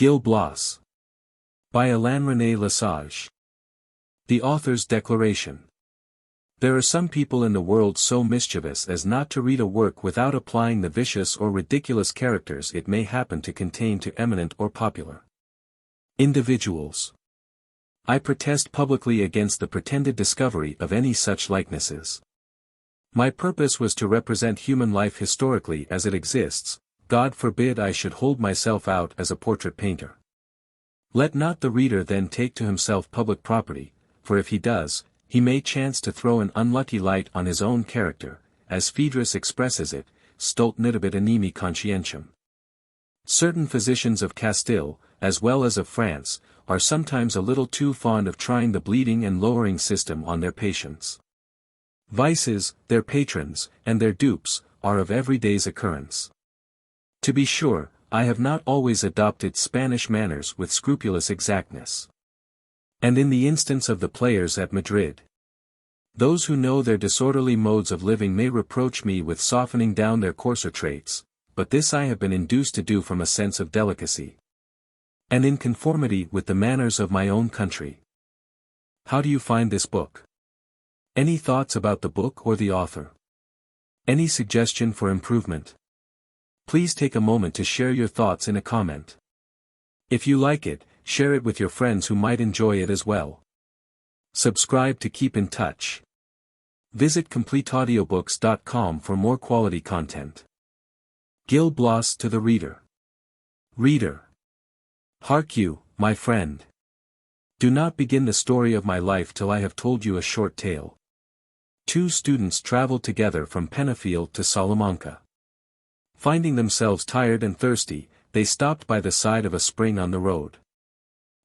Gil Blas. By Alain-René Lesage. The author's declaration. There are some people in the world so mischievous as not to read a work without applying the vicious or ridiculous characters it may happen to contain to eminent or popular individuals. I protest publicly against the pretended discovery of any such likenesses. My purpose was to represent human life historically as it exists. God forbid I should hold myself out as a portrait painter. Let not the reader then take to himself public property, for if he does, he may chance to throw an unlucky light on his own character, as Phaedrus expresses it, stult nidibit animi conscientiam. Certain physicians of Castile, as well as of France, are sometimes a little too fond of trying the bleeding and lowering system on their patients. Vices, their patrons, and their dupes, are of every day's occurrence. To be sure, I have not always adopted Spanish manners with scrupulous exactness. And in the instance of the players at Madrid, those who know their disorderly modes of living may reproach me with softening down their coarser traits, but this I have been induced to do from a sense of delicacy, and in conformity with the manners of my own country. How do you find this book? Any thoughts about the book or the author? Any suggestion for improvement? Please take a moment to share your thoughts in a comment. If you like it, share it with your friends who might enjoy it as well. Subscribe to keep in touch. Visit CompleteAudiobooks.com for more quality content. Gil Blas to the reader. Reader. Hark you, my friend. Do not begin the story of my life till I have told you a short tale. Two students traveled together from Penafiel to Salamanca. Finding themselves tired and thirsty, they stopped by the side of a spring on the road.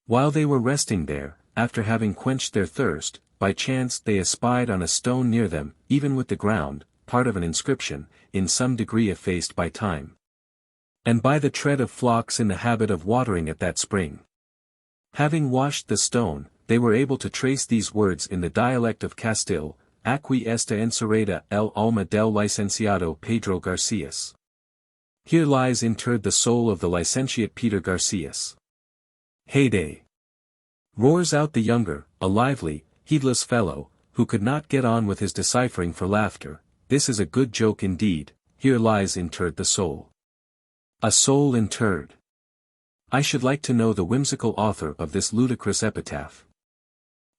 While they were resting there, after having quenched their thirst, by chance they espied on a stone near them, even with the ground, part of an inscription, in some degree effaced by time, and by the tread of flocks in the habit of watering at that spring. Having washed the stone, they were able to trace these words in the dialect of Castile: Aquí está encerrada el alma del licenciado Pedro Garcias. Here lies interred the soul of the licentiate Peter Garcias. Heyday! Roars out the younger, a lively, heedless fellow, who could not get on with his deciphering for laughter. This is a good joke indeed. Here lies interred the soul. A soul interred. I should like to know the whimsical author of this ludicrous epitaph.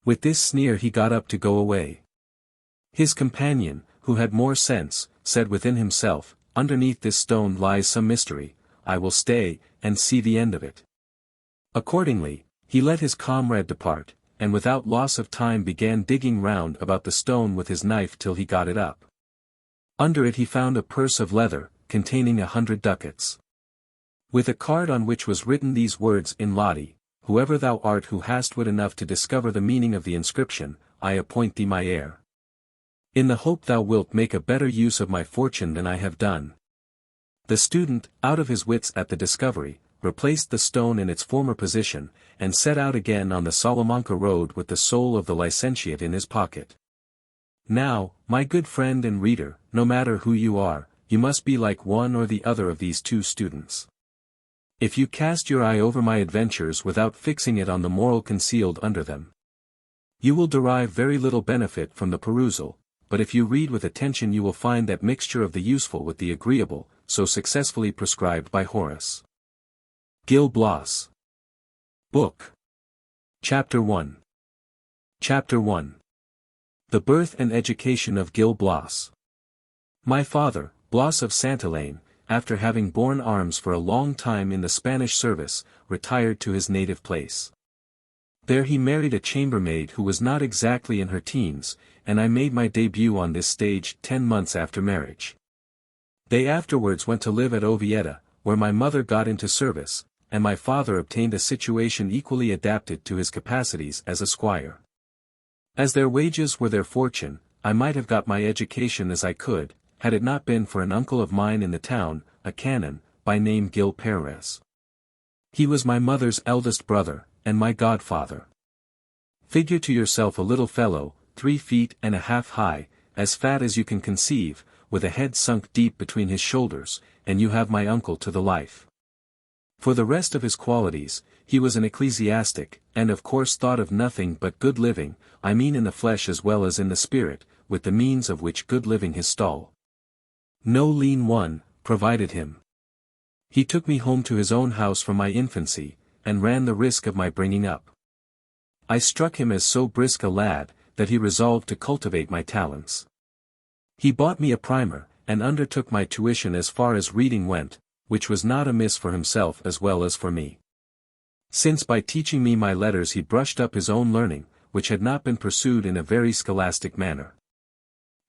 With this sneer he got up to go away. His companion, who had more sense, said within himself, underneath this stone lies some mystery, I will stay, and see the end of it. Accordingly, he let his comrade depart, and without loss of time began digging round about the stone with his knife till he got it up. Under it he found a purse of leather, containing 100 ducats. With a card on which was written these words in Lati: Whoever thou art who hast wit enough to discover the meaning of the inscription, I appoint thee my heir. In the hope thou wilt make a better use of my fortune than I have done. The student, out of his wits at the discovery, replaced the stone in its former position, and set out again on the Salamanca road with the soul of the licentiate in his pocket. Now, my good friend and reader, no matter who you are, you must be like one or the other of these two students. If you cast your eye over my adventures without fixing it on the moral concealed under them, you will derive very little benefit from the perusal, but if you read with attention you will find that mixture of the useful with the agreeable, so successfully prescribed by Horace. Gil Blas. Book. Chapter 1. Chapter 1. The Birth and Education of Gil Blas. My father, Blas of Santillana, after having borne arms for a long time in the Spanish service, retired to his native place. There he married a chambermaid who was not exactly in her teens, and I made my debut on this stage 10 months after marriage. They afterwards went to live at Oviedo, where my mother got into service, and my father obtained a situation equally adapted to his capacities as a squire. As their wages were their fortune, I might have got my education as I could, had it not been for an uncle of mine in the town, a canon, by name Gil Blas. He was my mother's eldest brother, and my godfather. Figure to yourself a little fellow, 3 feet and a half high, as fat as you can conceive, with a head sunk deep between his shoulders, and you have my uncle to the life. For the rest of his qualities, he was an ecclesiastic, and of course thought of nothing but good living, I mean in the flesh as well as in the spirit, with the means of which good living his stall. No lean one, provided him. He took me home to his own house from my infancy, and ran the risk of my bringing up. I struck him as so brisk a lad, that he resolved to cultivate my talents. He bought me a primer, and undertook my tuition as far as reading went, which was not amiss for himself as well as for me. Since by teaching me my letters he brushed up his own learning, which had not been pursued in a very scholastic manner.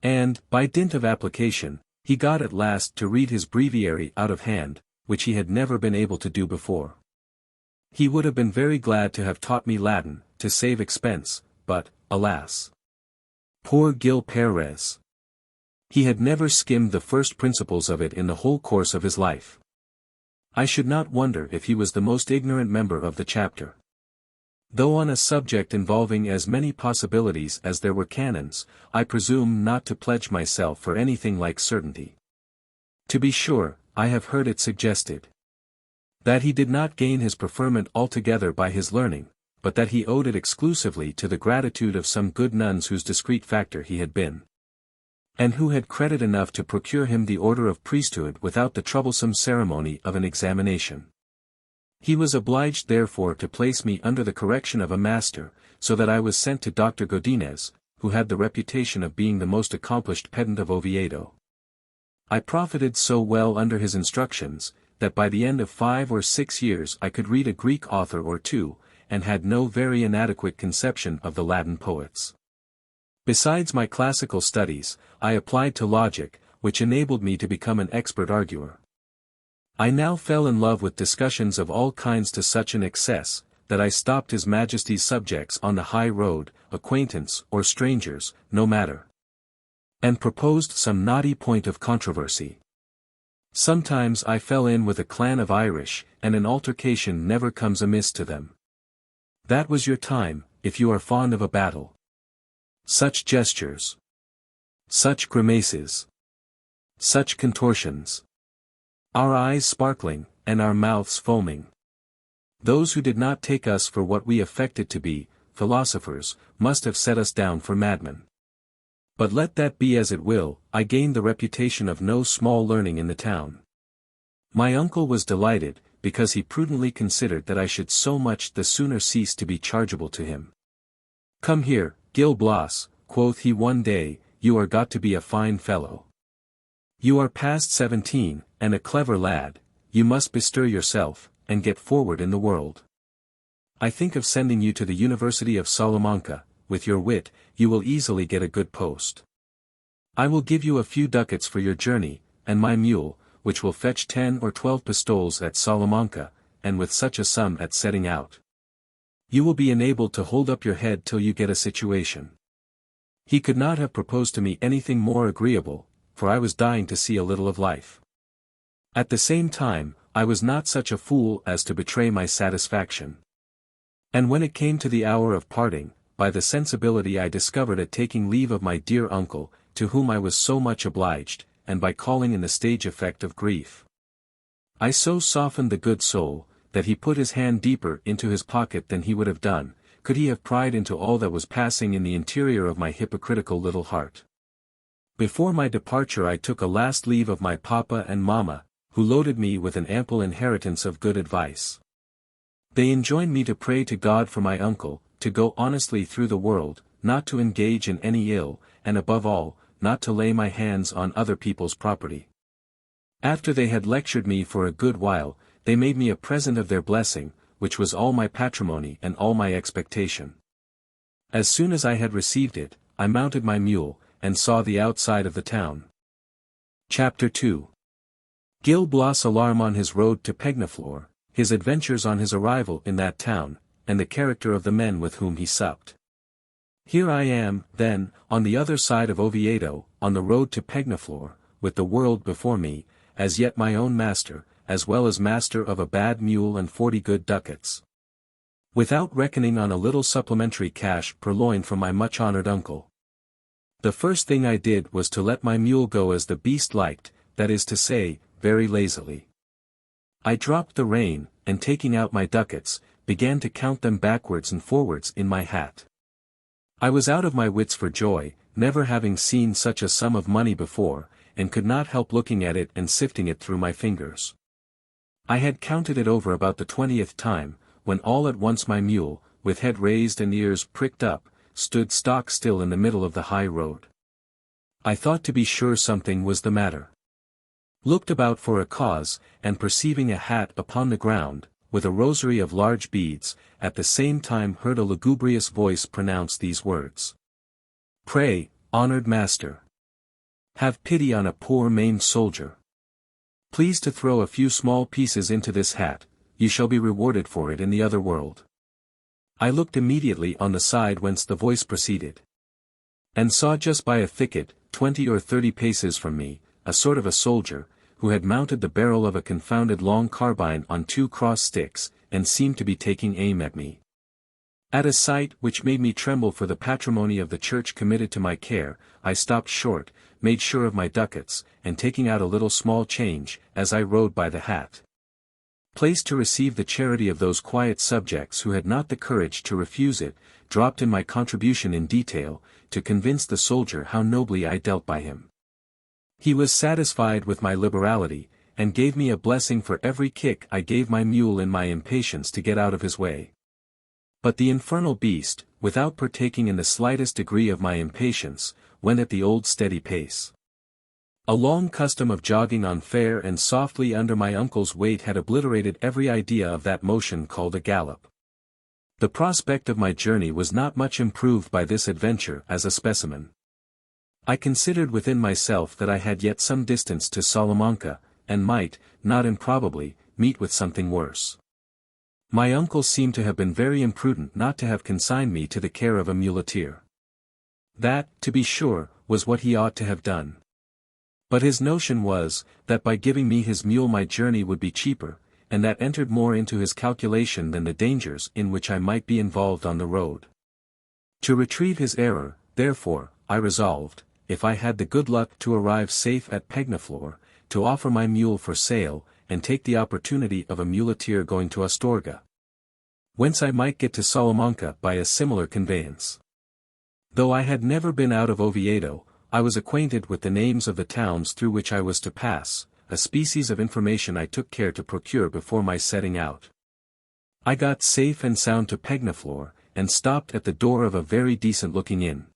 And, by dint of application, he got at last to read his breviary out of hand, which he had never been able to do before. He would have been very glad to have taught me Latin, to save expense, but, alas! Poor Gil Blas! He had never skimmed the first principles of it in the whole course of his life. I should not wonder if he was the most ignorant member of the chapter. Though on a subject involving as many possibilities as there were canons, I presume not to pledge myself for anything like certainty. To be sure, I have heard it suggested that he did not gain his preferment altogether by his learning, but that he owed it exclusively to the gratitude of some good nuns whose discreet factor he had been, and who had credit enough to procure him the order of priesthood without the troublesome ceremony of an examination. He was obliged therefore to place me under the correction of a master, so that I was sent to Dr. Godinez, who had the reputation of being the most accomplished pedant of Oviedo. I profited so well under his instructions, that by the end of 5 or 6 years I could read a Greek author or two, and had no very inadequate conception of the Latin poets. Besides my classical studies, I applied to logic, which enabled me to become an expert arguer. I now fell in love with discussions of all kinds to such an excess, that I stopped His Majesty's subjects on the high road, acquaintance or strangers, no matter, and proposed some knotty point of controversy. Sometimes I fell in with a clan of Irish, and an altercation never comes amiss to them. That was your time, if you are fond of a battle. Such gestures, such grimaces, such contortions, our eyes sparkling, and our mouths foaming. Those who did not take us for what we affected to be, philosophers, must have set us down for madmen. But let that be as it will, I gained the reputation of no small learning in the town. My uncle was delighted, because he prudently considered that I should so much the sooner cease to be chargeable to him. "Come here, Gil Blas," quoth he one day, "you are got to be a fine fellow. You are past 17, and a clever lad, you must bestir yourself, and get forward in the world. I think of sending you to the University of Salamanca, with your wit, you will easily get a good post. I will give you a few ducats for your journey, and my mule, which will fetch 10 or 12 pistoles at Salamanca, and with such a sum at setting out, you will be enabled to hold up your head till you get a situation." He could not have proposed to me anything more agreeable, for I was dying to see a little of life. At the same time, I was not such a fool as to betray my satisfaction. And when it came to the hour of parting, by the sensibility I discovered at taking leave of my dear uncle, to whom I was so much obliged, and by calling in the stage effect of grief, I so softened the good soul, that he put his hand deeper into his pocket than he would have done, could he have pried into all that was passing in the interior of my hypocritical little heart. Before my departure I took a last leave of my papa and mamma, who loaded me with an ample inheritance of good advice. They enjoined me to pray to God for my uncle, to go honestly through the world, not to engage in any ill, and above all, not to lay my hands on other people's property. After they had lectured me for a good while, they made me a present of their blessing, which was all my patrimony and all my expectation. As soon as I had received it, I mounted my mule, and saw the outside of the town. Chapter 2. Gil Blas alarm on his road to Pegnaflor, his adventures on his arrival in that town, and the character of the men with whom he supped. Here I am, then, on the other side of Oviedo, on the road to Pegnaflor, with the world before me, as yet my own master, as well as master of a bad mule and 40 good ducats, without reckoning on a little supplementary cash purloined from my much-honored uncle. The first thing I did was to let my mule go as the beast liked, that is to say, very lazily. I dropped the rein, and taking out my ducats, began to count them backwards and forwards in my hat. I was out of my wits for joy, never having seen such a sum of money before, and could not help looking at it and sifting it through my fingers. I had counted it over about the 20th time, when all at once my mule, with head raised and ears pricked up, stood stock still in the middle of the high road. I thought to be sure something was the matter. Looked about for a cause, and perceiving a hat upon the ground, with a rosary of large beads, at the same time heard a lugubrious voice pronounce these words. "Pray, honored master, have pity on a poor maimed soldier. Please to throw a few small pieces into this hat, you shall be rewarded for it in the other world." I looked immediately on the side whence the voice proceeded, and saw just by a thicket, 20 or 30 paces from me, a sort of a soldier, who had mounted the barrel of a confounded long carbine on 2 cross sticks, and seemed to be taking aim at me. At a sight which made me tremble for the patrimony of the church committed to my care, I stopped short, made sure of my ducats, and taking out a little small change, as I rode by the hat, placed to receive the charity of those quiet subjects who had not the courage to refuse it, dropped in my contribution in detail, to convince the soldier how nobly I dealt by him. He was satisfied with my liberality, and gave me a blessing for every kick I gave my mule in my impatience to get out of his way. But the infernal beast, without partaking in the slightest degree of my impatience, went at the old steady pace. A long custom of jogging on fair and softly under my uncle's weight had obliterated every idea of that motion called a gallop. The prospect of my journey was not much improved by this adventure as a specimen. I considered within myself that I had yet some distance to Salamanca, and might, not improbably, meet with something worse. My uncle seemed to have been very imprudent not to have consigned me to the care of a muleteer. That, to be sure, was what he ought to have done. But his notion was, that by giving me his mule my journey would be cheaper, and that entered more into his calculation than the dangers in which I might be involved on the road. To retrieve his error, therefore, I resolved, if I had the good luck to arrive safe at Pegnaflor, to offer my mule for sale, and take the opportunity of a muleteer going to Astorga, whence I might get to Salamanca by a similar conveyance. Though I had never been out of Oviedo, I was acquainted with the names of the towns through which I was to pass, a species of information I took care to procure before my setting out. I got safe and sound to Pegnaflor, and stopped at the door of a very decent-looking inn.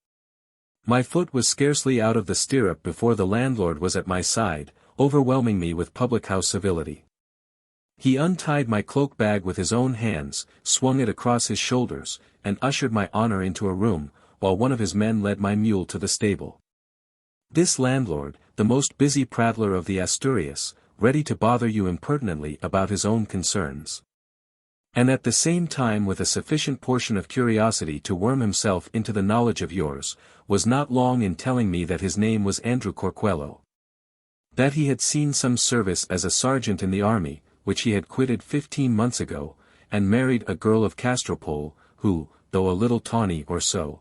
My foot was scarcely out of the stirrup before the landlord was at my side, overwhelming me with public-house civility. He untied my cloak-bag with his own hands, swung it across his shoulders, and ushered my honor into a room, while one of his men led my mule to the stable. This landlord, the most busy prattler of the Asturias, ready to bother you impertinently about his own concerns, and at the same time with a sufficient portion of curiosity to worm himself into the knowledge of yours, was not long in telling me that his name was Andrew Corcuelo, that he had seen some service as a sergeant in the army, which he had quitted 15 months ago, and married a girl of Castropol, who, though a little tawny or so,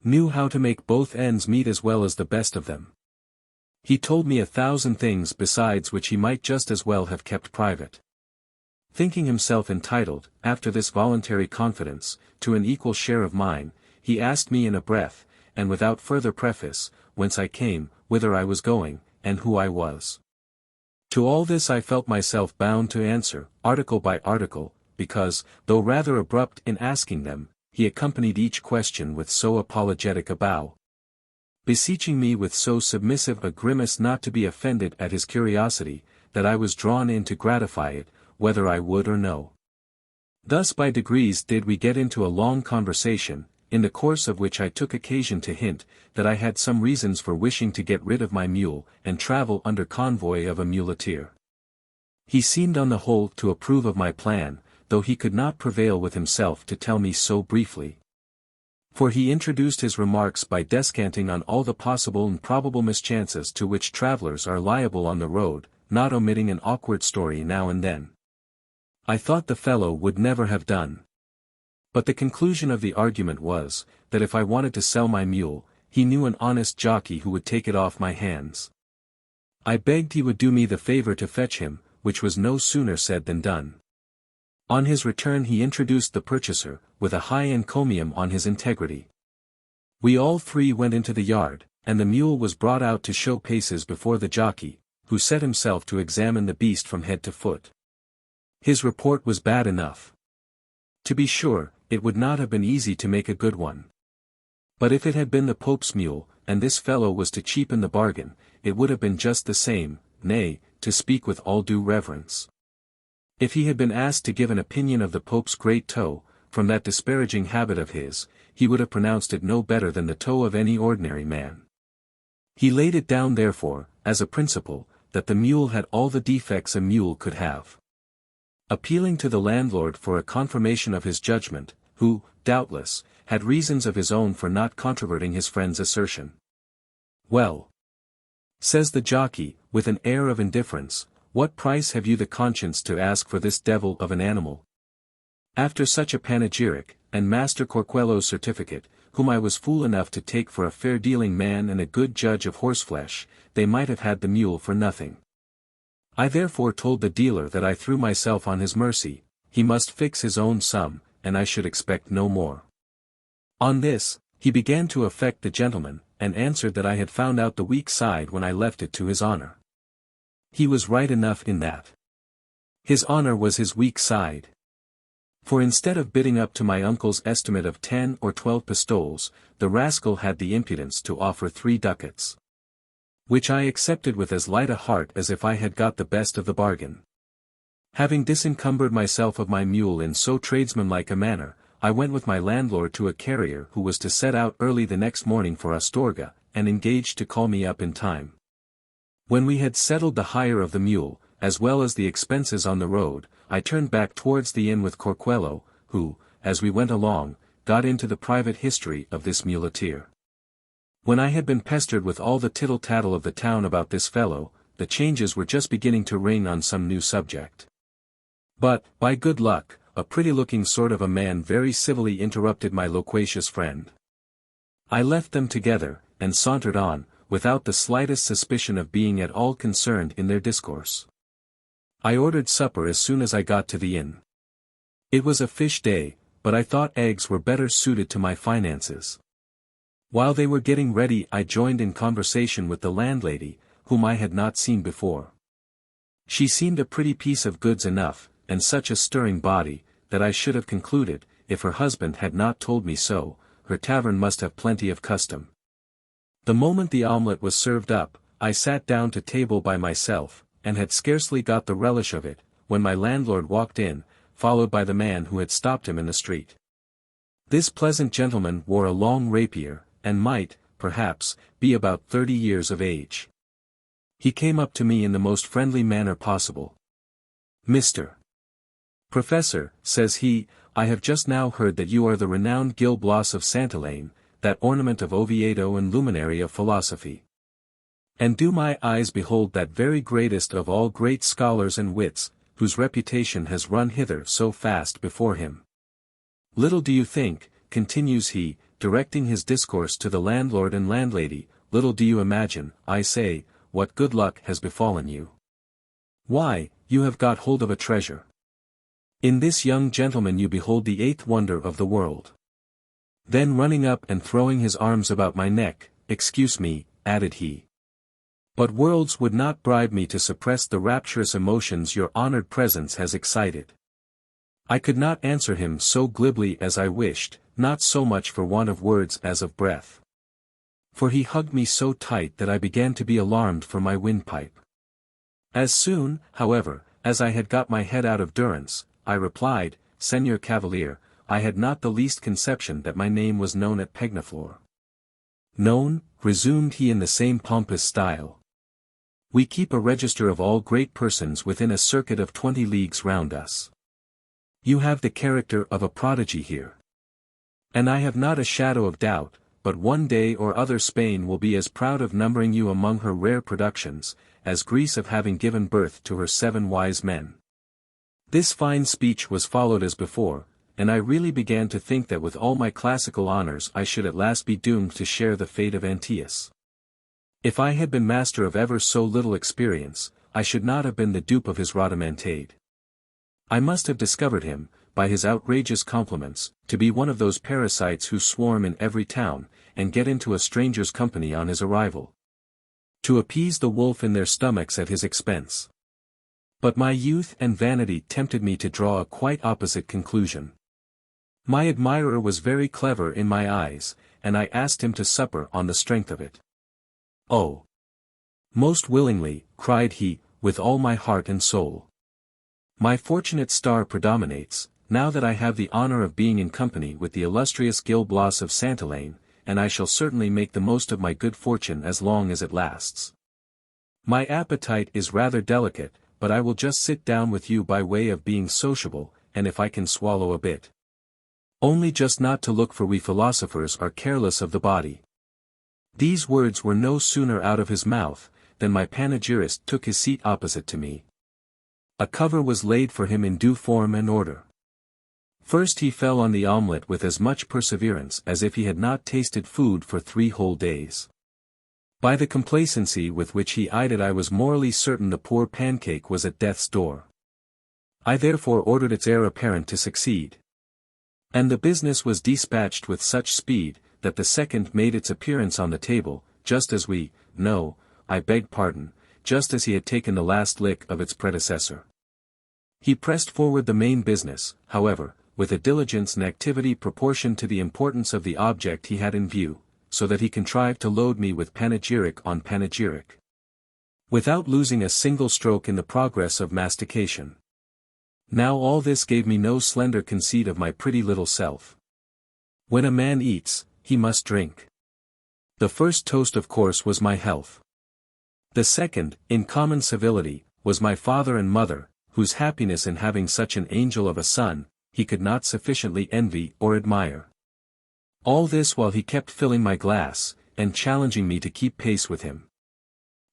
knew how to make both ends meet as well as the best of them. He told me 1,000 things besides which he might just as well have kept private. Thinking himself entitled, after this voluntary confidence, to an equal share of mine, he asked me in a breath, and without further preface, whence I came, whither I was going, and who I was. To all this I felt myself bound to answer, article by article, because, though rather abrupt in asking them, he accompanied each question with so apologetic a bow, beseeching me with so submissive a grimace not to be offended at his curiosity, that I was drawn in to gratify it, whether I would or no. Thus by degrees did we get into a long conversation, in the course of which I took occasion to hint, that I had some reasons for wishing to get rid of my mule, and travel under convoy of a muleteer. He seemed on the whole to approve of my plan, though he could not prevail with himself to tell me so briefly. For he introduced his remarks by descanting on all the possible and probable mischances to which travelers are liable on the road, not omitting an awkward story now and then. I thought the fellow would never have done. But the conclusion of the argument was, that if I wanted to sell my mule, he knew an honest jockey who would take it off my hands. I begged he would do me the favor to fetch him, which was no sooner said than done. On his return he introduced the purchaser, with a high encomium on his integrity. We all three went into the yard, and the mule was brought out to show paces before the jockey, who set himself to examine the beast from head to foot. His report was bad enough. To be sure, it would not have been easy to make a good one. But if it had been the Pope's mule, and this fellow was to cheapen the bargain, it would have been just the same, nay, to speak with all due reverence. If he had been asked to give an opinion of the Pope's great toe, from that disparaging habit of his, he would have pronounced it no better than the toe of any ordinary man. He laid it down therefore, as a principle, that the mule had all the defects a mule could have. Appealing to the landlord for a confirmation of his judgment, who, doubtless, had reasons of his own for not controverting his friend's assertion. "Well," says the jockey, with an air of indifference, "what price have you the conscience to ask for this devil of an animal?" After such a panegyric, and Master Corcuelo's certificate, whom I was fool enough to take for a fair-dealing man and a good judge of horseflesh, they might have had the mule for nothing. I therefore told the dealer that I threw myself on his mercy, he must fix his own sum, and I should expect no more. On this, he began to affect the gentleman, and answered that I had found out the weak side when I left it to his honor. He was right enough in that. His honor was his weak side. For instead of bidding up to my uncle's estimate of 10 or 12 pistoles, the rascal had the impudence to offer 3 ducats. Which I accepted with as light a heart as if I had got the best of the bargain. Having disencumbered myself of my mule in so tradesmanlike a manner, I went with my landlord to a carrier who was to set out early the next morning for Astorga, and engaged to call me up in time. When we had settled the hire of the mule, as well as the expenses on the road, I turned back towards the inn with Corcuelo, who, as we went along, got into the private history of this muleteer. When I had been pestered with all the tittle-tattle of the town about this fellow, the changes were just beginning to ring on some new subject. But, by good luck, a pretty-looking sort of a man very civilly interrupted my loquacious friend. I left them together, and sauntered on, without the slightest suspicion of being at all concerned in their discourse. I ordered supper as soon as I got to the inn. It was a fish day, but I thought eggs were better suited to my finances. While they were getting ready I joined in conversation with the landlady, whom I had not seen before. She seemed a pretty piece of goods enough, and such a stirring body, that I should have concluded, if her husband had not told me so, her tavern must have plenty of custom. The moment the omelette was served up, I sat down to table by myself, and had scarcely got the relish of it, when my landlord walked in, followed by the man who had stopped him in the street. This pleasant gentleman wore a long rapier, and might, perhaps, be about 30 years of age. He came up to me in the most friendly manner possible. "Mr. Professor," says he, "I have just now heard that you are the renowned Gil Blas of Santillana, that ornament of Oviedo and luminary of philosophy. And do my eyes behold that very greatest of all great scholars and wits, whose reputation has run hither so fast before him. Little do you think," continues he, directing his discourse to the landlord and landlady, "little do you imagine, I say, what good luck has befallen you. Why, you have got hold of a treasure. In this young gentleman you behold the 8th wonder of the world." Then running up and throwing his arms about my neck, "Excuse me," added he. "But worlds would not bribe me to suppress the rapturous emotions your honored presence has excited." I could not answer him so glibly as I wished, not so much for want of words as of breath. For he hugged me so tight that I began to be alarmed for my windpipe. As soon, however, as I had got my head out of durance, I replied, "Senor Cavalier, I had not the least conception that my name was known at Pegnaflor." "Known," resumed he in the same pompous style. "We keep a register of all great persons within a circuit of 20 leagues round us. You have the character of a prodigy here. And I have not a shadow of doubt, but one day or other Spain will be as proud of numbering you among her rare productions, as Greece of having given birth to her 7 wise men." This fine speech was followed as before, and I really began to think that with all my classical honors I should at last be doomed to share the fate of Antaeus. If I had been master of ever so little experience, I should not have been the dupe of his rhodomantade. I must have discovered him, by his outrageous compliments, to be one of those parasites who swarm in every town, and get into a stranger's company on his arrival, to appease the wolf in their stomachs at his expense. But my youth and vanity tempted me to draw a quite opposite conclusion. My admirer was very clever in my eyes, and I asked him to supper on the strength of it. "Oh! Most willingly," cried he, "with all my heart and soul. My fortunate star predominates, now that I have the honor of being in company with the illustrious Gil Blas of Santillana, and I shall certainly make the most of my good fortune as long as it lasts. My appetite is rather delicate, but I will just sit down with you by way of being sociable, and if I can swallow a bit. Only just not to look, for we philosophers are careless of the body." These words were no sooner out of his mouth, than my panegyrist took his seat opposite to me. A cover was laid for him in due form and order. First he fell on the omelette with as much perseverance as if he had not tasted food for 3 whole days. By the complacency with which he eyed it I was morally certain the poor pancake was at death's door. I therefore ordered its heir apparent to succeed. And the business was dispatched with such speed, that the second made its appearance on the table, just as I beg pardon, just as he had taken the last lick of its predecessor. He pressed forward the main business, however, with a diligence and activity proportioned to the importance of the object he had in view, so that he contrived to load me with panegyric on panegyric, without losing a single stroke in the progress of mastication. Now all this gave me no slender conceit of my pretty little self. When a man eats, he must drink. The first toast of course was my health. The second, in common civility, was my father and mother, whose happiness in having such an angel of a son, he could not sufficiently envy or admire. All this while he kept filling my glass, and challenging me to keep pace with him.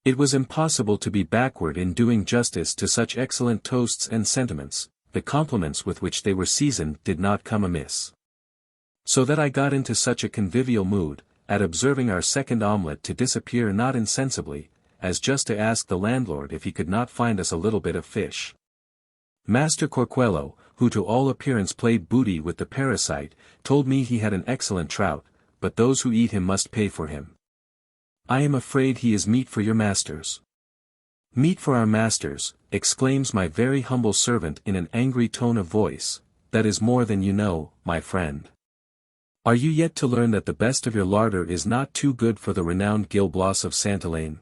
It was impossible to be backward in doing justice to such excellent toasts and sentiments. The compliments with which they were seasoned did not come amiss. So that I got into such a convivial mood, at observing our second omelette to disappear not insensibly, as just to ask the landlord if he could not find us a little bit of fish. Master Corcuelo, who to all appearance played booty with the parasite, told me he had an excellent trout, but those who eat him must pay for him. "I am afraid he is meat for your masters." "Meat for our masters," exclaims my very humble servant in an angry tone of voice, "that is more than you know, my friend. Are you yet to learn that the best of your larder is not too good for the renowned Gil Blas of Santillana?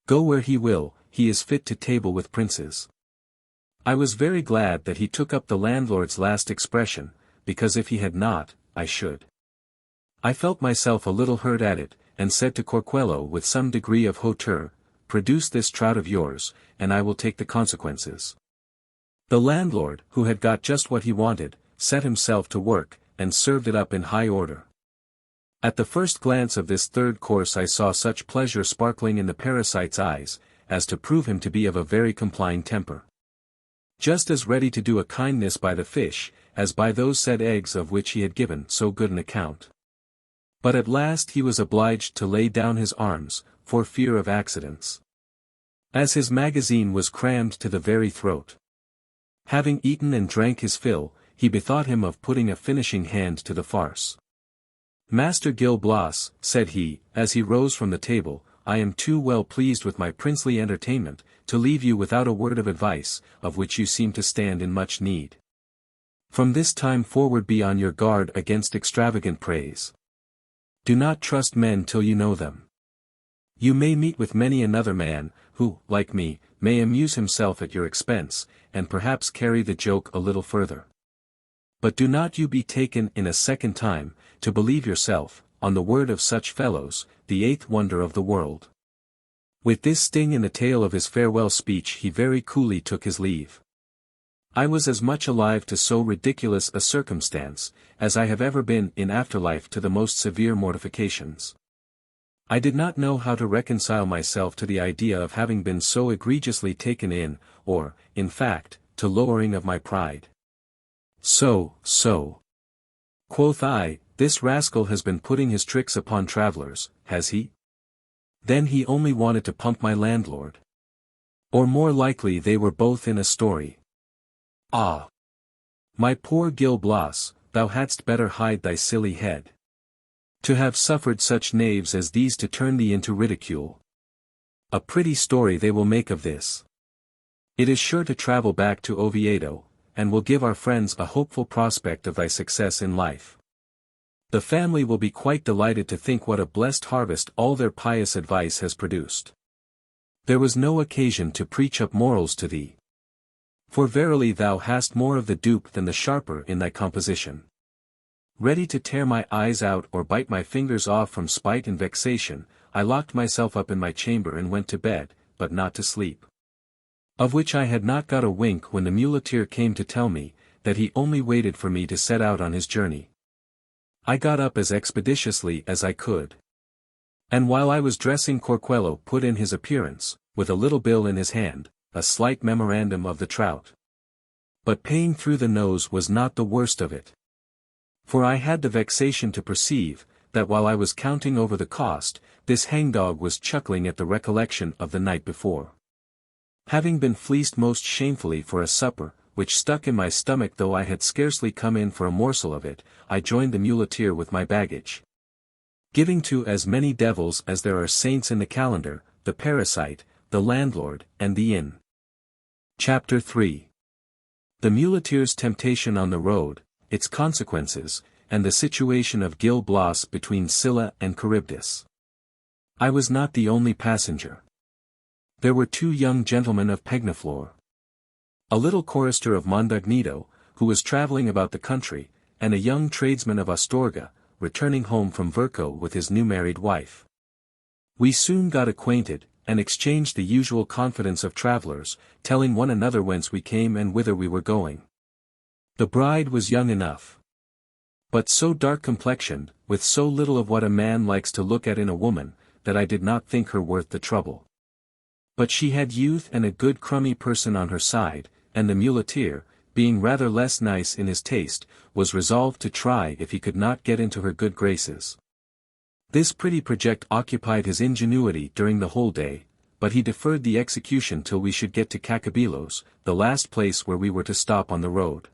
Go where he will, he is fit to table with princes." I was very glad that he took up the landlord's last expression, because if he had not, I should. I felt myself a little hurt at it, and said to Corcuelo with some degree of hauteur, "Produce this trout of yours, and I will take the consequences." The landlord, who had got just what he wanted, set himself to work, and served it up in high order. At the first glance of this third course I saw such pleasure sparkling in the parasite's eyes, as to prove him to be of a very complying temper. Just as ready to do a kindness by the fish, as by those said eggs of which he had given so good an account. But at last he was obliged to lay down his arms, for fear of accidents. As his magazine was crammed to the very throat. Having eaten and drank his fill, he bethought him of putting a finishing hand to the farce. "Master Gil Blas," said he, as he rose from the table, "I am too well pleased with my princely entertainment, to leave you without a word of advice, of which you seem to stand in much need. From this time forward be on your guard against extravagant praise. Do not trust men till you know them. You may meet with many another man, who, like me, may amuse himself at your expense, and perhaps carry the joke a little further. But do not you be taken in a second time, to believe yourself, on the word of such fellows, the 8th wonder of the world." With this sting in the tail of his farewell speech he very coolly took his leave. I was as much alive to so ridiculous a circumstance, as I have ever been in afterlife to the most severe mortifications. I did not know how to reconcile myself to the idea of having been so egregiously taken in, or, in fact, to lowering of my pride. So, quoth I, "This rascal has been putting his tricks upon travellers, has he? Then he only wanted to pump my landlord. Or more likely they were both in a story. Ah! My poor Gil Blas, thou hadst better hide thy silly head. To have suffered such knaves as these to turn thee into ridicule. A pretty story they will make of this. It is sure to travel back to Oviedo, and will give our friends a hopeful prospect of thy success in life. The family will be quite delighted to think what a blessed harvest all their pious advice has produced. There was no occasion to preach up morals to thee. For verily thou hast more of the dupe than the sharper in thy composition. Ready to tear my eyes out or bite my fingers off from spite and vexation, I locked myself up in my chamber and went to bed, but not to sleep. Of which I had not got a wink when the muleteer came to tell me, that he only waited for me to set out on his journey. I got up as expeditiously as I could. And while I was dressing Corcuelo put in his appearance, with a little bill in his hand, a slight memorandum of the trout. But paying through the nose was not the worst of it. For I had the vexation to perceive, that while I was counting over the cost, this hangdog was chuckling at the recollection of the night before. Having been fleeced most shamefully for a supper, which stuck in my stomach though I had scarcely come in for a morsel of it, I joined the muleteer with my baggage. Giving to as many devils as there are saints in the calendar, the parasite, the landlord, and the inn. Chapter 3. The muleteer's temptation on the road, its consequences, and the situation of Gil Blas between Scylla and Charybdis. I was not the only passenger. There were 2 young gentlemen of Pegnaflor. A little chorister of Mondognedo, who was travelling about the country, and a young tradesman of Astorga, returning home from Verco with his new married wife. We soon got acquainted, and exchanged the usual confidence of travellers, telling one another whence we came and whither we were going. The bride was young enough, but so dark-complexioned, with so little of what a man likes to look at in a woman, that I did not think her worth the trouble. But she had youth and a good crummy person on her side, and the muleteer, being rather less nice in his taste, was resolved to try if he could not get into her good graces. This pretty project occupied his ingenuity during the whole day, but he deferred the execution till we should get to Cacabelos, the last place where we were to stop on the road.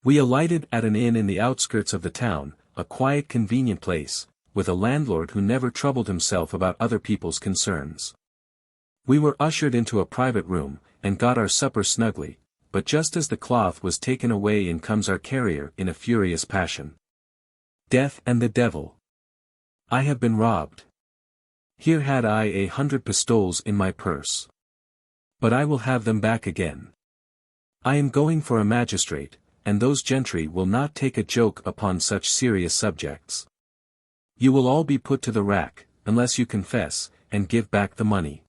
We alighted at an inn in the outskirts of the town, a quiet convenient place, with a landlord who never troubled himself about other people's concerns. We were ushered into a private room, and got our supper snugly, but just as the cloth was taken away in comes our carrier in a furious passion. Death and the devil! I have been robbed. Here had I 100 pistoles in my purse. But I will have them back again. I am going for a magistrate, and those gentry will not take a joke upon such serious subjects. You will all be put to the rack, unless you confess, and give back the money.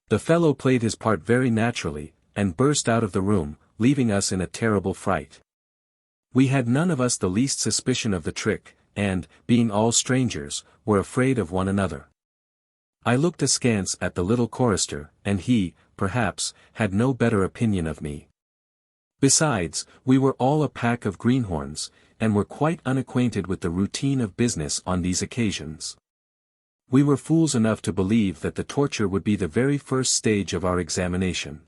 The fellow played his part very naturally, and burst out of the room, leaving us in a terrible fright. We had none of us the least suspicion of the trick, and, being all strangers, were afraid of one another. I looked askance at the little chorister, and he, perhaps, had no better opinion of me. Besides, we were all a pack of greenhorns, and were quite unacquainted with the routine of business on these occasions. We were fools enough to believe that the torture would be the very first stage of our examination.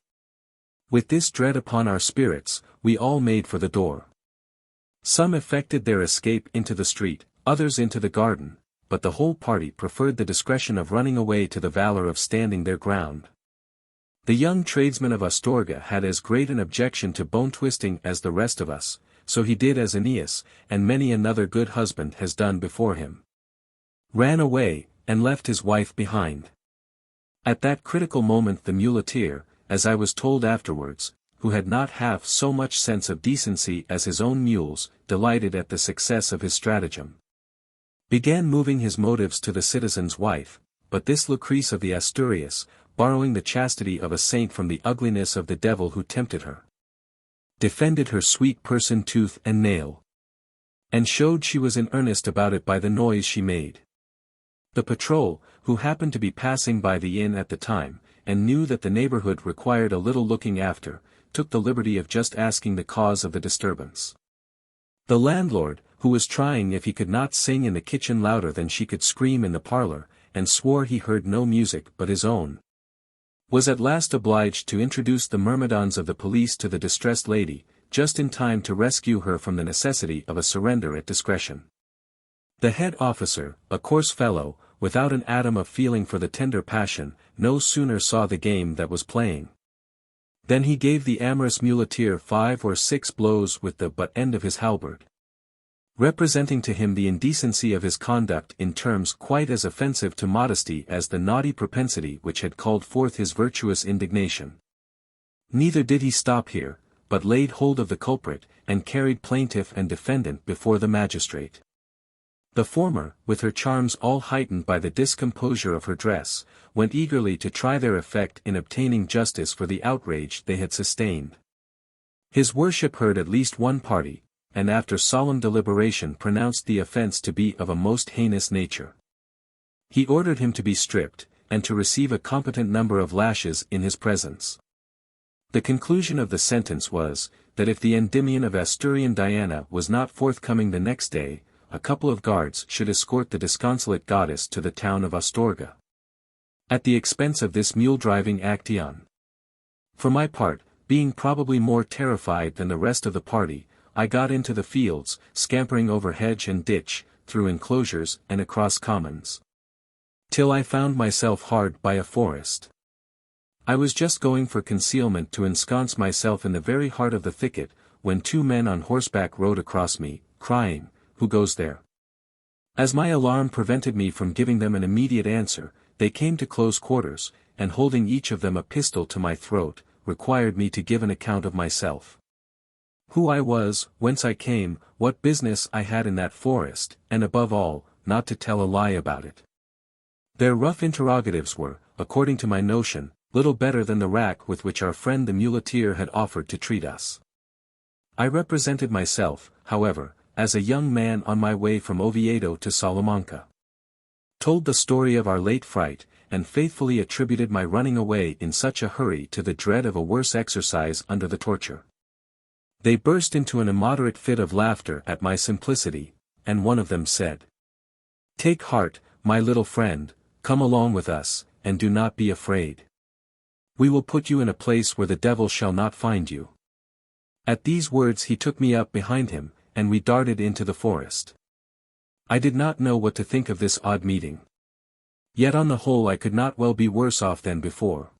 With this dread upon our spirits, we all made for the door. Some effected their escape into the street, others into the garden, but the whole party preferred the discretion of running away to the valor of standing their ground. The young tradesman of Astorga had as great an objection to bone-twisting as the rest of us, so he did as Aeneas, and many another good husband has done before him. Ran away, and left his wife behind. At that critical moment the muleteer, as I was told afterwards, who had not half so much sense of decency as his own mules, delighted at the success of his stratagem. Began moving his motives to the citizen's wife, but this Lucrece of the Asturias, borrowing the chastity of a saint from the ugliness of the devil who tempted her, defended her sweet person tooth and nail, and showed she was in earnest about it by the noise she made. The patrol, who happened to be passing by the inn at the time, and knew that the neighborhood required a little looking after, took the liberty of just asking the cause of the disturbance. The landlord, who was trying if he could not sing in the kitchen louder than she could scream in the parlor, and swore he heard no music but his own, Was at last obliged to introduce the myrmidons of the police to the distressed lady, just in time to rescue her from the necessity of a surrender at discretion. The head officer, a coarse fellow, without an atom of feeling for the tender passion, no sooner saw the game that was playing than he gave the amorous muleteer 5 or 6 blows with the butt end of his halberd, representing to him the indecency of his conduct in terms quite as offensive to modesty as the naughty propensity which had called forth his virtuous indignation. Neither did he stop here, but laid hold of the culprit, and carried plaintiff and defendant before the magistrate. The former, with her charms all heightened by the discomposure of her dress, went eagerly to try their effect in obtaining justice for the outrage they had sustained. His worship heard at least one party, and after solemn deliberation pronounced the offence to be of a most heinous nature. He ordered him to be stripped, and to receive a competent number of lashes in his presence. The conclusion of the sentence was, that if the Endymion of Asturian Diana was not forthcoming the next day, a couple of guards should escort the disconsolate goddess to the town of Astorga, at the expense of this mule-driving action. For my part, being probably more terrified than the rest of the party, I got into the fields, scampering over hedge and ditch, through enclosures and across commons, till I found myself hard by a forest. I was just going for concealment to ensconce myself in the very heart of the thicket, when 2 men on horseback rode across me, crying, "Who goes there?" As my alarm prevented me from giving them an immediate answer, they came to close quarters, and holding each of them a pistol to my throat, required me to give an account of myself. Who I was, whence I came, what business I had in that forest, and above all, not to tell a lie about it. Their rough interrogatives were, according to my notion, little better than the rack with which our friend the muleteer had offered to treat us. I represented myself, however, as a young man on my way from Oviedo to Salamanca. Told the story of our late fright, and faithfully attributed my running away in such a hurry to the dread of a worse exercise under the torture. They burst into an immoderate fit of laughter at my simplicity, and one of them said, "Take heart, my little friend, come along with us, and do not be afraid. We will put you in a place where the devil shall not find you." At these words he took me up behind him, and we darted into the forest. I did not know what to think of this odd meeting. Yet on the whole I could not well be worse off than before.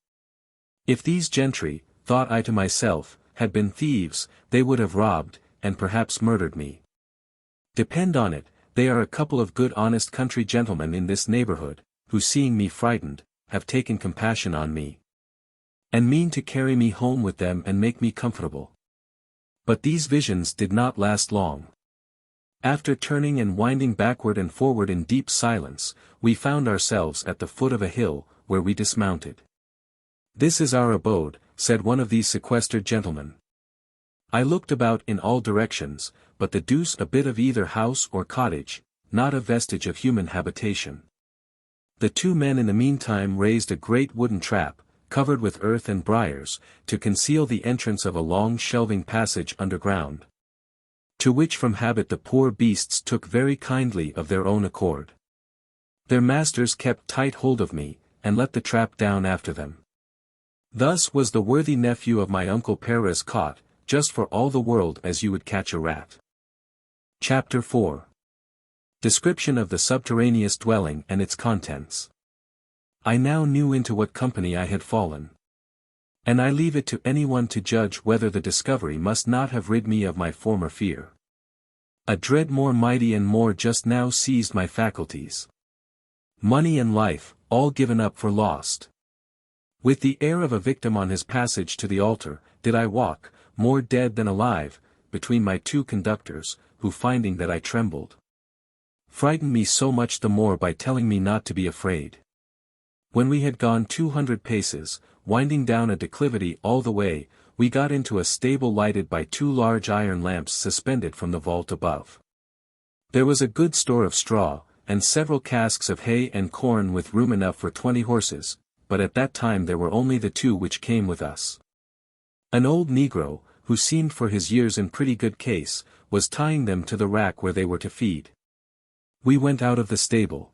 If these gentry, thought I to myself, had been thieves, they would have robbed, and perhaps murdered me. Depend on it, they are a couple of good honest country gentlemen in this neighborhood, who seeing me frightened, have taken compassion on me, and mean to carry me home with them and make me comfortable. But these visions did not last long. After turning and winding backward and forward in deep silence, we found ourselves at the foot of a hill, where we dismounted. "This is our abode," said one of these sequestered gentlemen. I looked about in all directions, but the deuce a bit of either house or cottage, not a vestige of human habitation. The 2 men in the meantime raised a great wooden trap, covered with earth and briars, to conceal the entrance of a long shelving passage underground, to which from habit the poor beasts took very kindly of their own accord. Their masters kept tight hold of me, and let the trap down after them. Thus was the worthy nephew of my uncle Perez caught, just for all the world as you would catch a rat. Chapter 4. Description of the subterraneous dwelling and its contents. I now knew into what company I had fallen, and I leave it to anyone to judge whether the discovery must not have rid me of my former fear. A dread more mighty and more just now seized my faculties. Money and life, all given up for lost. With the air of a victim on his passage to the altar, did I walk, more dead than alive, between my 2 conductors, who finding that I trembled, frightened me so much the more by telling me not to be afraid. When we had gone 200 paces, winding down a declivity all the way, we got into a stable lighted by 2 large iron lamps suspended from the vault above. There was a good store of straw, and several casks of hay and corn with room enough for 20 horses, but at that time there were only the 2 which came with us. An old negro, who seemed for his years in pretty good case, was tying them to the rack where they were to feed. We went out of the stable.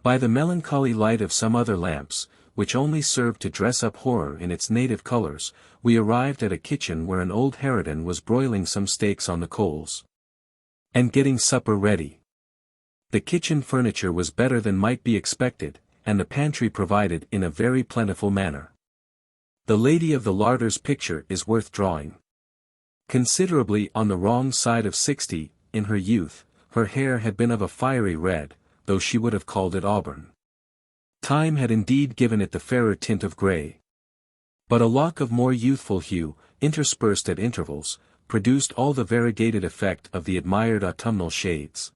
By the melancholy light of some other lamps, which only served to dress up horror in its native colors, we arrived at a kitchen where an old harridan was broiling some steaks on the coals and getting supper ready. The kitchen furniture was better than might be expected, and the pantry provided in a very plentiful manner. The lady of the larder's picture is worth drawing. Considerably on the wrong side of 60, in her youth, her hair had been of a fiery red, though she would have called it auburn. Time had indeed given it the fairer tint of grey. But a lock of more youthful hue, interspersed at intervals, produced all the variegated effect of the admired autumnal shades.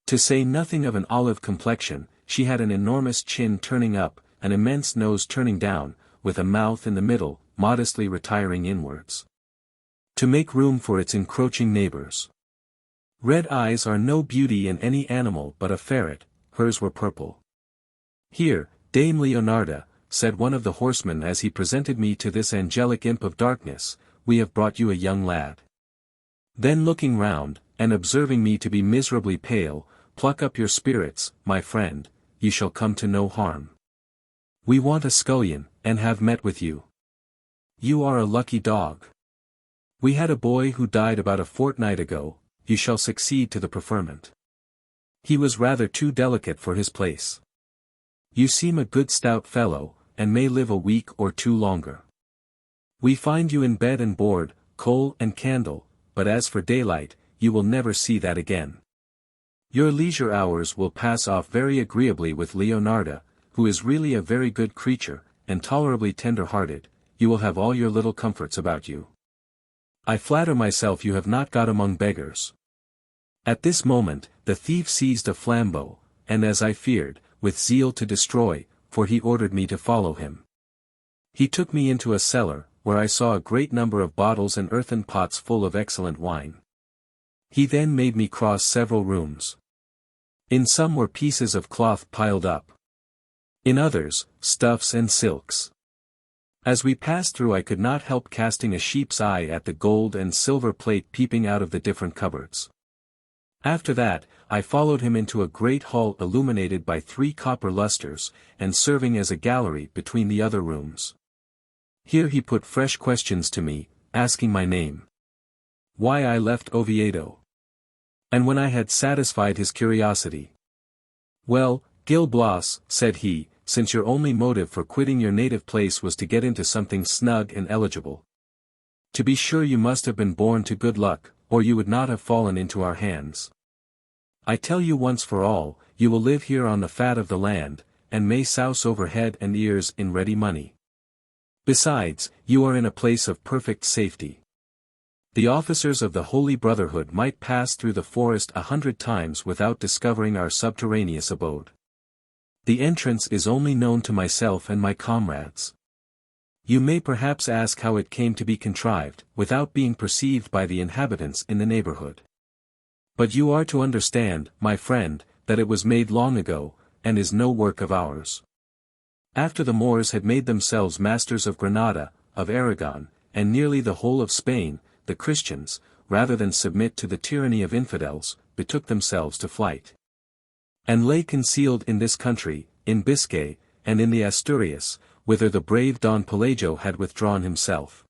To say nothing of an olive complexion, she had an enormous chin turning up, an immense nose turning down, with a mouth in the middle, modestly retiring inwards, to make room for its encroaching neighbors. Red eyes are no beauty in any animal but a ferret, hers were purple. "Here, Dame Leonarda," said one of the horsemen as he presented me to this angelic imp of darkness, "we have brought you a young lad." Then looking round, and observing me to be miserably pale, "Pluck up your spirits, my friend, you shall come to no harm. We want a scullion, and have met with you. You are a lucky dog. We had a boy who died about a fortnight ago, you shall succeed to the preferment. He was rather too delicate for his place. You seem a good stout fellow, and may live a week or two longer. We find you in bed and board, coal and candle, but as for daylight, you will never see that again. Your leisure hours will pass off very agreeably with Leonarda, who is really a very good creature, and tolerably tender-hearted. You will have all your little comforts about you. I flatter myself you have not got among beggars." At this moment, the thief seized a flambeau, and as I feared, with zeal to destroy, for he ordered me to follow him. He took me into a cellar, where I saw a great number of bottles and earthen pots full of excellent wine. He then made me cross several rooms. In some were pieces of cloth piled up. In others, stuffs and silks. As we passed through I could not help casting a sheep's eye at the gold and silver plate peeping out of the different cupboards. After that, I followed him into a great hall illuminated by 3 copper lustres, and serving as a gallery between the other rooms. Here he put fresh questions to me, asking my name, why I left Oviedo. And when I had satisfied his curiosity, "Well, Gil Blas," said he, "since your only motive for quitting your native place was to get into something snug and eligible. To be sure you must have been born to good luck, or you would not have fallen into our hands. I tell you once for all, you will live here on the fat of the land, and may souse over head and ears in ready money. Besides, you are in a place of perfect safety. The officers of the Holy Brotherhood might pass through the forest 100 times without discovering our subterraneous abode. The entrance is only known to myself and my comrades. You may perhaps ask how it came to be contrived, without being perceived by the inhabitants in the neighborhood. But you are to understand, my friend, that it was made long ago, and is no work of ours. After the Moors had made themselves masters of Granada, of Aragon, and nearly the whole of Spain, the Christians, rather than submit to the tyranny of infidels, betook themselves to flight, and lay concealed in this country, in Biscay, and in the Asturias, whither the brave Don Pelayo had withdrawn himself.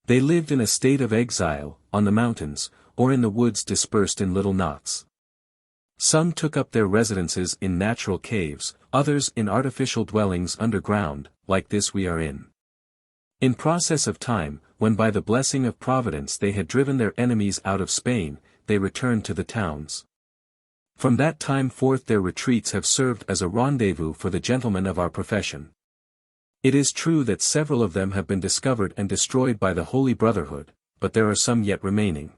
They lived in a state of exile, on the mountains, or in the woods dispersed in little knots. Some took up their residences in natural caves, others in artificial dwellings underground, like this we are in. In process of time, when by the blessing of Providence they had driven their enemies out of Spain, they returned to the towns. From that time forth their retreats have served as a rendezvous for the gentlemen of our profession. It is true that several of them have been discovered and destroyed by the Holy Brotherhood, but there are some yet remaining.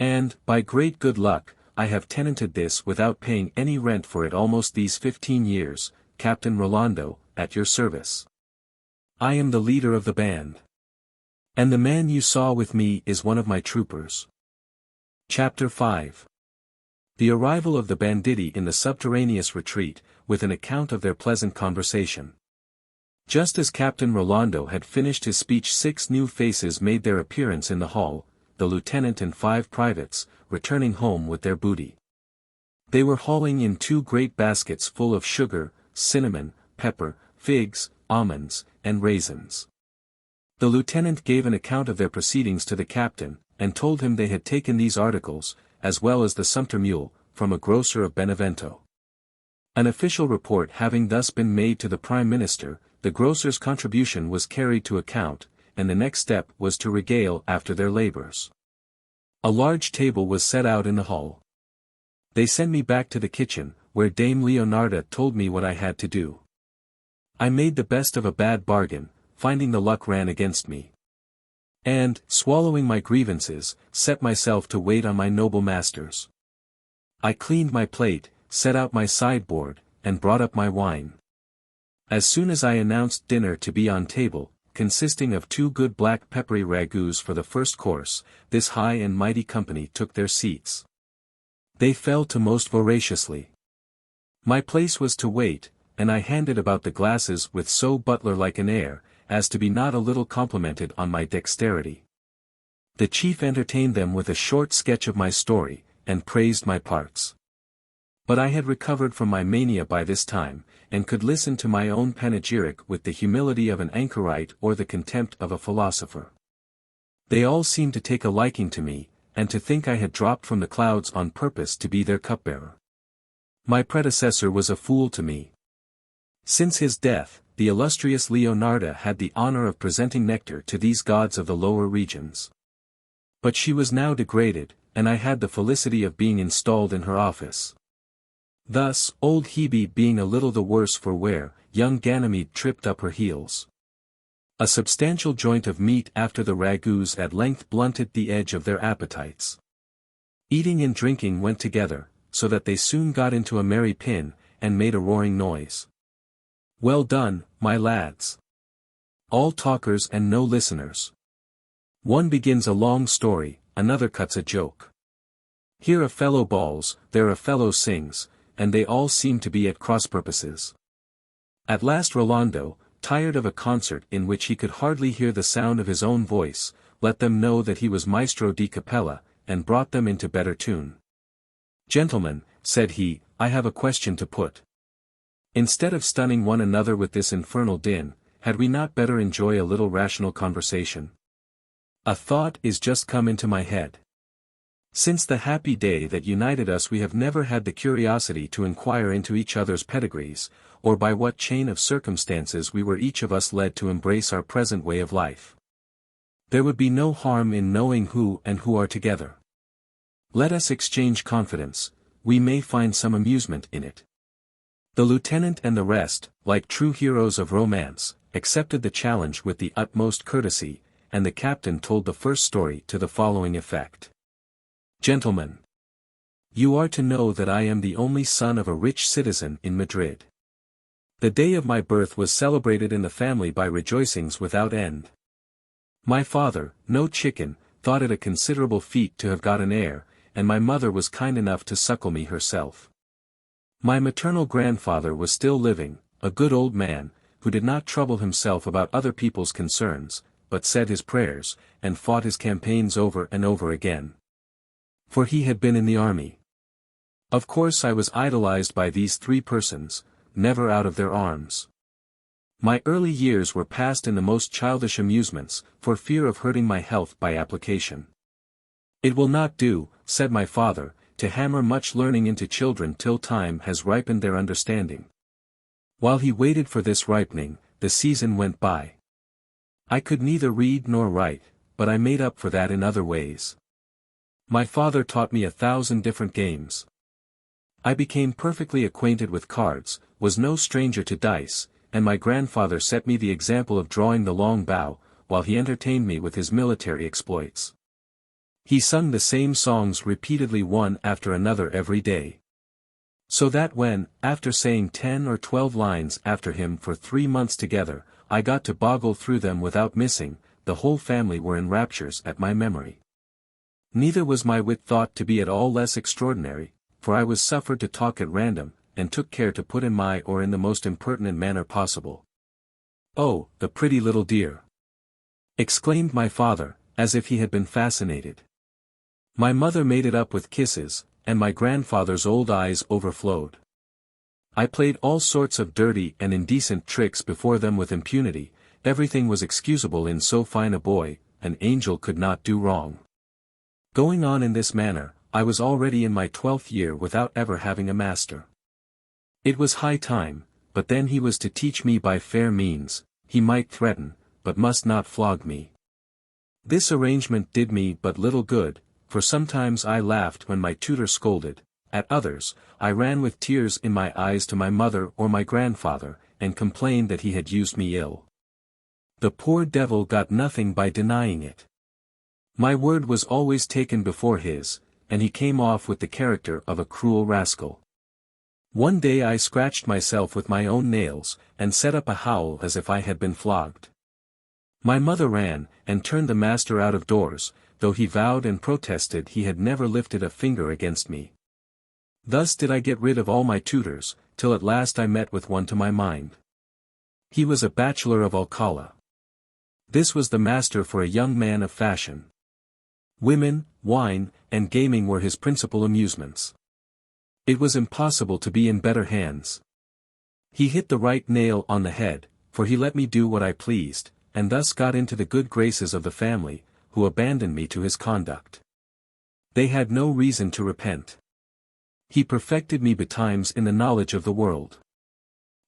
And, by great good luck, I have tenanted this without paying any rent for it almost these 15 years, Captain Rolando, at your service. I am the leader of the band. And the man you saw with me is one of my troopers. Chapter 5. The arrival of the banditti in the subterraneous retreat, with an account of their pleasant conversation. Just as Captain Rolando had finished his speech 6 new faces made their appearance in the hall, the lieutenant and 5 privates, returning home with their booty. They were hauling in 2 great baskets full of sugar, cinnamon, pepper, figs, almonds, and raisins. The lieutenant gave an account of their proceedings to the captain, and told him they had taken these articles, as well as the sumpter mule, from a grocer of Benevento. An official report having thus been made to the Prime Minister, the grocer's contribution was carried to account, and the next step was to regale after their labors. A large table was set out in the hall. They sent me back to the kitchen, where Dame Leonarda told me what I had to do. I made the best of a bad bargain, finding the luck ran against me. And, swallowing my grievances, set myself to wait on my noble masters. I cleaned my plate, set out my sideboard, and brought up my wine. As soon as I announced dinner to be on table, consisting of 2 good black peppery ragouts for the first course, this high and mighty company took their seats. They fell to most voraciously. My place was to wait, and I handed about the glasses with so butler-like an air, as to be not a little complimented on my dexterity. The chief entertained them with a short sketch of my story, and praised my parts. But I had recovered from my mania by this time, and could listen to my own panegyric with the humility of an anchorite or the contempt of a philosopher. They all seemed to take a liking to me, and to think I had dropped from the clouds on purpose to be their cupbearer. My predecessor was a fool to me. Since his death, the illustrious Leonarda had the honor of presenting nectar to these gods of the lower regions. But she was now degraded, and I had the felicity of being installed in her office. Thus, old Hebe being a little the worse for wear, young Ganymede tripped up her heels. A substantial joint of meat after the ragouts at length blunted the edge of their appetites. Eating and drinking went together, so that they soon got into a merry pin, and made a roaring noise. Well done, my lads. All talkers and no listeners. One begins a long story, another cuts a joke. Here a fellow bawls, there a fellow sings, and they all seem to be at cross purposes. At last Rolando, tired of a concert in which he could hardly hear the sound of his own voice, let them know that he was maestro di capella, and brought them into better tune. Gentlemen, said he, I have a question to put. Instead of stunning one another with this infernal din, had we not better enjoy a little rational conversation? A thought is just come into my head. Since the happy day that united us we have never had the curiosity to inquire into each other's pedigrees, or by what chain of circumstances we were each of us led to embrace our present way of life. There would be no harm in knowing who and who are together. Let us exchange confidence, we may find some amusement in it. The lieutenant and the rest, like true heroes of romance, accepted the challenge with the utmost courtesy, and the captain told the first story to the following effect. Gentlemen, you are to know that I am the only son of a rich citizen in Madrid. The day of my birth was celebrated in the family by rejoicings without end. My father, no chicken, thought it a considerable feat to have got an heir, and my mother was kind enough to suckle me herself. My maternal grandfather was still living, a good old man, who did not trouble himself about other people's concerns, but said his prayers, and fought his campaigns over and over again. For he had been in the army. Of course I was idolized by these 3 persons, never out of their arms. My early years were passed in the most childish amusements, for fear of hurting my health by application. It will not do, said my father, to hammer much learning into children till time has ripened their understanding. While he waited for this ripening, the season went by. I could neither read nor write, but I made up for that in other ways. My father taught me 1,000 different games. I became perfectly acquainted with cards, was no stranger to dice, and my grandfather set me the example of drawing the long bow, while he entertained me with his military exploits. He sung the same songs repeatedly one after another every day. So that when, after saying 10 or 12 lines after him for 3 months together, I got to boggle through them without missing, the whole family were in raptures at my memory. Neither was my wit thought to be at all less extraordinary, for I was suffered to talk at random, and took care to put in my or in the most impertinent manner possible. Oh, the pretty little dear! Exclaimed my father, as if he had been fascinated. My mother made it up with kisses, and my grandfather's old eyes overflowed. I played all sorts of dirty and indecent tricks before them with impunity. Everything was excusable in so fine a boy, an angel could not do wrong. Going on in this manner, I was already in my 12th year without ever having a master. It was high time, but then he was to teach me by fair means. He might threaten, but must not flog me. This arrangement did me but little good, for sometimes I laughed when my tutor scolded, at others, I ran with tears in my eyes to my mother or my grandfather, and complained that he had used me ill. The poor devil got nothing by denying it. My word was always taken before his, and he came off with the character of a cruel rascal. One day I scratched myself with my own nails, and set up a howl as if I had been flogged. My mother ran, and turned the master out of doors, though he vowed and protested he had never lifted a finger against me. Thus did I get rid of all my tutors, till at last I met with one to my mind. He was a bachelor of Alcala. This was the master for a young man of fashion. Women, wine, and gaming were his principal amusements. It was impossible to be in better hands. He hit the right nail on the head, for he let me do what I pleased, and thus got into the good graces of the family, who abandoned me to his conduct. They had no reason to repent. He perfected me betimes in the knowledge of the world.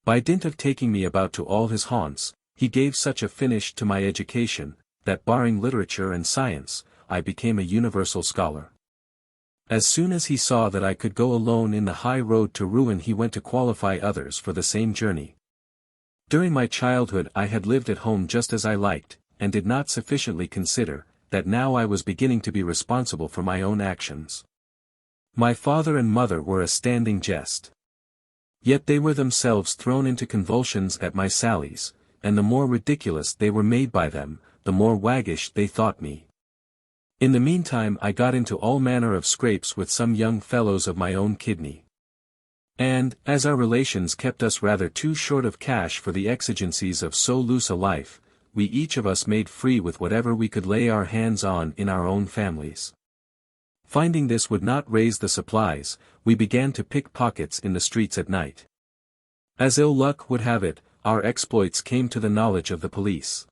By dint of taking me about to all his haunts, he gave such a finish to my education, that barring literature and science, I became a universal scholar. As soon as he saw that I could go alone in the high road to ruin, he went to qualify others for the same journey. During my childhood I had lived at home just as I liked, and did not sufficiently consider, that now I was beginning to be responsible for my own actions. My father and mother were a standing jest. Yet they were themselves thrown into convulsions at my sallies, and the more ridiculous they were made by them, the more waggish they thought me. In the meantime I got into all manner of scrapes with some young fellows of my own kidney. And, as our relations kept us rather too short of cash for the exigencies of so loose a life, we each of us made free with whatever we could lay our hands on in our own families. Finding this would not raise the supplies, we began to pick pockets in the streets at night. As ill luck would have it, our exploits came to the knowledge of the police.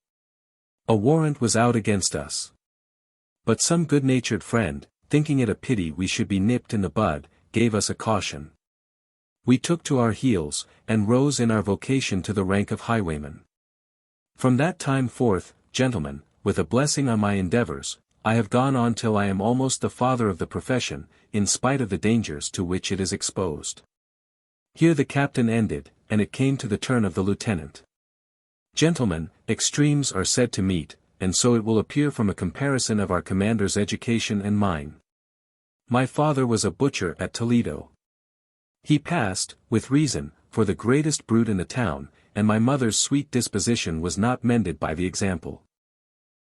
A warrant was out against us. But some good-natured friend, thinking it a pity we should be nipped in the bud, gave us a caution. We took to our heels, and rose in our vocation to the rank of highwaymen. From that time forth, gentlemen, with a blessing on my endeavors, I have gone on till I am almost the father of the profession, in spite of the dangers to which it is exposed. Here the captain ended, and it came to the turn of the lieutenant. Gentlemen, extremes are said to meet, and so it will appear from a comparison of our commander's education and mine. My father was a butcher at Toledo. He passed, with reason, for the greatest brute in the town, and my mother's sweet disposition was not mended by the example.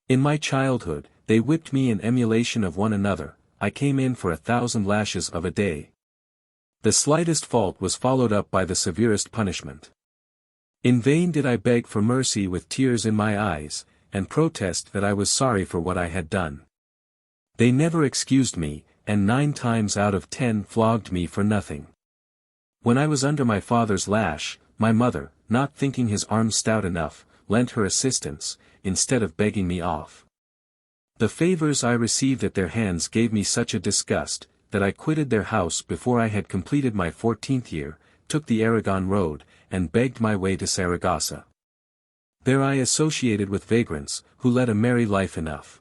In my childhood, they whipped me in emulation of one another. I came in for 1,000 lashes of a day. The slightest fault was followed up by the severest punishment. In vain did I beg for mercy with tears in my eyes, and protest that I was sorry for what I had done. They never excused me, and 9 times out of 10 flogged me for nothing. When I was under my father's lash, my mother, not thinking his arm stout enough, lent her assistance, instead of begging me off. The favors I received at their hands gave me such a disgust, that I quitted their house before I had completed my 14th year, took the Aragon road, and begged my way to Saragossa. There I associated with vagrants, who led a merry life enough.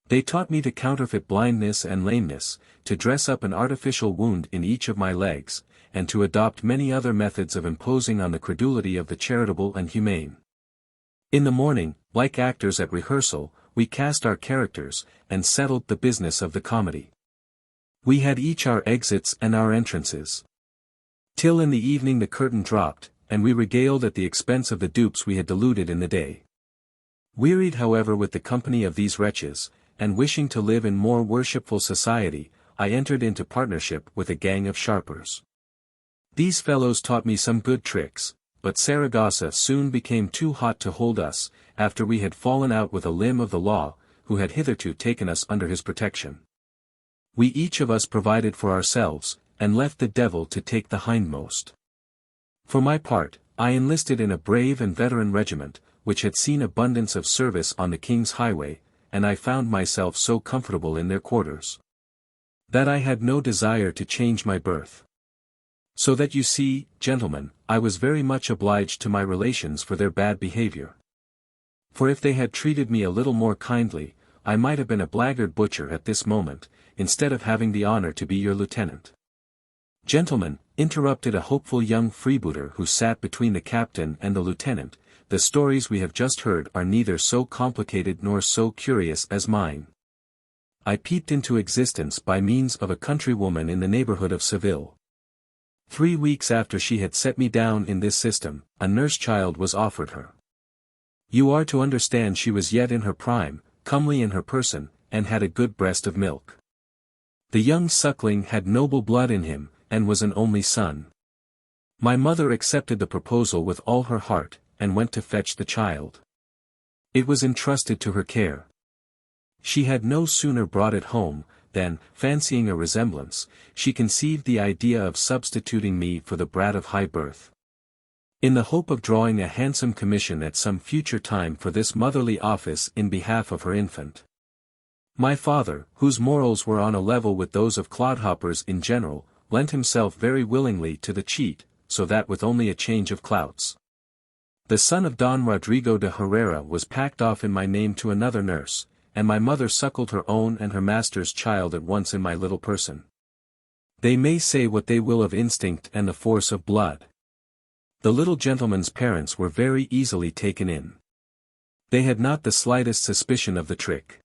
They taught me to counterfeit blindness and lameness, to dress up an artificial wound in each of my legs, and to adopt many other methods of imposing on the credulity of the charitable and humane. In the morning, like actors at rehearsal, we cast our characters, and settled the business of the comedy. We had each our exits and our entrances. Till in the evening the curtain dropped, and we regaled at the expense of the dupes we had deluded in the day. Wearied however with the company of these wretches, and wishing to live in more worshipful society, I entered into partnership with a gang of sharpers. These fellows taught me some good tricks, but Saragossa soon became too hot to hold us, after we had fallen out with a limb of the law, who had hitherto taken us under his protection. We each of us provided for ourselves, and left the devil to take the hindmost. For my part, I enlisted in a brave and veteran regiment, which had seen abundance of service on the King's highway, and I found myself so comfortable in their quarters that I had no desire to change my berth. So that you see, gentlemen, I was very much obliged to my relations for their bad behavior. For if they had treated me a little more kindly, I might have been a blackguard butcher at this moment, instead of having the honor to be your lieutenant. Gentlemen, interrupted a hopeful young freebooter who sat between the captain and the lieutenant, the stories we have just heard are neither so complicated nor so curious as mine. I peeped into existence by means of a countrywoman in the neighborhood of Seville. 3 weeks after she had set me down in this system, a nurse-child was offered her. You are to understand she was yet in her prime, comely in her person, and had a good breast of milk. The young suckling had noble blood in him, and was an only son. My mother accepted the proposal with all her heart, and went to fetch the child. It was entrusted to her care. She had no sooner brought it home, than, fancying a resemblance, she conceived the idea of substituting me for the brat of high birth. In the hope of drawing a handsome commission at some future time for this motherly office in behalf of her infant. My father, whose morals were on a level with those of clodhoppers in general, lent himself very willingly to the cheat, so that with only a change of clouts, the son of Don Rodrigo de Herrera was packed off in my name to another nurse, and my mother suckled her own and her master's child at once in my little person. They may say what they will of instinct and the force of blood. The little gentleman's parents were very easily taken in. They had not the slightest suspicion of the trick,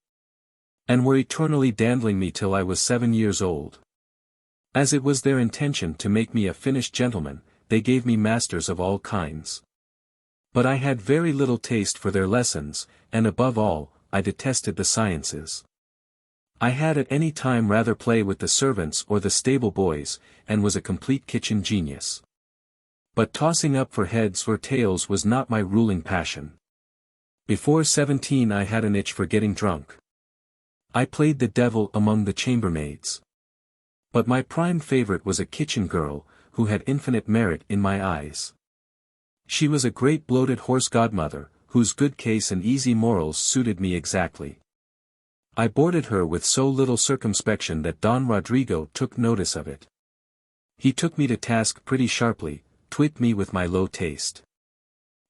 and were eternally dandling me till I was 7 years old. As it was their intention to make me a finished gentleman, they gave me masters of all kinds. But I had very little taste for their lessons, and above all, I detested the sciences. I had at any time rather play with the servants or the stable boys, and was a complete kitchen genius. But tossing up for heads or tails was not my ruling passion. Before 17 I had an itch for getting drunk. I played the devil among the chambermaids. But my prime favorite was a kitchen girl, who had infinite merit in my eyes. She was a great bloated horse godmother, whose good case and easy morals suited me exactly. I boarded her with so little circumspection that Don Rodrigo took notice of it. He took me to task pretty sharply, twit me with my low taste.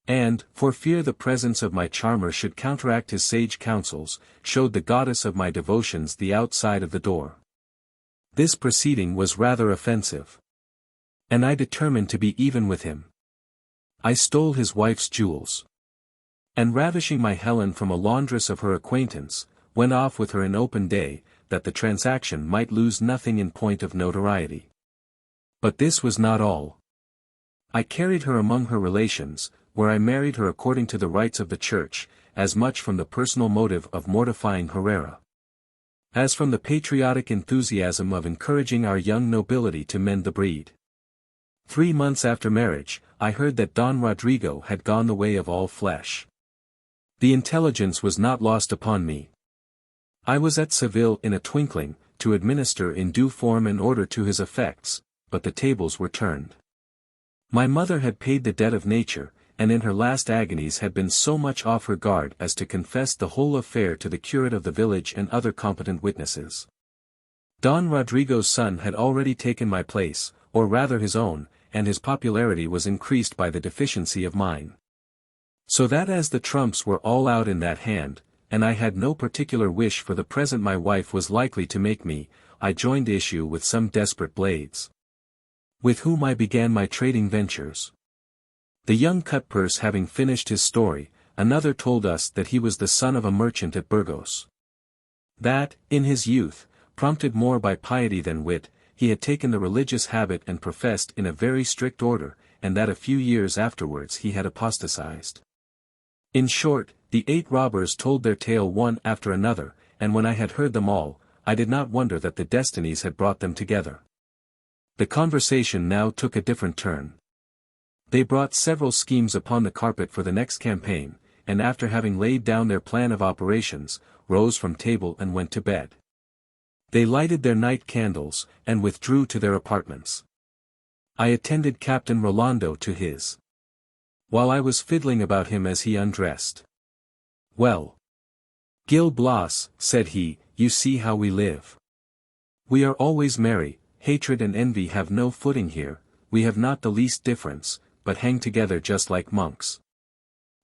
And, for fear the presence of my charmer should counteract his sage counsels, showed the goddess of my devotions the outside of the door. This proceeding was rather offensive. And I determined to be even with him. I stole his wife's jewels. And ravishing my Helen from a laundress of her acquaintance, went off with her in open day, that the transaction might lose nothing in point of notoriety. But this was not all. I carried her among her relations, where I married her according to the rites of the Church, as much from the personal motive of mortifying Herrera, as from the patriotic enthusiasm of encouraging our young nobility to mend the breed. 3 months after marriage, I heard that Don Rodrigo had gone the way of all flesh. The intelligence was not lost upon me. I was at Seville in a twinkling, to administer in due form and order to his effects, but the tables were turned. My mother had paid the debt of nature, and in her last agonies had been so much off her guard as to confess the whole affair to the curate of the village and other competent witnesses. Don Rodrigo's son had already taken my place, or rather his own, and his popularity was increased by the deficiency of mine. So that as the trumps were all out in that hand, and I had no particular wish for the present my wife was likely to make me, I joined issue with some desperate blades, with whom I began my trading ventures. The young cutpurse having finished his story, another told us that he was the son of a merchant at Burgos. That, in his youth, prompted more by piety than wit, he had taken the religious habit and professed in a very strict order, and that a few years afterwards he had apostatized. In short, the 8 robbers told their tale one after another, and when I had heard them all, I did not wonder that the destinies had brought them together. The conversation now took a different turn. They brought several schemes upon the carpet for the next campaign, and after having laid down their plan of operations, rose from table and went to bed. They lighted their night candles, and withdrew to their apartments. I attended Captain Rolando to his. While I was fiddling about him as he undressed. Well, Gil Blas, said he, you see how we live. We are always merry, hatred and envy have no footing here, we have not the least difference, but hang together just like monks.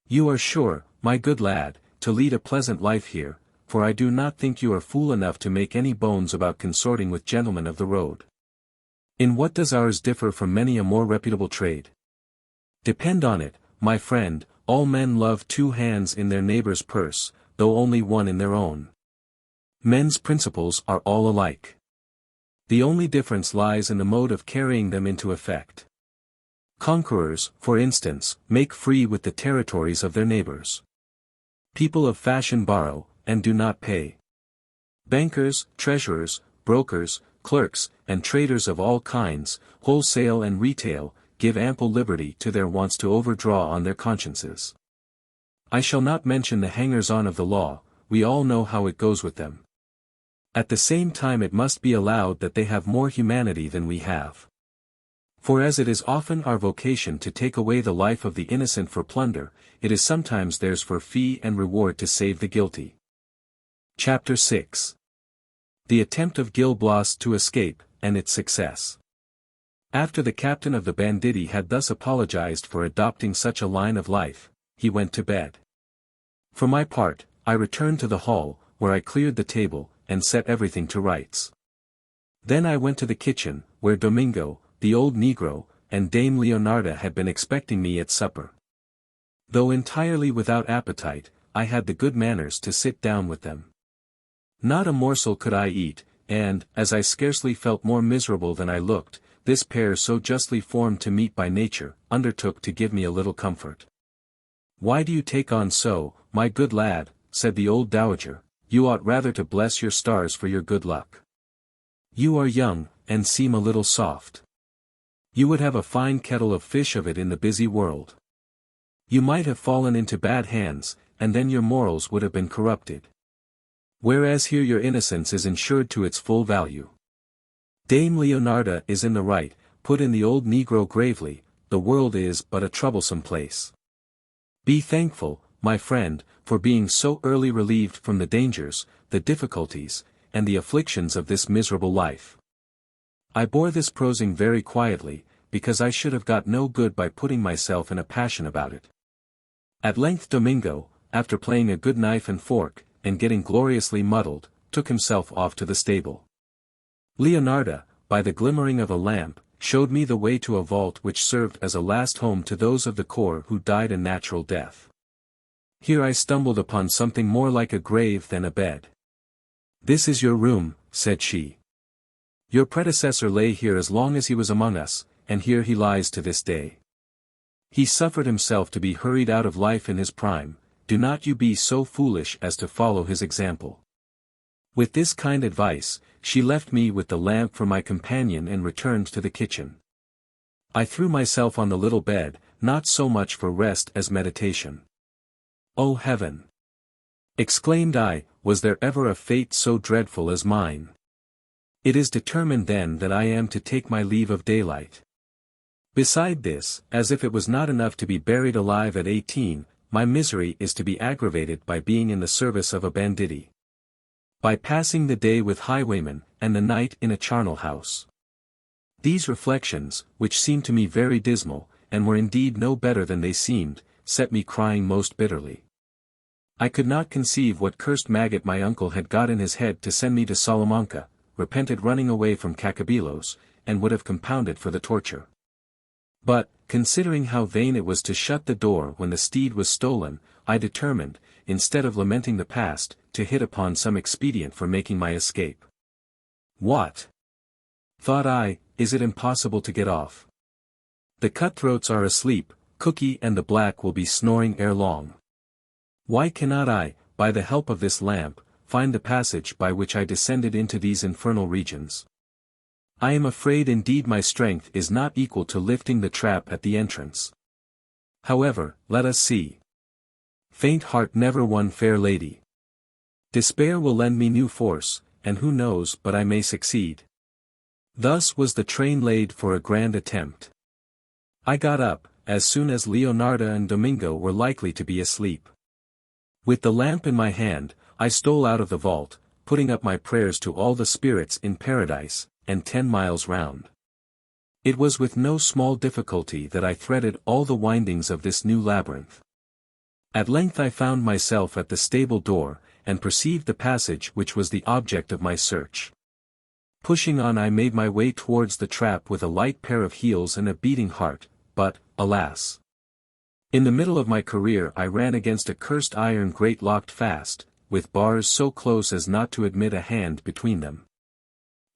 You are sure, my good lad, to lead a pleasant life here, for I do not think you are fool enough to make any bones about consorting with gentlemen of the road. In what does ours differ from many a more reputable trade? Depend on it, my friend, all men love two hands in their neighbor's purse, though only one in their own. Men's principles are all alike. The only difference lies in the mode of carrying them into effect. Conquerors, for instance, make free with the territories of their neighbors. People of fashion borrow, and do not pay. Bankers, treasurers, brokers, clerks, and traders of all kinds, wholesale and retail, give ample liberty to their wants to overdraw on their consciences. I shall not mention the hangers-on of the law, we all know how it goes with them. At the same time it must be allowed that they have more humanity than we have. For as it is often our vocation to take away the life of the innocent for plunder, it is sometimes theirs for fee and reward to save the guilty. Chapter 6. The attempt of Gil Blas to escape, and its success. After the captain of the banditti had thus apologized for adopting such a line of life, he went to bed. For my part, I returned to the hall, where I cleared the table, and set everything to rights. Then I went to the kitchen, where Domingo, the old negro, and Dame Leonarda had been expecting me at supper. Though entirely without appetite, I had the good manners to sit down with them. Not a morsel could I eat, and, as I scarcely felt more miserable than I looked, this pair so justly formed to meet by nature, undertook to give me a little comfort. Why do you take on so, my good lad, said the old dowager, you ought rather to bless your stars for your good luck. You are young, and seem a little soft. You would have a fine kettle of fish of it in the busy world. You might have fallen into bad hands, and then your morals would have been corrupted. Whereas here your innocence is insured to its full value. Dame Leonarda is in the right, put in the old negro gravely, the world is but a troublesome place. Be thankful, my friend, for being so early relieved from the dangers, the difficulties, and the afflictions of this miserable life. I bore this prosing very quietly, because I should have got no good by putting myself in a passion about it. At length Domingo, after playing a good knife and fork, and getting gloriously muddled, took himself off to the stable. Leonarda, by the glimmering of a lamp, showed me the way to a vault which served as a last home to those of the corps who died a natural death. Here I stumbled upon something more like a grave than a bed. This is your room, said she. Your predecessor lay here as long as he was among us, and here he lies to this day. He suffered himself to be hurried out of life in his prime, do not you be so foolish as to follow his example. With this kind advice, she left me with the lamp for my companion and returned to the kitchen. I threw myself on the little bed, not so much for rest as meditation. O heaven! Exclaimed I, was there ever a fate so dreadful as mine? It is determined then that I am to take my leave of daylight. Beside this, as if it was not enough to be buried alive at 18, my misery is to be aggravated by being in the service of a banditti. By passing the day with highwaymen, and the night in a charnel house. These reflections, which seemed to me very dismal, and were indeed no better than they seemed, set me crying most bitterly. I could not conceive what cursed maggot my uncle had got in his head to send me to Salamanca, repented running away from Cacabelos, and would have compounded for the torture. But, considering how vain it was to shut the door when the steed was stolen, I determined, instead of lamenting the past, to hit upon some expedient for making my escape. What? Thought I, is it impossible to get off? The cutthroats are asleep, Cookie and the Black will be snoring ere long. Why cannot I, by the help of this lamp, find the passage by which I descended into these infernal regions? I am afraid indeed my strength is not equal to lifting the trap at the entrance. However, let us see. Faint heart never won fair lady. Despair will lend me new force, and who knows but I may succeed. Thus was the train laid for a grand attempt. I got up, as soon as Leonarda and Domingo were likely to be asleep. With the lamp in my hand, I stole out of the vault, putting up my prayers to all the spirits in paradise, and 10 miles round. It was with no small difficulty that I threaded all the windings of this new labyrinth. At length I found myself at the stable door, and perceived the passage which was the object of my search. Pushing on, I made my way towards the trap with a light pair of heels and a beating heart, but, alas! In the middle of my career I ran against a cursed iron grate locked fast, with bars so close as not to admit a hand between them.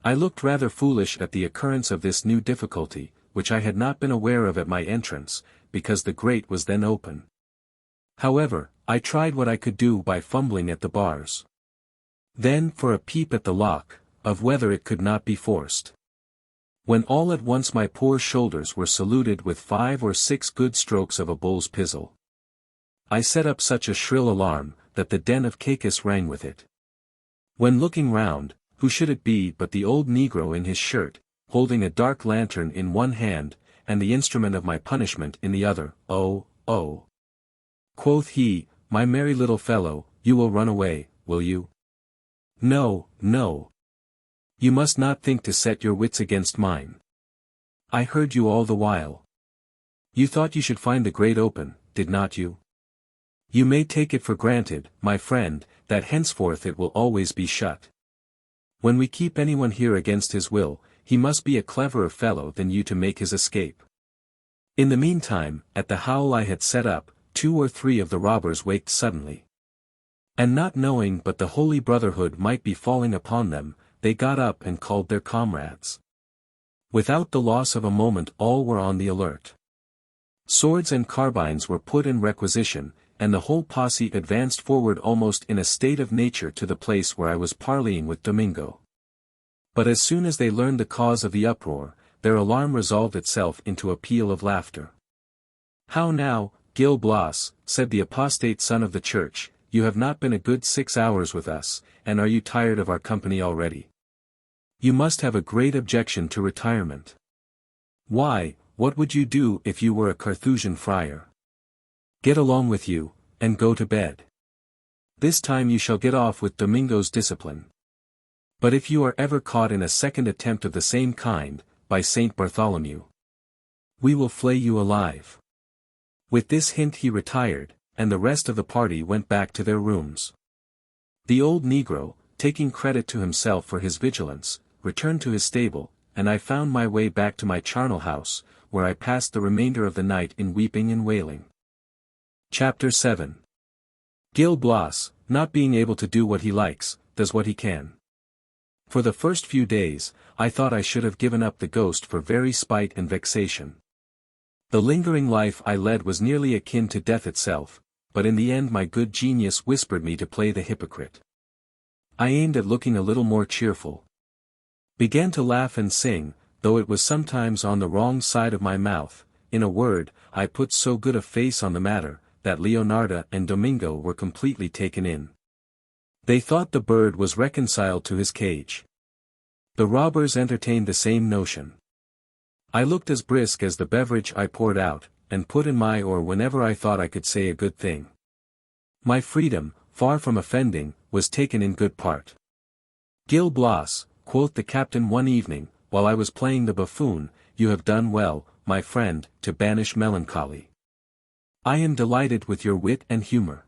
I looked rather foolish at the occurrence of this new difficulty, which I had not been aware of at my entrance, because the grate was then open. However, I tried what I could do by fumbling at the bars. Then for a peep at the lock, of whether it could not be forced. When all at once my poor shoulders were saluted with 5 or 6 good strokes of a bull's pizzle. I set up such a shrill alarm, that the den of Cacus rang with it. When looking round, who should it be but the old negro in his shirt, holding a dark lantern in one hand, and the instrument of my punishment in the other. "Oh, oh!" quoth he, "my merry little fellow, you will run away, will you? No, no. You must not think to set your wits against mine. I heard you all the while. You thought you should find the grate open, did not you? You may take it for granted, my friend, that henceforth it will always be shut. When we keep anyone here against his will, he must be a cleverer fellow than you to make his escape." In the meantime, at the howl I had set up, 2 or 3 of the robbers waked suddenly. And not knowing but the Holy Brotherhood might be falling upon them, they got up and called their comrades. Without the loss of a moment all were on the alert. Swords and carbines were put in requisition, and the whole posse advanced forward almost in a state of nature to the place where I was parleying with Domingo. But as soon as they learned the cause of the uproar, their alarm resolved itself into a peal of laughter. "How now, Gil Blas," said the apostate son of the church, "you have not been a good 6 hours with us, and are you tired of our company already? You must have a great objection to retirement. Why, what would you do if you were a Carthusian friar? Get along with you, and go to bed. This time you shall get off with Domingo's discipline. But if you are ever caught in a second attempt of the same kind, by Saint Bartholomew, we will flay you alive." With this hint he retired, and the rest of the party went back to their rooms. The old negro, taking credit to himself for his vigilance, returned to his stable, and I found my way back to my charnel house, where I passed the remainder of the night in weeping and wailing. Chapter 7. Gil Blas, not being able to do what he likes, does what he can. For the first few days, I thought I should have given up the ghost for very spite and vexation. The lingering life I led was nearly akin to death itself, but in the end my good genius whispered me to play the hypocrite. I aimed at looking a little more cheerful. Began to laugh and sing, though it was sometimes on the wrong side of my mouth. In a word, I put so good a face on the matter, that Leonarda and Domingo were completely taken in. They thought the bird was reconciled to his cage. The robbers entertained the same notion. I looked as brisk as the beverage I poured out, and put in my oar whenever I thought I could say a good thing. My freedom, far from offending, was taken in good part. "Gil Blas," quoth the captain one evening, while I was playing the buffoon, "you have done well, my friend, to banish melancholy. I am delighted with your wit and humor.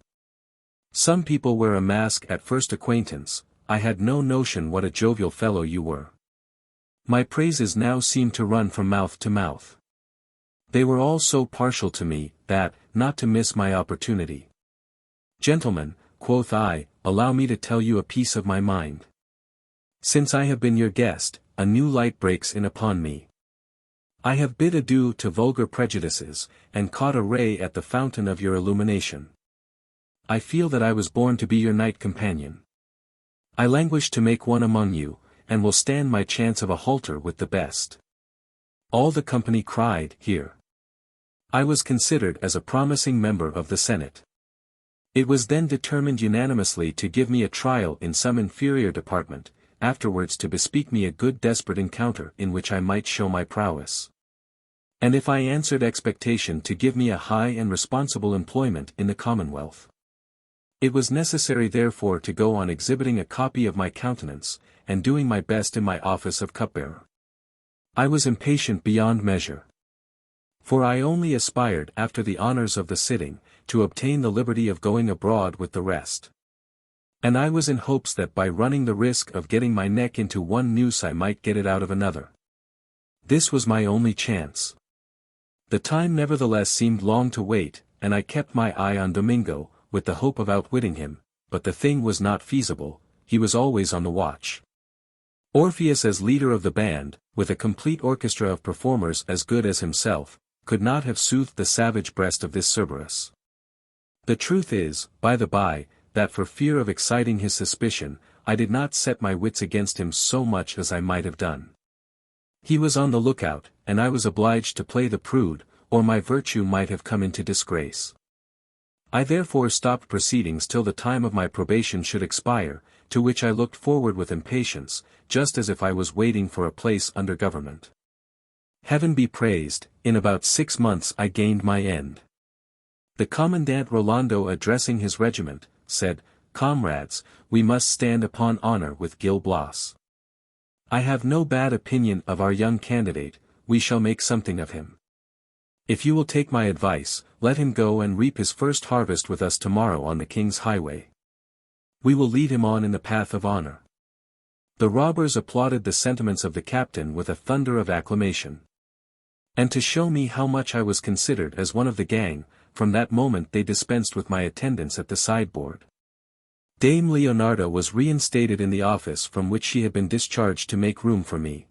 Some people wear a mask at first acquaintance. I had no notion what a jovial fellow you were. My praises now seem to run from mouth to mouth. They were all so partial to me, that, not to miss my opportunity. Gentlemen, quoth I, allow me to tell you a piece of my mind. Since I have been your guest, a new light breaks in upon me. I have bid adieu to vulgar prejudices, and caught a ray at the fountain of your illumination. I feel that I was born to be your knight companion. I languish to make one among you, and will stand my chance of a halter with the best." All the company cried, "Hear." I was considered as a promising member of the Senate. It was then determined unanimously to give me a trial in some inferior department, afterwards to bespeak me a good desperate encounter in which I might show my prowess. And if I answered expectation, to give me a high and responsible employment in the Commonwealth. It was necessary therefore to go on exhibiting a copy of my countenance, and doing my best in my office of cupbearer. I was impatient beyond measure. For I only aspired, after the honours of the sitting, to obtain the liberty of going abroad with the rest. And I was in hopes that by running the risk of getting my neck into one noose I might get it out of another. This was my only chance. The time nevertheless seemed long to wait, and I kept my eye on Domingo, with the hope of outwitting him, but the thing was not feasible, he was always on the watch. Orpheus, as leader of the band, with a complete orchestra of performers as good as himself, could not have soothed the savage breast of this Cerberus. The truth is, by the by, that for fear of exciting his suspicion, I did not set my wits against him so much as I might have done. He was on the lookout, and I was obliged to play the prude, or my virtue might have come into disgrace. I therefore stopped proceedings till the time of my probation should expire, to which I looked forward with impatience, just as if I was waiting for a place under government. Heaven be praised, in about 6 months I gained my end. The Commandant Rolando, addressing his regiment, said, "Comrades, we must stand upon honor with Gil Blas. I have no bad opinion of our young candidate, we shall make something of him. If you will take my advice, let him go and reap his first harvest with us tomorrow on the King's highway. We will lead him on in the path of honor." The robbers applauded the sentiments of the captain with a thunder of acclamation. And to show me how much I was considered as one of the gang, from that moment they dispensed with my attendance at the sideboard. Dame Leonarda was reinstated in the office from which she had been discharged to make room for me.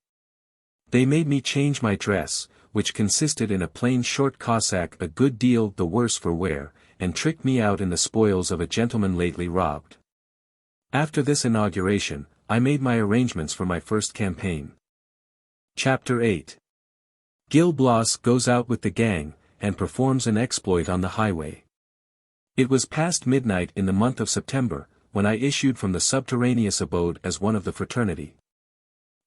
They made me change my dress, which consisted in a plain short cassock a good deal the worse for wear, and tricked me out in the spoils of a gentleman lately robbed. After this inauguration, I made my arrangements for my first campaign. Chapter 8. Gil Blas goes out with the gang, and performs an exploit on the highway. It was past midnight in the month of September, when I issued from the subterraneous abode as one of the fraternity.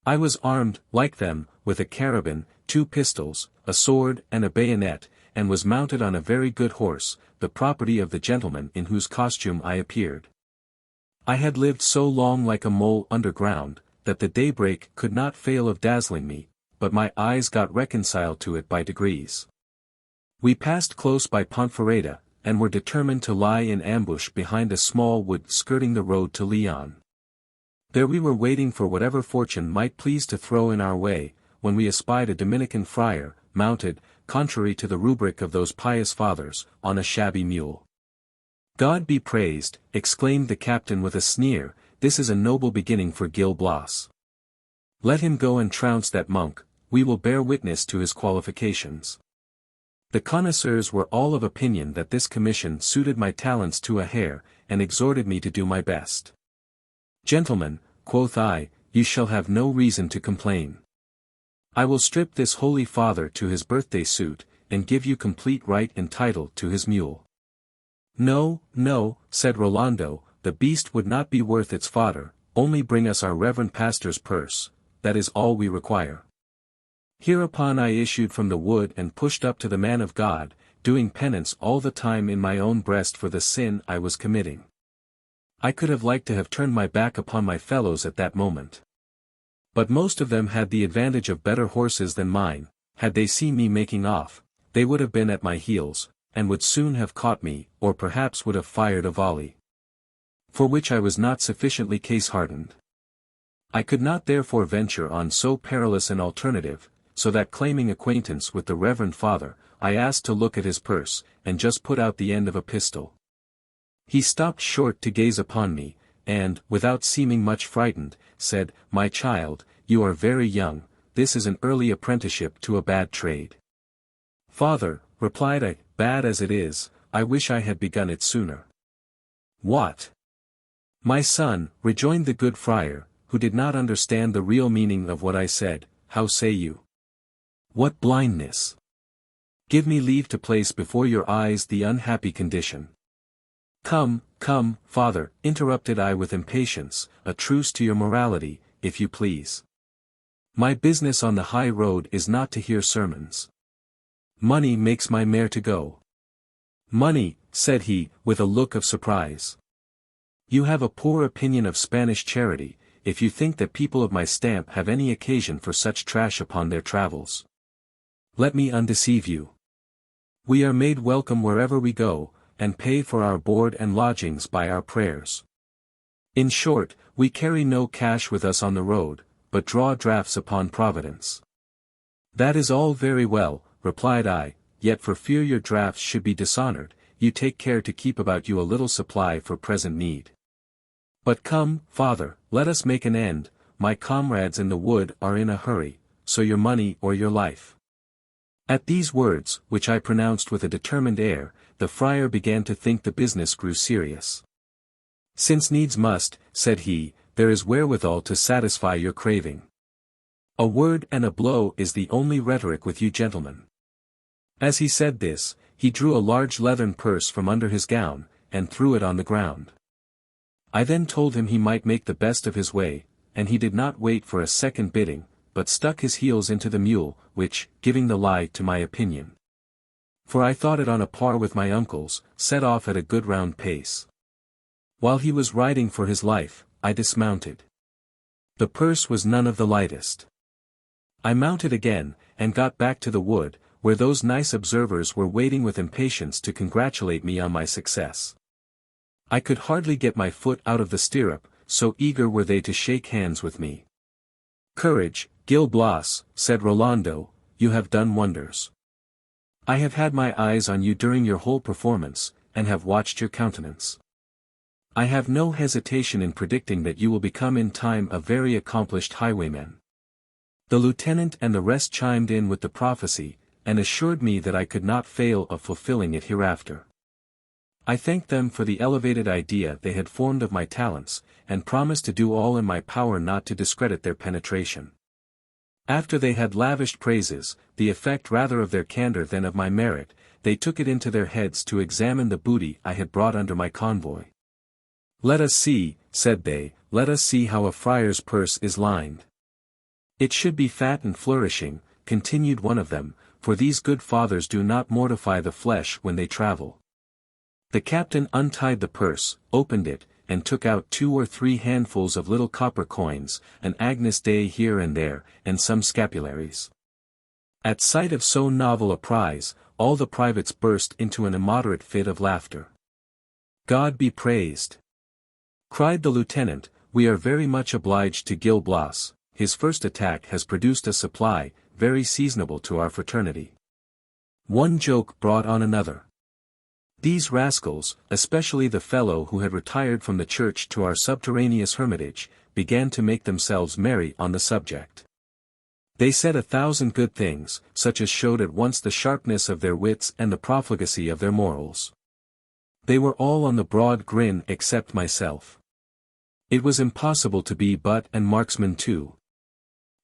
I was armed, like them, with a carabine, 2 pistols, a sword and a bayonet, and was mounted on a very good horse, the property of the gentleman in whose costume I appeared. I had lived so long like a mole underground, that the daybreak could not fail of dazzling me, but my eyes got reconciled to it by degrees. We passed close by Ponferrada, and were determined to lie in ambush behind a small wood skirting the road to Leon. There we were waiting for whatever fortune might please to throw in our way, when we espied a Dominican friar, mounted, contrary to the rubric of those pious fathers, on a shabby mule. "God be praised," exclaimed the captain with a sneer, "this is a noble beginning for Gil Blas. Let him go and trounce that monk, we will bear witness to his qualifications." The connoisseurs were all of opinion that this commission suited my talents to a hair, and exhorted me to do my best. "Gentlemen," quoth I, "you shall have no reason to complain. I will strip this holy father to his birthday suit, and give you complete right and title to his mule." "No, no," said Rolando, "the beast would not be worth its fodder, only bring us our reverend pastor's purse, that is all we require." Hereupon I issued from the wood and pushed up to the man of God, doing penance all the time in my own breast for the sin I was committing. I could have liked to have turned my back upon my fellows at that moment. But most of them had the advantage of better horses than mine. Had they seen me making off, they would have been at my heels, and would soon have caught me, or perhaps would have fired a volley. For which I was not sufficiently case-hardened. I could not therefore venture on so perilous an alternative, so that claiming acquaintance with the Reverend Father, I asked to look at his purse, and just put out the end of a pistol. He stopped short to gaze upon me, and, without seeming much frightened, said, "My child, you are very young, this is an early apprenticeship to a bad trade." "Father," replied I, "bad as it is, I wish I had begun it sooner." "What?" "My son," rejoined the good friar, who did not understand the real meaning of what I said, "how say you? What blindness! Give me leave to place before your eyes the unhappy condition." "Come, come, father," interrupted I with impatience, "a truce to your morality, if you please. My business on the high road is not to hear sermons. Money makes my mare to go. Money, said he, with a look of surprise. You have a poor opinion of Spanish charity, if you think that people of my stamp have any occasion for such trash upon their travels. Let me undeceive you. We are made welcome wherever we go, and pay for our board and lodgings by our prayers. In short, we carry no cash with us on the road, but draw drafts upon Providence. That is all very well, replied I, yet for fear your drafts should be dishonored, you take care to keep about you a little supply for present need. But come, father, let us make an end, my comrades in the wood are in a hurry, so your money or your life. At these words, which I pronounced with a determined air, the friar began to think the business grew serious. Since needs must, said he, there is wherewithal to satisfy your craving. A word and a blow is the only rhetoric with you gentlemen. As he said this, he drew a large leathern purse from under his gown, and threw it on the ground. I then told him he might make the best of his way, and he did not wait for a second bidding, but stuck his heels into the mule, which, giving the lie to my opinion, for I thought it on a par with my uncle's, set off at a good round pace. While he was riding for his life, I dismounted. The purse was none of the lightest. I mounted again, and got back to the wood, where those nice observers were waiting with impatience to congratulate me on my success. I could hardly get my foot out of the stirrup, so eager were they to shake hands with me. Courage, Gil Blas, said Rolando, you have done wonders. I have had my eyes on you during your whole performance, and have watched your countenance. I have no hesitation in predicting that you will become in time a very accomplished highwayman. The lieutenant and the rest chimed in with the prophecy, and assured me that I could not fail of fulfilling it hereafter. I thanked them for the elevated idea they had formed of my talents, and promised to do all in my power not to discredit their penetration. After they had lavished praises, the effect rather of their candor than of my merit, they took it into their heads to examine the booty I had brought under my convoy. Let us see, said they, let us see how a friar's purse is lined. It should be fat and flourishing, continued one of them, for these good fathers do not mortify the flesh when they travel. The captain untied the purse, opened it, and took out 2 or 3 handfuls of little copper coins, an Agnus Dei here and there, and some scapularies. At sight of so novel a prize, all the privates burst into an immoderate fit of laughter. God be praised! Cried the lieutenant, we are very much obliged to Gil Blas, his first attack has produced a supply, very seasonable to our fraternity. One joke brought on another. These rascals, especially the fellow who had retired from the church to our subterraneous hermitage, began to make themselves merry on the subject. They said 1,000 good things, such as showed at once the sharpness of their wits and the profligacy of their morals. They were all on the broad grin except myself. It was impossible to be butt and marksman too.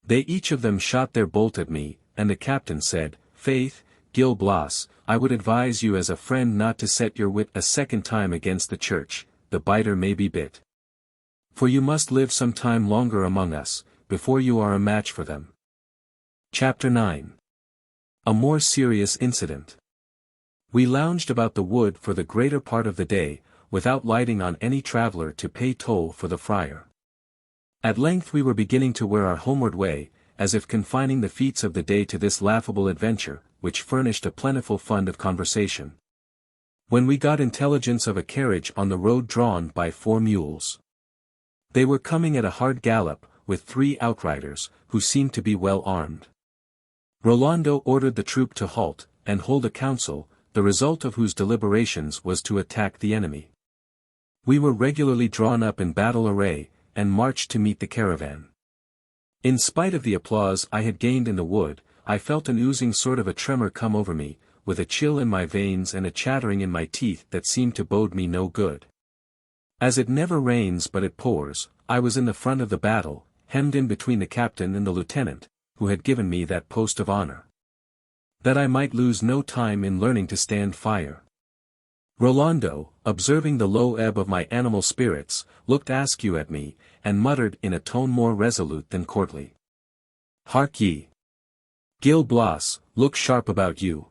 They each of them shot their bolt at me, and the captain said, Faith, Gil Blas, I would advise you as a friend not to set your wit a second time against the church, the biter may be bit. For you must live some time longer among us, before you are a match for them. Chapter 9. A more serious incident. We lounged about the wood for the greater part of the day, without lighting on any traveller to pay toll for the friar. At length we were beginning to wear our homeward way, as if confining the feats of the day to this laughable adventure, which furnished a plentiful fund of conversation. When we got intelligence of a carriage on the road drawn by 4 mules. They were coming at a hard gallop, with 3 outriders, who seemed to be well armed. Rolando ordered the troop to halt, and hold a council, the result of whose deliberations was to attack the enemy. We were regularly drawn up in battle array, and marched to meet the caravan. In spite of the applause I had gained in the wood, I felt an oozing sort of a tremor come over me, with a chill in my veins and a chattering in my teeth that seemed to bode me no good. As it never rains but it pours, I was in the front of the battle, hemmed in between the captain and the lieutenant, who had given me that post of honor. That I might lose no time in learning to stand fire. Rolando, observing the low ebb of my animal spirits, looked askew at me, and muttered in a tone more resolute than courtly. "Hark ye! Gil Blas, look sharp about you.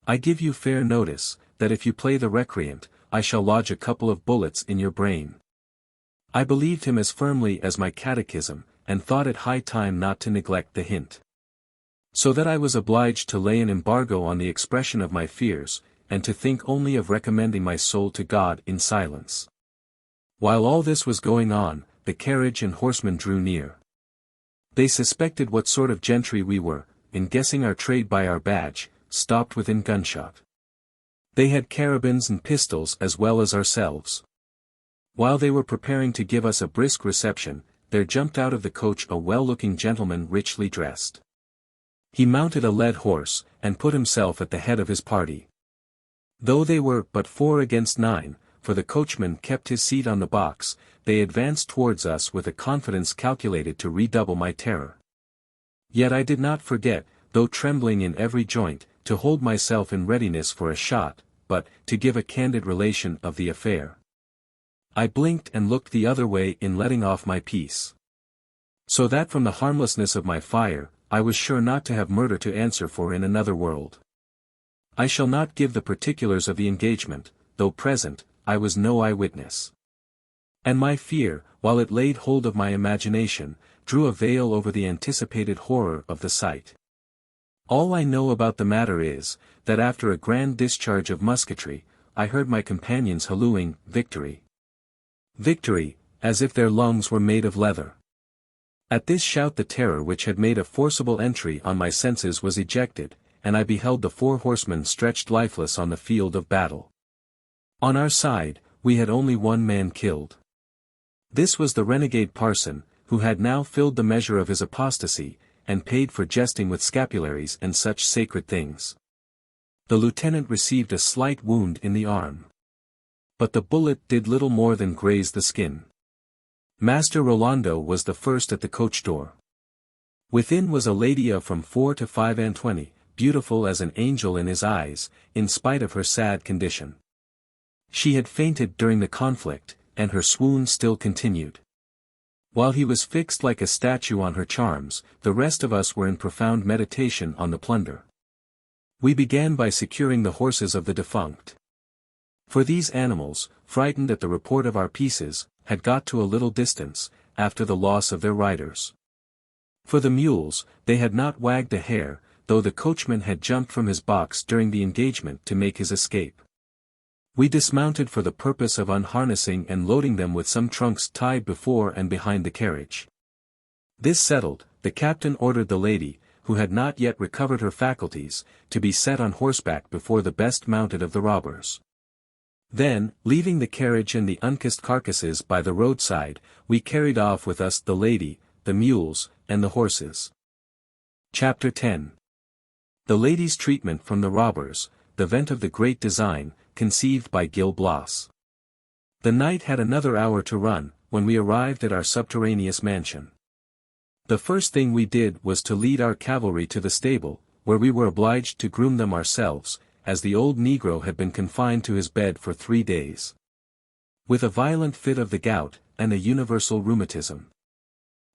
I give you fair notice, that if you play the recreant, I shall lodge a couple of bullets in your brain." I believed him as firmly as my catechism, and thought it high time not to neglect the hint. So that I was obliged to lay an embargo on the expression of my fears, and to think only of recommending my soul to God in silence. While all this was going on, the carriage and horsemen drew near. They suspected what sort of gentry we were, and guessing our trade by our badge, stopped within gunshot. They had carabines and pistols as well as ourselves. While they were preparing to give us a brisk reception, there jumped out of the coach a well-looking gentleman richly dressed. He mounted a led horse, and put himself at the head of his party. Though they were but 4 against 9, for the coachman kept his seat on the box, they advanced towards us with a confidence calculated to redouble my terror. Yet I did not forget, though trembling in every joint, to hold myself in readiness for a shot, but, to give a candid relation of the affair, I blinked and looked the other way in letting off my piece. So that from the harmlessness of my fire, I was sure not to have murder to answer for in another world. I shall not give the particulars of the engagement, though present, I was no eyewitness. And my fear, while it laid hold of my imagination, drew a veil over the anticipated horror of the sight. All I know about the matter is, that after a grand discharge of musketry, I heard my companions hallooing, "Victory! Victory!" as if their lungs were made of leather. At this shout the terror which had made a forcible entry on my senses was ejected, and I beheld the 4 horsemen stretched lifeless on the field of battle. On our side, we had only 1 man killed. This was the renegade parson, who had now filled the measure of his apostasy, and paid for jesting with scapularies and such sacred things. The lieutenant received a slight wound in the arm. But the bullet did little more than graze the skin. Master Rolando was the first at the coach door. Within was a lady of from 4 to 5 and 20, beautiful as an angel in his eyes, in spite of her sad condition. She had fainted during the conflict, and her swoon still continued. While he was fixed like a statue on her charms, the rest of us were in profound meditation on the plunder. We began by securing the horses of the defunct. For these animals, frightened at the report of our pieces, had got to a little distance, after the loss of their riders. For the mules, they had not wagged a hair, though the coachman had jumped from his box during the engagement to make his escape. We dismounted for the purpose of unharnessing and loading them with some trunks tied before and behind the carriage. This settled, the captain ordered the lady, who had not yet recovered her faculties, to be set on horseback before the best mounted of the robbers. Then, leaving the carriage and the unkissed carcasses by the roadside, we carried off with us the lady, the mules, and the horses. Chapter 10. The lady's treatment from the robbers, the vent of the great design, conceived by Gil Blas. The night had another hour to run, when we arrived at our subterraneous mansion. The first thing we did was to lead our cavalry to the stable, where we were obliged to groom them ourselves, as the old negro had been confined to his bed for 3 days. With a violent fit of the gout, and a universal rheumatism.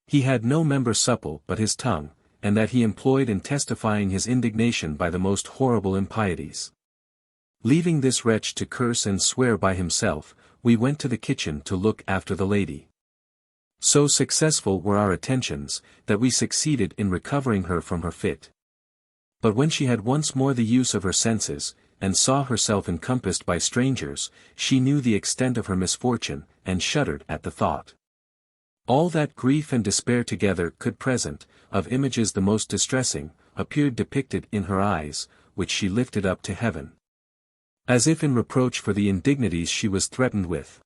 He had no member supple but his tongue, and that he employed in testifying his indignation by the most horrible impieties. Leaving this wretch to curse and swear by himself, we went to the kitchen to look after the lady. So successful were our attentions, that we succeeded in recovering her from her fit. But when she had once more the use of her senses, and saw herself encompassed by strangers, she knew the extent of her misfortune, and shuddered at the thought. All that grief and despair together could present, of images the most distressing, appeared depicted in her eyes, which she lifted up to heaven, as if in reproach for the indignities she was threatened with.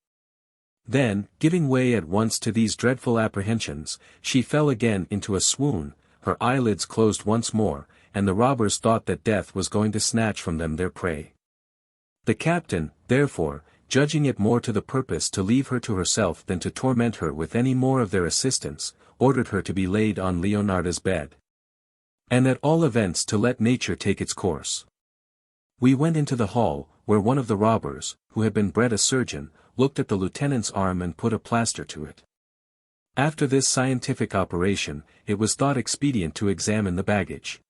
Then, giving way at once to these dreadful apprehensions, she fell again into a swoon, her eyelids closed once more, and the robbers thought that death was going to snatch from them their prey. The captain, therefore, judging it more to the purpose to leave her to herself than to torment her with any more of their assistance, ordered her to be laid on Leonarda's bed. And at all events to let nature take its course. We went into the hall, where one of the robbers, who had been bred a surgeon, looked at the lieutenant's arm and put a plaster to it. After this scientific operation, it was thought expedient to examine the baggage.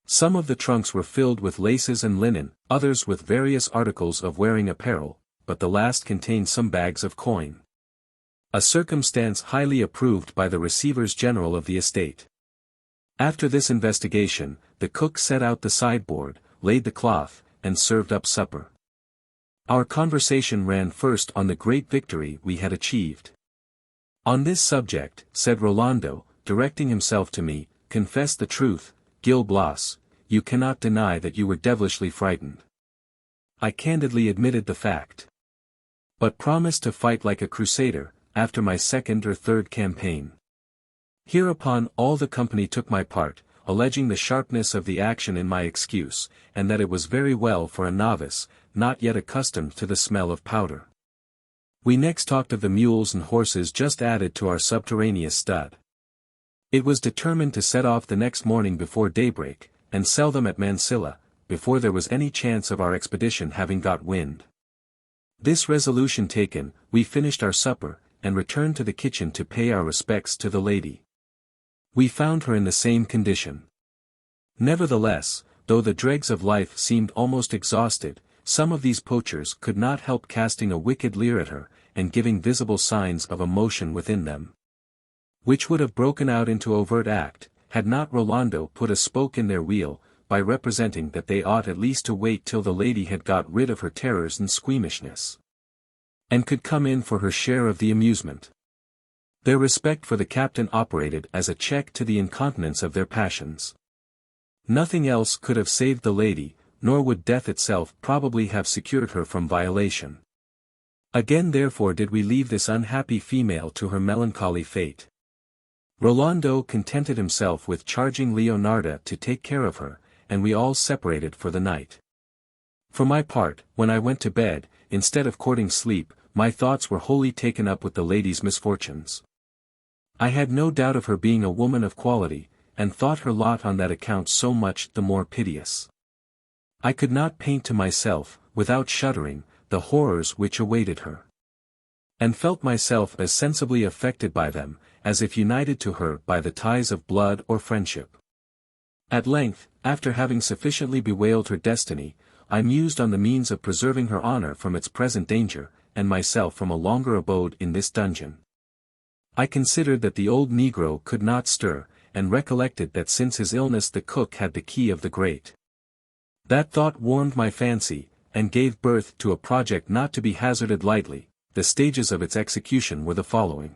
Some of the trunks were filled with laces and linen, others with various articles of wearing apparel, but the last contained some bags of coin. A circumstance highly approved by the receivers general of the estate. After this investigation, the cook set out the sideboard, laid the cloth, and served up supper. Our conversation ran first on the great victory we had achieved. On this subject, said Rolando, directing himself to me, confess the truth, Gil Blas, you cannot deny that you were devilishly frightened. I candidly admitted the fact. But promised to fight like a crusader, after my second or third campaign. Hereupon all the company took my part, alleging the sharpness of the action in my excuse, and that it was very well for a novice, not yet accustomed to the smell of powder. We next talked of the mules and horses just added to our subterraneous stud. It was determined to set off the next morning before daybreak, and sell them at Mansilla, before there was any chance of our expedition having got wind. This resolution taken, we finished our supper, and returned to the kitchen to pay our respects to the lady. We found her in the same condition. Nevertheless, though the dregs of life seemed almost exhausted, some of these poachers could not help casting a wicked leer at her, and giving visible signs of emotion within them, which would have broken out into overt act, had not Rolando put a spoke in their wheel, by representing that they ought at least to wait till the lady had got rid of her terrors and squeamishness, and could come in for her share of the amusement. Their respect for the captain operated as a check to the incontinence of their passions. Nothing else could have saved the lady, nor would death itself probably have secured her from violation. Again therefore did we leave this unhappy female to her melancholy fate. Rolando contented himself with charging Leonarda to take care of her, and we all separated for the night. For my part, when I went to bed, instead of courting sleep, my thoughts were wholly taken up with the lady's misfortunes. I had no doubt of her being a woman of quality, and thought her lot on that account so much the more piteous. I could not paint to myself, without shuddering, the horrors which awaited her, and felt myself as sensibly affected by them, as if united to her by the ties of blood or friendship. At length, after having sufficiently bewailed her destiny, I mused on the means of preserving her honor from its present danger, and myself from a longer abode in this dungeon. I considered that the old negro could not stir, and recollected that since his illness the cook had the key of the grate. That thought warmed my fancy, and gave birth to a project not to be hazarded lightly. The stages of its execution were the following.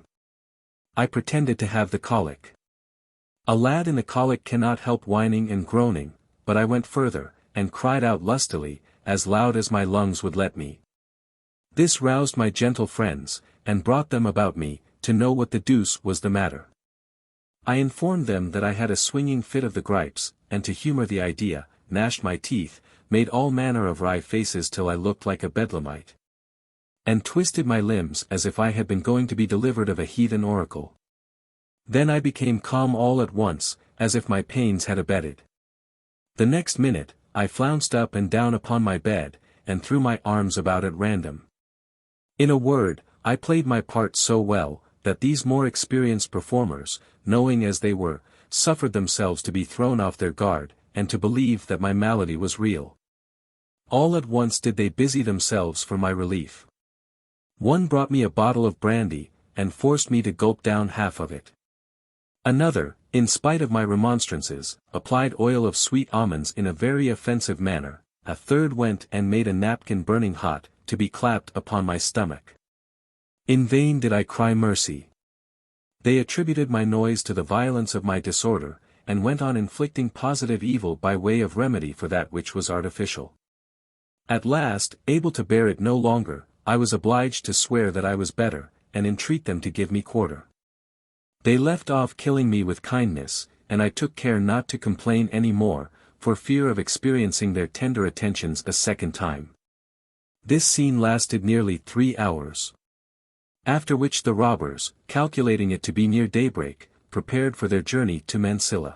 I pretended to have the colic. A lad in the colic cannot help whining and groaning, but I went further, and cried out lustily, as loud as my lungs would let me. This roused my gentle friends, and brought them about me, to know what the deuce was the matter. I informed them that I had a swinging fit of the gripes, and to humor the idea, gnashed my teeth, made all manner of wry faces till I looked like a bedlamite, and twisted my limbs as if I had been going to be delivered of a heathen oracle. Then I became calm all at once, as if my pains had abated. The next minute, I flounced up and down upon my bed, and threw my arms about at random. In a word, I played my part so well, that these more experienced performers, knowing as they were, suffered themselves to be thrown off their guard, and to believe that my malady was real. All at once did they busy themselves for my relief. One brought me a bottle of brandy, and forced me to gulp down half of it. Another, in spite of my remonstrances, applied oil of sweet almonds in a very offensive manner. A third went and made a napkin burning hot, to be clapped upon my stomach. In vain did I cry mercy. They attributed my noise to the violence of my disorder, and went on inflicting positive evil by way of remedy for that which was artificial. At last, able to bear it no longer, I was obliged to swear that I was better, and entreat them to give me quarter. They left off killing me with kindness, and I took care not to complain any more, for fear of experiencing their tender attentions a second time. This scene lasted nearly 3 hours. After which the robbers, calculating it to be near daybreak, prepared for their journey to Mansilla.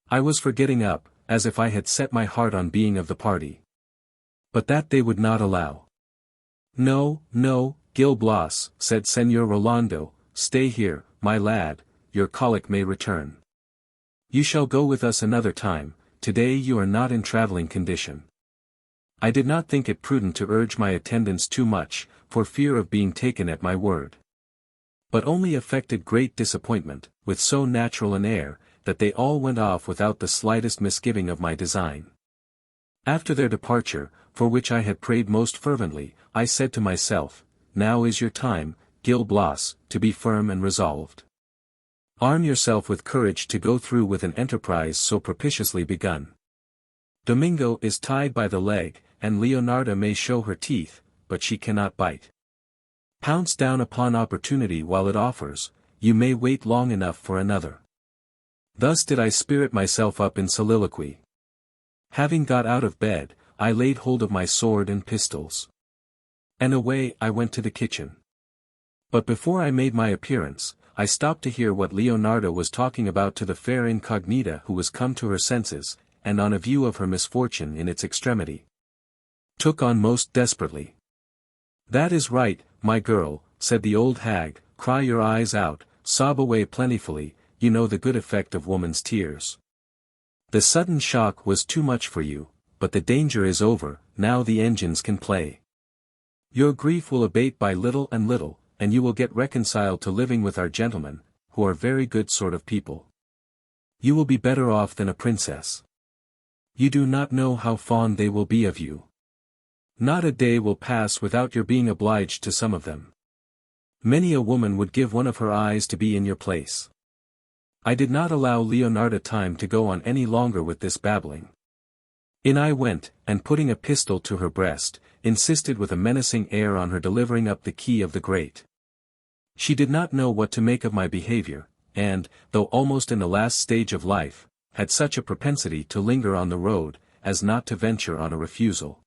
I was for getting up, as if I had set my heart on being of the party. But that they would not allow. No, no, Gil Blas, said Señor Rolando, stay here, my lad, your colic may return. You shall go with us another time, today you are not in traveling condition. I did not think it prudent to urge my attendance too much, for fear of being taken at my word. But only affected great disappointment, with so natural an air, that they all went off without the slightest misgiving of my design. After their departure, for which I had prayed most fervently, I said to myself, now is your time, Gil Blas, to be firm and resolved. Arm yourself with courage to go through with an enterprise so propitiously begun. Domingo is tied by the leg, and Leonarda may show her teeth, but she cannot bite. Pounce down upon opportunity while it offers, you may wait long enough for another. Thus did I spirit myself up in soliloquy. Having got out of bed, I laid hold of my sword and pistols. And away I went to the kitchen. But before I made my appearance, I stopped to hear what Leonarda was talking about to the fair incognita who was come to her senses, and on a view of her misfortune in its extremity, took on most desperately. That is right, my girl, said the old hag, cry your eyes out, sob away plentifully, you know the good effect of woman's tears. The sudden shock was too much for you, but the danger is over, now the engines can play. Your grief will abate by little and little, and you will get reconciled to living with our gentlemen, who are very good sort of people. You will be better off than a princess. You do not know how fond they will be of you. Not a day will pass without your being obliged to some of them. Many a woman would give one of her eyes to be in your place. I did not allow Leonarda time to go on any longer with this babbling. In I went, and putting a pistol to her breast, insisted with a menacing air on her delivering up the key of the grate. She did not know what to make of my behavior, and, though almost in the last stage of life, had such a propensity to linger on the road, as not to venture on a refusal.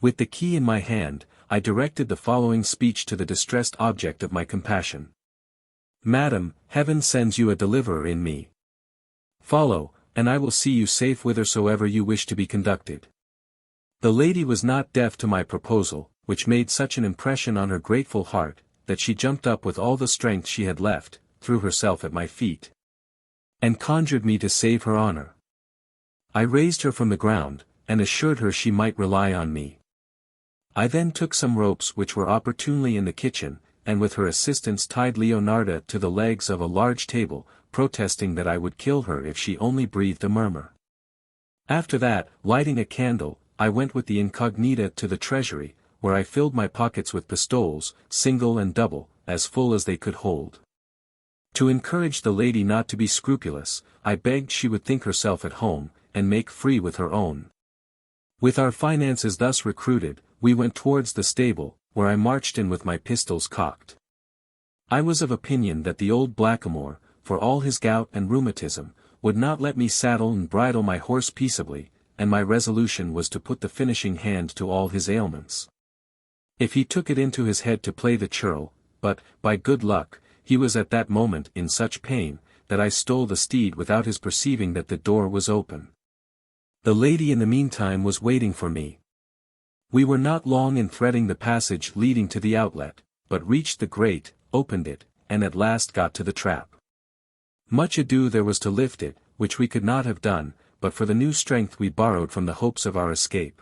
With the key in my hand, I directed the following speech to the distressed object of my compassion. Madam, heaven sends you a deliverer in me. Follow, and I will see you safe whithersoever you wish to be conducted. The lady was not deaf to my proposal, which made such an impression on her grateful heart, that she jumped up with all the strength she had left, threw herself at my feet, and conjured me to save her honor. I raised her from the ground, and assured her she might rely on me. I then took some ropes which were opportunely in the kitchen, and with her assistance tied Leonarda to the legs of a large table, protesting that I would kill her if she only breathed a murmur. After that, lighting a candle, I went with the incognita to the treasury, where I filled my pockets with pistoles, single and double, as full as they could hold. To encourage the lady not to be scrupulous, I begged she would think herself at home, and make free with her own. With our finances thus recruited, we went towards the stable, where I marched in with my pistols cocked. I was of opinion that the old blackamoor, for all his gout and rheumatism, would not let me saddle and bridle my horse peaceably, and my resolution was to put the finishing hand to all his ailments. If he took it into his head to play the churl, but, by good luck, he was at that moment in such pain, that I stole the steed without his perceiving that the door was open. The lady in the meantime was waiting for me. We were not long in threading the passage leading to the outlet, but reached the grate, opened it, and at last got to the trap. Much ado there was to lift it, which we could not have done, but for the new strength we borrowed from the hopes of our escape.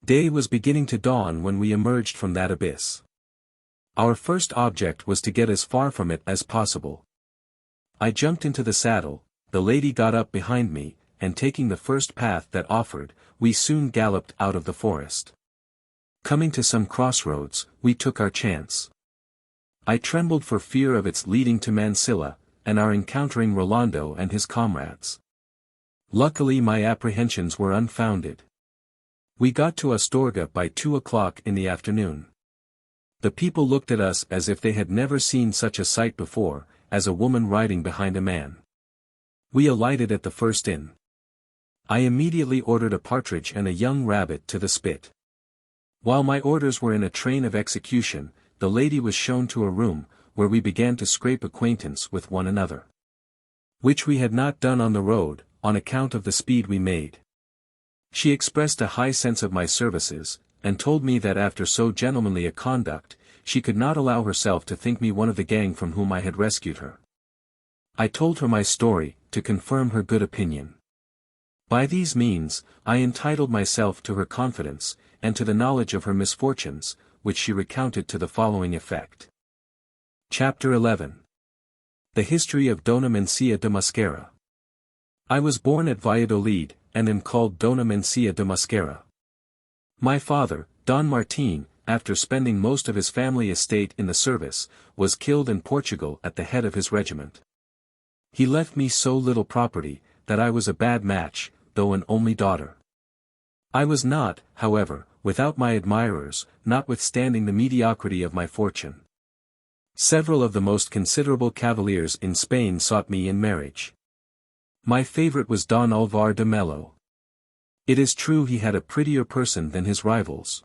Day was beginning to dawn when we emerged from that abyss. Our first object was to get as far from it as possible. I jumped into the saddle, the lady got up behind me, and taking the first path that offered, we soon galloped out of the forest. Coming to some crossroads, we took our chance. I trembled for fear of its leading to Mansilla, and our encountering Rolando and his comrades. Luckily my apprehensions were unfounded. We got to Astorga by 2 o'clock in the afternoon. The people looked at us as if they had never seen such a sight before, as a woman riding behind a man. We alighted at the first inn. I immediately ordered a partridge and a young rabbit to the spit. While my orders were in a train of execution, the lady was shown to a room, where we began to scrape acquaintance with one another. Which we had not done on the road, on account of the speed we made. She expressed a high sense of my services, and told me that after so gentlemanly a conduct, she could not allow herself to think me one of the gang from whom I had rescued her. I told her my story, to confirm her good opinion. By these means, I entitled myself to her confidence, and to the knowledge of her misfortunes, which she recounted to the following effect. Chapter 11. The History of Dona Mencia de Mosquera. I was born at Valladolid, and am called Dona Mencia de Mosquera. My father, Don Martin, after spending most of his family estate in the service, was killed in Portugal at the head of his regiment. He left me so little property, that I was a bad match, though an only daughter. I was not, however, without my admirers, notwithstanding the mediocrity of my fortune. Several of the most considerable cavaliers in Spain sought me in marriage. My favorite was Don Alvar de Mello. It is true he had a prettier person than his rivals.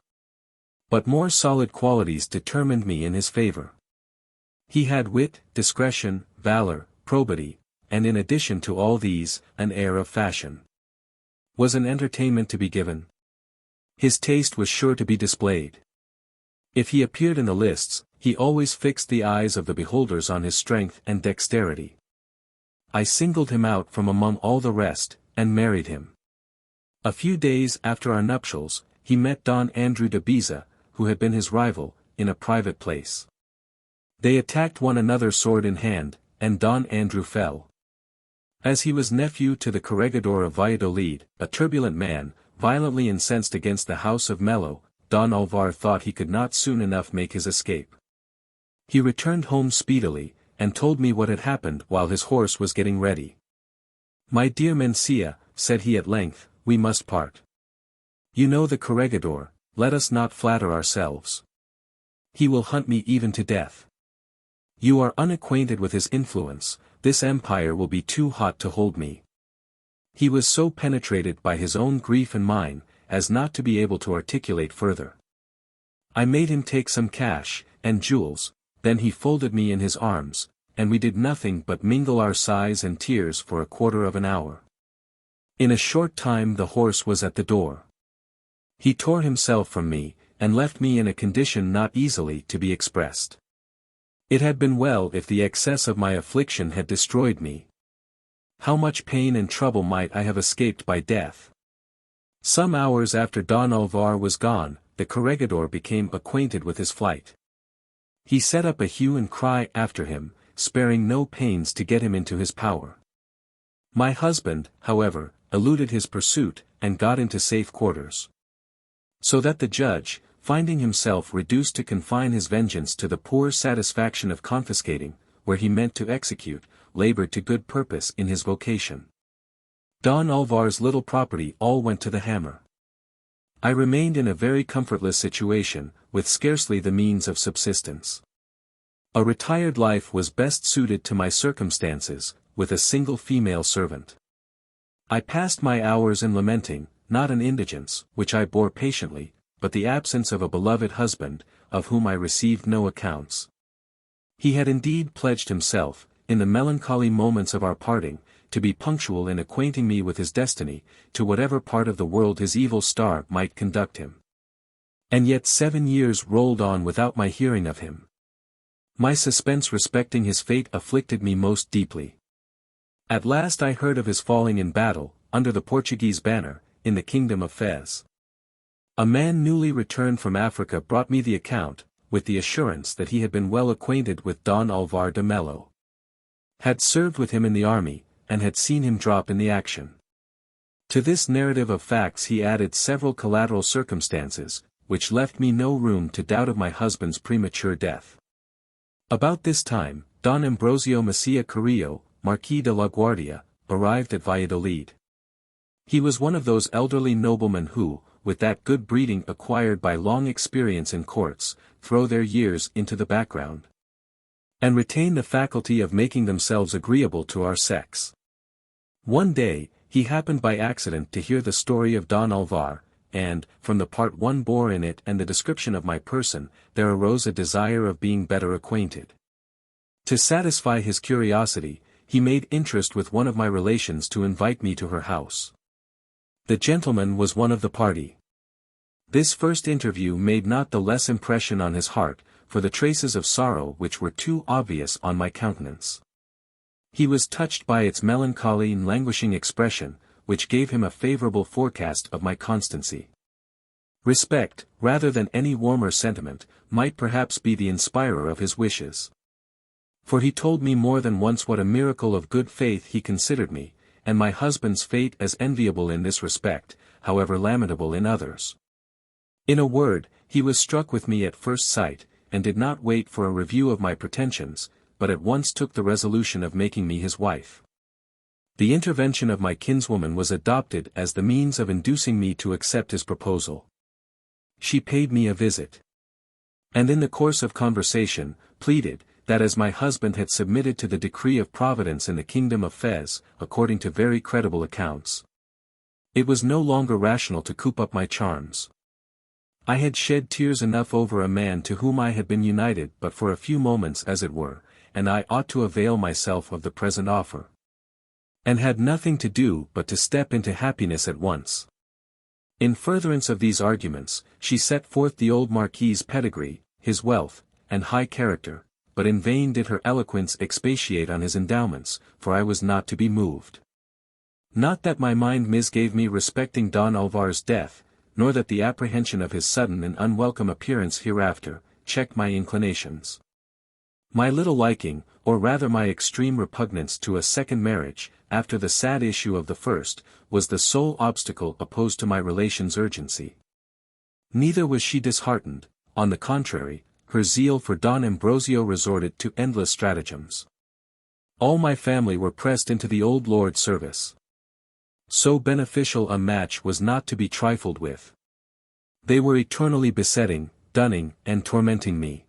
But more solid qualities determined me in his favor. He had wit, discretion, valor, probity, and in addition to all these, an air of fashion. Was an entertainment to be given? His taste was sure to be displayed. If he appeared in the lists, he always fixed the eyes of the beholders on his strength and dexterity. I singled him out from among all the rest, and married him. A few days after our nuptials, he met Don Andrew de Beza, who had been his rival, in a private place. They attacked one another sword in hand, and Don Andrew fell. As he was nephew to the corregidor of Valladolid, a turbulent man, violently incensed against the house of Mello, Don Alvar thought he could not soon enough make his escape. He returned home speedily, and told me what had happened while his horse was getting ready. "My dear Mencia," said he at length, "we must part. You know the corregidor, let us not flatter ourselves. He will hunt me even to death. You are unacquainted with his influence, this empire will be too hot to hold me." He was so penetrated by his own grief and mine, as not to be able to articulate further. I made him take some cash, and jewels, then he folded me in his arms, and we did nothing but mingle our sighs and tears for a quarter of an hour. In a short time the horse was at the door. He tore himself from me, and left me in a condition not easily to be expressed. It had been well if the excess of my affliction had destroyed me. How much pain and trouble might I have escaped by death! Some hours after Don Alvar was gone, the corregidor became acquainted with his flight. He set up a hue and cry after him, sparing no pains to get him into his power. My husband, however, eluded his pursuit, and got into safe quarters. So that the judge, finding himself reduced to confine his vengeance to the poor satisfaction of confiscating, where he meant to execute, labored to good purpose in his vocation. Don Alvar's little property all went to the hammer. I remained in a very comfortless situation, with scarcely the means of subsistence. A retired life was best suited to my circumstances, with a single female servant. I passed my hours in lamenting, not an indigence, which I bore patiently, but the absence of a beloved husband, of whom I received no accounts. He had indeed pledged himself, in the melancholy moments of our parting, to be punctual in acquainting me with his destiny, to whatever part of the world his evil star might conduct him. And yet 7 years rolled on without my hearing of him. My suspense respecting his fate afflicted me most deeply. At last I heard of his falling in battle, under the Portuguese banner, in the kingdom of Fez. A man newly returned from Africa brought me the account, with the assurance that he had been well acquainted with Don Alvar de Mello, had served with him in the army, and had seen him drop in the action. To this narrative of facts he added several collateral circumstances, which left me no room to doubt of my husband's premature death. About this time, Don Ambrosio Mejia Carrillo, Marquis de la Guardia, arrived at Valladolid. He was one of those elderly noblemen who, with that good breeding acquired by long experience in courts, throw their years into the background, and retain the faculty of making themselves agreeable to our sex. One day, he happened by accident to hear the story of Don Alvar, and, from the part one bore in it and the description of my person, there arose a desire of being better acquainted. To satisfy his curiosity, he made interest with one of my relations to invite me to her house. The gentleman was one of the party. This first interview made not the less impression on his heart, for the traces of sorrow which were too obvious on my countenance. He was touched by its melancholy and languishing expression, which gave him a favorable forecast of my constancy. Respect, rather than any warmer sentiment, might perhaps be the inspirer of his wishes. For he told me more than once what a miracle of good faith he considered me, and my husband's fate as enviable in this respect, however lamentable in others. In a word, he was struck with me at first sight, and did not wait for a review of my pretensions, but at once took the resolution of making me his wife. The intervention of my kinswoman was adopted as the means of inducing me to accept his proposal. She paid me a visit. And in the course of conversation, pleaded, that as my husband had submitted to the decree of Providence in the kingdom of Fez, according to very credible accounts, it was no longer rational to coop up my charms. I had shed tears enough over a man to whom I had been united but for a few moments as it were, and I ought to avail myself of the present offer. And had nothing to do but to step into happiness at once. In furtherance of these arguments, she set forth the old Marquis's pedigree, his wealth, and high character, but in vain did her eloquence expatiate on his endowments, for I was not to be moved. Not that my mind misgave me respecting Don Alvar's death, nor that the apprehension of his sudden and unwelcome appearance hereafter, checked my inclinations. My little liking, or rather my extreme repugnance to a second marriage, after the sad issue of the first, was the sole obstacle opposed to my relation's urgency. Neither was she disheartened, on the contrary, her zeal for Don Ambrosio resorted to endless stratagems. All my family were pressed into the old lord's service. So beneficial a match was not to be trifled with. They were eternally besetting, dunning, and tormenting me.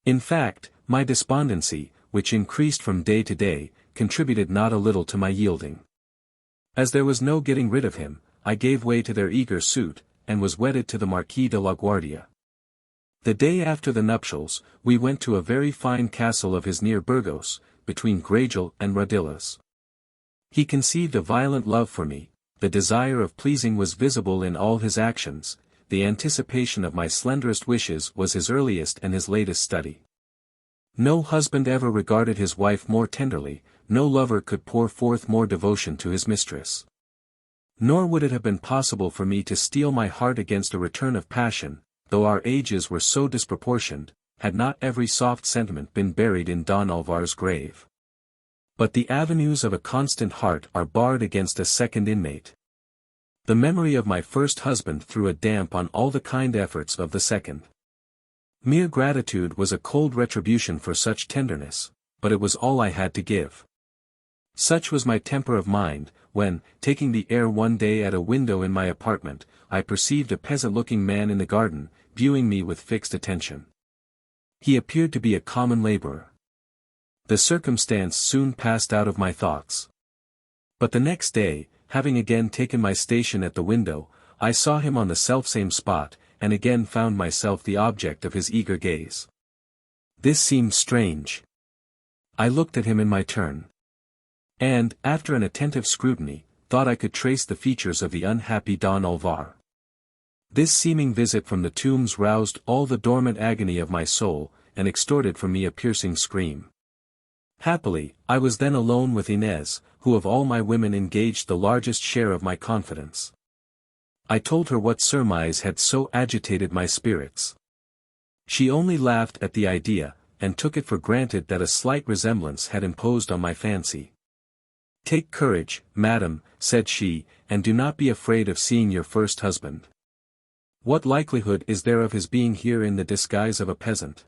In fact, my despondency, which increased from day to day, contributed not a little to my yielding. As there was no getting rid of him, I gave way to their eager suit, and was wedded to the Marquis de la Guardia. The day after the nuptials, we went to a very fine castle of his near Burgos, between Gragel and Rodillas. He conceived a violent love for me, the desire of pleasing was visible in all his actions, the anticipation of my slenderest wishes was his earliest and his latest study. No husband ever regarded his wife more tenderly, no lover could pour forth more devotion to his mistress. Nor would it have been possible for me to steel my heart against a return of passion, though our ages were so disproportioned, had not every soft sentiment been buried in Don Alvar's grave. But the avenues of a constant heart are barred against a second inmate. The memory of my first husband threw a damp on all the kind efforts of the second. Mere gratitude was a cold retribution for such tenderness, but it was all I had to give. Such was my temper of mind, when, taking the air one day at a window in my apartment, I perceived a peasant-looking man in the garden, viewing me with fixed attention. He appeared to be a common laborer. The circumstance soon passed out of my thoughts. But the next day, having again taken my station at the window, I saw him on the selfsame spot, and again found myself the object of his eager gaze. This seemed strange. I looked at him in my turn. And, after an attentive scrutiny, thought I could trace the features of the unhappy Don Alvar. This seeming visit from the tombs roused all the dormant agony of my soul, and extorted from me a piercing scream. Happily, I was then alone with Inez, who of all my women engaged the largest share of my confidence. I told her what surmise had so agitated my spirits. She only laughed at the idea, and took it for granted that a slight resemblance had imposed on my fancy. "Take courage, madam," said she, "and do not be afraid of seeing your first husband. What likelihood is there of his being here in the disguise of a peasant?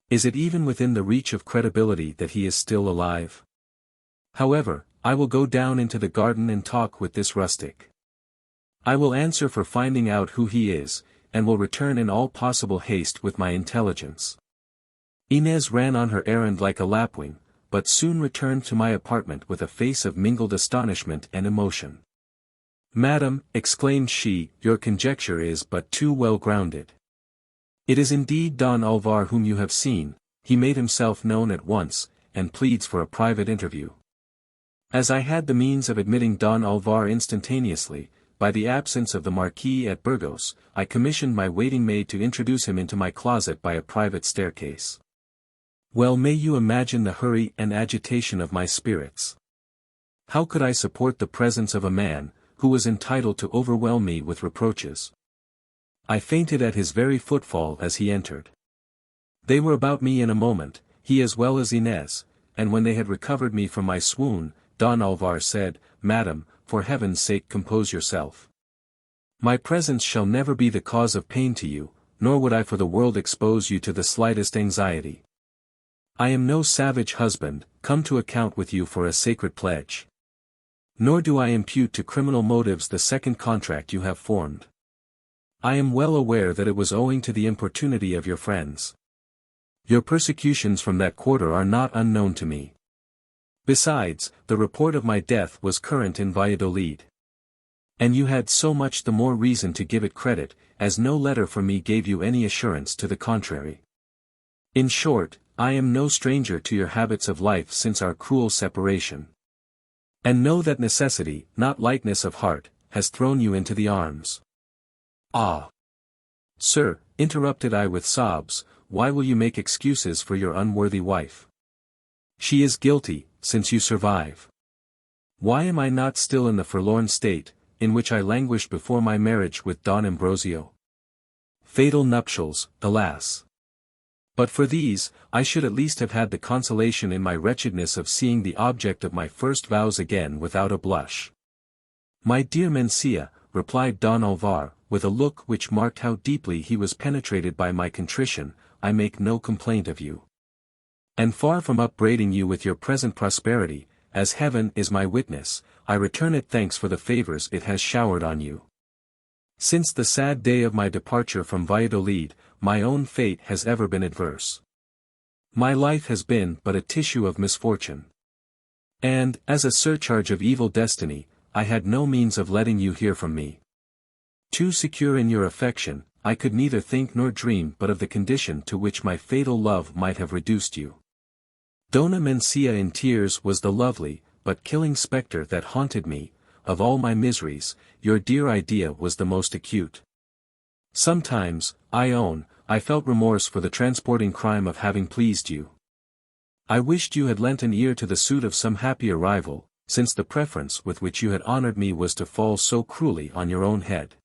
Is it even within the reach of credibility that he is still alive? However, I will go down into the garden and talk with this rustic. I will answer for finding out who he is, and will return in all possible haste with my intelligence." Inez ran on her errand like a lapwing, but soon returned to my apartment with a face of mingled astonishment and emotion. "Madam," exclaimed she, "your conjecture is but too well grounded. It is indeed Don Alvar whom you have seen. He made himself known at once, and pleads for a private interview." As I had the means of admitting Don Alvar instantaneously, by the absence of the Marquis at Burgos, I commissioned my waiting maid to introduce him into my closet by a private staircase. Well, may you imagine the hurry and agitation of my spirits. How could I support the presence of a man, who was entitled to overwhelm me with reproaches? I fainted at his very footfall as he entered. They were about me in a moment, he as well as Inez, and when they had recovered me from my swoon, Don Alvar said, "Madam, for heaven's sake compose yourself. My presence shall never be the cause of pain to you, nor would I for the world expose you to the slightest anxiety. I am no savage husband, come to account with you for a sacred pledge. Nor do I impute to criminal motives the second contract you have formed. I am well aware that it was owing to the importunity of your friends. Your persecutions from that quarter are not unknown to me. Besides, the report of my death was current in Valladolid. And you had so much the more reason to give it credit, as no letter from me gave you any assurance to the contrary. In short, I am no stranger to your habits of life since our cruel separation. And know that necessity, not lightness of heart, has thrown you into the arms." "Ah! Sir," interrupted I with sobs, "why will you make excuses for your unworthy wife? She is guilty, since you survive. Why am I not still in the forlorn state, in which I languished before my marriage with Don Ambrosio? Fatal nuptials, alas! But for these, I should at least have had the consolation in my wretchedness of seeing the object of my first vows again without a blush." "My dear Mencia," replied Don Alvar, with a look which marked how deeply he was penetrated by my contrition, "I make no complaint of you. And far from upbraiding you with your present prosperity, as heaven is my witness, I return it thanks for the favors it has showered on you. Since the sad day of my departure from Valladolid, my own fate has ever been adverse. My life has been but a tissue of misfortune. And, as a surcharge of evil destiny, I had no means of letting you hear from me. Too secure in your affection, I could neither think nor dream but of the condition to which my fatal love might have reduced you. Dona Mencia in tears was the lovely, but killing spectre that haunted me. Of all my miseries, your dear idea was the most acute. Sometimes, I own, I felt remorse for the transporting crime of having pleased you. I wished you had lent an ear to the suit of some happier rival, since the preference with which you had honored me was to fall so cruelly on your own head.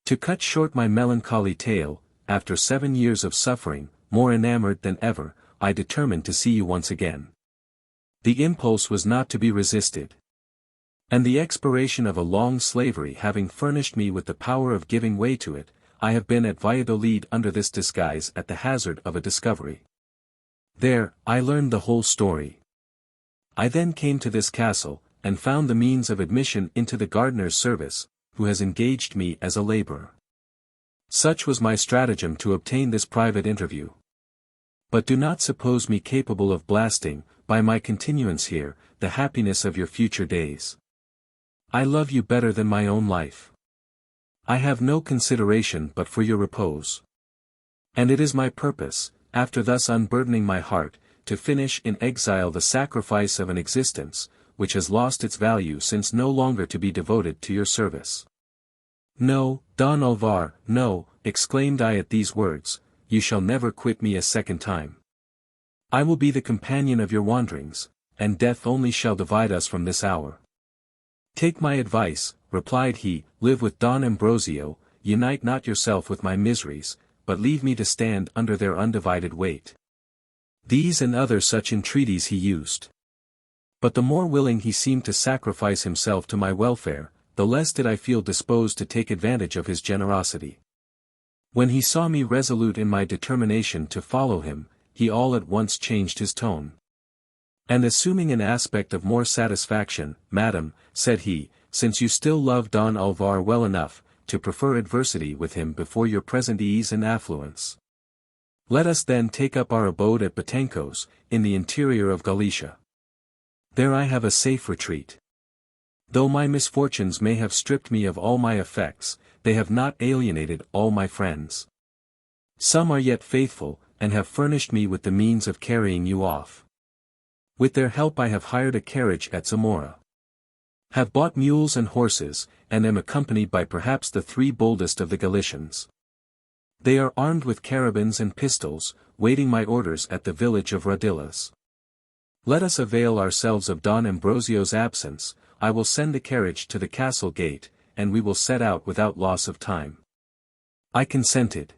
To cut short my melancholy tale, after 7 years of suffering, more enamored than ever, I determined to see you once again. The impulse was not to be resisted. And the expiration of a long slavery having furnished me with the power of giving way to it, I have been at Valladolid under this disguise at the hazard of a discovery. There, I learned the whole story. I then came to this castle, and found the means of admission into the gardener's service, who has engaged me as a laborer. Such was my stratagem to obtain this private interview. But do not suppose me capable of blasting, by my continuance here, the happiness of your future days. I love you better than my own life. I have no consideration but for your repose. And it is my purpose, after thus unburdening my heart, to finish in exile the sacrifice of an existence, which has lost its value since no longer to be devoted to your service. No, Don Alvar, no, exclaimed I at these words, you shall never quit me a second time. I will be the companion of your wanderings, and death only shall divide us from this hour. Take my advice, replied he, live with Don Ambrosio, unite not yourself with my miseries, but leave me to stand under their undivided weight. These and other such entreaties he used. But the more willing he seemed to sacrifice himself to my welfare, the less did I feel disposed to take advantage of his generosity. When he saw me resolute in my determination to follow him, he all at once changed his tone. And assuming an aspect of more satisfaction, "Madam," said he, "since you still love Don Alvar well enough, to prefer adversity with him before your present ease and affluence. Let us then take up our abode at Betanco's, in the interior of Galicia. There I have a safe retreat. Though my misfortunes may have stripped me of all my effects, they have not alienated all my friends. Some are yet faithful, and have furnished me with the means of carrying you off. With their help I have hired a carriage at Zamora. Have bought mules and horses, and am accompanied by perhaps the 3 boldest of the Galicians. They are armed with carabines and pistols, waiting my orders at the village of Rodillas. Let us avail ourselves of Don Ambrosio's absence. I will send the carriage to the castle gate, and we will set out without loss of time. I consented.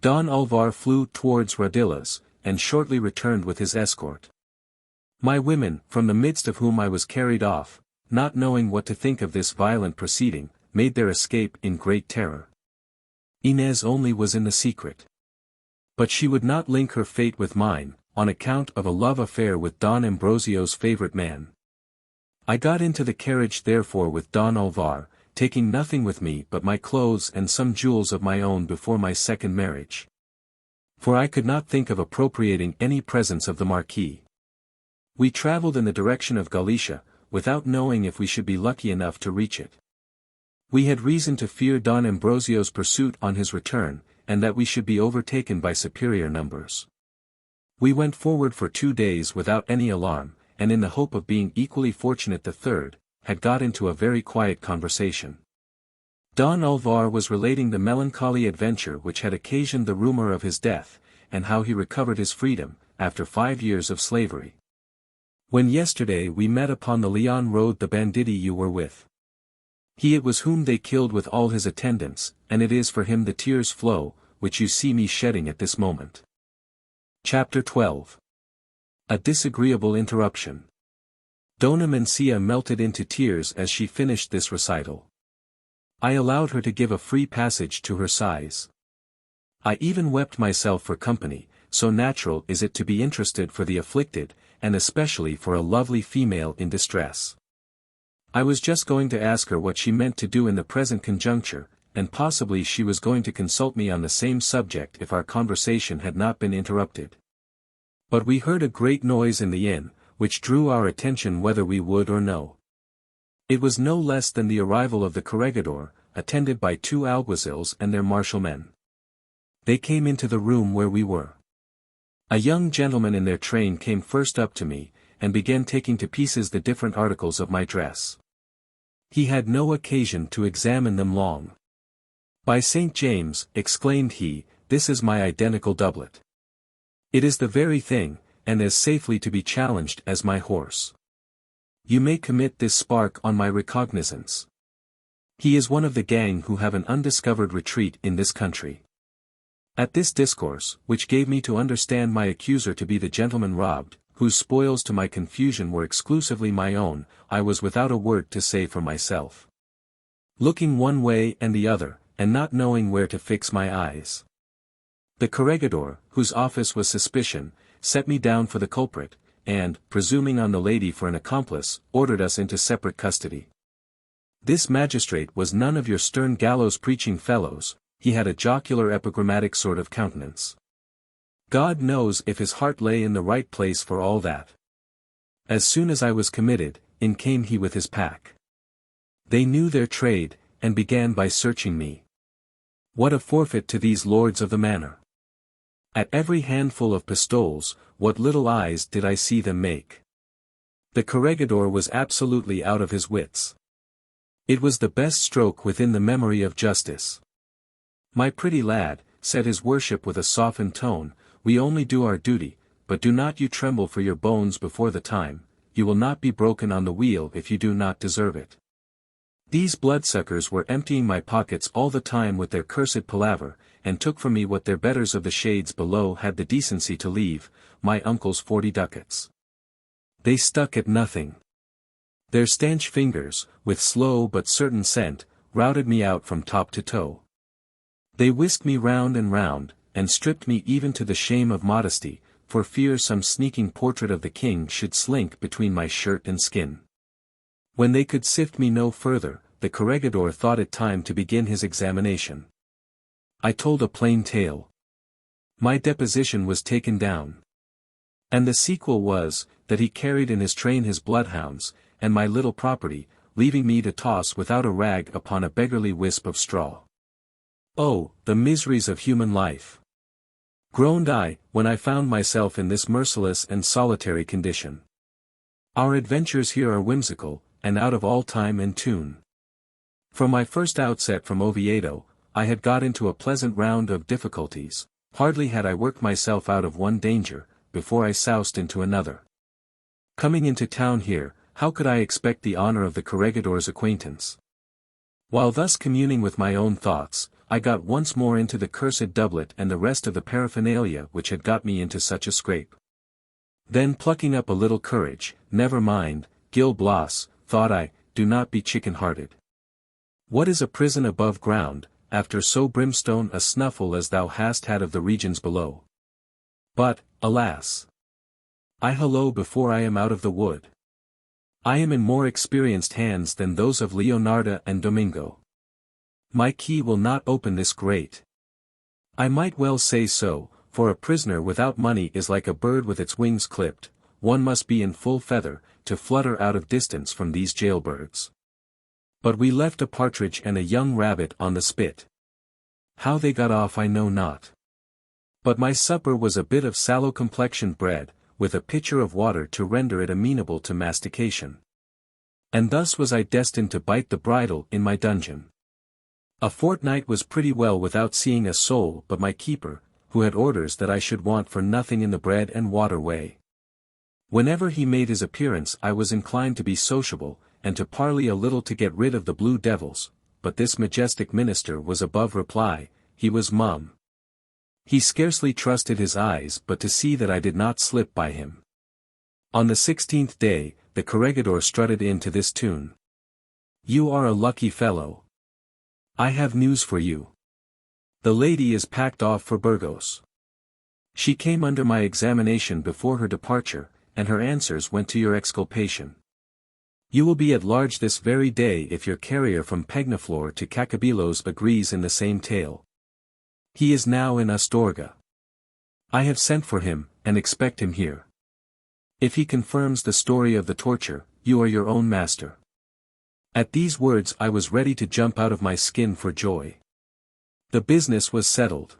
Don Alvar flew towards Rodillas, and shortly returned with his escort. My women, from the midst of whom I was carried off, not knowing what to think of this violent proceeding, made their escape in great terror. Inez only was in the secret. But she would not link her fate with mine, on account of a love affair with Don Ambrosio's favorite man. I got into the carriage therefore with Don Alvar, taking nothing with me but my clothes and some jewels of my own before my second marriage. For I could not think of appropriating any presents of the Marquis. We travelled in the direction of Galicia, without knowing if we should be lucky enough to reach it. We had reason to fear Don Ambrosio's pursuit on his return, and that we should be overtaken by superior numbers. We went forward for 2 days without any alarm, and in the hope of being equally fortunate the third, had got into a very quiet conversation. Don Alvar was relating the melancholy adventure which had occasioned the rumor of his death, and how he recovered his freedom, after 5 years of slavery. When yesterday we met upon the Leon road the banditti you were with. He it was whom they killed with all his attendants, and it is for him the tears flow, which you see me shedding at this moment. Chapter 12. A disagreeable interruption. Dona Mencia melted into tears as she finished this recital. I allowed her to give a free passage to her sighs. I even wept myself for company, so natural is it to be interested for the afflicted, and especially for a lovely female in distress. I was just going to ask her what she meant to do in the present conjuncture, and possibly she was going to consult me on the same subject if our conversation had not been interrupted. But we heard a great noise in the inn, which drew our attention whether we would or no. It was no less than the arrival of the corregidor, attended by 2 alguazils and their marshalmen. They came into the room where we were. A young gentleman in their train came first up to me, and began taking to pieces the different articles of my dress. He had no occasion to examine them long. By St. James, exclaimed he, this is my identical doublet. It is the very thing, and as safely to be challenged as my horse. You may commit this spark on my recognizance. He is one of the gang who have an undiscovered retreat in this country. At this discourse, which gave me to understand my accuser to be the gentleman robbed, whose spoils to my confusion were exclusively my own, I was without a word to say for myself. Looking one way and the other, and not knowing where to fix my eyes. The corregidor, whose office was suspicion, set me down for the culprit, and, presuming on the lady for an accomplice, ordered us into separate custody. This magistrate was none of your stern gallows-preaching fellows, he had a jocular epigrammatic sort of countenance. God knows if his heart lay in the right place for all that. As soon as I was committed, in came he with his pack. They knew their trade, and began by searching me. What a forfeit to these lords of the manor! At every handful of pistoles, what little eyes did I see them make! The corregidor was absolutely out of his wits. It was the best stroke within the memory of justice. My pretty lad, said his worship with a softened tone, we only do our duty, but do not you tremble for your bones before the time, you will not be broken on the wheel if you do not deserve it. These bloodsuckers were emptying my pockets all the time with their cursed palaver, and took from me what their betters of the shades below had the decency to leave, my uncle's 40 ducats. They stuck at nothing. Their stanch fingers, with slow but certain scent, routed me out from top to toe. They whisked me round, and stripped me even to the shame of modesty, for fear some sneaking portrait of the king should slink between my shirt and skin. When they could sift me no further, the corregidor thought it time to begin his examination. I told a plain tale. My deposition was taken down. And the sequel was, that he carried in his train his bloodhounds, and my little property, leaving me to toss without a rag upon a beggarly wisp of straw. Oh, the miseries of human life! Groaned I, when I found myself in this merciless and solitary condition. Our adventures here are whimsical, and out of all time and tune. From my first outset from Oviedo, I had got into a pleasant round of difficulties. Hardly had I worked myself out of one danger, before I soused into another. Coming into town here, how could I expect the honor of the corregidor's acquaintance? While thus communing with my own thoughts, I got once more into the cursed doublet and the rest of the paraphernalia which had got me into such a scrape. Then plucking up a little courage, never mind, Gil Blas, thought I, do not be chicken-hearted. What is a prison above ground, after so brimstone a snuffle as thou hast had of the regions below? But, alas! I hullo before I am out of the wood. I am in more experienced hands than those of Leonarda and Domingo. My key will not open this grate. I might well say so, for a prisoner without money is like a bird with its wings clipped, one must be in full feather, to flutter out of distance from these jailbirds. But we left a partridge and a young rabbit on the spit. How they got off I know not. But my supper was a bit of sallow-complexioned bread, with a pitcher of water to render it amenable to mastication. And thus was I destined to bite the bridle in my dungeon. A fortnight was pretty well without seeing a soul but my keeper, who had orders that I should want for nothing in the bread and water way. Whenever he made his appearance I was inclined to be sociable, and to parley a little to get rid of the blue devils, but this majestic minister was above reply, he was mum. He scarcely trusted his eyes but to see that I did not slip by him. On the 16th day, the corregidor strutted in to this tune. You are a lucky fellow. I have news for you. The lady is packed off for Burgos. She came under my examination before her departure, and her answers went to your exculpation. You will be at large this very day if your carrier from Pegnaflor to Cacabelos agrees in the same tale. He is now in Astorga. I have sent for him, and expect him here. If he confirms the story of the torture, you are your own master. At these words I was ready to jump out of my skin for joy. The business was settled.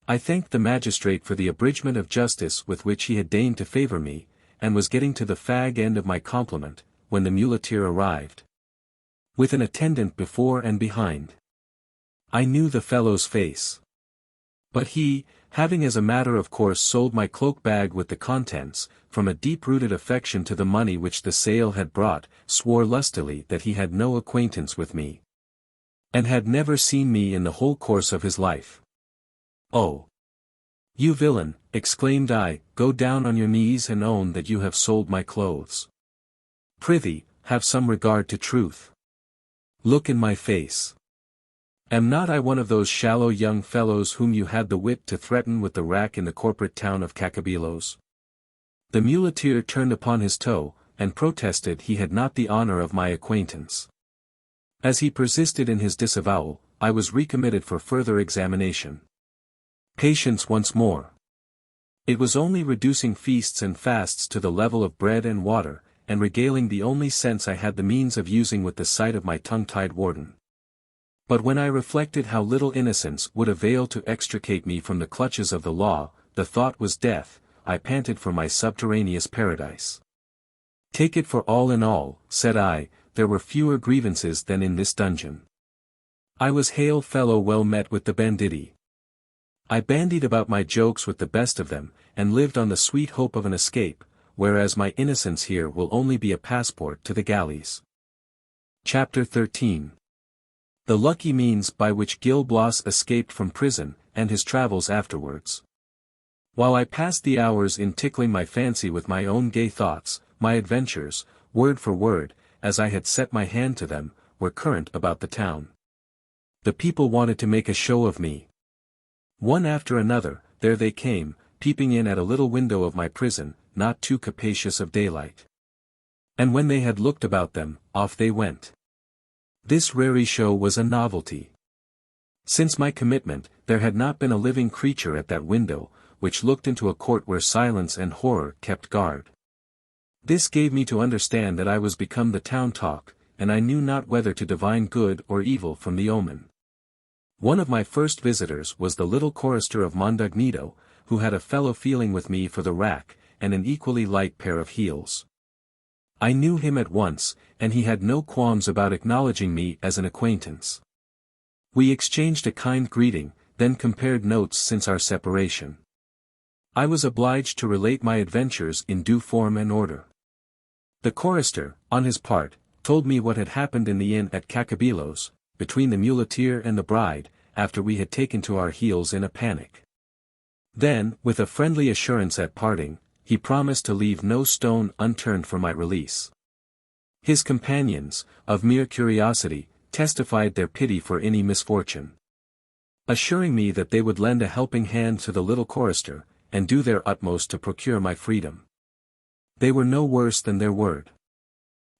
I thanked the magistrate for the abridgment of justice with which he had deigned to favour me, and was getting to the fag end of my compliment, when the muleteer arrived. With an attendant before and behind. I knew the fellow's face. But he, having as a matter of course sold my cloak-bag with the contents, from a deep-rooted affection to the money which the sale had brought, swore lustily that he had no acquaintance with me. And had never seen me in the whole course of his life. Oh! You villain, exclaimed I, go down on your knees and own that you have sold my clothes. Prithee, have some regard to truth. Look in my face. Am not I one of those shallow young fellows whom you had the wit to threaten with the rack in the corporate town of Cacabelos? The muleteer turned upon his toe, and protested he had not the honor of my acquaintance. As he persisted in his disavowal, I was recommitted for further examination. Patience once more. It was only reducing feasts and fasts to the level of bread and water, and regaling the only sense I had the means of using with the sight of my tongue-tied warden. But when I reflected how little innocence would avail to extricate me from the clutches of the law, the thought was death, I panted for my subterraneous paradise. Take it for all in all, said I, there were fewer grievances than in this dungeon. I was hail fellow well met with the banditti. I bandied about my jokes with the best of them, and lived on the sweet hope of an escape, whereas my innocence here will only be a passport to the galleys. Chapter 13. The lucky means by which Gil Blas escaped from prison, and his travels afterwards. While I passed the hours in tickling my fancy with my own gay thoughts, my adventures, word for word, as I had set my hand to them, were current about the town. The people wanted to make a show of me. One after another, there they came, peeping in at a little window of my prison, not too capacious of daylight. And when they had looked about them, off they went. This raree show was a novelty. Since my commitment, there had not been a living creature at that window, which looked into a court where silence and horror kept guard. This gave me to understand that I was become the town talk, and I knew not whether to divine good or evil from the omen. One of my first visitors was the little chorister of Mondognedo, who had a fellow feeling with me for the rack, and an equally light pair of heels. I knew him at once, and he had no qualms about acknowledging me as an acquaintance. We exchanged a kind greeting, then compared notes since our separation. I was obliged to relate my adventures in due form and order. The chorister, on his part, told me what had happened in the inn at Cacabelos, between the muleteer and the bride, after we had taken to our heels in a panic. Then, with a friendly assurance at parting, he promised to leave no stone unturned for my release. His companions, of mere curiosity, testified their pity for any misfortune, assuring me that they would lend a helping hand to the little chorister, and do their utmost to procure my freedom. They were no worse than their word.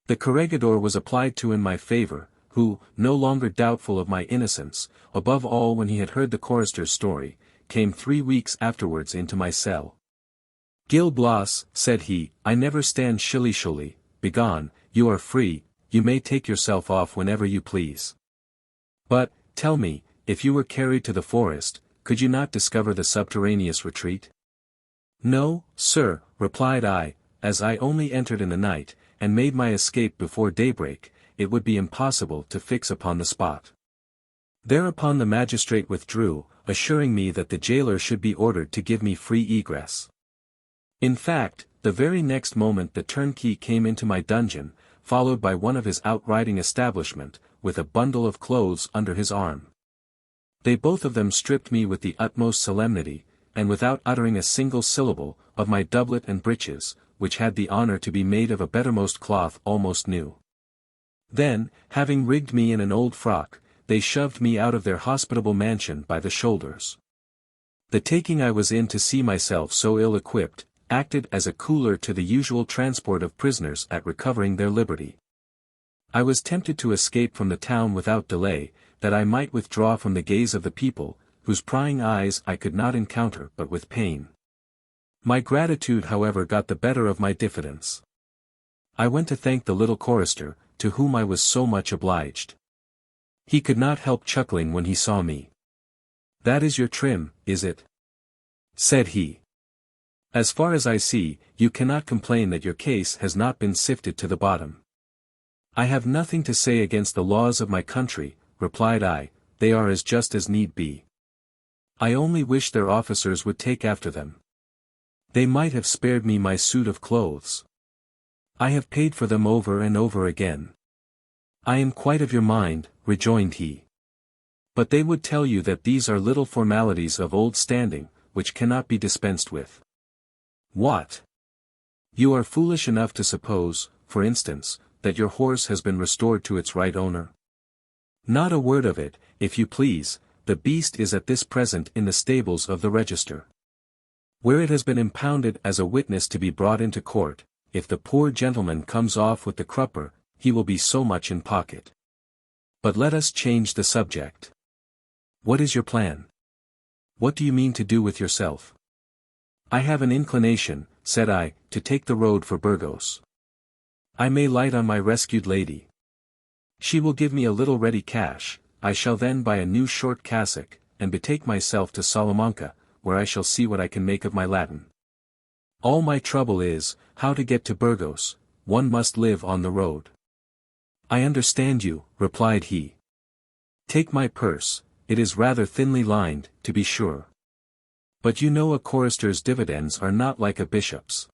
The corregidor was applied to in my favor, who, no longer doubtful of my innocence, above all when he had heard the chorister's story, came 3 weeks afterwards into my cell. "Gil Blas," said he, "I never stand shilly-shally, begone, you are free, you may take yourself off whenever you please. But, tell me, if you were carried to the forest, could you not discover the subterraneous retreat?" "No, sir," replied I, "as I only entered in the night, and made my escape before daybreak, it would be impossible to fix upon the spot." Thereupon the magistrate withdrew, assuring me that the jailer should be ordered to give me free egress. In fact, the very next moment the turnkey came into my dungeon, followed by one of his outriding establishment, with a bundle of clothes under his arm. They both of them stripped me with the utmost solemnity, and without uttering a single syllable, of my doublet and breeches, which had the honor to be made of a bettermost cloth almost new. Then, having rigged me in an old frock, they shoved me out of their hospitable mansion by the shoulders. The taking I was in to see myself so ill-equipped, acted as a cooler to the usual transport of prisoners at recovering their liberty. I was tempted to escape from the town without delay, that I might withdraw from the gaze of the people, whose prying eyes I could not encounter but with pain. My gratitude however got the better of my diffidence. I went to thank the little chorister, to whom I was so much obliged. He could not help chuckling when he saw me. "That is your trim, is it?" said he. "As far as I see, you cannot complain that your case has not been sifted to the bottom." "I have nothing to say against the laws of my country," replied I, "they are as just as need be. I only wish their officers would take after them. They might have spared me my suit of clothes. I have paid for them over and over again." "I am quite of your mind," rejoined he. "But they would tell you that these are little formalities of old standing, which cannot be dispensed with." "What? You are foolish enough to suppose, for instance, that your horse has been restored to its right owner?" "Not a word of it, if you please, the beast is at this present in the stables of the register, where it has been impounded as a witness to be brought into court. If the poor gentleman comes off with the crupper, he will be so much in pocket. But let us change the subject. What is your plan? What do you mean to do with yourself?" "I have an inclination," said I, "to take the road for Burgos. I may light on my rescued lady. She will give me a little ready cash, I shall then buy a new short cassock, and betake myself to Salamanca, where I shall see what I can make of my Latin. All my trouble is, how to get to Burgos. One must live on the road." "I understand you," replied he. "Take my purse, it is rather thinly lined, to be sure. But you know a chorister's dividends are not like a bishop's."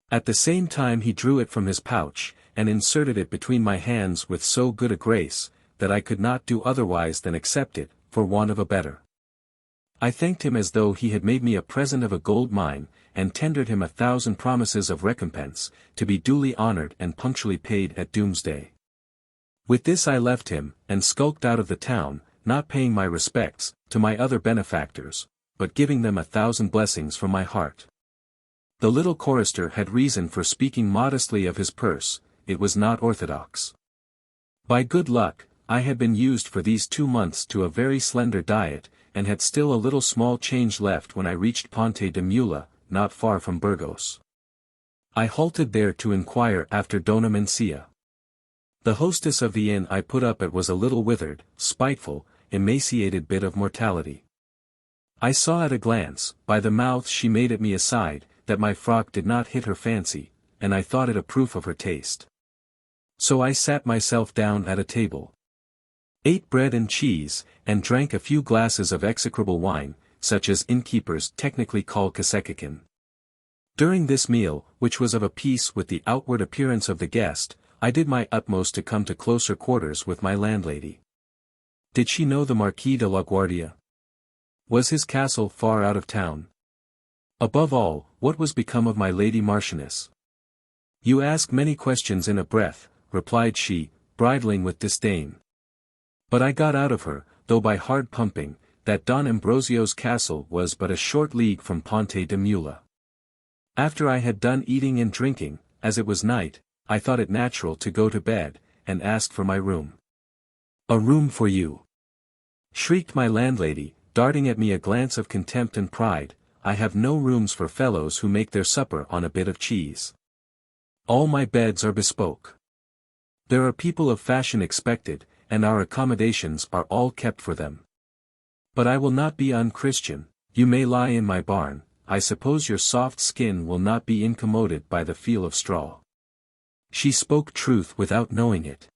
At the same time he drew it from his pouch, and inserted it between my hands with so good a grace, that I could not do otherwise than accept it, for want of a better. I thanked him as though he had made me a present of a gold mine, and tendered him 1,000 promises of recompense, to be duly honored and punctually paid at doomsday. With this I left him, and skulked out of the town, not paying my respects to my other benefactors, but giving them 1,000 blessings from my heart. The little chorister had reason for speaking modestly of his purse, it was not orthodox. By good luck, I had been used for these 2 months to a very slender diet, and had still a little small change left when I reached Ponte de Mula, not far from Burgos. I halted there to inquire after Dona Mencia. The hostess of the inn I put up at was a little withered, spiteful, emaciated bit of mortality. I saw at a glance, by the mouth she made at me aside, that my frock did not hit her fancy, and I thought it a proof of her taste. So I sat myself down at a table, ate bread and cheese, and drank a few glasses of execrable wine, such as innkeepers technically call kasekikin. During this meal, which was of a piece with the outward appearance of the guest, I did my utmost to come to closer quarters with my landlady. Did she know the Marquis de la Guardia? Was his castle far out of town? Above all, what was become of my lady Marchioness? You ask many questions in a breath, replied she, bridling with disdain. But I got out of her, though by hard pumping, that Don Ambrosio's castle was but a short league from Ponte de Mula. After I had done eating and drinking, as it was night, I thought it natural to go to bed, and asked for my room. A room for you! Shrieked my landlady, darting at me a glance of contempt and pride. I have no rooms for fellows who make their supper on a bit of cheese. All my beds are bespoke. There are people of fashion expected, and our accommodations are all kept for them. But I will not be unchristian. You may lie in my barn. I suppose your soft skin will not be incommoded by the feel of straw. She spoke truth without knowing it.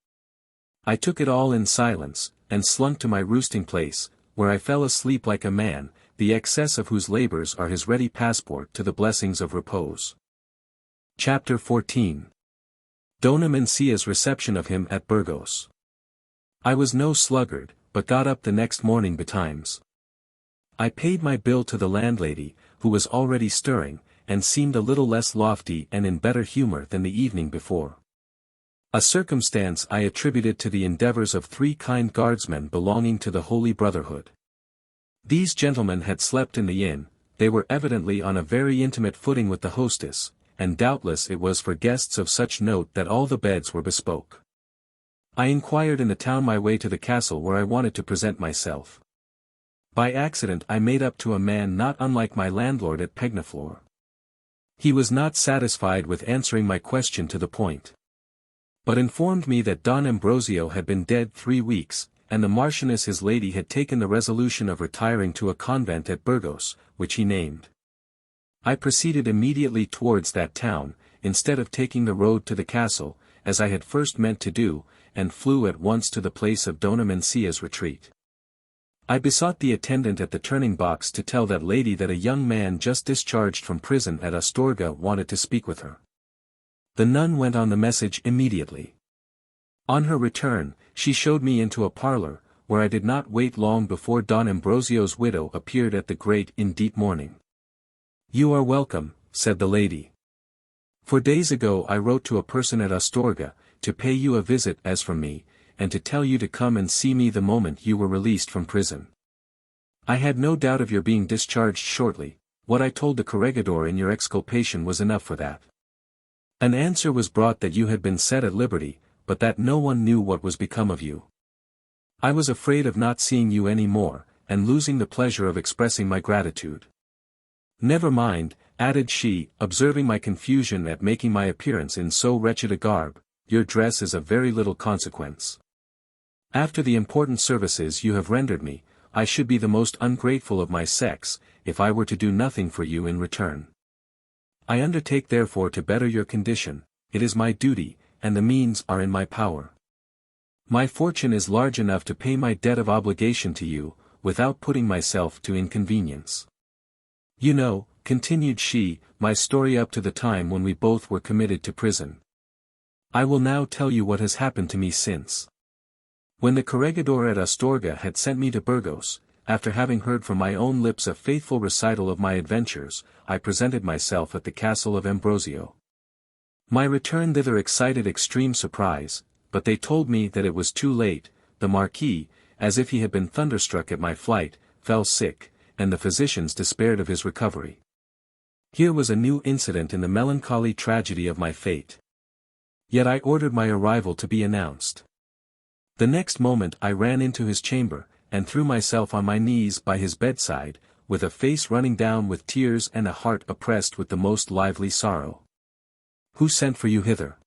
I took it all in silence, and slunk to my roosting place, where I fell asleep like a man, the excess of whose labors are his ready passport to the blessings of repose. Chapter 14. Dona Mencia's reception of him at Burgos. I was no sluggard, but got up the next morning betimes. I paid my bill to the landlady, who was already stirring, and seemed a little less lofty and in better humor than the evening before. A circumstance I attributed to the endeavors of 3 kind guardsmen belonging to the Holy Brotherhood. These gentlemen had slept in the inn, they were evidently on a very intimate footing with the hostess, and doubtless it was for guests of such note that all the beds were bespoke. I inquired in the town my way to the castle where I wanted to present myself. By accident I made up to a man not unlike my landlord at Pegnaflor. He was not satisfied with answering my question to the point, but informed me that Don Ambrosio had been dead 3 weeks, and the Marchioness his lady had taken the resolution of retiring to a convent at Burgos, which he named. I proceeded immediately towards that town, instead of taking the road to the castle, as I had first meant to do, and flew at once to the place of Dona Mencia's retreat. I besought the attendant at the turning box to tell that lady that a young man just discharged from prison at Astorga wanted to speak with her. The nun went on the message immediately. On her return, she showed me into a parlor, where I did not wait long before Don Ambrosio's widow appeared at the grate in deep mourning. You are welcome, said the lady. 4 days ago I wrote to a person at Astorga, to pay you a visit as from me, and to tell you to come and see me the moment you were released from prison. I had no doubt of your being discharged shortly. What I told the corregidor in your exculpation was enough for that. An answer was brought that you had been set at liberty, but that no one knew what was become of you. I was afraid of not seeing you any more, and losing the pleasure of expressing my gratitude. Never mind, added she, observing my confusion at making my appearance in so wretched a garb, your dress is of very little consequence. After the important services you have rendered me, I should be the most ungrateful of my sex, if I were to do nothing for you in return. I undertake therefore to better your condition, it is my duty, and the means are in my power. My fortune is large enough to pay my debt of obligation to you, without putting myself to inconvenience. You know, continued she, my story up to the time when we both were committed to prison. I will now tell you what has happened to me since. When the corregidor at Astorga had sent me to Burgos, after having heard from my own lips a faithful recital of my adventures, I presented myself at the castle of Ambrosio. My return thither excited extreme surprise, but they told me that it was too late. The Marquis, as if he had been thunderstruck at my flight, fell sick, and the physicians despaired of his recovery. Here was a new incident in the melancholy tragedy of my fate. Yet I ordered my arrival to be announced. The next moment I ran into his chamber, and threw myself on my knees by his bedside, with a face running down with tears and a heart oppressed with the most lively sorrow. Who sent for you hither?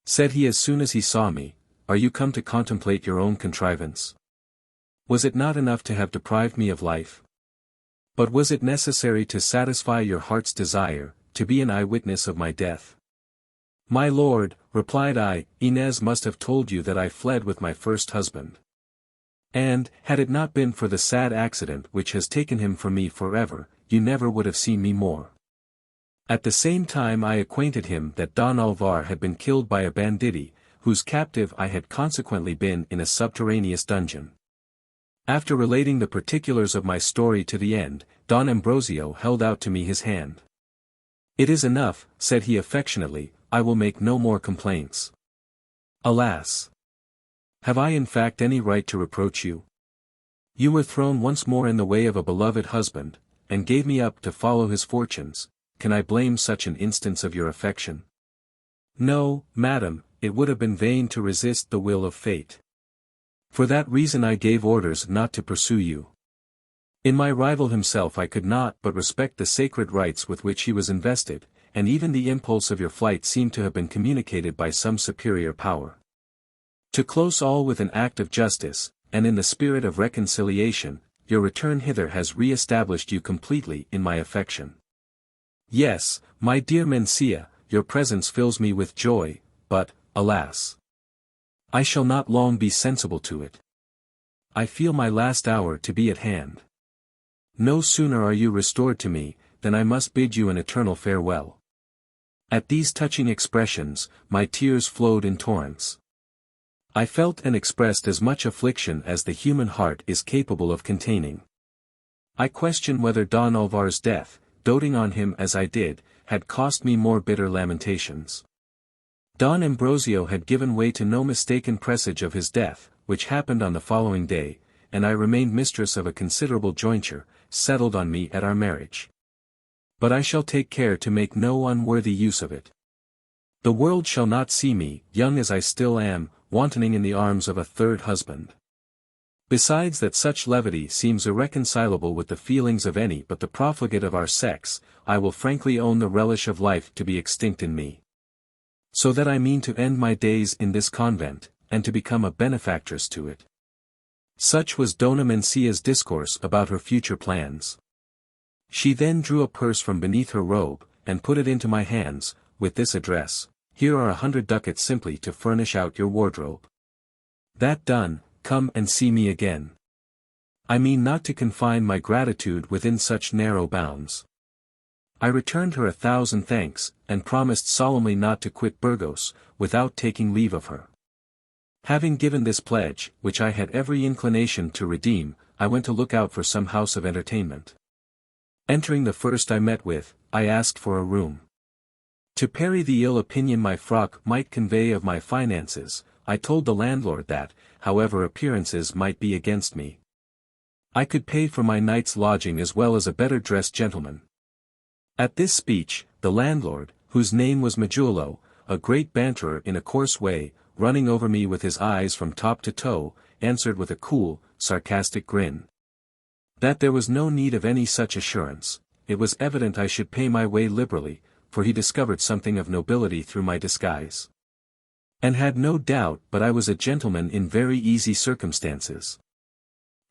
Said he as soon as he saw me, are you come to contemplate your own contrivance? Was it not enough to have deprived me of life? But was it necessary to satisfy your heart's desire, to be an eyewitness of my death? My lord, replied I, Inez must have told you that I fled with my first husband. And, had it not been for the sad accident which has taken him from me forever, you never would have seen me more. At the same time I acquainted him that Don Alvar had been killed by a banditti, whose captive I had consequently been in a subterraneous dungeon. After relating the particulars of my story to the end, Don Ambrosio held out to me his hand. It is enough, said he affectionately, I will make no more complaints. Alas! Have I in fact any right to reproach you? You were thrown once more in the way of a beloved husband, and gave me up to follow his fortunes. Can I blame such an instance of your affection? No, madam, it would have been vain to resist the will of fate. For that reason I gave orders not to pursue you. In my rival himself I could not but respect the sacred rights with which he was invested, and even the impulse of your flight seemed to have been communicated by some superior power. To close all with an act of justice, and in the spirit of reconciliation, your return hither has re-established you completely in my affection. Yes, my dear Mencia, your presence fills me with joy, but, alas! I shall not long be sensible to it. I feel my last hour to be at hand. No sooner are you restored to me, than I must bid you an eternal farewell. At these touching expressions, my tears flowed in torrents. I felt and expressed as much affliction as the human heart is capable of containing. I question whether Don Alvar's death, doting on him as I did, had cost me more bitter lamentations. Don Ambrosio had given way to no mistaken presage of his death, which happened on the following day, and I remained mistress of a considerable jointure, settled on me at our marriage. But I shall take care to make no unworthy use of it. The world shall not see me, young as I still am, wantoning in the arms of a third husband. Besides that such levity seems irreconcilable with the feelings of any but the profligate of our sex, I will frankly own the relish of life to be extinct in me. So that I mean to end my days in this convent, and to become a benefactress to it. Such was Dona Mencia's discourse about her future plans. She then drew a purse from beneath her robe, and put it into my hands, with this address, here are 100 ducats simply to furnish out your wardrobe. That done, come and see me again. I mean not to confine my gratitude within such narrow bounds. I returned her 1,000 thanks, and promised solemnly not to quit Burgos, without taking leave of her. Having given this pledge, which I had every inclination to redeem, I went to look out for some house of entertainment. Entering the first I met with, I asked for a room. To parry the ill opinion my frock might convey of my finances, I told the landlord that, however appearances might be against me, I could pay for my night's lodging as well as a better-dressed gentleman. At this speech, the landlord, whose name was Majolo, a great banterer in a coarse way, running over me with his eyes from top to toe, answered with a cool, sarcastic grin. That there was no need of any such assurance, it was evident I should pay my way liberally, for he discovered something of nobility through my disguise. And had no doubt but I was a gentleman in very easy circumstances.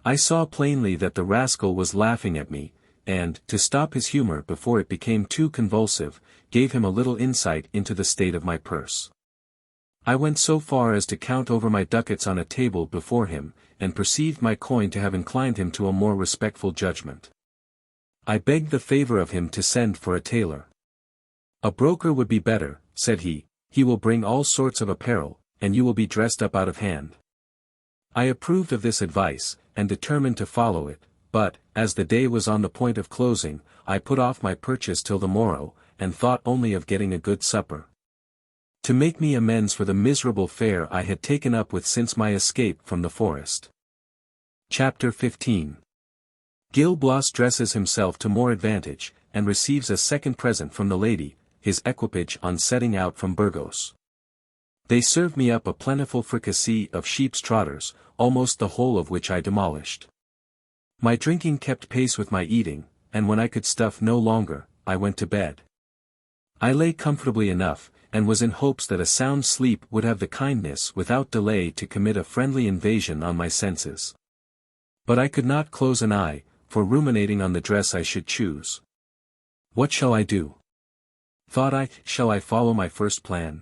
I saw plainly that the rascal was laughing at me, and, to stop his humor before it became too convulsive, gave him a little insight into the state of my purse. I went so far as to count over my ducats on a table before him, and perceived my coin to have inclined him to a more respectful judgment. I begged the favor of him to send for a tailor. A broker would be better, said he will bring all sorts of apparel, and you will be dressed up out of hand. I approved of this advice, and determined to follow it, but, as the day was on the point of closing, I put off my purchase till the morrow, and thought only of getting a good supper. To make me amends for the miserable fare I had taken up with since my escape from the forest. Chapter 15. Gil Blas dresses himself to more advantage, and receives a second present from the lady, his equipage on setting out from Burgos. They served me up a plentiful fricassee of sheep's trotters, almost the whole of which I demolished. My drinking kept pace with my eating, and when I could stuff no longer, I went to bed. I lay comfortably enough, and was in hopes that a sound sleep would have the kindness without delay to commit a friendly invasion on my senses. But I could not close an eye, for ruminating on the dress I should choose. What shall I do? Thought I, shall I follow my first plan?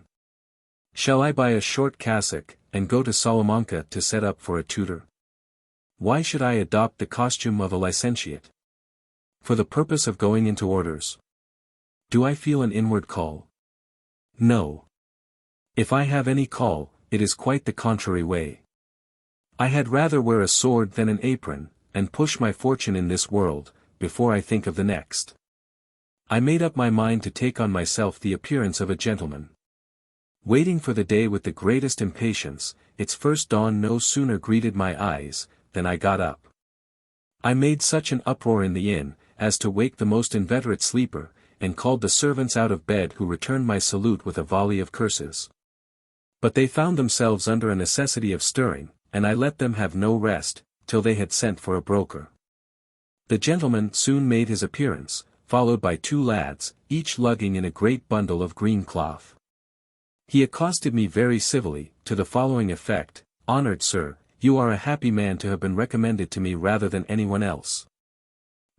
Shall I buy a short cassock, and go to Salamanca to set up for a tutor? Why should I adopt the costume of a licentiate? For the purpose of going into orders. Do I feel an inward call? No. If I have any call, it is quite the contrary way. I had rather wear a sword than an apron, and push my fortune in this world, before I think of the next. I made up my mind to take on myself the appearance of a gentleman. Waiting for the day with the greatest impatience, its first dawn no sooner greeted my eyes, than I got up. I made such an uproar in the inn, as to wake the most inveterate sleeper, and called the servants out of bed, who returned my salute with a volley of curses. But they found themselves under a necessity of stirring, and I let them have no rest, till they had sent for a broker. The gentleman soon made his appearance, followed by two lads, each lugging in a great bundle of green cloth. He accosted me very civilly, to the following effect: "Honored sir, you are a happy man to have been recommended to me rather than anyone else.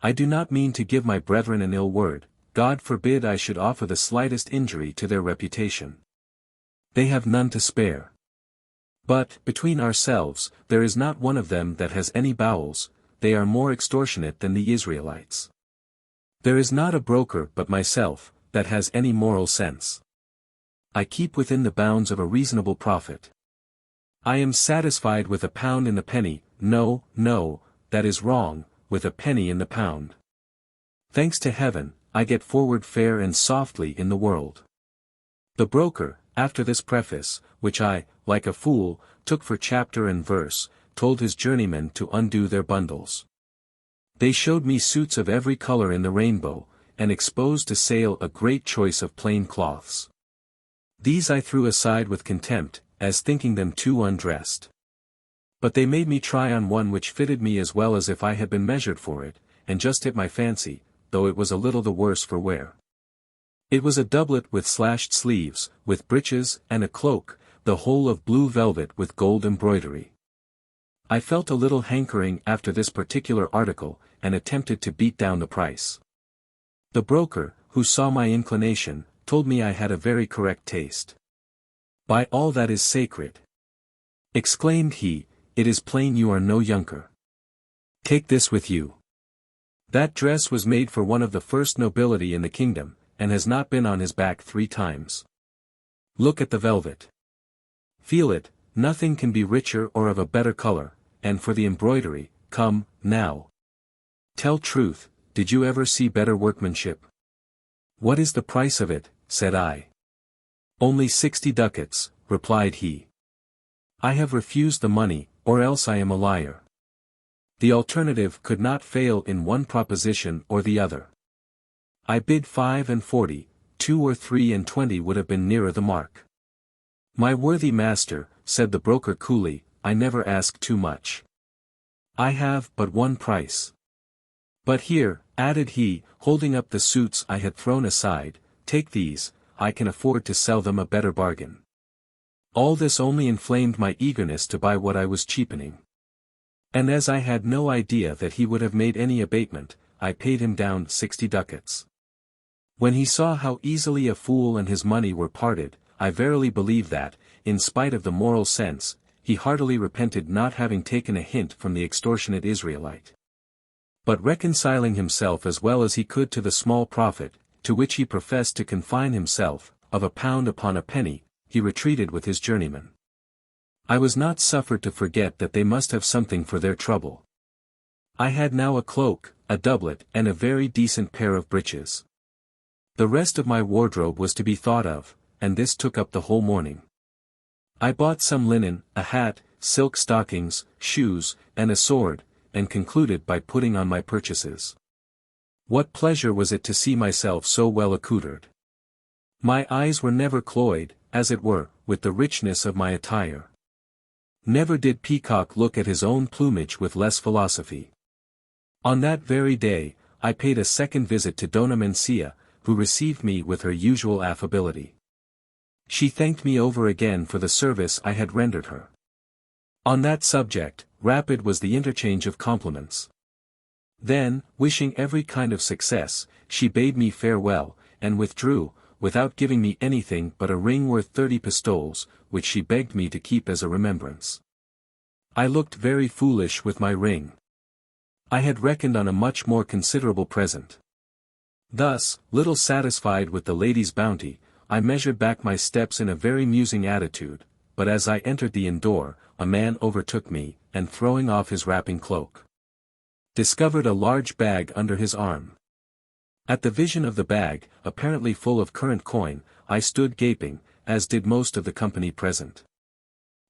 I do not mean to give my brethren an ill word, God forbid I should offer the slightest injury to their reputation. They have none to spare. But, between ourselves, there is not one of them that has any bowels, they are more extortionate than the Israelites. There is not a broker but myself, that has any moral sense. I keep within the bounds of a reasonable profit. I am satisfied with £1 in the penny, no, that is wrong, with a penny in the pound. Thanks to heaven, I get forward fair and softly in the world." The broker, after this preface, which I, like a fool, took for chapter and verse, told his journeymen to undo their bundles. They showed me suits of every color in the rainbow, and exposed to sale a great choice of plain cloths. These I threw aside with contempt, as thinking them too undressed. But they made me try on one which fitted me as well as if I had been measured for it, and just hit my fancy, though it was a little the worse for wear. It was a doublet with slashed sleeves, with breeches and a cloak, the whole of blue velvet with gold embroidery. I felt a little hankering after this particular article, and attempted to beat down the price. The broker, who saw my inclination, told me I had a very correct taste. "By all that is sacred," exclaimed he, "it is plain you are no younker. Take this with you. That dress was made for one of the first nobility in the kingdom, and has not been on his back 3 times. Look at the velvet. Feel it, nothing can be richer or of a better color, and for the embroidery, come, now. Tell truth, did you ever see better workmanship?" "What is the price of it?" said I. "Only 60 ducats, replied he. "I have refused the money, or else I am a liar. The alternative could not fail in one proposition or the other. I bid 5 and 40, 2 or 3 and 20 would have been nearer the mark." "My worthy master," said the broker coolly, "I never ask too much. I have but one price. But here," added he, holding up the suits I had thrown aside, "take these, I can afford to sell them a better bargain." All this only inflamed my eagerness to buy what I was cheapening. And as I had no idea that he would have made any abatement, I paid him down 60 ducats. When he saw how easily a fool and his money were parted, I verily believe that, in spite of the moral sense, he heartily repented not having taken a hint from the extortionate Israelite. But reconciling himself as well as he could to the small profit, to which he professed to confine himself, of £1 upon a penny, he retreated with his journeyman. I was not suffered to forget that they must have something for their trouble. I had now a cloak, a doublet, and a very decent pair of breeches. The rest of my wardrobe was to be thought of, and this took up the whole morning. I bought some linen, a hat, silk stockings, shoes, and a sword, and concluded by putting on my purchases. What pleasure was it to see myself so well accoutred! My eyes were never cloyed, as it were, with the richness of my attire. Never did peacock look at his own plumage with less philosophy. On that very day, I paid a second visit to Dona Mencia, who received me with her usual affability. She thanked me over again for the service I had rendered her. On that subject, rapid was the interchange of compliments. Then, wishing every kind of success, she bade me farewell, and withdrew, without giving me anything but a ring worth 30 pistoles, which she begged me to keep as a remembrance. I looked very foolish with my ring. I had reckoned on a much more considerable present. Thus, little satisfied with the lady's bounty, I measured back my steps in a very musing attitude, but as I entered the inn door, a man overtook me, and throwing off his wrapping cloak, discovered a large bag under his arm. At the vision of the bag, apparently full of current coin, I stood gaping, as did most of the company present.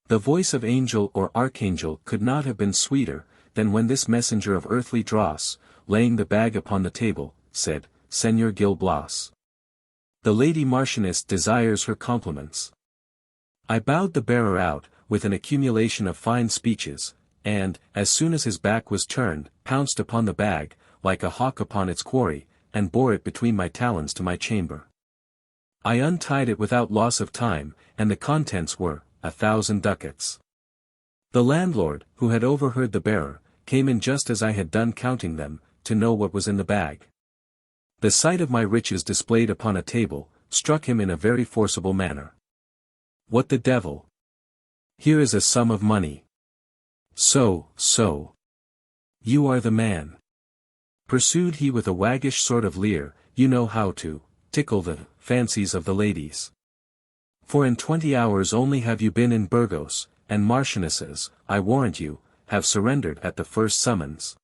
The voice of angel or archangel could not have been sweeter, than when this messenger of earthly dross, laying the bag upon the table, said, "Señor Gil Blas, the Lady Marchioness desires her compliments." I bowed the bearer out, with an accumulation of fine speeches, and, as soon as his back was turned, pounced upon the bag, like a hawk upon its quarry, and bore it between my talons to my chamber. I untied it without loss of time, and the contents were 1,000 ducats. The landlord, who had overheard the bearer, came in just as I had done counting them, to know what was in the bag. The sight of my riches displayed upon a table, struck him in a very forcible manner. "What the devil? Here is a sum of money. So. You are the man," pursued he with a waggish sort of leer, "you know how to tickle the fancies of the ladies. For in 20 hours only have you been in Burgos, and marchionesses, I warrant you, have surrendered at the first summons."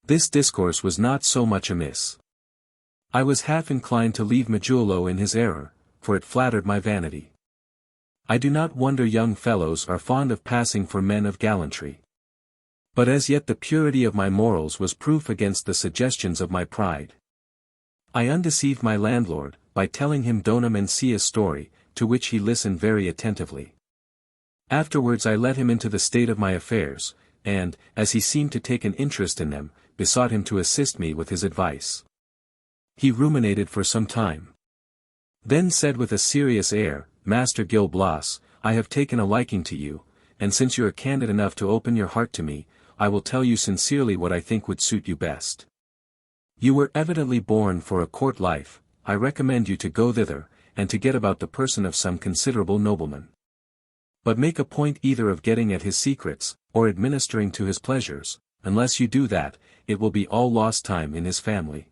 This discourse was not so much amiss. I was half inclined to leave Majolo in his error, for it flattered my vanity. I do not wonder young fellows are fond of passing for men of gallantry. But as yet the purity of my morals was proof against the suggestions of my pride. I undeceived my landlord, by telling him Dona Mencia's story, to which he listened very attentively. Afterwards I let him into the state of my affairs, and, as he seemed to take an interest in them, besought him to assist me with his advice. He ruminated for some time. Then said with a serious air, "Master Gil Blas, I have taken a liking to you, and since you are candid enough to open your heart to me, I will tell you sincerely what I think would suit you best. You were evidently born for a court life. I recommend you to go thither, and to get about the person of some considerable nobleman. But make a point either of getting at his secrets, or administering to his pleasures. Unless you do that, it will be all lost time in his family.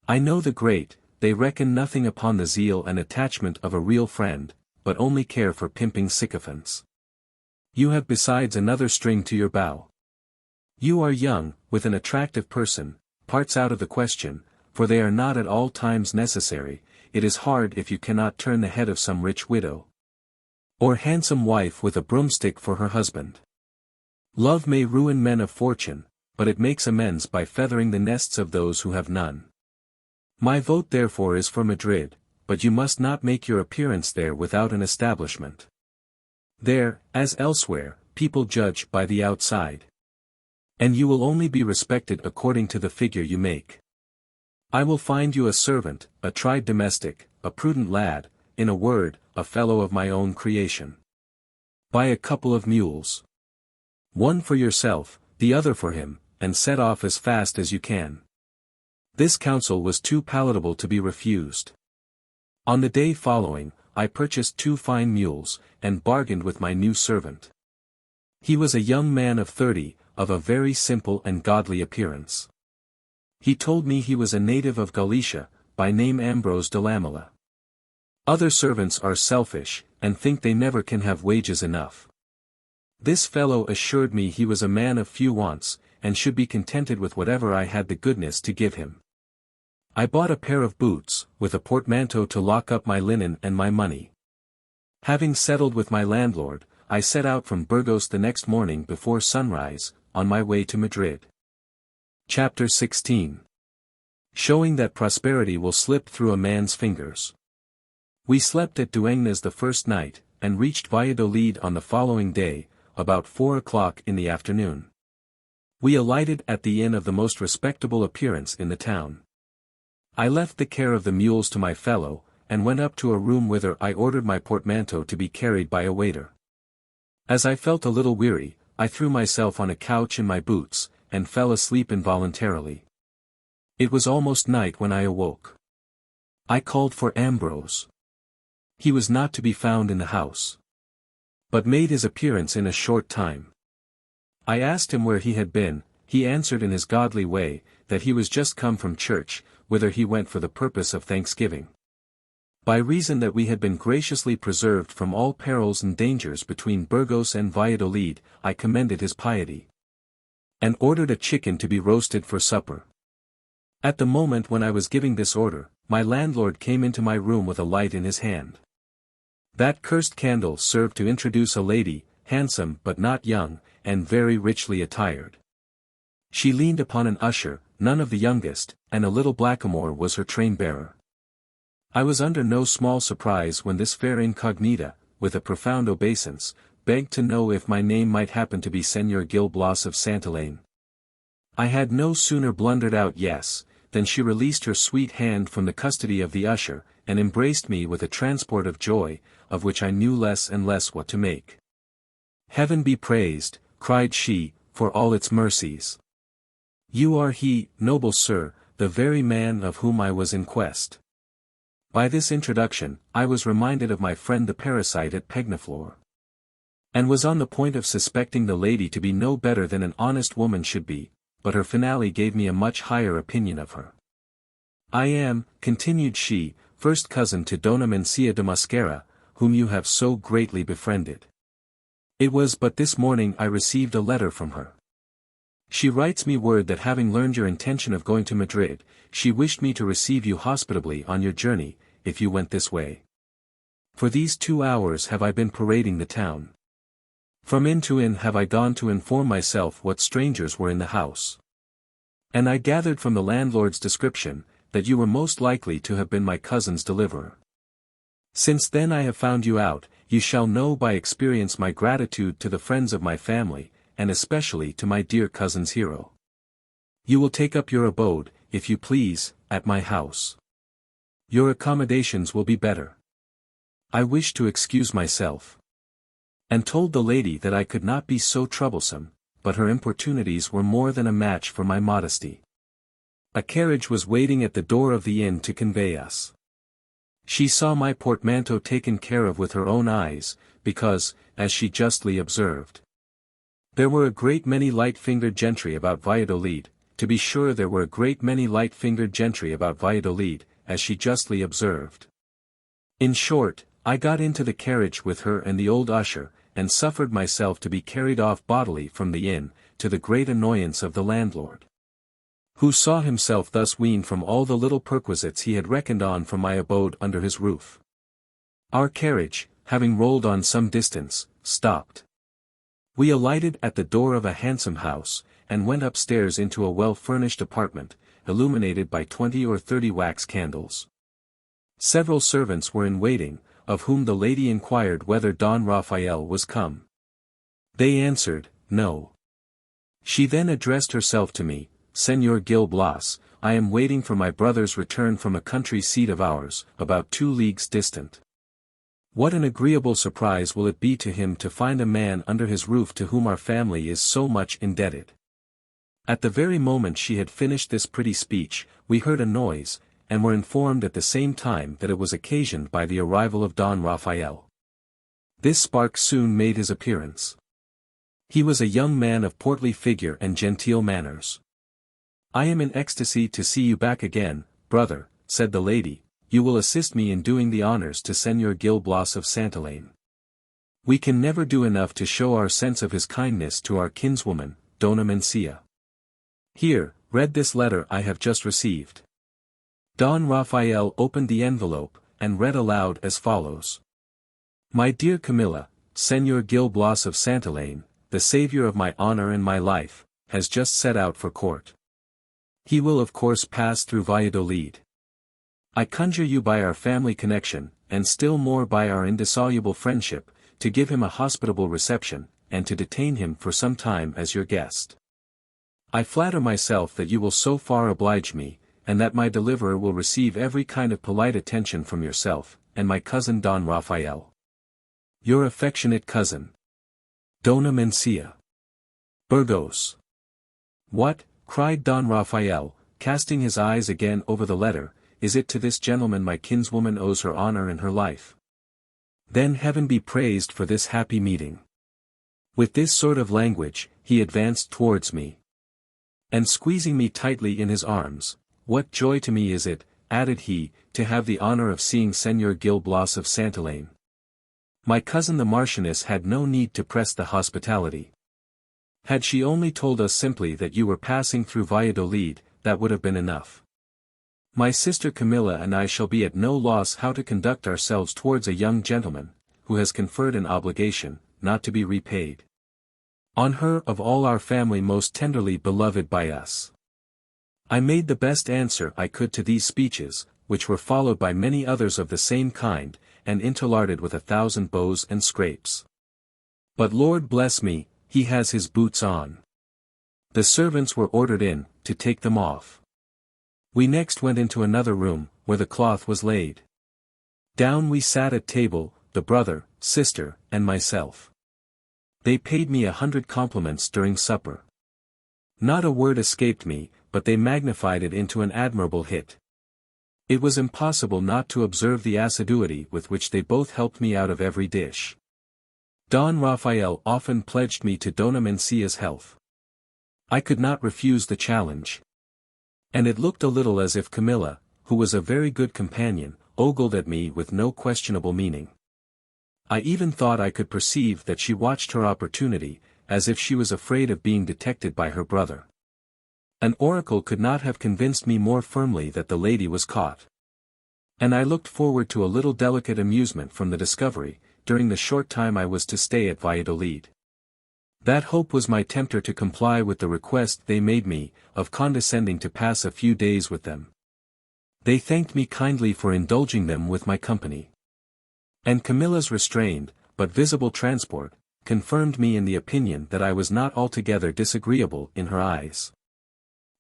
I know the great, they reckon nothing upon the zeal and attachment of a real friend, but only care for pimping sycophants. You have besides another string to your bow. You are young, with an attractive person, parts out of the question, for they are not at all times necessary. It is hard if you cannot turn the head of some rich widow, or handsome wife with a broomstick for her husband. Love may ruin men of fortune, but it makes amends by feathering the nests of those who have none. My vote therefore is for Madrid, but you must not make your appearance there without an establishment. There, as elsewhere, people judge by the outside. And you will only be respected according to the figure you make. I will find you a servant, a tried domestic, a prudent lad, in a word, a fellow of my own creation. Buy a couple of mules. One for yourself, the other for him, and set off as fast as you can. This counsel was too palatable to be refused. On the day following, I purchased 2 fine mules, and bargained with my new servant. He was a young man of 30, of a very simple and godly appearance. He told me he was a native of Galicia, by name Ambrose de Lamela. Other servants are selfish, and think they never can have wages enough. This fellow assured me he was a man of few wants, and should be contented with whatever I had the goodness to give him. I bought a pair of boots, with a portmanteau to lock up my linen and my money. Having settled with my landlord, I set out from Burgos the next morning before sunrise, on my way to Madrid. Chapter 16. Showing that prosperity will slip through a man's fingers. We slept at Dueñas the first night, and reached Valladolid on the following day, about 4 o'clock in the afternoon. We alighted at the inn of the most respectable appearance in the town. I left the care of the mules to my fellow, and went up to a room whither I ordered my portmanteau to be carried by a waiter. As I felt a little weary, I threw myself on a couch in my boots, and fell asleep involuntarily. It was almost night when I awoke. I called for Ambrose. He was not to be found in the house, but made his appearance in a short time. I asked him where he had been. He answered in his godly way, that he was just come from church, whither he went for the purpose of thanksgiving. By reason that we had been graciously preserved from all perils and dangers between Burgos and Valladolid, I commended his piety, and ordered a chicken to be roasted for supper. At the moment when I was giving this order, my landlord came into my room with a light in his hand. That cursed candle served to introduce a lady, handsome but not young, and very richly attired. She leaned upon an usher, none of the youngest, and a little blackamoor was her train-bearer. I was under no small surprise when this fair incognita, with a profound obeisance, begged to know if my name might happen to be Señor Gil Blas of Santillana. I had no sooner blundered out yes, than she released her sweet hand from the custody of the usher, and embraced me with a transport of joy, of which I knew less and less what to make. "Heaven be praised," cried she, "for all its mercies. You are he, noble sir, the very man of whom I was in quest." By this introduction, I was reminded of my friend the parasite at Pegnaflor, and was on the point of suspecting the lady to be no better than an honest woman should be, but her finale gave me a much higher opinion of her. "I am," continued she, "first cousin to Dona Mencia de Mosquera, whom you have so greatly befriended. It was but this morning I received a letter from her. She writes me word that having learned your intention of going to Madrid, she wished me to receive you hospitably on your journey, if you went this way. For these 2 hours have I been parading the town. From inn to inn have I gone to inform myself what strangers were in the house. And I gathered from the landlord's description, that you were most likely to have been my cousin's deliverer. Since then I have found you out, you shall know by experience my gratitude to the friends of my family, and especially to my dear cousin's hero. You will take up your abode, if you please, at my house. Your accommodations will be better. I wish to excuse myself." And told the lady that I could not be so troublesome, but her importunities were more than a match for my modesty. A carriage was waiting at the door of the inn to convey us. She saw my portmanteau taken care of with her own eyes, because, as she justly observed, there were a great many light-fingered gentry about Valladolid. To be sure there were a great many light-fingered gentry about Valladolid, as she justly observed. In short, I got into the carriage with her and the old usher, and suffered myself to be carried off bodily from the inn, to the great annoyance of the landlord, who saw himself thus weaned from all the little perquisites he had reckoned on from my abode under his roof. Our carriage, having rolled on some distance, stopped. We alighted at the door of a handsome house, and went upstairs into a well-furnished apartment, illuminated by 20 or 30 wax candles. Several servants were in waiting, of whom the lady inquired whether Don Raphael was come. They answered, no. She then addressed herself to me, "Señor Gil Blas, I am waiting for my brother's return from a country seat of ours, about 2 leagues distant. What an agreeable surprise will it be to him to find a man under his roof to whom our family is so much indebted." At the very moment she had finished this pretty speech, we heard a noise, and were informed at the same time that it was occasioned by the arrival of Don Raphael. This spark soon made his appearance. He was a young man of portly figure and genteel manners. "I am in ecstasy to see you back again, brother," said the lady. "You will assist me in doing the honors to Señor Gil Blas of Santillana. We can never do enough to show our sense of his kindness to our kinswoman, Dona Mencia. Here, read this letter I have just received." Don Raphael opened the envelope, and read aloud as follows. "My dear Camilla, Señor Gil Blas of Santillana, the savior of my honor and my life, has just set out for court. He will of course pass through Valladolid. I conjure you by our family connection, and still more by our indissoluble friendship, to give him a hospitable reception, and to detain him for some time as your guest. I flatter myself that you will so far oblige me, and that my deliverer will receive every kind of polite attention from yourself, and my cousin Don Raphael. Your affectionate cousin, Dona Mencia. Burgos." "What?" cried Don Raphael, casting his eyes again over the letter, is it to this gentleman my kinswoman owes her honor and her life? Then heaven be praised for this happy meeting. With this sort of language, he advanced towards me. And squeezing me tightly in his arms, what joy to me is it, added he, to have the honor of seeing Senor Gil Blas of Santillana. My cousin the Marchioness had no need to press the hospitality. Had she only told us simply that you were passing through Valladolid, that would have been enough. My sister Camilla and I shall be at no loss how to conduct ourselves towards a young gentleman, who has conferred an obligation, not to be repaid. On her of all our family most tenderly beloved by us. I made the best answer I could to these speeches, which were followed by many others of the same kind, and interlarded with 1,000 bows and scrapes. But Lord bless me, he has his boots on. The servants were ordered in, to take them off. We next went into another room, where the cloth was laid. Down we sat at table, the brother, sister, and myself. They paid me 100 compliments during supper. Not a word escaped me, but they magnified it into an admirable hit. It was impossible not to observe the assiduity with which they both helped me out of every dish. Don Raphael often pledged me to Dona Mencia's health. I could not refuse the challenge. And it looked a little as if Camilla, who was a very good companion, ogled at me with no questionable meaning. I even thought I could perceive that she watched her opportunity, as if she was afraid of being detected by her brother. An oracle could not have convinced me more firmly that the lady was caught. And I looked forward to a little delicate amusement from the discovery, during the short time I was to stay at Valladolid. That hope was my tempter to comply with the request they made me, of condescending to pass a few days with them. They thanked me kindly for indulging them with my company. And Camilla's restrained, but visible transport, confirmed me in the opinion that I was not altogether disagreeable in her eyes.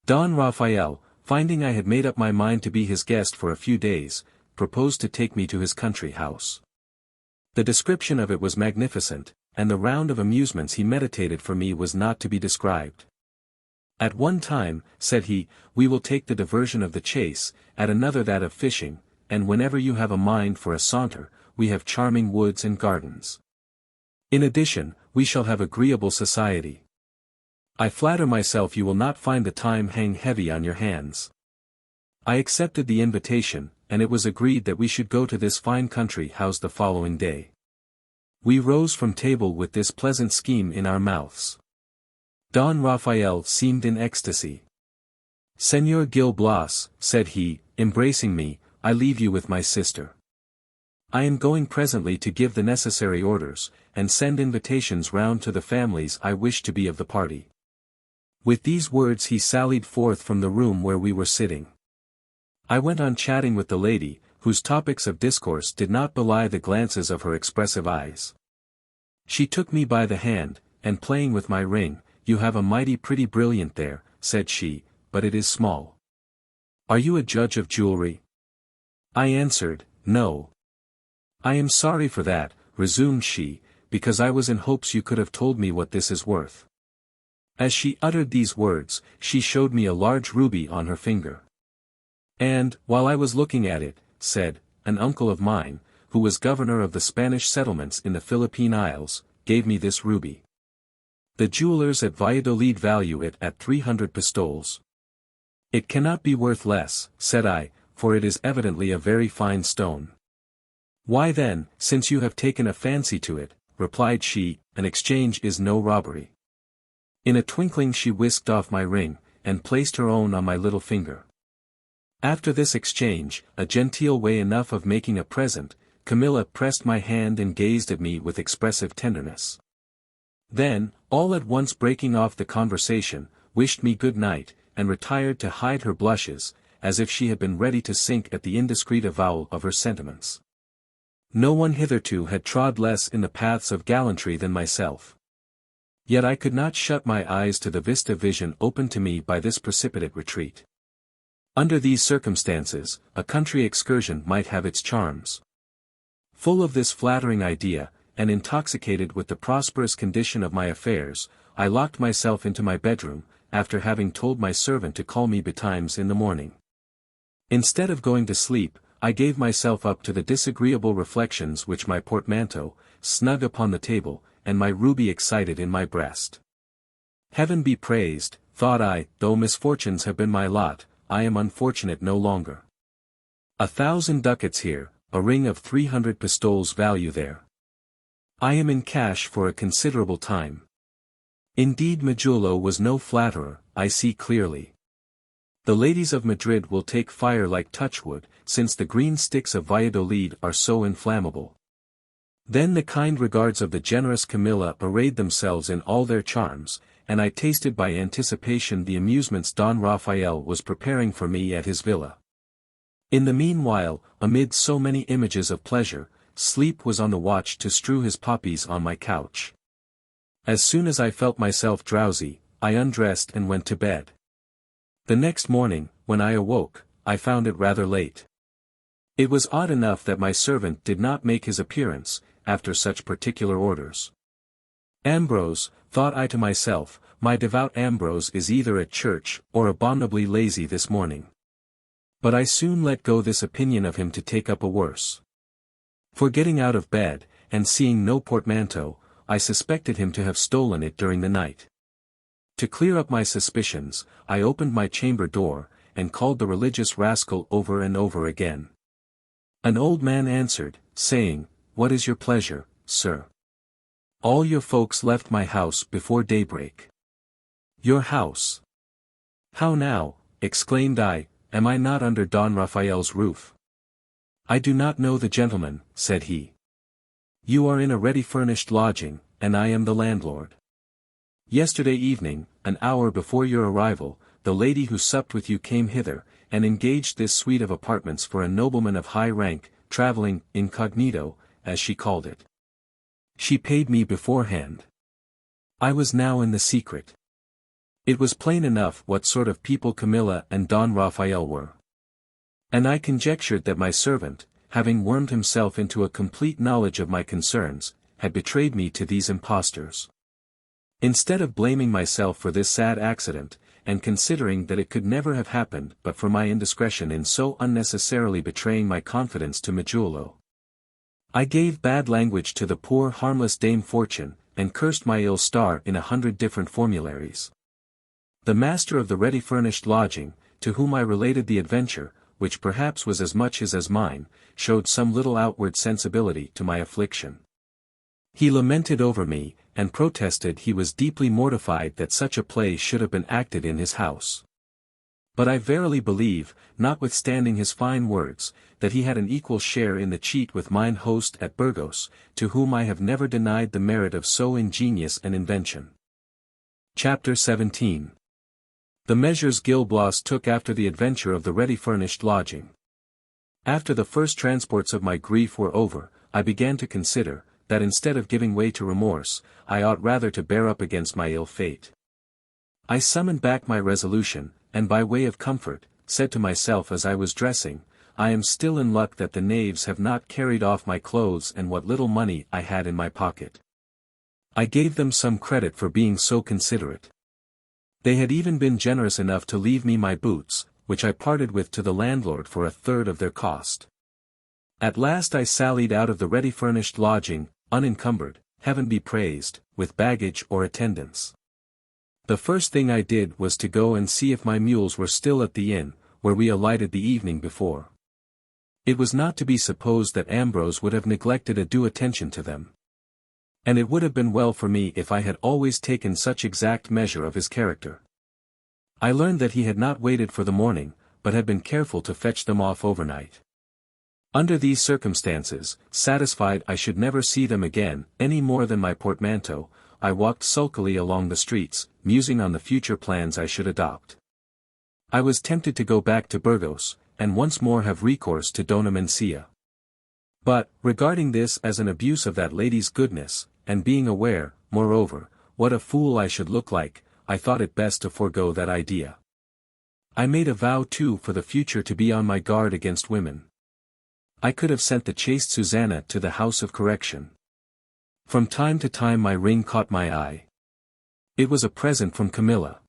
Don Raphael, finding I had made up my mind to be his guest for a few days, proposed to take me to his country house. The description of it was magnificent, and the round of amusements he meditated for me was not to be described. At one time, said he, we will take the diversion of the chase, at another that of fishing, and whenever you have a mind for a saunter, we have charming woods and gardens. In addition, we shall have agreeable society. I flatter myself you will not find the time hang heavy on your hands. I accepted the invitation, and it was agreed that we should go to this fine country house the following day. We rose from table with this pleasant scheme in our mouths. Don Raphael seemed in ecstasy. Senor Gil Blas, said he, embracing me, I leave you with my sister. I am going presently to give the necessary orders, and send invitations round to the families I wish to be of the party. With these words he sallied forth from the room where we were sitting. I went on chatting with the lady, whose topics of discourse did not belie the glances of her expressive eyes. She took me by the hand, and playing with my ring, you have a mighty pretty brilliant there, said she, but it is small. Are you a judge of jewelry? I answered, no. I am sorry for that, resumed she, because I was in hopes you could have told me what this is worth. As she uttered these words, she showed me a large ruby on her finger. And, while I was looking at it, said, an uncle of mine, who was governor of the Spanish settlements in the Philippine Isles, gave me this ruby. The jewelers at Valladolid value it at 300 pistoles. It cannot be worth less, said I, for it is evidently a very fine stone. Why then, since you have taken a fancy to it, replied she, an exchange is no robbery. In a twinkling she whisked off my ring, and placed her own on my little finger. After this exchange, a genteel way enough of making a present, Camilla pressed my hand and gazed at me with expressive tenderness. Then, all at once breaking off the conversation, wished me good night, and retired to hide her blushes, as if she had been ready to sink at the indiscreet avowal of her sentiments. No one hitherto had trod less in the paths of gallantry than myself. Yet I could not shut my eyes to the vista vision opened to me by this precipitate retreat. Under these circumstances, a country excursion might have its charms. Full of this flattering idea, and intoxicated with the prosperous condition of my affairs, I locked myself into my bedroom, after having told my servant to call me betimes in the morning. Instead of going to sleep, I gave myself up to the disagreeable reflections which my portmanteau, snug upon the table, and my ruby excited in my breast. Heaven be praised, thought I, though misfortunes have been my lot, I am unfortunate no longer. 1,000 ducats here, a ring of 300 pistoles value there. I am in cash for a considerable time. Indeed Majolo was no flatterer, I see clearly. The ladies of Madrid will take fire like touchwood, since the green sticks of Valladolid are so inflammable. Then the kind regards of the generous Camilla arrayed themselves in all their charms, and I tasted by anticipation the amusements Don Raphael was preparing for me at his villa. In the meanwhile, amid so many images of pleasure, sleep was on the watch to strew his poppies on my couch. As soon as I felt myself drowsy, I undressed and went to bed. The next morning, when I awoke, I found it rather late. It was odd enough that my servant did not make his appearance, after such particular orders. Ambrose, thought I to myself, my devout Ambrose is either at church or abominably lazy this morning. But I soon let go this opinion of him to take up a worse. For getting out of bed, and seeing no portmanteau, I suspected him to have stolen it during the night. To clear up my suspicions, I opened my chamber door, and called the religious rascal over and over again. An old man answered, saying, "What is your pleasure, sir?" "All your folks left my house before daybreak." "Your house? How now?" exclaimed I, "am I not under Don Raphael's roof?" "I do not know the gentleman," said he. "You are in a ready-furnished lodging, and I am the landlord. Yesterday evening, an hour before your arrival, the lady who supped with you came hither, and engaged this suite of apartments for a nobleman of high rank, travelling incognito, as she called it. She paid me beforehand. I was now in the secret. It was plain enough what sort of people Camilla and Don Raphael were. And I conjectured that my servant, having wormed himself into a complete knowledge of my concerns, had betrayed me to these impostors. Instead of blaming myself for this sad accident, and considering that it could never have happened but for my indiscretion in so unnecessarily betraying my confidence to Majolo, I gave bad language to the poor harmless Dame Fortune, and cursed my ill star in 100 different formularies. The master of the ready-furnished lodging, to whom I related the adventure, which perhaps was as much his as mine, showed some little outward sensibility to my affliction. He lamented over me, and protested he was deeply mortified that such a play should have been acted in his house. But I verily believe, notwithstanding his fine words, that he had an equal share in the cheat with mine host at Burgos, to whom I have never denied the merit of so ingenious an invention. Chapter 17. The measures Gil Blas took after the adventure of the ready-furnished lodging. After the first transports of my grief were over, I began to consider, that instead of giving way to remorse, I ought rather to bear up against my ill fate. I summoned back my resolution, and by way of comfort, said to myself as I was dressing, I am still in luck that the knaves have not carried off my clothes and what little money I had in my pocket. I gave them some credit for being so considerate. They had even been generous enough to leave me my boots, which I parted with to the landlord for 1/3 of their cost. At last I sallied out of the ready-furnished lodging, unencumbered, heaven be praised, with baggage or attendants. The first thing I did was to go and see if my mules were still at the inn, where we alighted the evening before. It was not to be supposed that Ambrose would have neglected a due attention to them. And it would have been well for me if I had always taken such exact measure of his character. I learned that he had not waited for the morning, but had been careful to fetch them off overnight. Under these circumstances, satisfied I should never see them again, any more than my portmanteau, I walked sulkily along the streets, musing on the future plans I should adopt. I was tempted to go back to Burgos, and once more have recourse to Dona Mencia. But, regarding this as an abuse of that lady's goodness, and being aware, moreover, what a fool I should look like, I thought it best to forego that idea. I made a vow too for the future to be on my guard against women. I could have sent the chaste Susanna to the house of correction. From time to time my ring caught my eye. It was a present from Camilla.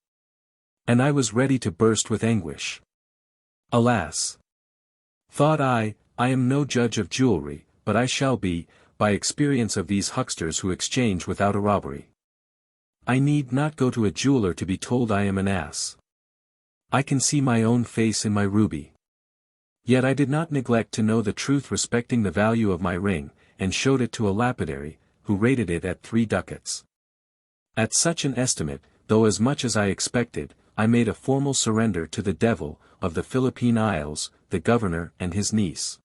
And I was ready to burst with anguish. Alas! Thought I am no judge of jewelry, but I shall be, by experience of these hucksters who exchange without a robbery. I need not go to a jeweler to be told I am an ass. I can see my own face in my ruby. Yet I did not neglect to know the truth respecting the value of my ring, and showed it to a lapidary, who rated it at 3 ducats. At such an estimate, though as much as I expected, I made a formal surrender to the devil, of the Philippine Isles, the governor and his niece.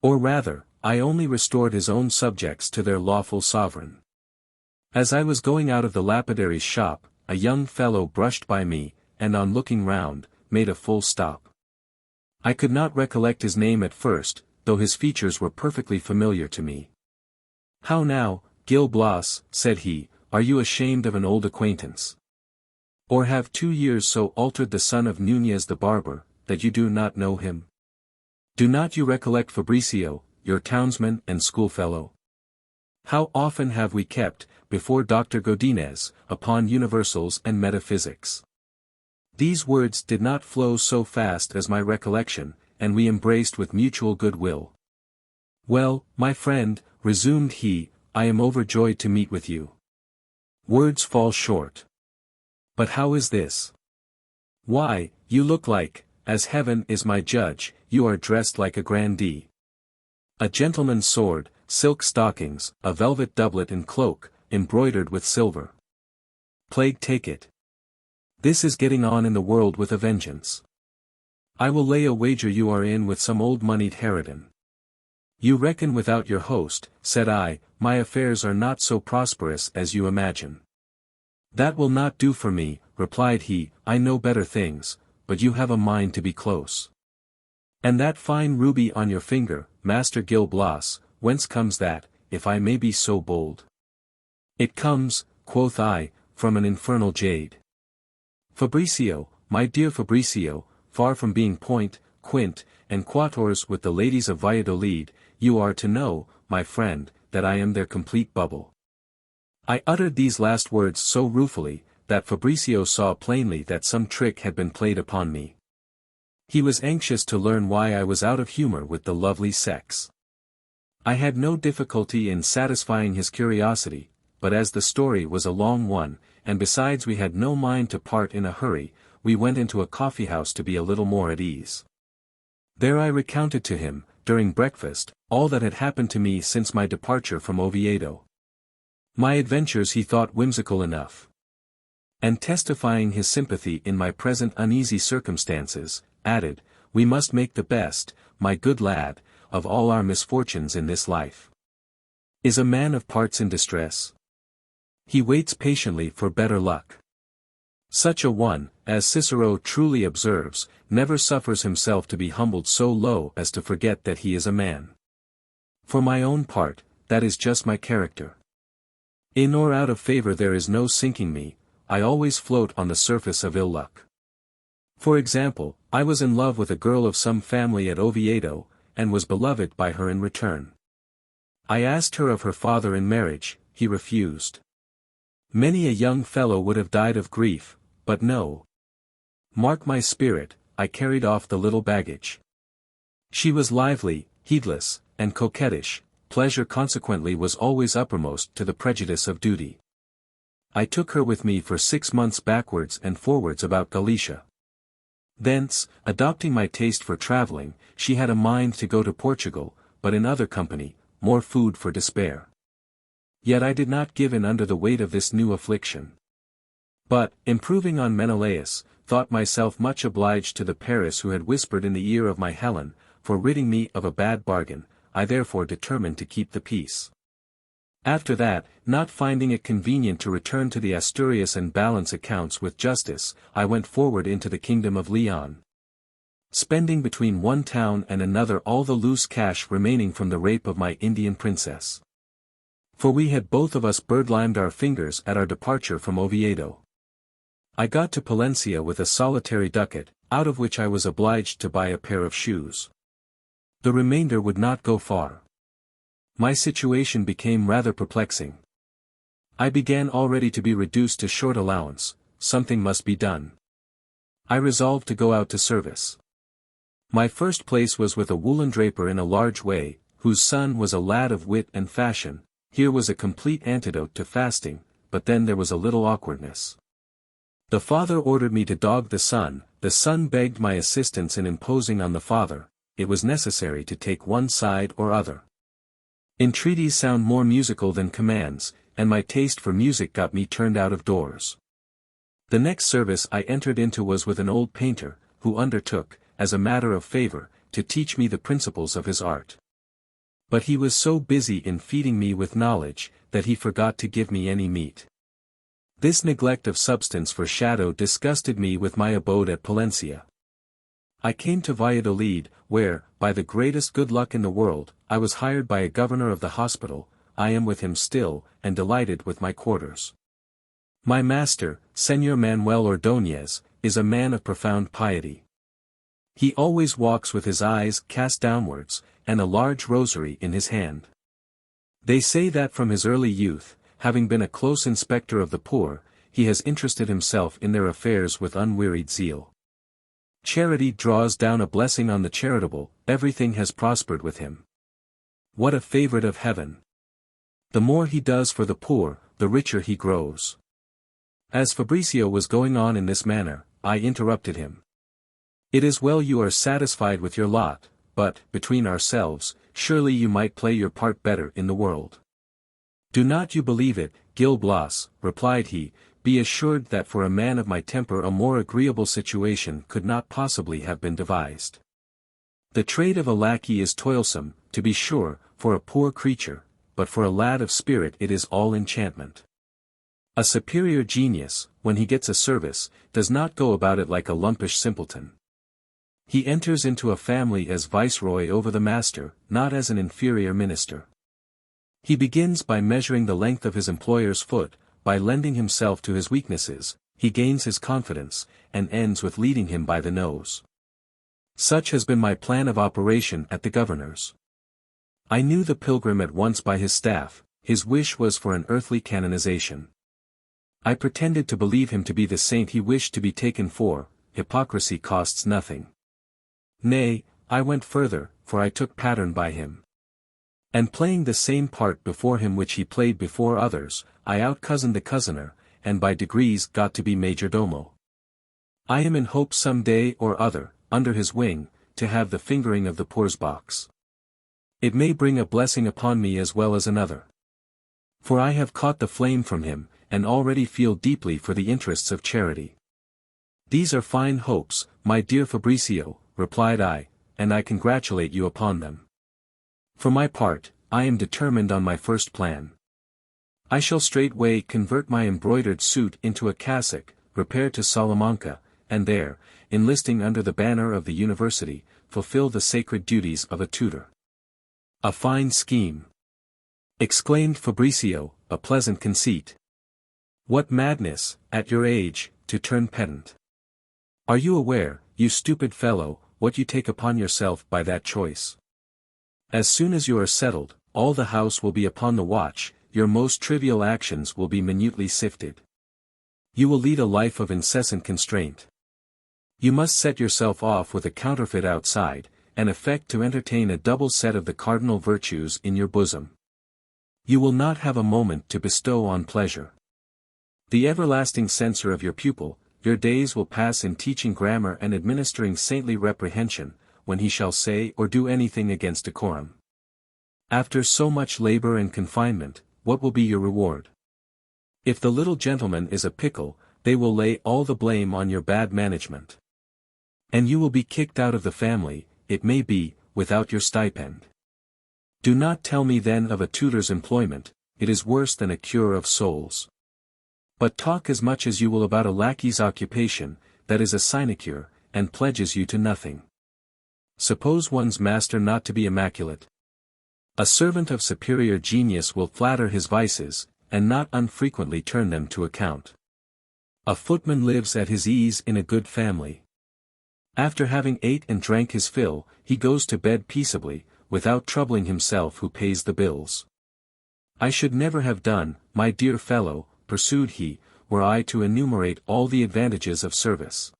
Or rather, I only restored his own subjects to their lawful sovereign. As I was going out of the lapidary's shop, a young fellow brushed by me, and on looking round, made a full stop. I could not recollect his name at first, though his features were perfectly familiar to me. "How now, Gil Blas," said he, "are you ashamed of an old acquaintance? Or have 2 years so altered the son of Nunez the barber, that you do not know him? Do not you recollect Fabricio, your townsman and schoolfellow? How often have we kept, before Dr. Godinez, upon universals and metaphysics?" These words did not flow so fast as my recollection, and we embraced with mutual goodwill. "Well, my friend," resumed he, "I am overjoyed to meet with you. Words fall short. But how is this? Why, you look like, as heaven is my judge, you are dressed like a grandee. A gentleman's sword, silk stockings, a velvet doublet and cloak, embroidered with silver. Plague take it. This is getting on in the world with a vengeance. I will lay a wager you are in with some old moneyed harridan." "You reckon without your host," said I, "my affairs are not so prosperous as you imagine." "That will not do for me," replied he, "I know better things, but you have a mind to be close. And that fine ruby on your finger, Master Gil Blas, whence comes that, if I may be so bold?" "It comes," quoth I, "from an infernal jade. Fabricio, my dear Fabricio, far from being point, quint, and quatorze with the ladies of Valladolid, you are to know, my friend, that I am their complete bubble." I uttered these last words so ruefully, that Fabricio saw plainly that some trick had been played upon me. He was anxious to learn why I was out of humor with the lovely sex. I had no difficulty in satisfying his curiosity, but as the story was a long one, and besides we had no mind to part in a hurry, we went into a coffee-house to be a little more at ease. There I recounted to him, during breakfast, all that had happened to me since my departure from Oviedo. My adventures he thought whimsical enough. And testifying his sympathy in my present uneasy circumstances, added, "We must make the best, my good lad, of all our misfortunes in this life. Is a man of parts in distress? He waits patiently for better luck. Such a one, as Cicero truly observes, never suffers himself to be humbled so low as to forget that he is a man. For my own part, that is just my character. In or out of favor there is no sinking me, I always float on the surface of ill luck. For example, I was in love with a girl of some family at Oviedo, and was beloved by her in return. I asked her of her father in marriage, he refused. Many a young fellow would have died of grief, but no. Mark my spirit, I carried off the little baggage. She was lively, heedless, and coquettish, pleasure consequently was always uppermost to the prejudice of duty. I took her with me for 6 months backwards and forwards about Galicia. Thence, adopting my taste for travelling, she had a mind to go to Portugal, but in other company, more food for despair. Yet I did not give in under the weight of this new affliction. But, improving on Menelaus, thought myself much obliged to the Paris who had whispered in the ear of my Helen, for ridding me of a bad bargain. I therefore determined to keep the peace. After that, not finding it convenient to return to the Asturias and balance accounts with justice, I went forward into the kingdom of Leon. Spending between one town and another all the loose cash remaining from the rape of my Indian princess. For we had both of us bird-limed our fingers at our departure from Oviedo. I got to Palencia with a solitary ducat, out of which I was obliged to buy a pair of shoes. The remainder would not go far. My situation became rather perplexing. I began already to be reduced to short allowance, something must be done. I resolved to go out to service. My first place was with a woolen draper in a large way, whose son was a lad of wit and fashion. Here was a complete antidote to fasting, but then there was a little awkwardness. The father ordered me to dog the son begged my assistance in imposing on the father. It was necessary to take one side or other. Entreaties sound more musical than commands, and my taste for music got me turned out of doors. The next service I entered into was with an old painter, who undertook, as a matter of favor, to teach me the principles of his art. But he was so busy in feeding me with knowledge, that he forgot to give me any meat. This neglect of substance for shadow disgusted me with my abode at Palencia. I came to Valladolid, where, by the greatest good luck in the world, I was hired by a governor of the hospital. I am with him still, and delighted with my quarters. My master, Señor Manuel Ordóñez, is a man of profound piety. He always walks with his eyes cast downwards, and a large rosary in his hand. They say that from his early youth, having been a close inspector of the poor, he has interested himself in their affairs with unwearied zeal. Charity draws down a blessing on the charitable. Everything has prospered with him. What a favorite of heaven! The more he does for the poor, the richer he grows. As Fabricio was going on in this manner, I interrupted him. It is well you are satisfied with your lot, but, between ourselves, surely you might play your part better in the world. Do not you believe it, Gil Blas, replied he. Be assured that for a man of my temper a more agreeable situation could not possibly have been devised. The trade of a lackey is toilsome, to be sure, for a poor creature, but for a lad of spirit it is all enchantment. A superior genius, when he gets a service, does not go about it like a lumpish simpleton. He enters into a family as viceroy over the master, not as an inferior minister. He begins by measuring the length of his employer's foot. By lending himself to his weaknesses, he gains his confidence, and ends with leading him by the nose. Such has been my plan of operation at the governor's. I knew the pilgrim at once by his staff. His wish was for an earthly canonization. I pretended to believe him to be the saint he wished to be taken for. Hypocrisy costs nothing. Nay, I went further, for I took pattern by him. And playing the same part before him which he played before others, I out-cousined the cousin, and by degrees got to be majordomo. I am in hope some day or other, under his wing, to have the fingering of the poor's box. It may bring a blessing upon me as well as another. For I have caught the flame from him, and already feel deeply for the interests of charity. These are fine hopes, my dear Fabricio, replied I, and I congratulate you upon them. For my part, I am determined on my first plan. I shall straightway convert my embroidered suit into a cassock, repair to Salamanca, and there, enlisting under the banner of the university, fulfill the sacred duties of a tutor. A fine scheme! Exclaimed Fabricio, a pleasant conceit. What madness, at your age, to turn pedant! Are you aware, you stupid fellow, what you take upon yourself by that choice? As soon as you are settled, all the house will be upon the watch, your most trivial actions will be minutely sifted. You will lead a life of incessant constraint. You must set yourself off with a counterfeit outside, and affect to entertain a double set of the cardinal virtues in your bosom. You will not have a moment to bestow on pleasure. The everlasting censor of your pupil, your days will pass in teaching grammar and administering saintly reprehension, when he shall say or do anything against decorum. After so much labor and confinement, what will be your reward? If the little gentleman is a pickle, they will lay all the blame on your bad management. And you will be kicked out of the family, it may be, without your stipend. Do not tell me then of a tutor's employment, it is worse than a cure of souls. But talk as much as you will about a lackey's occupation, that is a sinecure, and pledges you to nothing. Suppose one's master not to be immaculate. A servant of superior genius will flatter his vices, and not unfrequently turn them to account. A footman lives at his ease in a good family. After having ate and drank his fill, he goes to bed peaceably, without troubling himself who pays the bills. I should never have done, my dear fellow, pursued he, were I to enumerate all the advantages of service.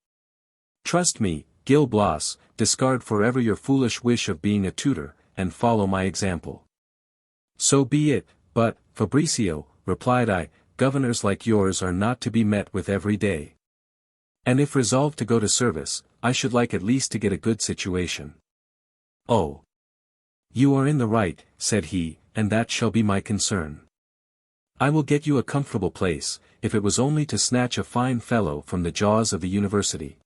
Trust me, Gil Blas, discard forever your foolish wish of being a tutor, and follow my example. So be it, but, Fabricio, replied I, governors like yours are not to be met with every day. And if resolved to go to service, I should like at least to get a good situation. Oh. You are in the right, said he, and that shall be my concern. I will get you a comfortable place, if it was only to snatch a fine fellow from the jaws of the university.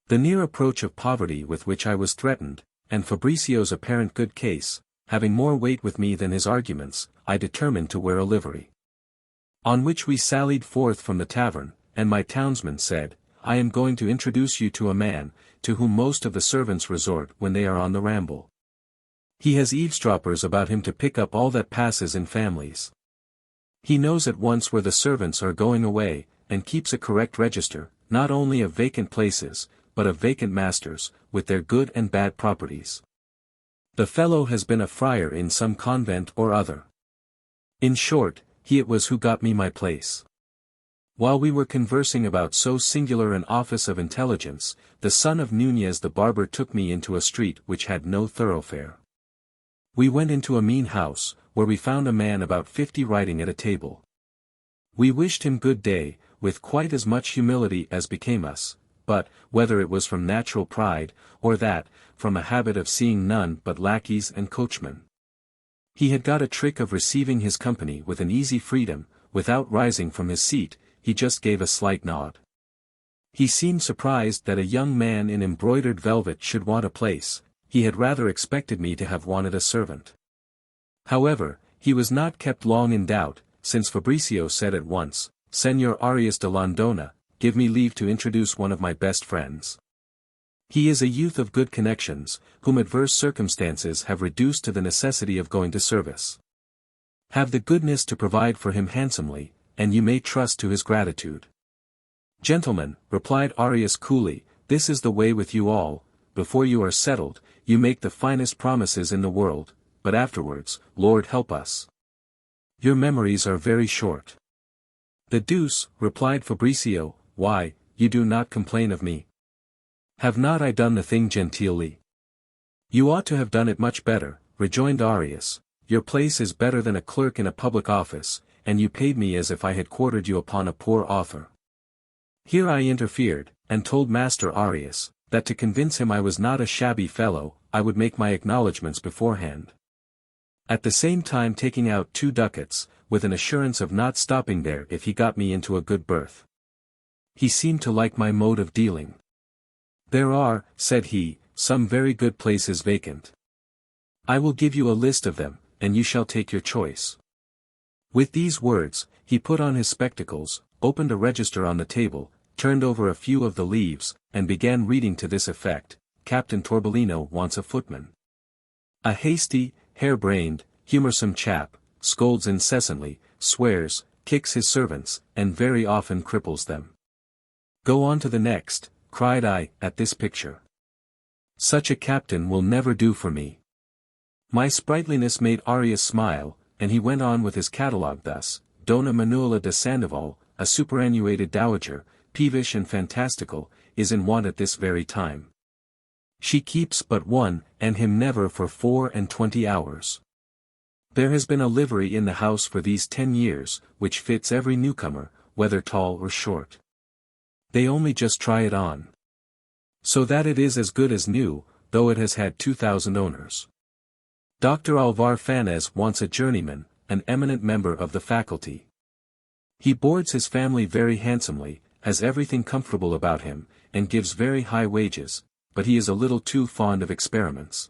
The near approach of poverty with which I was threatened, and Fabricio's apparent good case, having more weight with me than his arguments, I determined to wear a livery. On which we sallied forth from the tavern, and my townsman said, I am going to introduce you to a man, to whom most of the servants resort when they are on the ramble. He has eavesdroppers about him to pick up all that passes in families. He knows at once where the servants are going away, and keeps a correct register, not only of vacant places, but of vacant masters, with their good and bad properties. The fellow has been a friar in some convent or other. In short, he it was who got me my place. While we were conversing about so singular an office of intelligence, the son of Nunez the barber took me into a street which had no thoroughfare. We went into a mean house, where we found a man about 50 writing at a table. We wished him good day, with quite as much humility as became us, but, whether it was from natural pride, or that, from a habit of seeing none but lackeys and coachmen, he had got a trick of receiving his company with an easy freedom, without rising from his seat. He just gave a slight nod. He seemed surprised that a young man in embroidered velvet should want a place. He had rather expected me to have wanted a servant. However, he was not kept long in doubt, since Fabricio said at once, Señor Arias de Londona, give me leave to introduce one of my best friends. He is a youth of good connections, whom adverse circumstances have reduced to the necessity of going to service. Have the goodness to provide for him handsomely, and you may trust to his gratitude. Gentlemen, replied Arias coolly, this is the way with you all. Before you are settled, you make the finest promises in the world, but afterwards, Lord help us. Your memories are very short. The deuce, replied Fabricio, why, you do not complain of me. Have not I done the thing genteelly? You ought to have done it much better, rejoined Arias. Your place is better than a clerk in a public office, and you paid me as if I had quartered you upon a poor author. Here I interfered, and told Master Arias, that to convince him I was not a shabby fellow, I would make my acknowledgments beforehand. At the same time taking out 2 ducats, with an assurance of not stopping there if he got me into a good berth. He seemed to like my mode of dealing. There are, said he, some very good places vacant. I will give you a list of them, and you shall take your choice. With these words, he put on his spectacles, opened a register on the table, turned over a few of the leaves, and began reading to this effect, Captain Torbellino wants a footman. A hasty, hair-brained, humorsome chap, scolds incessantly, swears, kicks his servants, and very often cripples them. Go on to the next, cried I, at this picture. Such a captain will never do for me. My sprightliness made Arias smile, and he went on with his catalogue thus, Dona Manuela de Sandoval, a superannuated dowager, peevish and fantastical, is in want at this very time. She keeps but one, and him never for 24 hours. There has been a livery in the house for these 10 years, which fits every newcomer, whether tall or short. They only just try it on. So that it is as good as new, though it has had 2,000 owners. Dr. Alvar Fanez wants a journeyman, an eminent member of the faculty. He boards his family very handsomely, has everything comfortable about him, and gives very high wages, but he is a little too fond of experiments.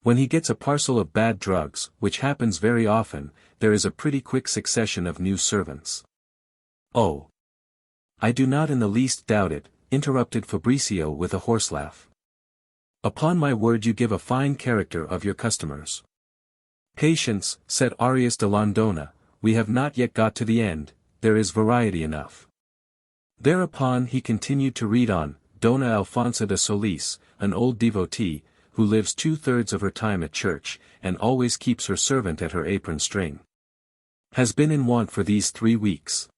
When he gets a parcel of bad drugs, which happens very often, there is a pretty quick succession of new servants. Oh! I do not in the least doubt it, interrupted Fabricio with a horse laugh. Upon my word you give a fine character of your customers. Patience, said Arias de Londona, we have not yet got to the end, there is variety enough. Thereupon he continued to read on, Dona Alfonso de Solis, an old devotee, who lives 2/3 of her time at church, and always keeps her servant at her apron string. Has been in want for these 3 weeks.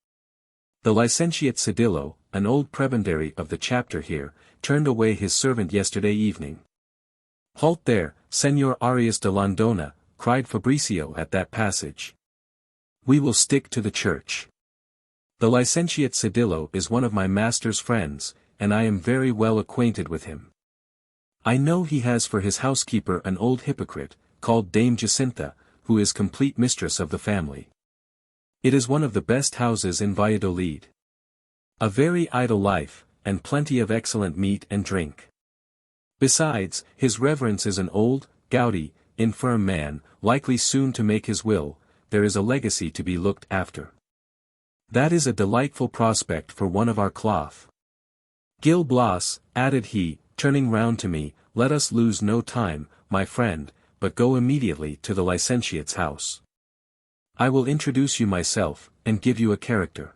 The licentiate Sedillo, an old prebendary of the chapter here, turned away his servant yesterday evening. "Halt there, Señor Arias de Landona," cried Fabricio at that passage. "We will stick to the church. The licentiate Sedillo is one of my master's friends, and I am very well acquainted with him. I know he has for his housekeeper an old hypocrite, called Dame Jacinta, who is complete mistress of the family. It is one of the best houses in Valladolid. A very idle life, and plenty of excellent meat and drink. Besides, his reverence is an old, gouty, infirm man, likely soon to make his will. There is a legacy to be looked after. That is a delightful prospect for one of our cloth. Gil Blas," added he, turning round to me, "let us lose no time, my friend, but go immediately to the licentiate's house. I will introduce you myself, and give you a character."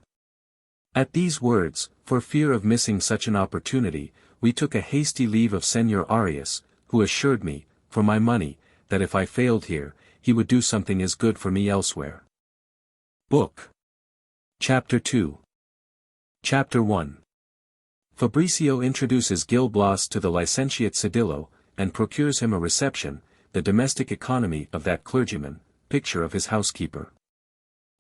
At these words, for fear of missing such an opportunity, we took a hasty leave of Señor Arias, who assured me, for my money, that if I failed here, he would do something as good for me elsewhere. Book. Chapter 2. Chapter 1. Fabricio introduces Gil Blas to the licentiate Sedillo, and procures him a reception, the domestic economy of that clergyman, picture of his housekeeper.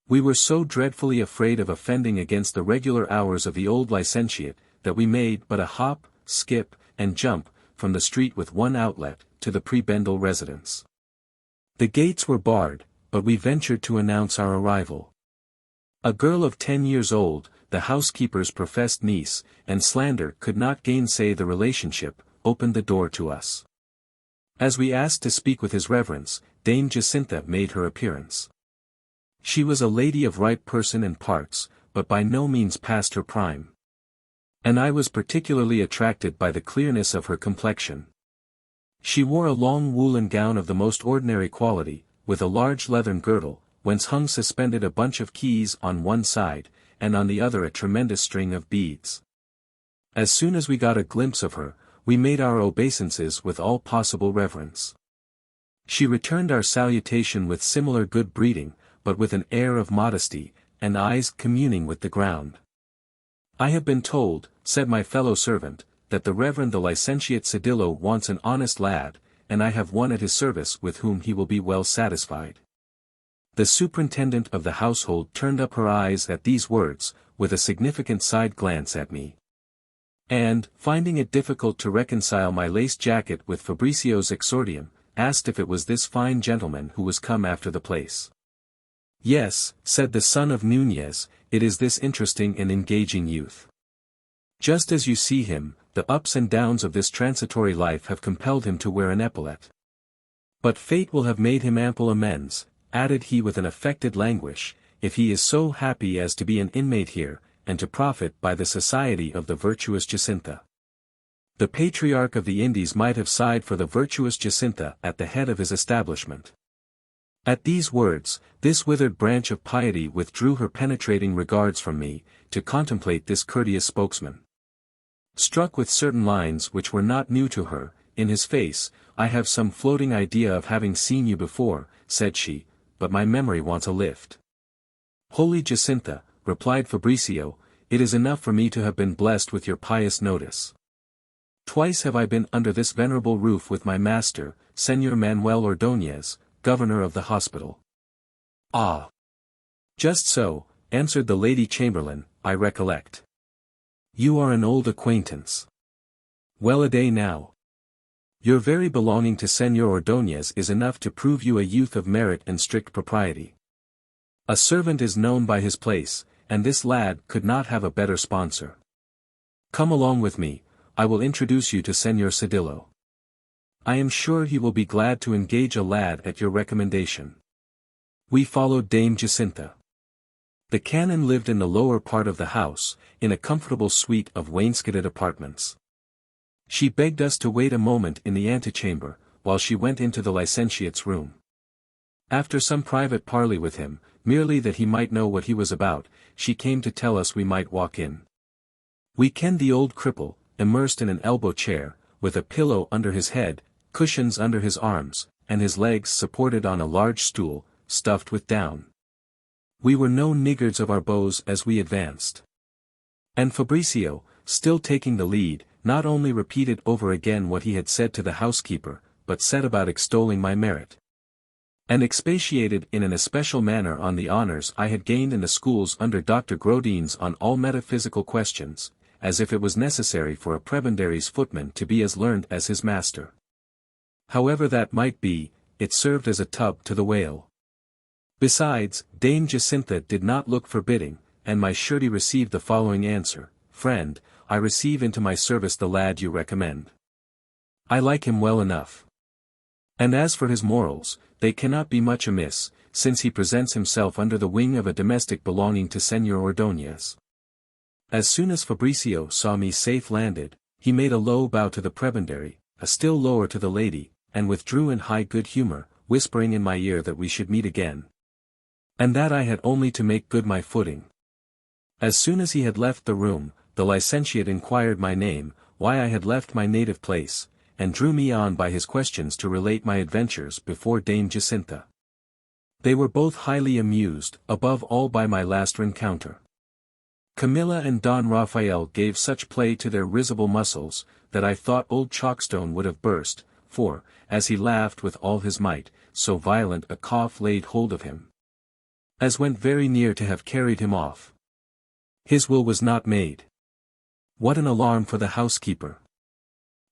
We were so dreadfully afraid of offending against the regular hours of the old licentiate, that we made but a hop, skip, and jump, from the street with one outlet, to the prebendal residence. The gates were barred, but we ventured to announce our arrival. A girl of 10 years old, the housekeeper's professed niece, and slander could not gainsay the relationship, opened the door to us. As we asked to speak with his reverence, Dame Jacinta made her appearance. She was a lady of ripe person and parts, but by no means past her prime. And I was particularly attracted by the clearness of her complexion. She wore a long woolen gown of the most ordinary quality, with a large leathern girdle, whence hung suspended a bunch of keys on one side, and on the other a tremendous string of beads. As soon as we got a glimpse of her, we made our obeisances with all possible reverence. She returned our salutation with similar good breeding, but with an air of modesty, and eyes communing with the ground. "I have been told," said my fellow servant, "that the Reverend the licentiate Sedillo wants an honest lad, and I have one at his service with whom he will be well satisfied." The superintendent of the household turned up her eyes at these words, with a significant side glance at me. And, finding it difficult to reconcile my lace jacket with Fabricio's exordium, asked if it was this fine gentleman who was come after the place. "Yes," said the son of Núñez, "it is this interesting and engaging youth. Just as you see him, the ups and downs of this transitory life have compelled him to wear an epaulet. But fate will have made him ample amends," added he with an affected languish, "if he is so happy as to be an inmate here, and to profit by the society of the virtuous Jacinta." The patriarch of the Indies might have sighed for the virtuous Jacinta at the head of his establishment. At these words, this withered branch of piety withdrew her penetrating regards from me, to contemplate this courteous spokesman. Struck with certain lines which were not new to her, in his face, "I have some floating idea of having seen you before," said she, "but my memory wants a lift." "Holy Jacinta," replied Fabricio, "it is enough for me to have been blessed with your pious notice. Twice have I been under this venerable roof with my master, Señor Manuel Ordóñez, governor of the hospital." "Ah! Just so," answered the lady chamberlain, "I recollect. You are an old acquaintance. Well-a-day now. Your very belonging to Señor Ordóñez is enough to prove you a youth of merit and strict propriety. A servant is known by his place, and this lad could not have a better sponsor. Come along with me, I will introduce you to Señor Sedillo. I am sure he will be glad to engage a lad at your recommendation." We followed Dame Jacinta. The canon lived in the lower part of the house, in a comfortable suite of wainscoted apartments. She begged us to wait a moment in the antechamber, while she went into the licentiate's room. After some private parley with him, merely that he might know what he was about, she came to tell us we might walk in. We kenned the old cripple, immersed in an elbow chair, with a pillow under his head, cushions under his arms, and his legs supported on a large stool, stuffed with down. We were no niggards of our bows as we advanced. And Fabricio, still taking the lead, not only repeated over again what he had said to the housekeeper, but set about extolling my merit. And expatiated in an especial manner on the honors I had gained in the schools under Dr. Grodines on all metaphysical questions, as if it was necessary for a prebendary's footman to be as learned as his master. However that might be, it served as a tub to the whale. Besides, Dame Jacinta did not look forbidding, and my surety received the following answer: "Friend, I receive into my service the lad you recommend. I like him well enough. And as for his morals, they cannot be much amiss, since he presents himself under the wing of a domestic belonging to Señor Ordóñez." As soon as Fabricio saw me safe landed, he made a low bow to the prebendary, a still lower to the lady, and withdrew in high good humor, whispering in my ear that we should meet again. And that I had only to make good my footing. As soon as he had left the room, the licentiate inquired my name, why I had left my native place, and drew me on by his questions to relate my adventures before Dame Jacinta. They were both highly amused, above all by my last rencounter. Camilla and Don Raphael gave such play to their risible muscles, that I thought old Chalkstone would have burst, for, as he laughed with all his might, so violent a cough laid hold of him, as went very near to have carried him off. His will was not made. What an alarm for the housekeeper!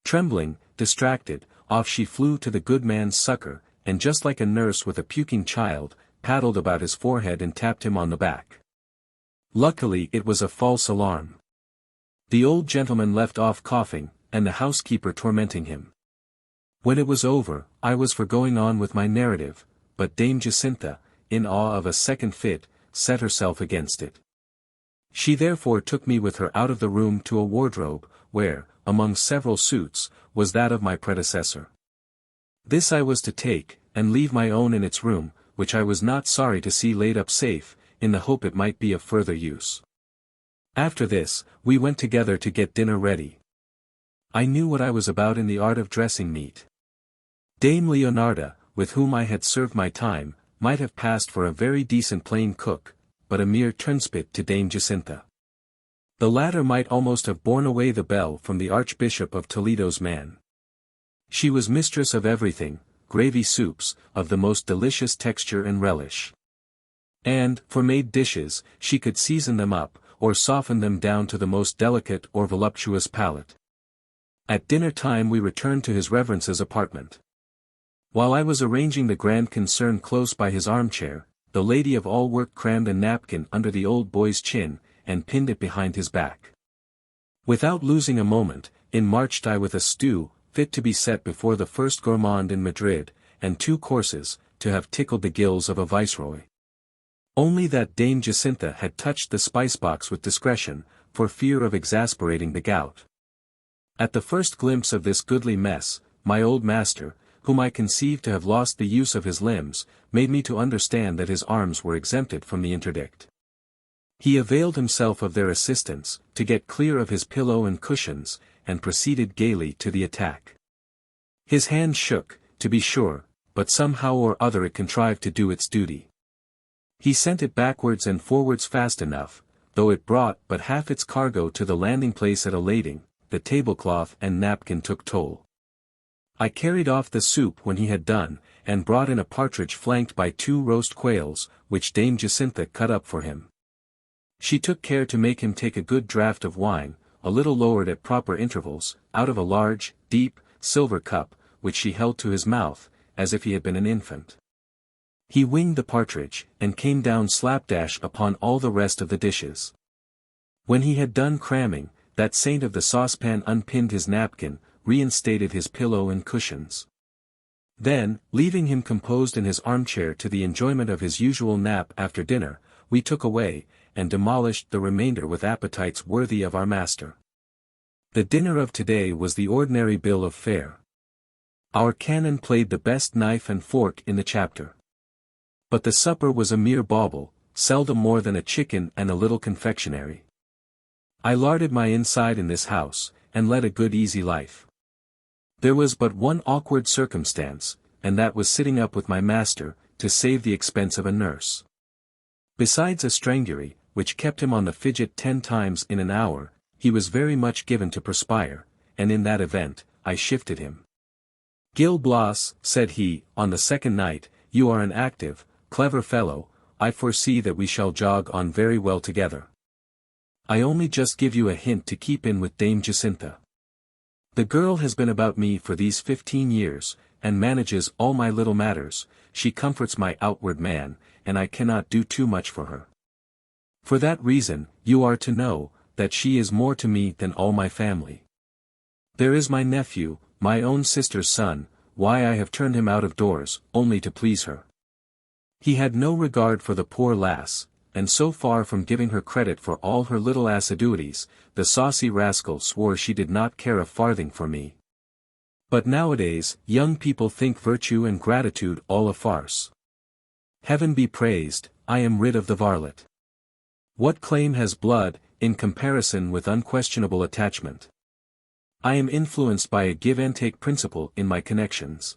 Trembling, distracted, off she flew to the good man's succor, and just like a nurse with a puking child, paddled about his forehead and tapped him on the back. Luckily it was a false alarm. The old gentleman left off coughing, and the housekeeper tormenting him. When it was over, I was for going on with my narrative, but Dame Jacinta, in awe of a second fit, set herself against it. She therefore took me with her out of the room to a wardrobe, where, among several suits, was that of my predecessor. This I was to take, and leave my own in its room, which I was not sorry to see laid up safe, in the hope it might be of further use. After this, we went together to get dinner ready. I knew what I was about in the art of dressing meat. Dame Leonarda, with whom I had served my time, might have passed for a very decent plain cook, but a mere turnspit to Dame Jacinta. The latter might almost have borne away the bell from the Archbishop of Toledo's man. She was mistress of everything, gravy soups, of the most delicious texture and relish. And, for made dishes, she could season them up, or soften them down to the most delicate or voluptuous palate. At dinner time we returned to his reverence's apartment. While I was arranging the grand concern close by his armchair, the lady of all work crammed a napkin under the old boy's chin, and pinned it behind his back. Without losing a moment, in marched I with a stew, fit to be set before the first gourmand in Madrid, and 2 courses, to have tickled the gills of a viceroy. Only that Dame Jacinta had touched the spice-box with discretion, for fear of exasperating the gout. At the first glimpse of this goodly mess, my old master, whom I conceived to have lost the use of his limbs, made me to understand that his arms were exempted from the interdict. He availed himself of their assistance, to get clear of his pillow and cushions, and proceeded gaily to the attack. His hand shook, to be sure, but somehow or other it contrived to do its duty. He sent it backwards and forwards fast enough, though it brought but half its cargo to the landing place at a lading. The tablecloth and napkin took toll. I carried off the soup when he had done, and brought in a partridge flanked by 2 roast quails, which Dame Jacinta cut up for him. She took care to make him take a good draught of wine, a little lowered at proper intervals, out of a large, deep, silver cup, which she held to his mouth, as if he had been an infant. He winged the partridge, and came down slapdash upon all the rest of the dishes. When he had done cramming, that saint of the saucepan unpinned his napkin, reinstated his pillow and cushions. Then, leaving him composed in his armchair to the enjoyment of his usual nap after dinner, we took away, and demolished the remainder with appetites worthy of our master. The dinner of today was the ordinary bill of fare. Our canon played the best knife and fork in the chapter. But the supper was a mere bauble, seldom more than a chicken and a little confectionery. I larded my inside in this house, and led a good easy life. There was but one awkward circumstance, and that was sitting up with my master, to save the expense of a nurse. Besides a strangury, which kept him on the fidget 10 times in an hour. He was very much given to perspire, and in that event, I shifted him. "Gil Blas," said he, on the second night, "you are an active, clever fellow, I foresee that we shall jog on very well together. I only just give you a hint to keep in with Dame Jacinta. The girl has been about me for these 15 years, and manages all my little matters, she comforts my outward man, and I cannot do too much for her. For that reason, you are to know, that she is more to me than all my family. There is my nephew, my own sister's son, why I have turned him out of doors, only to please her. He had no regard for the poor lass, and so far from giving her credit for all her little assiduities, the saucy rascal swore she did not care a farthing for me. But nowadays, young people think virtue and gratitude all a farce. Heaven be praised, I am rid of the varlet. What claim has blood, in comparison with unquestionable attachment? I am influenced by a give and take principle in my connections."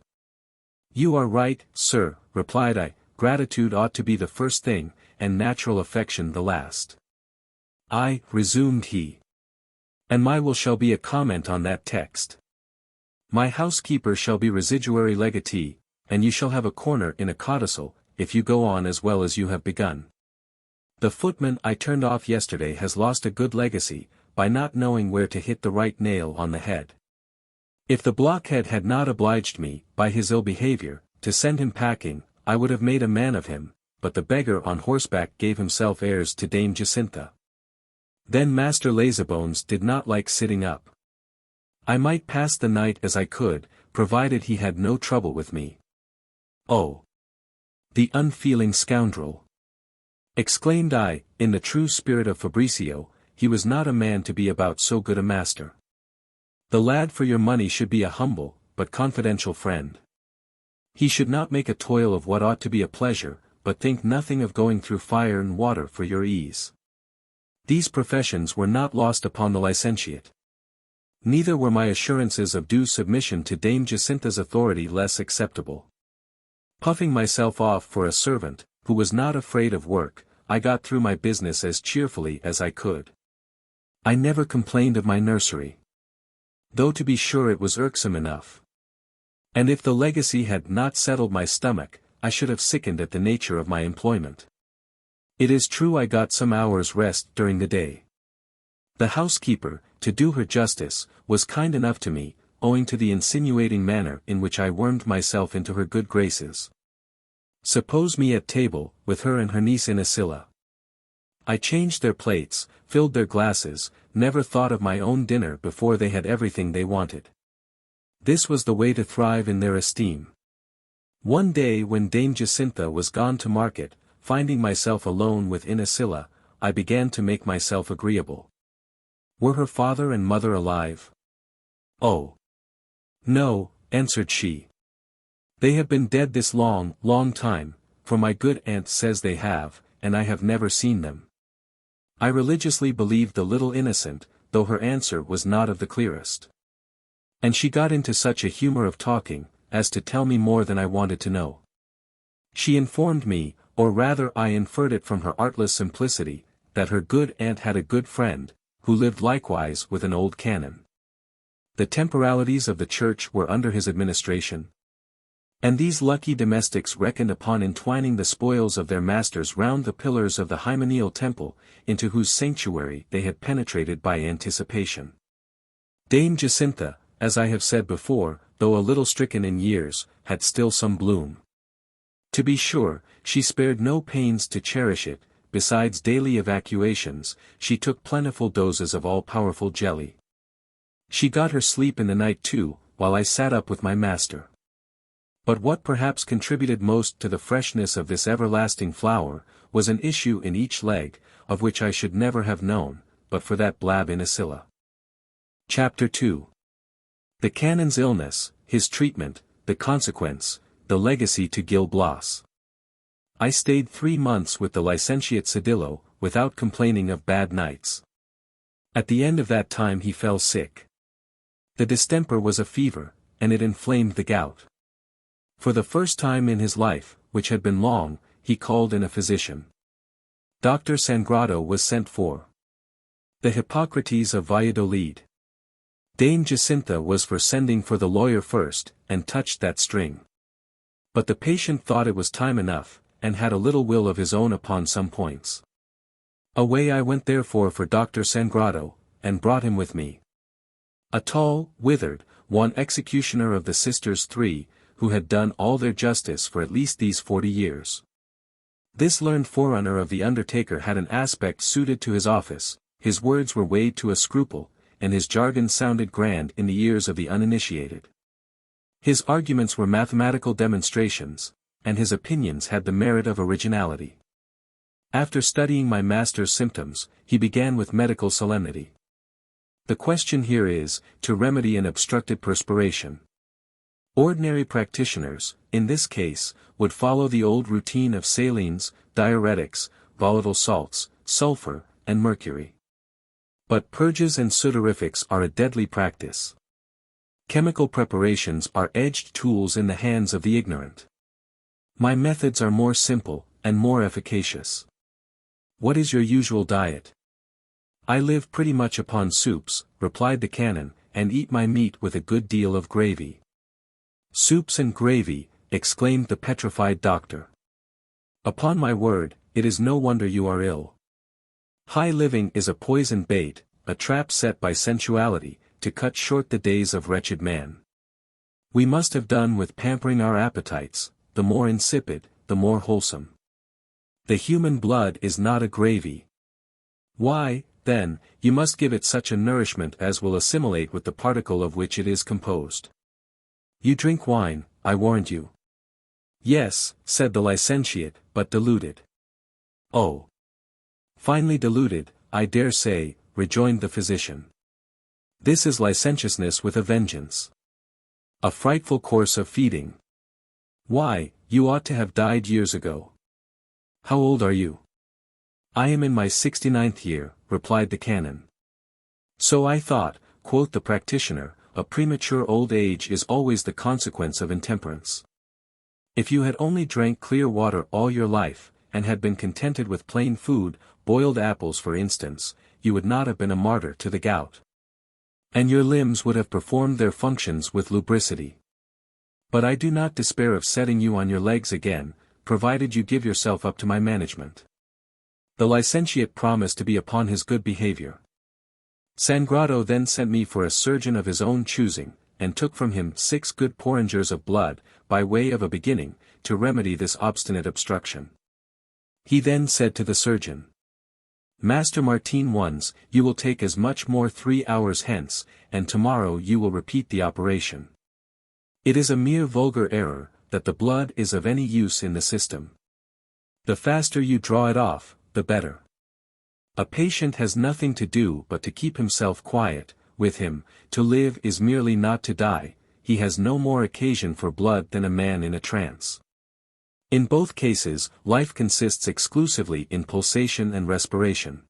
"You are right, sir," replied I, "gratitude ought to be the first thing, and natural affection the last." "Aye," resumed he. "And my will shall be a comment on that text. My housekeeper shall be residuary legatee, and you shall have a corner in a codicil, if you go on as well as you have begun. The footman I turned off yesterday has lost a good legacy, by not knowing where to hit the right nail on the head. If the blockhead had not obliged me, by his ill behavior, to send him packing, I would have made a man of him, but the beggar on horseback gave himself airs to Dame Jacinta. Then Master Lazybones did not like sitting up. I might pass the night as I could, provided he had no trouble with me." "Oh! The unfeeling scoundrel!" exclaimed I, in the true spirit of Fabricio, he was not a man to be about so good a master. The lad for your money should be a humble, but confidential friend. He should not make a toil of what ought to be a pleasure, but think nothing of going through fire and water for your ease. These professions were not lost upon the licentiate. Neither were my assurances of due submission to Dame Jacinta's authority less acceptable. Puffing myself off for a servant, who was not afraid of work, I got through my business as cheerfully as I could. I never complained of my nursery. Though to be sure it was irksome enough. And if the legacy had not settled my stomach, I should have sickened at the nature of my employment. It is true I got some hours' rest during the day. The housekeeper, to do her justice, was kind enough to me, owing to the insinuating manner in which I wormed myself into her good graces. Suppose me at table, with her and her niece Inesilla. I changed their plates, filled their glasses, never thought of my own dinner before they had everything they wanted. This was the way to thrive in their esteem. One day when Dame Jacinta was gone to market, finding myself alone with Inesilla, I began to make myself agreeable. Were her father and mother alive? "Oh! No," answered she. "They have been dead this long, long time, for my good aunt says they have, and I have never seen them." I religiously believed the little innocent, though her answer was not of the clearest. And she got into such a humor of talking, as to tell me more than I wanted to know. She informed me, or rather I inferred it from her artless simplicity, that her good aunt had a good friend, who lived likewise with an old canon. The temporalities of the church were under his administration. And these lucky domestics reckoned upon entwining the spoils of their masters round the pillars of the hymeneal temple, into whose sanctuary they had penetrated by anticipation. Dame Jacinta, as I have said before, though a little stricken in years, had still some bloom. To be sure, she spared no pains to cherish it. Besides daily evacuations, she took plentiful doses of all-powerful jelly. She got her sleep in the night too, while I sat up with my master. But what perhaps contributed most to the freshness of this everlasting flower, was an issue in each leg, of which I should never have known, but for that blab Inesilla. Chapter 2. The canon's illness, his treatment, the consequence, the legacy to Gil Blas. I stayed 3 months with the licentiate Sedillo, without complaining of bad nights. At the end of that time he fell sick. The distemper was a fever, and it inflamed the gout. For the first time in his life, which had been long, he called in a physician. Dr. Sangrado was sent for. The Hippocrates of Valladolid. Dame Jacinta was for sending for the lawyer first, and touched that string. But the patient thought it was time enough, and had a little will of his own upon some points. Away I went therefore for Dr. Sangrado, and brought him with me. A tall, withered, one executioner of the sisters three, who had done all their justice for at least these 40 years. This learned forerunner of the undertaker had an aspect suited to his office, his words were weighed to a scruple, and his jargon sounded grand in the ears of the uninitiated. His arguments were mathematical demonstrations, and his opinions had the merit of originality. After studying my master's symptoms, he began with medical solemnity. The question here is, to remedy an obstructed perspiration. Ordinary practitioners, in this case, would follow the old routine of salines, diuretics, volatile salts, sulfur, and mercury. But purges and sudorifics are a deadly practice. Chemical preparations are edged tools in the hands of the ignorant. My methods are more simple, and more efficacious. What is your usual diet? I live pretty much upon soups, replied the canon, and eat my meat with a good deal of gravy. Soups and gravy, exclaimed the petrified doctor. Upon my word, it is no wonder you are ill. High living is a poisoned bait, a trap set by sensuality, to cut short the days of wretched man. We must have done with pampering our appetites, the more insipid, the more wholesome. The human blood is not a gravy. Why, then, you must give it such a nourishment as will assimilate with the particle of which it is composed. You drink wine, I warrant you. Yes, said the licentiate, but diluted. Oh. Finely diluted, I dare say, rejoined the physician. This is licentiousness with a vengeance. A frightful course of feeding. Why, you ought to have died years ago. How old are you? I am in my 69th year, replied the canon. So I thought, quoth the practitioner, a premature old age is always the consequence of intemperance. If you had only drank clear water all your life, and had been contented with plain food, boiled apples for instance, you would not have been a martyr to the gout. And your limbs would have performed their functions with lubricity. But I do not despair of setting you on your legs again, provided you give yourself up to my management. The licentiate promised to be upon his good behavior. Sangrado then sent me for a surgeon of his own choosing, and took from him 6 good porringers of blood, by way of a beginning, to remedy this obstinate obstruction. He then said to the surgeon, Master Martin ones, you will take as much more 3 hours hence, and tomorrow you will repeat the operation. It is a mere vulgar error, that the blood is of any use in the system. The faster you draw it off, the better. A patient has nothing to do but to keep himself quiet, with him, to live is merely not to die, he has no more occasion for blood than a man in a trance. In both cases, life consists exclusively in pulsation and respiration.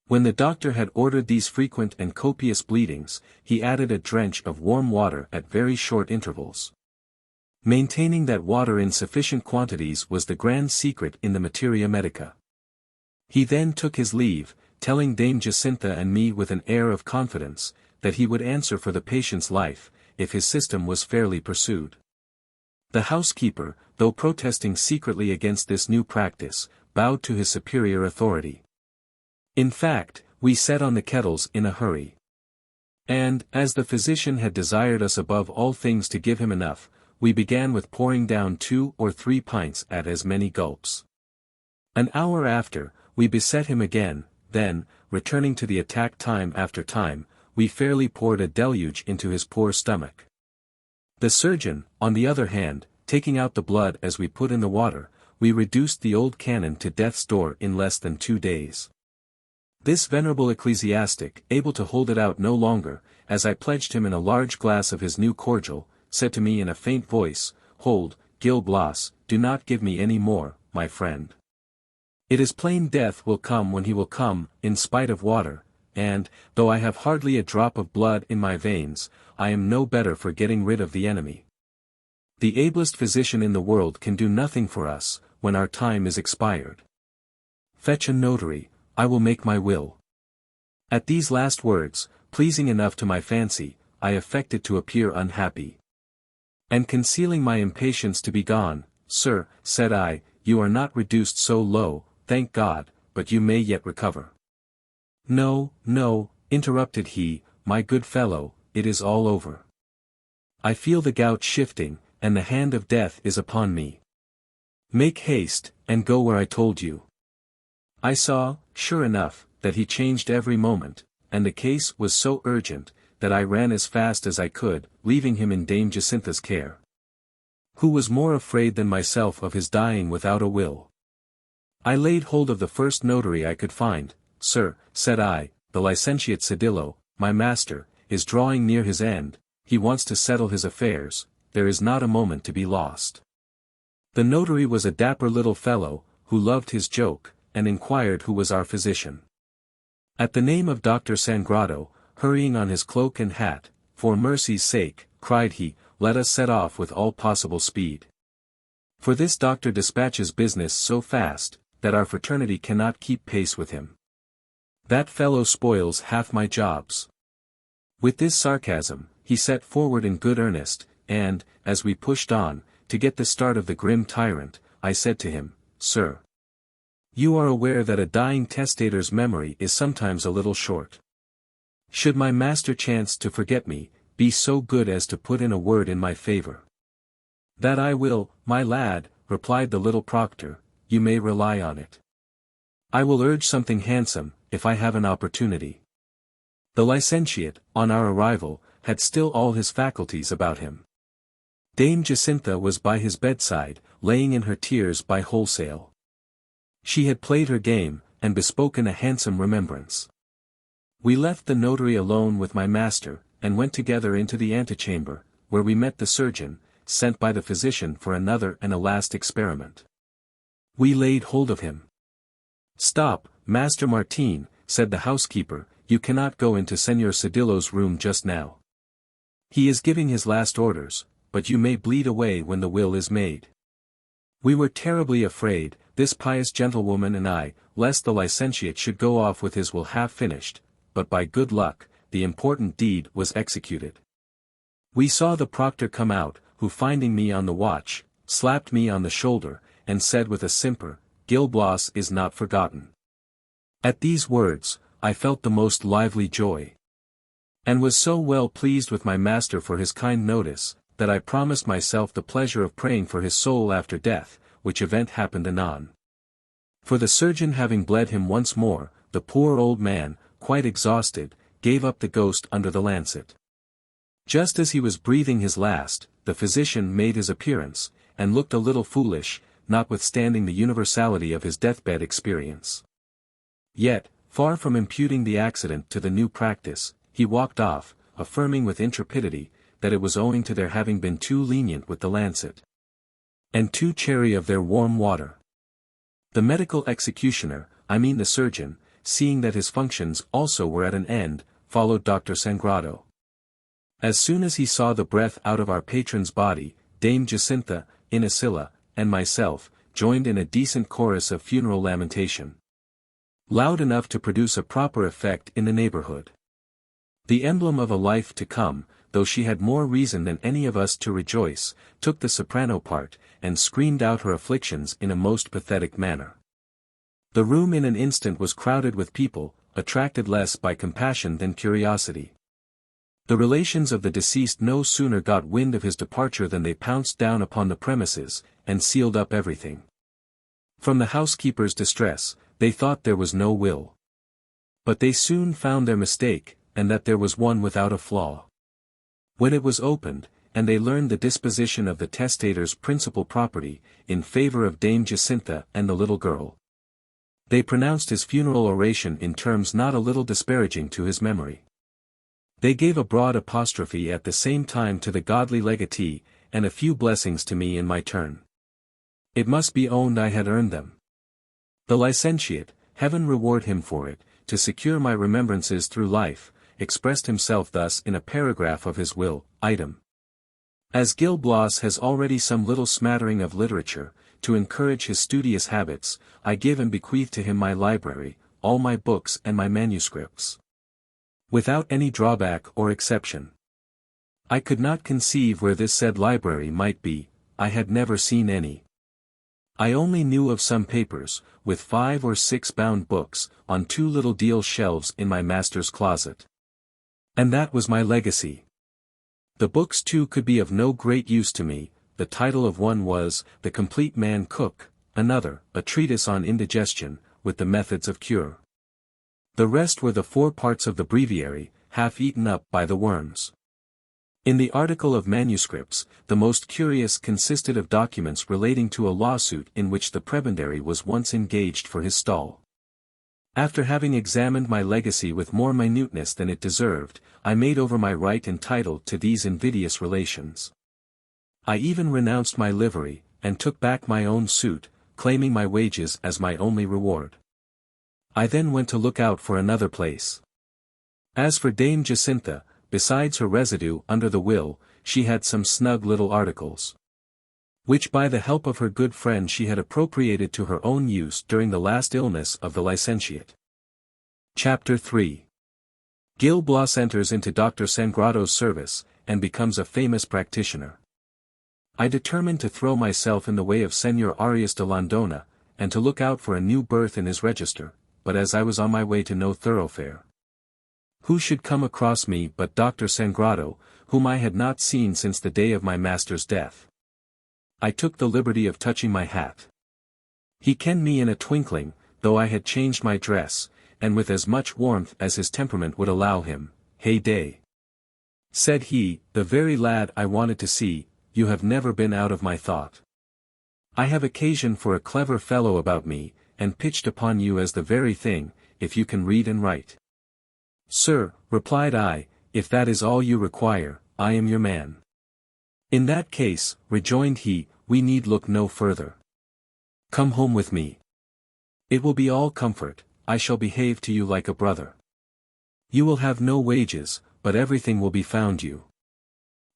When the doctor had ordered these frequent and copious bleedings, he added a drench of warm water at very short intervals. Maintaining that water in sufficient quantities was the grand secret in the materia medica. He then took his leave, telling Dame Jacinta and me with an air of confidence, that he would answer for the patient's life, if his system was fairly pursued. The housekeeper, though protesting secretly against this new practice, bowed to his superior authority. In fact, we set on the kettles in a hurry. And, as the physician had desired us above all things to give him enough, we began with pouring down 2 or 3 pints at as many gulps. An hour after, we beset him again, then, returning to the attack time after time, we fairly poured a deluge into his poor stomach. The surgeon, on the other hand, taking out the blood as we put in the water, we reduced the old canon to death's door in less than 2 days. This venerable ecclesiastic, able to hold it out no longer, as I pledged him in a large glass of his new cordial, said to me in a faint voice, Hold, Gil Blas, do not give me any more, my friend. It is plain death will come when he will come, in spite of water, and, though I have hardly a drop of blood in my veins, I am no better for getting rid of the enemy. The ablest physician in the world can do nothing for us, when our time is expired. fetch a notary, I will make my will. At these last words, pleasing enough to my fancy, I affected to appear unhappy. And concealing my impatience to be gone, Sir, said I, you are not reduced so low, thank God, but you may yet recover. No, no, interrupted he, my good fellow, it is all over. I feel the gout shifting, and the hand of death is upon me. Make haste, and go where I told you. I saw, sure enough, that he changed every moment, and the case was so urgent, that I ran as fast as I could, leaving him in Dame Jacintha's care. Who was more afraid than myself of his dying without a will? I laid hold of the first notary I could find. Sir, said I, the licentiate Sedillo, my master, is drawing near his end, he wants to settle his affairs, there is not a moment to be lost. The notary was a dapper little fellow, who loved his joke, and inquired who was our physician. At the name of Dr. Sangrado, hurrying on his cloak and hat, for mercy's sake, cried he, let us set off with all possible speed. For this doctor dispatches business so fast, that our fraternity cannot keep pace with him. That fellow spoils half my jobs. With this sarcasm, he set forward in good earnest, and, as we pushed on, to get the start of the grim tyrant, I said to him, Sir, you are aware that a dying testator's memory is sometimes a little short. Should my master chance to forget me, be so good as to put in a word in my favor. That I will, my lad, replied the little proctor, you may rely on it. I will urge something handsome, if I have an opportunity. The licentiate, on our arrival, had still all his faculties about him. Dame Jacintha was by his bedside, laying in her tears by wholesale. She had played her game, and bespoken a handsome remembrance. We left the notary alone with my master, and went together into the antechamber, where we met the surgeon, sent by the physician for another and a last experiment. We laid hold of him. Stop, Master Martin, said the housekeeper, you cannot go into Senor Sedillo's room just now. He is giving his last orders, but you may bleed away when the will is made. We were terribly afraid, this pious gentlewoman and I, lest the licentiate should go off with his will half finished, but by good luck, the important deed was executed. We saw the proctor come out, who finding me on the watch, slapped me on the shoulder, and said with a simper, Gil Blas is not forgotten. At these words, I felt the most lively joy. And was so well pleased with my master for his kind notice, that I promised myself the pleasure of praying for his soul after death, which event happened anon. For the surgeon having bled him once more, the poor old man, quite exhausted, gave up the ghost under the lancet. Just as he was breathing his last, the physician made his appearance, and looked a little foolish, notwithstanding the universality of his deathbed experience. Yet, far from imputing the accident to the new practice, he walked off, affirming with intrepidity, that it was owing to their having been too lenient with the lancet, and too chary of their warm water. The medical executioner, I mean the surgeon, seeing that his functions also were at an end, followed Dr. Sangrado. As soon as he saw the breath out of our patron's body, Dame Jacintha, Inesilla, and myself, joined in a decent chorus of funeral lamentation, loud enough to produce a proper effect in the neighborhood. The emblem of a life to come, though she had more reason than any of us to rejoice, took the soprano part, and screamed out her afflictions in a most pathetic manner. The room in an instant was crowded with people, attracted less by compassion than curiosity. The relations of the deceased no sooner got wind of his departure than they pounced down upon the premises, and sealed up everything. From the housekeeper's distress, they thought there was no will. But they soon found their mistake, and that there was one without a flaw. When it was opened, and they learned the disposition of the testator's principal property, in favor of Dame Jacintha and the little girl, they pronounced his funeral oration in terms not a little disparaging to his memory. They gave a broad apostrophe at the same time to the godly legatee, and a few blessings to me in my turn. It must be owned I had earned them. The licentiate, heaven reward him for it, to secure my remembrances through life, expressed himself thus in a paragraph of his will, item. As Gil Blas has already some little smattering of literature, to encourage his studious habits, I give and bequeath to him my library, all my books and my manuscripts. Without any drawback or exception. I could not conceive where this said library might be, I had never seen any. I only knew of some papers, with 5 or 6 bound books, on 2 little deal shelves in my master's closet. And that was my legacy. The books too could be of no great use to me. The title of one was, The Complete Man Cook, another, A Treatise on Indigestion, with the Methods of Cure. The rest were the 4 parts of the breviary, half eaten up by the worms. In the article of manuscripts, the most curious consisted of documents relating to a lawsuit in which the prebendary was once engaged for his stall. After having examined my legacy with more minuteness than it deserved, I made over my right and title to these invidious relations. I even renounced my livery, and took back my own suit, claiming my wages as my only reward. I then went to look out for another place. As for Dame Jacintha, besides her residue under the will, she had some snug little articles, which by the help of her good friend she had appropriated to her own use during the last illness of the licentiate. Chapter 3. Gil Blas enters into Dr. Sangrado's service, and becomes a famous practitioner. I determined to throw myself in the way of Señor Arias de Landona, and to look out for a new berth in his register, but as I was on my way to no thoroughfare, who should come across me but Dr. Sangrado, whom I had not seen since the day of my master's death. I took the liberty of touching my hat. He kenned me in a twinkling, though I had changed my dress, and with as much warmth as his temperament would allow him. "Hey day," said he, "the very lad I wanted to see, you have never been out of my thought. I have occasion for a clever fellow about me, and pitched upon you as the very thing, if you can read and write." "Sir," replied I, "if that is all you require, I am your man." "In that case," rejoined he, "we need look no further. Come home with me. It will be all comfort, I shall behave to you like a brother. You will have no wages, but everything will be found you.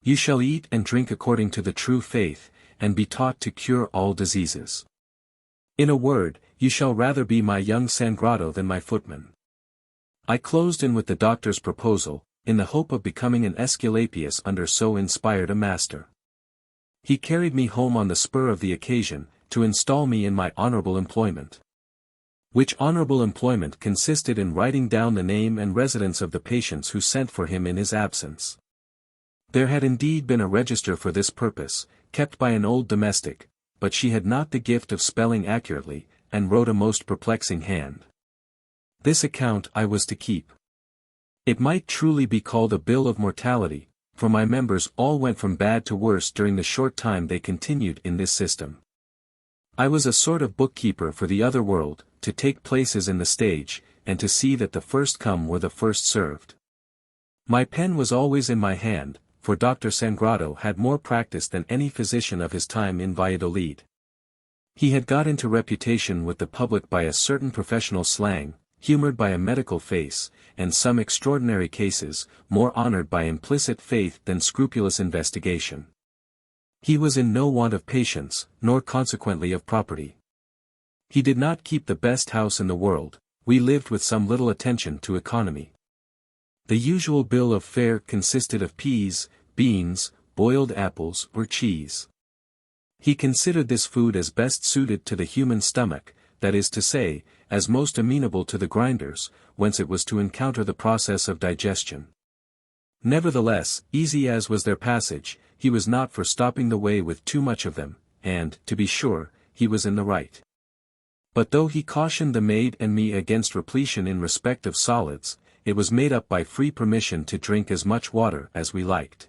You shall eat and drink according to the true faith, and be taught to cure all diseases. In a word, you shall rather be my young Sangrado than my footman." I closed in with the doctor's proposal, in the hope of becoming an Aesculapius under so inspired a master. He carried me home on the spur of the occasion, to install me in my honorable employment. Which honorable employment consisted in writing down the name and residence of the patients who sent for him in his absence. There had indeed been a register for this purpose, kept by an old domestic, but she had not the gift of spelling accurately, and wrote a most perplexing hand. This account I was to keep. It might truly be called a bill of mortality, for my members all went from bad to worse during the short time they continued in this system. I was a sort of bookkeeper for the other world, to take places in the stage, and to see that the first come were the first served. My pen was always in my hand, for Dr. Sangrado had more practice than any physician of his time in Valladolid. He had got into reputation with the public by a certain professional slang, humored by a medical face, and some extraordinary cases, more honored by implicit faith than scrupulous investigation. He was in no want of patience, nor consequently of property. He did not keep the best house in the world, we lived with some little attention to economy. The usual bill of fare consisted of peas, beans, boiled apples or cheese. He considered this food as best suited to the human stomach, that is to say, as most amenable to the grinders, whence it was to encounter the process of digestion. Nevertheless, easy as was their passage, he was not for stopping the way with too much of them, and, to be sure, he was in the right. But though he cautioned the maid and me against repletion in respect of solids, it was made up by free permission to drink as much water as we liked.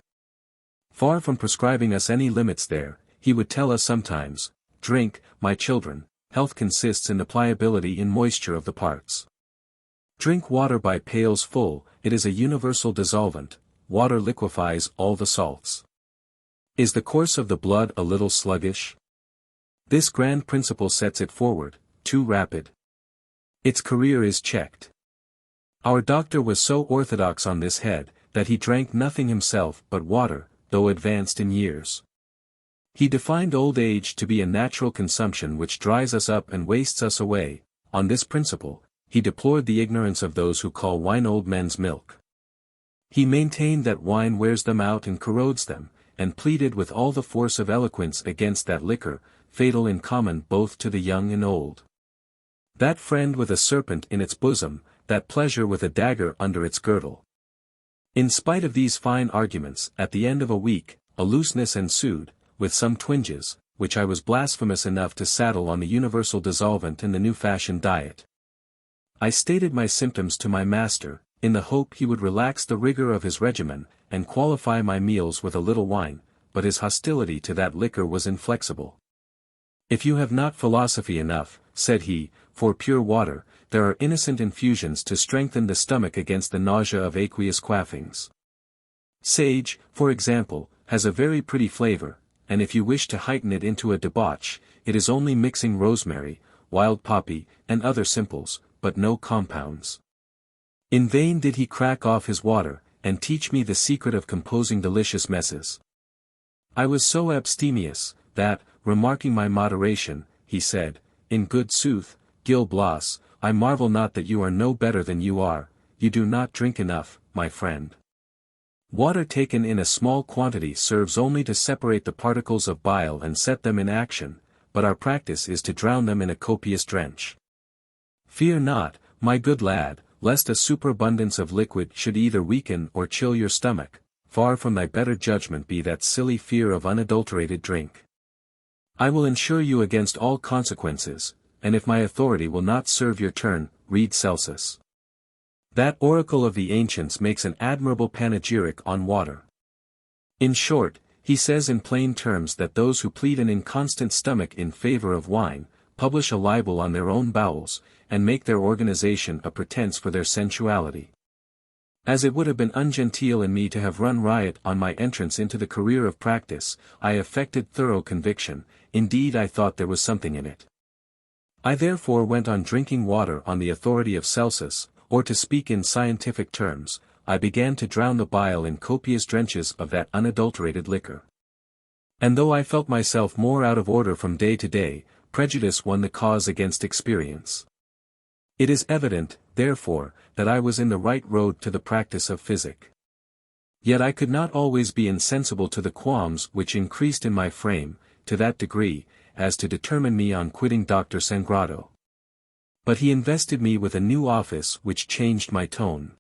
Far from prescribing us any limits there, he would tell us sometimes, "Drink, my children, health consists in the pliability in moisture of the parts. Drink water by pails full, it is a universal dissolvent, water liquefies all the salts. Is the course of the blood a little sluggish? This grand principle sets it forward, too rapid. Its career is checked." Our doctor was so orthodox on this head, that he drank nothing himself but water, though advanced in years. He defined old age to be a natural consumption which dries us up and wastes us away. On this principle, he deplored the ignorance of those who call wine old men's milk. He maintained that wine wears them out and corrodes them, and pleaded with all the force of eloquence against that liquor, fatal in common both to the young and old. That friend with a serpent in its bosom, that pleasure with a dagger under its girdle. In spite of these fine arguments, at the end of a week, a looseness ensued, with some twinges, which I was blasphemous enough to saddle on the universal dissolvent and the new-fashioned diet. I stated my symptoms to my master, in the hope he would relax the rigor of his regimen, and qualify my meals with a little wine, but his hostility to that liquor was inflexible. If you have not philosophy enough, said he, for pure water, there are innocent infusions to strengthen the stomach against the nausea of aqueous quaffings. Sage, for example, has a very pretty flavor, and if you wish to heighten it into a debauch, it is only mixing rosemary, wild poppy, and other simples, but no compounds. In vain did he crack off his water, and teach me the secret of composing delicious messes. I was so abstemious, that, remarking my moderation, he said, "In good sooth, Gil Blas, I marvel not that you are no better than you are, you do not drink enough, my friend. Water taken in a small quantity serves only to separate the particles of bile and set them in action, but our practice is to drown them in a copious drench. Fear not, my good lad, lest a superabundance of liquid should either weaken or chill your stomach, far from thy better judgment be that silly fear of unadulterated drink. I will insure you against all consequences, and if my authority will not serve your turn, read Celsus. That oracle of the ancients makes an admirable panegyric on water. In short, he says in plain terms that those who plead an inconstant stomach in favor of wine, publish a libel on their own bowels, and make their organization a pretense for their sensuality. As it would have been ungenteel in me to have run riot on my entrance into the career of practice, I affected thorough conviction, indeed I thought there was something in it. I therefore went on drinking water on the authority of Celsus, or to speak in scientific terms, I began to drown the bile in copious drenches of that unadulterated liquor. And though I felt myself more out of order from day to day, prejudice won the cause against experience. It is evident, therefore, that I was in the right road to the practice of physic. Yet I could not always be insensible to the qualms which increased in my frame, to that degree, as to determine me on quitting Dr. Sangrado. But he invested me with a new office which changed my tone.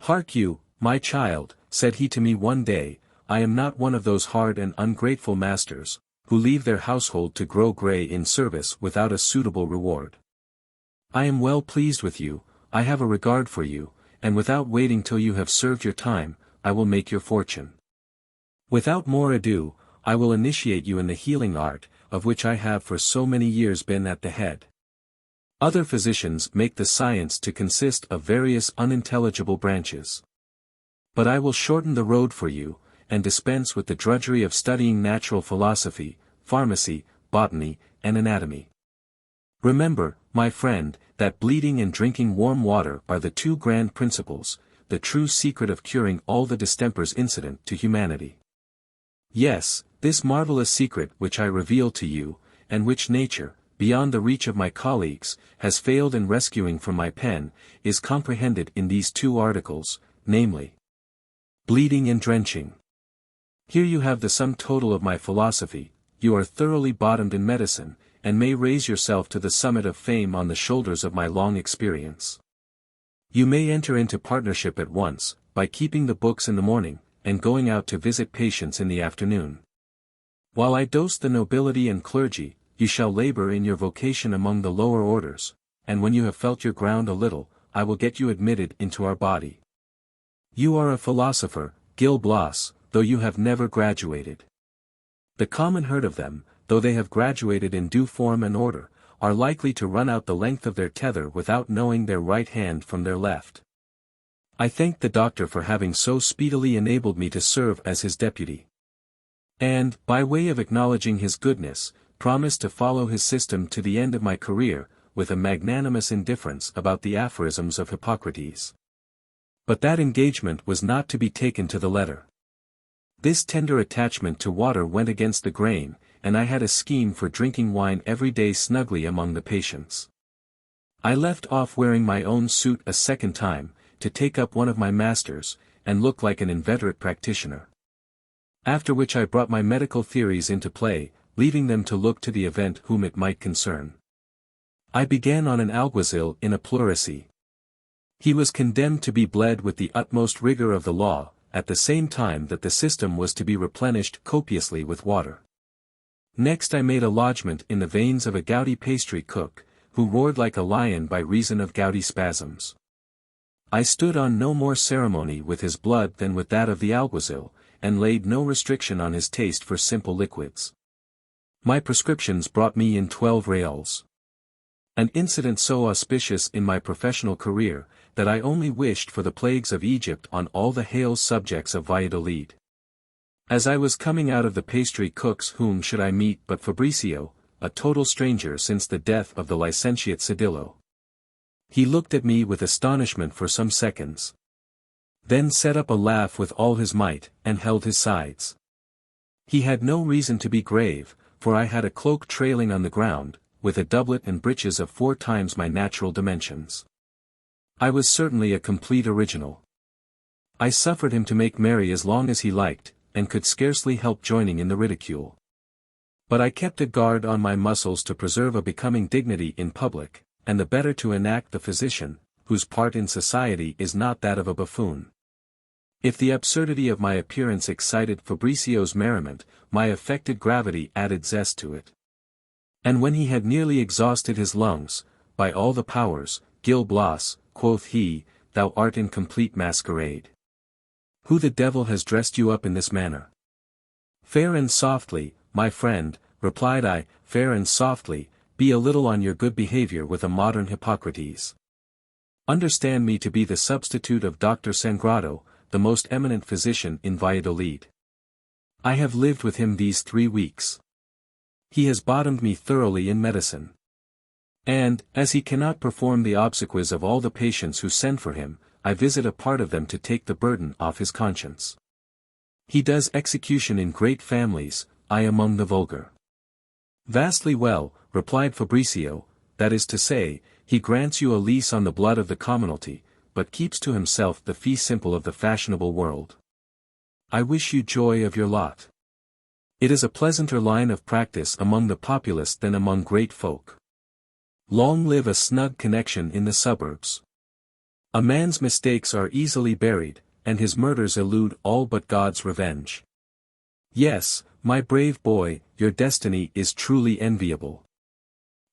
"Hark you, my child," said he to me one day, "I am not one of those hard and ungrateful masters, who leave their household to grow grey in service without a suitable reward. I am well pleased with you, I have a regard for you, and without waiting till you have served your time, I will make your fortune. Without more ado, I will initiate you in the healing art, of which I have for so many years been at the head. Other physicians make the science to consist of various unintelligible branches. But I will shorten the road for you, and dispense with the drudgery of studying natural philosophy, pharmacy, botany, and anatomy. Remember, my friend, that bleeding and drinking warm water are the two grand principles, the true secret of curing all the distempers incident to humanity. Yes, this marvelous secret which I reveal to you, and which nature, beyond the reach of my colleagues, has failed in rescuing from my pen, is comprehended in these two articles, namely, bleeding and drenching. Here you have the sum total of my philosophy, you are thoroughly bottomed in medicine, and may raise yourself to the summit of fame on the shoulders of my long experience. You may enter into partnership at once, by keeping the books in the morning, and going out to visit patients in the afternoon. While I dose the nobility and clergy, you shall labor in your vocation among the lower orders, and when you have felt your ground a little, I will get you admitted into our body. You are a philosopher, Gil Blas, though you have never graduated. The common herd of them, though they have graduated in due form and order, are likely to run out the length of their tether without knowing their right hand from their left. I thank the doctor for having so speedily enabled me to serve as his deputy. And, by way of acknowledging his goodness, promised to follow his system to the end of my career, with a magnanimous indifference about the aphorisms of Hippocrates. But that engagement was not to be taken to the letter. This tender attachment to water went against the grain, and I had a scheme for drinking wine every day snugly among the patients. I left off wearing my own suit a second time, to take up one of my master's, and look like an inveterate practitioner. After which I brought my medical theories into play, leaving them to look to the event whom it might concern. I began on an alguazil in a pleurisy. He was condemned to be bled with the utmost rigor of the law, at the same time that the system was to be replenished copiously with water. Next I made a lodgment in the veins of a gouty pastry cook, who roared like a lion by reason of gouty spasms. I stood on no more ceremony with his blood than with that of the alguazil, and laid no restriction on his taste for simple liquids. My prescriptions brought me in 12 reals. An incident so auspicious in my professional career, that I only wished for the plagues of Egypt on all the hale subjects of Valladolid. As I was coming out of the pastry cook's, whom should I meet but Fabricio, a total stranger since the death of the licentiate Sedillo. He looked at me with astonishment for some seconds. Then set up a laugh with all his might, and held his sides. He had no reason to be grave, for I had a cloak trailing on the ground, with a doublet and breeches of 4 times my natural dimensions. I was certainly a complete original. I suffered him to make merry as long as he liked, and could scarcely help joining in the ridicule. But I kept a guard on my muscles to preserve a becoming dignity in public, and the better to enact the physician, whose part in society is not that of a buffoon. If the absurdity of my appearance excited Fabricio's merriment, my affected gravity added zest to it. And when he had nearly exhausted his lungs, by all the powers, Gil Blas, quoth he, thou art in complete masquerade. Who the devil has dressed you up in this manner? Fair and softly, my friend, replied I, fair and softly, be a little on your good behavior with a modern Hippocrates. Understand me to be the substitute of Dr. Sangrado, the most eminent physician in Valladolid. I have lived with him these 3 weeks. He has bottomed me thoroughly in medicine. And, as he cannot perform the obsequies of all the patients who send for him, I visit a part of them to take the burden off his conscience. He does execution in great families, I among the vulgar. Vastly well, replied Fabricio, that is to say, he grants you a lease on the blood of the commonalty, but keeps to himself the fee simple of the fashionable world. I wish you joy of your lot. It is a pleasanter line of practice among the populace than among great folk. Long live a snug connection in the suburbs. A man's mistakes are easily buried, and his murders elude all but God's revenge. Yes, my brave boy, your destiny is truly enviable.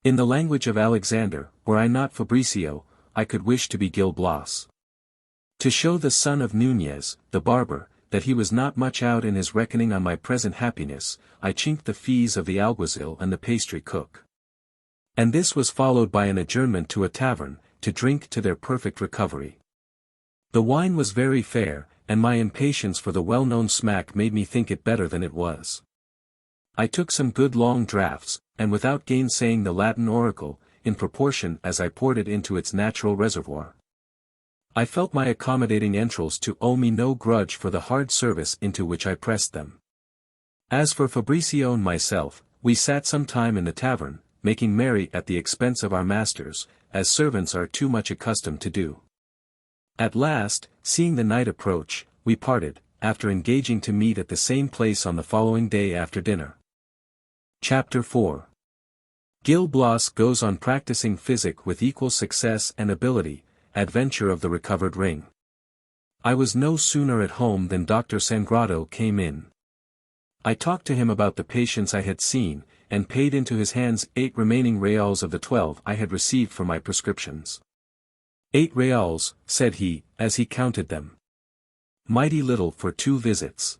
In the language of Alexander, were I not Fabricio, I could wish to be Gil Blas. To show the son of Nunez, the barber, that he was not much out in his reckoning on my present happiness, I chinked the fees of the alguazil and the pastry cook. And this was followed by an adjournment to a tavern, to drink to their perfect recovery. The wine was very fair, and my impatience for the well-known smack made me think it better than it was. I took some good long draughts, and without gainsaying the Latin oracle, in proportion as I poured it into its natural reservoir. I felt my accommodating entrails to owe me no grudge for the hard service into which I pressed them. As for Fabricio and myself, we sat some time in the tavern, making merry at the expense of our masters, as servants are too much accustomed to do. At last, seeing the night approach, we parted, after engaging to meet at the same place on the following day after dinner. Chapter 4. Gil Blas goes on practicing physic with equal success and ability, adventure of the recovered ring. I was no sooner at home than Dr. Sangrado came in. I talked to him about the patients I had seen, and paid into his hands 8 remaining reals of the 12 I had received for my prescriptions. 8 reals, said he, as he counted them. Mighty little for 2 visits.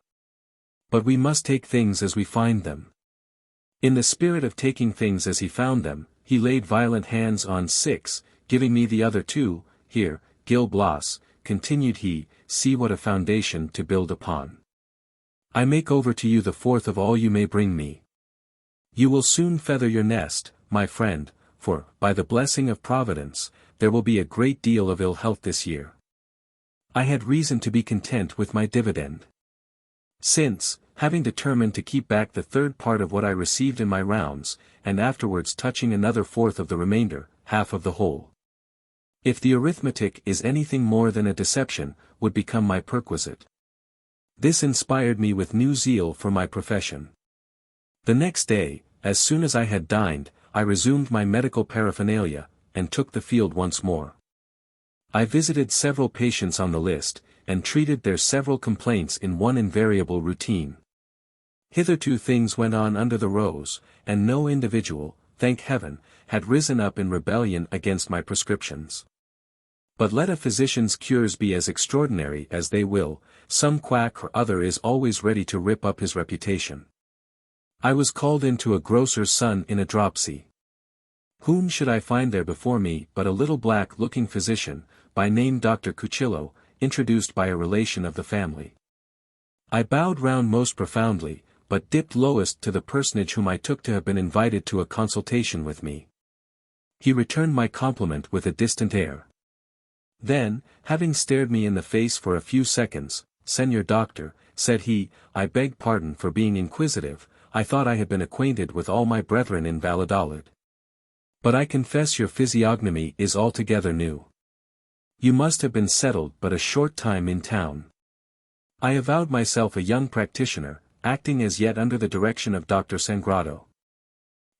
But we must take things as we find them. In the spirit of taking things as he found them, he laid violent hands on 6, giving me the other 2, here, Gil Blas, continued he, see what a foundation to build upon. I make over to you the 4th of all you may bring me. You will soon feather your nest, my friend, for, by the blessing of Providence, there will be a great deal of ill health this year. I had reason to be content with my dividend. Since, having determined to keep back the third part of what I received in my rounds, and afterwards touching another fourth of the remainder, half of the whole. If the arithmetic is anything more than a deception, would become my perquisite. This inspired me with new zeal for my profession. The next day, as soon as I had dined, I resumed my medical paraphernalia, and took the field once more. I visited several patients on the list, and treated their several complaints in one invariable routine. Hitherto things went on under the rose, and no individual, thank heaven, had risen up in rebellion against my prescriptions. But let a physician's cures be as extraordinary as they will, some quack or other is always ready to rip up his reputation. I was called in to a grocer's son in a dropsy. Whom should I find there before me but a little black-looking physician, by name Dr. Cuchillo, introduced by a relation of the family. I bowed round most profoundly, but dipped lowest to the personage whom I took to have been invited to a consultation with me. He returned my compliment with a distant air. Then, having stared me in the face for a few seconds, "Senor Doctor," said he, "I beg pardon for being inquisitive, I thought I had been acquainted with all my brethren in Valladolid. But I confess your physiognomy is altogether new. You must have been settled but a short time in town." I avowed myself a young practitioner, acting as yet under the direction of Dr. Sangrado.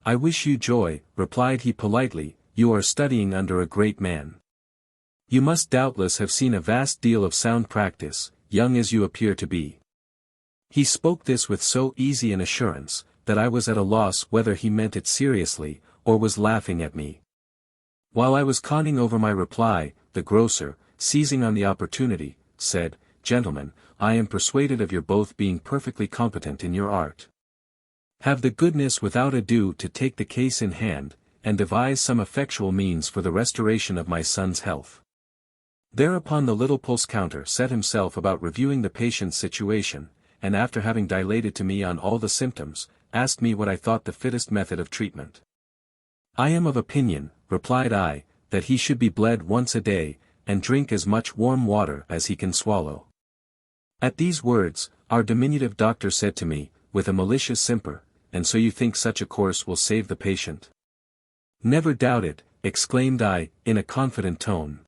"I wish you joy," replied he politely, "you are studying under a great man. You must doubtless have seen a vast deal of sound practice, young as you appear to be." He spoke this with so easy an assurance, that I was at a loss whether he meant it seriously, or was laughing at me. While I was conning over my reply, the grocer, seizing on the opportunity, said, "Gentlemen, I am persuaded of your both being perfectly competent in your art. Have the goodness without ado to take the case in hand, and devise some effectual means for the restoration of my son's health." Thereupon the little pulse counter set himself about reviewing the patient's situation, and after having dilated to me on all the symptoms, asked me what I thought the fittest method of treatment. "I am of opinion," replied I, "that he should be bled once a day, and drink as much warm water as he can swallow." At these words, our diminutive doctor said to me, with a malicious simper, "And so you think such a course will save the patient?" "Never doubt it," exclaimed I, in a confident tone.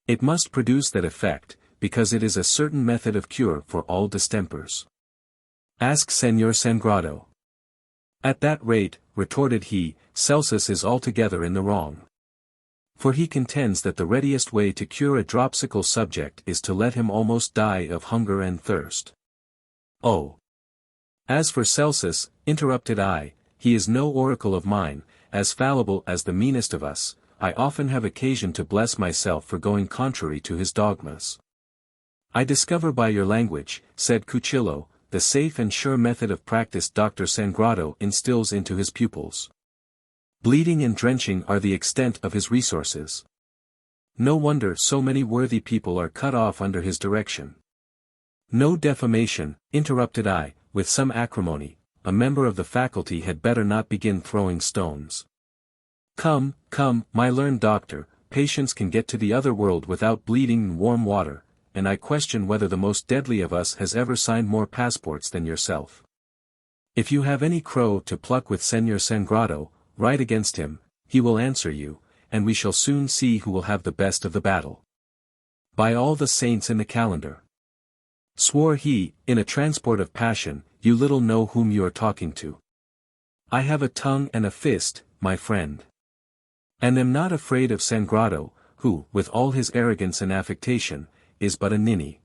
"It must produce that effect, because it is a certain method of cure for all distempers. Ask Senor Sangrado." "At that rate," retorted he, "Celsus is altogether in the wrong. For he contends that the readiest way to cure a dropsical subject is to let him almost die of hunger and thirst." "Oh! As for Celsus," interrupted I, "he is no oracle of mine, as fallible as the meanest of us, I often have occasion to bless myself for going contrary to his dogmas." "I discover by your language," said Cuchillo, "the safe and sure method of practice Dr. Sangrado instills into his pupils. Bleeding and drenching are the extent of his resources. No wonder so many worthy people are cut off under his direction." "No defamation," interrupted I, with some acrimony, "a member of the faculty had better not begin throwing stones. Come, come, my learned doctor, patients can get to the other world without bleeding in warm water, and I question whether the most deadly of us has ever signed more passports than yourself. If you have any crow to pluck with Senor Sangrado, write against him, he will answer you, and we shall soon see who will have the best of the battle. By all the saints in the calendar," swore he, in a transport of passion, "you little know whom you are talking to. I have a tongue and a fist, my friend. And am not afraid of Sangrado, who, with all his arrogance and affectation, is but a ninny."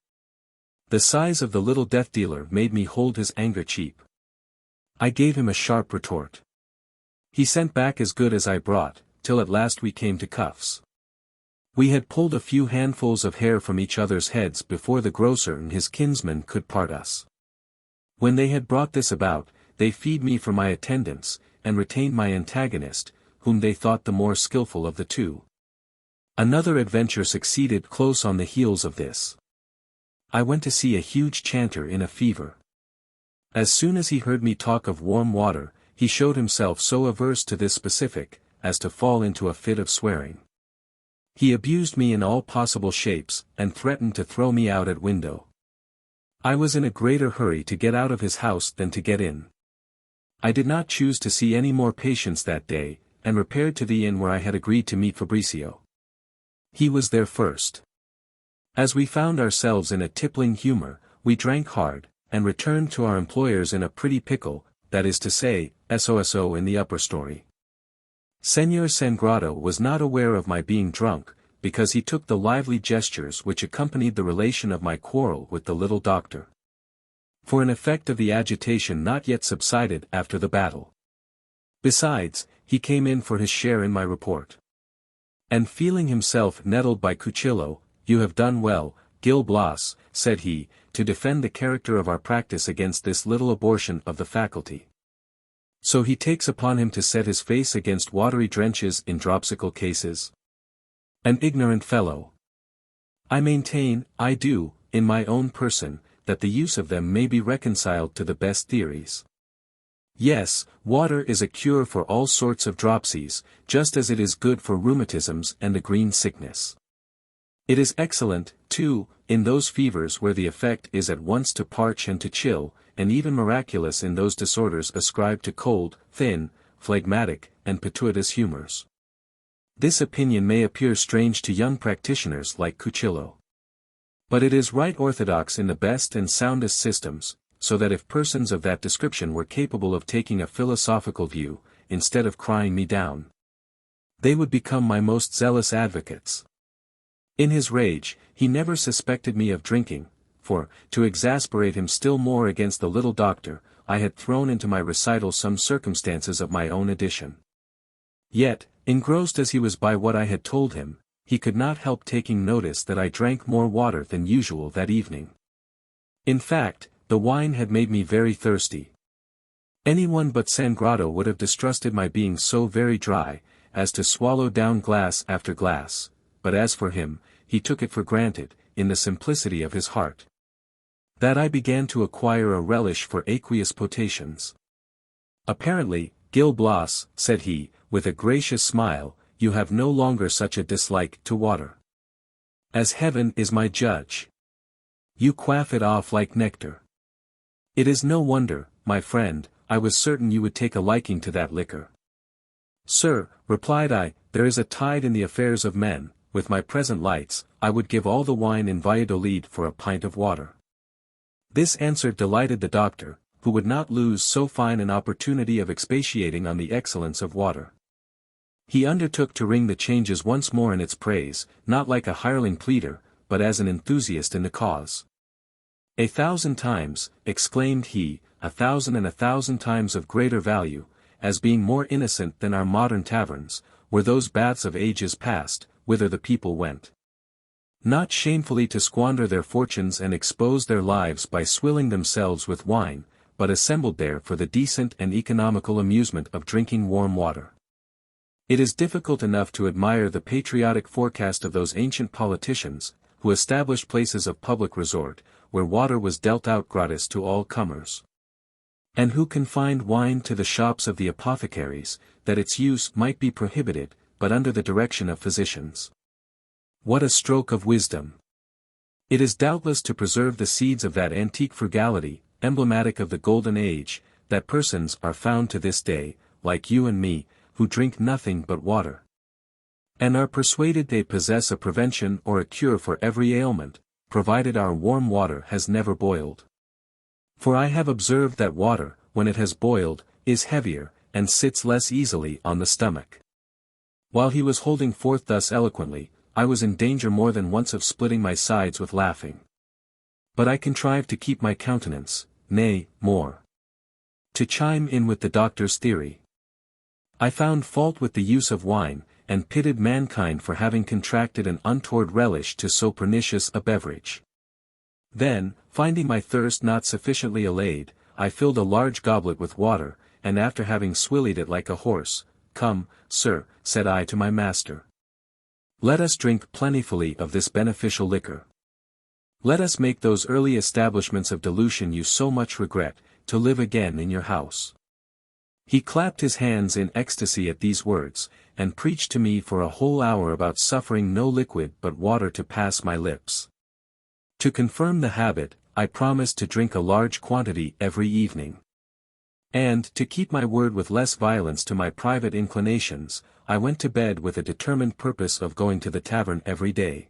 The size of the little death-dealer made me hold his anger cheap. I gave him a sharp retort. He sent back as good as I brought, till at last we came to cuffs. We had pulled a few handfuls of hair from each other's heads before the grocer and his kinsman could part us. When they had brought this about, they feed me for my attendance, and retained my antagonist, whom they thought the more skilful of the two. Another adventure succeeded close on the heels of this. I went to see a huge chanter in a fever. As soon as he heard me talk of warm water, he showed himself so averse to this specific, as to fall into a fit of swearing. He abused me in all possible shapes, and threatened to throw me out at window. I was in a greater hurry to get out of his house than to get in. I did not choose to see any more patients that day, and repaired to the inn where I had agreed to meet Fabricio. He was there first. As we found ourselves in a tippling humor, we drank hard, and returned to our employers in a pretty pickle, that is to say, SOSO in the upper story. Señor Sangrado was not aware of my being drunk, because he took the lively gestures which accompanied the relation of my quarrel with the little doctor. For an effect of the agitation not yet subsided after the battle. Besides, he came in for his share in my report. And feeling himself nettled by Cuchillo, "You have done well, Gil Blas," said he, "to defend the character of our practice against this little abortion of the faculty. So he takes upon him to set his face against watery drenches in dropsical cases. An ignorant fellow. I maintain, I do, in my own person, that the use of them may be reconciled to the best theories. Yes, water is a cure for all sorts of dropsies, just as it is good for rheumatisms and the green sickness. It is excellent, too, in those fevers where the effect is at once to parch and to chill, and even miraculous in those disorders ascribed to cold, thin, phlegmatic, and pituitous humors. This opinion may appear strange to young practitioners like Cuchillo. But it is right orthodox in the best and soundest systems, so that if persons of that description were capable of taking a philosophical view, instead of crying me down, they would become my most zealous advocates. In his rage, he never suspected me of drinking, for, to exasperate him still more against the little doctor, I had thrown into my recital some circumstances of my own addition. Yet, engrossed as he was by what I had told him, he could not help taking notice that I drank more water than usual that evening. In fact, the wine had made me very thirsty. Anyone but Sangrado would have distrusted my being so very dry, as to swallow down glass after glass, but as for him, he took it for granted, in the simplicity of his heart, that I began to acquire a relish for aqueous potations. Apparently, Gil Blas, said he, with a gracious smile, you have no longer such a dislike to water. As heaven is my judge. You quaff it off like nectar. It is no wonder, my friend, I was certain you would take a liking to that liquor. Sir, replied I, there is a tide in the affairs of men, with my present lights, I would give all the wine in Valladolid for a pint of water. This answer delighted the doctor, who would not lose so fine an opportunity of expatiating on the excellence of water. He undertook to ring the changes once more in its praise, not like a hireling pleader, but as an enthusiast in the cause. 1,000 times, exclaimed he, 1,000 and 1,000 times of greater value, as being more innocent than our modern taverns, were those baths of ages past, whither the people went. Not shamefully to squander their fortunes and expose their lives by swilling themselves with wine, but assembled there for the decent and economical amusement of drinking warm water. It is difficult enough to admire the patriotic forecast of those ancient politicians, who established places of public resort, where water was dealt out gratis to all comers. And who confined wine to the shops of the apothecaries, that its use might be prohibited, but under the direction of physicians. What a stroke of wisdom! It is doubtless to preserve the seeds of that antique frugality, emblematic of the golden age, that persons are found to this day, like you and me, who drink nothing but water, and are persuaded they possess a prevention or a cure for every ailment, provided our warm water has never boiled. For I have observed that water, when it has boiled, is heavier, and sits less easily on the stomach. While he was holding forth thus eloquently, I was in danger more than once of splitting my sides with laughing. But I contrived to keep my countenance, nay, more, to chime in with the doctor's theory. I found fault with the use of wine, and pitied mankind for having contracted an untoward relish to so pernicious a beverage. Then, finding my thirst not sufficiently allayed, I filled a large goblet with water, and after having swillied it like a horse, "Come, sir," said I to my master. "Let us drink plentifully of this beneficial liquor. Let us make those early establishments of dilution you so much regret, to live again in your house." He clapped his hands in ecstasy at these words, and preached to me for a whole hour about suffering no liquid but water to pass my lips. To confirm the habit, I promised to drink a large quantity every evening. And, to keep my word with less violence to my private inclinations, I went to bed with a determined purpose of going to the tavern every day.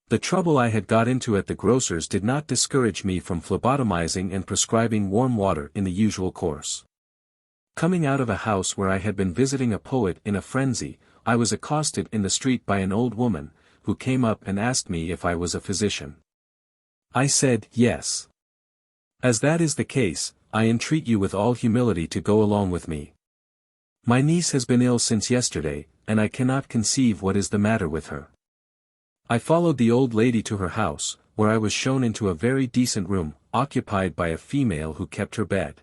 The trouble I had got into at the grocer's did not discourage me from phlebotomizing and prescribing warm water in the usual course. Coming out of a house where I had been visiting a poet in a frenzy, I was accosted in the street by an old woman, who came up and asked me if I was a physician. I said, yes. As that is the case, I entreat you with all humility to go along with me. My niece has been ill since yesterday, and I cannot conceive what is the matter with her. I followed the old lady to her house, where I was shown into a very decent room, occupied by a female who kept her bed.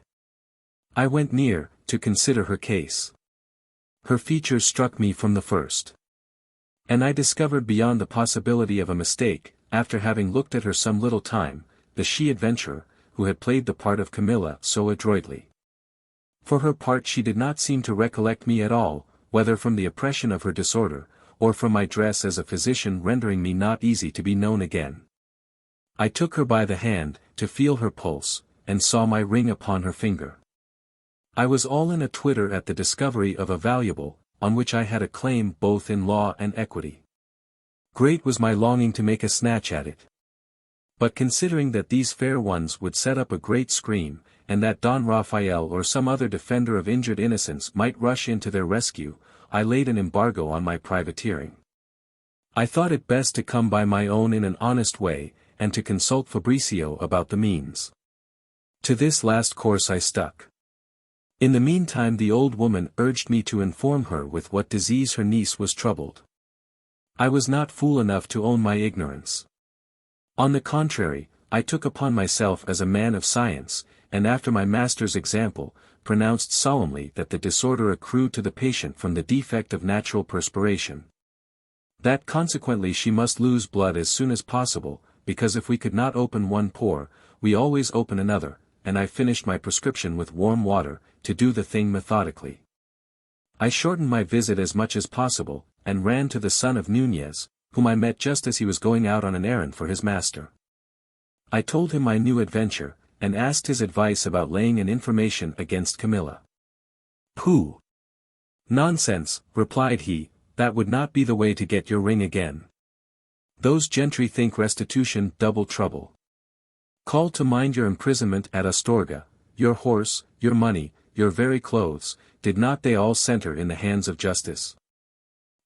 I went near, to consider her case. Her features struck me from the first. And I discovered beyond the possibility of a mistake, after having looked at her some little time, the she-adventurer, who had played the part of Camilla so adroitly. For her part she did not seem to recollect me at all, whether from the oppression of her disorder, or from my dress as a physician rendering me not easy to be known again. I took her by the hand, to feel her pulse, and saw my ring upon her finger. I was all in a twitter at the discovery of a valuable, on which I had a claim both in law and equity. Great was my longing to make a snatch at it. But considering that these fair ones would set up a great scream, and that Don Raphael or some other defender of injured innocence might rush in to their rescue, I laid an embargo on my privateering. I thought it best to come by my own in an honest way, and to consult Fabricio about the means. To this last course I stuck. In the meantime the old woman urged me to inform her with what disease her niece was troubled. I was not fool enough to own my ignorance. On the contrary, I took upon myself as a man of science, and after my master's example, pronounced solemnly that the disorder accrued to the patient from the defect of natural perspiration. That consequently she must lose blood as soon as possible, because if we could not open one pore, we always open another, and I finished my prescription with warm water, to do the thing methodically. I shortened my visit as much as possible, and ran to the son of Nunez, whom I met just as he was going out on an errand for his master. I told him my new adventure, and asked his advice about laying an information against Camilla. "Pooh! Nonsense," replied he, "that would not be the way to get your ring again. Those gentry think restitution double trouble. Call to mind your imprisonment at Astorga, your horse, your money, your very clothes, did not they all center in the hands of justice?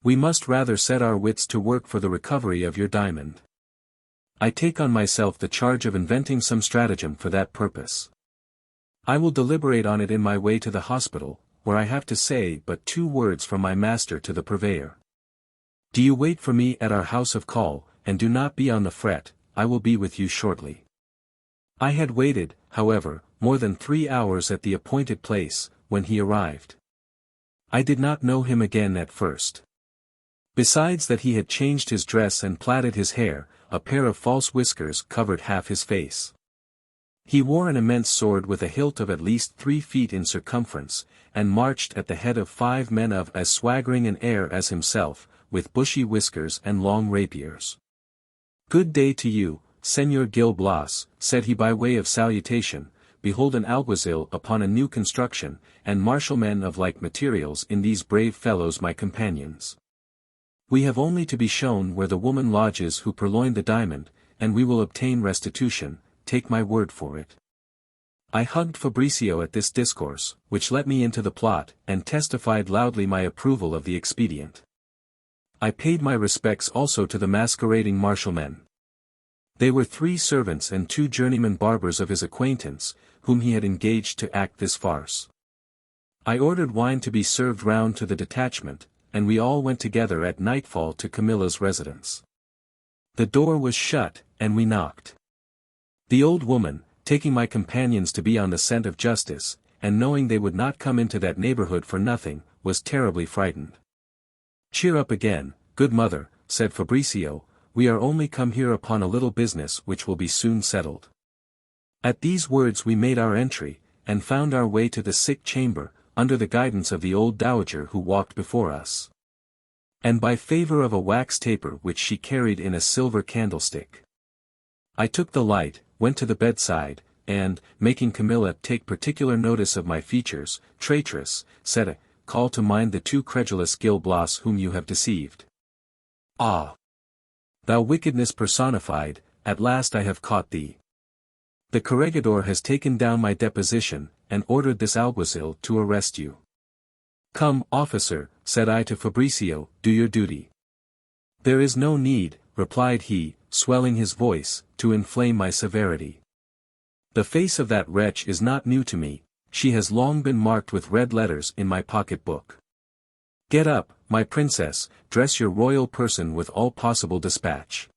We must rather set our wits to work for the recovery of your diamond. I take on myself the charge of inventing some stratagem for that purpose. I will deliberate on it in my way to the hospital, where I have to say but 2 words from my master to the purveyor. Do you wait for me at our house of call, and do not be on the fret, I will be with you shortly." I had waited, however, more than 3 hours at the appointed place, when he arrived. I did not know him again at first. Besides that he had changed his dress and plaited his hair, a pair of false whiskers covered half his face. He wore an immense sword with a hilt of at least 3 feet in circumference, and marched at the head of 5 men of as swaggering an air as himself, with bushy whiskers and long rapiers. "Good day to you, Señor Gil Blas," said he by way of salutation. "Behold an alguazil upon a new construction, and martial men of like materials in these brave fellows my companions. We have only to be shown where the woman lodges who purloined the diamond, and we will obtain restitution, take my word for it." I hugged Fabricio at this discourse, which let me into the plot, and testified loudly my approval of the expedient. I paid my respects also to the masquerading marshalmen. They were 3 servants and 2 journeyman barbers of his acquaintance, whom he had engaged to act this farce. I ordered wine to be served round to the detachment, and we all went together at nightfall to Camilla's residence. The door was shut, and we knocked. The old woman, taking my companions to be on the scent of justice, and knowing they would not come into that neighborhood for nothing, was terribly frightened. "Cheer up again, good mother," said Fabricio, "we are only come here upon a little business which will be soon settled." At these words we made our entry, and found our way to the sick chamber, under the guidance of the old dowager who walked before us. And by favor of a wax taper which she carried in a silver candlestick. I took the light, went to the bedside, and, making Camilla take particular notice of my features, traitress, said I, call to mind the too credulous Gil Blas whom you have deceived. Ah! Thou wickedness personified, at last I have caught thee. The corregidor has taken down my deposition, and ordered this alguacil to arrest you. Come, officer, said I to Fabricio, do your duty. There is no need, replied he, swelling his voice, to inflame my severity. The face of that wretch is not new to me, she has long been marked with red letters in my pocket-book. Get up, my princess, dress your royal person with all possible dispatch.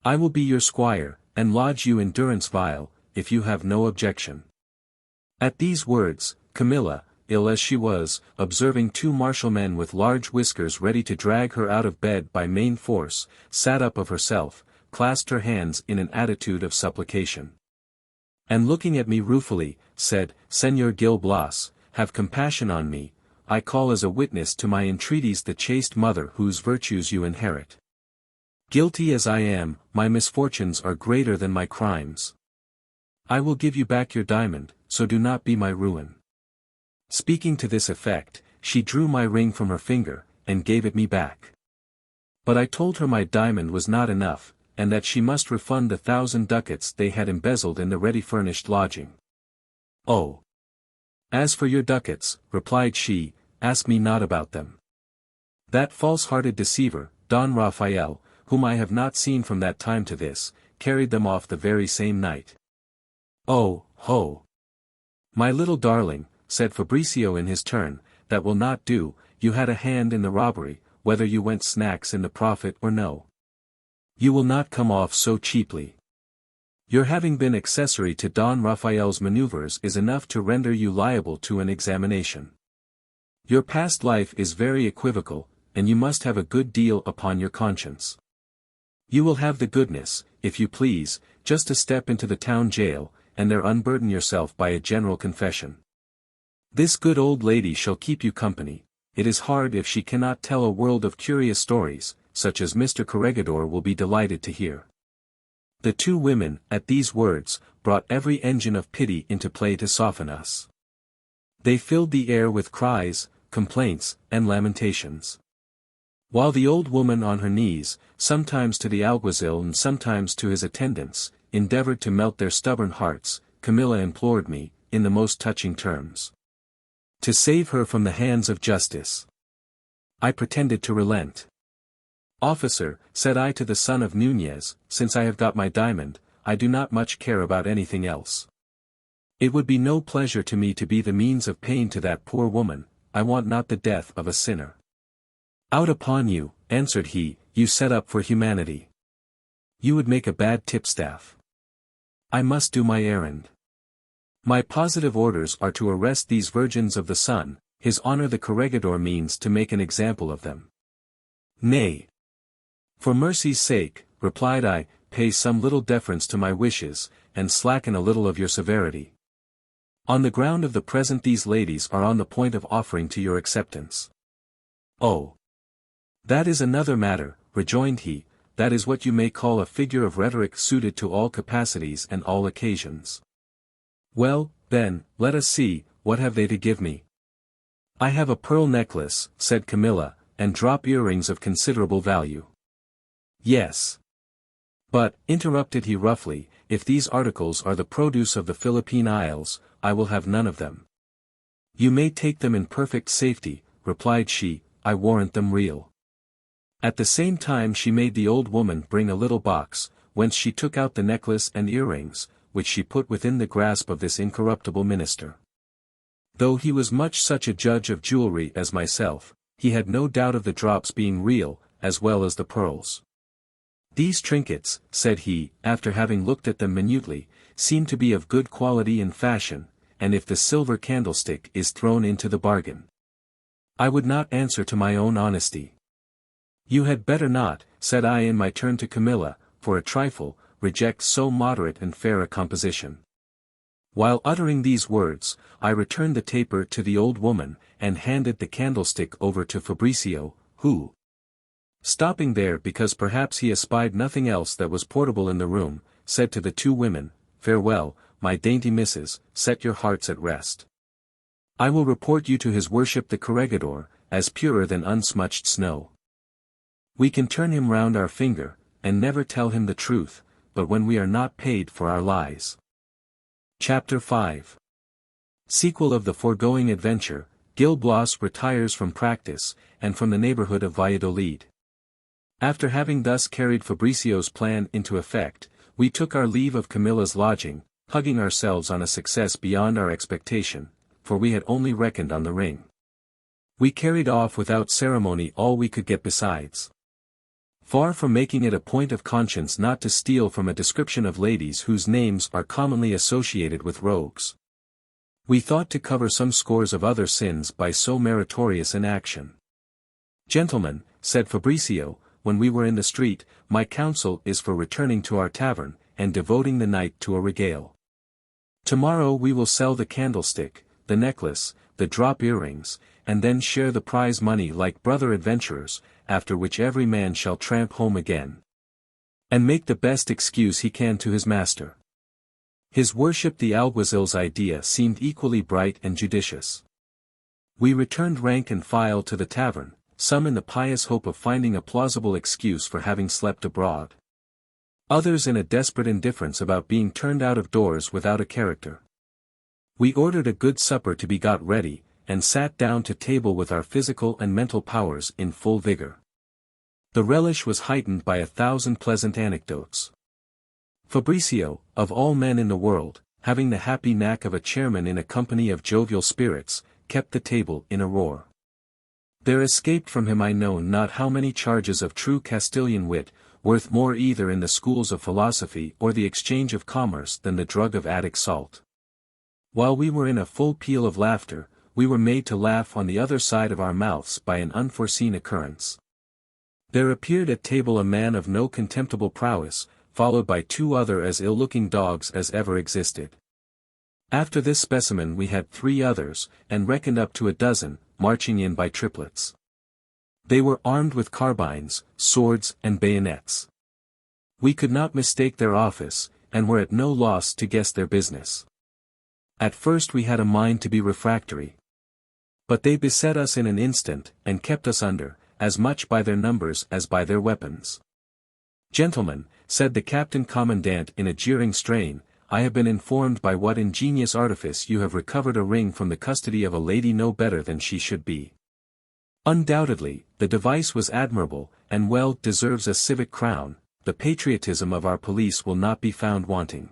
I will be your squire, and lodge you in durance vile, if you have no objection. At these words, Camilla, ill as she was, observing two martial men with large whiskers ready to drag her out of bed by main force, sat up of herself, clasped her hands in an attitude of supplication. And looking at me ruefully, said, Señor Gil Blas, have compassion on me, I call as a witness to my entreaties the chaste mother whose virtues you inherit. Guilty as I am, my misfortunes are greater than my crimes. I will give you back your diamond, so do not be my ruin. Speaking to this effect, she drew my ring from her finger, and gave it me back. But I told her my diamond was not enough, and that she must refund the 1,000 ducats they had embezzled in the ready-furnished lodging. Oh! As for your ducats, replied she, ask me not about them. That false-hearted deceiver, Don Raphael, whom I have not seen from that time to this, carried them off the very same night. Oh, ho! My little darling, said Fabricio in his turn, that will not do, you had a hand in the robbery, whether you went snacks in the profit or no. You will not come off so cheaply. Your having been accessory to Don Raphael's maneuvers is enough to render you liable to an examination. Your past life is very equivocal, and you must have a good deal upon your conscience. You will have the goodness, if you please, just to step into the town jail, and there unburden yourself by a general confession. This good old lady shall keep you company. It is hard if she cannot tell a world of curious stories, such as Mr. Corregidor will be delighted to hear. The two women, at these words, brought every engine of pity into play to soften us. They filled the air with cries, complaints, and lamentations. While the old woman on her knees, sometimes to the alguazil and sometimes to his attendants, endeavored to melt their stubborn hearts, Camilla implored me, in the most touching terms, to save her from the hands of justice. I pretended to relent. Officer, said I to the son of Nunez, since I have got my diamond, I do not much care about anything else. It would be no pleasure to me to be the means of pain to that poor woman, I want not the death of a sinner. Out upon you, answered he, you set up for humanity. You would make a bad tipstaff. I must do my errand. My positive orders are to arrest these virgins of the sun, his honor the corregidor means to make an example of them. Nay. For mercy's sake, replied I, pay some little deference to my wishes, and slacken a little of your severity. On the ground of the present these ladies are on the point of offering to your acceptance. Oh! That is another matter, rejoined he, that is what you may call a figure of rhetoric suited to all capacities and all occasions. Well, then, let us see, what have they to give me? I have a pearl necklace, said Camilla, and drop earrings of considerable value. Yes. But, interrupted he roughly, if these articles are the produce of the Philippine Isles, I will have none of them. You may take them in perfect safety, replied she, I warrant them real. At the same time she made the old woman bring a little box, whence she took out the necklace and earrings, which she put within the grasp of this incorruptible minister. Though he was much such a judge of jewelry as myself, he had no doubt of the drops being real, as well as the pearls. These trinkets, said he, after having looked at them minutely, seem to be of good quality and fashion, and if the silver candlestick is thrown into the bargain, I would not answer to my own honesty. You had better not, said I in my turn to Camilla, for a trifle, reject so moderate and fair a composition. While uttering these words, I returned the taper to the old woman, and handed the candlestick over to Fabricio, who, stopping there because perhaps he espied nothing else that was portable in the room, said to the two women, "Farewell, my dainty misses, set your hearts at rest. I will report you to his worship the corregidor, as purer than unsmutched snow. We can turn him round our finger, and never tell him the truth, but when we are not paid for our lies." Chapter 5. Sequel of the foregoing adventure, Gil Blas retires from practice, and from the neighborhood of Valladolid. After having thus carried Fabricio's plan into effect, we took our leave of Camilla's lodging, hugging ourselves on a success beyond our expectation, for we had only reckoned on the ring. We carried off without ceremony all we could get besides. Far from making it a point of conscience not to steal from a description of ladies whose names are commonly associated with rogues, we thought to cover some scores of other sins by so meritorious an action. "Gentlemen," said Fabricio, when we were in the street, "my counsel is for returning to our tavern, and devoting the night to a regale. Tomorrow we will sell the candlestick, the necklace, the drop earrings, and then share the prize money like brother adventurers, after which every man shall tramp home again, and make the best excuse he can to his master." His worship the alguazil's idea seemed equally bright and judicious. We returned rank and file to the tavern, some in the pious hope of finding a plausible excuse for having slept abroad, others in a desperate indifference about being turned out of doors without a character. We ordered a good supper to be got ready, and sat down to table with our physical and mental powers in full vigor. The relish was heightened by 1,000 pleasant anecdotes. Fabricio, of all men in the world, having the happy knack of a chairman in a company of jovial spirits, kept the table in a roar. There escaped from him I know not how many charges of true Castilian wit, worth more either in the schools of philosophy or the exchange of commerce than the drug of Attic salt. While we were in a full peal of laughter, we were made to laugh on the other side of our mouths by an unforeseen occurrence. There appeared at table a man of no contemptible prowess, followed by two other as ill-looking dogs as ever existed. After this specimen we had 3 others, and reckoned up to a dozen, marching in by triplets. They were armed with carbines, swords, and bayonets. We could not mistake their office, and were at no loss to guess their business. At first we had a mind to be refractory, but they beset us in an instant, and kept us under, as much by their numbers as by their weapons. "Gentlemen," said the Captain Commandant in a jeering strain, "I have been informed by what ingenious artifice you have recovered a ring from the custody of a lady no better than she should be. Undoubtedly, the device was admirable, and well deserves a civic crown. The patriotism of our police will not be found wanting.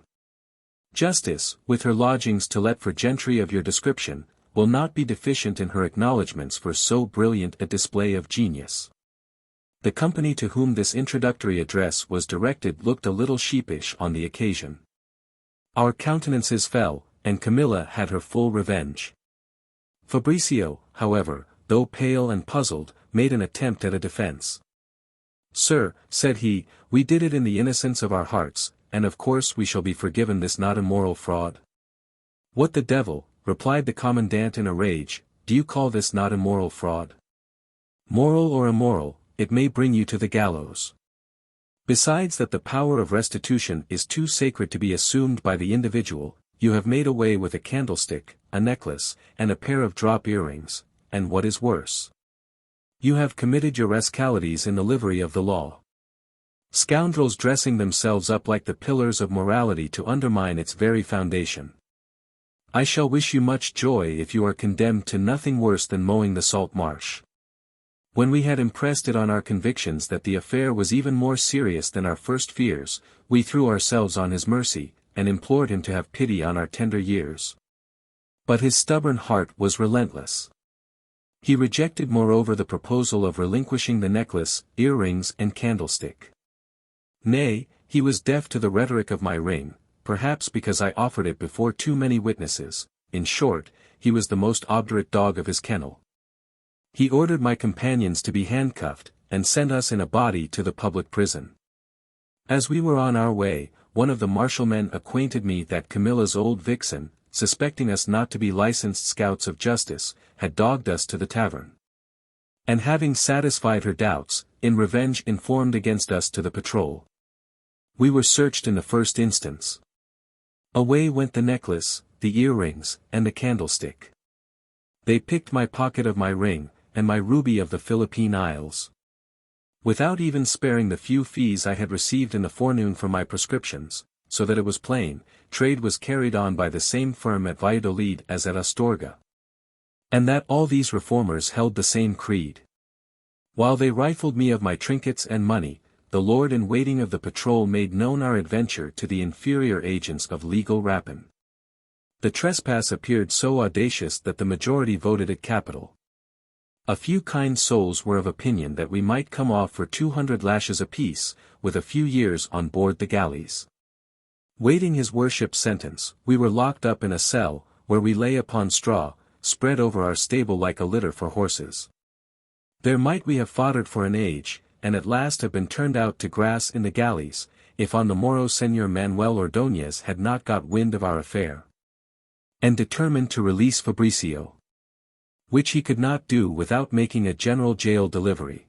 Justice, with her lodgings to let for gentry of your description, will not be deficient in her acknowledgments for so brilliant a display of genius." The company to whom this introductory address was directed looked a little sheepish on the occasion. Our countenances fell, and Camilla had her full revenge. Fabricio, however, though pale and puzzled, made an attempt at a defense. "Sir," said he, "we did it in the innocence of our hearts, and of course we shall be forgiven this not immoral fraud." "What the devil," replied the commandant in a rage, "do you call this not immoral fraud? Moral or immoral, it may bring you to the gallows. Besides that the power of restitution is too sacred to be assumed by the individual, you have made away with a candlestick, a necklace, and a pair of drop earrings, and what is worse, you have committed your rascalities in the livery of the law. Scoundrels dressing themselves up like the pillars of morality to undermine its very foundation. I shall wish you much joy if you are condemned to nothing worse than mowing the salt marsh." When we had impressed it on our convictions that the affair was even more serious than our first fears, we threw ourselves on his mercy, and implored him to have pity on our tender years. But his stubborn heart was relentless. He rejected moreover the proposal of relinquishing the necklace, earrings and candlestick. Nay, he was deaf to the rhetoric of my ring, perhaps because I offered it before too many witnesses. In short, he was the most obdurate dog of his kennel. He ordered my companions to be handcuffed, and sent us in a body to the public prison. As we were on our way, one of the marshalmen acquainted me that Camilla's old vixen, suspecting us not to be licensed scouts of justice, had dogged us to the tavern. And having satisfied her doubts, in revenge informed against us to the patrol. We were searched in the first instance. Away went the necklace, the earrings, and the candlestick. They picked my pocket of my ring, and my ruby of the Philippine Isles. Without even sparing the few fees I had received in the forenoon for my prescriptions, so that it was plain, trade was carried on by the same firm at Valladolid as at Astorga. And that all these reformers held the same creed. While they rifled me of my trinkets and money, the lord-in-waiting of the patrol made known our adventure to the inferior agents of legal rapine. The trespass appeared so audacious that the majority voted it capital. A few kind souls were of opinion that we might come off for 200 lashes apiece, with a few years on board the galleys. Waiting his worship's sentence, we were locked up in a cell, where we lay upon straw, spread over our stable like a litter for horses. There might we have foddered for an age, and at last have been turned out to grass in the galleys, if on the morrow Señor Manuel Ordóñez had not got wind of our affair, and determined to release Fabricio. Which he could not do without making a general jail delivery.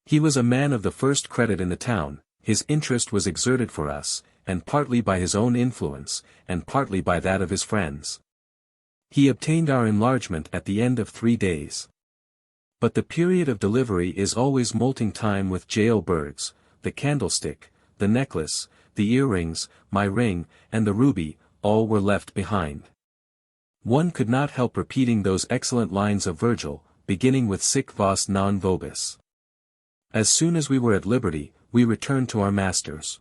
He was a man of the first credit in the town, his interest was exerted for us, and partly by his own influence, and partly by that of his friends. He obtained our enlargement at the end of 3 days. But the period of delivery is always molting time with jail birds, the candlestick, the necklace, the earrings, my ring, and the ruby, all were left behind. One could not help repeating those excellent lines of Virgil, beginning with sic vos non vobis. As soon as we were at liberty, we returned to our masters.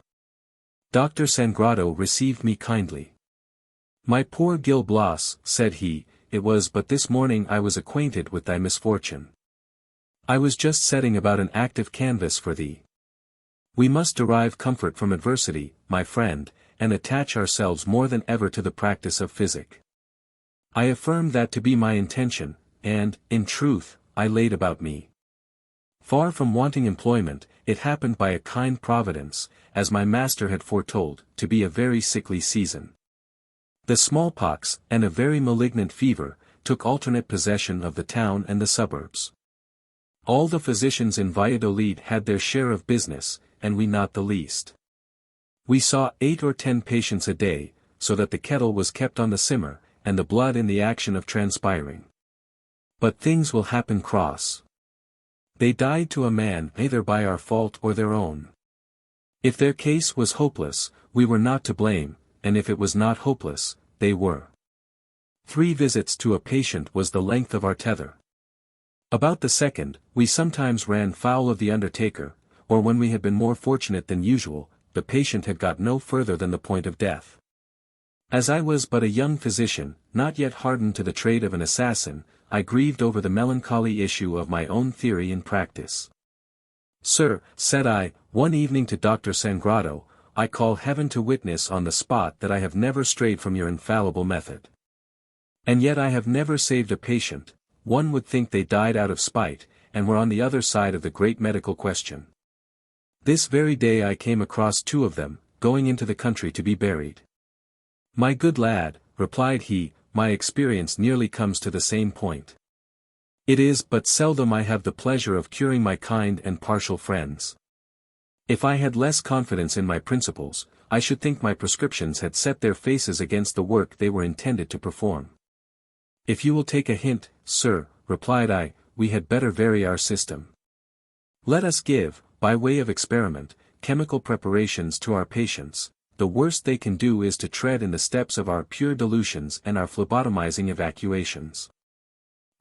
Dr. Sangrado received me kindly. My poor Gil Blas, said he, it was but this morning I was acquainted with thy misfortune. I was just setting about an active canvass for thee. We must derive comfort from adversity, my friend, and attach ourselves more than ever to the practice of physic. I affirmed that to be my intention, and, in truth, I laid about me. Far from wanting employment, it happened by a kind providence, as my master had foretold, to be a very sickly season. The smallpox, and a very malignant fever, took alternate possession of the town and the suburbs. All the physicians in Valladolid had their share of business, and we not the least. We saw 8 or 10 patients a day, so that the kettle was kept on the simmer, and the blood in the action of transpiring. But things will happen cross. They died to a man either by our fault or their own. If their case was hopeless, we were not to blame, and if it was not hopeless, they were. 3 visits to a patient was the length of our tether. About the second, we sometimes ran foul of the undertaker, or when we had been more fortunate than usual, the patient had got no further than the point of death. As I was but a young physician, not yet hardened to the trade of an assassin, I grieved over the melancholy issue of my own theory in practice. Sir, said I, one evening to Dr. Sangrado, I call heaven to witness on the spot that I have never strayed from your infallible method. And yet I have never saved a patient. One would think they died out of spite, and were on the other side of the great medical question. This very day I came across 2 of them, going into the country to be buried. My good lad, replied he, my experience nearly comes to the same point. It is but seldom I have the pleasure of curing my kind and partial friends. If I had less confidence in my principles, I should think my prescriptions had set their faces against the work they were intended to perform. If you will take a hint, sir, replied I, we had better vary our system. Let us give, by way of experiment, chemical preparations to our patients. The worst they can do is to tread in the steps of our pure dilutions and our phlebotomizing evacuations.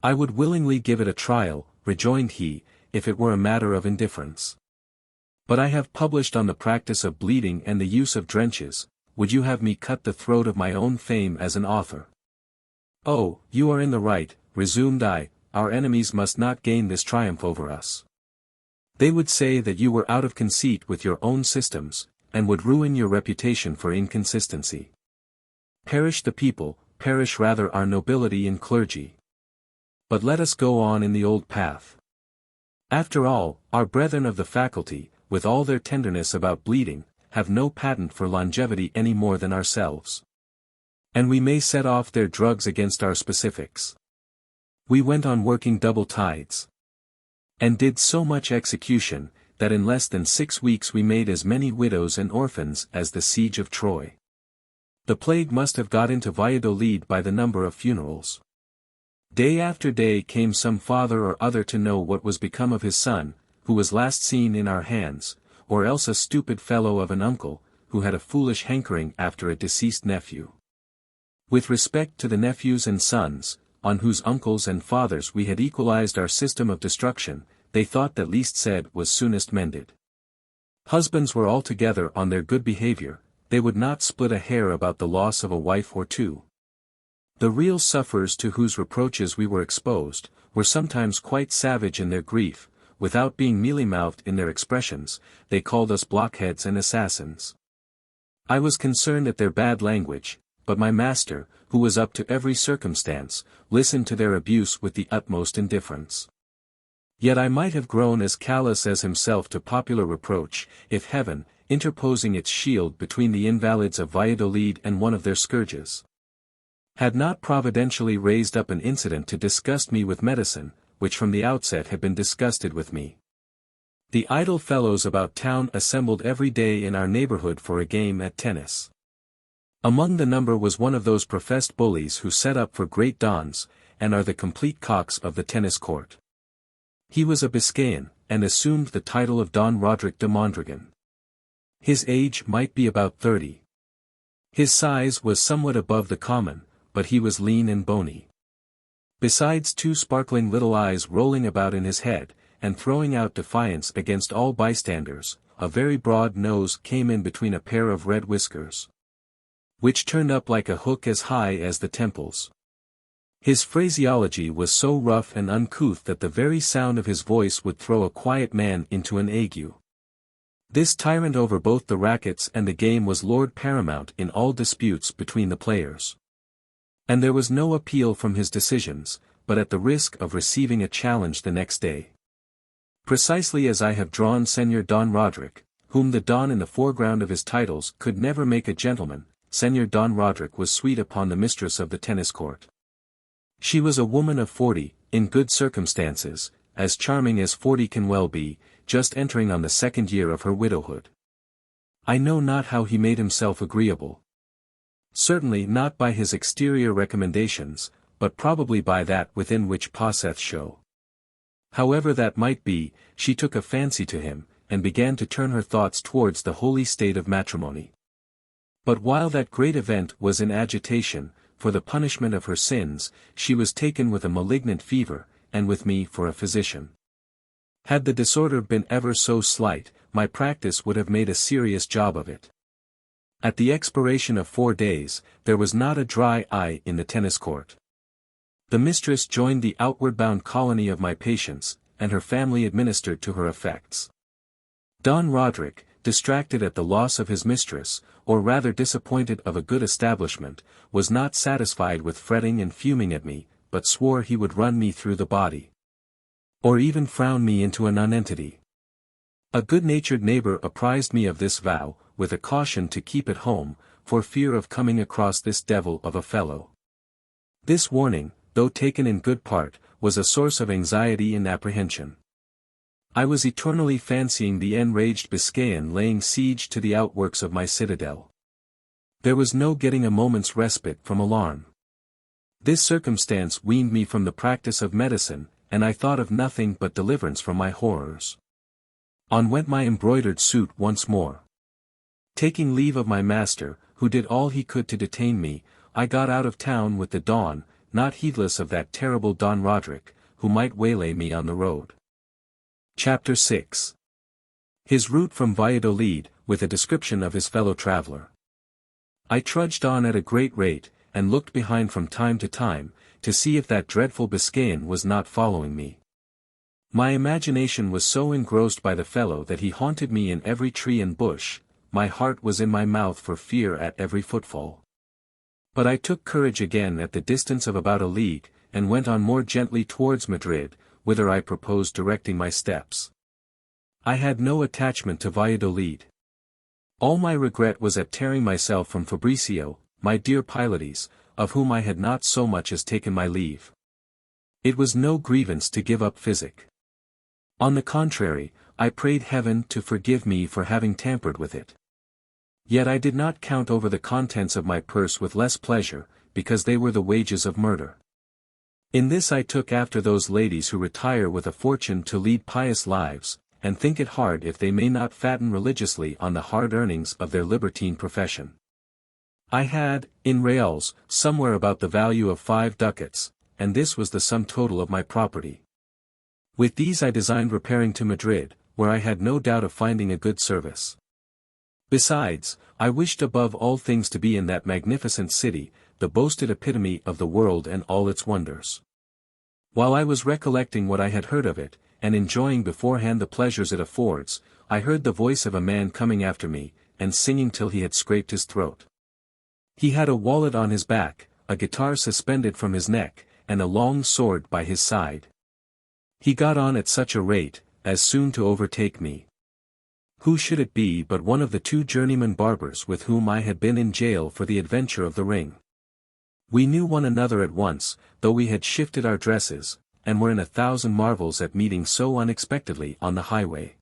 I would willingly give it a trial, rejoined he, if it were a matter of indifference. But I have published on the practice of bleeding and the use of drenches. Would you have me cut the throat of my own fame as an author? Oh, you are in the right, resumed I, our enemies must not gain this triumph over us. They would say that you were out of conceit with your own systems, and would ruin your reputation for inconsistency. Perish the people, perish rather our nobility and clergy. But let us go on in the old path. After all, our brethren of the faculty, with all their tenderness about bleeding, have no patent for longevity any more than ourselves. And we may set off their drugs against our specifics. We went on working double tides. And did so much execution, that in less than 6 weeks we made as many widows and orphans as the siege of Troy. The plague must have got into Valladolid by the number of funerals. Day after day came some father or other to know what was become of his son, who was last seen in our hands, or else a stupid fellow of an uncle, who had a foolish hankering after a deceased nephew. With respect to the nephews and sons, on whose uncles and fathers we had equalized our system of destruction, they thought that least said was soonest mended. Husbands were altogether on their good behavior, they would not split a hair about the loss of a wife or two. The real sufferers to whose reproaches we were exposed, were sometimes quite savage in their grief, without being mealy-mouthed in their expressions, they called us blockheads and assassins. I was concerned at their bad language, but my master, who was up to every circumstance, listened to their abuse with the utmost indifference. Yet I might have grown as callous as himself to popular reproach, if heaven, interposing its shield between the invalids of Valladolid and one of their scourges, had not providentially raised up an incident to disgust me with medicine, which from the outset had been disgusted with me. The idle fellows about town assembled every day in our neighborhood for a game at tennis. Among the number was one of those professed bullies who set up for great dons, and are the complete cocks of the tennis court. He was a Biscayan, and assumed the title of Don Roderick de Mondragon. His age might be about 30. His size was somewhat above the common, but he was lean and bony. Besides 2 sparkling little eyes rolling about in his head, and throwing out defiance against all bystanders, a very broad nose came in between a pair of red whiskers, which turned up like a hook as high as the temples. His phraseology was so rough and uncouth that the very sound of his voice would throw a quiet man into an ague. This tyrant over both the rackets and the game was lord paramount in all disputes between the players. And there was no appeal from his decisions, but at the risk of receiving a challenge the next day. Precisely as I have drawn Señor Don Roderick, whom the Don in the foreground of his titles could never make a gentleman, Señor Don Roderick was sweet upon the mistress of the tennis court. She was a woman of 40, in good circumstances, as charming as 40 can well be, just entering on the 2nd year of her widowhood. I know not how he made himself agreeable. Certainly not by his exterior recommendations, but probably by that within which passeth show. However that might be, she took a fancy to him, and began to turn her thoughts towards the holy state of matrimony. But while that great event was in agitation, for the punishment of her sins, she was taken with a malignant fever, and with me for a physician. Had the disorder been ever so slight, my practice would have made a serious job of it. At the expiration of 4 days, there was not a dry eye in the tennis court. The mistress joined the outward-bound colony of my patients, and her family administered to her effects. Don Roderick, distracted at the loss of his mistress, or rather disappointed of a good establishment, was not satisfied with fretting and fuming at me, but swore he would run me through the body, or even frown me into a nonentity. A good-natured neighbor apprised me of this vow, with a caution to keep at home, for fear of coming across this devil of a fellow. This warning, though taken in good part, was a source of anxiety and apprehension. I was eternally fancying the enraged Biscayan laying siege to the outworks of my citadel. There was no getting a moment's respite from alarm. This circumstance weaned me from the practice of medicine, and I thought of nothing but deliverance from my horrors. On went my embroidered suit once more. Taking leave of my master, who did all he could to detain me, I got out of town with the dawn, not heedless of that terrible Don Roderick, who might waylay me on the road. Chapter 6. His route from Valladolid, with a description of his fellow traveller. I trudged on at a great rate, and looked behind from time to time, to see if that dreadful Biscayan was not following me. My imagination was so engrossed by the fellow that he haunted me in every tree and bush, my heart was in my mouth for fear at every footfall. But I took courage again at the distance of about a league, and went on more gently towards Madrid, whither I proposed directing my steps. I had no attachment to Valladolid. All my regret was at tearing myself from Fabricio, my dear Pylades, of whom I had not so much as taken my leave. It was no grievance to give up physic. On the contrary, I prayed heaven to forgive me for having tampered with it. Yet I did not count over the contents of my purse with less pleasure, because they were the wages of murder. In this I took after those ladies who retire with a fortune to lead pious lives, and think it hard if they may not fatten religiously on the hard earnings of their libertine profession. I had, in reals, somewhere about the value of 5 ducats, and this was the sum total of my property. With these I designed repairing to Madrid, where I had no doubt of finding a good service. Besides, I wished above all things to be in that magnificent city, the boasted epitome of the world and all its wonders. While I was recollecting what I had heard of it, and enjoying beforehand the pleasures it affords, I heard the voice of a man coming after me, and singing till he had scraped his throat. He had a wallet on his back, a guitar suspended from his neck, and a long sword by his side. He got on at such a rate, as soon to overtake me. Who should it be but one of the 2 journeyman barbers with whom I had been in jail for the adventure of the ring? We knew one another at once, though we had shifted our dresses, and were in 1,000 marvels at meeting so unexpectedly on the highway.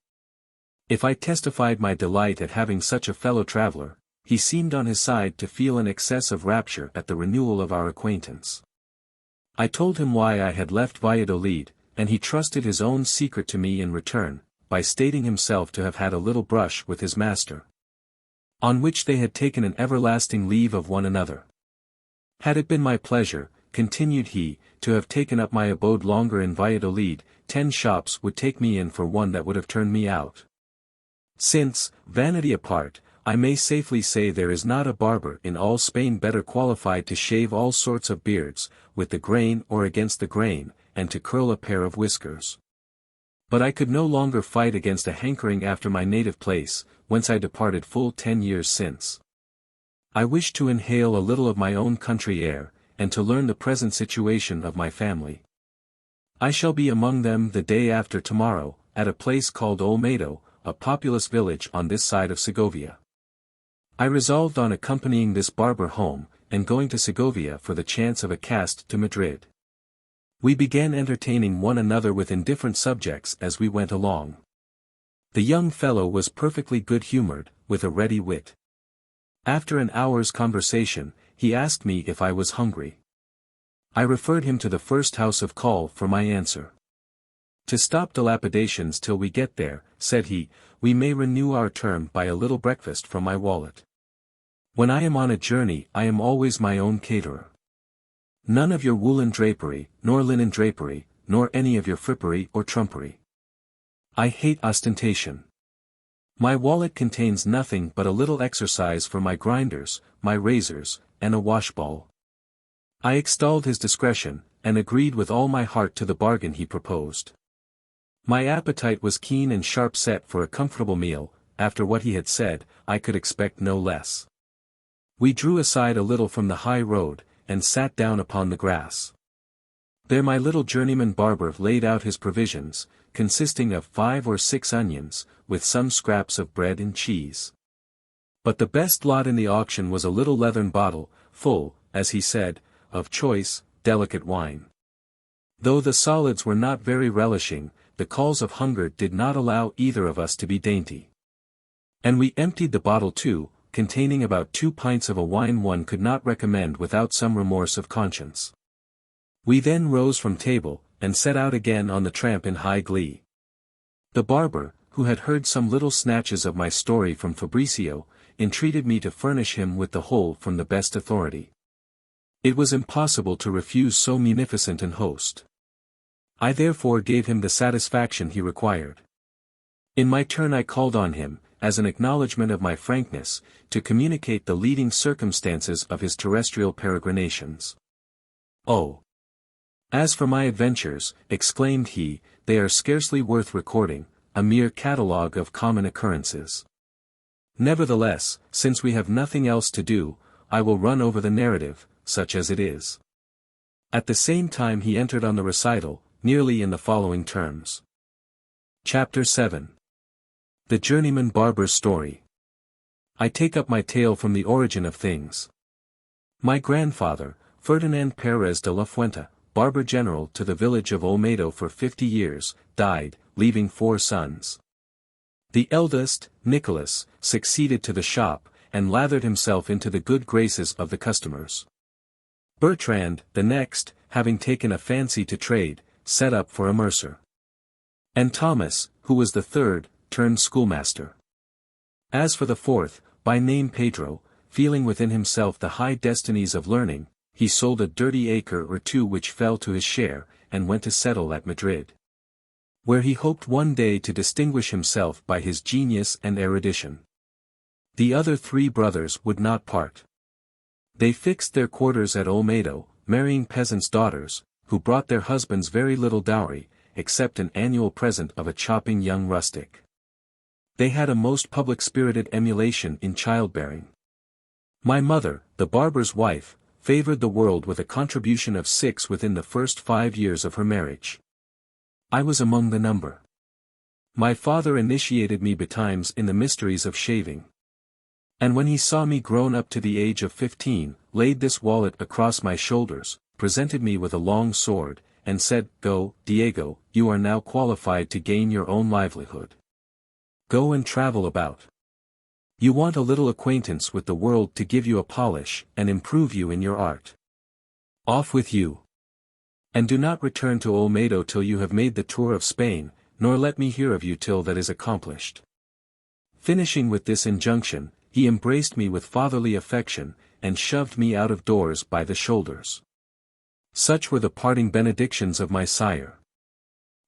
If I testified my delight at having such a fellow-traveler, he seemed on his side to feel an excess of rapture at the renewal of our acquaintance. I told him why I had left Valladolid, and he trusted his own secret to me in return, by stating himself to have had a little brush with his master, on which they had taken an everlasting leave of one another. Had it been my pleasure, continued he, to have taken up my abode longer in Valladolid, 10 shops would take me in for one that would have turned me out. Since, vanity apart, I may safely say there is not a barber in all Spain better qualified to shave all sorts of beards, with the grain or against the grain, and to curl a pair of whiskers. But I could no longer fight against a hankering after my native place, whence I departed full 10 years since. I wished to inhale a little of my own country air, and to learn the present situation of my family. I shall be among them the day after tomorrow, at a place called Oviedo, a populous village on this side of Segovia. I resolved on accompanying this barber home, and going to Segovia for the chance of a cast to Madrid. We began entertaining one another with indifferent subjects as we went along. The young fellow was perfectly good-humored, with a ready wit. After an hour's conversation, he asked me if I was hungry. I referred him to the first house of call for my answer. To stop dilapidations till we get there, said he, we may renew our term by a little breakfast from my wallet. When I am on a journey I am always my own caterer. None of your woolen drapery, nor linen drapery, nor any of your frippery or trumpery. I hate ostentation. My wallet contains nothing but a little exercise for my grinders, my razors, and a washball. I extolled his discretion, and agreed with all my heart to the bargain he proposed. My appetite was keen and sharp set for a comfortable meal. After what he had said, I could expect no less. We drew aside a little from the high road, and sat down upon the grass. There my little journeyman barber laid out his provisions, consisting of 5 or 6 onions, with some scraps of bread and cheese. But the best lot in the auction was a little leathern bottle, full, as he said, of choice, delicate wine. Though the solids were not very relishing, the calls of hunger did not allow either of us to be dainty. And we emptied the bottle too, containing about 2 pints of a wine one could not recommend without some remorse of conscience. We then rose from table, and set out again on the tramp in high glee. The barber, who had heard some little snatches of my story from Fabricio, entreated me to furnish him with the whole from the best authority. It was impossible to refuse so munificent an host. I therefore gave him the satisfaction he required. In my turn I called on him, as an acknowledgment of my frankness, to communicate the leading circumstances of his terrestrial peregrinations. Oh! As for my adventures, exclaimed he, they are scarcely worth recording, a mere catalogue of common occurrences. Nevertheless, since we have nothing else to do, I will run over the narrative, such as it is. At the same time he entered on the recital, nearly in the following terms. Chapter 7. The Journeyman Barber's Story. I take up my tale from the origin of things. My grandfather, Ferdinand Perez de la Fuente, barber general to the village of Oviedo for 50 years, died, leaving 4 sons. The eldest, Nicholas, succeeded to the shop, and lathered himself into the good graces of the customers. Bertrand, the next, having taken a fancy to trade, set up for a mercer. And Thomas, who was the third, turned schoolmaster. As for the fourth, by name Pedro, feeling within himself the high destinies of learning, he sold a dirty acre or two which fell to his share, and went to settle at Madrid, where he hoped one day to distinguish himself by his genius and erudition. The other three brothers would not part. They fixed their quarters at Oviedo, marrying peasants' daughters, who brought their husbands very little dowry, except an annual present of a chopping young rustic. They had a most public-spirited emulation in childbearing. My mother, the barber's wife, favored the world with a contribution of 6 within the first 5 years of her marriage. I was among the number. My father initiated me betimes in the mysteries of shaving. And when he saw me grown up to the age of 15, laid this wallet across my shoulders, presented me with a long sword, and said, "Go, Diego, you are now qualified to gain your own livelihood. Go and travel about. You want a little acquaintance with the world to give you a polish and improve you in your art. Off with you. And do not return to Oviedo till you have made the tour of Spain, nor let me hear of you till that is accomplished." Finishing with this injunction, he embraced me with fatherly affection, and shoved me out of doors by the shoulders. Such were the parting benedictions of my sire.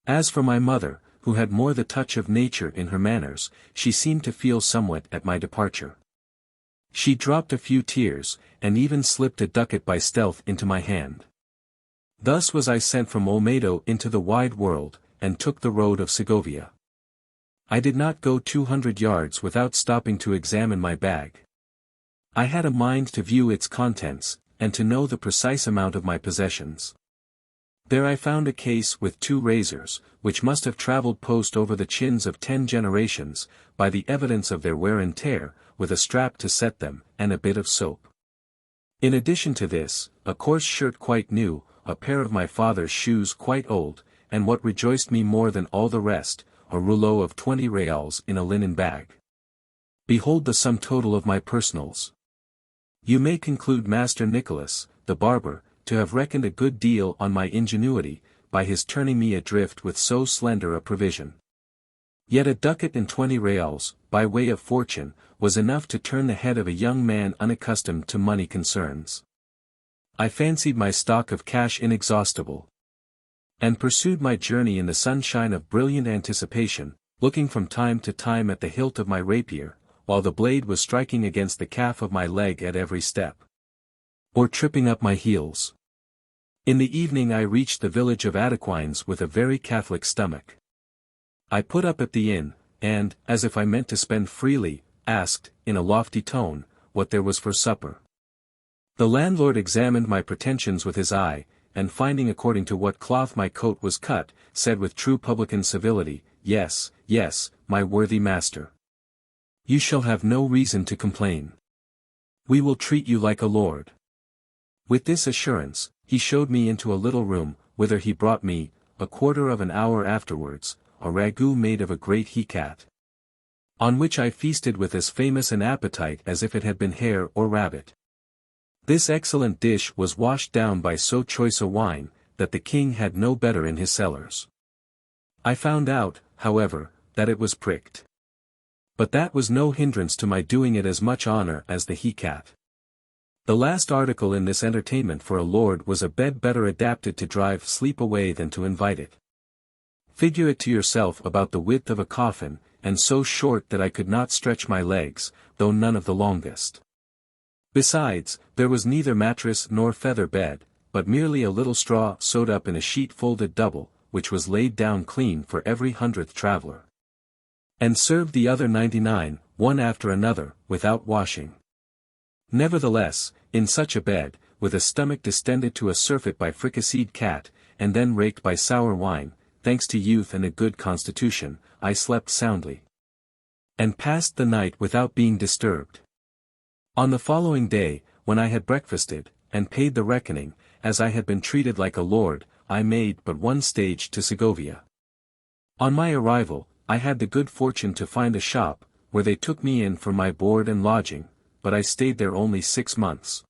As for my mother, who had more the touch of nature in her manners, she seemed to feel somewhat at my departure. She dropped a few tears, and even slipped a ducat by stealth into my hand. Thus was I sent from Oviedo into the wide world, and took the road of Segovia. I did not go 200 yards without stopping to examine my bag. I had a mind to view its contents, and to know the precise amount of my possessions. There I found a case with 2 razors, which must have traveled post over the chins of 10 generations, by the evidence of their wear and tear, with a strap to set them, and a bit of soap. In addition to this, a coarse shirt quite new, a pair of my father's shoes quite old, and what rejoiced me more than all the rest, a rouleau of 20 reals in a linen bag. Behold the sum total of my personals. You may conclude Master Nicholas, the barber, to have reckoned a good deal on my ingenuity, by his turning me adrift with so slender a provision. Yet a ducat and 20 reals, by way of fortune, was enough to turn the head of a young man unaccustomed to money concerns. I fancied my stock of cash inexhaustible, and pursued my journey in the sunshine of brilliant anticipation, looking from time to time at the hilt of my rapier, while the blade was striking against the calf of my leg at every step, or tripping up my heels. In the evening I reached the village of Adequines with a very Catholic stomach. I put up at the inn, and, as if I meant to spend freely, asked, in a lofty tone, what there was for supper. The landlord examined my pretensions with his eye, and finding according to what cloth my coat was cut, said with true publican civility, "Yes, yes, my worthy master. You shall have no reason to complain. We will treat you like a lord." With this assurance, he showed me into a little room, whither he brought me, a quarter of an hour afterwards, a ragout made of a great he-cat, on which I feasted with as famous an appetite as if it had been hare or rabbit. This excellent dish was washed down by so choice a wine, that the king had no better in his cellars. I found out, however, that it was pricked. But that was no hindrance to my doing it as much honor as the he-cat. The last article in this entertainment for a lord was a bed better adapted to drive sleep away than to invite it. Figure it to yourself about the width of a coffin, and so short that I could not stretch my legs, though none of the longest. Besides, there was neither mattress nor feather bed, but merely a little straw sewed up in a sheet folded double, which was laid down clean for every 100th traveller, and served the other 99, one after another, without washing. Nevertheless, in such a bed, with a stomach distended to a surfeit by fricasseed cat, and then raked by sour wine, thanks to youth and a good constitution, I slept soundly, and passed the night without being disturbed. On the following day, when I had breakfasted, and paid the reckoning, as I had been treated like a lord, I made but one stage to Segovia. On my arrival, I had the good fortune to find a shop, where they took me in for my board and lodging, but I stayed there only 6 months.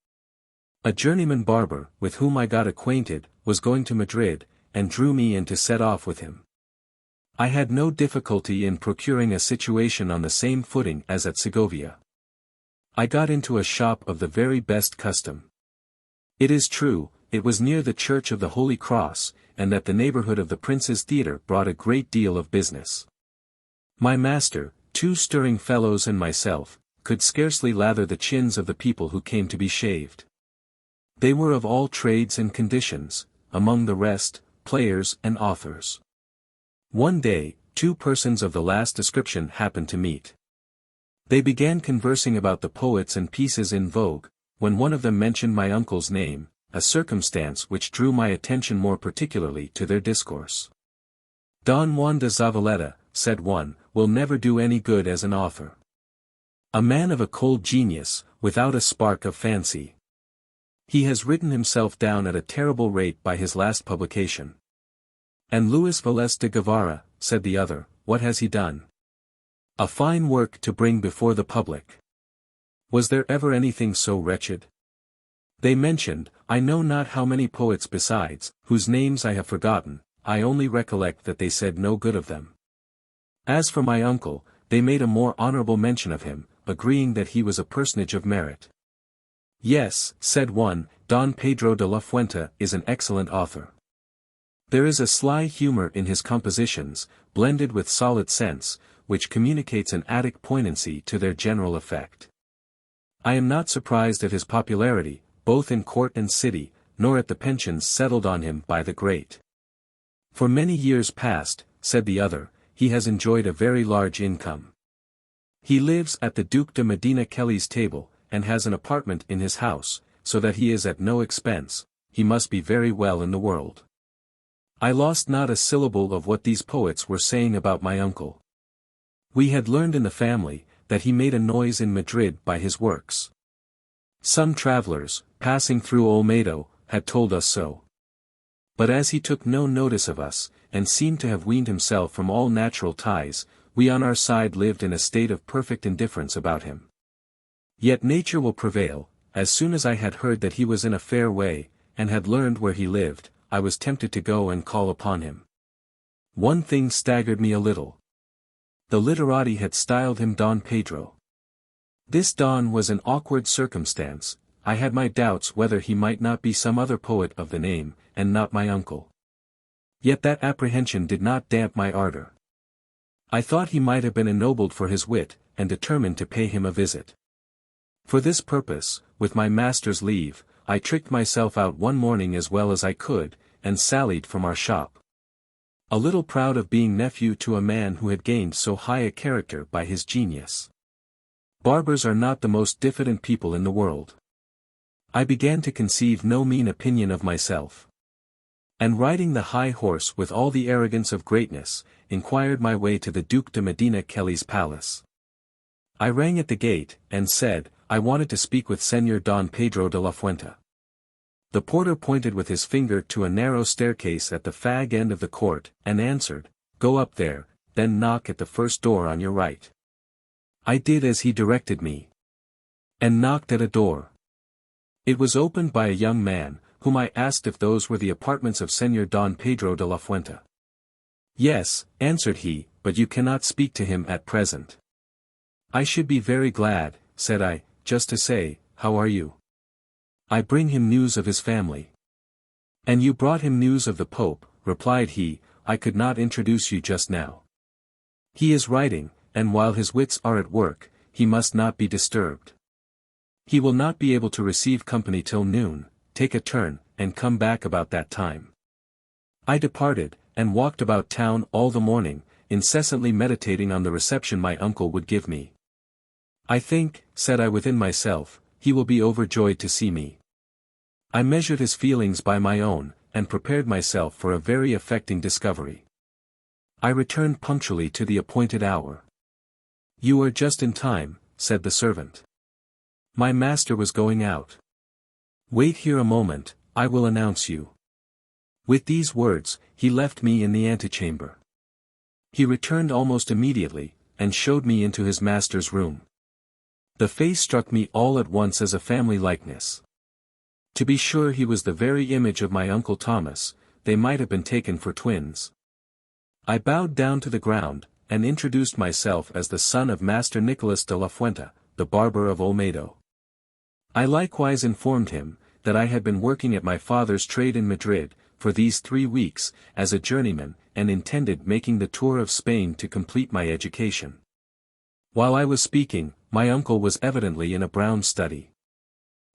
A journeyman barber, with whom I got acquainted, was going to Madrid, and drew me in to set off with him. I had no difficulty in procuring a situation on the same footing as at Segovia. I got into a shop of the very best custom. It is true, it was near the Church of the Holy Cross, and that the neighborhood of the Prince's Theatre brought a great deal of business. My master, 2 stirring fellows and myself, could scarcely lather the chins of the people who came to be shaved. They were of all trades and conditions, among the rest, players and authors. One day, 2 persons of the last description happened to meet. They began conversing about the poets and pieces in vogue, when one of them mentioned my uncle's name, a circumstance which drew my attention more particularly to their discourse. Don Juan de Zavaleta, said one, will never do any good as an author. A man of a cold genius, without a spark of fancy. He has written himself down at a terrible rate by his last publication. And Luis Velez de Guevara, said the other, what has he done? A fine work to bring before the public. Was there ever anything so wretched? They mentioned, I know not how many poets besides, whose names I have forgotten, I only recollect that they said no good of them. As for my uncle, they made a more honorable mention of him, agreeing that he was a personage of merit. Yes, said one, Don Pedro de la Fuente is an excellent author. There is a sly humor in his compositions, blended with solid sense, which communicates an Attic poignancy to their general effect. I am not surprised at his popularity, both in court and city, nor at the pensions settled on him by the great. For many years past, said the other, he has enjoyed a very large income. He lives at the Duke de Medina Kelly's table, and has an apartment in his house, so that he is at no expense. He must be very well in the world. I lost not a syllable of what these poets were saying about my uncle. We had learned in the family, that he made a noise in Madrid by his works. Some travelers, passing through Olmedo, had told us so. But as he took no notice of us, and seemed to have weaned himself from all natural ties, we on our side lived in a state of perfect indifference about him. Yet nature will prevail. As soon as I had heard that he was in a fair way, and had learned where he lived, I was tempted to go and call upon him. One thing staggered me a little. The literati had styled him Don Pedro. This Don was an awkward circumstance. I had my doubts whether he might not be some other poet of the name, and not my uncle. Yet that apprehension did not damp my ardor. I thought he might have been ennobled for his wit, and determined to pay him a visit. For this purpose, with my master's leave, I tricked myself out one morning as well as I could, and sallied from our shop. A little proud of being nephew to a man who had gained so high a character by his genius. Barbers are not the most diffident people in the world. I began to conceive no mean opinion of myself. And riding the high horse with all the arrogance of greatness, inquired my way to the Duke de Medina Kelly's palace. I rang at the gate, and said, I wanted to speak with Señor Don Pedro de la Fuente. The porter pointed with his finger to a narrow staircase at the fag end of the court, and answered, Go up there, then knock at the first door on your right. I did as he directed me. And knocked at a door. It was opened by a young man, whom I asked if those were the apartments of Señor Don Pedro de la Fuente. Yes, answered he, but you cannot speak to him at present. I should be very glad, said I, just to say, how are you? I bring him news of his family. And you brought him news of the Pope, replied he, I could not introduce you just now. He is writing, and while his wits are at work, he must not be disturbed. He will not be able to receive company till noon, take a turn, and come back about that time. I departed, and walked about town all the morning, incessantly meditating on the reception my uncle would give me. I think, said I within myself, he will be overjoyed to see me. I measured his feelings by my own, and prepared myself for a very affecting discovery. I returned punctually to the appointed hour. You are just in time, said the servant. My master was going out. Wait here a moment, I will announce you. With these words, he left me in the antechamber. He returned almost immediately, and showed me into his master's room. The face struck me all at once as a family likeness. To be sure, he was the very image of my Uncle Thomas. They might have been taken for twins. I bowed down to the ground, and introduced myself as the son of Master Nicholas de la Fuente, the barber of Oviedo. I likewise informed him, that I had been working at my father's trade in Madrid, for these 3 weeks, as a journeyman, and intended making the tour of Spain to complete my education. While I was speaking, my uncle was evidently in a brown study.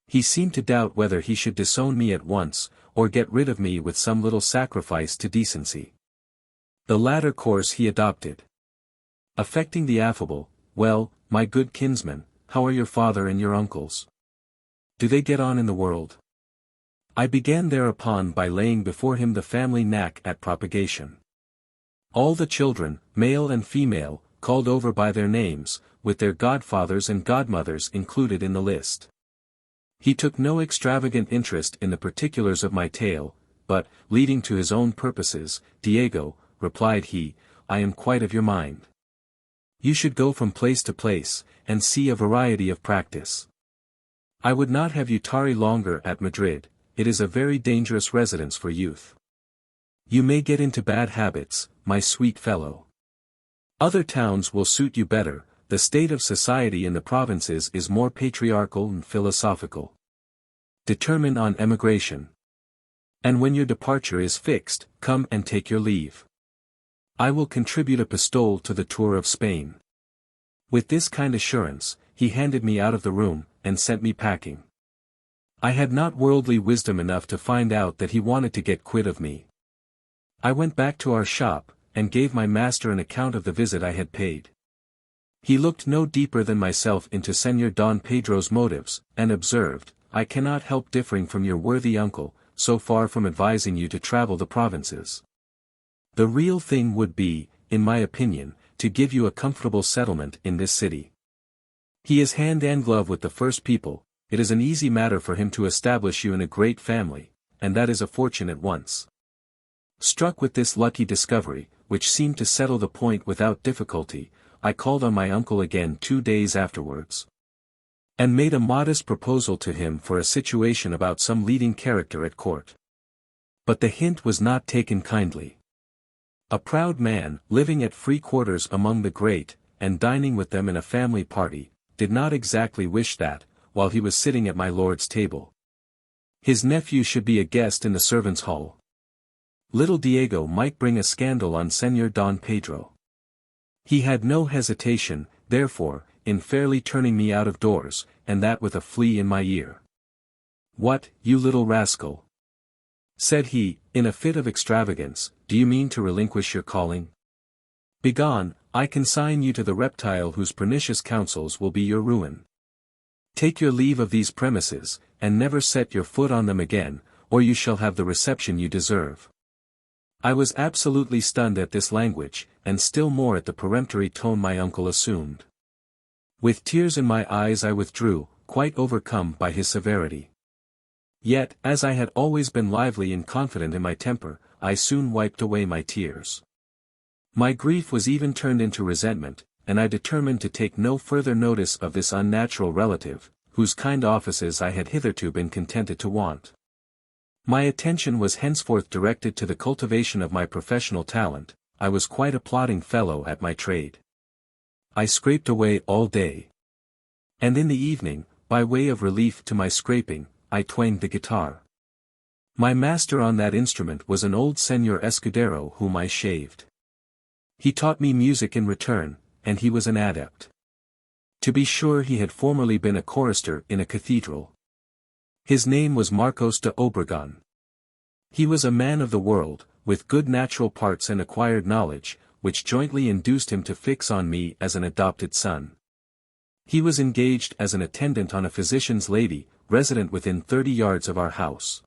He seemed to doubt whether he should disown me at once, or get rid of me with some little sacrifice to decency. The latter course he adopted. Affecting the affable, "Well, my good kinsman, how are your father and your uncles? Do they get on in the world?" I began thereupon by laying before him the family knack at propagation. All the children, male and female, called over by their names, with their godfathers and godmothers included in the list. He took no extravagant interest in the particulars of my tale, but, leading to his own purposes, "Diego," replied he, "I am quite of your mind. You should go from place to place, and see a variety of practice. I would not have you tarry longer at Madrid. It is a very dangerous residence for youth. You may get into bad habits, my sweet fellow. Other towns will suit you better. The state of society in the provinces is more patriarchal and philosophical. Determine on emigration. And when your departure is fixed, come and take your leave. I will contribute a pistole to the tour of Spain." With this kind assurance, he handed me out of the room, and sent me packing. I had not worldly wisdom enough to find out that he wanted to get quit of me. I went back to our shop, and gave my master an account of the visit I had paid. He looked no deeper than myself into Señor Don Pedro's motives, and observed, "I cannot help differing from your worthy uncle, so far from advising you to travel the provinces. The real thing would be, in my opinion, to give you a comfortable settlement in this city. He is hand and glove with the first people. It is an easy matter for him to establish you in a great family, and that is a fortune at once." Struck with this lucky discovery, which seemed to settle the point without difficulty, I called on my uncle again 2 days afterwards, and made a modest proposal to him for a situation about some leading character at court. But the hint was not taken kindly. A proud man, living at free quarters among the great, and dining with them in a family party, did not exactly wish that, while he was sitting at my lord's table, his nephew should be a guest in the servants' hall. Little Diego might bring a scandal on Señor Don Pedro. He had no hesitation, therefore, in fairly turning me out of doors, and that with a flea in my ear. "What, you little rascal?" said he, in a fit of extravagance, "do you mean to relinquish your calling? Begone, I consign you to the reptile whose pernicious counsels will be your ruin. Take your leave of these premises, and never set your foot on them again, or you shall have the reception you deserve." I was absolutely stunned at this language, and still more at the peremptory tone my uncle assumed. With tears in my eyes I withdrew, quite overcome by his severity. Yet, as I had always been lively and confident in my temper, I soon wiped away my tears. My grief was even turned into resentment, and I determined to take no further notice of this unnatural relative, whose kind offices I had hitherto been contented to want. My attention was henceforth directed to the cultivation of my professional talent. I was quite a plodding fellow at my trade. I scraped away all day. And in the evening, by way of relief to my scraping, I twanged the guitar. My master on that instrument was an old Señor Escudero whom I shaved. He taught me music in return, and he was an adept. To be sure, he had formerly been a chorister in a cathedral. His name was Marcos de Obregon. He was a man of the world, with good natural parts and acquired knowledge, which jointly induced him to fix on me as an adopted son. He was engaged as an attendant on a physician's lady, resident within 30 yards of our house.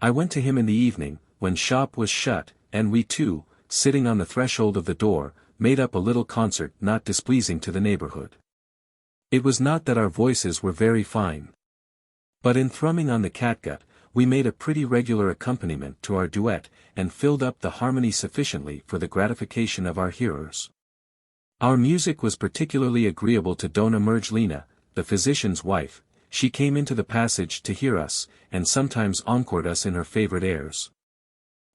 I went to him in the evening, when shop was shut, and we two, sitting on the threshold of the door, made up a little concert not displeasing to the neighborhood. It was not that our voices were very fine, but in thrumming on the catgut, we made a pretty regular accompaniment to our duet, and filled up the harmony sufficiently for the gratification of our hearers. Our music was particularly agreeable to Dona Mergelina, the physician's wife. She came into the passage to hear us, and sometimes encored us in her favorite airs.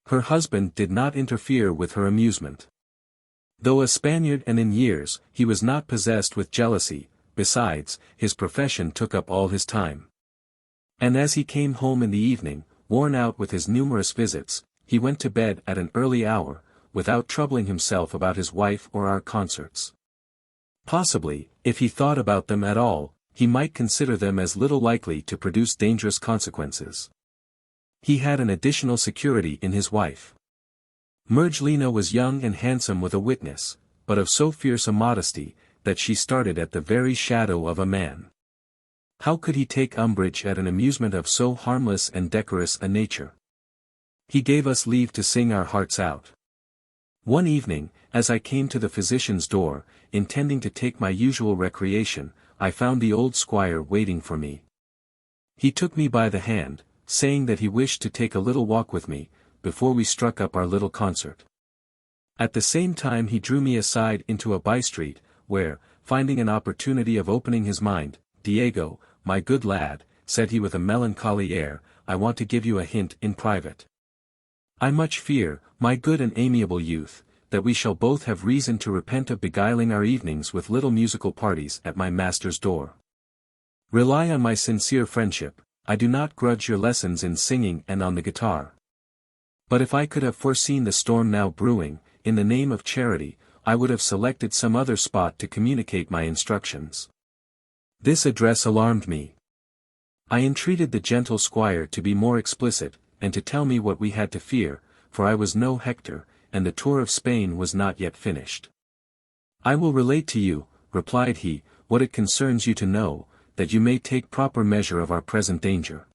Her husband did not interfere with her amusement. Though a Spaniard and in years, he was not possessed with jealousy. Besides, his profession took up all his time. And as he came home in the evening, worn out with his numerous visits, he went to bed at an early hour, without troubling himself about his wife or our concerts. Possibly, if he thought about them at all, he might consider them as little likely to produce dangerous consequences. He had an additional security in his wife. Mergelina was young and handsome with a witness, but of so fierce a modesty, that she started at the very shadow of a man. How could he take umbrage at an amusement of so harmless and decorous a nature? He gave us leave to sing our hearts out. One evening, as I came to the physician's door, intending to take my usual recreation, I found the old squire waiting for me. He took me by the hand, saying that he wished to take a little walk with me, before we struck up our little concert. At the same time he drew me aside into a by-street, where, finding an opportunity of opening his mind, "Diego, my good lad," said he with a melancholy air, "I want to give you a hint in private. I much fear, my good and amiable youth, that we shall both have reason to repent of beguiling our evenings with little musical parties at my master's door. Rely on my sincere friendship, I do not grudge your lessons in singing and on the guitar. But if I could have foreseen the storm now brewing, in the name of charity, I would have selected some other spot to communicate my instructions." This address alarmed me. I entreated the gentle squire to be more explicit, and to tell me what we had to fear, for I was no Hector, and the tour of Spain was not yet finished. "I will relate to you," replied he, "what it concerns you to know, that you may take proper measure of our present danger.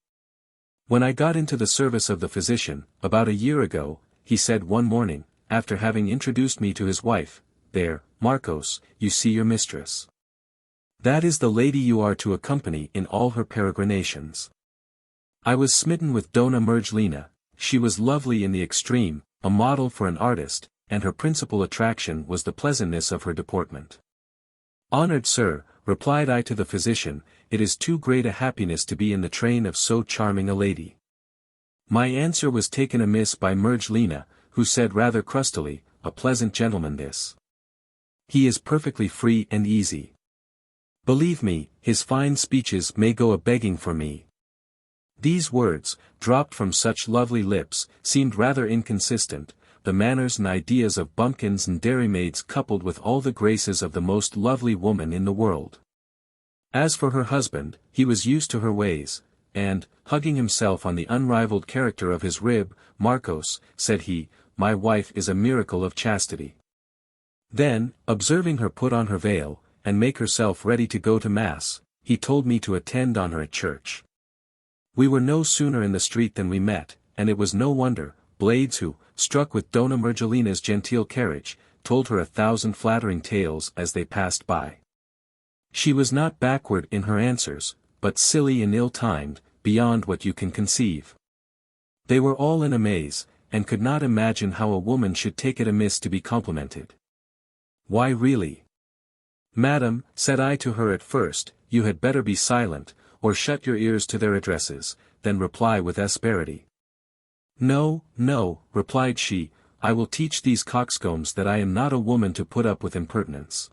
When I got into the service of the physician, about a year ago, he said one morning, after having introduced me to his wife, 'There, Marcos, you see your mistress. That is the lady you are to accompany in all her peregrinations.' I was smitten with Dona Mergelina. She was lovely in the extreme, a model for an artist, and her principal attraction was the pleasantness of her deportment. 'Honored sir,' replied I to the physician, 'it is too great a happiness to be in the train of so charming a lady.' My answer was taken amiss by Mergelina, who said rather crustily, 'A pleasant gentleman this. He is perfectly free and easy. Believe me, his fine speeches may go a begging for me.' These words, dropped from such lovely lips, seemed rather inconsistent, the manners and ideas of bumpkins and dairymaids coupled with all the graces of the most lovely woman in the world. As for her husband, he was used to her ways, and, hugging himself on the unrivaled character of his rib, 'Marcos,' said he, 'my wife is a miracle of chastity.' Then, observing her put on her veil, and make herself ready to go to mass, he told me to attend on her at church. We were no sooner in the street than we met, and it was no wonder, Blades who, struck with Dona Mergelina's genteel carriage, told her 1,000 flattering tales as they passed by. She was not backward in her answers, but silly and ill-timed, beyond what you can conceive. They were all in amaze, and could not imagine how a woman should take it amiss to be complimented. "Why really, madam," said I to her at first, "you had better be silent, or shut your ears to their addresses, than reply with asperity." "No, no," replied she, "I will teach these coxcombs that I am not a woman to put up with impertinence."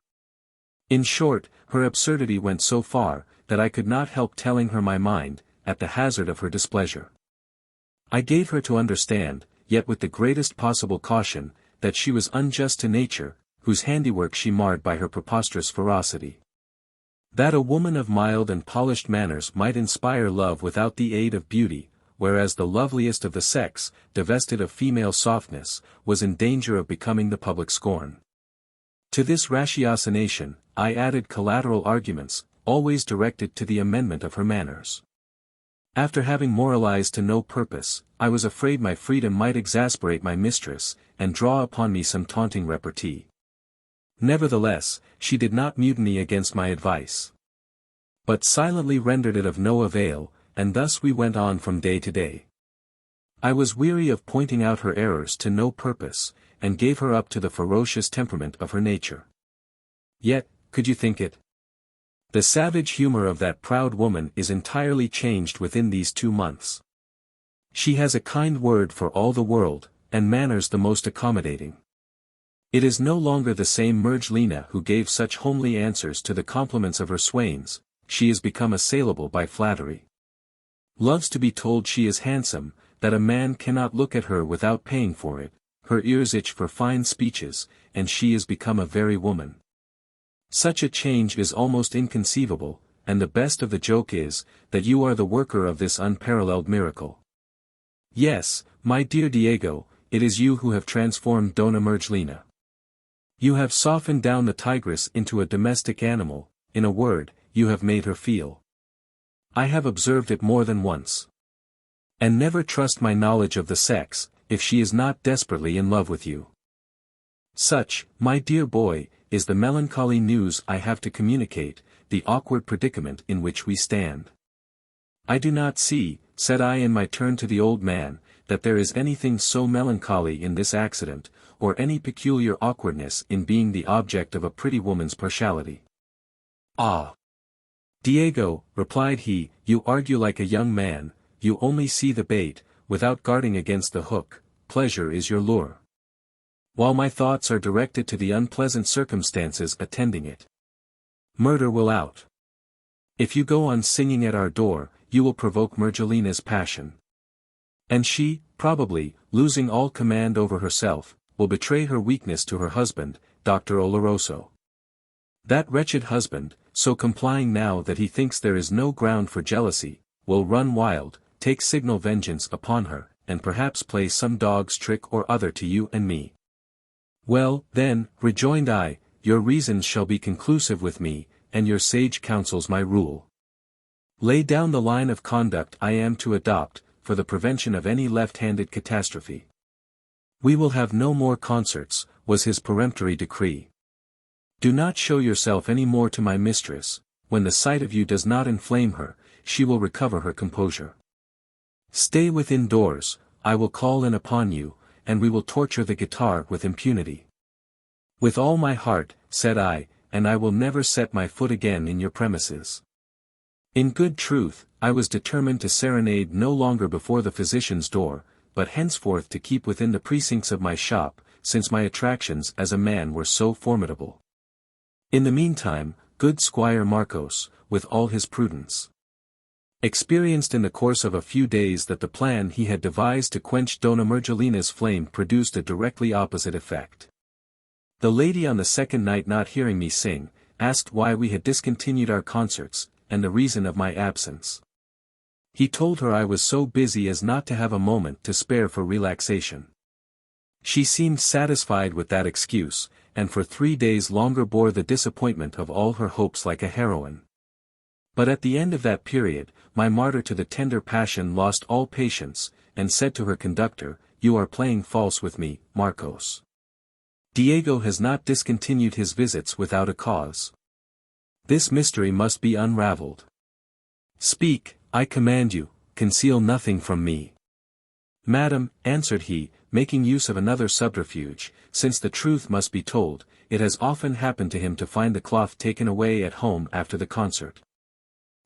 In short, her absurdity went so far, that I could not help telling her my mind, at the hazard of her displeasure. I gave her to understand, yet with the greatest possible caution, that she was unjust to nature, whose handiwork she marred by her preposterous ferocity. That a woman of mild and polished manners might inspire love without the aid of beauty, whereas the loveliest of the sex, divested of female softness, was in danger of becoming the public scorn. To this ratiocination, I added collateral arguments, always directed to the amendment of her manners. After having moralized to no purpose, I was afraid my freedom might exasperate my mistress, and draw upon me some taunting repartee. Nevertheless, she did not mutiny against my advice, but silently rendered it of no avail, and thus we went on from day to day. I was weary of pointing out her errors to no purpose, and gave her up to the ferocious temperament of her nature. Yet, could you think it? The savage humor of that proud woman is entirely changed within these 2 months. She has a kind word for all the world, and manners the most accommodating. It is no longer the same Mergelina who gave such homely answers to the compliments of her swains, she is become assailable by flattery. Loves to be told she is handsome, that a man cannot look at her without paying for it, her ears itch for fine speeches, and she is become a very woman. Such a change is almost inconceivable, and the best of the joke is, that you are the worker of this unparalleled miracle. Yes, my dear Diego, it is you who have transformed Dona Mergelina. You have softened down the tigress into a domestic animal, in a word, you have made her feel. I have observed it more than once. And never trust my knowledge of the sex, if she is not desperately in love with you. Such, my dear boy, is the melancholy news I have to communicate, the awkward predicament in which we stand. I do not see, said I in my turn to the old man, that there is anything so melancholy in this accident, or any peculiar awkwardness in being the object of a pretty woman's partiality. Ah! Diego, replied he, you argue like a young man, you only see the bait, without guarding against the hook, pleasure is your lure. While my thoughts are directed to the unpleasant circumstances attending it. Murder will out. If you go on singing at our door, you will provoke Mergelina's passion. And she, probably, losing all command over herself, will betray her weakness to her husband, Dr. Oloroso. That wretched husband, so complying now that he thinks there is no ground for jealousy, will run wild, take signal vengeance upon her, and perhaps play some dog's trick or other to you and me. Well, then, rejoined I, your reasons shall be conclusive with me, and your sage counsels my rule. Lay down the line of conduct I am to adopt, for the prevention of any left-handed catastrophe. We will have no more concerts, was his peremptory decree. Do not show yourself any more to my mistress, when the sight of you does not inflame her, she will recover her composure. Stay within doors, I will call in upon you, and we will torture the guitar with impunity. With all my heart, said I, and I will never set my foot again in your premises. In good truth, I was determined to serenade no longer before the physician's door, but henceforth to keep within the precincts of my shop, since my attractions as a man were so formidable. In the meantime, good Squire Marcos, with all his prudence, experienced in the course of a few days that the plan he had devised to quench Dona Mergelina's flame produced a directly opposite effect. The lady on the second night not hearing me sing, asked why we had discontinued our concerts, and the reason of my absence. He told her I was so busy as not to have a moment to spare for relaxation. She seemed satisfied with that excuse, and for 3 days longer bore the disappointment of all her hopes like a heroine. But at the end of that period, my martyr to the tender passion lost all patience, and said to her conductor, "You are playing false with me, Marcos. Diego has not discontinued his visits without a cause. This mystery must be unravelled. Speak, I command you, conceal nothing from me." "Madam," answered he, making use of another subterfuge, "since the truth must be told, it has often happened to him to find the cloth taken away at home after the concert.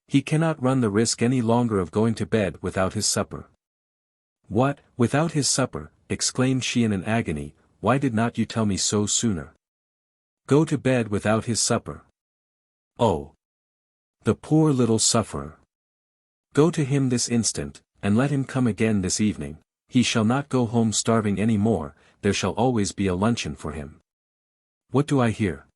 He cannot run the risk any longer of going to bed without his supper." "What, without his supper?" exclaimed she in an agony, "why did not you tell me so sooner? Go to bed without his supper. Oh! The poor little sufferer. Go to him this instant, and let him come again this evening. He shall not go home starving any more, there shall always be a luncheon for him." "What do I hear?"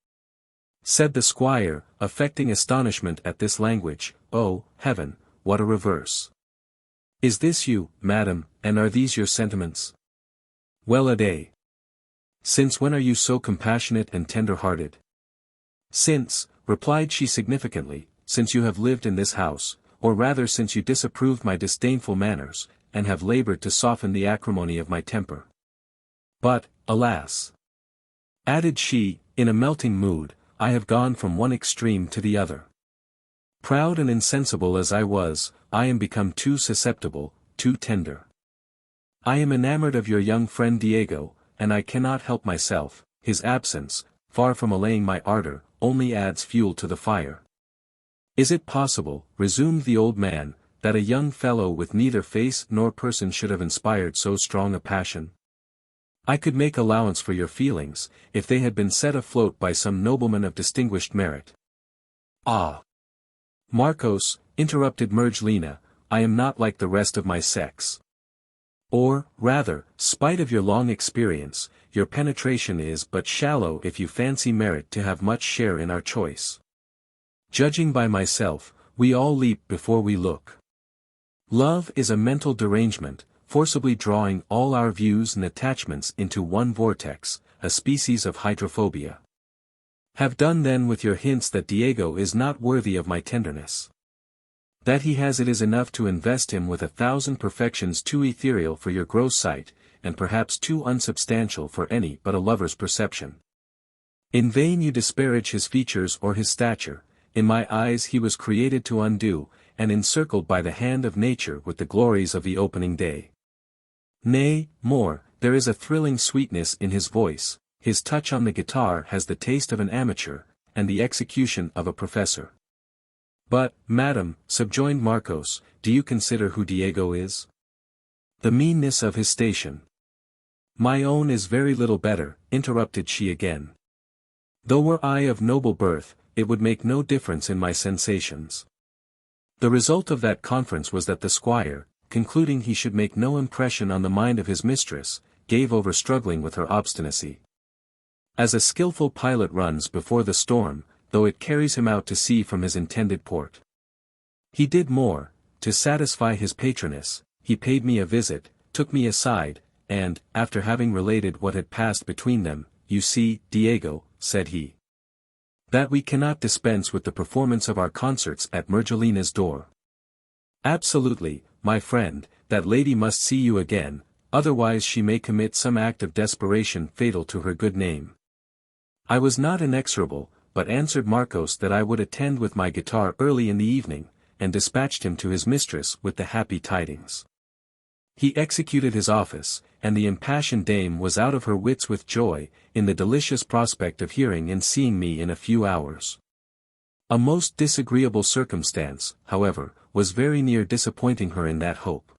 said the squire, affecting astonishment at this language. "Oh, heaven, what a reverse! Is this you, madam, and are these your sentiments? Well-a-day! Since when are you so compassionate and tender-hearted?" "Since," replied she significantly, "since you have lived in this house, or rather since you disapproved my disdainful manners, and have labored to soften the acrimony of my temper. But, alas!" added she, in a melting mood, "I have gone from one extreme to the other. Proud and insensible as I was, I am become too susceptible, too tender. I am enamored of your young friend Diego, and I cannot help myself. His absence, far from allaying my ardor, only adds fuel to the fire. Is it possible, resumed the old man, that a young fellow with neither face nor person should have inspired so strong a passion? I could make allowance for your feelings, if they had been set afloat by some nobleman of distinguished merit. Ah! Marcos, interrupted Mergelina, I am not like the rest of my sex. Or, rather, spite of your long experience, your penetration is but shallow if you fancy merit to have much share in our choice. Judging by myself, we all leap before we look. Love is a mental derangement, forcibly drawing all our views and attachments into one vortex, a species of hydrophobia. Have done then with your hints that Diego is not worthy of my tenderness. That he has it is enough to invest him with 1,000 perfections too ethereal for your gross sight, and perhaps too unsubstantial for any but a lover's perception. In vain you disparage his features or his stature. In my eyes he was created to undo, and encircled by the hand of nature with the glories of the opening day. Nay, more, there is a thrilling sweetness in his voice, his touch on the guitar has the taste of an amateur, and the execution of a professor. But, madam, subjoined Marcos, do you consider who Diego is? The meanness of his station. My own is very little better, interrupted she again. Though were I of noble birth, it would make no difference in my sensations. The result of that conference was that the squire, concluding he should make no impression on the mind of his mistress, gave over struggling with her obstinacy. As a skilful pilot runs before the storm, though it carries him out to sea from his intended port. He did more, to satisfy his patroness, he paid me a visit, took me aside, and, after having related what had passed between them, you see, Diego, said he, that we cannot dispense with the performance of our concerts at Mergelina's door. Absolutely, my friend, that lady must see you again, otherwise she may commit some act of desperation fatal to her good name. I was not inexorable, but answered Marcos that I would attend with my guitar early in the evening, and dispatched him to his mistress with the happy tidings. He executed his office, and the impassioned dame was out of her wits with joy, in the delicious prospect of hearing and seeing me in a few hours. A most disagreeable circumstance, however, was very near disappointing her in that hope.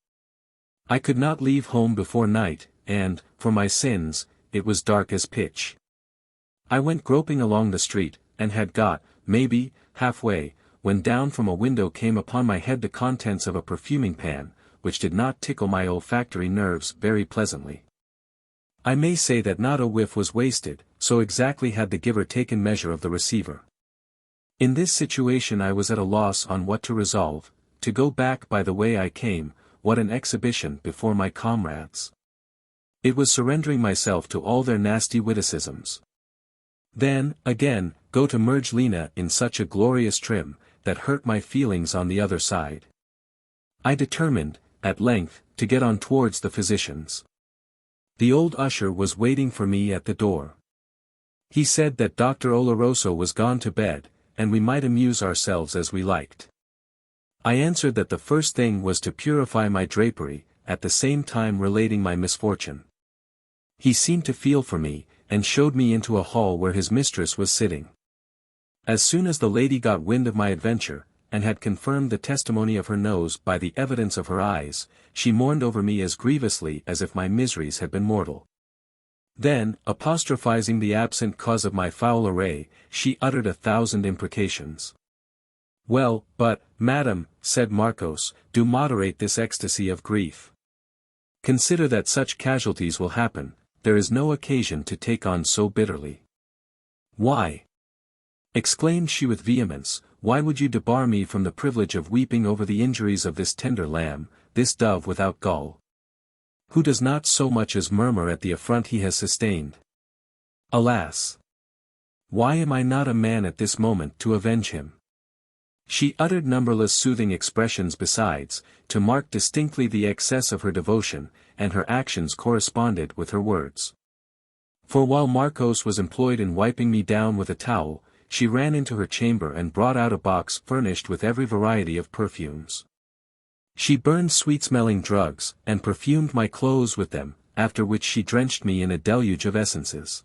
I could not leave home before night, and, for my sins, it was dark as pitch. I went groping along the street, and had got, maybe, halfway, when down from a window came upon my head the contents of a perfuming pan, which did not tickle my olfactory nerves very pleasantly. I may say that not a whiff was wasted, so exactly had the giver taken measure of the receiver. In this situation I was at a loss on what to resolve, to go back by the way I came, what an exhibition before my comrades. It was surrendering myself to all their nasty witticisms. Then, again, go to Mergelina in such a glorious trim, that hurt my feelings on the other side. I determined, at length, to get on towards the physician's. The old usher was waiting for me at the door. He said that Dr. Oloroso was gone to bed, and we might amuse ourselves as we liked. I answered that the first thing was to purify my drapery, at the same time relating my misfortune. He seemed to feel for me, and showed me into a hall where his mistress was sitting. As soon as the lady got wind of my adventure, and had confirmed the testimony of her nose by the evidence of her eyes, she mourned over me as grievously as if my miseries had been mortal. Then, apostrophizing the absent cause of my foul array, she uttered 1,000 imprecations. Well, but, madam, said Marcos, do moderate this ecstasy of grief. Consider that such casualties will happen, there is no occasion to take on so bitterly. Why? Exclaimed she with vehemence, why would you debar me from the privilege of weeping over the injuries of this tender lamb, this dove without gall? Who does not so much as murmur at the affront he has sustained? Alas! Why am I not a man at this moment to avenge him? She uttered numberless soothing expressions besides, to mark distinctly the excess of her devotion, and her actions corresponded with her words. For while Marcos was employed in wiping me down with a towel, she ran into her chamber and brought out a box furnished with every variety of perfumes. She burned sweet-smelling drugs, and perfumed my clothes with them, after which she drenched me in a deluge of essences.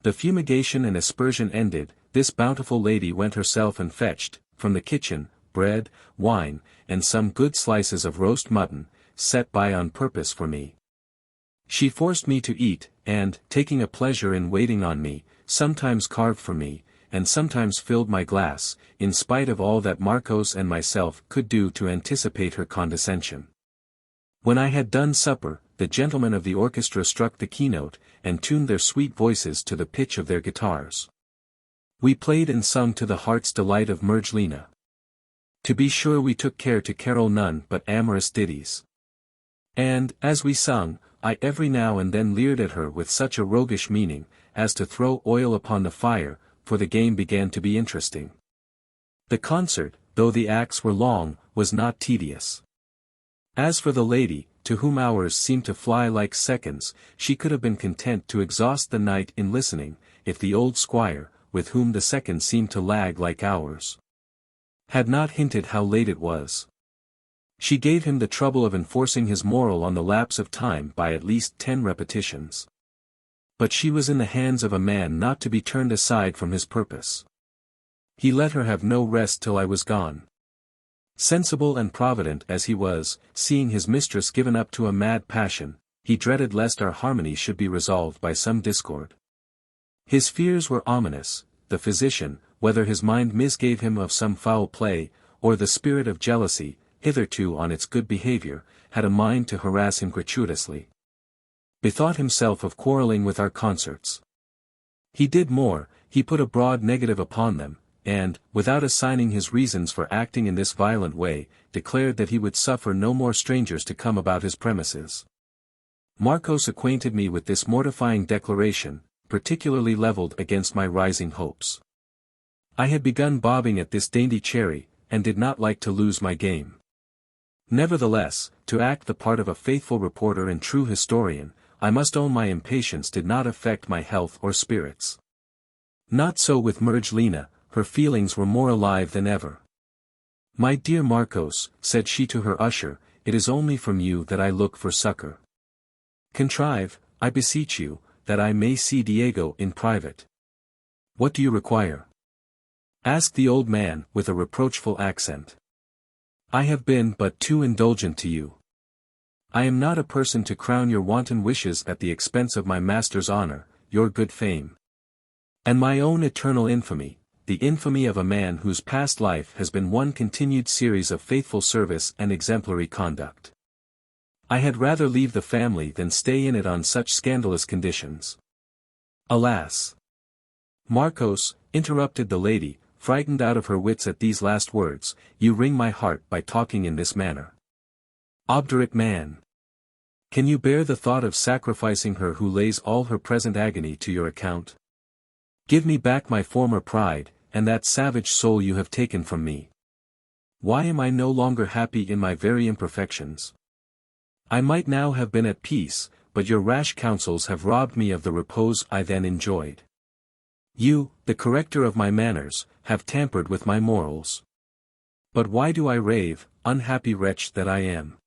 The fumigation and aspersion ended, this bountiful lady went herself and fetched, from the kitchen, bread, wine, and some good slices of roast mutton, set by on purpose for me. She forced me to eat, and, taking a pleasure in waiting on me, sometimes carved for me, and sometimes filled my glass, in spite of all that Marcos and myself could do to anticipate her condescension. When I had done supper, the gentlemen of the orchestra struck the keynote, and tuned their sweet voices to the pitch of their guitars. We played and sung to the heart's delight of Mergelina. To be sure we took care to carol none but amorous ditties. And, as we sung, I every now and then leered at her with such a roguish meaning, as to throw oil upon the fire, for the game began to be interesting. The concert, though the acts were long, was not tedious. As for the lady, to whom hours seemed to fly like seconds, she could have been content to exhaust the night in listening, if the old squire, with whom the seconds seemed to lag like hours, had not hinted how late it was. She gave him the trouble of enforcing his moral on the lapse of time by at least 10 repetitions. But she was in the hands of a man not to be turned aside from his purpose. He let her have no rest till I was gone. Sensible and provident as he was, seeing his mistress given up to a mad passion, he dreaded lest our harmony should be resolved by some discord. His fears were ominous. The physician, whether his mind misgave him of some foul play, or the spirit of jealousy, hitherto on its good behavior, had a mind to harass him gratuitously, bethought himself of quarrelling with our concerts. He did more, he put a broad negative upon them, and, without assigning his reasons for acting in this violent way, declared that he would suffer no more strangers to come about his premises. Marcos acquainted me with this mortifying declaration, particularly levelled against my rising hopes. I had begun bobbing at this dainty cherry, and did not like to lose my game. Nevertheless, to act the part of a faithful reporter and true historian, I must own my impatience did not affect my health or spirits. Not so with Mergelina, her feelings were more alive than ever. "My dear Marcos," said she to her usher, "it is only from you that I look for succor. Contrive, I beseech you, that I may see Diego in private." "What do you require?" asked the old man, with a reproachful accent. "I have been but too indulgent to you. I am not a person to crown your wanton wishes at the expense of my master's honor, your good fame, and my own eternal infamy, the infamy of a man whose past life has been one continued series of faithful service and exemplary conduct. I had rather leave the family than stay in it on such scandalous conditions." "Alas!" Marcos, interrupted the lady, frightened out of her wits at these last words, "you wring my heart by talking in this manner. Obdurate man! Can you bear the thought of sacrificing her who lays all her present agony to your account? Give me back my former pride, and that savage soul you have taken from me. Why am I no longer happy in my very imperfections? I might now have been at peace, but your rash counsels have robbed me of the repose I then enjoyed. You, the corrector of my manners, have tampered with my morals. But why do I rave, unhappy wretch that I am?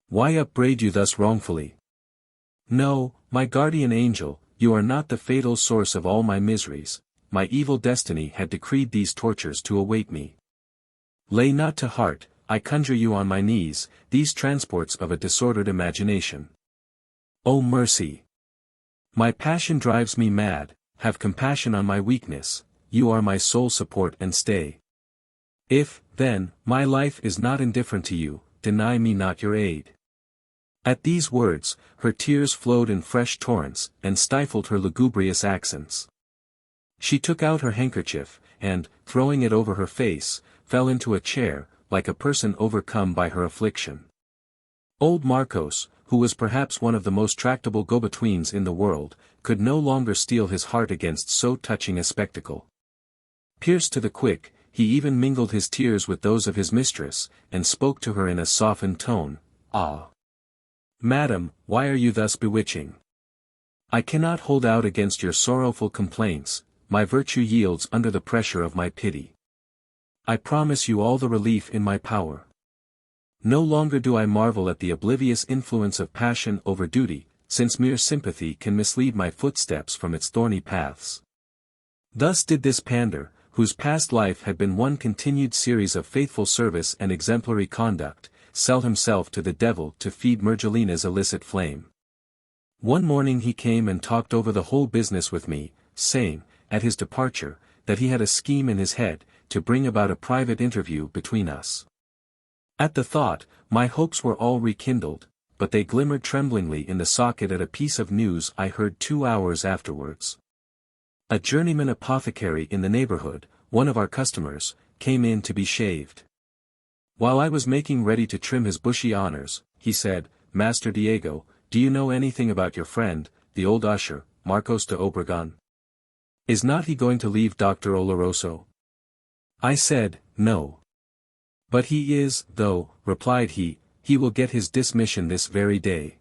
Why upbraid you thus wrongfully? No, my guardian angel, you are not the fatal source of all my miseries. My evil destiny had decreed these tortures to await me. Lay not to heart, I conjure you on my knees, these transports of a disordered imagination. Oh mercy! My passion drives me mad, have compassion on my weakness, you are my sole support and stay. If, then, my life is not indifferent to you, deny me not your aid." At these words, her tears flowed in fresh torrents, and stifled her lugubrious accents. She took out her handkerchief, and, throwing it over her face, fell into a chair, like a person overcome by her affliction. Old Marcos, who was perhaps one of the most tractable go-betweens in the world, could no longer steel his heart against so touching a spectacle. Pierced to the quick, he even mingled his tears with those of his mistress, and spoke to her in a softened tone, "Ah! Madam, why are you thus bewitching? I cannot hold out against your sorrowful complaints, my virtue yields under the pressure of my pity. I promise you all the relief in my power. No longer do I marvel at the oblivious influence of passion over duty, since mere sympathy can mislead my footsteps from its thorny paths. Thus did this pander, whose past life had been one continued series of faithful service and exemplary conduct, sell himself to the devil to feed Mergelina's illicit flame. One morning he came and talked over the whole business with me, saying, at his departure, that he had a scheme in his head, to bring about a private interview between us. At the thought, my hopes were all rekindled, but they glimmered tremblingly in the socket at a piece of news I heard 2 hours afterwards. A journeyman apothecary in the neighborhood, one of our customers, came in to be shaved. While I was making ready to trim his bushy honors, he said, "Master Diego, do you know anything about your friend, the old usher, Marcos de Obregon? Is not he going to leave Dr. Oloroso?" I said, "No. But he is, though," replied he will get his dismission this very day.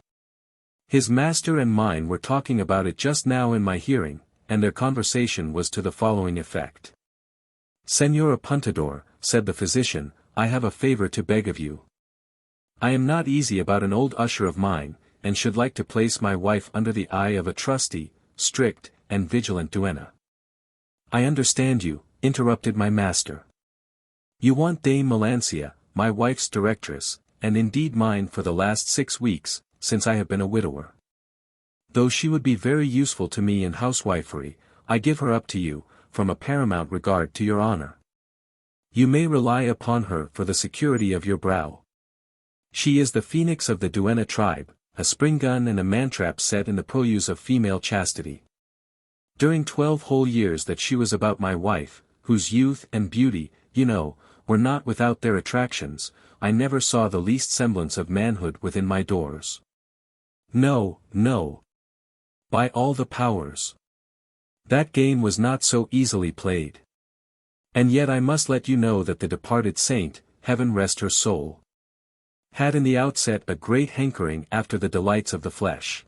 His master and mine were talking about it just now in my hearing, and their conversation was to the following effect. "Señor Apuntador," said the physician, "I have a favor to beg of you. I am not easy about an old usher of mine, and should like to place my wife under the eye of a trusty, strict, and vigilant duenna." "I understand you," interrupted my master. "You want Dame Melancia, my wife's directress, and indeed mine for the last 6 weeks, since I have been a widower. Though she would be very useful to me in housewifery, I give her up to you, from a paramount regard to your honor. You may rely upon her for the security of your brow. She is the phoenix of the duenna tribe, a spring gun and a mantrap set in the purlieus of female chastity. During 12 whole years that she was about my wife, whose youth and beauty, you know, were not without their attractions, I never saw the least semblance of manhood within my doors. No, no. By all the powers. That game was not so easily played. And yet I must let you know that the departed saint, heaven rest her soul, had in the outset a great hankering after the delights of the flesh.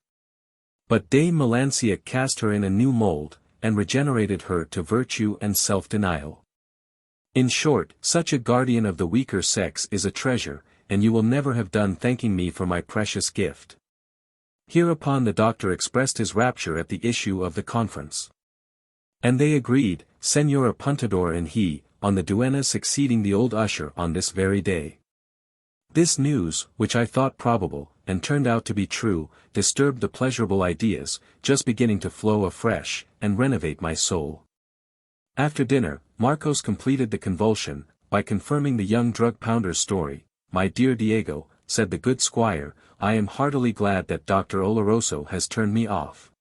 But Dame Melancia cast her in a new mold, and regenerated her to virtue and self-denial. In short, such a guardian of the weaker sex is a treasure, and you will never have done thanking me for my precious gift." Hereupon the doctor expressed his rapture at the issue of the conference. And they agreed, Señor Apuntador and he, on the duenna succeeding the old usher on this very day. This news, which I thought probable, and turned out to be true, disturbed the pleasurable ideas, just beginning to flow afresh, and renovate my soul. After dinner, Marcos completed the convulsion, by confirming the young drug-pounder's story. "My dear Diego," said the good squire, "I am heartily glad that Dr. Oloroso has turned me off.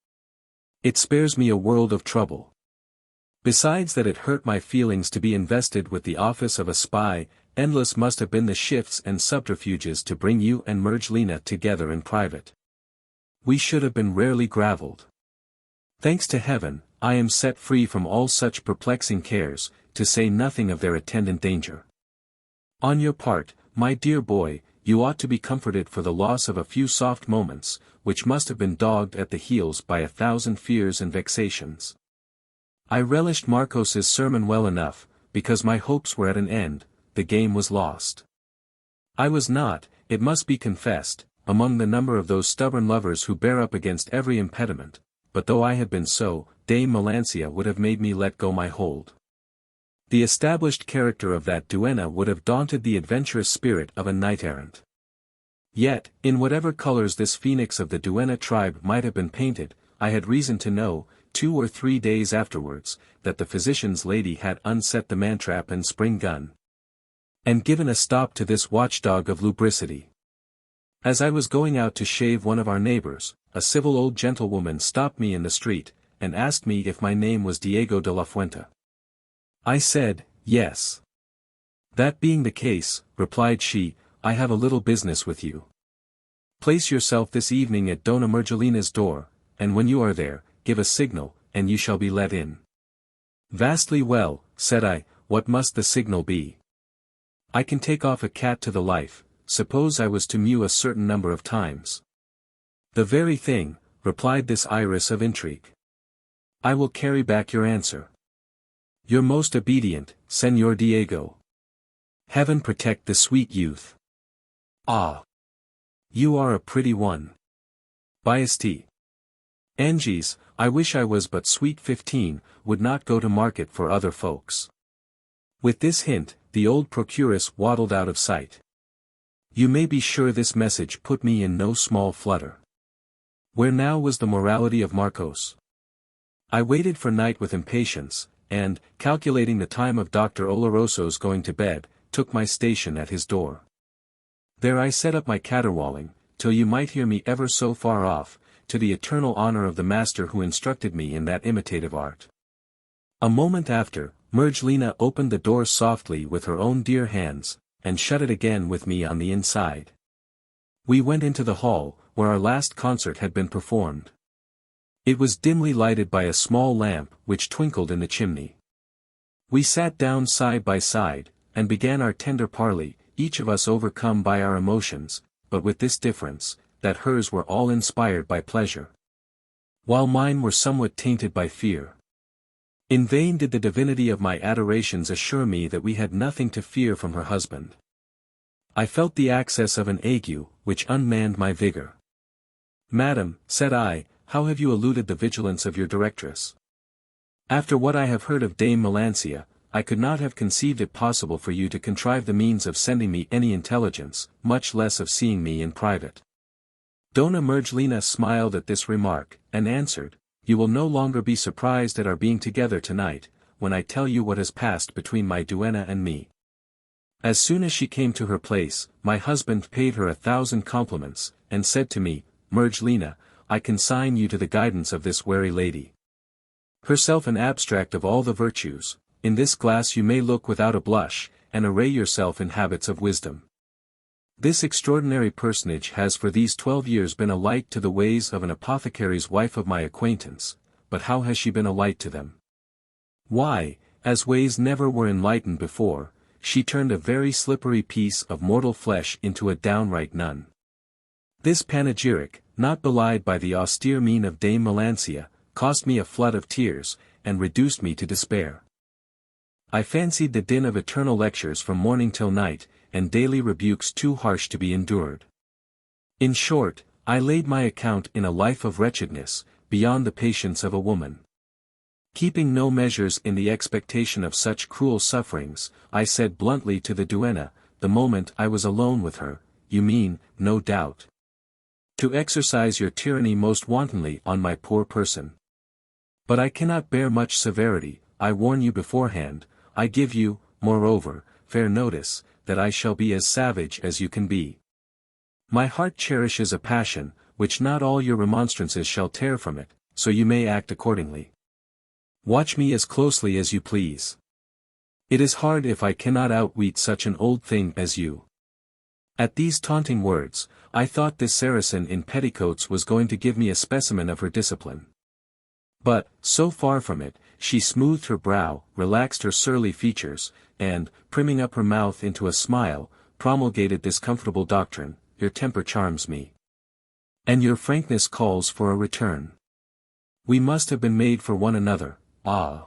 It spares me a world of trouble. Besides that it hurt my feelings to be invested with the office of a spy, endless must have been the shifts and subterfuges to bring you and Mergelina together in private. We should have been rarely gravelled. Thanks to heaven, I am set free from all such perplexing cares, to say nothing of their attendant danger. On your part, my dear boy, you ought to be comforted for the loss of a few soft moments, which must have been dogged at the heels by 1,000 fears and vexations. I relished Marcos's sermon well enough, because my hopes were at an end, the game was lost. I was not, it must be confessed, among the number of those stubborn lovers who bear up against every impediment, but though I had been so, Dame Melancia would have made me let go my hold. The established character of that duenna would have daunted the adventurous spirit of a knight-errant. Yet, in whatever colors this phoenix of the duenna tribe might have been painted, I had reason to know, 2 or 3 days afterwards, that the physician's lady had unset the mantrap and spring gun, and given a stop to this watchdog of lubricity. As I was going out to shave one of our neighbors, a civil old gentlewoman stopped me in the street, and asked me if my name was Diego de la Fuente. I said, yes. That being the case, replied she, I have a little business with you. Place yourself this evening at Dona Mergelina's door, and when you are there, give a signal, and you shall be let in. Vastly well, said I, what must the signal be? I can take off a cat to the life, suppose I was to mew a certain number of times. The very thing, replied this iris of intrigue. I will carry back your answer. Your most obedient, Señor Diego. Heaven protect the sweet youth. Ah! You are a pretty one. Biasti. Angies, I wish I was but sweet 15, would not go to market for other folks. With this hint, the old procuress waddled out of sight. You may be sure this message put me in no small flutter. Where now was the morality of Marcos? I waited for night with impatience, and, calculating the time of Dr. Oloroso's going to bed, took my station at his door. There I set up my caterwauling, till you might hear me ever so far off, to the eternal honor of the master who instructed me in that imitative art. A moment after, Mergelina opened the door softly with her own dear hands, and shut it again with me on the inside. We went into the hall, where our last concert had been performed. It was dimly lighted by a small lamp which twinkled in the chimney. We sat down side by side, and began our tender parley, each of us overcome by our emotions, but with this difference, that hers were all inspired by pleasure, while mine were somewhat tainted by fear. In vain did the divinity of my adorations assure me that we had nothing to fear from her husband. I felt the access of an ague, which unmanned my vigor. Madam, said I, how have you eluded the vigilance of your directress? After what I have heard of Dame Melancia, I could not have conceived it possible for you to contrive the means of sending me any intelligence, much less of seeing me in private. Dona Mergelina smiled at this remark, and answered, you will no longer be surprised at our being together tonight, when I tell you what has passed between my duenna and me. As soon as she came to her place, my husband paid her 1,000 compliments, and said to me, Mergelina, I consign you to the guidance of this wary lady. Herself an abstract of all the virtues, in this glass you may look without a blush, and array yourself in habits of wisdom. This extraordinary personage has for these 12 years been a light to the ways of an apothecary's wife of my acquaintance, but how has she been a light to them? Why, as ways never were enlightened before, she turned a very slippery piece of mortal flesh into a downright nun. This panegyric, not belied by the austere mien of Dame Melancia, cost me a flood of tears, and reduced me to despair. I fancied the din of eternal lectures from morning till night, and daily rebukes too harsh to be endured. In short, I laid my account in a life of wretchedness, beyond the patience of a woman. Keeping no measures in the expectation of such cruel sufferings, I said bluntly to the duenna, the moment I was alone with her, you mean, no doubt, to exercise your tyranny most wantonly on my poor person. But I cannot bear much severity, I warn you beforehand, I give you, moreover, fair notice, that I shall be as savage as you can be. My heart cherishes a passion, which not all your remonstrances shall tear from it, so you may act accordingly. Watch me as closely as you please. It is hard if I cannot outwit such an old thing as you. At these taunting words, I thought this Saracen in petticoats was going to give me a specimen of her discipline. But, so far from it, she smoothed her brow, relaxed her surly features, and, primming up her mouth into a smile, promulgated this comfortable doctrine, your temper charms me. And your frankness calls for a return. We must have been made for one another, ah!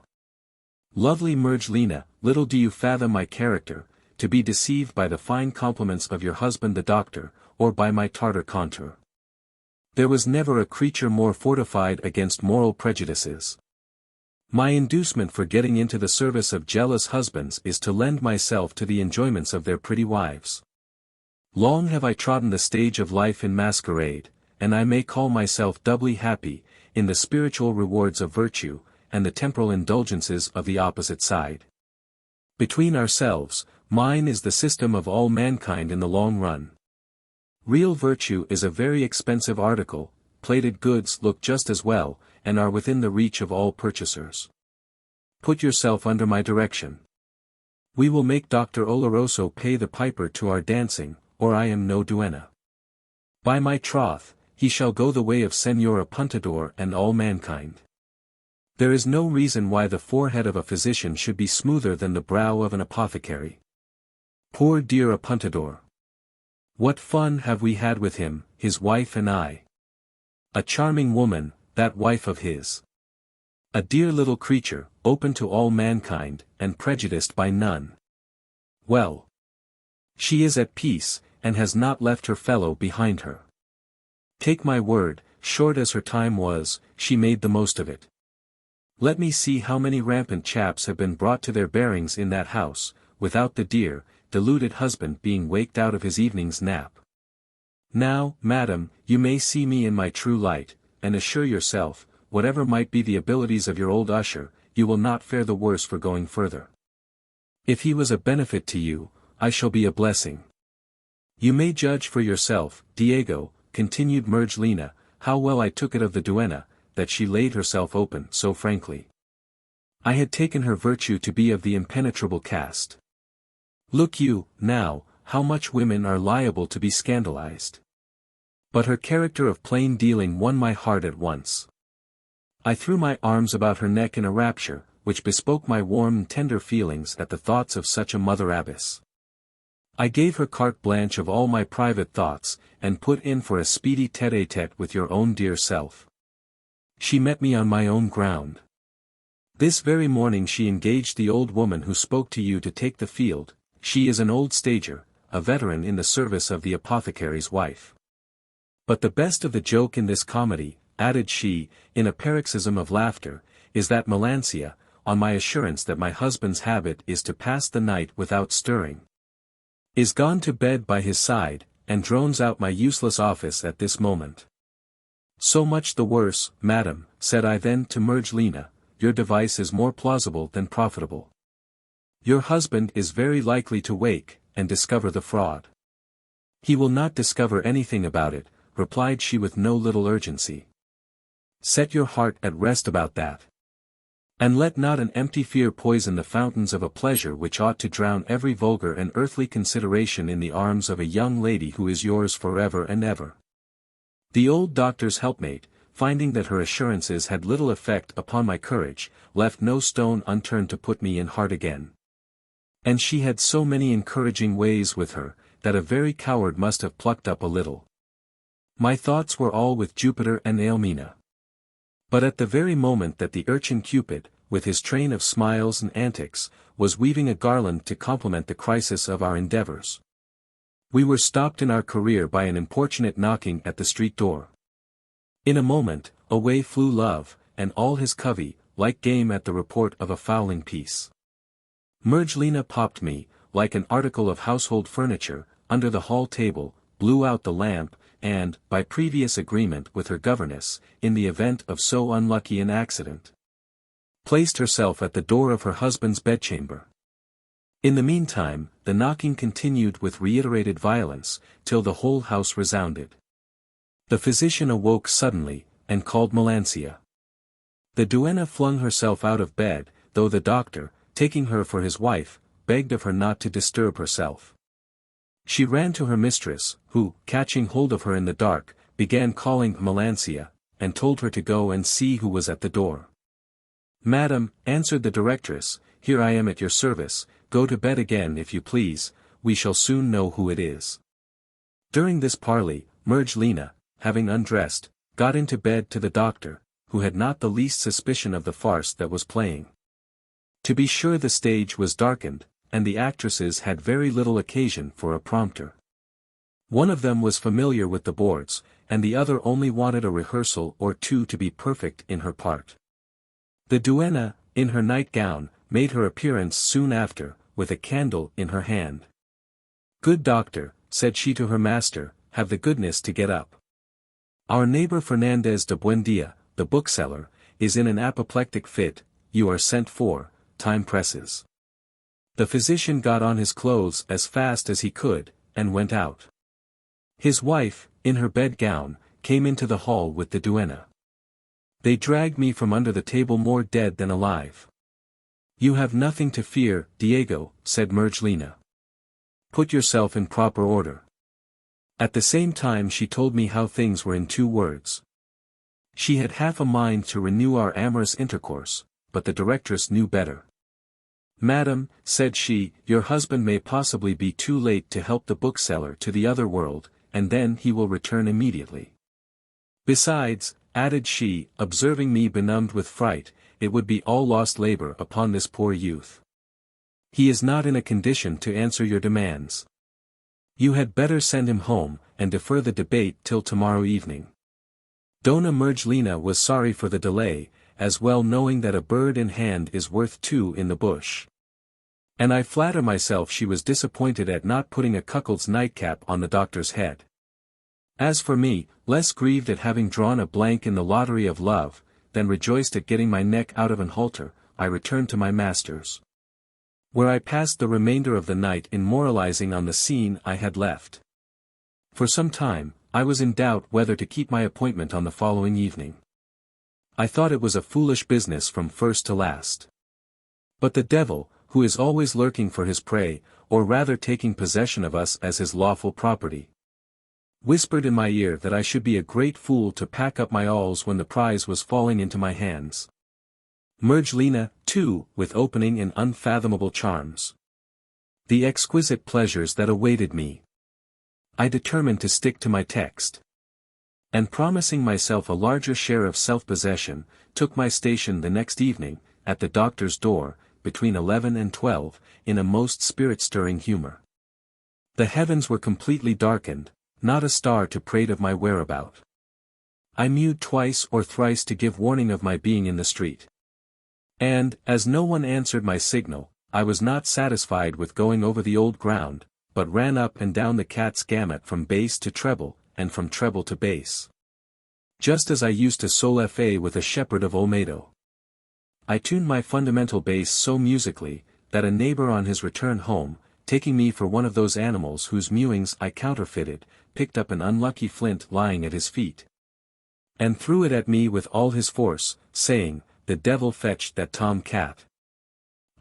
Lovely Mergelina, little do you fathom my character, to be deceived by the fine compliments of your husband the doctor, or by my Tartar contour. There was never a creature more fortified against moral prejudices. My inducement for getting into the service of jealous husbands is to lend myself to the enjoyments of their pretty wives. Long have I trodden the stage of life in masquerade, and I may call myself doubly happy, in the spiritual rewards of virtue, and the temporal indulgences of the opposite side. Between ourselves, mine is the system of all mankind in the long run. Real virtue is a very expensive article, plated goods look just as well, and are within the reach of all purchasers. Put yourself under my direction. We will make Dr. Oloroso pay the piper to our dancing, or I am no duenna. By my troth, he shall go the way of Señor Apuntador and all mankind. There is no reason why the forehead of a physician should be smoother than the brow of an apothecary. Poor dear Apuntador! What fun have we had with him, his wife and I. A charming woman, that wife of his. A dear little creature, open to all mankind, and prejudiced by none. Well. She is at peace, and has not left her fellow behind her. Take my word, short as her time was, she made the most of it. Let me see how many rampant chaps have been brought to their bearings in that house, without the dear, deluded husband being waked out of his evening's nap. Now, madam, you may see me in my true light, and assure yourself, whatever might be the abilities of your old usher, you will not fare the worse for going further. If he was a benefit to you, I shall be a blessing. You may judge for yourself, Diego, continued Mergelina, how well I took it of the duenna, that she laid herself open so frankly. I had taken her virtue to be of the impenetrable cast. Look you, now, how much women are liable to be scandalized. But her character of plain dealing won my heart at once. I threw my arms about her neck in a rapture, which bespoke my warm and tender feelings at the thoughts of such a mother abbess. I gave her carte blanche of all my private thoughts, and put in for a speedy tête-à-tête with your own dear self. She met me on my own ground. This very morning she engaged the old woman who spoke to you to take the field. She is an old stager, a veteran in the service of the apothecary's wife. But the best of the joke in this comedy, added she, in a paroxysm of laughter, is that Melancia, on my assurance that my husband's habit is to pass the night without stirring, is gone to bed by his side, and drones out my useless office at this moment. So much the worse, madam, said I then to Mergelina, your device is more plausible than profitable. Your husband is very likely to wake, and discover the fraud. He will not discover anything about it, replied she with no little urgency. Set your heart at rest about that. And let not an empty fear poison the fountains of a pleasure which ought to drown every vulgar and earthly consideration in the arms of a young lady who is yours forever and ever. The old doctor's helpmate, finding that her assurances had little effect upon my courage, left no stone unturned to put me in heart again. And she had so many encouraging ways with her, that a very coward must have plucked up a little. My thoughts were all with Jupiter and Aelmina. But at the very moment that the urchin Cupid, with his train of smiles and antics, was weaving a garland to complement the crisis of our endeavors, we were stopped in our career by an importunate knocking at the street door. In a moment, away flew Love, and all his covey, like game at the report of a fowling piece. Mergelina popped me, like an article of household furniture, under the hall table, blew out the lamp, and, by previous agreement with her governess, in the event of so unlucky an accident, placed herself at the door of her husband's bedchamber. In the meantime, the knocking continued with reiterated violence, till the whole house resounded. The physician awoke suddenly, and called Melancia. The duenna flung herself out of bed, though the doctor, taking her for his wife, begged of her not to disturb herself. She ran to her mistress, who, catching hold of her in the dark, began calling Melancia, and told her to go and see who was at the door. Madam, answered the directress, here I am at your service, go to bed again if you please, we shall soon know who it is. During this parley, Mergelina, having undressed, got into bed to the doctor, who had not the least suspicion of the farce that was playing. To be sure the stage was darkened, and the actresses had very little occasion for a prompter. One of them was familiar with the boards, and the other only wanted a rehearsal or two to be perfect in her part. The duenna, in her nightgown, made her appearance soon after, with a candle in her hand. Good doctor, said she to her master, have the goodness to get up. Our neighbor Fernandez de Buendia, the bookseller, is in an apoplectic fit, you are sent for, time presses. The physician got on his clothes as fast as he could, and went out. His wife, in her bedgown, came into the hall with the duenna. They dragged me from under the table more dead than alive. You have nothing to fear, Diego, said Mergelina. Put yourself in proper order. At the same time she told me how things were in 2 words. She had half a mind to renew our amorous intercourse, but the directress knew better. Madam, said she, your husband may possibly be too late to help the bookseller to the other world, and then he will return immediately. Besides, added she, observing me benumbed with fright, it would be all lost labor upon this poor youth. He is not in a condition to answer your demands. You had better send him home, and defer the debate till tomorrow evening. Dona Mergelina was sorry for the delay, as well knowing that a bird in hand is worth two in the bush. And I flatter myself she was disappointed at not putting a cuckold's nightcap on the doctor's head. As for me, less grieved at having drawn a blank in the lottery of love, than rejoiced at getting my neck out of an halter, I returned to my master's, where I passed the remainder of the night in moralizing on the scene I had left. For some time, I was in doubt whether to keep my appointment on the following evening. I thought it was a foolish business from first to last. But the devil, who is always lurking for his prey, or rather taking possession of us as his lawful property, whispered in my ear that I should be a great fool to pack up my alls when the prize was falling into my hands. Mergelina, too, with opening and unfathomable charms. The exquisite pleasures that awaited me. I determined to stick to my text. And promising myself a larger share of self-possession, took my station the next evening, at the doctor's door, between 11 and 12, in a most spirit-stirring humor. The heavens were completely darkened, not a star to prate of my whereabout. I mewed twice or thrice to give warning of my being in the street. And, as no one answered my signal, I was not satisfied with going over the old ground, but ran up and down the cat's gamut from bass to treble, and from treble to bass. Just as I used to solfège with a shepherd of Olmedo. I tuned my fundamental bass so musically, that a neighbor on his return home, taking me for one of those animals whose mewings I counterfeited, picked up an unlucky flint lying at his feet, and threw it at me with all his force, saying, "The devil fetched that tom cat."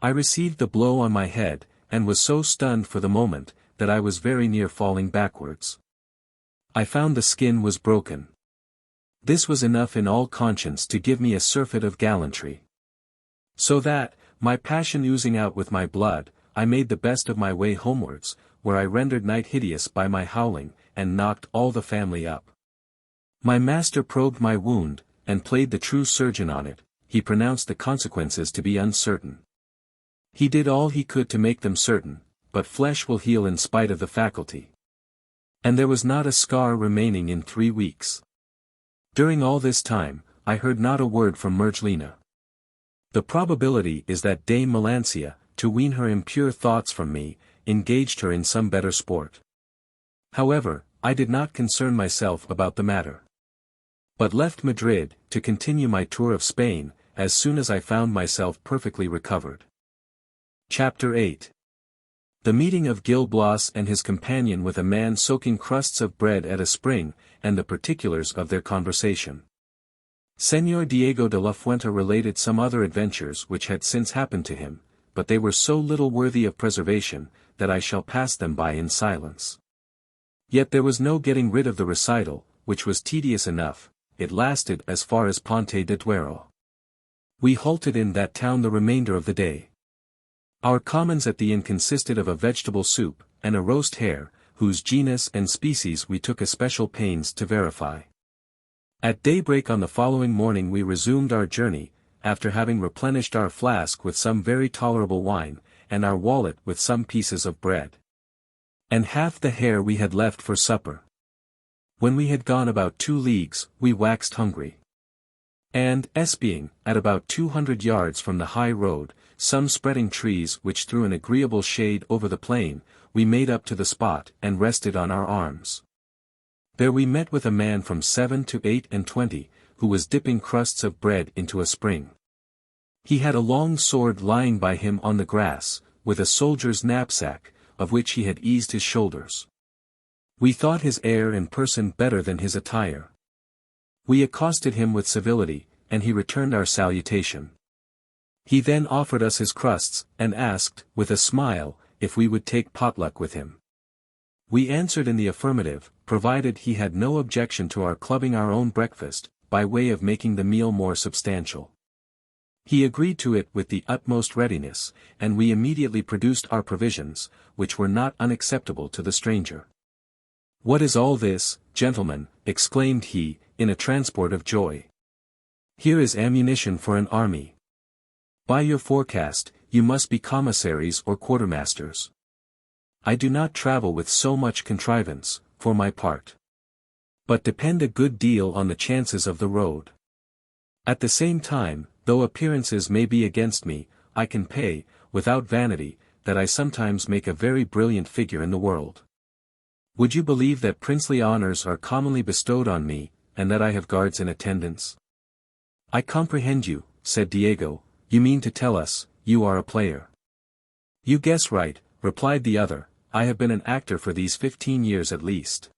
I received the blow on my head, and was so stunned for the moment, that I was very near falling backwards. I found the skin was broken. This was enough in all conscience to give me a surfeit of gallantry. So that, my passion oozing out with my blood, I made the best of my way homewards, where I rendered night hideous by my howling, and knocked all the family up. My master probed my wound, and played the true surgeon on it. He pronounced the consequences to be uncertain. He did all he could to make them certain, but flesh will heal in spite of the faculty. And there was not a scar remaining in 3 weeks. During all this time, I heard not a word from Mergelina. The probability is that Dame Melancia, to wean her impure thoughts from me, engaged her in some better sport. However, I did not concern myself about the matter, but left Madrid, to continue my tour of Spain, as soon as I found myself perfectly recovered. Chapter 8. The meeting of Gil Blas and his companion with a man soaking crusts of bread at a spring, and the particulars of their conversation. Señor Diego de la Fuente related some other adventures which had since happened to him, but they were so little worthy of preservation, that I shall pass them by in silence. Yet there was no getting rid of the recital, which was tedious enough. It lasted as far as Ponte de Duero. We halted in that town the remainder of the day. Our commons at the inn consisted of a vegetable soup, and a roast hare, whose genus and species we took especial pains to verify. At daybreak on the following morning we resumed our journey, after having replenished our flask with some very tolerable wine, and our wallet with some pieces of bread, and half the hare we had left for supper. When we had gone about 2 leagues, we waxed hungry. And, espying, at about 200 yards from the high road, some spreading trees which threw an agreeable shade over the plain, we made up to the spot, and rested on our arms. There we met with a man from 7 to 28, who was dipping crusts of bread into a spring. He had a long sword lying by him on the grass, with a soldier's knapsack, of which he had eased his shoulders. We thought his air and person better than his attire. We accosted him with civility, and he returned our salutation. He then offered us his crusts, and asked, with a smile, if we would take potluck with him. We answered in the affirmative, provided he had no objection to our clubbing our own breakfast, by way of making the meal more substantial. He agreed to it with the utmost readiness, and we immediately produced our provisions, which were not unacceptable to the stranger. "What is all this, gentlemen?" exclaimed he, in a transport of joy. "Here is ammunition for an army." By your forecast, you must be commissaries or quartermasters. I do not travel with so much contrivance, for my part. But depend a good deal on the chances of the road. At the same time, though appearances may be against me, I can pay, without vanity, that I sometimes make a very brilliant figure in the world. Would you believe that princely honors are commonly bestowed on me, and that I have guards in attendance? I comprehend you, said Diego, you mean to tell us, you are a player. You guess right, replied the other, I have been an actor for these 15 years at least.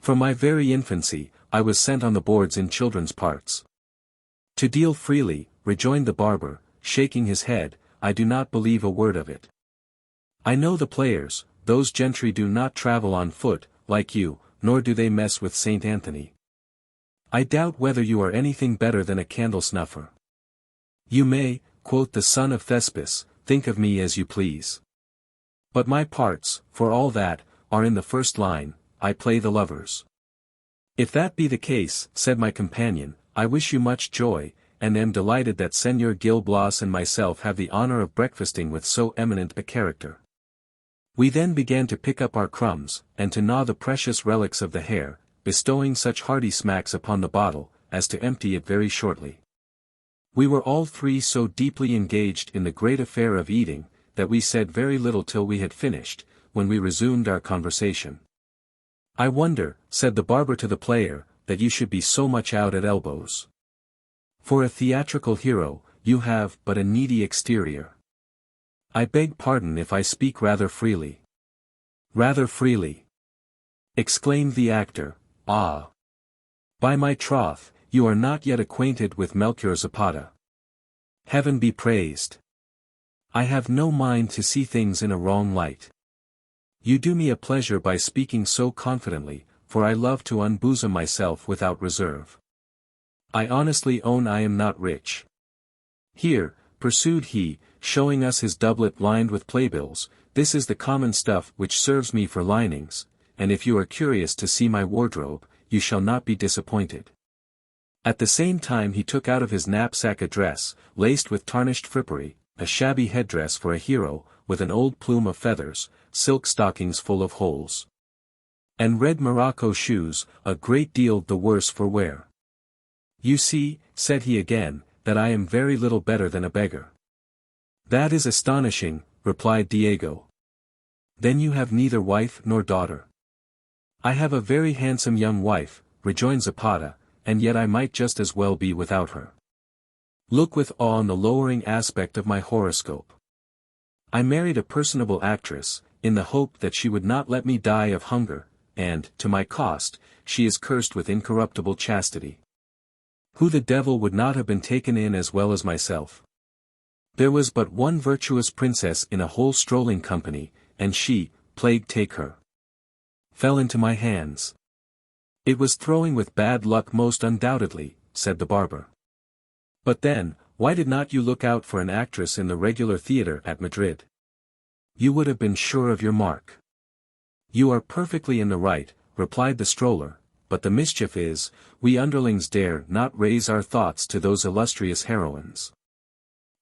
From my very infancy, I was sent on the boards in children's parts. To deal freely, rejoined the barber, shaking his head, I do not believe a word of it. I know the players, those gentry do not travel on foot, like you, nor do they mess with Saint Anthony. I doubt whether you are anything better than a candle snuffer. You may, quoth the son of Thespis, think of me as you please. But my parts, for all that, are in the first line, I play the lovers. If that be the case, said my companion, I wish you much joy, and am delighted that Senor Gil Blas and myself have the honor of breakfasting with so eminent a character. We then began to pick up our crumbs, and to gnaw the precious relics of the hare, bestowing such hearty smacks upon the bottle, as to empty it very shortly. We were all three so deeply engaged in the great affair of eating, that we said very little till we had finished, when we resumed our conversation. I wonder, said the barber to the player, that you should be so much out at elbows. For a theatrical hero, you have but a needy exterior. I beg pardon if I speak rather freely. Rather freely, exclaimed the actor, ah! By my troth, you are not yet acquainted with Melchior Zapata. Heaven be praised! I have no mind to see things in a wrong light. You do me a pleasure by speaking so confidently, for I love to unbosom myself without reserve. I honestly own I am not rich. Here, pursued he, showing us his doublet lined with playbills, this is the common stuff which serves me for linings, and if you are curious to see my wardrobe, you shall not be disappointed. At the same time he took out of his knapsack a dress, laced with tarnished frippery, a shabby headdress for a hero, with an old plume of feathers, silk stockings full of holes, and red morocco shoes, a great deal the worse for wear. You see, said he again, that I am very little better than a beggar. That is astonishing, replied Diego. Then you have neither wife nor daughter. I have a very handsome young wife, rejoined Zapata, and yet I might just as well be without her. Look with awe on the lowering aspect of my horoscope. I married a personable actress, in the hope that she would not let me die of hunger, and, to my cost, she is cursed with incorruptible chastity. Who the devil would not have been taken in as well as myself? There was but one virtuous princess in a whole strolling company, and she, plague take her, fell into my hands. It was throwing with bad luck most undoubtedly, said the barber. But then, why did not you look out for an actress in the regular theatre at Madrid? You would have been sure of your mark. You are perfectly in the right, replied the stroller, but the mischief is, we underlings dare not raise our thoughts to those illustrious heroines.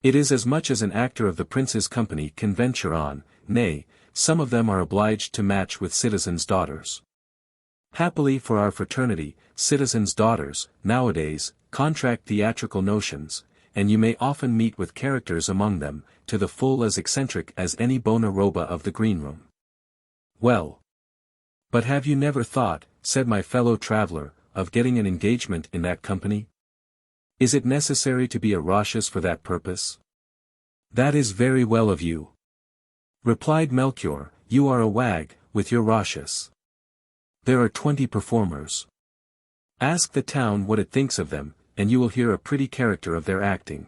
It is as much as an actor of the prince's company can venture on, nay, some of them are obliged to match with citizens' daughters. Happily for our fraternity, citizens' daughters, nowadays, contract theatrical notions, and you may often meet with characters among them, to the full as eccentric as any bona roba of the greenroom. Well. But have you never thought, said my fellow traveller, of getting an engagement in that company? Is it necessary to be a Rochus for that purpose? That is very well of you, replied Melchior, you are a wag, with your Rochus. There are 20 performers. Ask the town what it thinks of them, and you will hear a pretty character of their acting.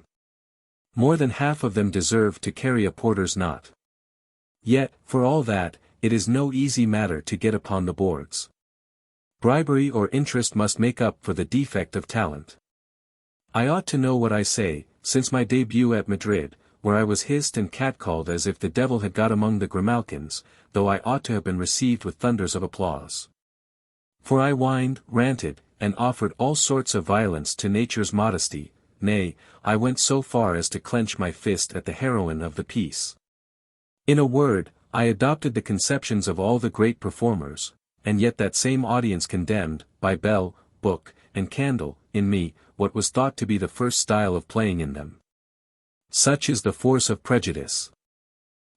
More than half of them deserve to carry a porter's knot. Yet, for all that, it is no easy matter to get upon the boards. Bribery or interest must make up for the defect of talent. I ought to know what I say, since my debut at Madrid, where I was hissed and catcalled as if the devil had got among the grimalkins, though I ought to have been received with thunders of applause. For I whined, ranted, and offered all sorts of violence to nature's modesty, nay, I went so far as to clench my fist at the heroine of the piece. In a word, I adopted the conceptions of all the great performers, and yet that same audience condemned, by bell, book, and candle, in me, what was thought to be the first style of playing in them. Such is the force of prejudice.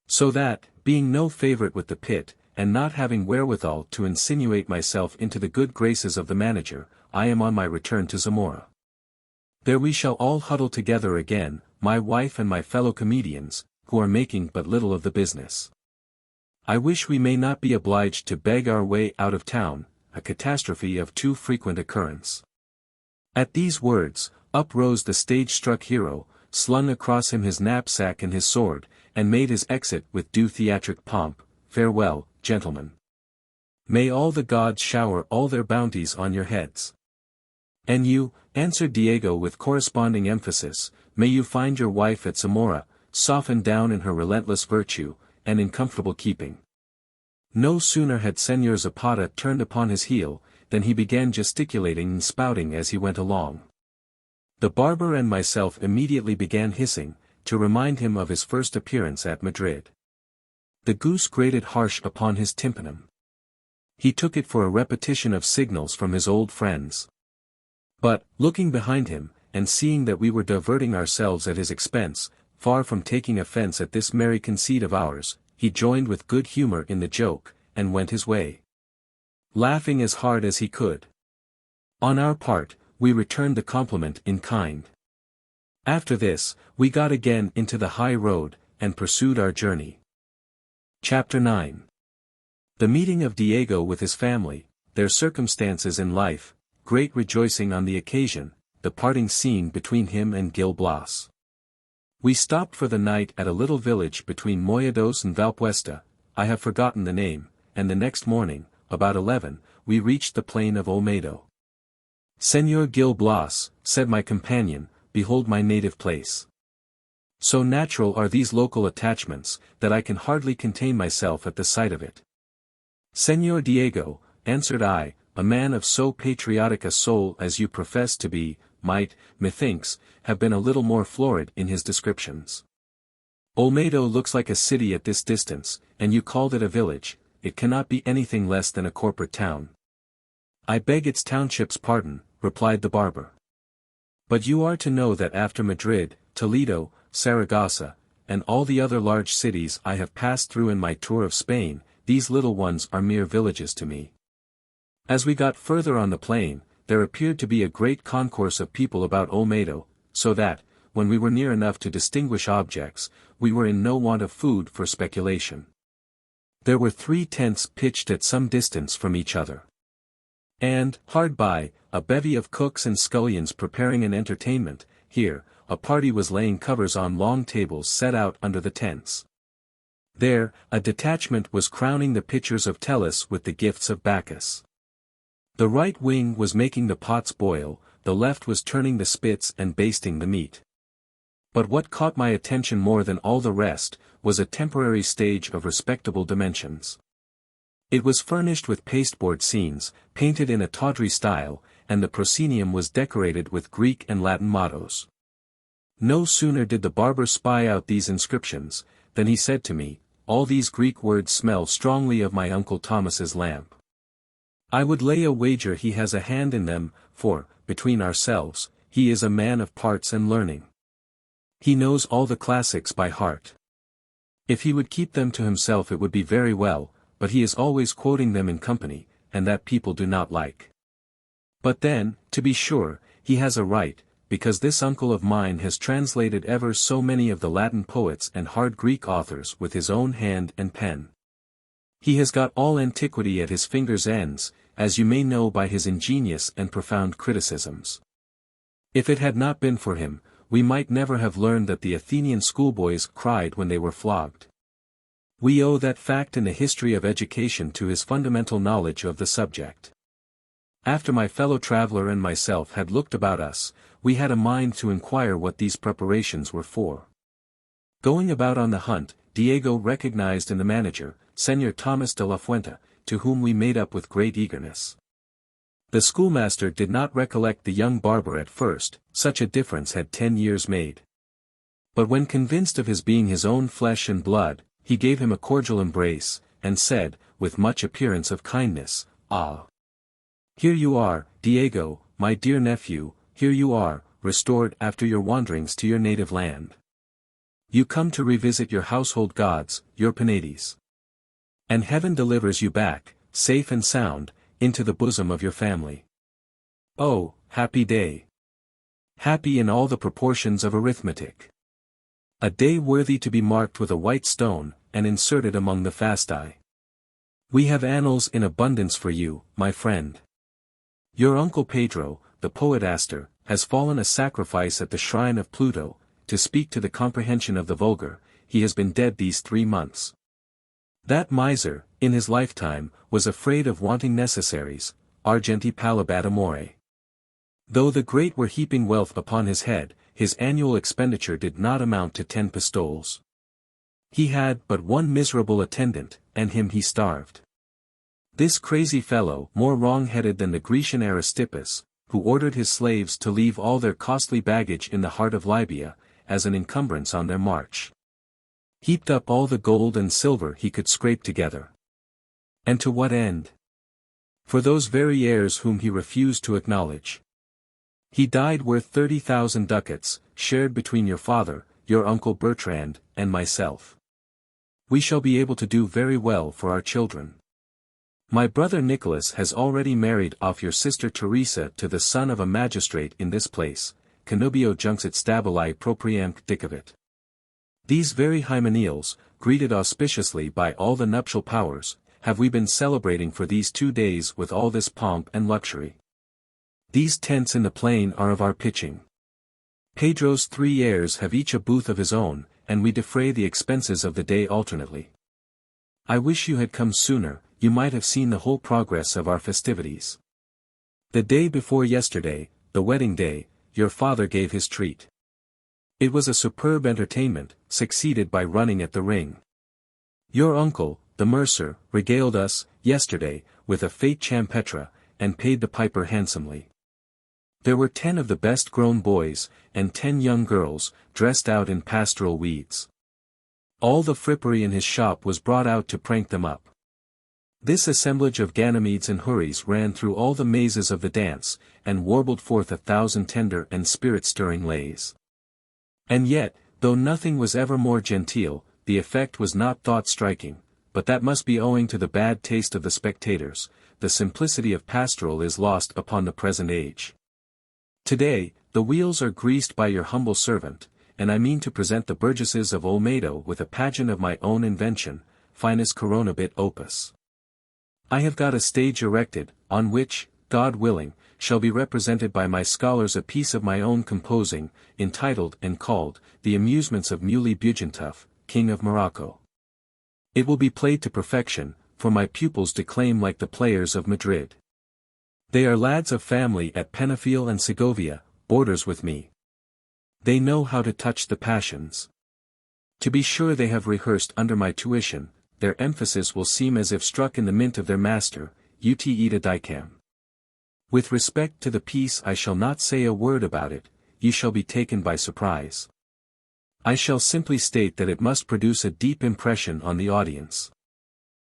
So that, being no favourite with the pit, and not having wherewithal to insinuate myself into the good graces of the manager, I am on my return to Zamora. There we shall all huddle together again, my wife and my fellow comedians, who are making but little of the business. I wish we may not be obliged to beg our way out of town, a catastrophe of too frequent occurrence. At these words, up rose the stage-struck hero, slung across him his knapsack and his sword, and made his exit with due theatric pomp. Farewell, gentlemen. May all the gods shower all their bounties on your heads. And you, answered Diego with corresponding emphasis, may you find your wife at Zamora, softened down in her relentless virtue, and in comfortable keeping. No sooner had Señor Zapata turned upon his heel, than he began gesticulating and spouting as he went along. The barber and myself immediately began hissing, to remind him of his first appearance at Madrid. The goose grated harsh upon his tympanum. He took it for a repetition of signals from his old friends. But, looking behind him, and seeing that we were diverting ourselves at his expense, far from taking offence at this merry conceit of ours, he joined with good humour in the joke, and went his way, laughing as hard as he could. On our part, we returned the compliment in kind. After this, we got again into the high road, and pursued our journey. Chapter 9. The meeting of Diego with his family, their circumstances in life, great rejoicing on the occasion, the parting scene between him and Gil Blas. We stopped for the night at a little village between Moyados and Valpuesta, I have forgotten the name, and the next morning, about 11, we reached the plain of Oviedo. Señor Gil Blas, said my companion, behold my native place. So natural are these local attachments, that I can hardly contain myself at the sight of it. Señor Diego, answered I, a man of so patriotic a soul as you profess to be, might, methinks, have been a little more florid in his descriptions. Oviedo looks like a city at this distance, and you called it a village, it cannot be anything less than a corporate town. I beg its township's pardon, replied the barber. But you are to know that after Madrid, Toledo, Saragossa, and all the other large cities I have passed through in my tour of Spain, these little ones are mere villages to me. As we got further on the plain, there appeared to be a great concourse of people about Oviedo, so that, when we were near enough to distinguish objects, we were in no want of food for speculation. There were 3 tents pitched at some distance from each other. And, hard by, a bevy of cooks and scullions preparing an entertainment. Here, a party was laying covers on long tables set out under the tents. There, a detachment was crowning the pitchers of Tellus with the gifts of Bacchus. The right wing was making the pots boil, the left was turning the spits and basting the meat. But what caught my attention more than all the rest, was a temporary stage of respectable dimensions. It was furnished with pasteboard scenes, painted in a tawdry style, and the proscenium was decorated with Greek and Latin mottos. No sooner did the barber spy out these inscriptions, than he said to me, all these Greek words smell strongly of my Uncle Thomas's lamp. I would lay a wager he has a hand in them, for, between ourselves, he is a man of parts and learning. He knows all the classics by heart. If he would keep them to himself it would be very well, but he is always quoting them in company, and that people do not like. But then, to be sure, he has a right, because this uncle of mine has translated ever so many of the Latin poets and hard Greek authors with his own hand and pen. He has got all antiquity at his fingers' ends, as you may know by his ingenious and profound criticisms. If it had not been for him, we might never have learned that the Athenian schoolboys cried when they were flogged. We owe that fact in the history of education to his fundamental knowledge of the subject. After my fellow traveller and myself had looked about us, we had a mind to inquire what these preparations were for. Going about on the hunt, Diego recognized in the manager, Señor Thomas de la Fuente, to whom we made up with great eagerness. The schoolmaster did not recollect the young barber at first, such a difference had 10 years made. But when convinced of his being his own flesh and blood, he gave him a cordial embrace, and said, with much appearance of kindness, "Ah! Here you are, Diego, my dear nephew, here you are, restored after your wanderings to your native land. You come to revisit your household gods, your Penates. And heaven delivers you back, safe and sound, into the bosom of your family. Oh, happy day! Happy in all the proportions of arithmetic. A day worthy to be marked with a white stone, and inserted among the fasti. We have annals in abundance for you, my friend. Your uncle Pedro, the poetaster, has fallen a sacrifice at the shrine of Pluto. To speak to the comprehension of the vulgar, he has been dead these 3 months. That miser, in his lifetime, was afraid of wanting necessaries, argenti palabat amore. Though the great were heaping wealth upon his head, his annual expenditure did not amount to 10 pistoles. He had but one miserable attendant, and him he starved. This crazy fellow, more wrong-headed than the Grecian Aristippus, who ordered his slaves to leave all their costly baggage in the heart of Libya, as an encumbrance on their march. Heaped up all the gold and silver he could scrape together. And to what end? For those very heirs whom he refused to acknowledge. He died worth 30,000 ducats, shared between your father, your uncle Bertrand, and myself. We shall be able to do very well for our children. My brother Nicholas has already married off your sister Teresa to the son of a magistrate in this place, connubio junxit stabili propriamque dicavit. These very hymeneals, greeted auspiciously by all the nuptial powers, have we been celebrating for these 2 days with all this pomp and luxury. These tents in the plain are of our pitching. Pedro's 3 heirs have each a booth of his own, and we defray the expenses of the day alternately. I wish you had come sooner, you might have seen the whole progress of our festivities. The day before yesterday, the wedding day, your father gave his treat. It was a superb entertainment, succeeded by running at the ring. Your uncle, the mercer, regaled us, yesterday, with a fete champetre, and paid the piper handsomely. There were 10 of the best grown boys, and 10 young girls, dressed out in pastoral weeds. All the frippery in his shop was brought out to prank them up. This assemblage of Ganymedes and Houris ran through all the mazes of the dance, and warbled forth 1,000 tender and spirit-stirring lays. And yet, though nothing was ever more genteel, the effect was not thought striking, but that must be owing to the bad taste of the spectators. The simplicity of pastoral is lost upon the present age. Today, the wheels are greased by your humble servant, and I mean to present the burgesses of Olmedo with a pageant of my own invention, finus coronabit opus. I have got a stage erected, on which, God willing, shall be represented by my scholars a piece of my own composing, entitled and called, The Amusements of Muley Bugentuf, King of Morocco. It will be played to perfection, for my pupils declaim like the players of Madrid. They are lads of family at Penafiel and Segovia, boarders with me. They know how to touch the passions. To be sure they have rehearsed under my tuition, their emphasis will seem as if struck in the mint of their master, ut ita dicam. With respect to the piece I shall not say a word about it, you shall be taken by surprise. I shall simply state that it must produce a deep impression on the audience.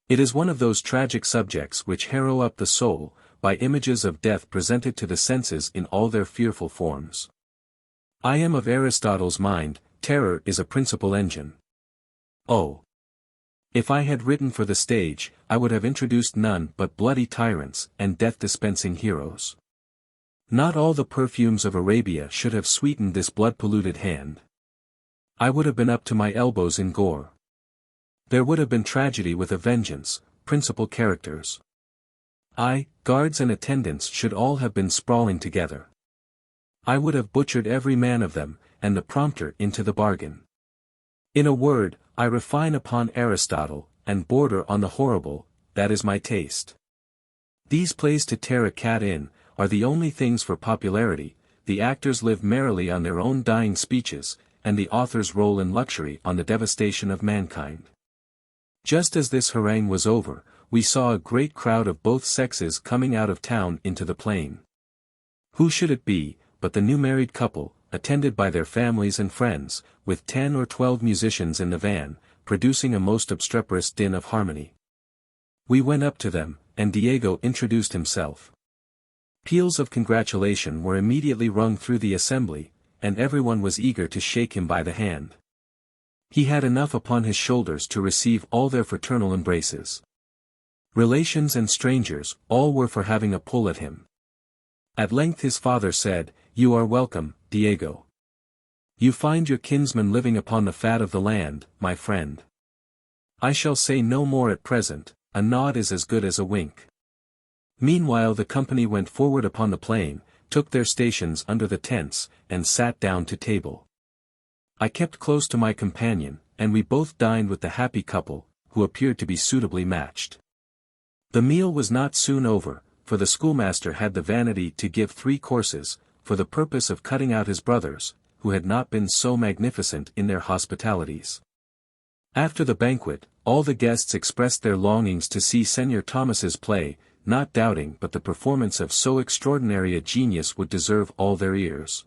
It is one of those tragic subjects which harrow up the soul, by images of death presented to the senses in all their fearful forms. I am of Aristotle's mind, terror is a principal engine. Oh! If I had written for the stage, I would have introduced none but bloody tyrants and death-dispensing heroes. Not all the perfumes of Arabia should have sweetened this blood-polluted hand. I would have been up to my elbows in gore. There would have been tragedy with a vengeance, principal characters. Guards and attendants should all have been sprawling together. I would have butchered every man of them, and the prompter into the bargain. In a word, I refine upon Aristotle, and border on the horrible, that is my taste. These plays to tear a cat in, are the only things for popularity, the actors live merrily on their own dying speeches, and the authors roll in luxury on the devastation of mankind. Just as this harangue was over, we saw a great crowd of both sexes coming out of town into the plain. Who should it be, but the new married couple, attended by their families and friends, with 10 or 12 musicians in the van, producing a most obstreperous din of harmony. We went up to them, and Diego introduced himself. Peals of congratulation were immediately rung through the assembly, and everyone was eager to shake him by the hand. He had enough upon his shoulders to receive all their fraternal embraces. Relations and strangers, all were for having a pull at him. At length his father said, "You are welcome, Diego. You find your kinsman living upon the fat of the land, my friend. I shall say no more at present, a nod is as good as a wink." Meanwhile the company went forward upon the plain, took their stations under the tents, and sat down to table. I kept close to my companion, and we both dined with the happy couple, who appeared to be suitably matched. The meal was not soon over, for the schoolmaster had the vanity to give 3 courses, for the purpose of cutting out his brothers, who had not been so magnificent in their hospitalities. After the banquet, all the guests expressed their longings to see Senor Thomas's play, not doubting but the performance of so extraordinary a genius would deserve all their ears.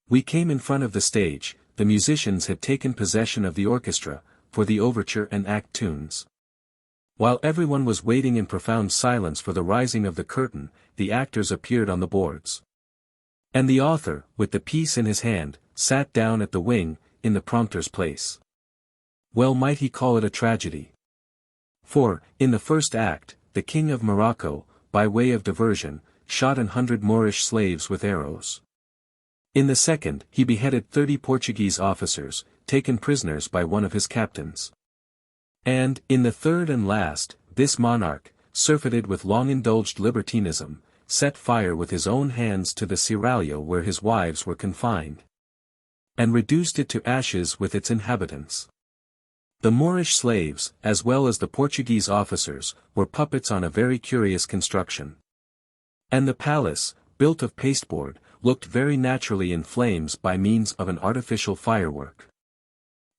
We came in front of the stage, the musicians had taken possession of the orchestra, for the overture and act tunes. While everyone was waiting in profound silence for the rising of the curtain, the actors appeared on the boards. And the author, with the piece in his hand, sat down at the wing, in the prompter's place. Well might he call it a tragedy. For, in the first act, the King of Morocco, by way of diversion, shot 100 Moorish slaves with arrows. In the second, he beheaded 30 Portuguese officers, taken prisoners by one of his captains. And, in the third and last, this monarch, surfeited with long-indulged libertinism, set fire with his own hands to the seraglio where his wives were confined, and reduced it to ashes with its inhabitants. The Moorish slaves, as well as the Portuguese officers, were puppets on a very curious construction. And the palace, built of pasteboard, looked very naturally in flames by means of an artificial firework.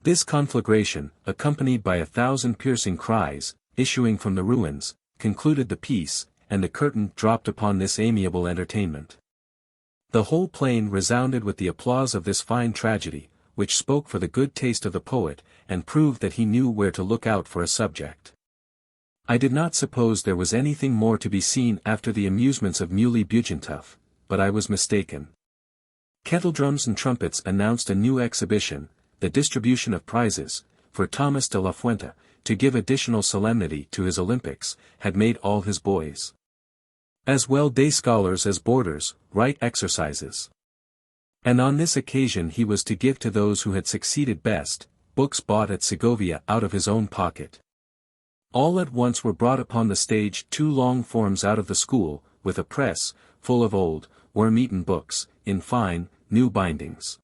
This conflagration, accompanied by 1,000 piercing cries, issuing from the ruins, concluded the piece, and the curtain dropped upon this amiable entertainment. The whole plain resounded with the applause of this fine tragedy, which spoke for the good taste of the poet, and proved that he knew where to look out for a subject. I did not suppose there was anything more to be seen after the amusements of Muley Bugentuf, but I was mistaken. Kettledrums and trumpets announced a new exhibition, the distribution of prizes, for Thomas de la Fuente, to give additional solemnity to his Olympics, had made all his boys, as well day scholars as boarders, write exercises. And on this occasion he was to give to those who had succeeded best, books bought at Segovia out of his own pocket. All at once were brought upon the stage 2 long forms out of the school, with a press, full of old, worm-eaten books, in fine, new bindings.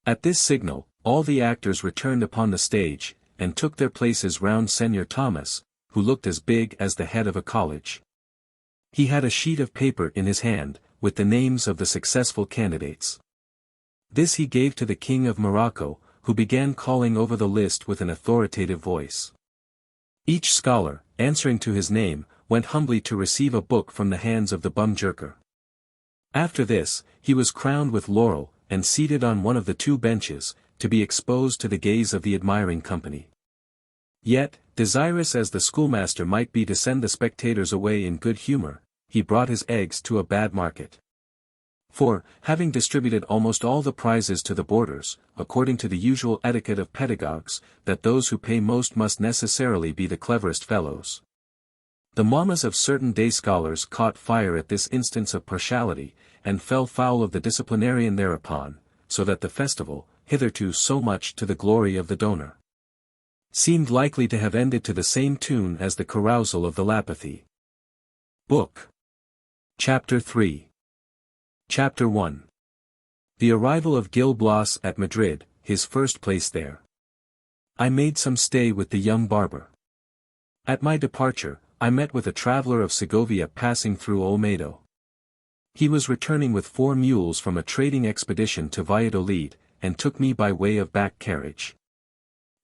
At this signal, all the actors returned upon the stage, and took their places round Senor Thomas, who looked as big as the head of a college. He had a sheet of paper in his hand, with the names of the successful candidates. This he gave to the King of Morocco, who began calling over the list with an authoritative voice. Each scholar, answering to his name, went humbly to receive a book from the hands of the bum-jerker. After this, he was crowned with laurel, and seated on one of the 2 benches, to be exposed to the gaze of the admiring company. Yet, desirous as the schoolmaster might be to send the spectators away in good humor, he brought his eggs to a bad market. For, having distributed almost all the prizes to the boarders, according to the usual etiquette of pedagogues, that those who pay most must necessarily be the cleverest fellows, the mammas of certain day scholars caught fire at this instance of partiality, and fell foul of the disciplinarian thereupon, so that the festival, hitherto so much to the glory of the donor, seemed likely to have ended to the same tune as the carousal of the Lapithæ. Book. Chapter 3. Chapter 1. The arrival of Gil Blas at Madrid, his first place there. I made some stay with the young barber. At my departure, I met with a traveller of Segovia passing through Oviedo. He was returning with 4 mules from a trading expedition to Valladolid, and took me by way of back carriage.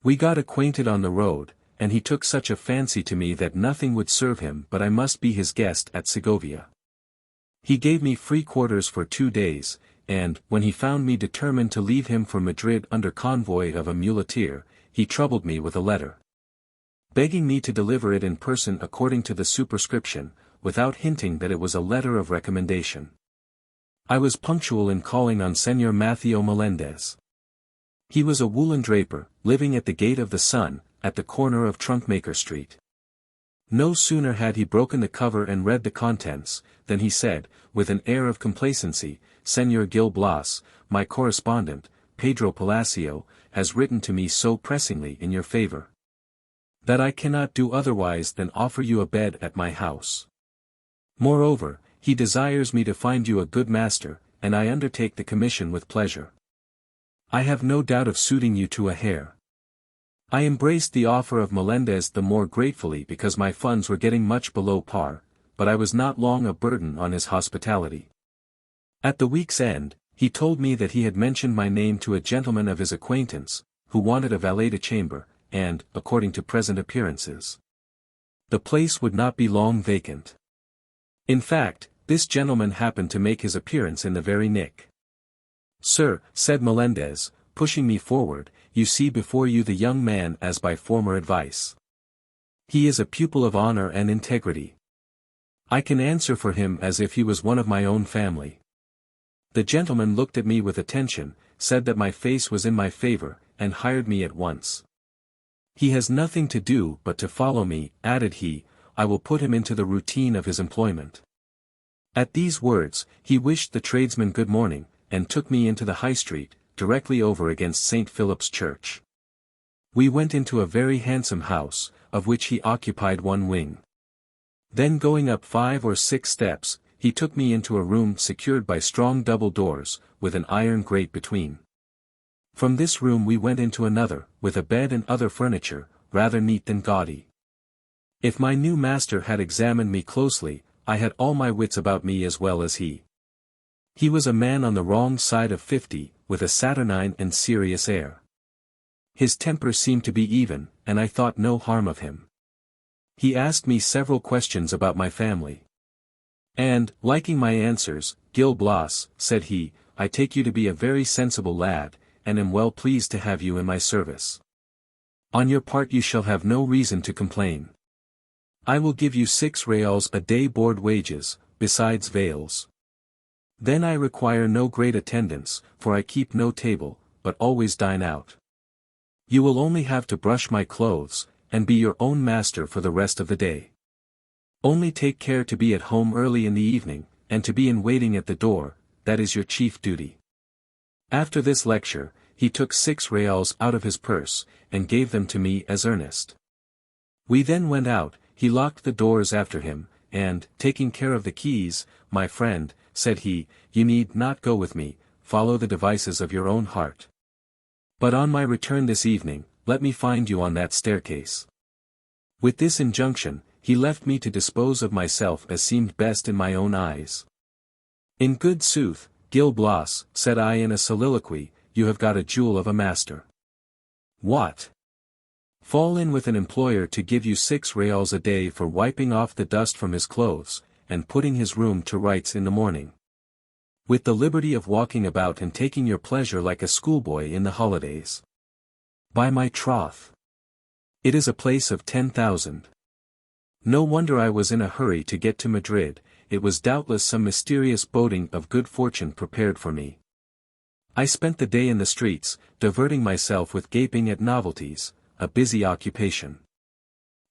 We got acquainted on the road, and he took such a fancy to me that nothing would serve him but I must be his guest at Segovia. He gave me free quarters for 2 days, and, when he found me determined to leave him for Madrid under convoy of a muleteer, he troubled me with a letter, begging me to deliver it in person according to the superscription, without hinting that it was a letter of recommendation. I was punctual in calling on Señor Mateo Melendez. He was a woolen draper, living at the Gate of the Sun, at the corner of Trunkmaker Street. No sooner had he broken the cover and read the contents, than he said, with an air of complacency, "Señor Gil Blas, my correspondent, Pedro Palacio, has written to me so pressingly in your favor, that I cannot do otherwise than offer you a bed at my house. Moreover, he desires me to find you a good master, and I undertake the commission with pleasure. I have no doubt of suiting you to a hair." I embraced the offer of Melendez the more gratefully because my funds were getting much below par, but I was not long a burden on his hospitality. At the week's end, he told me that he had mentioned my name to a gentleman of his acquaintance, who wanted a valet de chamber, and, according to present appearances, the place would not be long vacant. In fact, this gentleman happened to make his appearance in the very nick. "Sir," said Melendez, pushing me forward, "you see before you the young man as by former advice. He is a pupil of honor and integrity. I can answer for him as if he was one of my own family." The gentleman looked at me with attention, said that my face was in my favor, and hired me at once. "He has nothing to do but to follow me," added he, "I will put him into the routine of his employment." At these words, he wished the tradesman good morning, and took me into the High Street, directly over against St. Philip's Church. We went into a very handsome house, of which he occupied one wing. Then going up 5 or 6 steps, he took me into a room secured by strong double doors, with an iron grate between. From this room we went into another, with a bed and other furniture, rather neat than gaudy. If my new master had examined me closely, I had all my wits about me as well as he. He was a man on the wrong side of 50, with a saturnine and serious air. His temper seemed to be even, and I thought no harm of him. He asked me several questions about my family. And, liking my answers, "Gil Blas," said he, "I take you to be a very sensible lad, and am well pleased to have you in my service. On your part you shall have no reason to complain. I will give you 6 reals a day board wages, besides vails. Then I require no great attendance, for I keep no table, but always dine out. You will only have to brush my clothes, and be your own master for the rest of the day. Only take care to be at home early in the evening, and to be in waiting at the door, that is your chief duty." After this lecture, he took 6 reals out of his purse, and gave them to me as earnest. We then went out, he locked the doors after him, and, taking care of the keys, "My friend," said he, "you need not go with me, follow the devices of your own heart. But on my return this evening, let me find you on that staircase." With this injunction, he left me to dispose of myself as seemed best in my own eyes. "In good sooth, Gil Blas," said I in a soliloquy, "you have got a jewel of a master. What? Fall in with an employer to give you 6 reals a day for wiping off the dust from his clothes, and putting his room to rights in the morning. With the liberty of walking about and taking your pleasure like a schoolboy in the holidays. By my troth! It is a place of 10,000. No wonder I was in a hurry to get to Madrid, it was doubtless some mysterious boding of good fortune prepared for me. I spent the day in the streets, diverting myself with gaping at novelties, a busy occupation.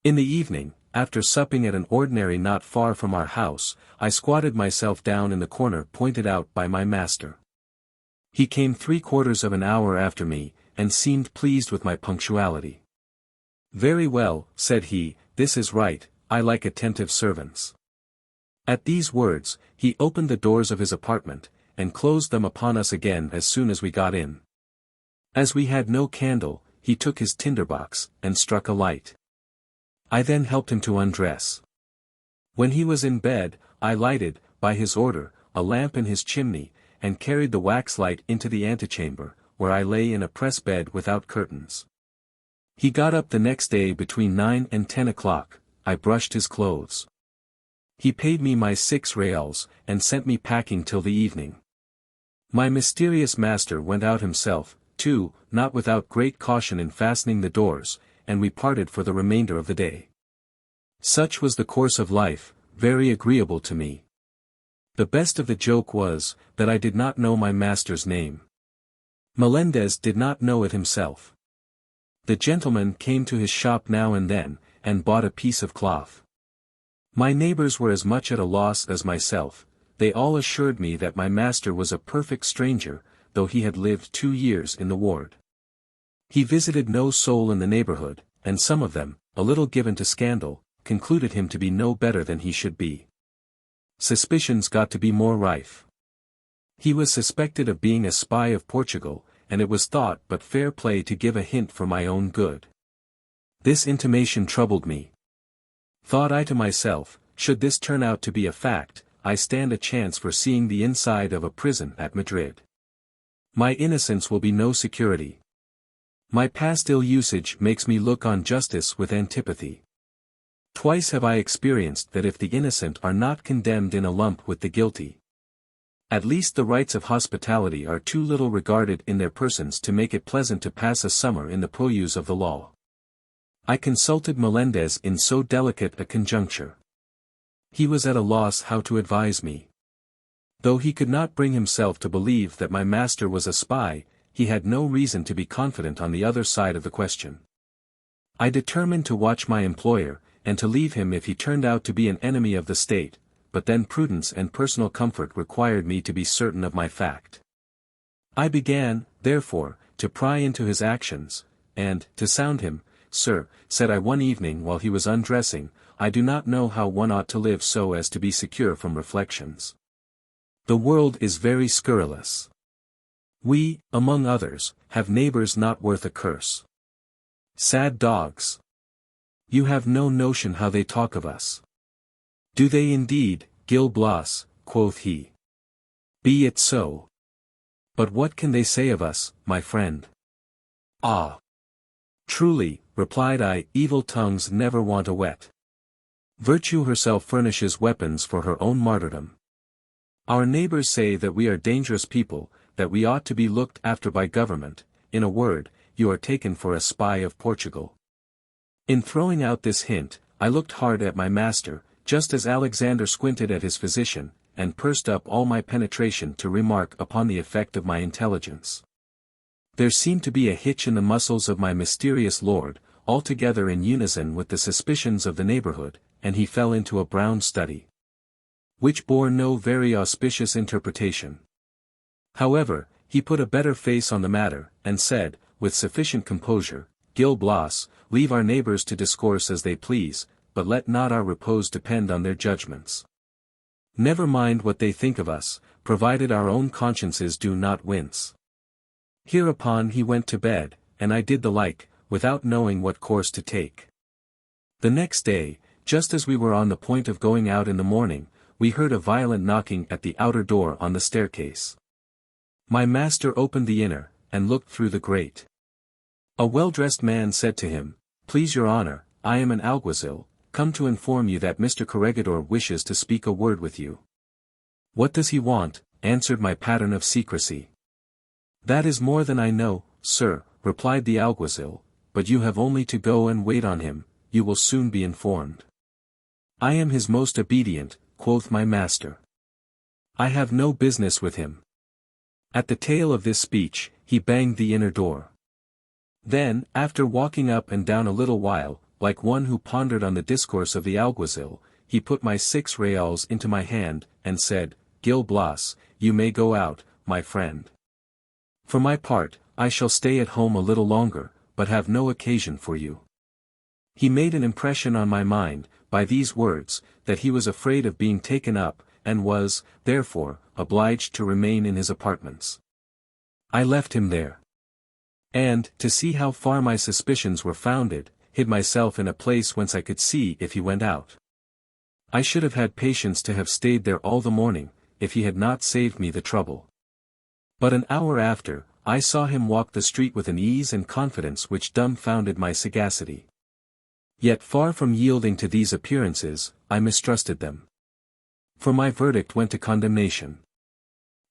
In the evening, after supping at an ordinary not far from our house, I squatted myself down in the corner pointed out by my master. He came 3/4 of an hour after me, and seemed pleased with my punctuality. "Very well," said he, "this is right, I like attentive servants." At these words, he opened the doors of his apartment, and closed them upon us again as soon as we got in. As we had no candle, he took his tinderbox, and struck a light. I then helped him to undress. When he was in bed, I lighted, by his order, a lamp in his chimney, and carried the wax light into the antechamber, where I lay in a press bed without curtains. He got up the next day between 9 and 10 o'clock, I brushed his clothes. He paid me my 6 reals, and sent me packing till the evening. My mysterious master went out himself, too, not without great caution in fastening the doors, and we parted for the remainder of the day. Such was the course of life, very agreeable to me. The best of the joke was, that I did not know my master's name. Melendez did not know it himself. The gentleman came to his shop now and then, and bought a piece of cloth. My neighbors were as much at a loss as myself. They all assured me that my master was a perfect stranger, though he had lived 2 years in the ward. He visited no soul in the neighborhood, and some of them, a little given to scandal, concluded him to be no better than he should be. Suspicions got to be more rife. He was suspected of being a spy of Portugal, and it was thought but fair play to give a hint for my own good. This intimation troubled me. Thought I to myself, should this turn out to be a fact, I stand a chance for seeing the inside of a prison at Madrid. My innocence will be no security. My past ill usage makes me look on justice with antipathy. Twice have I experienced that if the innocent are not condemned in a lump with the guilty, at least the rights of hospitality are too little regarded in their persons to make it pleasant to pass a summer in the purlieus of the law. I consulted Melendez in so delicate a conjuncture. He was at a loss how to advise me. Though he could not bring himself to believe that my master was a spy, he had no reason to be confident on the other side of the question. I determined to watch my employer, and to leave him if he turned out to be an enemy of the state, but then prudence and personal comfort required me to be certain of my fact. I began, therefore, to pry into his actions, and, to sound him, "Sir," said I one evening while he was undressing, "I do not know how one ought to live so as to be secure from reflections. The world is very scurrilous. We, among others, have neighbors not worth a curse. Sad dogs. You have no notion how they talk of us." "Do they indeed, Gil Blas?" quoth he. "Be it so. But what can they say of us, my friend?" "Ah! Truly," replied I, "evil tongues never want a whet. Virtue herself furnishes weapons for her own martyrdom. Our neighbors say that we are dangerous people, that we ought to be looked after by government. In a word, you are taken for a spy of Portugal." In throwing out this hint, I looked hard at my master, just as Alexander squinted at his physician, and pursed up all my penetration to remark upon the effect of my intelligence. There seemed to be a hitch in the muscles of my mysterious lord, altogether in unison with the suspicions of the neighborhood, and he fell into a brown study, which bore no very auspicious interpretation. However, he put a better face on the matter, and said, with sufficient composure, "Gil Blas, leave our neighbors to discourse as they please, but let not our repose depend on their judgments. Never mind what they think of us, provided our own consciences do not wince." Hereupon he went to bed, and I did the like, without knowing what course to take. The next day, just as we were on the point of going out in the morning, we heard a violent knocking at the outer door on the staircase. My master opened the inner, and looked through the grate. A well-dressed man said to him, "Please your honor, I am an alguazil, come to inform you that Mr. Corregidor wishes to speak a word with you." "What does he want?" answered my pattern of secrecy. "That is more than I know, sir," replied the alguazil, "but you have only to go and wait on him, you will soon be informed." "I am his most obedient," quoth my master. "I have no business with him." At the tail of this speech, he banged the inner door. Then, after walking up and down a little while, like one who pondered on the discourse of the alguazil, he put my 6 reals into my hand, and said, "Gil Blas, you may go out, my friend. For my part, I shall stay at home a little longer, but have no occasion for you." He made an impression on my mind, by these words, that he was afraid of being taken up, and was, therefore, obliged to remain in his apartments. I left him there. And, to see how far my suspicions were founded, hid myself in a place whence I could see if he went out. I should have had patience to have stayed there all the morning, if he had not saved me the trouble. But an hour after, I saw him walk the street with an ease and confidence which dumbfounded my sagacity. Yet far from yielding to these appearances, I mistrusted them. For my verdict went to condemnation.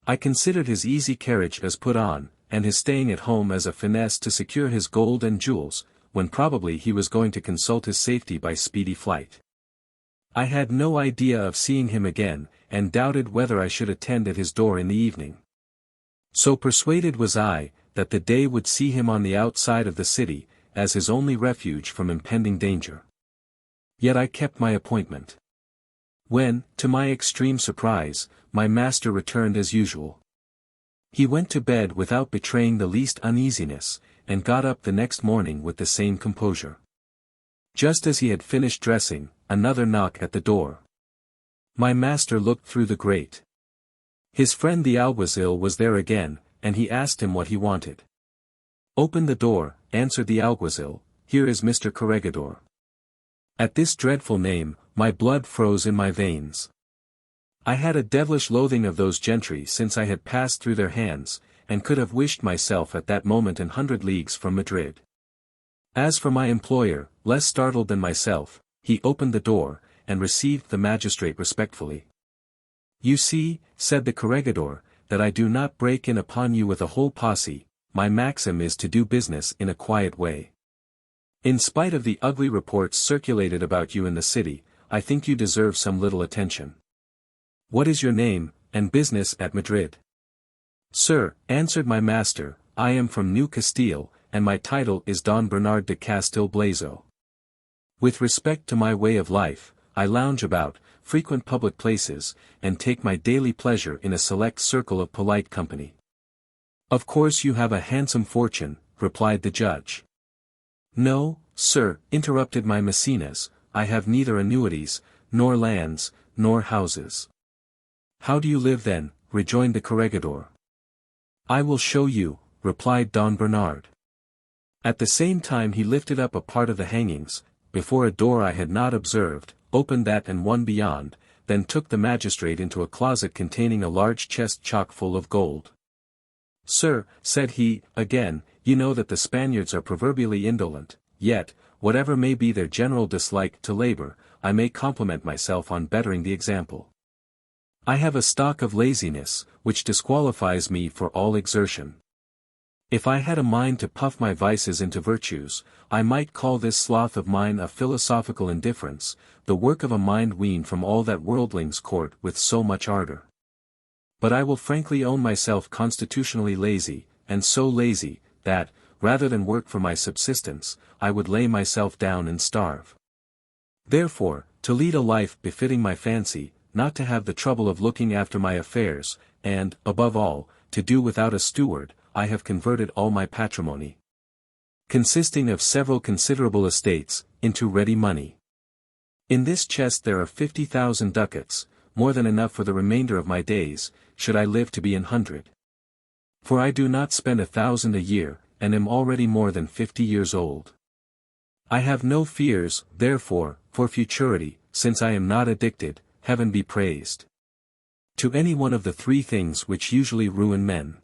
I considered his easy carriage as put on, and his staying at home as a finesse to secure his gold and jewels, when probably he was going to consult his safety by speedy flight. I had no idea of seeing him again, and doubted whether I should attend at his door in the evening. So persuaded was I, that the day would see him on the outside of the city, as his only refuge from impending danger. Yet I kept my appointment. When, to my extreme surprise, my master returned as usual. He went to bed without betraying the least uneasiness, and got up the next morning with the same composure. Just as he had finished dressing, another knock at the door. My master looked through the grate. His friend the alguazil was there again, and he asked him what he wanted. "Open the door," answered the alguazil, "here is Mr. Corregidor." At this dreadful name, my blood froze in my veins. I had a devilish loathing of those gentry since I had passed through their hands, and could have wished myself at that moment 100 leagues from Madrid. As for my employer, less startled than myself, he opened the door, and received the magistrate respectfully. "You see," said the corregidor, "that I do not break in upon you with a whole posse. My maxim is to do business in a quiet way. In spite of the ugly reports circulated about you in the city, I think you deserve some little attention. What is your name, and business at Madrid?" "Sir," answered my master, "I am from New Castile, and my title is Don Bernard de Castilblazo. With respect to my way of life, I lounge about, frequent public places, and take my daily pleasure in a select circle of polite company." "Of course you have a handsome fortune," replied the judge. "No, sir," interrupted my Mecenas, "I have neither annuities, nor lands, nor houses." "How do you live then?" rejoined the corregidor. "I will show you," replied Don Bernard. At the same time he lifted up a part of the hangings, before a door I had not observed, opened that and one beyond, then took the magistrate into a closet containing a large chest chock full of gold. "Sir," said he, again, "you know that the Spaniards are proverbially indolent, yet, whatever may be their general dislike to labor, I may compliment myself on bettering the example. I have a stock of laziness, which disqualifies me for all exertion. If I had a mind to puff my vices into virtues, I might call this sloth of mine a philosophical indifference, the work of a mind weaned from all that worldlings court with so much ardor. But I will frankly own myself constitutionally lazy, and so lazy, that, rather than work for my subsistence, I would lay myself down and starve. Therefore, to lead a life befitting my fancy, not to have the trouble of looking after my affairs, and, above all, to do without a steward, I have converted all my patrimony, consisting of several considerable estates, into ready money. In this chest there are 50,000 ducats, more than enough for the remainder of my days, should I live to be 100. For I do not spend 1,000 a year, and am already more than 50 years old. I have no fears, therefore, for futurity, since I am not addicted, heaven be praised, to any one of the three things which usually ruin men.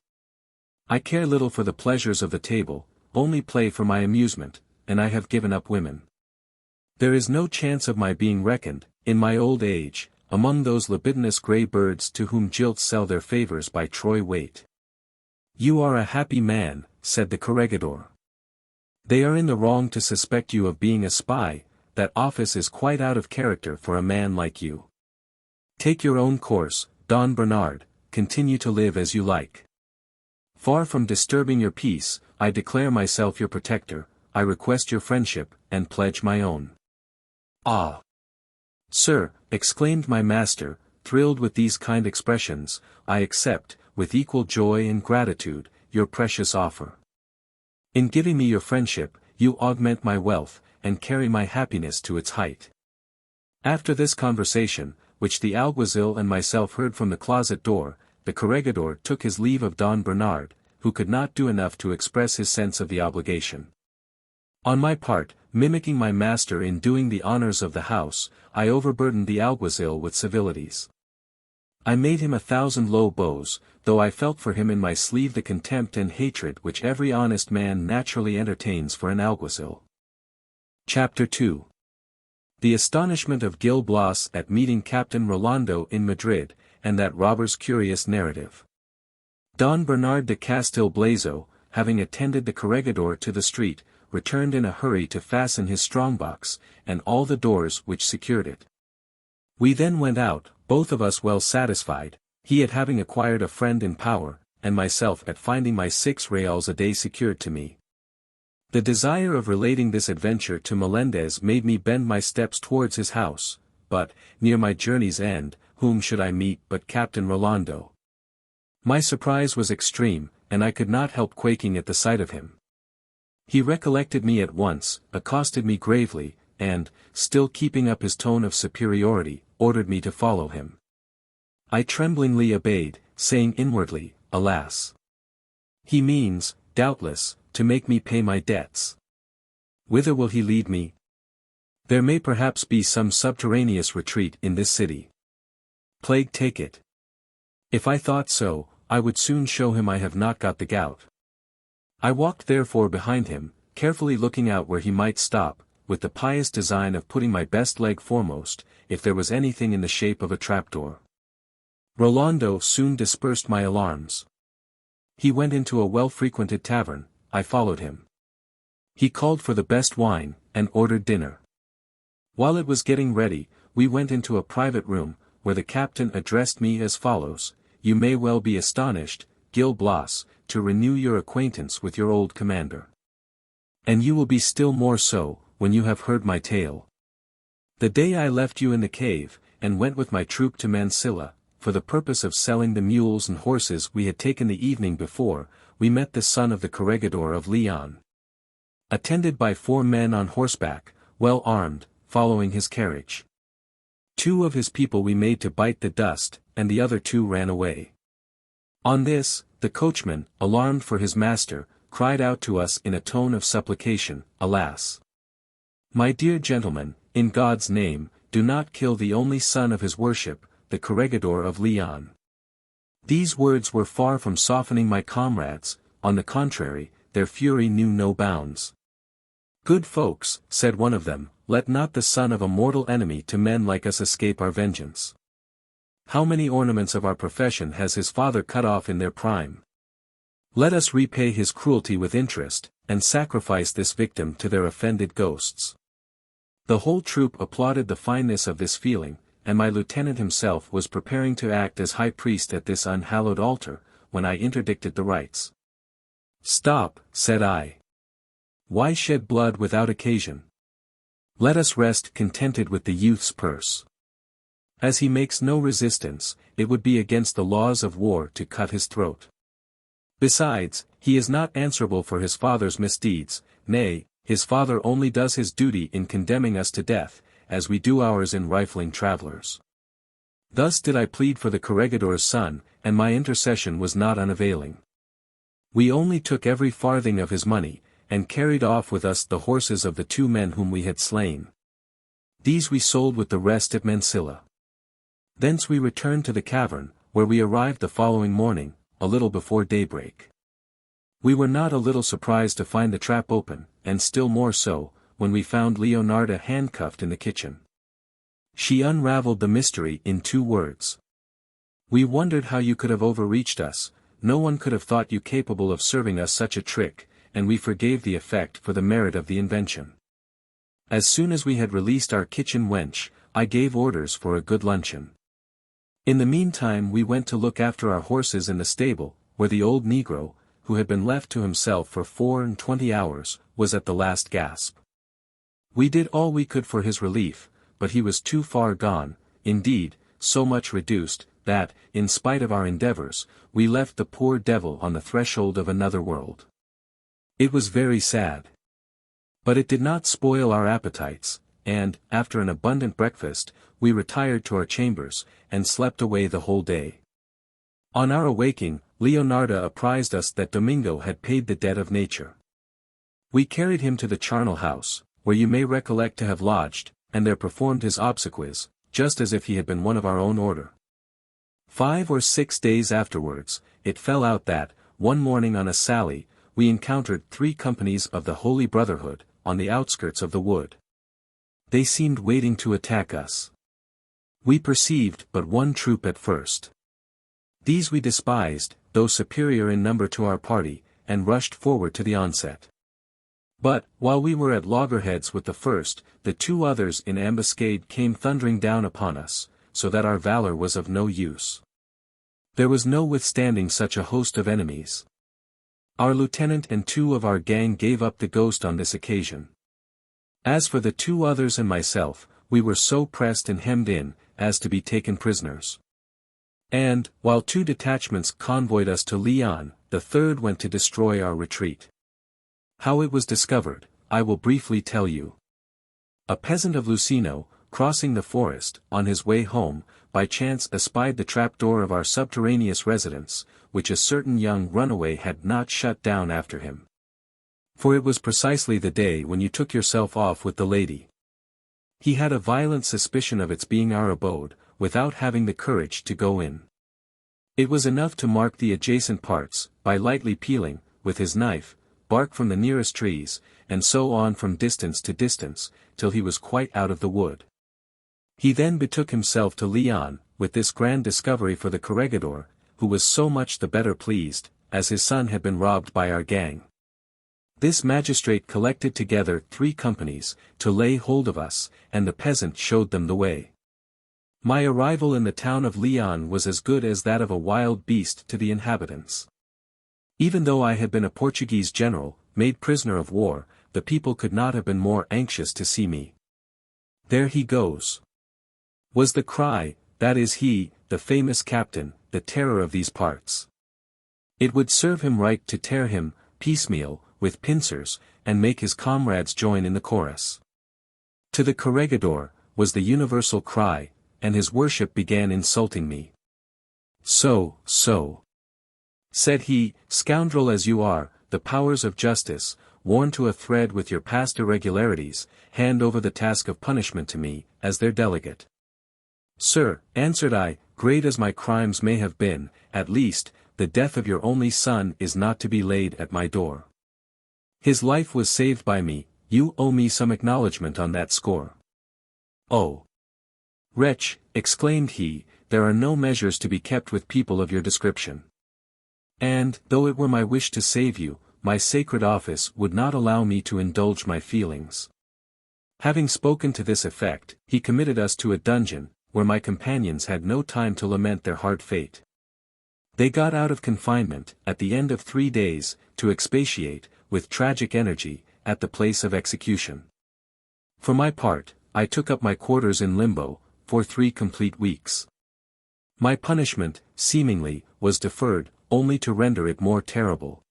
I care little for the pleasures of the table, only play for my amusement, and I have given up women. There is no chance of my being reckoned, in my old age, among those libidinous grey birds to whom jilts sell their favors by troy weight." "You are a happy man," said the corregidor. "They are in the wrong to suspect you of being a spy, that office is quite out of character for a man like you. Take your own course, Don Bernard, continue to live as you like. Far from disturbing your peace, I declare myself your protector, I request your friendship, and pledge my own." "Ah! Sir," exclaimed my master, thrilled with these kind expressions, "I accept, with equal joy and gratitude, your precious offer. In giving me your friendship, you augment my wealth, and carry my happiness to its height." After this conversation, which the alguazil and myself heard from the closet door, the corregidor took his leave of Don Bernard, who could not do enough to express his sense of the obligation. On my part, mimicking my master in doing the honors of the house, I overburdened the alguazil with civilities. I made him 1,000 low bows, though I felt for him in my sleeve the contempt and hatred which every honest man naturally entertains for an alguacil. Chapter 2. The astonishment of Gil Blas at meeting Captain Rolando in Madrid, and that robber's curious narrative. Don Bernard de Castilblazo, having attended the corregidor to the street, returned in a hurry to fasten his strongbox, and all the doors which secured it. We then went out, both of us well satisfied, he at having acquired a friend in power, and myself at finding my 6 reals a day secured to me. The desire of relating this adventure to Melendez made me bend my steps towards his house, but, near my journey's end, whom should I meet but Captain Rolando? My surprise was extreme, and I could not help quaking at the sight of him. He recollected me at once, accosted me gravely, and, still keeping up his tone of superiority, ordered me to follow him. I tremblingly obeyed, saying inwardly, alas! He means, doubtless, to make me pay my debts. Whither will he lead me? There may perhaps be some subterraneous retreat in this city. Plague take it. If I thought so, I would soon show him I have not got the gout. I walked therefore behind him, carefully looking out where he might stop, with the pious design of putting my best leg foremost, if there was anything in the shape of a trapdoor. Rolando soon dispersed my alarms. He went into a well-frequented tavern, I followed him. He called for the best wine, and ordered dinner. While it was getting ready, we went into a private room, where the captain addressed me as follows: "You may well be astonished, Gil Blas, to renew your acquaintance with your old commander. And you will be still more so, when you have heard my tale. The day I left you in the cave, and went with my troop to Mansilla, for the purpose of selling the mules and horses we had taken the evening before, we met the son of the corregidor of Leon. Attended by 4 men on horseback, well armed, following his carriage. 2 of his people we made to bite the dust, and the other 2 ran away. On this, the coachman, alarmed for his master, cried out to us in a tone of supplication, Alas! My dear gentlemen, in God's name, do not kill the only son of his worship, the corregidor of Leon." These words were far from softening my comrades, on the contrary, their fury knew no bounds. "Good folks," said one of them, "let not the son of a mortal enemy to men like us escape our vengeance. How many ornaments of our profession has his father cut off in their prime? Let us repay his cruelty with interest, and sacrifice this victim to their offended ghosts." The whole troop applauded the fineness of this feeling, and my lieutenant himself was preparing to act as high priest at this unhallowed altar, when I interdicted the rites. "Stop," said I. "Why shed blood without occasion? Let us rest contented with the youth's purse. As he makes no resistance, it would be against the laws of war to cut his throat. Besides, he is not answerable for his father's misdeeds, nay, his father only does his duty in condemning us to death, as we do ours in rifling travelers." Thus did I plead for the corregidor's son, and my intercession was not unavailing. We only took every farthing of his money, and carried off with us the horses of the 2 men whom we had slain. These we sold with the rest at Mansilla. Thence we returned to the cavern, where we arrived the following morning, a little before daybreak. We were not a little surprised to find the trap open, and still more so, when we found Leonarda handcuffed in the kitchen. She unraveled the mystery in 2 words. "We wondered how you could have overreached us, no one could have thought you capable of serving us such a trick, and we forgave the effect for the merit of the invention." As soon as we had released our kitchen wench, I gave orders for a good luncheon. In the meantime we went to look after our horses in the stable, where the old negro, who had been left to himself for 24 hours, was at the last gasp. We did all we could for his relief, but he was too far gone, indeed, so much reduced, that, in spite of our endeavors, we left the poor devil on the threshold of another world. It was very sad. But it did not spoil our appetites, and, after an abundant breakfast, we retired to our chambers, and slept away the whole day. On our awaking, Leonarda apprised us that Domingo had paid the debt of nature. We carried him to the charnel house, where you may recollect to have lodged, and there performed his obsequies, just as if he had been one of our own order. 5 or 6 days afterwards, it fell out that, one morning on a sally, we encountered 3 companies of the Holy Brotherhood, on the outskirts of the wood. They seemed waiting to attack us. We perceived but one troop at first. These we despised, though superior in number to our party, and rushed forward to the onset. But, while we were at loggerheads with the first, the 2 others in ambuscade came thundering down upon us, so that our valor was of no use. There was no withstanding such a host of enemies. Our lieutenant and 2 of our gang gave up the ghost on this occasion. As for the 2 others and myself, we were so pressed and hemmed in, as to be taken prisoners. And, while 2 detachments convoyed us to Leon, the 3rd went to destroy our retreat. How it was discovered, I will briefly tell you. A peasant of Lucino, crossing the forest, on his way home, by chance espied the trapdoor of our subterraneous residence, which a certain young runaway had not shut down after him. For it was precisely the day when you took yourself off with the lady. He had a violent suspicion of its being our abode, without having the courage to go in. It was enough to mark the adjacent parts, by lightly peeling, with his knife, bark from the nearest trees, and so on from distance to distance, till he was quite out of the wood. He then betook himself to Leon, with this grand discovery for the corregidor, who was so much the better pleased, as his son had been robbed by our gang. This magistrate collected together 3 companies, to lay hold of us, and the peasant showed them the way. My arrival in the town of Leon was as good as that of a wild beast to the inhabitants. Even though I had been a Portuguese general, made prisoner of war, the people could not have been more anxious to see me. "There he goes!" was the cry. "That is he, the famous captain, the terror of these parts. It would serve him right to tear him, piecemeal, with pincers, and make his comrades join in the chorus." "To the corregidor," was the universal cry, and his worship began insulting me. So, said he, "scoundrel as you are, the powers of justice, worn to a thread with your past irregularities, hand over the task of punishment to me, as their delegate." "Sir," answered I, "great as my crimes may have been, at least, the death of your only son is not to be laid at my door. His life was saved by me, you owe me some acknowledgment on that score." "Oh, wretch," exclaimed he, "there are no measures to be kept with people of your description. And, though it were my wish to save you, my sacred office would not allow me to indulge my feelings." Having spoken to this effect, he committed us to a dungeon, where my companions had no time to lament their hard fate. They got out of confinement, at the end of 3 days, to expatiate, with tragic energy, at the place of execution. For my part, I took up my quarters in limbo, for 3 complete weeks. My punishment, seemingly, was deferred, only to render it more terrible.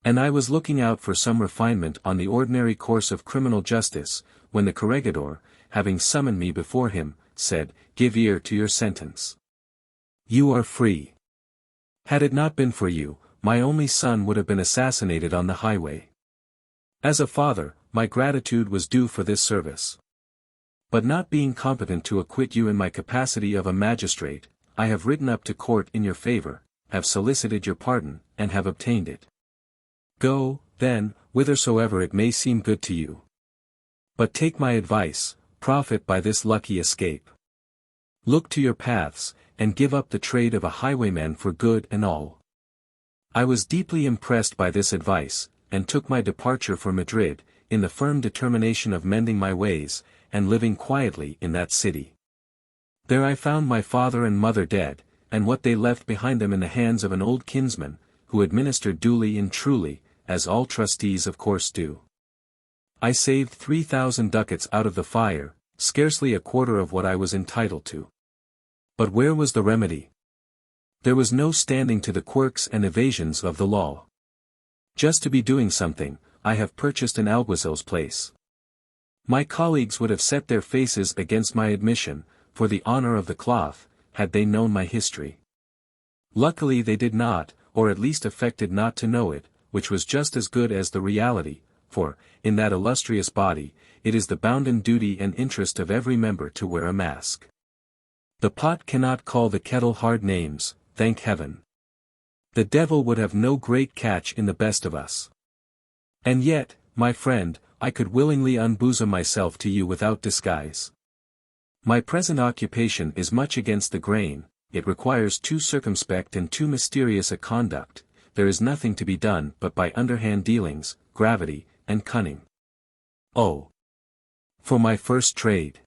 And I was looking out for some refinement on the ordinary course of criminal justice, when the corregidor, having summoned me before him, said, "Give ear to your sentence. You are free. Had it not been for you, my only son would have been assassinated on the highway. As a father, my gratitude was due for this service. But not being competent to acquit you in my capacity of a magistrate, I have written up to court in your favor, have solicited your pardon, and have obtained it. Go, then, whithersoever it may seem good to you. But take my advice, profit by this lucky escape. Look to your paths, and give up the trade of a highwayman for good and all." I was deeply impressed by this advice, and took my departure for Madrid, in the firm determination of mending my ways, and living quietly in that city. There I found my father and mother dead, and what they left behind them in the hands of an old kinsman, who administered duly and truly, as all trustees of course do. I saved 3,000 ducats out of the fire, scarcely a quarter of what I was entitled to. But where was the remedy? There was no standing to the quirks and evasions of the law. Just to be doing something, I have purchased an alguazil's place. My colleagues would have set their faces against my admission, for the honor of the cloth, had they known my history. Luckily they did not, or at least affected not to know it, which was just as good as the reality, for, in that illustrious body, it is the bounden duty and interest of every member to wear a mask. The pot cannot call the kettle hard names, thank heaven. The devil would have no great catch in the best of us. And yet, my friend, I could willingly unbosom myself to you without disguise. My present occupation is much against the grain, it requires too circumspect and too mysterious a conduct, there is nothing to be done but by underhand dealings, gravity, and cunning. Oh! For my first trade!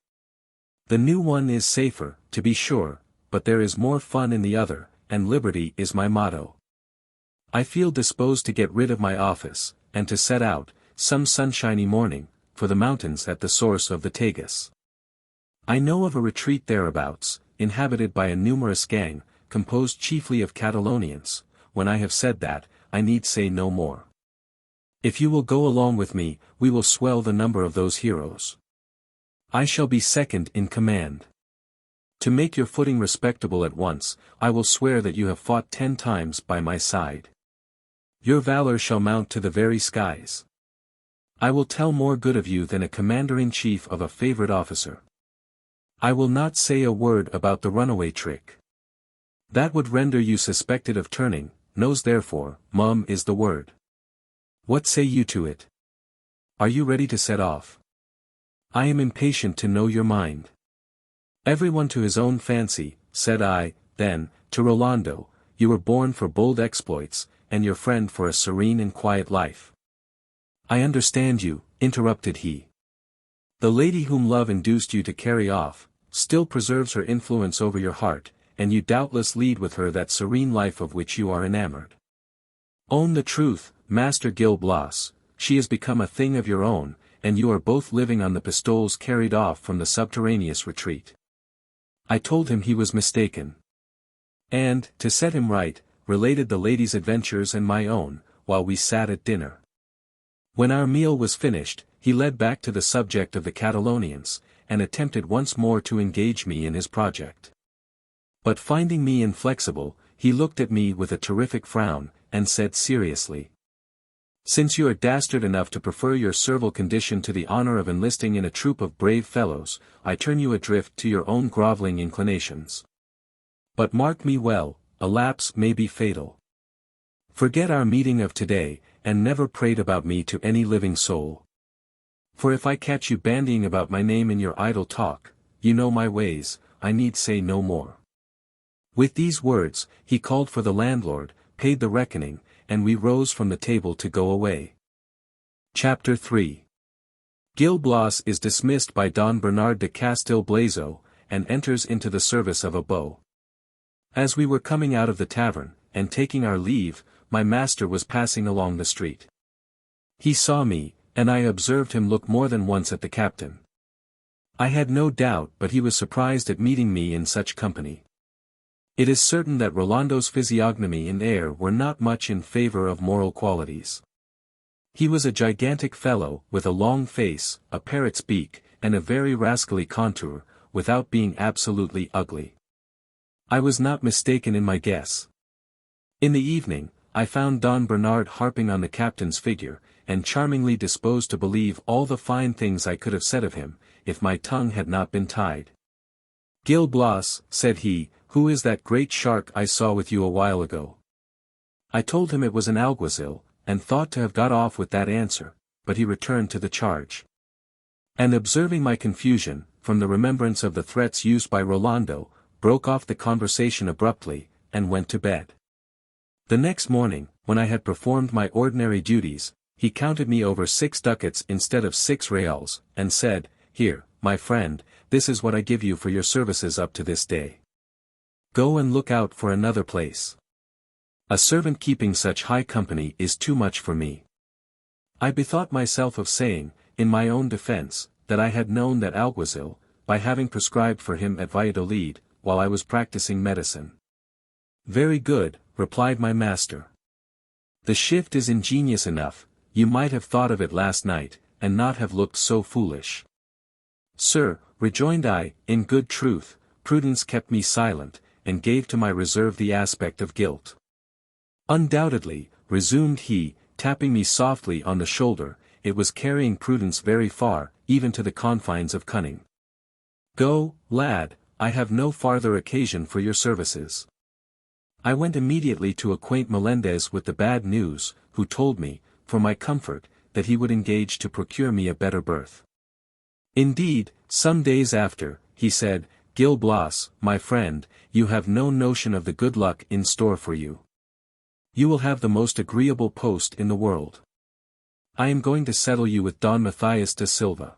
The new one is safer, to be sure, but there is more fun in the other, and liberty is my motto. I feel disposed to get rid of my office, and to set out, some sunshiny morning, for the mountains at the source of the Tagus. I know of a retreat thereabouts, inhabited by a numerous gang, composed chiefly of Catalonians. When I have said that, I need say no more. If you will go along with me, we will swell the number of those heroes. I shall be second in command. To make your footing respectable at once, I will swear that you have fought 10 times by my side. Your valor shall mount to the very skies. I will tell more good of you than a commander-in-chief of a favorite officer. I will not say a word about the runaway trick. That would render you suspected of turning, nose therefore, mum is the word. What say you to it? Are you ready to set off? I am impatient to know your mind. Everyone to his own fancy, said I, then, to Rolando, you were born for bold exploits, and your friend for a serene and quiet life. I understand you, interrupted he. The lady whom love induced you to carry off, still preserves her influence over your heart, and you doubtless lead with her that serene life of which you are enamored. Own the truth, Master Gil Blas, she has become a thing of your own, and you are both living on the pistoles carried off from the subterraneous retreat. I told him he was mistaken. And, to set him right, related the lady's adventures and my own, while we sat at dinner. When our meal was finished, he led back to the subject of the Catalonians, and attempted once more to engage me in his project. But finding me inflexible, he looked at me with a terrific frown, and said seriously, "Since you are dastard enough to prefer your servile condition to the honor of enlisting in a troop of brave fellows, I turn you adrift to your own groveling inclinations. But mark me well, a lapse may be fatal. Forget our meeting of today, and never prate about me to any living soul. For if I catch you bandying about my name in your idle talk, you know my ways, I need say no more." With these words, he called for the landlord, paid the reckoning, and we rose from the table to go away. Chapter 3. Gil Blas is dismissed by Don Bernard de Castilblazo, and enters into the service of a beau. As we were coming out of the tavern, and taking our leave, my master was passing along the street. He saw me, and I observed him look more than once at the captain. I had no doubt but he was surprised at meeting me in such company. It is certain that Rolando's physiognomy and air were not much in favor of moral qualities. He was a gigantic fellow, with a long face, a parrot's beak, and a very rascally contour, without being absolutely ugly. I was not mistaken in my guess. In the evening, I found Don Bernard harping on the captain's figure, and charmingly disposed to believe all the fine things I could have said of him, if my tongue had not been tied. "Gil Blas," said he, "who is that great shark I saw with you a while ago?" I told him it was an alguazil, and thought to have got off with that answer, but he returned to the charge. And observing my confusion, from the remembrance of the threats used by Rolando, broke off the conversation abruptly, and went to bed. The next morning, when I had performed my ordinary duties, he counted me over 6 ducats instead of 6 reals, and said, "Here, my friend, this is what I give you for your services up to this day. Go and look out for another place. A servant keeping such high company is too much for me." I bethought myself of saying, in my own defense, that I had known that alguazil, by having prescribed for him at Valladolid, while I was practicing medicine. "Very good," replied my master. "The shift is ingenious enough, you might have thought of it last night, and not have looked so foolish." "Sir," rejoined I, "in good truth, prudence kept me silent, and gave to my reserve the aspect of guilt." "Undoubtedly," resumed he, tapping me softly on the shoulder, "it was carrying prudence very far, even to the confines of cunning. Go, lad, I have no farther occasion for your services. I went immediately to acquaint Melendez with the bad news, who told me, for my comfort, that he would engage to procure me a better berth. Indeed, some days after, he said, Gil Blas, my friend, you have no notion of the good luck in store for you. You will have the most agreeable post in the world. I am going to settle you with Don Matthias da Silva.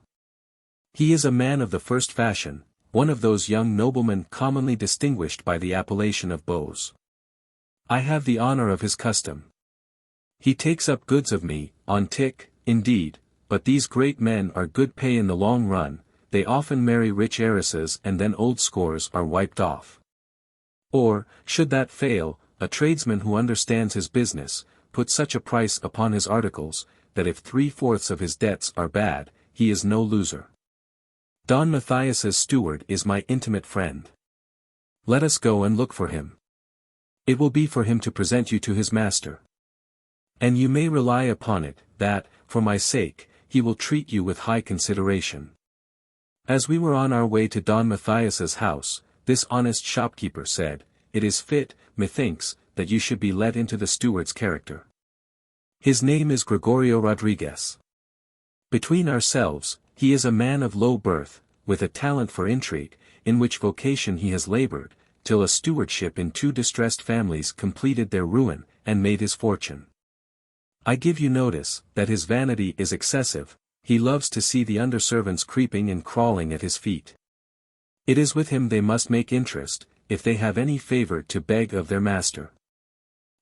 He is a man of the first fashion, one of those young noblemen commonly distinguished by the appellation of beaux. I have the honor of his custom. He takes up goods of me, on tick, indeed, but these great men are good pay in the long run, they often marry rich heiresses and then old scores are wiped off. Or, should that fail, a tradesman who understands his business, puts such a price upon his articles, that if 3/4 of his debts are bad, he is no loser. Don Matthias's steward is my intimate friend. Let us go and look for him. It will be for him to present you to his master. And you may rely upon it, that, for my sake, he will treat you with high consideration. As we were on our way to Don Matthias's house, this honest shopkeeper said, It is fit, methinks, that you should be let into the steward's character. His name is Gregorio Rodriguez. Between ourselves, he is a man of low birth, with a talent for intrigue, in which vocation he has labored, till a stewardship in 2 distressed families completed their ruin, and made his fortune. I give you notice, that his vanity is excessive, he loves to see the underservants creeping and crawling at his feet. It is with him they must make interest, if they have any favor to beg of their master.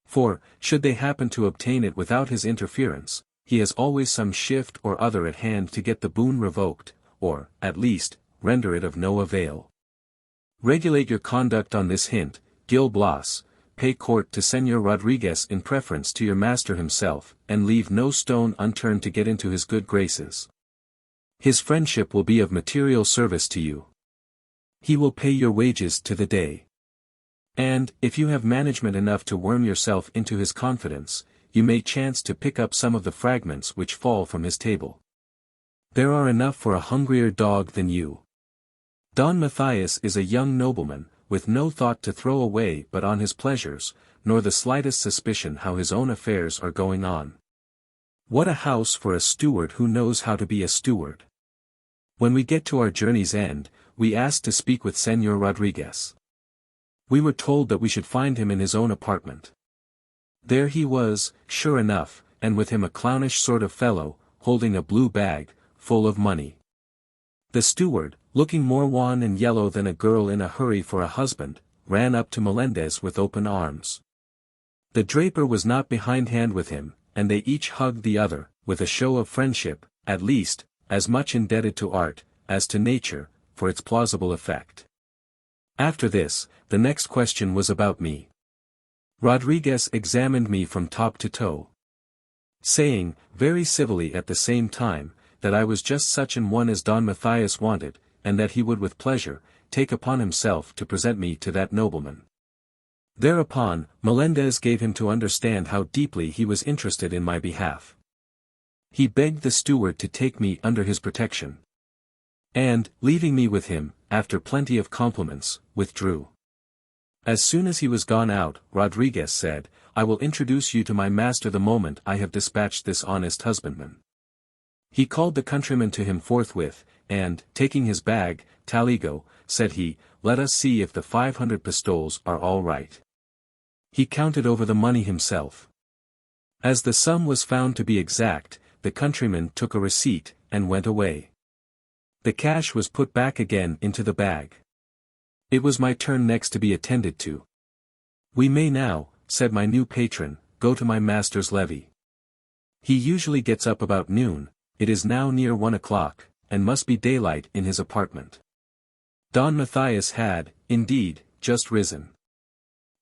For, should they happen to obtain it without his interference, he has always some shift or other at hand to get the boon revoked, or, at least, render it of no avail. Regulate your conduct on this hint, Gil Blas, pay court to Señor Rodriguez in preference to your master himself, and leave no stone unturned to get into his good graces. His friendship will be of material service to you. He will pay your wages to the day. And, if you have management enough to worm yourself into his confidence, you may chance to pick up some of the fragments which fall from his table. There are enough for a hungrier dog than you. Don Matthias is a young nobleman, with no thought to throw away but on his pleasures, nor the slightest suspicion how his own affairs are going on. What a house for a steward who knows how to be a steward! When we get to our journey's end, we asked to speak with Señor Rodriguez. We were told that we should find him in his own apartment. There he was, sure enough, and with him a clownish sort of fellow, holding a blue bag, full of money. The steward, looking more wan and yellow than a girl in a hurry for a husband, ran up to Melendez with open arms. The draper was not behindhand with him, and they each hugged the other, with a show of friendship, at least, as much indebted to art, as to nature, for its plausible effect. After this, the next question was about me. Rodriguez examined me from top to toe, saying, very civilly at the same time, that I was just such an one as Don Matthias wanted, and that he would with pleasure, take upon himself to present me to that nobleman. Thereupon, Melendez gave him to understand how deeply he was interested in my behalf. He begged the steward to take me under his protection. And, leaving me with him, after plenty of compliments, withdrew. As soon as he was gone out, Rodriguez said, I will introduce you to my master the moment I have dispatched this honest husbandman. He called the countryman to him forthwith, and, taking his bag, Taligo, said he, let us see if the 500 pistoles are all right. He counted over the money himself. As the sum was found to be exact, the countryman took a receipt, and went away. The cash was put back again into the bag. It was my turn next to be attended to. We may now, said my new patron, go to my master's levee. He usually gets up about noon, it is now near 1 o'clock, and must be daylight in his apartment. Don Matthias had, indeed, just risen.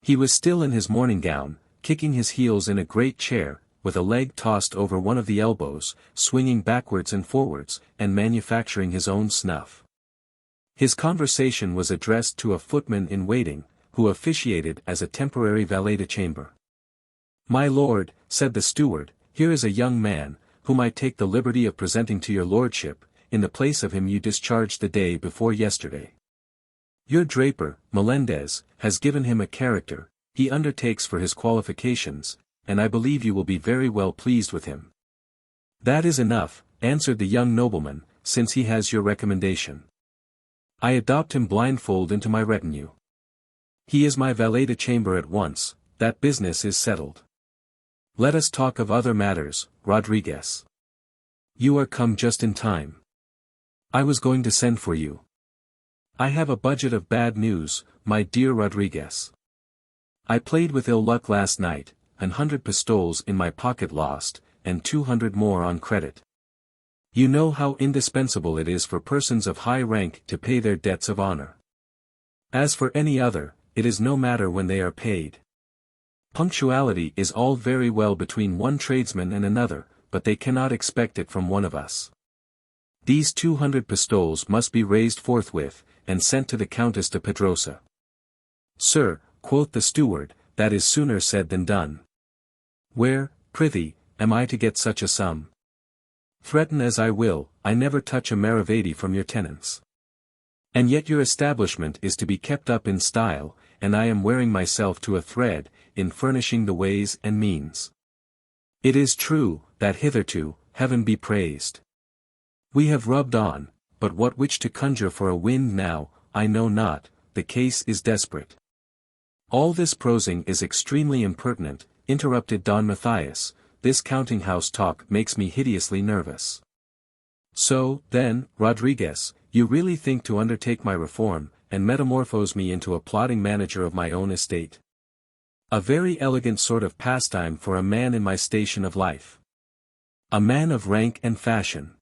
He was still in his morning gown, kicking his heels in a great chair, with a leg tossed over one of the elbows, swinging backwards and forwards, and manufacturing his own snuff. His conversation was addressed to a footman in waiting, who officiated as a temporary valet de chamber. My lord, said the steward, here is a young man, whom I take the liberty of presenting to your lordship, in the place of him you discharged the day before yesterday. Your draper, Melendez, has given him a character, he undertakes for his qualifications, and I believe you will be very well pleased with him. That is enough, answered the young nobleman, since he has your recommendation. I adopt him blindfold into my retinue. He is my valet de chamber at once, that business is settled. Let us talk of other matters, Rodriguez. You are come just in time. I was going to send for you. I have a budget of bad news, my dear Rodriguez. I played with ill luck last night, 100 pistoles in my pocket lost, and 200 more on credit. You know how indispensable it is for persons of high rank to pay their debts of honor. As for any other, it is no matter when they are paid. Punctuality is all very well between one tradesman and another, but they cannot expect it from one of us. These 200 pistoles must be raised forthwith, and sent to the Countess de Pedrosa. Sir, quoth the steward, that is sooner said than done. Where, prithee, am I to get such a sum? Threaten as I will, I never touch a maravedi from your tenants. And yet your establishment is to be kept up in style, and I am wearing myself to a thread, in furnishing the ways and means. It is true, that hitherto, heaven be praised. We have rubbed on, but what which to conjure for a wind now, I know not, the case is desperate. All this prosing is extremely impertinent, interrupted Don Matthias, this counting-house talk makes me hideously nervous. So, then, Rodriguez, you really think to undertake my reform, and metamorphose me into a plodding manager of my own estate? A very elegant sort of pastime for a man in my station of life. A man of rank and fashion.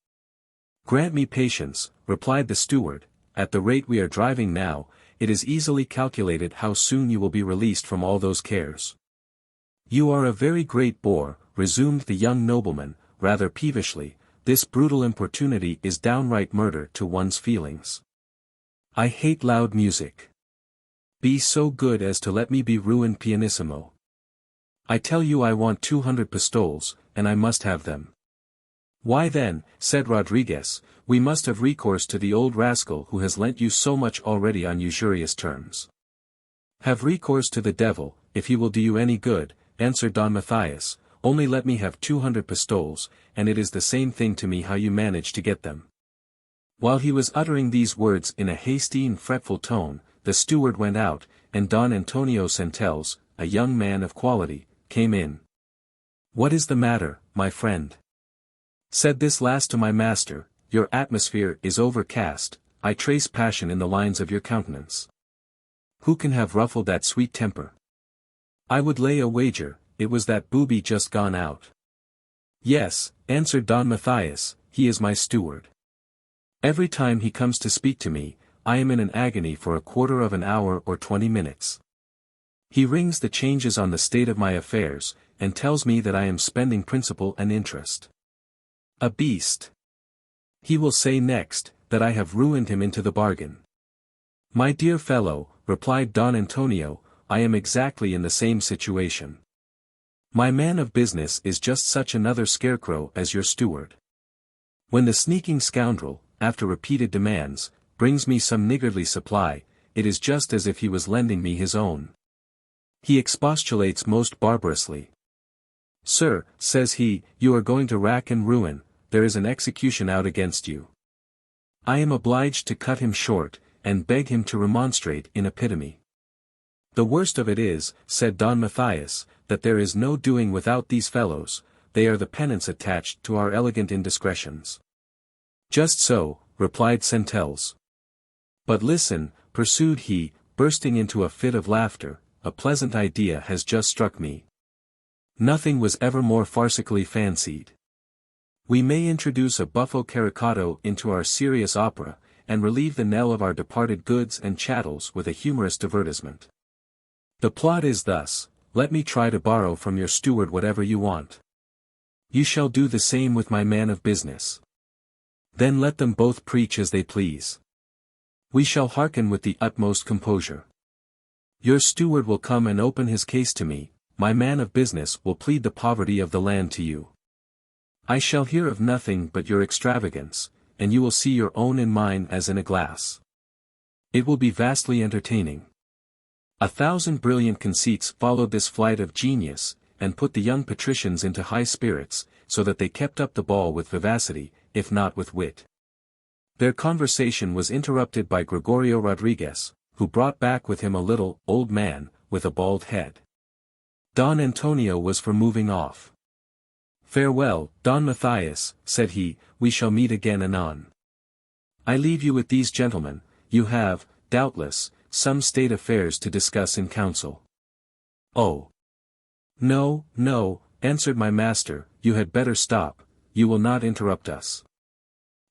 Grant me patience, replied the steward, at the rate we are driving now, it is easily calculated how soon you will be released from all those cares. You are a very great bore, resumed the young nobleman, rather peevishly, this brutal importunity is downright murder to one's feelings. I hate loud music. Be so good as to let me be ruined pianissimo. I tell you I want 200 pistoles, and I must have them. Why then, said Rodriguez, we must have recourse to the old rascal who has lent you so much already on usurious terms. Have recourse to the devil, if he will do you any good, answered Don Matthias, only let me have 200 pistoles, and it is the same thing to me how you manage to get them. While he was uttering these words in a hasty and fretful tone, the steward went out, and Don Antonio Centelles, a young man of quality, came in. What is the matter, my friend? Said this last to my master, your atmosphere is overcast, I trace passion in the lines of your countenance. Who can have ruffled that sweet temper? I would lay a wager, it was that booby just gone out. Yes, answered Don Matthias, he is my steward. Every time he comes to speak to me, I am in an agony for a quarter of an hour or 20 minutes. He rings the changes on the state of my affairs, and tells me that I am spending principal and interest. A beast. He will say next, that I have ruined him into the bargain. My dear fellow, replied Don Antonio, I am exactly in the same situation. My man of business is just such another scarecrow as your steward. When the sneaking scoundrel, after repeated demands, brings me some niggardly supply, it is just as if he was lending me his own. He expostulates most barbarously. Sir, says he, you are going to rack and ruin, there is an execution out against you. I am obliged to cut him short, and beg him to remonstrate in epitome. The worst of it is, said Don Matthias, that there is no doing without these fellows, they are the penance attached to our elegant indiscretions. Just so, replied Centelles. But listen, pursued he, bursting into a fit of laughter, a pleasant idea has just struck me. Nothing was ever more farcically fancied. We may introduce a buffo caricato into our serious opera, and relieve the knell of our departed goods and chattels with a humorous divertisement. The plot is thus, let me try to borrow from your steward whatever you want. You shall do the same with my man of business. Then let them both preach as they please. We shall hearken with the utmost composure. Your steward will come and open his case to me, my man of business will plead the poverty of the land to you. I shall hear of nothing but your extravagance, and you will see your own in mine as in a glass. It will be vastly entertaining. 1,000 brilliant conceits followed this flight of genius, and put the young patricians into high spirits, so that they kept up the ball with vivacity, if not with wit. Their conversation was interrupted by Gregorio Rodriguez, who brought back with him a little, old man, with a bald head. Don Antonio was for moving off. "Farewell, Don Matthias," said he, "we shall meet again anon. I leave you with these gentlemen. You have, doubtless, some state affairs to discuss in council." "Oh. No, no," answered my master, "you had better stop, you will not interrupt us.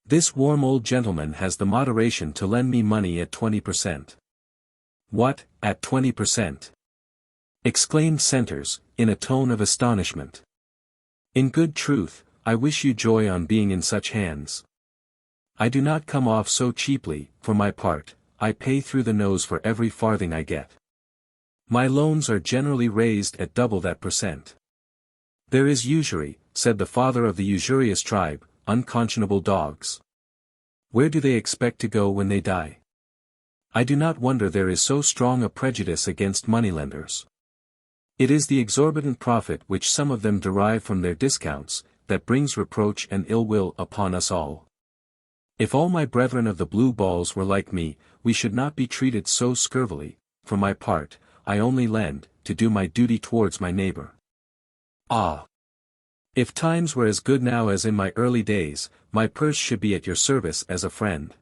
This warm old gentleman has the moderation to lend me money at 20%. "What, at 20%? exclaimed Centers, in a tone of astonishment. "In good truth, I wish you joy on being in such hands. I do not come off so cheaply, for my part, I pay through the nose for every farthing I get. My loans are generally raised at double that %. There is usury," said the father of the usurious tribe, "unconscionable dogs. Where do they expect to go when they die? I do not wonder there is so strong a prejudice against moneylenders. It is the exorbitant profit which some of them derive from their discounts, that brings reproach and ill will upon us all. If all my brethren of the blue balls were like me, we should not be treated so scurvily. For my part, I only lend, to do my duty towards my neighbor. Ah! If times were as good now as in my early days, my purse should be at your service as a friend.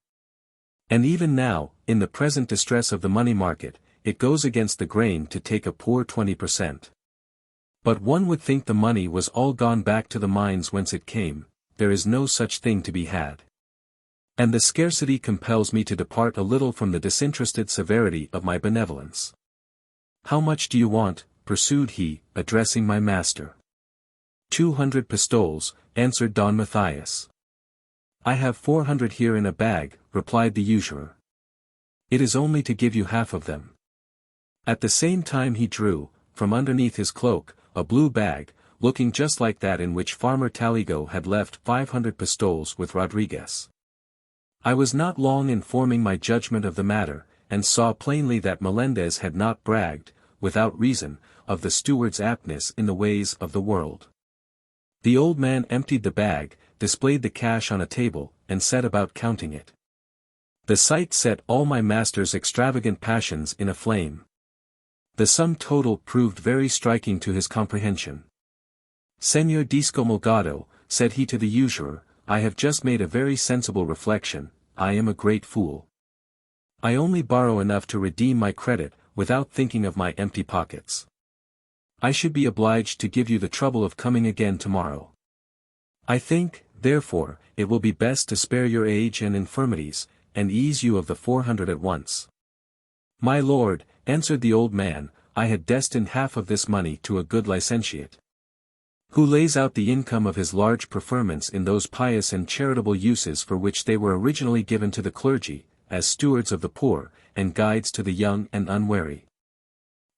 And even now, in the present distress of the money market, it goes against the grain to take a poor 20%. But one would think the money was all gone back to the mines whence it came. There is no such thing to be had. And the scarcity compels me to depart a little from the disinterested severity of my benevolence. How much do you want?" pursued he, addressing my master. 200 pistoles, answered Don Matthias. "I have 400 here in a bag," replied the usurer. "It is only to give you half of them." At the same time he drew, from underneath his cloak, a blue bag, looking just like that in which Farmer Taligo had left 500 pistoles with Rodriguez. I was not long in forming my judgment of the matter, and saw plainly that Melendez had not bragged, without reason, of the steward's aptness in the ways of the world. The old man emptied the bag, displayed the cash on a table, and set about counting it. The sight set all my master's extravagant passions in a flame. The sum total proved very striking to his comprehension. "Señor Discomulgado," said he to the usurer, "I have just made a very sensible reflection. I am a great fool. I only borrow enough to redeem my credit, without thinking of my empty pockets. I should be obliged to give you the trouble of coming again tomorrow. I think, therefore, it will be best to spare your age and infirmities, and ease you of the 400 at once." "My lord," answered the old man, "I had destined half of this money to a good licentiate, who lays out the income of his large preferments in those pious and charitable uses for which they were originally given to the clergy, as stewards of the poor, and guides to the young and unwary.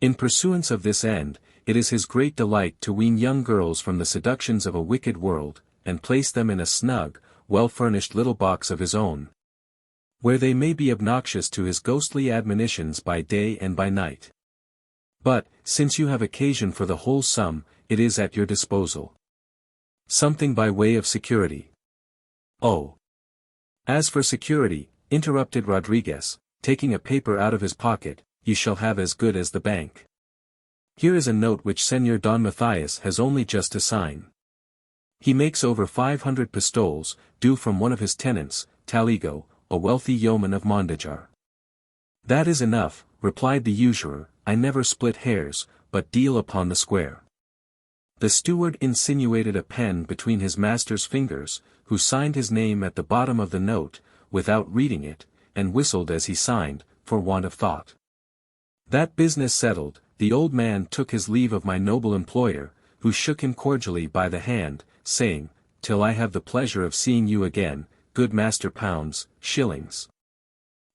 In pursuance of this end, it is his great delight to wean young girls from the seductions of a wicked world, and place them in a snug, well-furnished little box of his own, where they may be obnoxious to his ghostly admonitions by day and by night. But, since you have occasion for the whole sum, it is at your disposal. Something by way of security." "Oh! As for security," interrupted Rodriguez, taking a paper out of his pocket, "you shall have as good as the bank. Here is a note which Señor Don Matthias has only just to sign. He makes over 500 pistoles, due from one of his tenants, Taligo, a wealthy yeoman of Mondejar." "That is enough," replied the usurer, "I never split hairs, but deal upon the square." The steward insinuated a pen between his master's fingers, who signed his name at the bottom of the note, without reading it, and whistled as he signed, for want of thought. That business settled, the old man took his leave of my noble employer, who shook him cordially by the hand, saying, "Till I have the pleasure of seeing you again, good master pounds, shillings,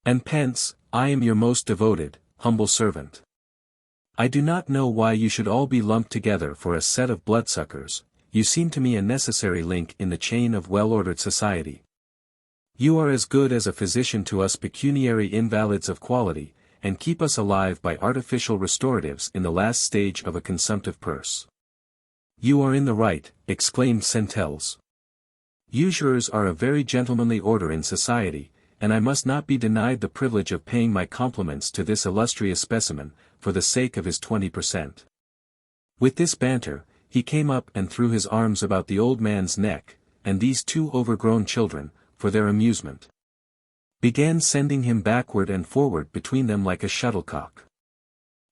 and pence, I am your most devoted, humble servant. I do not know why you should all be lumped together for a set of bloodsuckers. You seem to me a necessary link in the chain of well-ordered society. You are as good as a physician to us pecuniary invalids of quality, and keep us alive by artificial restoratives in the last stage of a consumptive purse. You are in the right, exclaimed Centelles. Usurers are a very gentlemanly order in society, and I must not be denied the privilege of paying my compliments to this illustrious specimen, for the sake of his 20%. With this banter, he came up and threw his arms about the old man's neck, and these two overgrown children, for their amusement, began sending him backward and forward between them like a shuttlecock.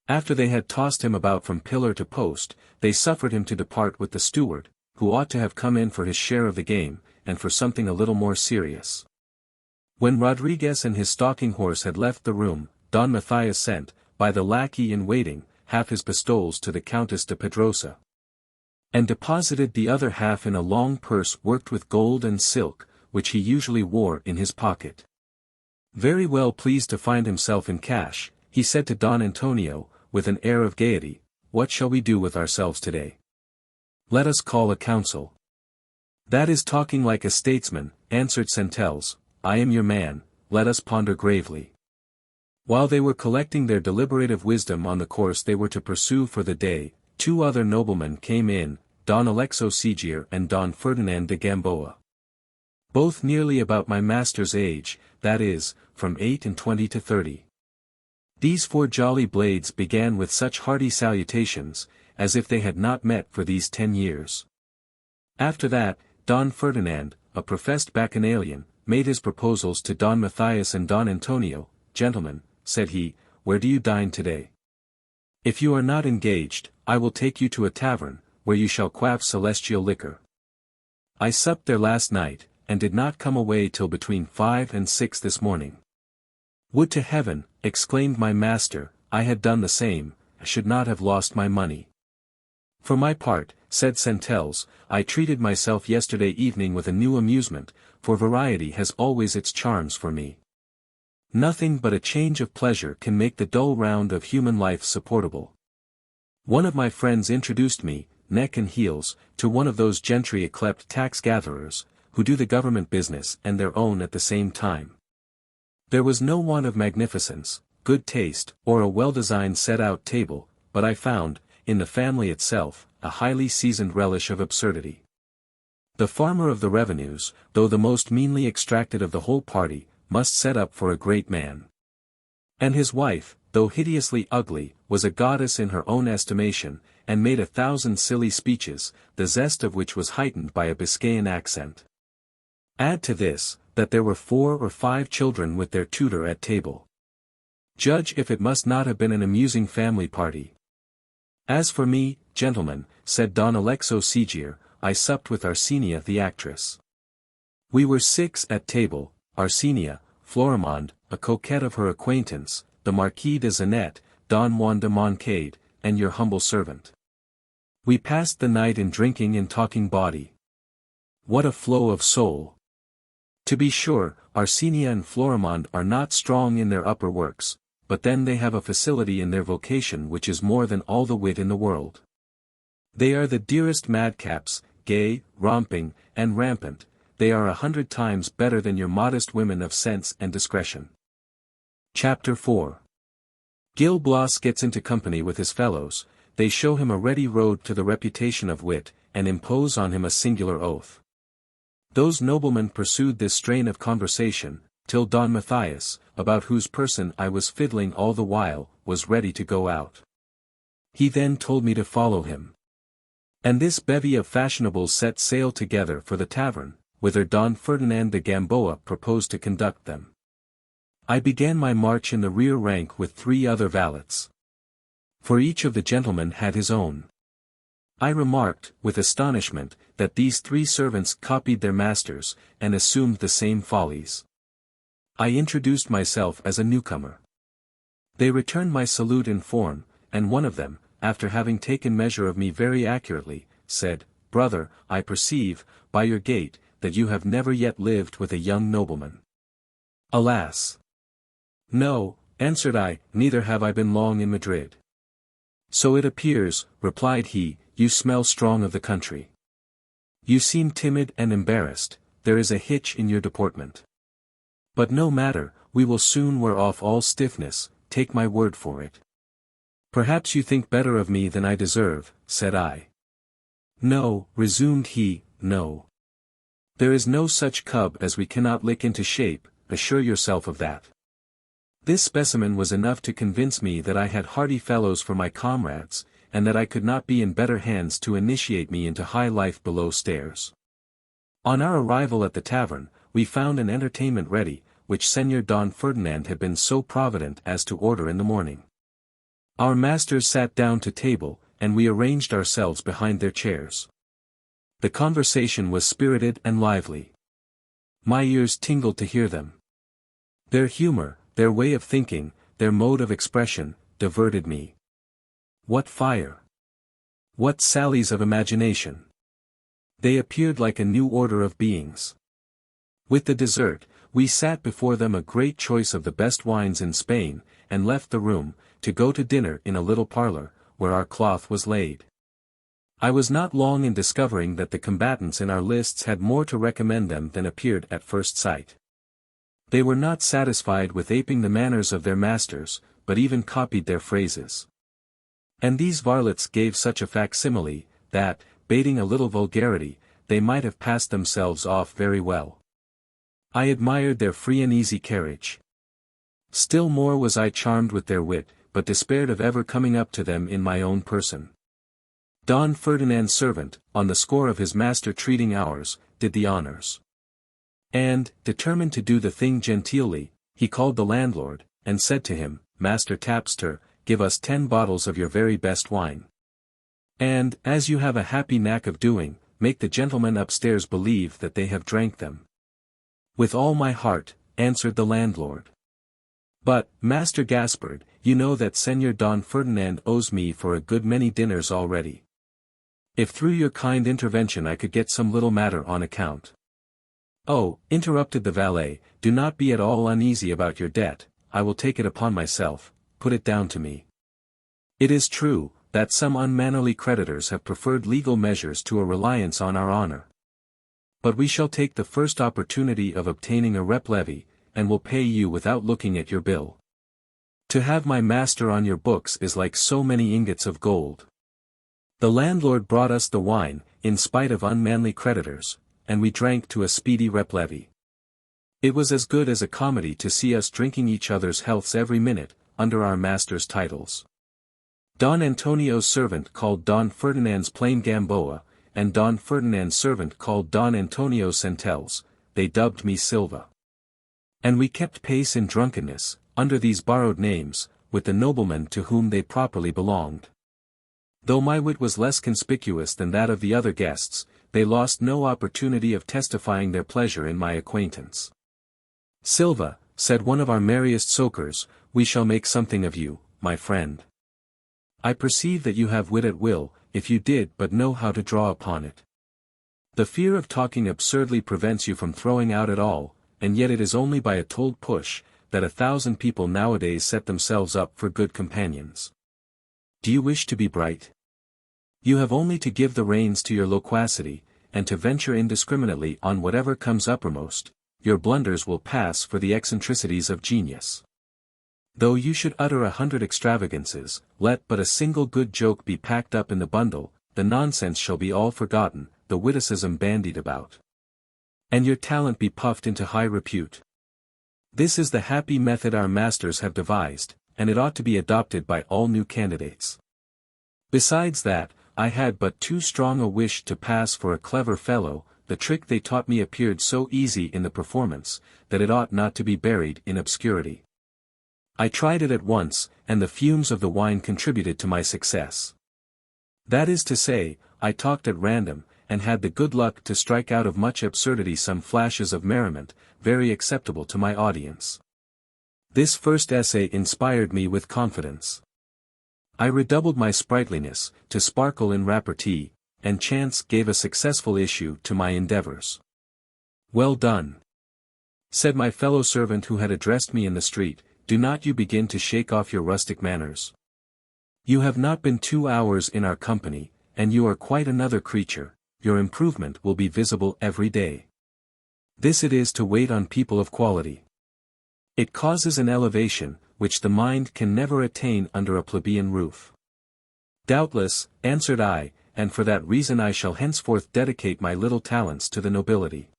After they had tossed him about from pillar to post, they suffered him to depart with the steward, who ought to have come in for his share of the game, and for something a little more serious. When Rodriguez and his stalking horse had left the room, Don Matthias sent, by the lackey in waiting, half his pistoles to the Countess de Pedrosa, and deposited the other half in a long purse worked with gold and silk, which he usually wore in his pocket. Very well pleased to find himself in cash, he said to Don Antonio, with an air of gaiety, "What shall we do with ourselves today? Let us call a council." "That is talking like a statesman," answered Centelles. "I am your man, let us ponder gravely." While they were collecting their deliberative wisdom on the course they were to pursue for the day, two other noblemen came in, Don Alexo Segier and Don Ferdinand de Gamboa. Both nearly about my master's age, that is, from 28 to 30. These four jolly blades began with such hearty salutations, as if they had not met for these 10 years. After that, Don Ferdinand, a professed bacchanalian, made his proposals to Don Matthias and Don Antonio. "Gentlemen," said he, "where do you dine today? If you are not engaged, I will take you to a tavern, where you shall quaff celestial liquor. I supped there last night, and did not come away till between 5 and 6 this morning." "Would to heaven," exclaimed my master, "I had done the same, I should not have lost my money." "For my part," said Centelles, "I treated myself yesterday evening with a new amusement, for variety has always its charms for me. Nothing but a change of pleasure can make the dull round of human life supportable. One of my friends introduced me, neck and heels, to one of those gentry yclept tax-gatherers, who do the government business and their own at the same time. There was no want of magnificence, good taste, or a well-designed set-out table, but I found, in the family itself, a highly seasoned relish of absurdity. The farmer of the revenues, though the most meanly extracted of the whole party, must set up for a great man. And his wife, though hideously ugly, was a goddess in her own estimation, and made 1,000 silly speeches, the zest of which was heightened by a Biscayan accent. Add to this, that there were 4 or 5 children with their tutor at table. Judge if it must not have been an amusing family party. As for me, gentlemen, said Don Alexo Segier, I supped with Arsenia the actress. We were 6 at table, Arsenia, Florimond, a coquette of her acquaintance, the Marquis de Zanet, Don Juan de Moncade, and your humble servant. We passed the night in drinking and talking bawdy. What a flow of soul! To be sure, Arsenia and Florimond are not strong in their upper works, but then they have a facility in their vocation which is more than all the wit in the world. They are the dearest madcaps, gay, romping, and rampant. They are 100 times better than your modest women of sense and discretion. Chapter 4. Gil Blas gets into company with his fellows, they show him a ready road to the reputation of wit, and impose on him a singular oath. Those noblemen pursued this strain of conversation, till Don Matthias, about whose person I was fiddling all the while, was ready to go out. He then told me to follow him. And this bevy of fashionables set sail together for the tavern, whither Don Ferdinand de Gamboa proposed to conduct them. I began my march in the rear rank with 3 other valets. For each of the gentlemen had his own. I remarked, with astonishment, that these 3 servants copied their masters, and assumed the same follies. I introduced myself as a newcomer. They returned my salute in form, and one of them, after having taken measure of me very accurately, said, Brother, I perceive, by your gait, that you have never yet lived with a young nobleman. Alas! No, answered I, neither have I been long in Madrid. So it appears, replied he, you smell strong of the country. You seem timid and embarrassed, there is a hitch in your deportment. But no matter, we will soon wear off all stiffness, take my word for it. Perhaps you think better of me than I deserve, said I. No, resumed he, no. There is no such cub as we cannot lick into shape, assure yourself of that. This specimen was enough to convince me that I had hardy fellows for my comrades, and that I could not be in better hands to initiate me into high life below stairs. On our arrival at the tavern, we found an entertainment ready, which Señor Don Ferdinand had been so provident as to order in the morning. Our masters sat down to table, and we arranged ourselves behind their chairs. The conversation was spirited and lively. My ears tingled to hear them. Their humor, their way of thinking, their mode of expression, diverted me. What fire! What sallies of imagination! They appeared like a new order of beings. With the dessert, we sat before them a great choice of the best wines in Spain, and left the room, to go to dinner in a little parlour, where our cloth was laid. I was not long in discovering that the combatants in our lists had more to recommend them than appeared at first sight. They were not satisfied with aping the manners of their masters, but even copied their phrases. And these varlets gave such a facsimile, that, bating a little vulgarity, they might have passed themselves off very well. I admired their free and easy carriage. Still more was I charmed with their wit, but despaired of ever coming up to them in my own person. Don Ferdinand's servant, on the score of his master treating ours, did the honors. And, determined to do the thing genteelly, he called the landlord, and said to him, Master Tapster, give us 10 bottles of your very best wine. And, as you have a happy knack of doing, make the gentlemen upstairs believe that they have drank them. With all my heart, answered the landlord. But, Master Gaspard, you know that Señor Don Ferdinand owes me for a good many dinners already. If through your kind intervention I could get some little matter on account. Oh, interrupted the valet, do not be at all uneasy about your debt, I will take it upon myself, put it down to me. It is true, that some unmannerly creditors have preferred legal measures to a reliance on our honor. But we shall take the first opportunity of obtaining a rep levy, and will pay you without looking at your bill. To have my master on your books is like so many ingots of gold. The landlord brought us the wine, in spite of unmanly creditors, and we drank to a speedy rep levy. It was as good as a comedy to see us drinking each other's healths every minute, under our master's titles. Don Antonio's servant called Don Ferdinand's plain Gamboa, and Don Ferdinand's servant called Don Antonio Centelles, they dubbed me Silva. And we kept pace in drunkenness, under these borrowed names, with the noblemen to whom they properly belonged. Though my wit was less conspicuous than that of the other guests, they lost no opportunity of testifying their pleasure in my acquaintance. Silva, said one of our merriest soakers, we shall make something of you, my friend. I perceive that you have wit at will, if you did but know how to draw upon it. The fear of talking absurdly prevents you from throwing out at all, and yet it is only by a told push, that 1,000 people nowadays set themselves up for good companions. Do you wish to be bright? You have only to give the reins to your loquacity, and to venture indiscriminately on whatever comes uppermost, your blunders will pass for the eccentricities of genius. Though you should utter 100 extravagances, let but a single good joke be packed up in the bundle, the nonsense shall be all forgotten, the witticism bandied about. And your talent be puffed into high repute. This is the happy method our masters have devised, and it ought to be adopted by all new candidates. Besides that, I had but too strong a wish to pass for a clever fellow, the trick they taught me appeared so easy in the performance, that it ought not to be buried in obscurity. I tried it at once, and the fumes of the wine contributed to my success. That is to say, I talked at random, and had the good luck to strike out of much absurdity some flashes of merriment, very acceptable to my audience. This first essay inspired me with confidence. I redoubled my sprightliness, to sparkle in repartee, and chance gave a successful issue to my endeavors. Well done, said my fellow servant who had addressed me in the street, do not you begin to shake off your rustic manners. You have not been 2 hours in our company, and you are quite another creature, your improvement will be visible every day. This it is to wait on people of quality. It causes an elevation, which the mind can never attain under a plebeian roof. Doubtless, answered I, and for that reason I shall henceforth dedicate my little talents to the nobility.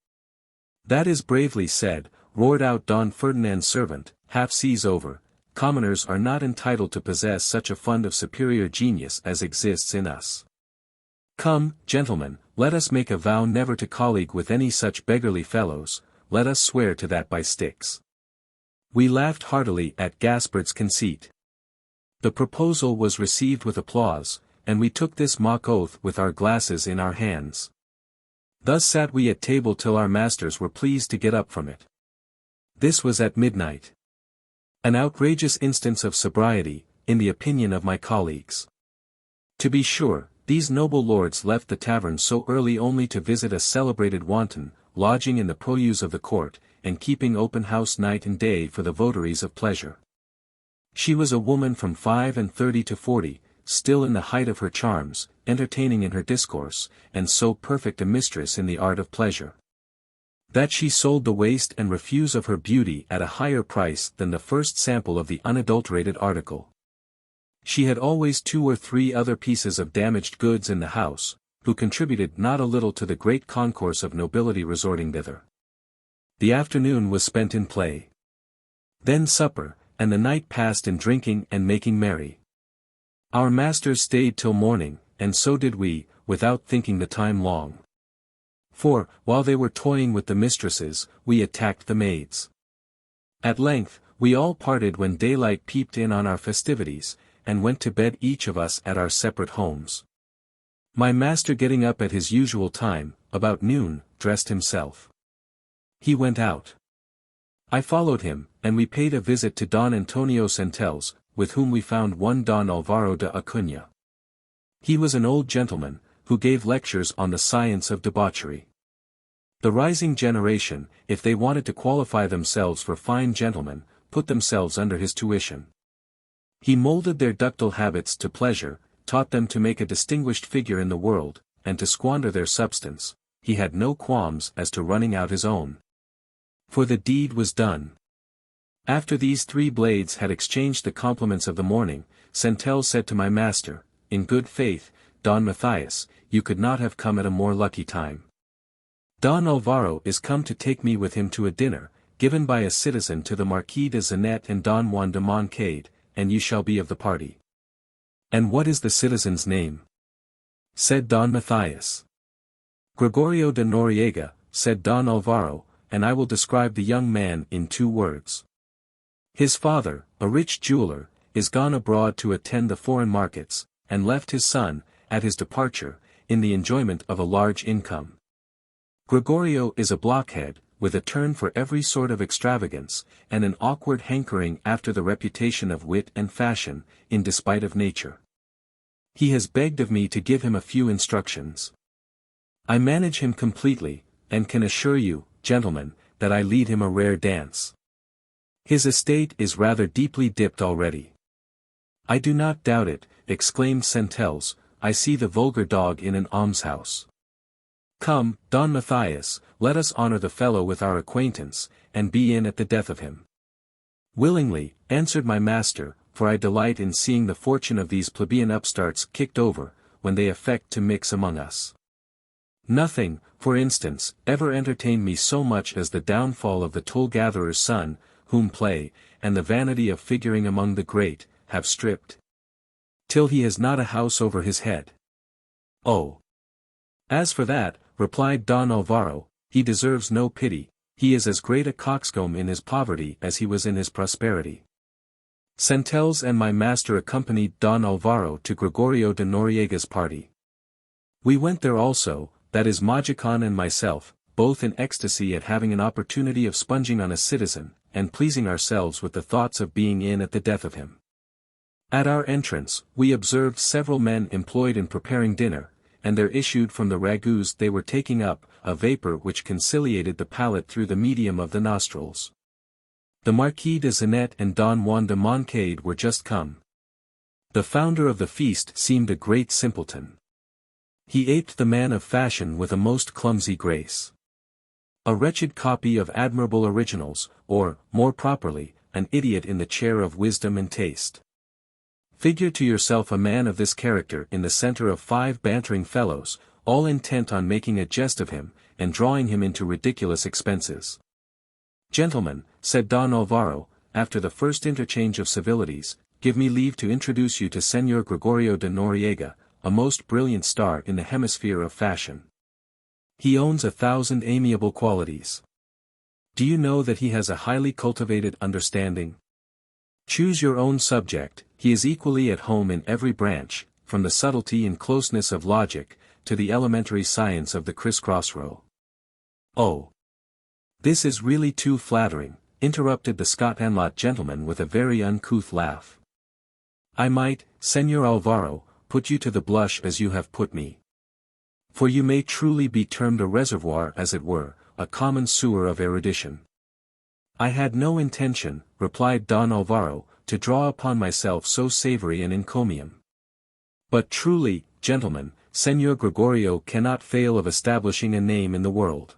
That is bravely said, roared out Don Ferdinand's servant, half seas over. Commoners are not entitled to possess such a fund of superior genius as exists in us. Come, gentlemen, let us make a vow never to colleague with any such beggarly fellows, let us swear to that by Styx. We laughed heartily at Gaspard's conceit. The proposal was received with applause, and we took this mock oath with our glasses in our hands. Thus sat we at table till our masters were pleased to get up from it. This was at midnight. An outrageous instance of sobriety, in the opinion of my colleagues. To be sure, these noble lords left the tavern so early only to visit a celebrated wanton, lodging in the purlieus of the court, and keeping open house night and day for the votaries of pleasure. She was a woman from 35 to 40, still in the height of her charms, entertaining in her discourse, and so perfect a mistress in the art of pleasure, that she sold the waste and refuse of her beauty at a higher price than the first sample of the unadulterated article. She had always 2 or 3 other pieces of damaged goods in the house, who contributed not a little to the great concourse of nobility resorting thither. The afternoon was spent in play. Then supper, and the night passed in drinking and making merry. Our masters stayed till morning, and so did we, without thinking the time long. For, while they were toying with the mistresses, we attacked the maids. At length, we all parted when daylight peeped in on our festivities, and went to bed each of us at our separate homes. My master getting up at his usual time, about noon, dressed himself. He went out. I followed him, and we paid a visit to Don Antonio Centelles, with whom we found one Don Alvaro de Acuña. He was an old gentleman, who gave lectures on the science of debauchery. The rising generation, if they wanted to qualify themselves for fine gentlemen, put themselves under his tuition. He molded their ductile habits to pleasure, taught them to make a distinguished figure in the world, and to squander their substance. He had no qualms as to running out his own. For the deed was done. After these 3 blades had exchanged the compliments of the morning, Centelles said to my master, in good faith, Don Matthias, you could not have come at a more lucky time. Don Alvaro is come to take me with him to a dinner, given by a citizen to the Marquis de Zanet and Don Juan de Moncade, and you shall be of the party. And what is the citizen's name? Said Don Matthias. Gregorio de Noriega, said Don Alvaro, and I will describe the young man in 2 words. His father, a rich jeweler, is gone abroad to attend the foreign markets, and left his son, at his departure, in the enjoyment of a large income. Gregorio is a blockhead, with a turn for every sort of extravagance, and an awkward hankering after the reputation of wit and fashion, in despite of nature. He has begged of me to give him a few instructions. I manage him completely, and can assure you, gentlemen, that I lead him a rare dance. His estate is rather deeply dipped already. I do not doubt it, exclaimed Centelles, I see the vulgar dog in an almshouse. Come, Don Matthias, let us honor the fellow with our acquaintance, and be in at the death of him. Willingly, answered my master, for I delight in seeing the fortune of these plebeian upstarts kicked over, when they affect to mix among us. Nothing, for instance, ever entertained me so much as the downfall of the toll-gatherer's son, whom play, and the vanity of figuring among the great, have stripped, till he has not a house over his head. Oh! As for that, replied Don Alvaro, he deserves no pity, he is as great a coxcomb in his poverty as he was in his prosperity. Centelles and my master accompanied Don Alvaro to Gregorio de Noriega's party. We went there also, that is Majicon and myself, both in ecstasy at having an opportunity of sponging on a citizen, and pleasing ourselves with the thoughts of being in at the death of him. At our entrance, we observed several men employed in preparing dinner, and there issued from the ragouts they were taking up, a vapor which conciliated the palate through the medium of the nostrils. The Marquis de Zanet and Don Juan de Moncade were just come. The founder of the feast seemed a great simpleton. He aped the man of fashion with a most clumsy grace. A wretched copy of admirable originals, or, more properly, an idiot in the chair of wisdom and taste. Figure to yourself a man of this character in the center of 5 bantering fellows, all intent on making a jest of him, and drawing him into ridiculous expenses. "Gentlemen," said Don Alvaro, after the first interchange of civilities, "give me leave to introduce you to Señor Gregorio de Noriega, a most brilliant star in the hemisphere of fashion. He owns 1,000 amiable qualities. Do you know that he has a highly cultivated understanding? Choose your own subject, he is equally at home in every branch, from the subtlety and closeness of logic, to the elementary science of the criss-cross row." "Oh! This is really too flattering," interrupted the Scotlandlot gentleman with a very uncouth laugh. "I might, Señor Alvaro, put you to the blush as you have put me. For you may truly be termed a reservoir as it were, a common sewer of erudition." "I had no intention," replied Don Alvaro, "to draw upon myself so savory an encomium. But truly, gentlemen, Señor Gregorio cannot fail of establishing a name in the world."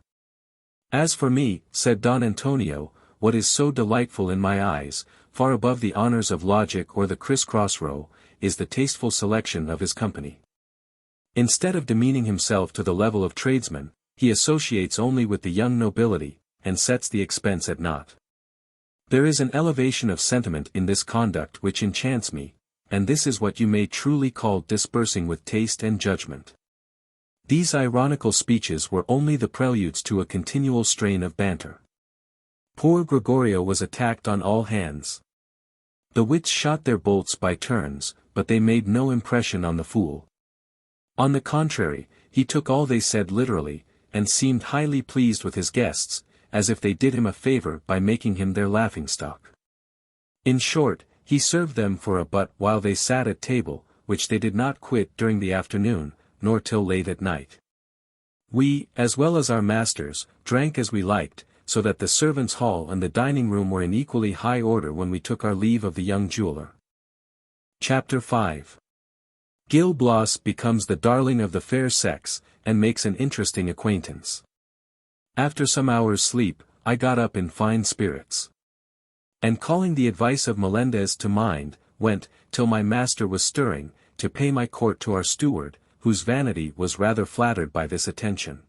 "As for me," said Don Antonio, "what is so delightful in my eyes, far above the honors of logic or the criss-cross row, is the tasteful selection of his company. Instead of demeaning himself to the level of tradesmen, he associates only with the young nobility, and sets the expense at naught. There is an elevation of sentiment in this conduct which enchants me, and this is what you may truly call disbursing with taste and judgment." These ironical speeches were only the preludes to a continual strain of banter. Poor Gregorio was attacked on all hands. The wits shot their bolts by turns, but they made no impression on the fool. On the contrary, he took all they said literally, and seemed highly pleased with his guests, as if they did him a favor by making him their laughingstock. In short, he served them for a butt while they sat at table, which they did not quit during the afternoon, nor till late at night. We, as well as our masters, drank as we liked, so that the servants' hall and the dining room were in equally high order when we took our leave of the young jeweler. Chapter 5. Gil Blas becomes the darling of the fair sex, and makes an interesting acquaintance. After some hours' sleep, I got up in fine spirits. And calling the advice of Melendez to mind, went, till my master was stirring, to pay my court to our steward, whose vanity was rather flattered by this attention.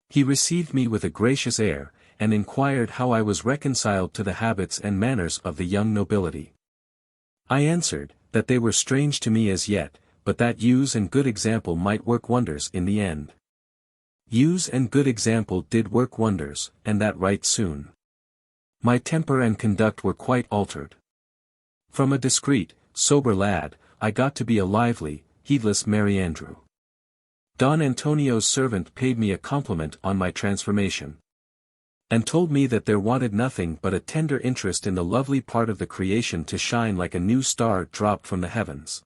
He received me with a gracious air, and inquired how I was reconciled to the habits and manners of the young nobility. I answered, that they were strange to me as yet, but that use and good example might work wonders in the end. Use and good example did work wonders, and that right soon. My temper and conduct were quite altered. From a discreet, sober lad, I got to be a lively, heedless Merry Andrew. Don Antonio's servant paid me a compliment on my transformation, and told me that there wanted nothing but a tender interest in the lovely part of the creation to shine like a new star dropped from the heavens.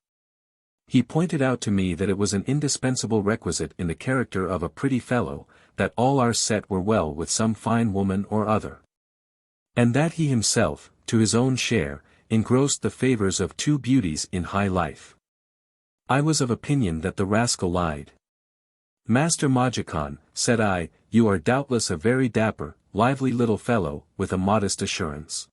He pointed out to me that it was an indispensable requisite in the character of a pretty fellow, that all our set were well with some fine woman or other. And that he himself, to his own share, engrossed the favors of 2 beauties in high life. I was of opinion that the rascal lied. "Master Majicon," said I, "you are doubtless a very dapper, lively little fellow, with a modest assurance.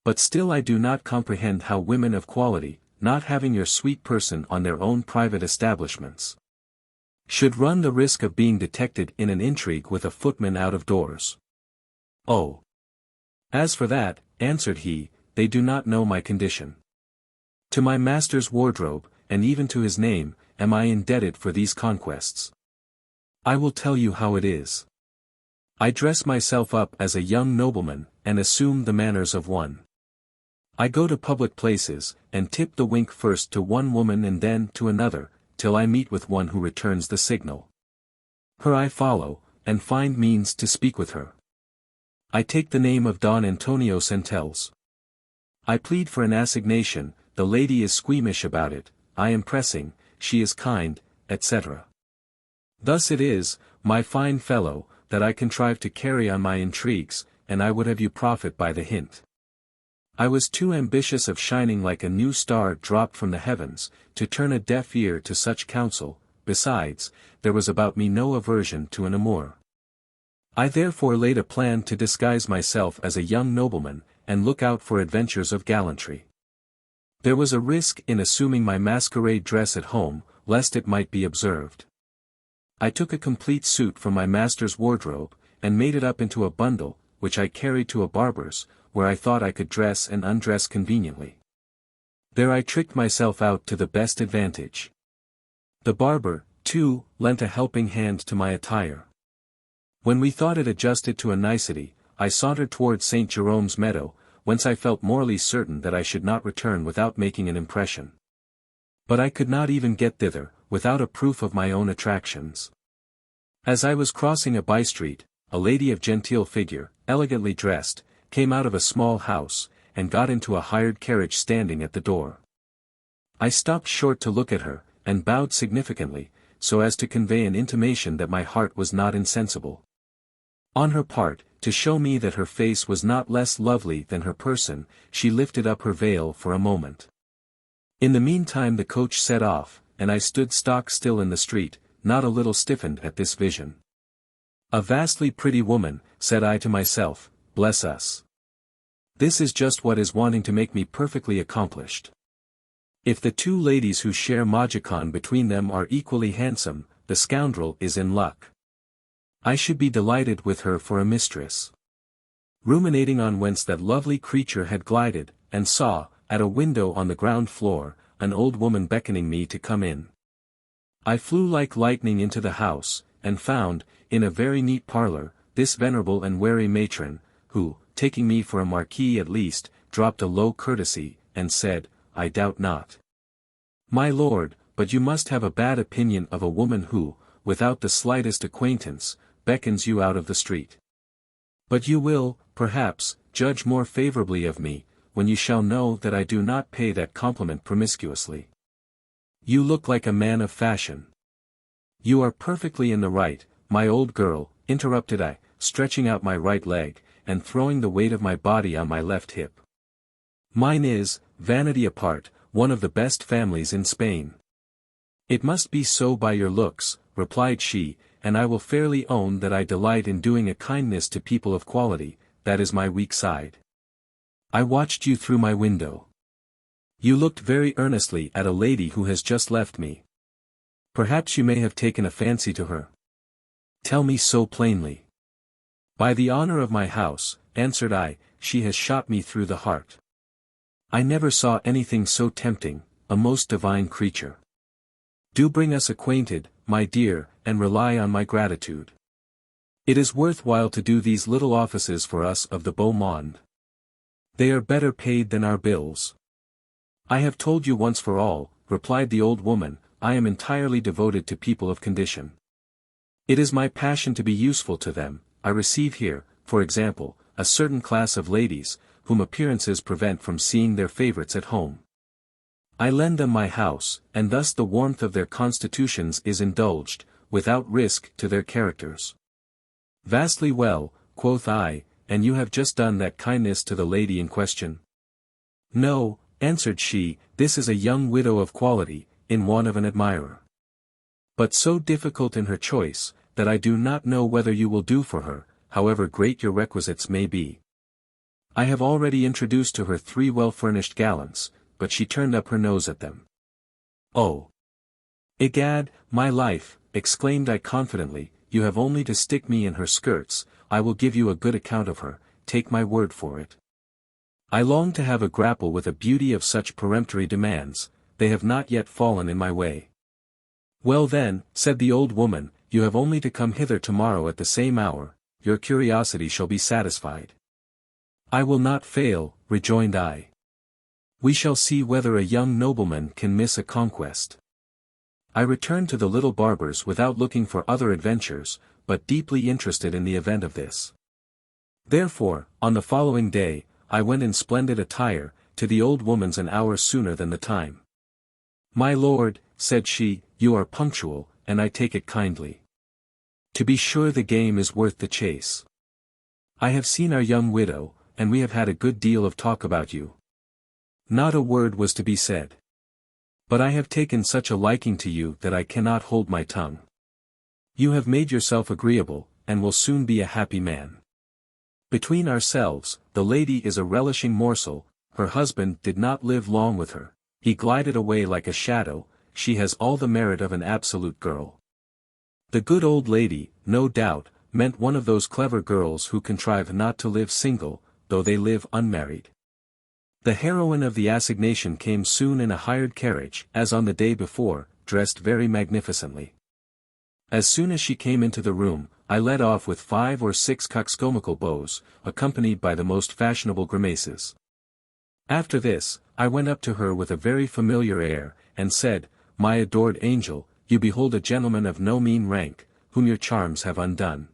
But still I do not comprehend how women of quality, not having your sweet person on their own private establishments, should run the risk of being detected in an intrigue with a footman out of doors." "Oh! As for that," answered he, "they do not know my condition. To my master's wardrobe, and even to his name, am I indebted for these conquests. I will tell you how it is. I dress myself up as a young nobleman, and assume the manners of one. I go to public places, and tip the wink first to one woman and then to another, till I meet with one who returns the signal. Her I follow, and find means to speak with her. I take the name of Don Antonio Centelles. I plead for an assignation, the lady is squeamish about it, I am pressing, she is kind, etc. Thus it is, my fine fellow, that I contrive to carry on my intrigues, and I would have you profit by the hint. I was too ambitious of shining like a new star dropped from the heavens, to turn a deaf ear to such counsel. Besides, there was about me no aversion to an amour. I therefore laid a plan to disguise myself as a young nobleman, and look out for adventures of gallantry. There was a risk in assuming my masquerade dress at home, lest it might be observed. I took a complete suit from my master's wardrobe, and made it up into a bundle, which I carried to a barber's, where I thought I could dress and undress conveniently. There I tricked myself out to the best advantage. The barber, too, lent a helping hand to my attire. When we thought it adjusted to a nicety, I sauntered towards St. Jerome's meadow, whence I felt morally certain that I should not return without making an impression. But I could not even get thither, without a proof of my own attractions. As I was crossing a by-street, a lady of genteel figure, elegantly dressed, came out of a small house, and got into a hired carriage standing at the door. I stopped short to look at her, and bowed significantly, so as to convey an intimation that my heart was not insensible. On her part, to show me that her face was not less lovely than her person, she lifted up her veil for a moment. In the meantime the coach set off, and I stood stock still in the street, not a little stiffened at this vision. A vastly pretty woman, said I to myself, bless us. This is just what is wanting to make me perfectly accomplished. If the two ladies who share Majicon between them are equally handsome, the scoundrel is in luck. I should be delighted with her for a mistress. Ruminating on whence that lovely creature had glided, and saw, at a window on the ground floor, an old woman beckoning me to come in. I flew like lightning into the house, and found, in a very neat parlour, this venerable and wary matron, who, taking me for a marquis at least, dropped a low courtesy, and said, I doubt not. My lord, but you must have a bad opinion of a woman who, without the slightest acquaintance, beckons you out of the street. But you will, perhaps, judge more favourably of me, when you shall know that I do not pay that compliment promiscuously. You look like a man of fashion. You are perfectly in the right, my old girl, interrupted I, stretching out my right leg, and throwing the weight of my body on my left hip. Mine is, vanity apart, one of the best families in Spain. It must be so by your looks, replied she, and I will fairly own that I delight in doing a kindness to people of quality, that is my weak side. I watched you through my window. You looked very earnestly at a lady who has just left me. Perhaps you may have taken a fancy to her. Tell me so plainly. By the honour of my house, answered I, she has shot me through the heart. I never saw anything so tempting, a most divine creature. Do bring us acquainted, my dear, and rely on my gratitude. It is worth while to do these little offices for us of the beau monde. They are better paid than our bills. I have told you once for all, replied the old woman, I am entirely devoted to people of condition. It is my passion to be useful to them. I receive here, for example, a certain class of ladies, whom appearances prevent from seeing their favourites at home. I lend them my house, and thus the warmth of their constitutions is indulged, without risk to their characters. Vastly well, quoth I, and you have just done that kindness to the lady in question? No, answered she, this is a young widow of quality, in want of an admirer. But so difficult in her choice, that I do not know whether you will do for her, however great your requisites may be. I have already introduced to her 3 well-furnished gallants, but she turned up her nose at them. Oh! Egad, my life, exclaimed I confidently, you have only to stick me in her skirts, I will give you a good account of her, take my word for it. I long to have a grapple with a beauty of such peremptory demands, they have not yet fallen in my way. Well then, said the old woman, you have only to come hither tomorrow at the same hour, your curiosity shall be satisfied. I will not fail, rejoined I. We shall see whether a young nobleman can miss a conquest. I returned to the little barber's without looking for other adventures, but deeply interested in the event of this. Therefore, on the following day, I went in splendid attire, to the old woman's an hour sooner than the time. My lord, said she, you are punctual, and I take it kindly. To be sure the game is worth the chase. I have seen our young widow, and we have had a good deal of talk about you. Not a word was to be said. But I have taken such a liking to you that I cannot hold my tongue. You have made yourself agreeable, and will soon be a happy man. Between ourselves, the lady is a relishing morsel, her husband did not live long with her, he glided away like a shadow, she has all the merit of an absolute girl. The good old lady, no doubt, meant one of those clever girls who contrive not to live single, though they live unmarried. The heroine of the assignation came soon in a hired carriage, as on the day before, dressed very magnificently. As soon as she came into the room, I led off with 5 or 6 coxcombical bows, accompanied by the most fashionable grimaces. After this, I went up to her with a very familiar air, and said, "My adored angel, you behold a gentleman of no mean rank, whom your charms have undone.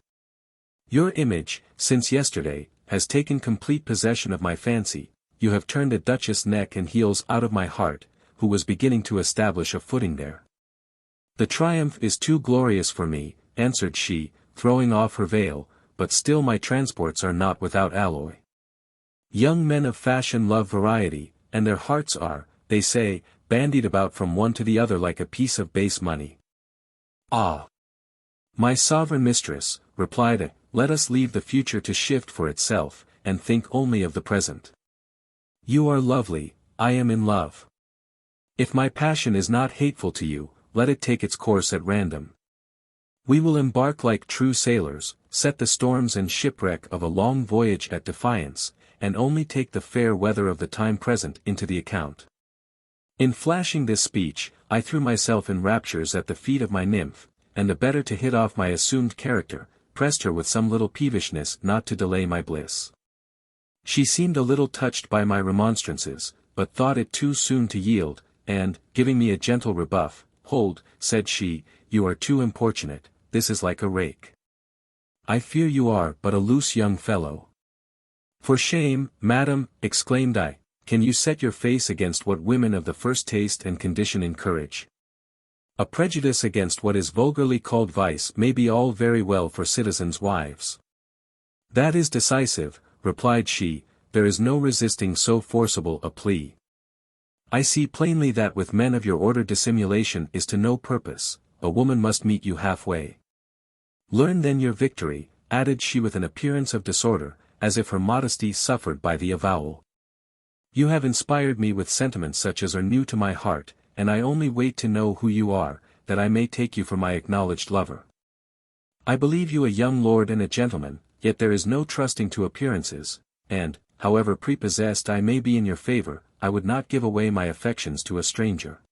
Your image, since yesterday, has taken complete possession of my fancy, you have turned a duchess neck and heels out of my heart, who was beginning to establish a footing there." "The triumph is too glorious for me," answered she, throwing off her veil, "but still my transports are not without alloy. Young men of fashion love variety, and their hearts are, they say, bandied about from one to the other like a piece of base money." "Ah! My sovereign mistress," replied I, "let us leave the future to shift for itself, and think only of the present. You are lovely, I am in love. If my passion is not hateful to you, let it take its course at random. We will embark like true sailors, set the storms and shipwreck of a long voyage at defiance, and only take the fair weather of the time present into the account." In flashing this speech, I threw myself in raptures at the feet of my nymph, and the better to hit off my assumed character, pressed her with some little peevishness not to delay my bliss. She seemed a little touched by my remonstrances, but thought it too soon to yield, and, giving me a gentle rebuff, "Hold," said she, "you are too importunate, this is like a rake. I fear you are but a loose young fellow." "For shame, madam," exclaimed I, "can you set your face against what women of the first taste and condition encourage? A prejudice against what is vulgarly called vice may be all very well for citizens' wives." "That is decisive," replied she, "there is no resisting so forcible a plea. I see plainly that with men of your order dissimulation is to no purpose, a woman must meet you halfway. Learn then your victory," added she with an appearance of disorder, as if her modesty suffered by the avowal. "You have inspired me with sentiments such as are new to my heart, and I only wait to know who you are, that I may take you for my acknowledged lover. I believe you a young lord and a gentleman, yet there is no trusting to appearances, and, however prepossessed I may be in your favor, I would not give away my affections to a stranger."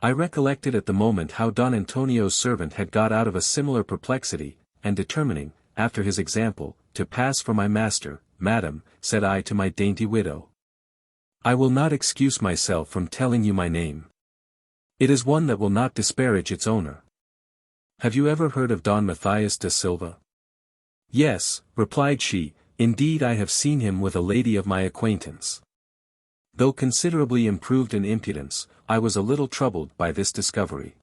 I recollected at the moment how Don Antonio's servant had got out of a similar perplexity, and determining, after his example, to pass for my master, "Madam," said I to my dainty widow, "I will not excuse myself from telling you my name. It is one that will not disparage its owner. Have you ever heard of Don Matthias da Silva?" "Yes," replied she, "indeed I have seen him with a lady of my acquaintance." Though considerably improved in impudence, I was a little troubled by this discovery.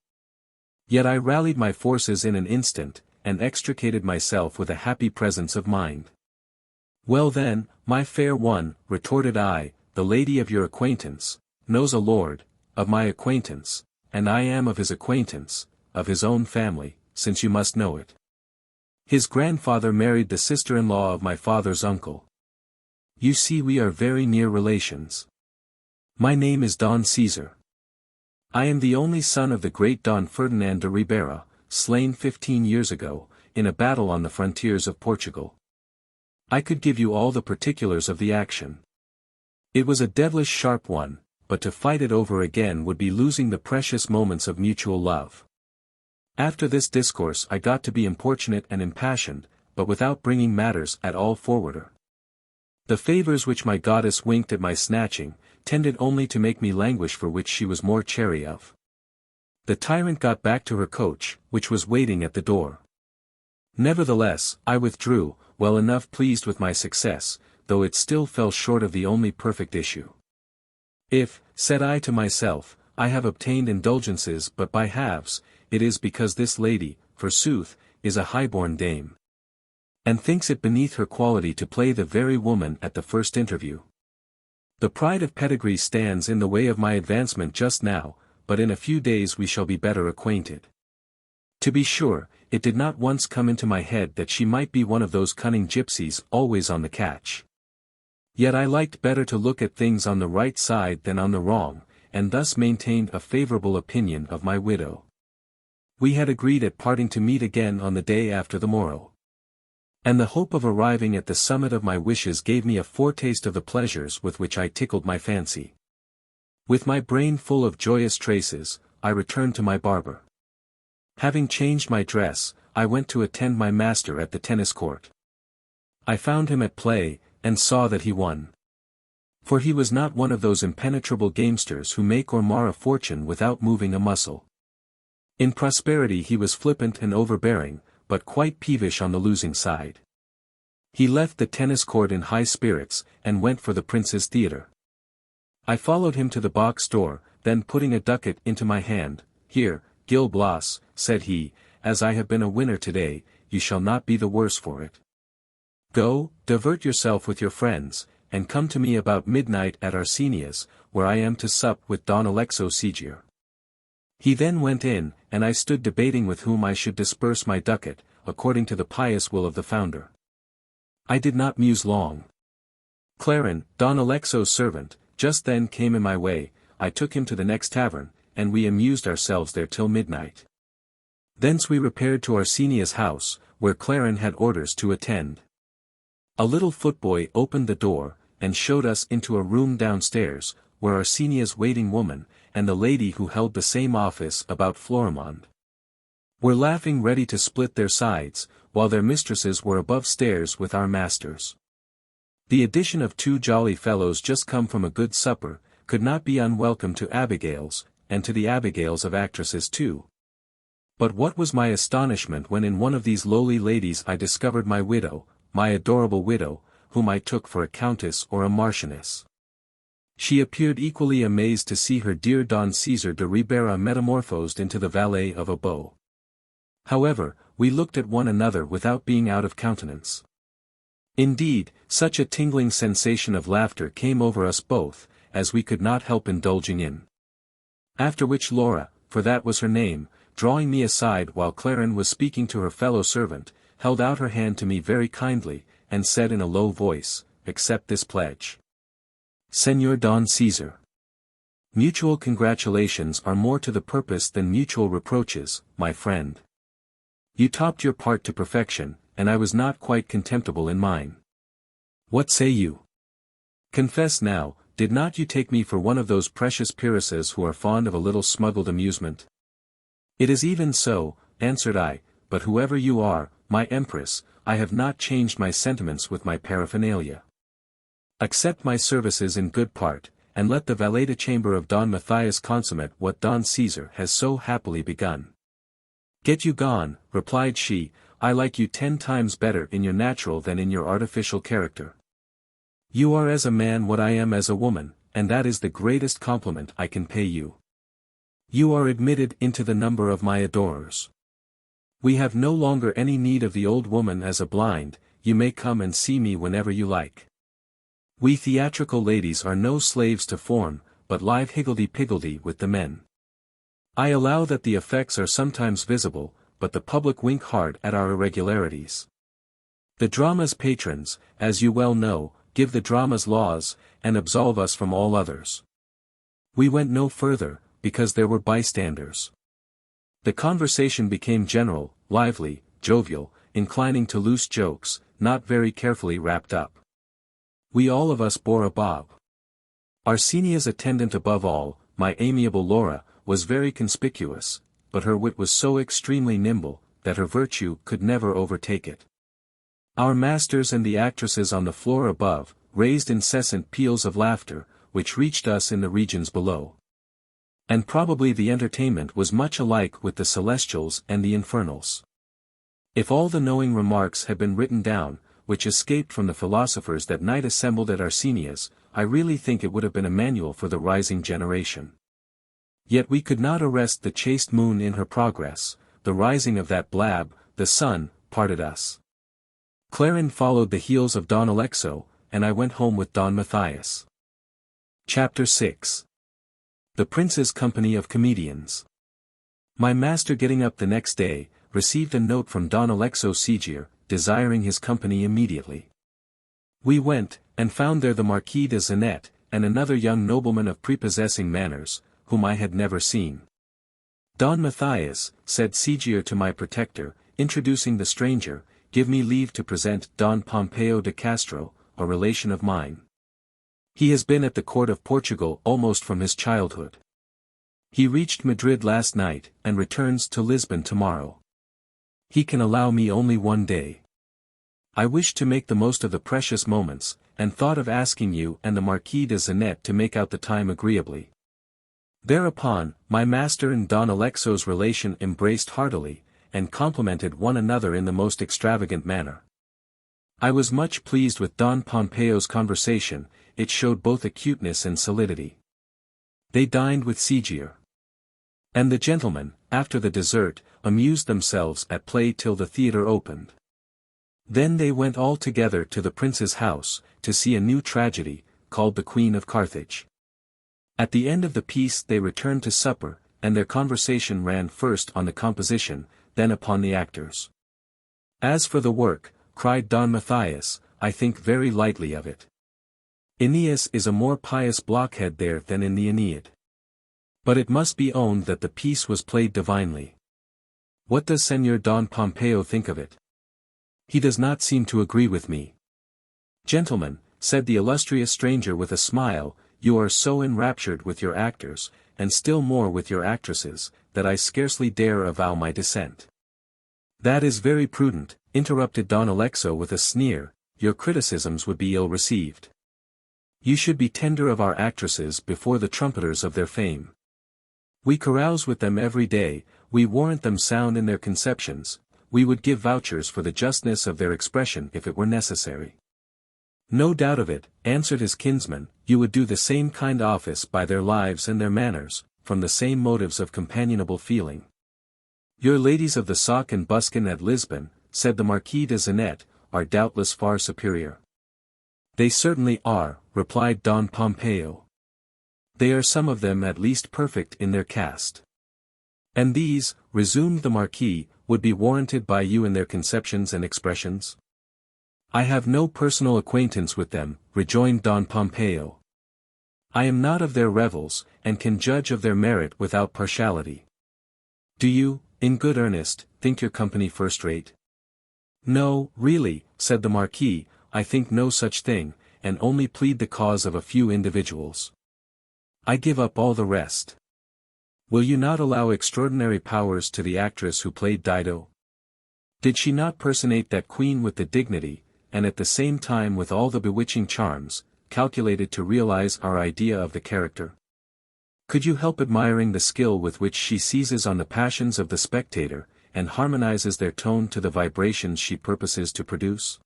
Yet I rallied my forces in an instant, and extricated myself with a happy presence of mind. "Well then, my fair one," retorted I, "the lady of your acquaintance, knows a lord, of my acquaintance, and I am of his acquaintance, of his own family, since you must know it. His grandfather married the sister-in-law of my father's uncle. You see we are very near relations. My name is Don Caesar. I am the only son of the great Don Ferdinand de Ribera, slain 15 years ago, in a battle on the frontiers of Portugal. I could give you all the particulars of the action. It was a devilish sharp one, but to fight it over again would be losing the precious moments of mutual love." After this discourse I got to be importunate and impassioned, but without bringing matters at all forwarder. The favors which my goddess winked at my snatching, tended only to make me languish for which she was more chary of. The tyrant got back to her coach, which was waiting at the door. Nevertheless, I withdrew, well enough pleased with my success, though it still fell short of the only perfect issue. "If," said I to myself, "I have obtained indulgences but by halves, it is because this lady, forsooth, is a high-born dame, and thinks it beneath her quality to play the very woman at the first interview. The pride of pedigree stands in the way of my advancement just now, but in a few days we shall be better acquainted. To be sure, it did not once come into my head that she might be one of those cunning gypsies always on the catch. Yet I liked better to look at things on the right side than on the wrong, and thus maintained a favorable opinion of my widow. We had agreed at parting to meet again on the day after the morrow. And the hope of arriving at the summit of my wishes gave me a foretaste of the pleasures with which I tickled my fancy. With my brain full of joyous traces, I returned to my barber. Having changed my dress, I went to attend my master at the tennis court. I found him at play, and saw that he won. For he was not one of those impenetrable gamesters who make or mar a fortune without moving a muscle. In prosperity he was flippant and overbearing, but quite peevish on the losing side. He left the tennis court in high spirits, and went for the Prince's Theatre. I followed him to the box door, then putting a ducat into my hand, "Here, Gil Blas," said he, "as I have been a winner today, you shall not be the worse for it. Go, divert yourself with your friends, and come to me about midnight at Arsenia's, where I am to sup with Don Alexo Segier." He then went in, and I stood debating with whom I should disperse my ducat, according to the pious will of the founder. I did not muse long. Clarin, Don Alexo's servant, just then came in my way. I took him to the next tavern, and we amused ourselves there till midnight. Thence we repaired to Arsenia's house, where Clarin had orders to attend. A little footboy opened the door, and showed us into a room downstairs, where Arsenia's waiting woman, and the lady who held the same office about Florimond, were laughing ready to split their sides, while their mistresses were above stairs with our masters. The addition of two jolly fellows just come from a good supper, could not be unwelcome to Abigails, and to the Abigails of actresses too. But what was my astonishment when in one of these lowly ladies I discovered my widow, my adorable widow, whom I took for a countess or a marchioness. She appeared equally amazed to see her dear Don Cesar de Ribera metamorphosed into the valet of a beau. However, we looked at one another without being out of countenance. Indeed, such a tingling sensation of laughter came over us both, as we could not help indulging in. After which Laura, for that was her name, drawing me aside while Clarin was speaking to her fellow servant, held out her hand to me very kindly, and said in a low voice, "Accept this pledge. Señor Don Cesar. Mutual congratulations are more to the purpose than mutual reproaches, my friend. You topped your part to perfection, and I was not quite contemptible in mine. What say you? Confess now, did not you take me for one of those precious peeresses who are fond of a little smuggled amusement?" "It is even so," answered I, "but whoever you are, my empress, I have not changed my sentiments with my paraphernalia. Accept my services in good part, and let the valet-de-chamber of Don Matthias consummate what Don Cesar has so happily begun." "Get you gone," replied she, "I like you 10 times better in your natural than in your artificial character. You are as a man what I am as a woman, and that is the greatest compliment I can pay you. You are admitted into the number of my adorers. We have no longer any need of the old woman as a blind, you may come and see me whenever you like. We theatrical ladies are no slaves to form, but live higgledy-piggledy with the men. I allow that the effects are sometimes visible, but the public wink hard at our irregularities. The drama's patrons, as you well know, give the drama's laws, and absolve us from all others. We went no further, because there were bystanders. The conversation became general, lively, jovial, inclining to loose jokes, not very carefully wrapped up. We all of us bore a bob. Arsenia's attendant above all, my amiable Laura, was very conspicuous, but her wit was so extremely nimble, that her virtue could never overtake it. Our masters and the actresses on the floor above, raised incessant peals of laughter, which reached us in the regions below. And probably the entertainment was much alike with the celestials and the infernals. If all the knowing remarks had been written down, which escaped from the philosophers that night assembled at Arsenia's, I really think it would have been a manual for the rising generation. Yet we could not arrest the chaste moon in her progress, the rising of that blab, the sun, parted us. Clarin followed the heels of Don Alexo, and I went home with Don Matthias. Chapter 6. The Prince's Company of Comedians. My master getting up the next day, received a note from Don Alexo Sigier, desiring his company immediately. We went, and found there the Marquis de Zanet, and another young nobleman of prepossessing manners, whom I had never seen. Don Matthias, said Sigier to my protector, introducing the stranger, give me leave to present Don Pompeo de Castro, a relation of mine. He has been at the court of Portugal almost from his childhood. He reached Madrid last night, and returns to Lisbon tomorrow. He can allow me only 1 day. I wished to make the most of the precious moments, and thought of asking you and the Marquis de Zanet to make out the time agreeably. Thereupon, my master and Don Alexo's relation embraced heartily, and complimented one another in the most extravagant manner. I was much pleased with Don Pompeo's conversation, it showed both acuteness and solidity. They dined with Sigier. And the gentlemen, after the dessert, amused themselves at play till the theatre opened. Then they went all together to the prince's house, to see a new tragedy, called The Queen of Carthage. At the end of the piece they returned to supper, and their conversation ran first on the composition, then upon the actors. As for the work, cried Don Matthias, I think very lightly of it. Aeneas is a more pious blockhead there than in the Aeneid. But it must be owned that the piece was played divinely. What does Señor Don Pompeo think of it? He does not seem to agree with me. Gentlemen, said the illustrious stranger with a smile, you are so enraptured with your actors, and still more with your actresses, that I scarcely dare avow my dissent. That is very prudent, interrupted Don Alexo with a sneer, your criticisms would be ill received. You should be tender of our actresses before the trumpeters of their fame. We carouse with them every day, we warrant them sound in their conceptions, we would give vouchers for the justness of their expression if it were necessary. No doubt of it, answered his kinsman, you would do the same kind office by their lives and their manners, from the same motives of companionable feeling. Your ladies of the sock and buskin at Lisbon, said the Marquis de Zanet, are doubtless far superior. They certainly are, replied Don Pompeo. They are some of them at least perfect in their caste. And these, resumed the Marquis, would be warranted by you in their conceptions and expressions? I have no personal acquaintance with them, rejoined Don Pompeo. I am not of their revels, and can judge of their merit without partiality. Do you, in good earnest, think your company first-rate? No, really, said the Marquis, I think no such thing, and only plead the cause of a few individuals. I give up all the rest. Will you not allow extraordinary powers to the actress who played Dido? Did she not personate that queen with the dignity, and at the same time with all the bewitching charms, calculated to realize our idea of the character? Could you help admiring the skill with which she seizes on the passions of the spectator, and harmonizes their tone to the vibrations she purposes to produce?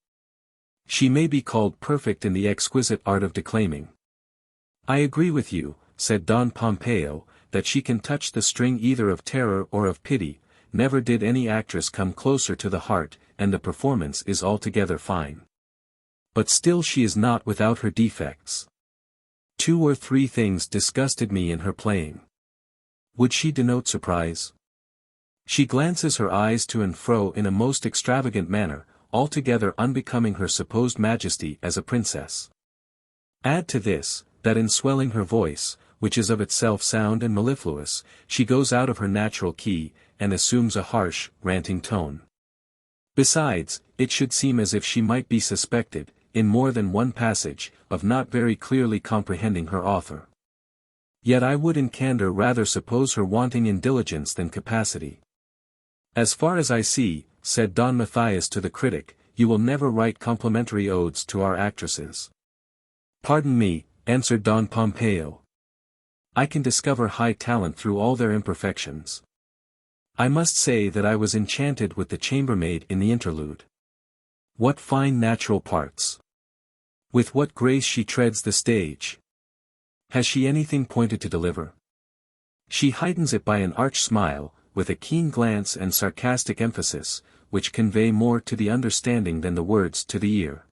She may be called perfect in the exquisite art of declaiming. I agree with you, said Don Pompeo, that she can touch the string either of terror or of pity, never did any actress come closer to the heart, and the performance is altogether fine. But still she is not without her defects. 2 or 3 things disgusted me in her playing. Would she denote surprise? She glances her eyes to and fro in a most extravagant manner, altogether unbecoming her supposed majesty as a princess. Add to this, that in swelling her voice, which is of itself sound and mellifluous, she goes out of her natural key, and assumes a harsh, ranting tone. Besides, it should seem as if she might be suspected, in more than one passage, of not very clearly comprehending her author. Yet I would in candor rather suppose her wanting in diligence than capacity. As far as I see, said Don Matthias to the critic, you will never write complimentary odes to our actresses. Pardon me, answered Don Pompeo. I can discover high talent through all their imperfections. I must say that I was enchanted with the chambermaid in the interlude. What fine natural parts! With what grace she treads the stage! Has she anything pointed to deliver? She heightens it by an arch smile, with a keen glance and sarcastic emphasis, which convey more to the understanding than the words to the ear.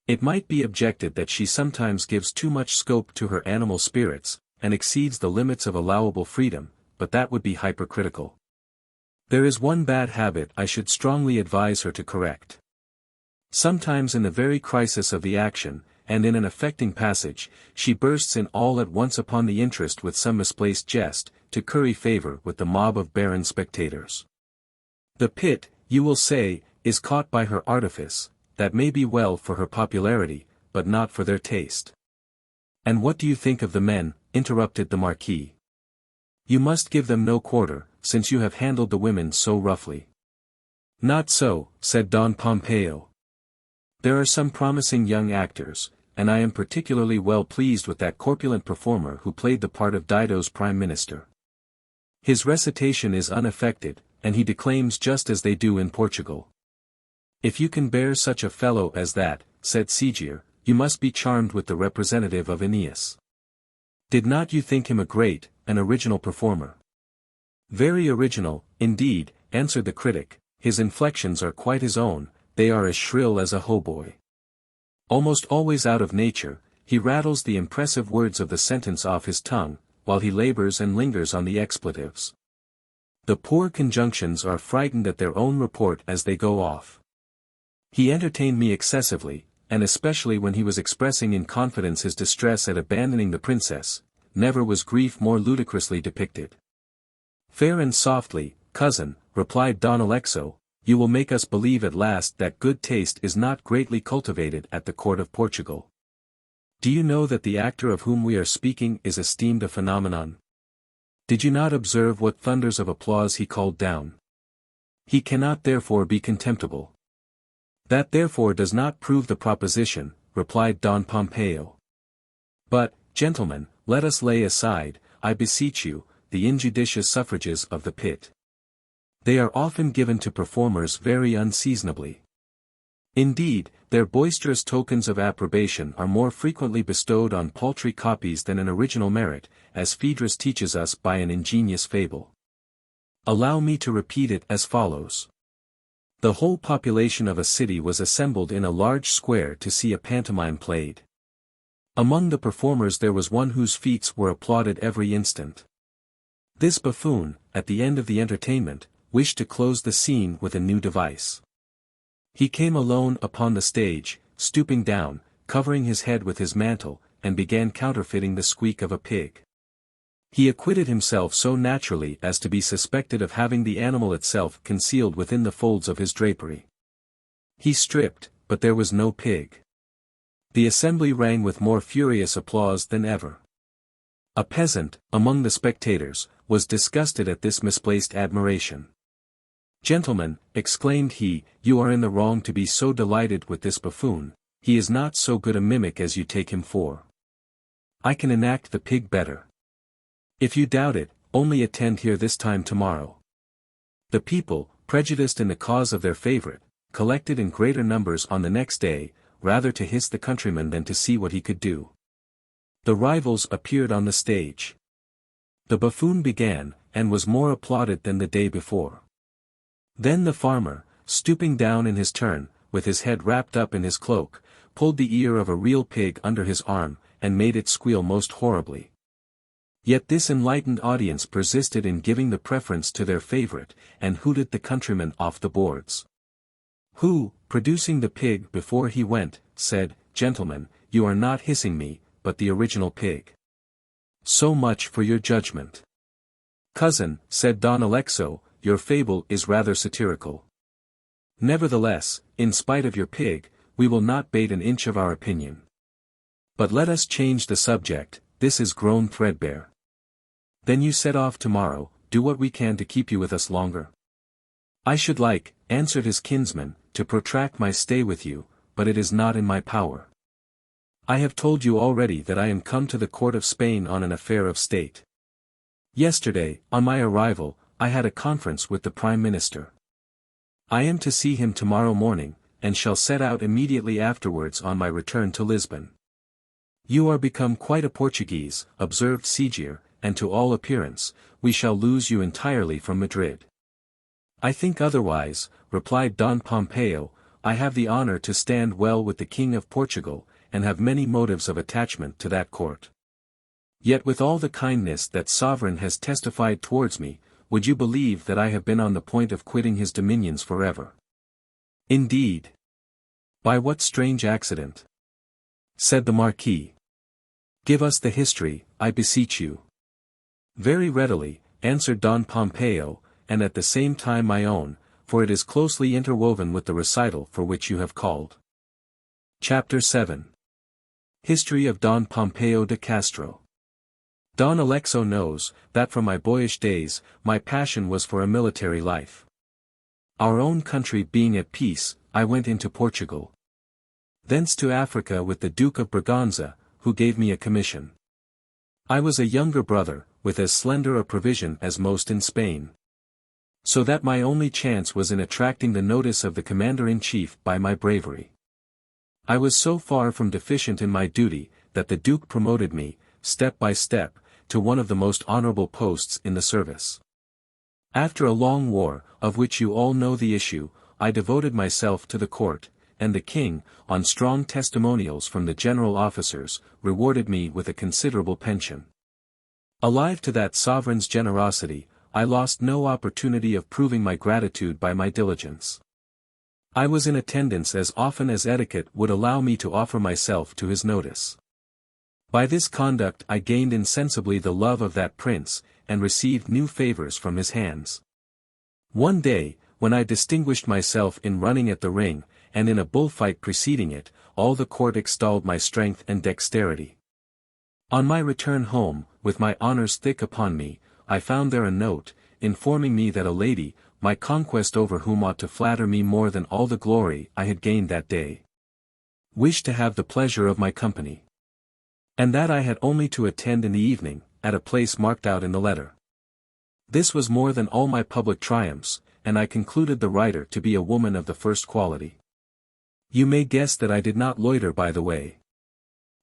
It might be objected that she sometimes gives too much scope to her animal spirits, and exceeds the limits of allowable freedom, but that would be hypercritical. There is one bad habit I should strongly advise her to correct. Sometimes in the very crisis of the action, and in an affecting passage, she bursts in all at once upon the interest with some misplaced jest, to curry favour with the mob of barren spectators. The pit, you will say, is caught by her artifice. That may be well for her popularity, but not for their taste. And what do you think of the men? Interrupted the Marquis. You must give them no quarter, since you have handled the women so roughly. Not so, said Don Pompeo. There are some promising young actors, and I am particularly well pleased with that corpulent performer who played the part of Dido's prime minister. His recitation is unaffected, and he declaims just as they do in Portugal. If you can bear such a fellow as that, said Sigier, you must be charmed with the representative of Aeneas. Did not you think him a great, an original performer? Very original, indeed, answered the critic. His inflections are quite his own, they are as shrill as a hautboy. Almost always out of nature, he rattles the impressive words of the sentence off his tongue, while he labors and lingers on the expletives. The poor conjunctions are frightened at their own report as they go off. He entertained me excessively, and especially when he was expressing in confidence his distress at abandoning the princess. Never was grief more ludicrously depicted. Fair and softly, cousin, replied Don Alexo, you will make us believe at last that good taste is not greatly cultivated at the court of Portugal. Do you know that the actor of whom we are speaking is esteemed a phenomenon? Did you not observe what thunders of applause he called down? He cannot therefore be contemptible. That therefore does not prove the proposition, replied Don Pompeo. But, gentlemen, let us lay aside, I beseech you, the injudicious suffrages of the pit. They are often given to performers very unseasonably. Indeed, their boisterous tokens of approbation are more frequently bestowed on paltry copies than an original merit, as Phaedrus teaches us by an ingenious fable. Allow me to repeat it as follows. The whole population of a city was assembled in a large square to see a pantomime played. Among the performers there was one whose feats were applauded every instant. This buffoon, at the end of the entertainment, wished to close the scene with a new device. He came alone upon the stage, stooping down, covering his head with his mantle, and began counterfeiting the squeak of a pig. He acquitted himself so naturally as to be suspected of having the animal itself concealed within the folds of his drapery. He stripped, but there was no pig. The assembly rang with more furious applause than ever. A peasant, among the spectators, was disgusted at this misplaced admiration. Gentlemen, exclaimed he, you are in the wrong to be so delighted with this buffoon, he is not so good a mimic as you take him for. I can enact the pig better. If you doubt it, only attend here this time tomorrow. The people, prejudiced in the cause of their favourite, collected in greater numbers on the next day, rather to hiss the countryman than to see what he could do. The rivals appeared on the stage. The buffoon began, and was more applauded than the day before. Then the farmer, stooping down in his turn, with his head wrapped up in his cloak, pulled the ear of a real pig under his arm, and made it squeal most horribly. Yet this enlightened audience persisted in giving the preference to their favourite, and hooted the countryman off the boards. Who, producing the pig before he went, said, Gentlemen, you are not hissing me, but the original pig. So much for your judgment. Cousin, said Don Alexo, your fable is rather satirical. Nevertheless, in spite of your pig, we will not bate an inch of our opinion. But let us change the subject, this is grown threadbare. Then you set off tomorrow, do what we can to keep you with us longer. I should like, answered his kinsman, to protract my stay with you, but it is not in my power. I have told you already that I am come to the court of Spain on an affair of state. Yesterday, on my arrival, I had a conference with the Prime Minister. I am to see him tomorrow morning, and shall set out immediately afterwards on my return to Lisbon. You are become quite a Portuguese, observed Sigier, and to all appearance, we shall lose you entirely from Madrid. I think otherwise, replied Don Pompeo. I have the honour to stand well with the King of Portugal, and have many motives of attachment to that court. Yet with all the kindness that sovereign has testified towards me, would you believe that I have been on the point of quitting his dominions forever? Indeed. By what strange accident? Said the Marquis. Give us the history, I beseech you. Very readily, answered Don Pompeo, and at the same time my own, for it is closely interwoven with the recital for which you have called. Chapter 7. History of Don Pompeo de Castro. Don Alexo knows, that from my boyish days, my passion was for a military life. Our own country being at peace, I went into Portugal. Thence to Africa with the Duke of Braganza, who gave me a commission. I was a younger brother, with as slender a provision as most in Spain. So that my only chance was in attracting the notice of the commander-in-chief by my bravery. I was so far from deficient in my duty, that the Duke promoted me, step by step, to one of the most honorable posts in the service. After a long war, of which you all know the issue, I devoted myself to the court, and the king, on strong testimonials from the general officers, rewarded me with a considerable pension. Alive to that sovereign's generosity, I lost no opportunity of proving my gratitude by my diligence. I was in attendance as often as etiquette would allow me to offer myself to his notice. By this conduct I gained insensibly the love of that prince, and received new favors from his hands. One day, when I distinguished myself in running at the ring, and in a bullfight preceding it, all the court extolled my strength and dexterity. On my return home, with my honors thick upon me, I found there a note, informing me that a lady, my conquest over whom ought to flatter me more than all the glory I had gained that day, wished to have the pleasure of my company. And that I had only to attend in the evening, at a place marked out in the letter. This was more than all my public triumphs, and I concluded the writer to be a woman of the first quality. You may guess that I did not loiter by the way.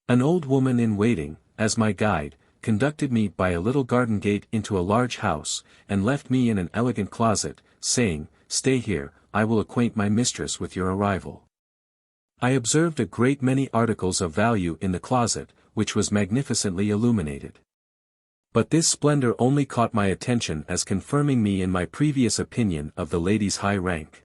An old woman in waiting, as my guide, conducted me by a little garden gate into a large house, and left me in an elegant closet, saying, "Stay here, I will acquaint my mistress with your arrival." I observed a great many articles of value in the closet, which was magnificently illuminated. But this splendor only caught my attention as confirming me in my previous opinion of the lady's high rank.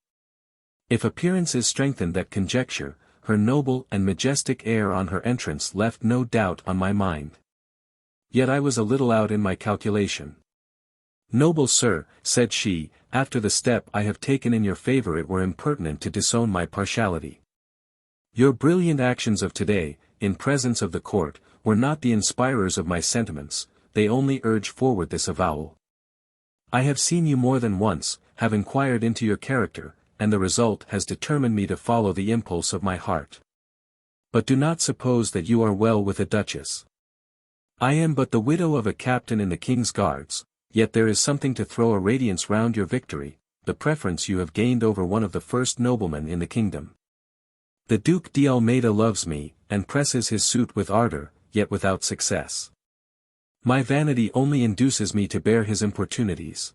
If appearances strengthened that conjecture, her noble and majestic air on her entrance left no doubt on my mind. Yet I was a little out in my calculation. "Noble sir," said she, "after the step I have taken in your favor it were impertinent to disown my partiality. Your brilliant actions of today, in presence of the court, were not the inspirers of my sentiments, they only urge forward this avowal. I have seen you more than once, have inquired into your character, and the result has determined me to follow the impulse of my heart. But do not suppose that you are well with a duchess. I am but the widow of a captain in the King's Guards, yet there is something to throw a radiance round your victory, the preference you have gained over one of the first noblemen in the kingdom. The Duke d'Almeida loves me, and presses his suit with ardor, yet without success. My vanity only induces me to bear his importunities.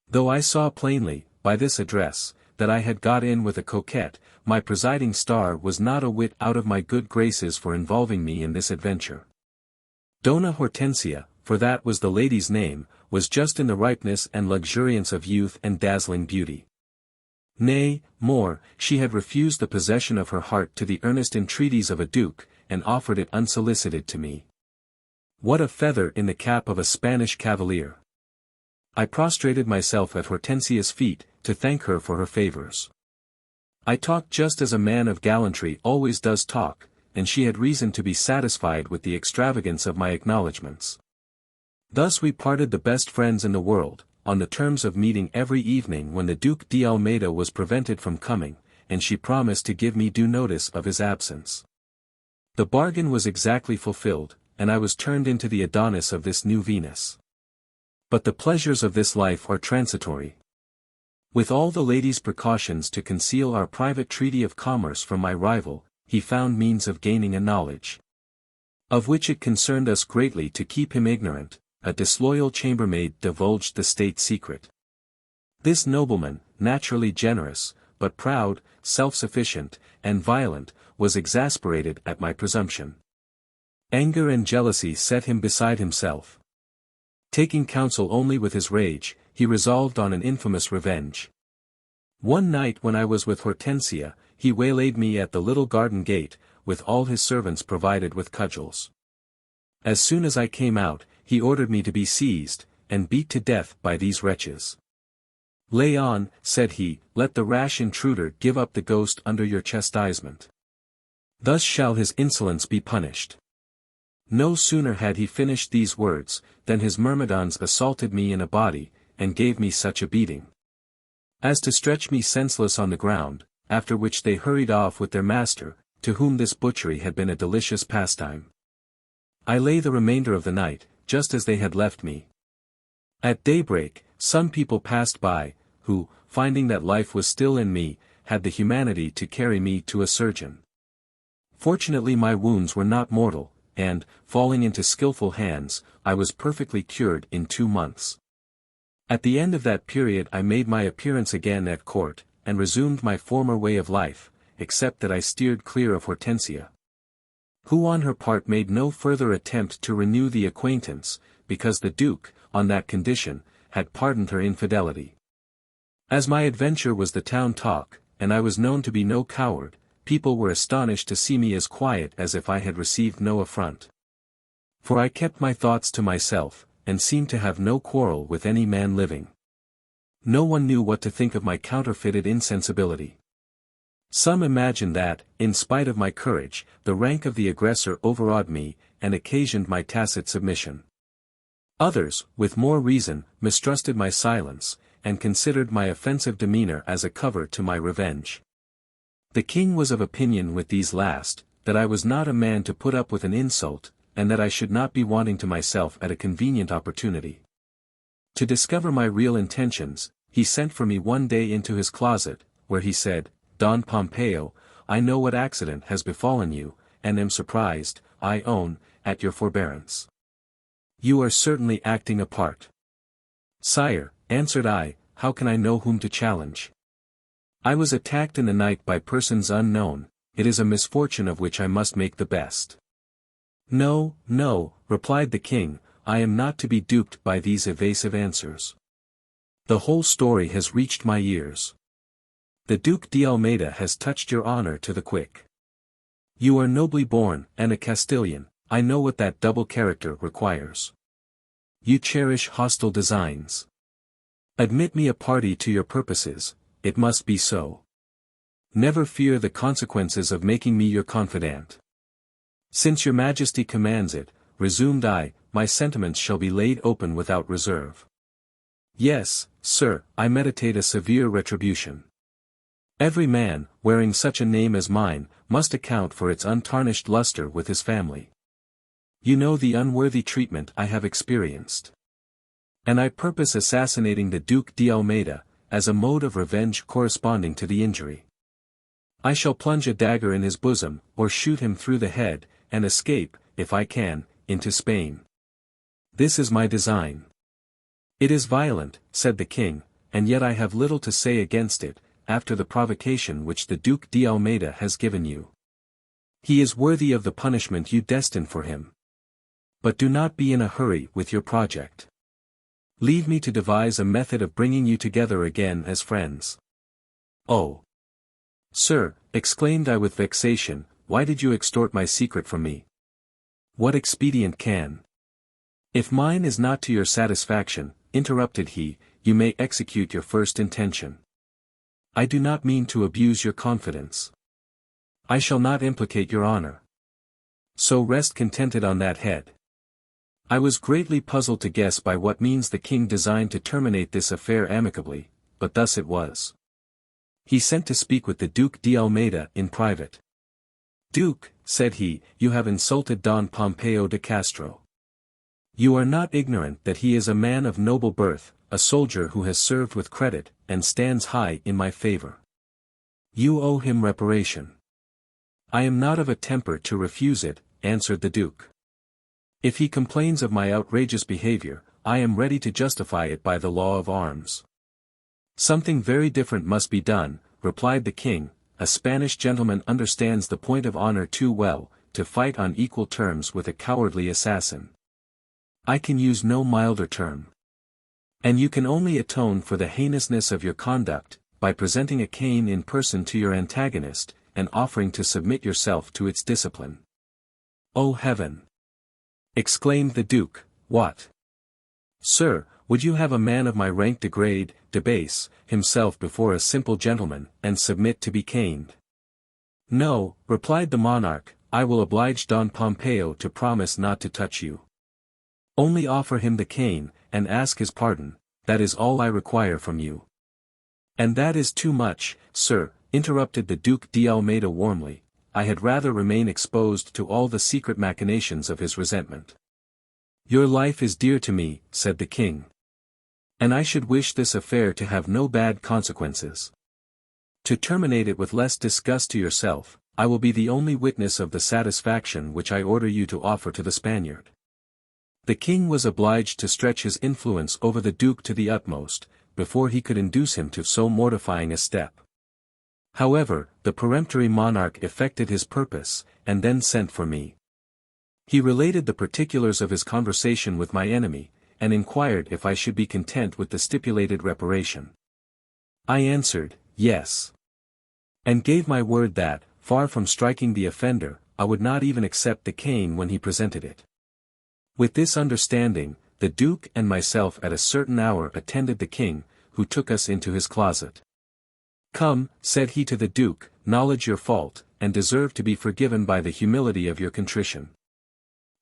Though I saw plainly, by this address, that I had got in with a coquette, my presiding star was not a whit out of my good graces for involving me in this adventure. Dona Hortensia, for that was the lady's name, was just in the ripeness and luxuriance of youth and dazzling beauty. Nay, more, she had refused the possession of her heart to the earnest entreaties of a duke, and offered it unsolicited to me. What a feather in the cap of a Spanish cavalier! I prostrated myself at Hortensia's feet, to thank her for her favors. I talked just as a man of gallantry always does talk, and she had reason to be satisfied with the extravagance of my acknowledgments. Thus we parted the best friends in the world, on the terms of meeting every evening when the Duke d'Almeida was prevented from coming, and she promised to give me due notice of his absence. The bargain was exactly fulfilled, and I was turned into the Adonis of this new Venus. But the pleasures of this life are transitory. With all the lady's precautions to conceal our private treaty of commerce from my rival, he found means of gaining a knowledge, of which it concerned us greatly to keep him ignorant. A disloyal chambermaid divulged the state secret. This nobleman, naturally generous, but proud, self-sufficient, and violent, was exasperated at my presumption. Anger and jealousy set him beside himself. Taking counsel only with his rage, he resolved on an infamous revenge. One night when I was with Hortensia, he waylaid me at the little garden gate, with all his servants provided with cudgels. As soon as I came out, he ordered me to be seized, and beat to death by these wretches. "Lay on," said he, "let the rash intruder give up the ghost under your chastisement. Thus shall his insolence be punished." No sooner had he finished these words, than his myrmidons assaulted me in a body, and gave me such a beating as to stretch me senseless on the ground, after which they hurried off with their master, to whom this butchery had been a delicious pastime. I lay the remainder of the night, just as they had left me. At daybreak, some people passed by, who, finding that life was still in me, had the humanity to carry me to a surgeon. Fortunately my wounds were not mortal, and, falling into skillful hands, I was perfectly cured in 2 months. At the end of that period I made my appearance again at court, and resumed my former way of life, except that I steered clear of Hortensia, who on her part made no further attempt to renew the acquaintance, because the Duke, on that condition, had pardoned her infidelity. As my adventure was the town talk, and I was known to be no coward, people were astonished to see me as quiet as if I had received no affront. For I kept my thoughts to myself, and seemed to have no quarrel with any man living. No one knew what to think of my counterfeited insensibility. Some imagined that, in spite of my courage, the rank of the aggressor overawed me, and occasioned my tacit submission. Others, with more reason, mistrusted my silence, and considered my offensive demeanor as a cover to my revenge. The king was of opinion with these last, that I was not a man to put up with an insult, and that I should not be wanting to myself at a convenient opportunity. To discover my real intentions, he sent for me one day into his closet, where he said, "Don Pompeo, I know what accident has befallen you, and am surprised, I own, at your forbearance. You are certainly acting a part." "Sire," answered I, "how can I know whom to challenge? I was attacked in the night by persons unknown, it is a misfortune of which I must make the best." "No, no," replied the king, "I am not to be duped by these evasive answers. The whole story has reached my ears. The Duke d'Almeida has touched your honor to the quick. You are nobly born, and a Castilian, I know what that double character requires. You cherish hostile designs. Admit me a party to your purposes, it must be so. Never fear the consequences of making me your confidant. Since your majesty commands it, resumed I, my sentiments shall be laid open without reserve. Yes, sir, I meditate a severe retribution. Every man, wearing such a name as mine, must account for its untarnished luster with his family. You know the unworthy treatment I have experienced. And I purpose assassinating the Duke d'Almeida, as a mode of revenge corresponding to the injury. I shall plunge a dagger in his bosom, or shoot him through the head, and escape, if I can, into Spain. This is my design. It is violent, said the king, and yet I have little to say against it, after the provocation which the Duke d'Almeida has given you. He is worthy of the punishment you destine for him. But do not be in a hurry with your project. Leave me to devise a method of bringing you together again as friends. Oh! Sir, exclaimed I with vexation, why did you extort my secret from me? What expedient can? If mine is not to your satisfaction, interrupted he, you may execute your first intention. I do not mean to abuse your confidence. I shall not implicate your honor. So rest contented on that head. I was greatly puzzled to guess by what means the king designed to terminate this affair amicably, but thus it was. He sent to speak with the Duke d'Almeida in private. Duke, said he, you have insulted Don Pompeo de Castro. You are not ignorant that he is a man of noble birth, a soldier who has served with credit, and stands high in my favor. You owe him reparation. I am not of a temper to refuse it, answered the Duke. If he complains of my outrageous behavior, I am ready to justify it by the law of arms. Something very different must be done, replied the king. A Spanish gentleman understands the point of honor too well, to fight on equal terms with a cowardly assassin. I can use no milder term. And you can only atone for the heinousness of your conduct, by presenting a cane in person to your antagonist, and offering to submit yourself to its discipline. "O heaven!" exclaimed the Duke, "what? Sir, would you have a man of my rank degrade, debase, himself before a simple gentleman, and submit to be caned?" "No," replied the monarch, "I will oblige Don Pompeo to promise not to touch you. Only offer him the cane, and ask his pardon, that is all I require from you." "And that is too much, sir," interrupted the Duke d'Almeida warmly. "I had rather remain exposed to all the secret machinations of his resentment." "Your life is dear to me," said the king. "And I should wish this affair to have no bad consequences. To terminate it with less disgust to yourself, I will be the only witness of the satisfaction which I order you to offer to the Spaniard." The king was obliged to stretch his influence over the duke to the utmost, before he could induce him to so mortifying a step. However, the peremptory monarch effected his purpose, and then sent for me. He related the particulars of his conversation with my enemy, and inquired if I should be content with the stipulated reparation. I answered, yes. And gave my word that, far from striking the offender, I would not even accept the cane when he presented it. With this understanding, the Duke and myself at a certain hour attended the king, who took us into his closet. "Come," said he to the Duke, "acknowledge your fault, and deserve to be forgiven by the humility of your contrition."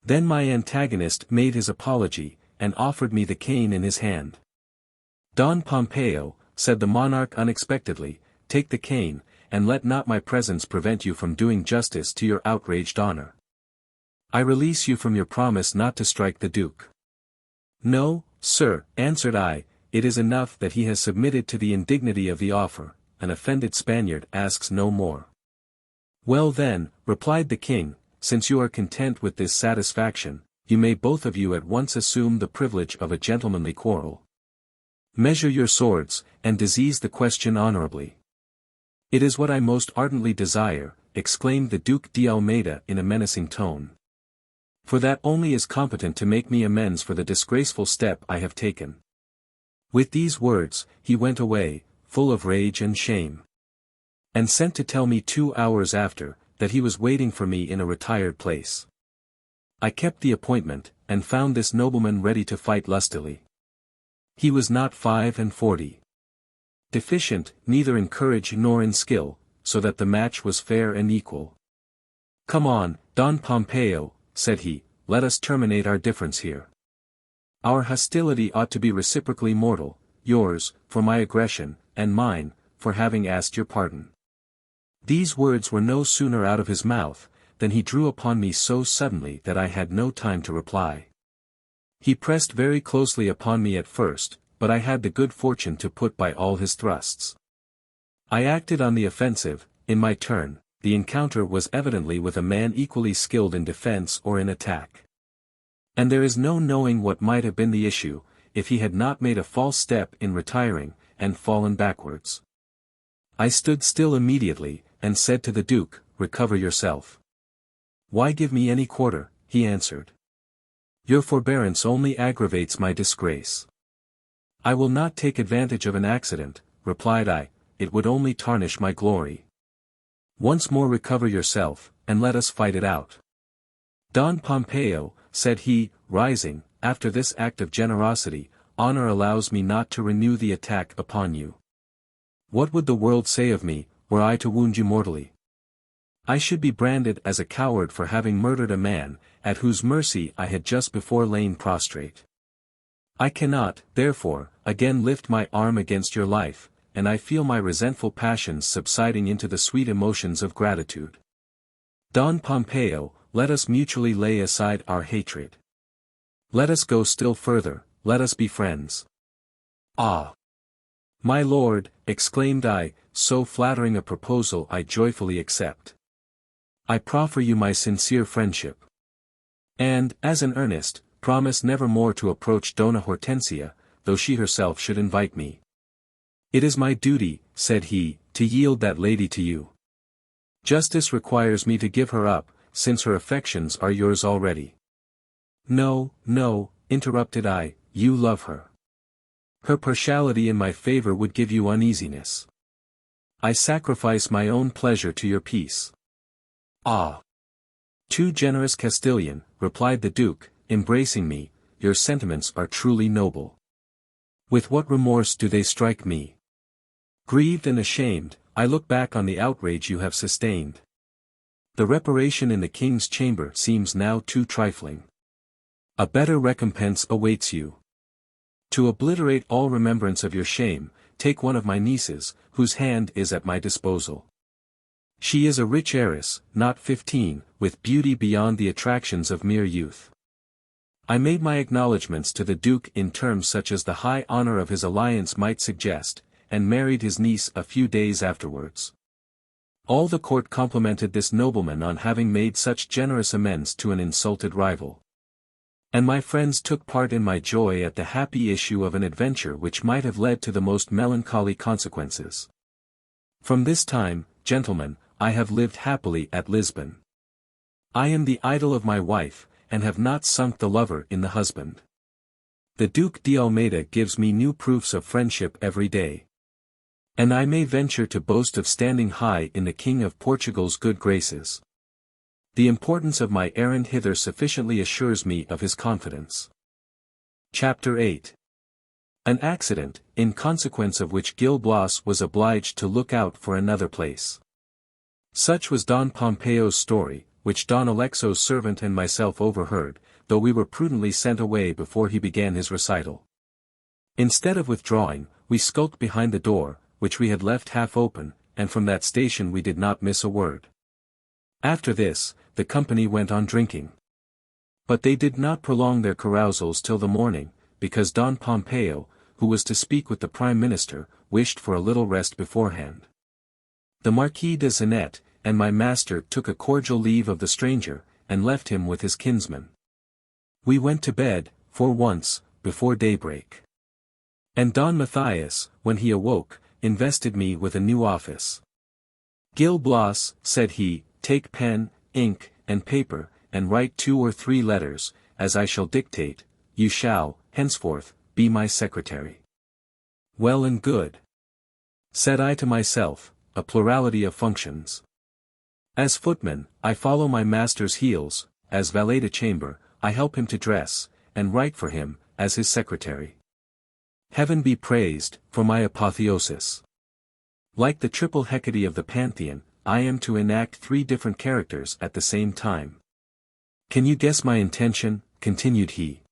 Then my antagonist made his apology, and offered me the cane in his hand. "Don Pompeo," said the monarch unexpectedly, "take the cane, and let not my presence prevent you from doing justice to your outraged honor. I release you from your promise not to strike the Duke." "No, sir," answered I, "it is enough that he has submitted to the indignity of the offer. An offended Spaniard asks no more." "Well then," replied the king, "since you are content with this satisfaction, you may both of you at once assume the privilege of a gentlemanly quarrel. Measure your swords, and disease the question honorably." "It is what I most ardently desire," exclaimed the Duke d'Almeida in a menacing tone. "For that only is competent to make me amends for the disgraceful step I have taken." With these words, he went away, full of rage and shame. And sent to tell me 2 hours after, that he was waiting for me in a retired place. I kept the appointment, and found this nobleman ready to fight lustily. He was not 45, deficient neither in courage nor in skill, so that the match was fair and equal. "Come on, Don Pompeo," said he, "let us terminate our difference here. Our hostility ought to be reciprocally mortal, yours, for my aggression, and mine, for having asked your pardon." These words were no sooner out of his mouth, than he drew upon me so suddenly that I had no time to reply. He pressed very closely upon me at first, but I had the good fortune to put by all his thrusts. I acted on the offensive. In my turn, the encounter was evidently with a man equally skilled in defense or in attack. And there is no knowing what might have been the issue, if he had not made a false step in retiring, and fallen backwards. I stood still immediately, and said to the Duke, "Recover yourself." "Why give me any quarter?" he answered. "Your forbearance only aggravates my disgrace." "I will not take advantage of an accident," replied I, "it would only tarnish my glory. Once more recover yourself, and let us fight it out." "Don Pompeo," said he, rising, "after this act of generosity, honor allows me not to renew the attack upon you. What would the world say of me, were I to wound you mortally? I should be branded as a coward for having murdered a man, at whose mercy I had just before lain prostrate. I cannot, therefore, again lift my arm against your life, and I feel my resentful passions subsiding into the sweet emotions of gratitude. Don Pompeo, let us mutually lay aside our hatred. Let us go still further, let us be friends." "Ah! My lord," exclaimed I, "so flattering a proposal I joyfully accept. I proffer you my sincere friendship. And, as an earnest, promise never more to approach Dona Hortensia, though she herself should invite me." "It is my duty," said he, "to yield that lady to you. Justice requires me to give her up, since her affections are yours already." "No, no," interrupted I, "you love her. Her partiality in my favor would give you uneasiness. I sacrifice my own pleasure to your peace. Ah! Too generous Castilian, replied the Duke, embracing me, your sentiments are truly noble. With what remorse do they strike me? Grieved and ashamed, I look back on the outrage you have sustained. The reparation in the king's chamber seems now too trifling. A better recompense awaits you. To obliterate all remembrance of your shame, take one of my nieces, whose hand is at my disposal. She is a rich heiress, not 15, with beauty beyond the attractions of mere youth. I made my acknowledgments to the Duke in terms such as the high honor of his alliance might suggest, and married his niece a few days afterwards. All the court complimented this nobleman on having made such generous amends to an insulted rival. And my friends took part in my joy at the happy issue of an adventure which might have led to the most melancholy consequences. From this time, gentlemen, I have lived happily at Lisbon. I am the idol of my wife, and have not sunk the lover in the husband. The Duke de Almeida gives me new proofs of friendship every day. And I may venture to boast of standing high in the King of Portugal's good graces. The importance of my errand hither sufficiently assures me of his confidence. Chapter 8. An accident, in consequence of which Gil Blas was obliged to look out for another place. Such was Don Pompeo's story, which Don Alexo's servant and myself overheard, though we were prudently sent away before he began his recital. Instead of withdrawing, we skulked behind the door, which we had left half open, and from that station we did not miss a word. After this, the company went on drinking. But they did not prolong their carousals till the morning, because Don Pompeo, who was to speak with the Prime Minister, wished for a little rest beforehand. The Marquis de Zanet, and my master took a cordial leave of the stranger, and left him with his kinsman. We went to bed, for once, before daybreak. And Don Matthias, when he awoke, invested me with a new office. Gil Blas, said he, take pen, ink, and paper, and write 2 or 3 letters, as I shall dictate, you shall, henceforth, be my secretary. Well and good. Said I to myself, a plurality of functions. As footman, I follow my master's heels, as valet de chamber, I help him to dress, and write for him, as his secretary. Heaven be praised, for my apotheosis. Like the triple Hecate of the Pantheon, I am to enact 3 different characters at the same time. Can you guess my intention? Continued he.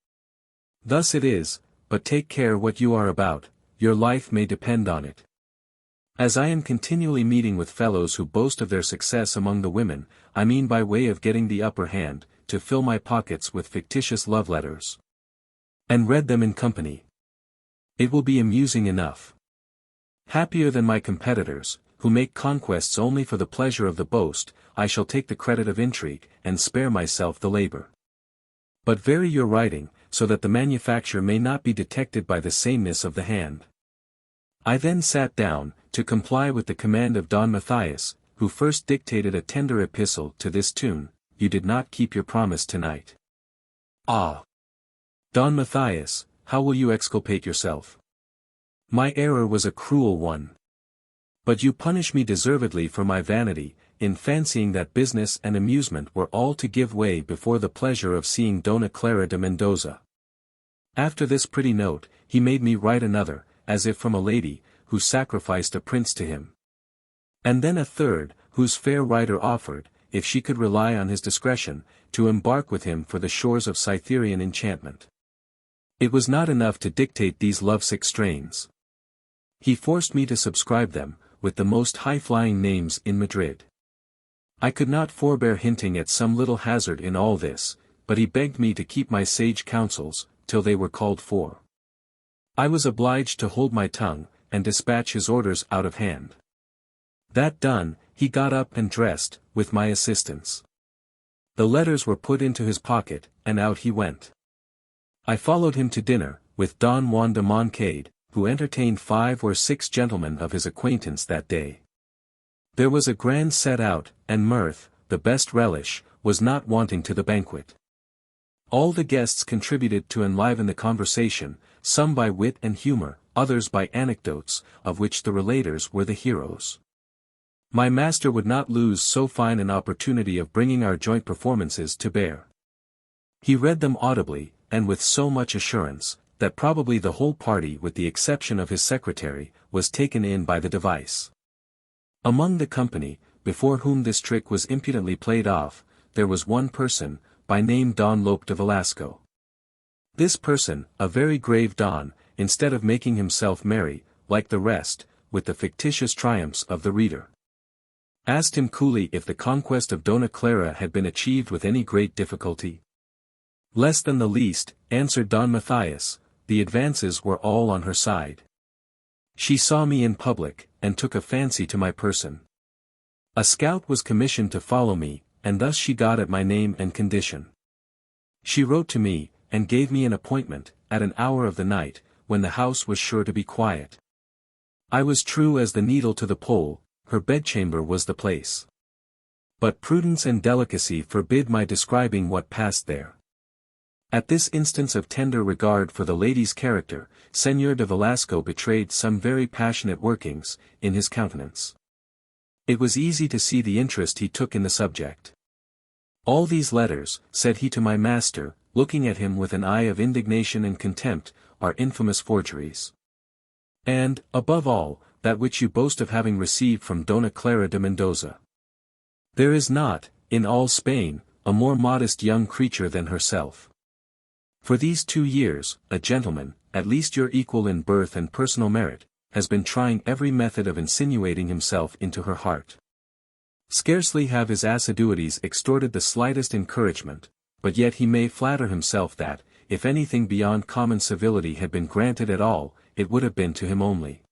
Thus it is, but take care what you are about, your life may depend on it. As I am continually meeting with fellows who boast of their success among the women, I mean by way of getting the upper hand, to fill my pockets with fictitious love letters. And read them in company. It will be amusing enough. Happier than my competitors, who make conquests only for the pleasure of the boast, I shall take the credit of intrigue, and spare myself the labor. But vary your writing, so that the manufacture may not be detected by the sameness of the hand. I then sat down, to comply with the command of Don Matthias, who first dictated a tender epistle to this tune, you did not keep your promise tonight. Ah! Don Matthias, how will you exculpate yourself? My error was a cruel one. But you punish me deservedly for my vanity, in fancying that business and amusement were all to give way before the pleasure of seeing Dona Clara de Mendoza. After this pretty note, he made me write another, as if from a lady, who sacrificed a prince to him. And then a third, whose fair writer offered, if she could rely on his discretion, to embark with him for the shores of Cytherean enchantment. It was not enough to dictate these lovesick strains. He forced me to subscribe them, with the most high-flying names in Madrid. I could not forbear hinting at some little hazard in all this, but he begged me to keep my sage counsels, till they were called for. I was obliged to hold my tongue, and dispatch his orders out of hand. That done, he got up and dressed, with my assistance. The letters were put into his pocket, and out he went. I followed him to dinner, with Don Juan de Moncade, who entertained 5 or 6 gentlemen of his acquaintance that day. There was a grand set out, and mirth, the best relish, was not wanting to the banquet. All the guests contributed to enliven the conversation, some by wit and humor, others by anecdotes, of which the relators were the heroes. My master would not lose so fine an opportunity of bringing our joint performances to bear. He read them audibly, and with so much assurance, that probably the whole party with the exception of his secretary, was taken in by the device. Among the company, before whom this trick was impudently played off, there was one person, by name Don Lope de Velasco. This person, a very grave Don, instead of making himself merry, like the rest, with the fictitious triumphs of the reader, asked him coolly if the conquest of Dona Clara had been achieved with any great difficulty. Less than the least, answered Don Matthias, the advances were all on her side. She saw me in public, and took a fancy to my person. A scout was commissioned to follow me, and thus she got at my name and condition. She wrote to me, and gave me an appointment, at an hour of the night, when the house was sure to be quiet. I was true as the needle to the pole, her bedchamber was the place. But prudence and delicacy forbid my describing what passed there. At this instance of tender regard for the lady's character, Señor de Velasco betrayed some very passionate workings, in his countenance. It was easy to see the interest he took in the subject. All these letters, said he to my master, looking at him with an eye of indignation and contempt, are infamous forgeries. And, above all, that which you boast of having received from Dona Clara de Mendoza. There is not, in all Spain, a more modest young creature than herself. For these 2 years, a gentleman, at least your equal in birth and personal merit, has been trying every method of insinuating himself into her heart. Scarcely have his assiduities extorted the slightest encouragement, but yet he may flatter himself that, if anything beyond common civility had been granted at all, it would have been to him only.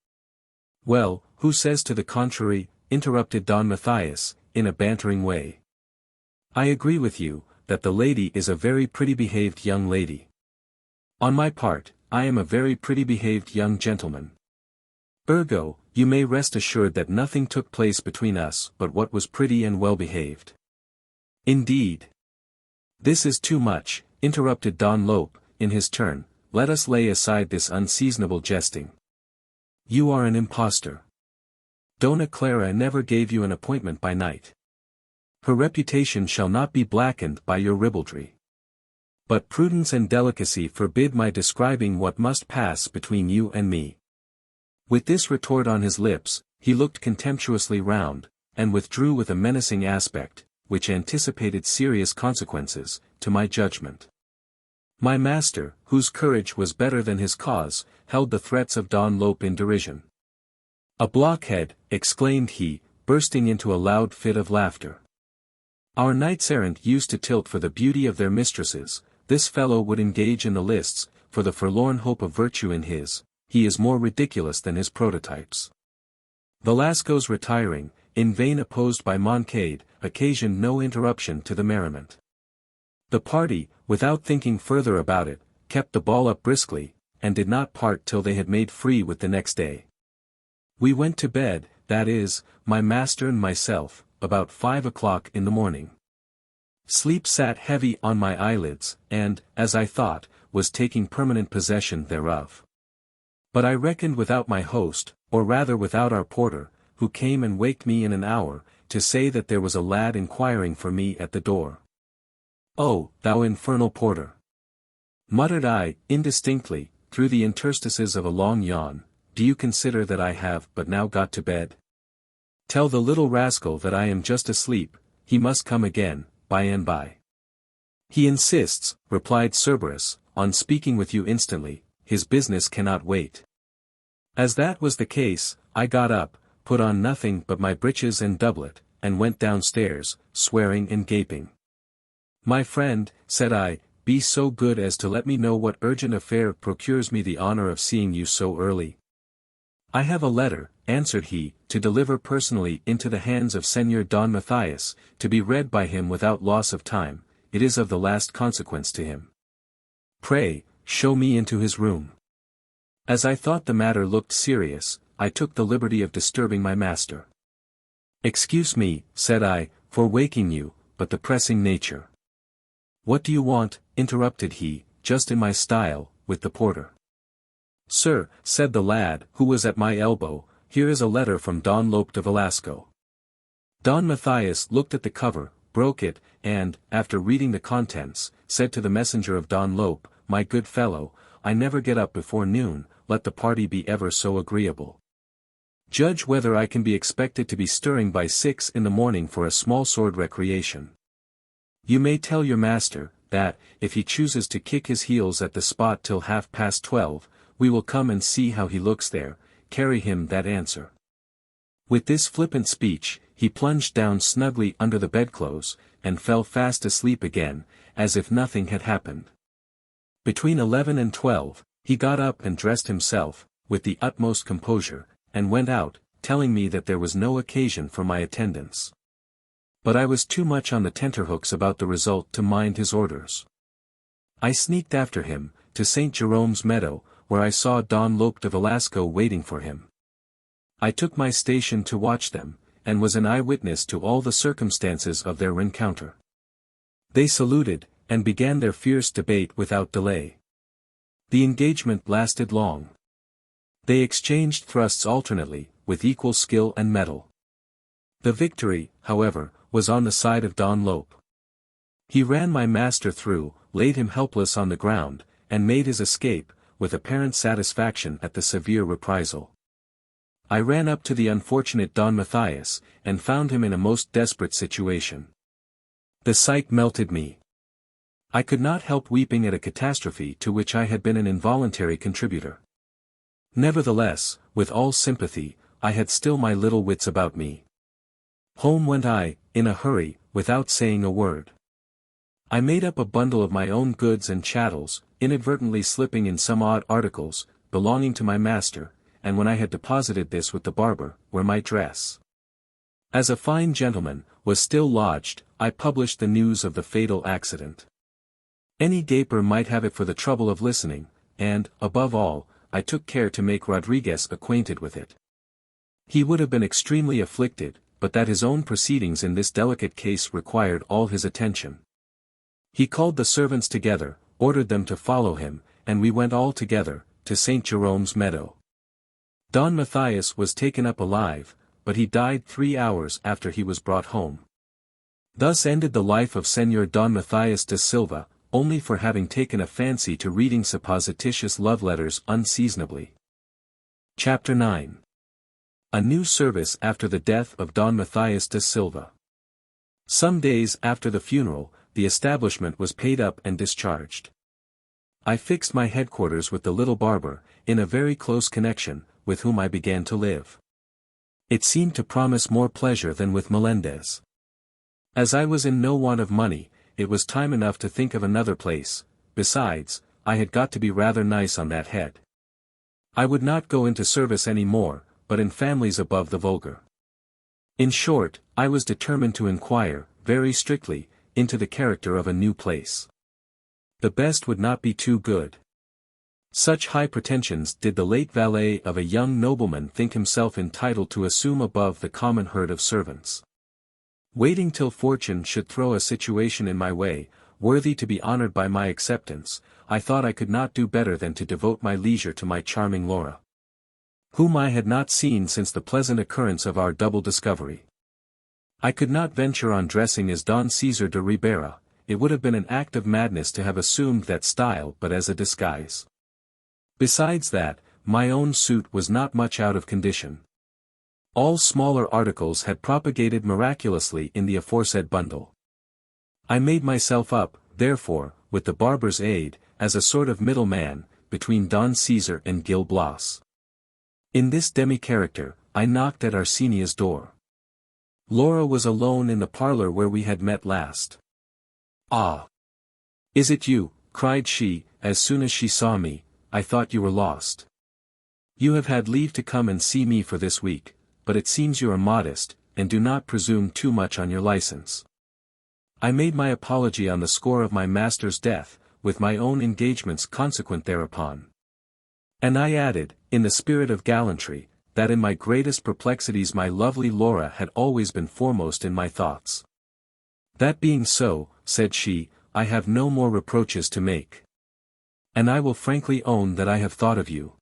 Well, who says to the contrary? Interrupted Don Matthias, in a bantering way. I agree with you, that the lady is a very pretty behaved young lady. On my part, I am a very pretty behaved young gentleman. Ergo, you may rest assured that nothing took place between us but what was pretty and well behaved. Indeed. This is too much, interrupted Don Lope, in his turn. Let us lay aside this unseasonable jesting. You are an impostor. Dona Clara never gave you an appointment by night. Her reputation shall not be blackened by your ribaldry. But prudence and delicacy forbid my describing what must pass between you and me. With this retort on his lips, he looked contemptuously round, and withdrew with a menacing aspect, which anticipated serious consequences, to my judgment. My master, whose courage was better than his cause, held the threats of Don Lope in derision. A blockhead, exclaimed he, bursting into a loud fit of laughter. Our knights-errant used to tilt for the beauty of their mistresses, this fellow would engage in the lists, for the forlorn hope of virtue in his, he is more ridiculous than his prototypes. Velasco's retiring, in vain opposed by Moncade, occasioned no interruption to the merriment. The party, without thinking further about it, kept the ball up briskly, and did not part till they had made free with the next day. We went to bed, that is, my master and myself, about 5 o'clock in the morning. Sleep sat heavy on my eyelids, and, as I thought, was taking permanent possession thereof. But I reckoned without my host, or rather without our porter, who came and waked me in an hour, to say that there was a lad inquiring for me at the door. Oh, thou infernal porter! Muttered I, indistinctly, through the interstices of a long yawn, do you consider that I have but now got to bed? Tell the little rascal that I am just asleep, he must come again, by and by. He insists, replied Cerberus, on speaking with you instantly, his business cannot wait. As that was the case, I got up, put on nothing but my breeches and doublet, and went downstairs, swearing and gaping. My friend, said I, be so good as to let me know what urgent affair procures me the honor of seeing you so early. I have a letter, answered he, to deliver personally into the hands of Señor Don Matthias, to be read by him without loss of time. It is of the last consequence to him. Pray, show me into his room. As I thought the matter looked serious, I took the liberty of disturbing my master. Excuse me, said I, for waking you, but the pressing nature. "What do you want?" interrupted he, just in my style, with the porter. "Sir," said the lad, who was at my elbow, "here is a letter from Don Lope de Velasco." Don Matthias looked at the cover, broke it, and, after reading the contents, said to the messenger of Don Lope, "My good fellow, I never get up before noon, let the party be ever so agreeable. Judge whether I can be expected to be stirring by 6 in the morning for a small sword recreation. You may tell your master, that, if he chooses to kick his heels at the spot till 12:30, we will come and see how he looks there, carry him that answer." With this flippant speech, he plunged down snugly under the bedclothes, and fell fast asleep again, as if nothing had happened. Between 11 and 12, he got up and dressed himself, with the utmost composure, and went out, telling me that there was no occasion for my attendance. But I was too much on the tenterhooks about the result to mind his orders. I sneaked after him, to St. Jerome's meadow, where I saw Don Lope de Velasco waiting for him. I took my station to watch them, and was an eyewitness to all the circumstances of their rencounter. They saluted, and began their fierce debate without delay. The engagement lasted long. They exchanged thrusts alternately, with equal skill and mettle. The victory, however, was on the side of Don Lope. He ran my master through, laid him helpless on the ground, and made his escape, with apparent satisfaction at the severe reprisal. I ran up to the unfortunate Don Matthias, and found him in a most desperate situation. The sight melted me. I could not help weeping at a catastrophe to which I had been an involuntary contributor. Nevertheless, with all sympathy, I had still my little wits about me. Home went I, in a hurry, without saying a word. I made up a bundle of my own goods and chattels, inadvertently slipping in some odd articles, belonging to my master, and when I had deposited this with the barber, where my dress, as a fine gentleman, was still lodged, I published the news of the fatal accident. Any gaper might have it for the trouble of listening, and, above all, I took care to make Rodriguez acquainted with it. He would have been extremely afflicted, but that his own proceedings in this delicate case required all his attention. He called the servants together, ordered them to follow him, and we went all together, to St. Jerome's meadow. Don Matthias was taken up alive, but he died 3 hours after he was brought home. Thus ended the life of Señor Don Matthias de Silva, only for having taken a fancy to reading supposititious love letters unseasonably. Chapter 9. A new service after the death of Don Matthias de Silva. Some days after the funeral, the establishment was paid up and discharged. I fixed my headquarters with the little barber, in a very close connection, with whom I began to live. It seemed to promise more pleasure than with Melendez. As I was in no want of money, it was time enough to think of another place. Besides, I had got to be rather nice on that head. I would not go into service any more, but in families above the vulgar. In short, I was determined to inquire, very strictly, into the character of a new place. The best would not be too good. Such high pretensions did the late valet of a young nobleman think himself entitled to assume above the common herd of servants. Waiting till fortune should throw a situation in my way, worthy to be honored by my acceptance, I thought I could not do better than to devote my leisure to my charming Laura, whom I had not seen since the pleasant occurrence of our double discovery. I could not venture on dressing as Don Cesar de Ribera. It would have been an act of madness to have assumed that style but as a disguise. Besides that, my own suit was not much out of condition. All smaller articles had propagated miraculously in the aforesaid bundle. I made myself up, therefore, with the barber's aid, as a sort of middleman, between Don Cesar and Gil Blas. In this demi-character, I knocked at Arsenia's door. Laura was alone in the parlor where we had met last. "Ah! Is it you?" cried she, as soon as she saw me. "I thought you were lost. You have had leave to come and see me for this week, but it seems you are modest, and do not presume too much on your license." I made my apology on the score of my master's death, with my own engagements consequent thereupon. And I added, in the spirit of gallantry, that in my greatest perplexities my lovely Laura had always been foremost in my thoughts. "That being so," said she, I have no more reproaches to make. And I will frankly own that I have thought of you.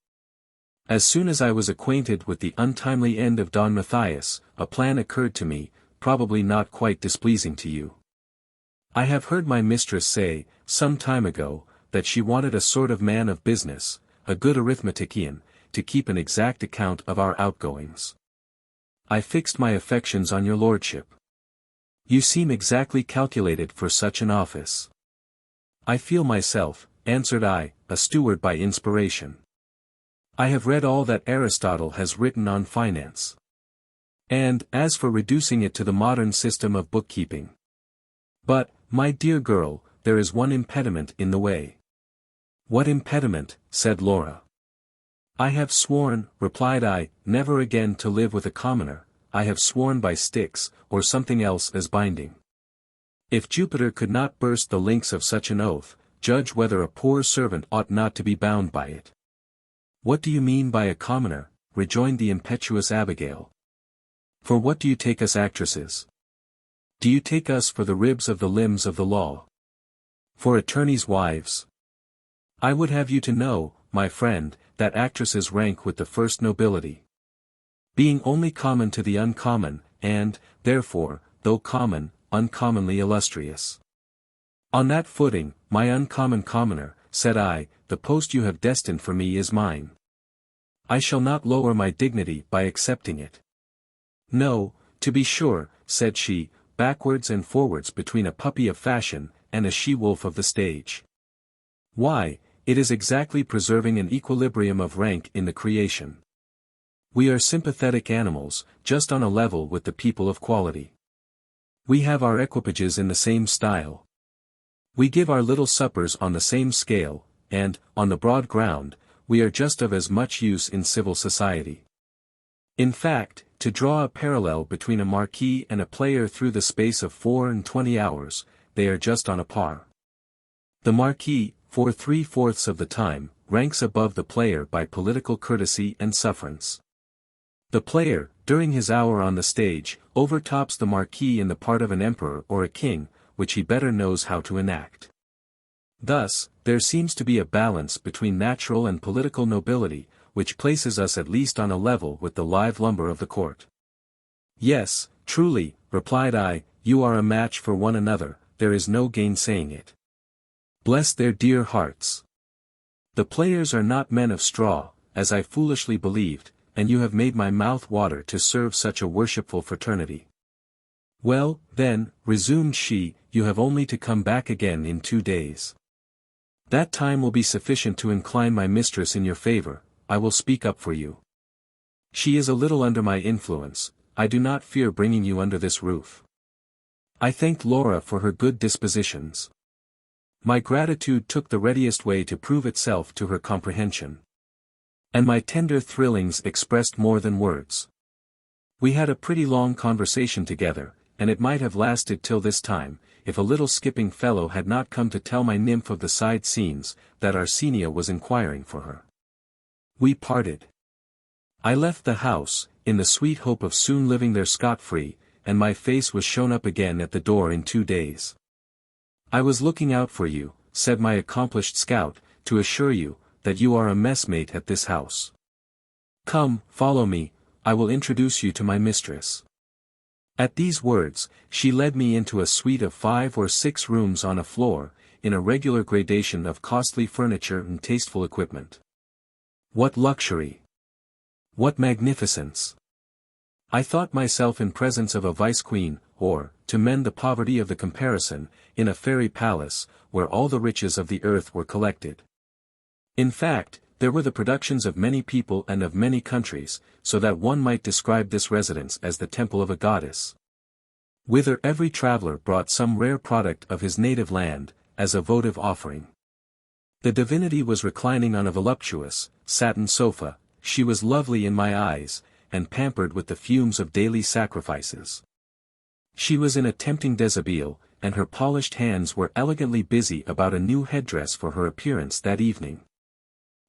As soon as I was acquainted with the untimely end of Don Matthias, a plan occurred to me, probably not quite displeasing to you. I have heard my mistress say, some time ago, that she wanted a sort of man of business, a good arithmetician, to keep an exact account of our outgoings. I fixed my affections on your lordship. You seem exactly calculated for such an office. I feel myself, answered I, a steward by inspiration. I have read all that Aristotle has written on finance. And, as for reducing it to the modern system of bookkeeping. But, my dear girl, there is one impediment in the way. What impediment? Said Laura. I have sworn, replied I, never again to live with a commoner. I have sworn by Styx, or something else as binding. If Jupiter could not burst the links of such an oath, judge whether a poor servant ought not to be bound by it. What do you mean by a commoner? Rejoined the impetuous Abigail. For what do you take us actresses? Do you take us for the ribs of the limbs of the law? For attorneys' wives? I would have you to know, my friend, that actresses rank with the first nobility. Being only common to the uncommon, and, therefore, though common, uncommonly illustrious. On that footing, my uncommon commoner, said I, the post you have destined for me is mine. I shall not lower my dignity by accepting it. No, to be sure, said she, backwards and forwards between a puppy of fashion, and a she-wolf of the stage. Why, it is exactly preserving an equilibrium of rank in the creation. We are sympathetic animals, just on a level with the people of quality. We have our equipages in the same style. We give our little suppers on the same scale, and, on the broad ground, we are just of as much use in civil society. In fact, to draw a parallel between a marquis and a player through the space of 24 hours, they are just on a par. The marquis, for 3/4 of the time, ranks above the player by political courtesy and sufferance. The player, during his hour on the stage, overtops the marquis in the part of an emperor or a king, which he better knows how to enact. Thus, there seems to be a balance between natural and political nobility, which places us at least on a level with the live lumber of the court. Yes, truly, replied I, you are a match for one another, there is no gainsaying it. Bless their dear hearts. The players are not men of straw, as I foolishly believed, and you have made my mouth water to serve such a worshipful fraternity. Well, then, resumed she, you have only to come back again in 2 days. That time will be sufficient to incline my mistress in your favor, I will speak up for you. She is a little under my influence, I do not fear bringing you under this roof. I thanked Laura for her good dispositions. My gratitude took the readiest way to prove itself to her comprehension. And my tender thrillings expressed more than words. We had a pretty long conversation together, and it might have lasted till this time, if a little skipping fellow had not come to tell my nymph of the side scenes, that Arsenia was inquiring for her. We parted. I left the house, in the sweet hope of soon living there scot-free, and my face was shown up again at the door in 2 days. I was looking out for you, said my accomplished scout, to assure you, that you are a messmate at this house. Come, follow me, I will introduce you to my mistress. At these words, she led me into a suite of 5 or 6 rooms on a floor, in a regular gradation of costly furniture and tasteful equipment. What luxury! What magnificence! I thought myself in presence of a vice-queen, or, to mend the poverty of the comparison, in a fairy palace, where all the riches of the earth were collected. In fact, there were the productions of many people and of many countries, so that one might describe this residence as the temple of a goddess. Whither every traveler brought some rare product of his native land, as a votive offering. The divinity was reclining on a voluptuous, satin sofa, she was lovely in my eyes, and pampered with the fumes of daily sacrifices. She was in a tempting deshabille, and her polished hands were elegantly busy about a new headdress for her appearance that evening.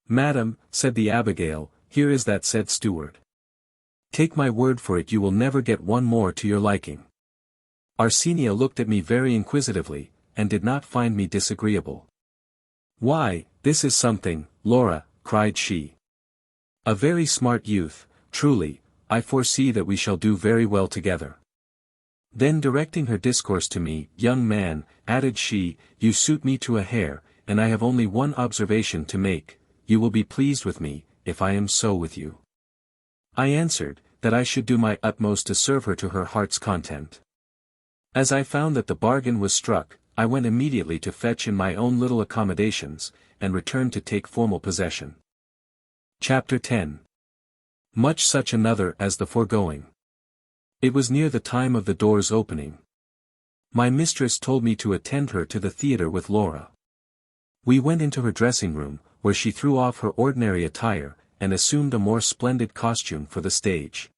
Madam, said the Abigail, here is that said steward. Take my word for it you will never get one more to your liking. Arsenia looked at me very inquisitively, and did not find me disagreeable. "Why, this is something, Laura," cried she. "A very smart youth, truly, I foresee that we shall do very well together." Then directing her discourse to me, "Young man," added she, "you suit me to a hair, and I have only one observation to make: you will be pleased with me, if I am so with you." I answered, that I should do my utmost to serve her to her heart's content. As I found that the bargain was struck, I went immediately to fetch in my own little accommodations, and returned to take formal possession. Chapter 10. Much such another as the foregoing. It was near the time of the doors opening. My mistress told me to attend her to the theatre with Laura. We went into her dressing room, where she threw off her ordinary attire, and assumed a more splendid costume for the stage.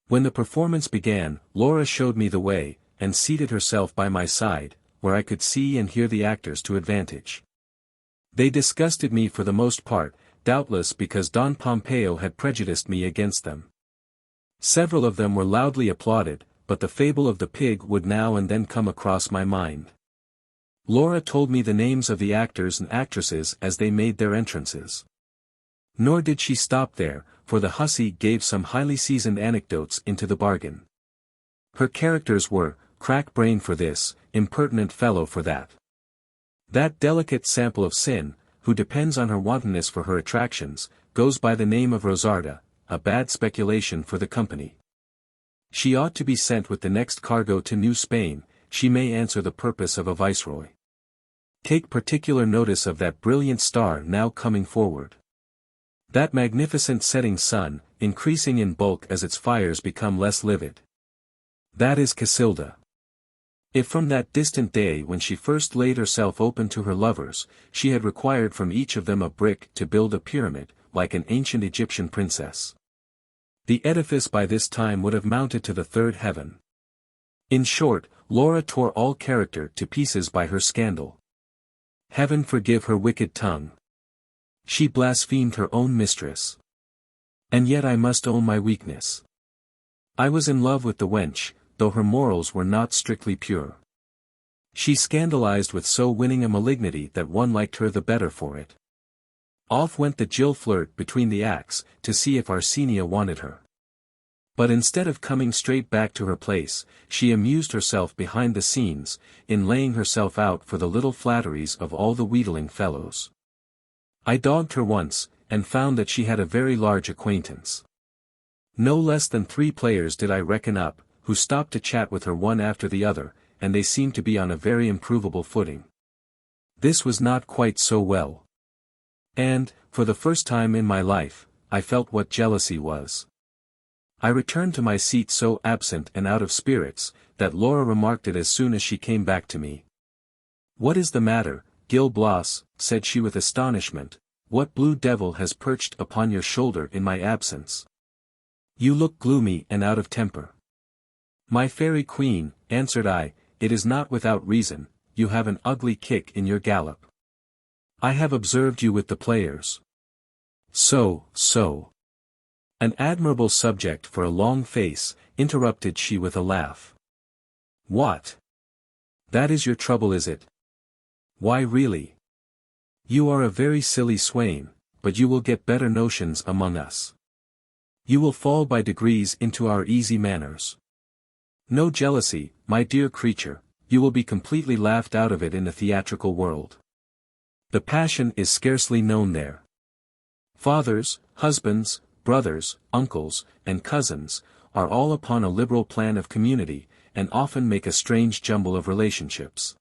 When the performance began, Laura showed me the way, and seated herself by my side, where I could see and hear the actors to advantage. They disgusted me for the most part, doubtless because Don Pompeo had prejudiced me against them. Several of them were loudly applauded, but the fable of the pig would now and then come across my mind. Laura told me the names of the actors and actresses as they made their entrances. Nor did she stop there, for the hussy gave some highly seasoned anecdotes into the bargain. Her characters were, crack-brain for this, impertinent fellow for that. That delicate sample of sin, who depends on her wantonness for her attractions, goes by the name of Rosarda, a bad speculation for the company. She ought to be sent with the next cargo to New Spain, she may answer the purpose of a viceroy. Take particular notice of that brilliant star now coming forward. That magnificent setting sun, increasing in bulk as its fires become less livid. That is Casilda. If from that distant day when she first laid herself open to her lovers, she had required from each of them a brick to build a pyramid, like an ancient Egyptian princess, the edifice by this time would have mounted to the third heaven. In short, Laura tore all character to pieces by her scandal. Heaven forgive her wicked tongue. She blasphemed her own mistress. And yet I must own my weakness. I was in love with the wench, though her morals were not strictly pure. She scandalized with so winning a malignity that one liked her the better for it. Off went the Jill flirt between the acts, to see if Arsenia wanted her. But instead of coming straight back to her place, she amused herself behind the scenes, in laying herself out for the little flatteries of all the wheedling fellows. I dogged her once, and found that she had a very large acquaintance. No less than 3 players did I reckon up, who stopped to chat with her one after the other, and they seemed to be on a very improvable footing. This was not quite so well. And, for the first time in my life, I felt what jealousy was. I returned to my seat so absent and out of spirits, that Laura remarked it as soon as she came back to me. "What is the matter, Gil Blas?" said she with astonishment. "What blue devil has perched upon your shoulder in my absence? You look gloomy and out of temper." "My fairy queen," answered I, "it is not without reason, you have an ugly kick in your gallop. I have observed you with the players." So. An admirable subject for a long face, interrupted she with a laugh. "What? That is your trouble, is it? Why really? You are a very silly swain, but you will get better notions among us. You will fall by degrees into our easy manners. No jealousy, my dear creature, you will be completely laughed out of it in the theatrical world. The passion is scarcely known there. Fathers, husbands, brothers, uncles, and cousins, are all upon a liberal plan of community, and often make a strange jumble of relationships."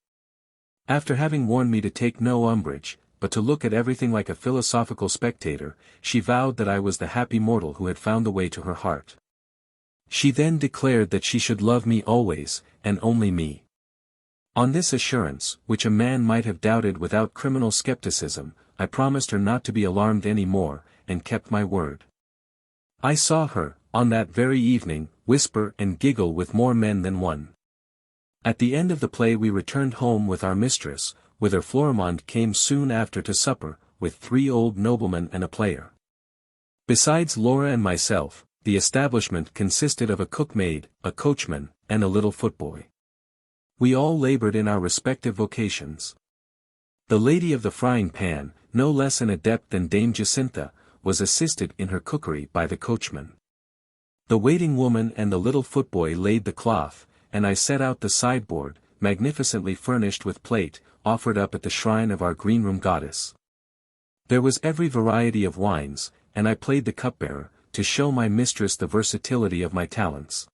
After having warned me to take no umbrage, but to look at everything like a philosophical spectator, she vowed that I was the happy mortal who had found the way to her heart. She then declared that she should love me always, and only me. On this assurance, which a man might have doubted without criminal skepticism, I promised her not to be alarmed any more, and kept my word. I saw her, on that very evening, whisper and giggle with more men than one. At the end of the play we returned home with our mistress, whither Florimond came soon after to supper, with 3 old noblemen and a player. Besides Laura and myself, the establishment consisted of a cookmaid, a coachman, and a little footboy. We all labored in our respective vocations. The lady of the frying pan, no less an adept than Dame Jacintha, was assisted in her cookery by the coachman. The waiting woman and the little footboy laid the cloth, and I set out the sideboard, magnificently furnished with plate, offered up at the shrine of our greenroom goddess. There was every variety of wines, and I played the cupbearer, to show my mistress the versatility of my talents.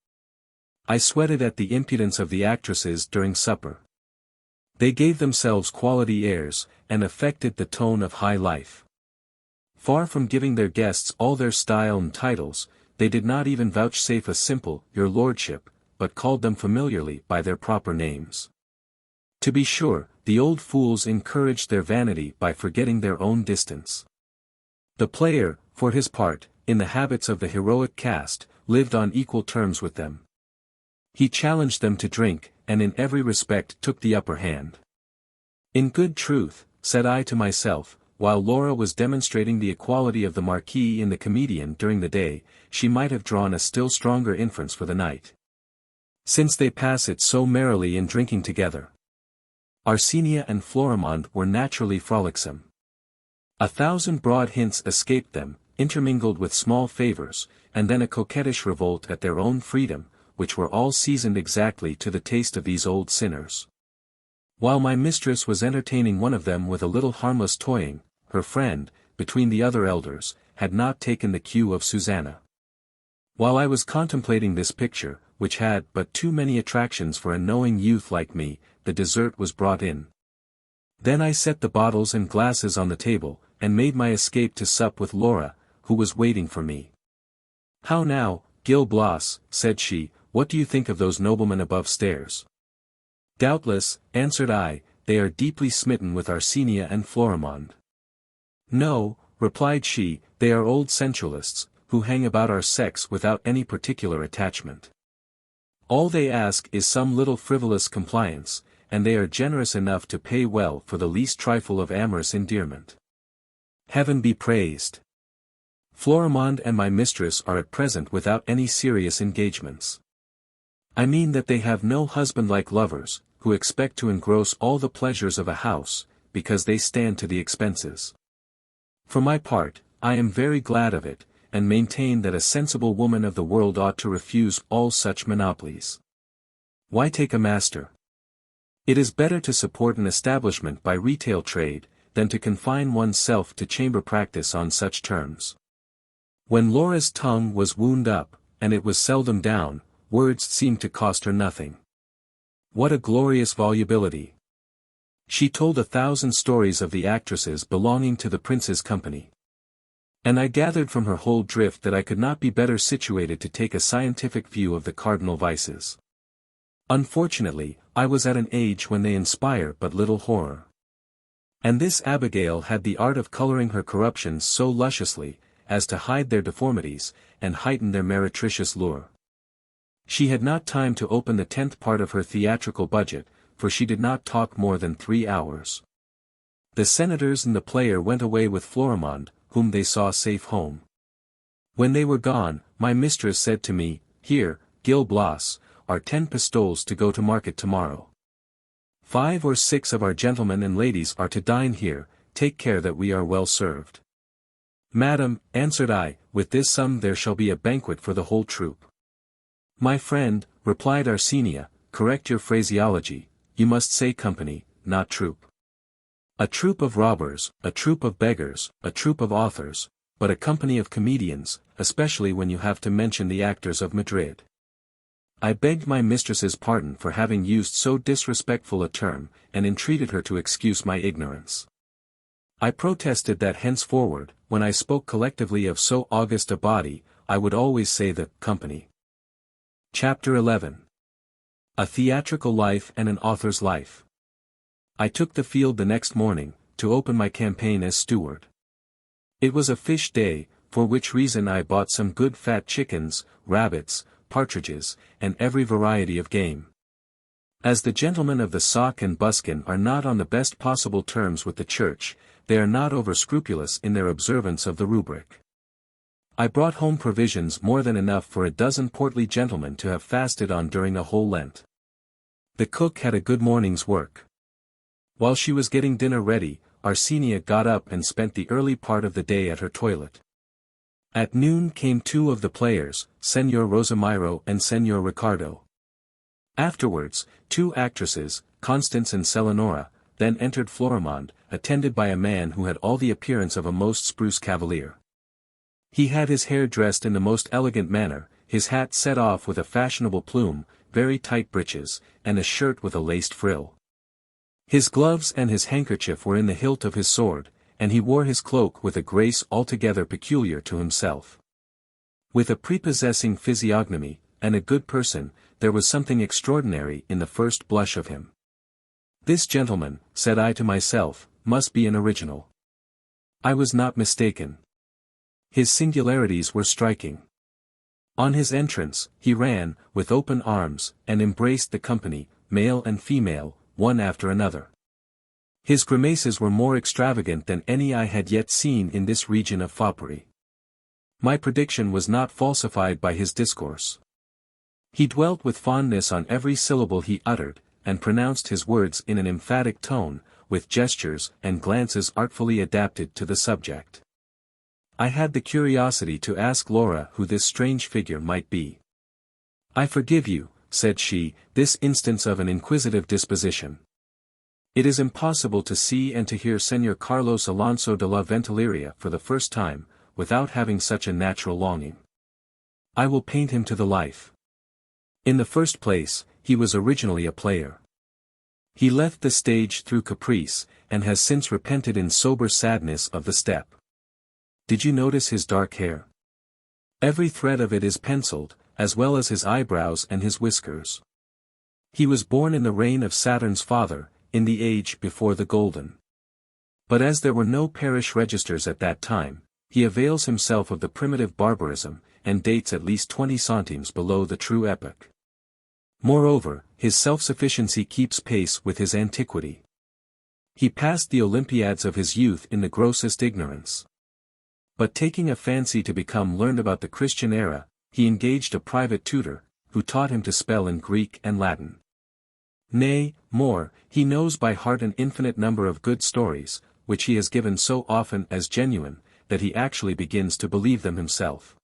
I sweated at the impudence of the actresses during supper. They gave themselves quality airs, and affected the tone of high life. Far from giving their guests all their style and titles, they did not even vouchsafe a simple, your lordship, but called them familiarly by their proper names. To be sure, the old fools encouraged their vanity by forgetting their own distance. The player, for his part, in the habits of the heroic caste, lived on equal terms with them. He challenged them to drink, and in every respect took the upper hand. In good truth, said I to myself, while Laura was demonstrating the equality of the Marquis in the comedian during the day, she might have drawn a still stronger inference for the night. Since they pass it so merrily in drinking together. Arsenia and Florimond were naturally frolicsome. 1,000 broad hints escaped them, intermingled with small favors, and then a coquettish revolt at their own freedom, which were all seasoned exactly to the taste of these old sinners. While my mistress was entertaining one of them with a little harmless toying, her friend, between the other elders, had not taken the cue of Susanna. While I was contemplating this picture, which had but too many attractions for a knowing youth like me, the dessert was brought in. Then I set the bottles and glasses on the table, and made my escape to sup with Laura, who was waiting for me. "How now, Gil Blas," said she, "what do you think of those noblemen above stairs?" "Doubtless," answered I, "they are deeply smitten with Arsenia and Florimond." "No," replied she, "they are old sensualists, who hang about our sex without any particular attachment. All they ask is some little frivolous compliance, and they are generous enough to pay well for the least trifle of amorous endearment. Heaven be praised! Florimond and my mistress are at present without any serious engagements. I mean that they have no husband like lovers, who expect to engross all the pleasures of a house, because they stand to the expenses. For my part, I am very glad of it, and maintain that a sensible woman of the world ought to refuse all such monopolies. Why take a master? It is better to support an establishment by retail trade, than to confine oneself to chamber practice on such terms." When Laura's tongue was wound up, and it was seldom down, words seemed to cost her nothing. What a glorious volubility! She told 1,000 stories of the actresses belonging to the prince's company. And I gathered from her whole drift that I could not be better situated to take a scientific view of the cardinal vices. Unfortunately, I was at an age when they inspire but little horror. And this Abigail had the art of coloring her corruptions so lusciously, as to hide their deformities, and heighten their meretricious lure. She had not time to open the 10th part of her theatrical budget, for she did not talk more than 3 hours. The senators and the player went away with Florimond, whom they saw safe home. When they were gone, my mistress said to me, "Here, Gil Blas, are 10 pistoles to go to market tomorrow. 5 or 6 of our gentlemen and ladies are to dine here, take care that we are well served." "Madam," answered I, "with this sum there shall be a banquet for the whole troop." "My friend," replied Arsenia, "correct your phraseology, you must say company, not troop. A troop of robbers, a troop of beggars, a troop of authors, but a company of comedians, especially when you have to mention the actors of Madrid." I begged my mistress's pardon for having used so disrespectful a term, and entreated her to excuse my ignorance. I protested that henceforward, when I spoke collectively of so august a body, I would always say the company. Chapter 11. A Theatrical Life and an Author's Life. I took the field the next morning, to open my campaign as steward. It was a fish day, for which reason I bought some good fat chickens, rabbits, partridges, and every variety of game. As the gentlemen of the sock and buskin are not on the best possible terms with the church, they are not over-scrupulous in their observance of the rubric. I brought home provisions more than enough for a dozen portly gentlemen to have fasted on during a whole Lent. The cook had a good morning's work. While she was getting dinner ready, Arsenia got up and spent the early part of the day at her toilet. At noon came two of the players, Señor Rosamiro and Señor Ricardo. Afterwards, two actresses, Constance and Selenora, then entered Florimond, attended by a man who had all the appearance of a most spruce cavalier. He had his hair dressed in the most elegant manner, his hat set off with a fashionable plume, very tight breeches, and a shirt with a laced frill. His gloves and his handkerchief were in the hilt of his sword, and he wore his cloak with a grace altogether peculiar to himself. With a prepossessing physiognomy, and a good person, there was something extraordinary in the first blush of him. This gentleman, said I to myself, must be an original. I was not mistaken. His singularities were striking. On his entrance, he ran, with open arms, and embraced the company, male and female, one after another. His grimaces were more extravagant than any I had yet seen in this region of foppery. My prediction was not falsified by his discourse. He dwelt with fondness on every syllable he uttered, and pronounced his words in an emphatic tone, with gestures and glances artfully adapted to the subject. I had the curiosity to ask Laura who this strange figure might be. I forgive you, said she, this instance of an inquisitive disposition. It is impossible to see and to hear Señor Carlos Alonso de la Ventilleria for the first time, without having such a natural longing. I will paint him to the life. In the first place, he was originally a player. He left the stage through caprice, and has since repented in sober sadness of the step. Did you notice his dark hair? Every thread of it is penciled, as well as his eyebrows and his whiskers. He was born in the reign of Saturn's father, in the age before the golden. But as there were no parish registers at that time, he avails himself of the primitive barbarism, and dates at least 20 centimes below the true epoch. Moreover, his self-sufficiency keeps pace with his antiquity. He passed the Olympiads of his youth in the grossest ignorance. But taking a fancy to become learned about the Christian era, he engaged a private tutor, who taught him to spell in Greek and Latin. Nay, more, he knows by heart an infinite number of good stories, which he has given so often as genuine, that he actually begins to believe them himself.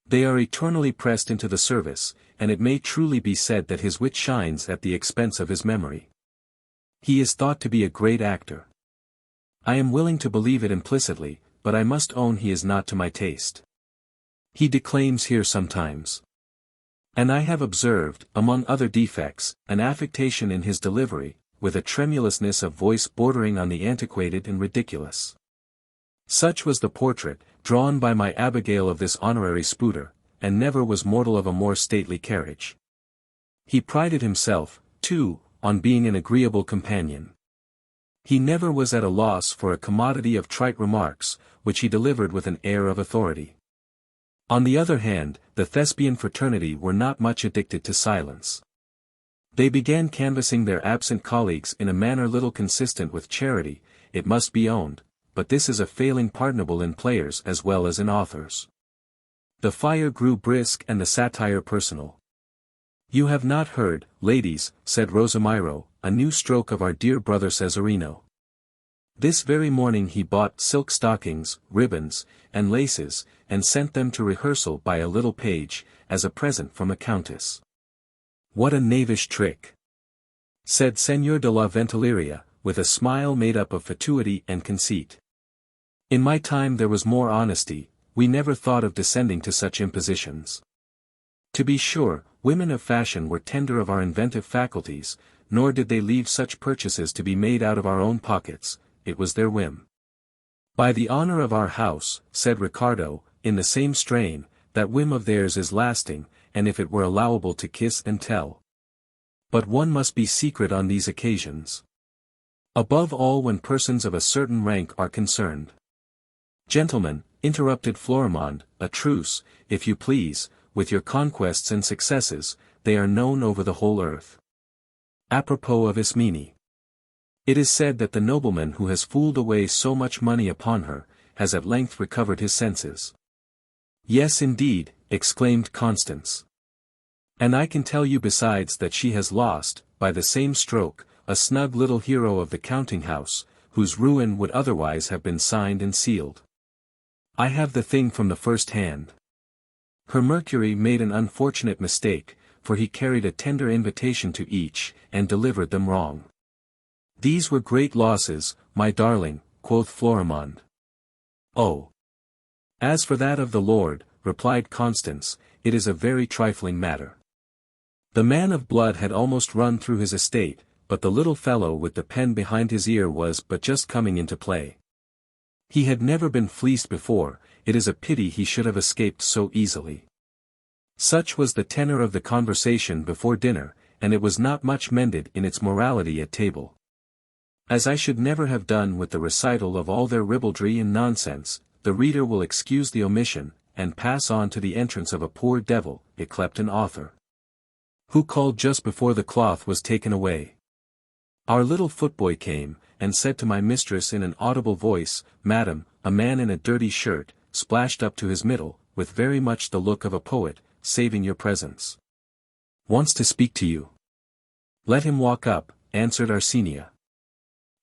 They are eternally pressed into the service, and it may truly be said that his wit shines at the expense of his memory. He is thought to be a great actor. I am willing to believe it implicitly, but I must own he is not to my taste. He declaims here sometimes. And I have observed, among other defects, an affectation in his delivery, with a tremulousness of voice bordering on the antiquated and ridiculous. Such was the portrait, drawn by my Abigail of this honorary spooter, and never was mortal of a more stately carriage. He prided himself, too, on being an agreeable companion. He never was at a loss for a commodity of trite remarks, which he delivered with an air of authority. On the other hand, the Thespian fraternity were not much addicted to silence. They began canvassing their absent colleagues in a manner little consistent with charity, it must be owned, but this is a failing pardonable in players as well as in authors. The fire grew brisk and the satire personal. You have not heard, ladies, said Rosamiro, a new stroke of our dear brother Cesarino. This very morning he bought silk stockings, ribbons, and laces, and sent them to rehearsal by a little page, as a present from a countess. What a knavish trick! Said Señor de la Ventilleria, with a smile made up of fatuity and conceit. In my time there was more honesty, we never thought of descending to such impositions. To be sure, women of fashion were tender of our inventive faculties, nor did they leave such purchases to be made out of our own pockets, it was their whim. By the honor of our house, said Ricardo, in the same strain, that whim of theirs is lasting, and if it were allowable to kiss and tell. But one must be secret on these occasions. Above all when persons of a certain rank are concerned. Gentlemen, interrupted Florimond, a truce, if you please, with your conquests and successes, they are known over the whole earth. Apropos of Ismene. It is said that the nobleman who has fooled away so much money upon her, has at length recovered his senses. Yes indeed, exclaimed Constance. And I can tell you besides that she has lost, by the same stroke, a snug little hero of the counting-house, whose ruin would otherwise have been signed and sealed. I have the thing from the first hand. Her Mercury made an unfortunate mistake, for he carried a tender invitation to each, and delivered them wrong. These were great losses, my darling, quoth Florimond. Oh! As for that of the Lord, replied Constance, it is a very trifling matter. The man of blood had almost run through his estate, but the little fellow with the pen behind his ear was but just coming into play. He had never been fleeced before, it is a pity he should have escaped so easily. Such was the tenor of the conversation before dinner, and it was not much mended in its morality at table. As I should never have done with the recital of all their ribaldry and nonsense, the reader will excuse the omission, and pass on to the entrance of a poor devil, yclept an author, who called just before the cloth was taken away. Our little footboy came, and said to my mistress in an audible voice, Madam, a man in a dirty shirt, splashed up to his middle, with very much the look of a poet, saving your presence, wants to speak to you. Let him walk up, answered Arsenia.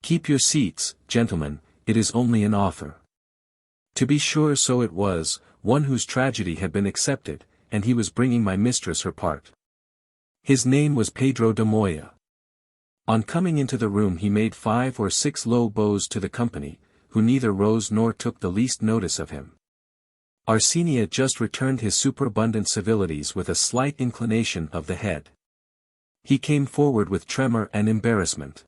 Keep your seats, gentlemen, it is only an author. To be sure so it was, one whose tragedy had been accepted, and he was bringing my mistress her part. His name was Pedro de Moya. On coming into the room he made 5 or 6 low bows to the company, who neither rose nor took the least notice of him. Arsenia just returned his superabundant civilities with a slight inclination of the head. He came forward with tremor and embarrassment.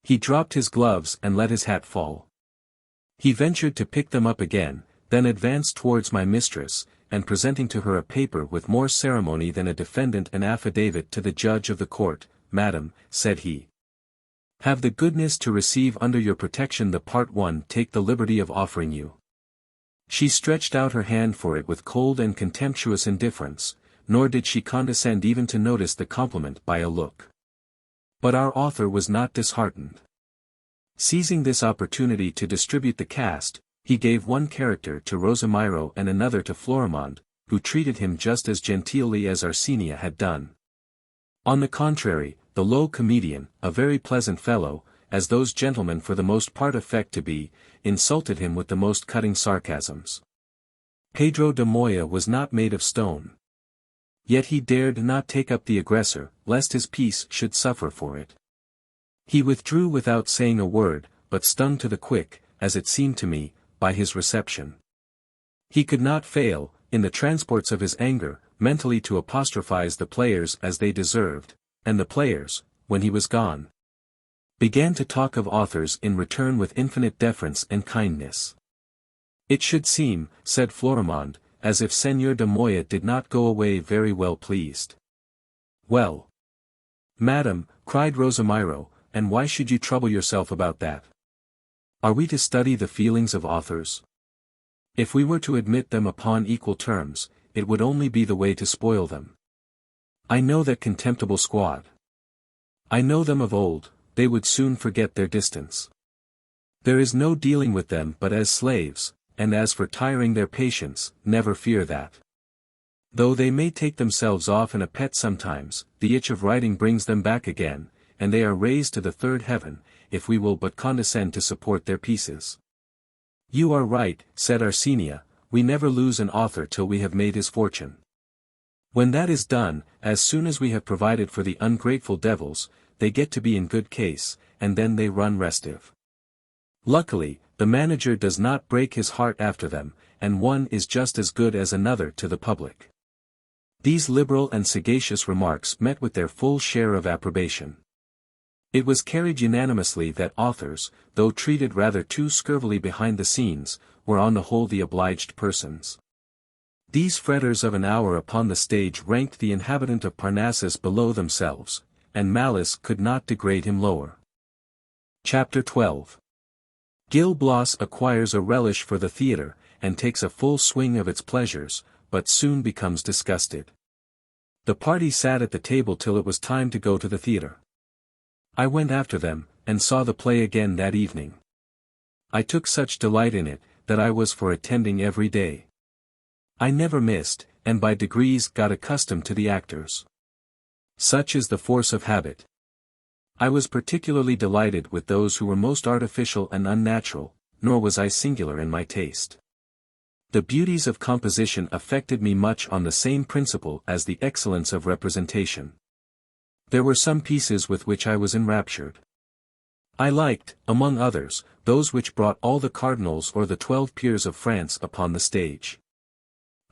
He dropped his gloves and let his hat fall. He ventured to pick them up again, then advanced towards my mistress, and presenting to her a paper with more ceremony than a defendant an affidavit to the judge of the court, Madam, said he, have the goodness to receive under your protection the part 1 take the liberty of offering you. She stretched out her hand for it with cold and contemptuous indifference, nor did she condescend even to notice the compliment by a look. But our author was not disheartened. Seizing this opportunity to distribute the cast, he gave one character to Rosamiro and another to Florimond, who treated him just as genteelly as Arsenia had done. On the contrary, the low comedian, a very pleasant fellow, as those gentlemen for the most part affect to be, insulted him with the most cutting sarcasms. Pedro de Moya was not made of stone. Yet he dared not take up the aggressor, lest his peace should suffer for it. He withdrew without saying a word, but stung to the quick, as it seemed to me, by his reception. He could not fail, in the transports of his anger, mentally to apostrophize the players as they deserved, and the players, when he was gone, began to talk of authors in return with infinite deference and kindness. It should seem, said Florimond, as if Seigneur de Moya did not go away very well pleased. Well, Madam, cried Rosamiro, and why should you trouble yourself about that? Are we to study the feelings of authors? If we were to admit them upon equal terms, it would only be the way to spoil them. I know that contemptible squad. I know them of old, they would soon forget their distance. There is no dealing with them but as slaves, and as for tiring their patience, never fear that. Though they may take themselves off in a pet sometimes, the itch of writing brings them back again, and they are raised to the 3rd heaven, if we will but condescend to support their pieces. You are right, said Arsenia, we never lose an author till we have made his fortune. When that is done, as soon as we have provided for the ungrateful devils, they get to be in good case, and then they run restive. Luckily, the manager does not break his heart after them, and one is just as good as another to the public. These liberal and sagacious remarks met with their full share of approbation. It was carried unanimously that authors, though treated rather too scurvily behind the scenes, were on the whole the obliged persons. These fretters of an hour upon the stage ranked the inhabitant of Parnassus below themselves, and malice could not degrade him lower. Chapter 12. Gil Blas acquires a relish for the theatre, and takes a full swing of its pleasures, but soon becomes disgusted. The party sat at the table till it was time to go to the theatre. I went after them, and saw the play again that evening. I took such delight in it, that I was for attending every day. I never missed, and by degrees got accustomed to the actors. Such is the force of habit. I was particularly delighted with those who were most artificial and unnatural, nor was I singular in my taste. The beauties of composition affected me much on the same principle as the excellence of representation. There were some pieces with which I was enraptured. I liked, among others, those which brought all the cardinals or the 12 peers of France upon the stage.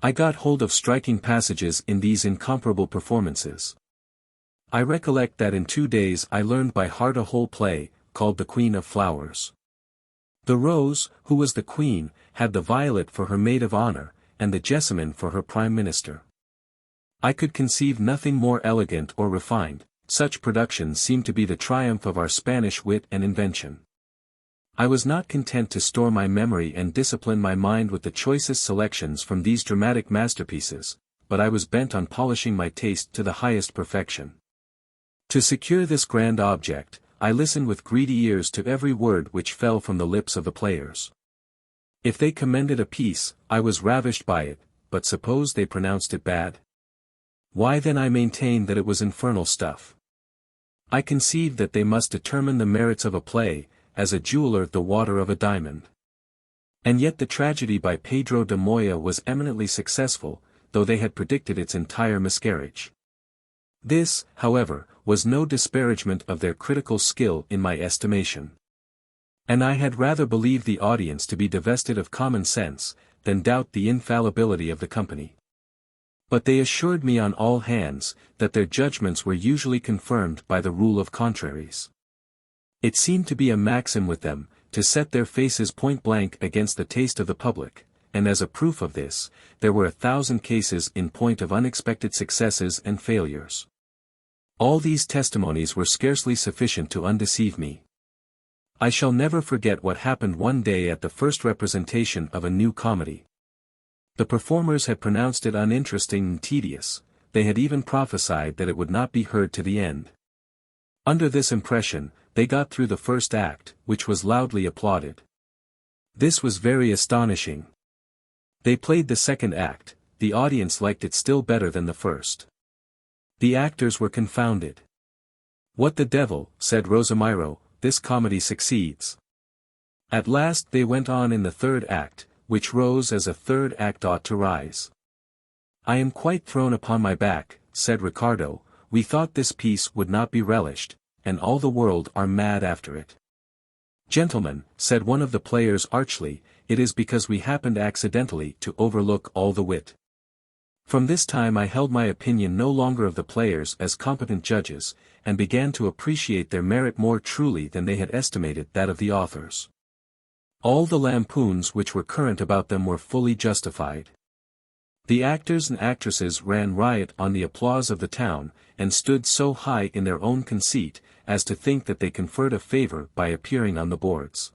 I got hold of striking passages in these incomparable performances. I recollect that in 2 days I learned by heart a whole play, called The Queen of Flowers. The Rose, who was the queen, had the violet for her maid of honor, and the jessamine for her prime minister. I could conceive nothing more elegant or refined. Such productions seemed to be the triumph of our Spanish wit and invention. I was not content to store my memory and discipline my mind with the choicest selections from these dramatic masterpieces, but I was bent on polishing my taste to the highest perfection. To secure this grand object, I listened with greedy ears to every word which fell from the lips of the players. If they commended a piece, I was ravished by it, but suppose they pronounced it bad? Why then I maintained that it was infernal stuff. I conceived that they must determine the merits of a play, as a jeweler the water of a diamond. And yet the tragedy by Pedro de Moya was eminently successful, though they had predicted its entire miscarriage. This, however, was no disparagement of their critical skill in my estimation. And I had rather believe the audience to be divested of common sense, than doubt the infallibility of the company. But they assured me on all hands, that their judgments were usually confirmed by the rule of contraries. It seemed to be a maxim with them, to set their faces point blank against the taste of the public, and as a proof of this, there were 1,000 cases in point of unexpected successes and failures. All these testimonies were scarcely sufficient to undeceive me. I shall never forget what happened one day at the first representation of a new comedy. The performers had pronounced it uninteresting and tedious, they had even prophesied that it would not be heard to the end. Under this impression, they got through the first act, which was loudly applauded. This was very astonishing. They played the second act, the audience liked it still better than the first. The actors were confounded. "What the devil," said Rosamiro, "this comedy succeeds." At last they went on in the third act, which rose as a third act ought to rise. "I am quite thrown upon my back," said Ricardo, "we thought this piece would not be relished, and all the world are mad after it." "Gentlemen," said one of the players archly, "it is because we happened accidentally to overlook all the wit." From this time I held my opinion no longer of the players as competent judges, and began to appreciate their merit more truly than they had estimated that of the authors. All the lampoons which were current about them were fully justified. The actors and actresses ran riot on the applause of the town, and stood so high in their own conceit, as to think that they conferred a favor by appearing on the boards.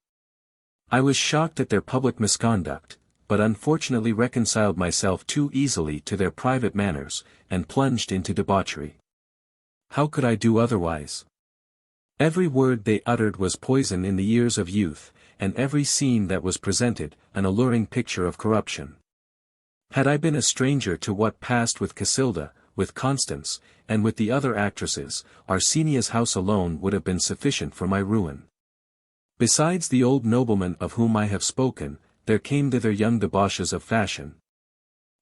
I was shocked at their public misconduct, but unfortunately reconciled myself too easily to their private manners, and plunged into debauchery. How could I do otherwise? Every word they uttered was poison in the ears of youth, and every scene that was presented, an alluring picture of corruption. Had I been a stranger to what passed with Casilda, with Constance, and with the other actresses, Arsenia's house alone would have been sufficient for my ruin. Besides the old nobleman of whom I have spoken, there came thither young debauches of fashion,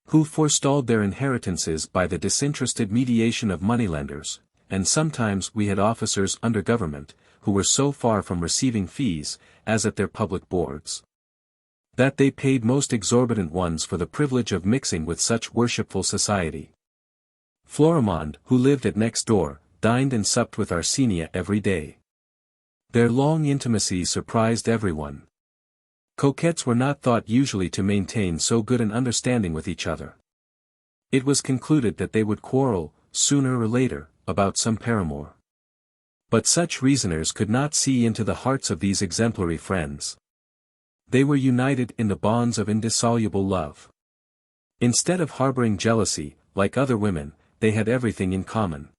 who forestalled their inheritances by the disinterested mediation of moneylenders, and sometimes we had officers under government, who were so far from receiving fees, as at their public boards, that they paid most exorbitant ones for the privilege of mixing with such worshipful society. Florimond, who lived at next door, dined and supped with Arsenia every day. Their long intimacy surprised everyone. Coquettes were not thought usually to maintain so good an understanding with each other. It was concluded that they would quarrel, sooner or later, about some paramour. But such reasoners could not see into the hearts of these exemplary friends. They were united in the bonds of indissoluble love. Instead of harboring jealousy, like other women, they had everything in common.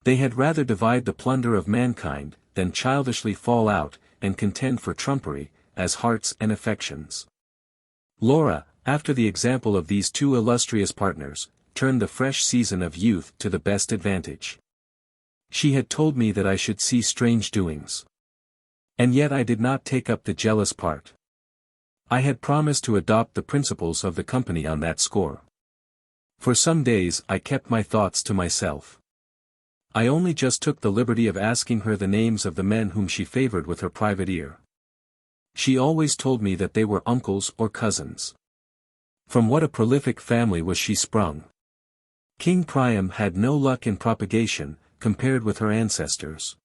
They had rather divide the plunder of mankind, than childishly fall out, and contend for trumpery, as hearts and affections. Laura, after the example of these two illustrious partners, turned the fresh season of youth to the best advantage. She had told me that I should see strange doings. And yet I did not take up the jealous part. I had promised to adopt the principles of the company on that score. For some days I kept my thoughts to myself. I only just took the liberty of asking her the names of the men whom she favored with her private ear. She always told me that they were uncles or cousins. From what a prolific family was she sprung! King Priam had no luck in propagation, compared with her ancestors.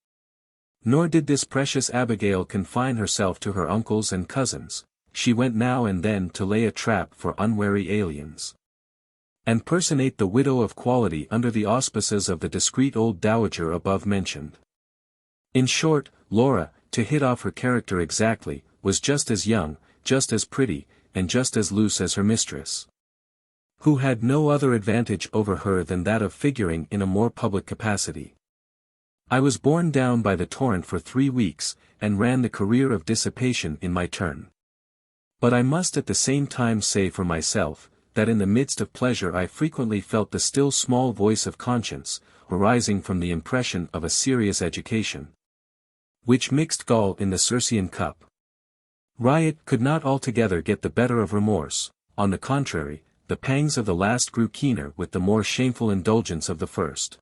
Nor did this precious Abigail confine herself to her uncles and cousins, she went now and then to lay a trap for unwary aliens. And personate the widow of quality under the auspices of the discreet old dowager above mentioned. In short, Laura, to hit off her character exactly, was just as young, just as pretty, and just as loose as her mistress. Who had no other advantage over her than that of figuring in a more public capacity. I was borne down by the torrent for 3 weeks, and ran the career of dissipation in my turn. But I must at the same time say for myself, that in the midst of pleasure I frequently felt the still small voice of conscience, arising from the impression of a serious education, which mixed gall in the Circean cup. Riot could not altogether get the better of remorse, on the contrary, the pangs of the last grew keener with the more shameful indulgence of the first.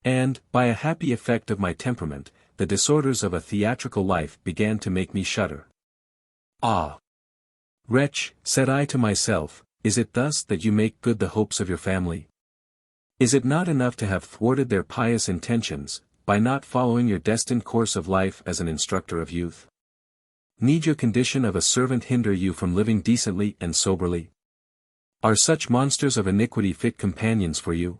And, by a happy effect of my temperament, the disorders of a theatrical life began to make me shudder. Ah! Wretch, said I to myself, is it thus that you make good the hopes of your family? Is it not enough to have thwarted their pious intentions, by not following your destined course of life as an instructor of youth? Need your condition of a servant hinder you from living decently and soberly? Are such monsters of iniquity fit companions for you?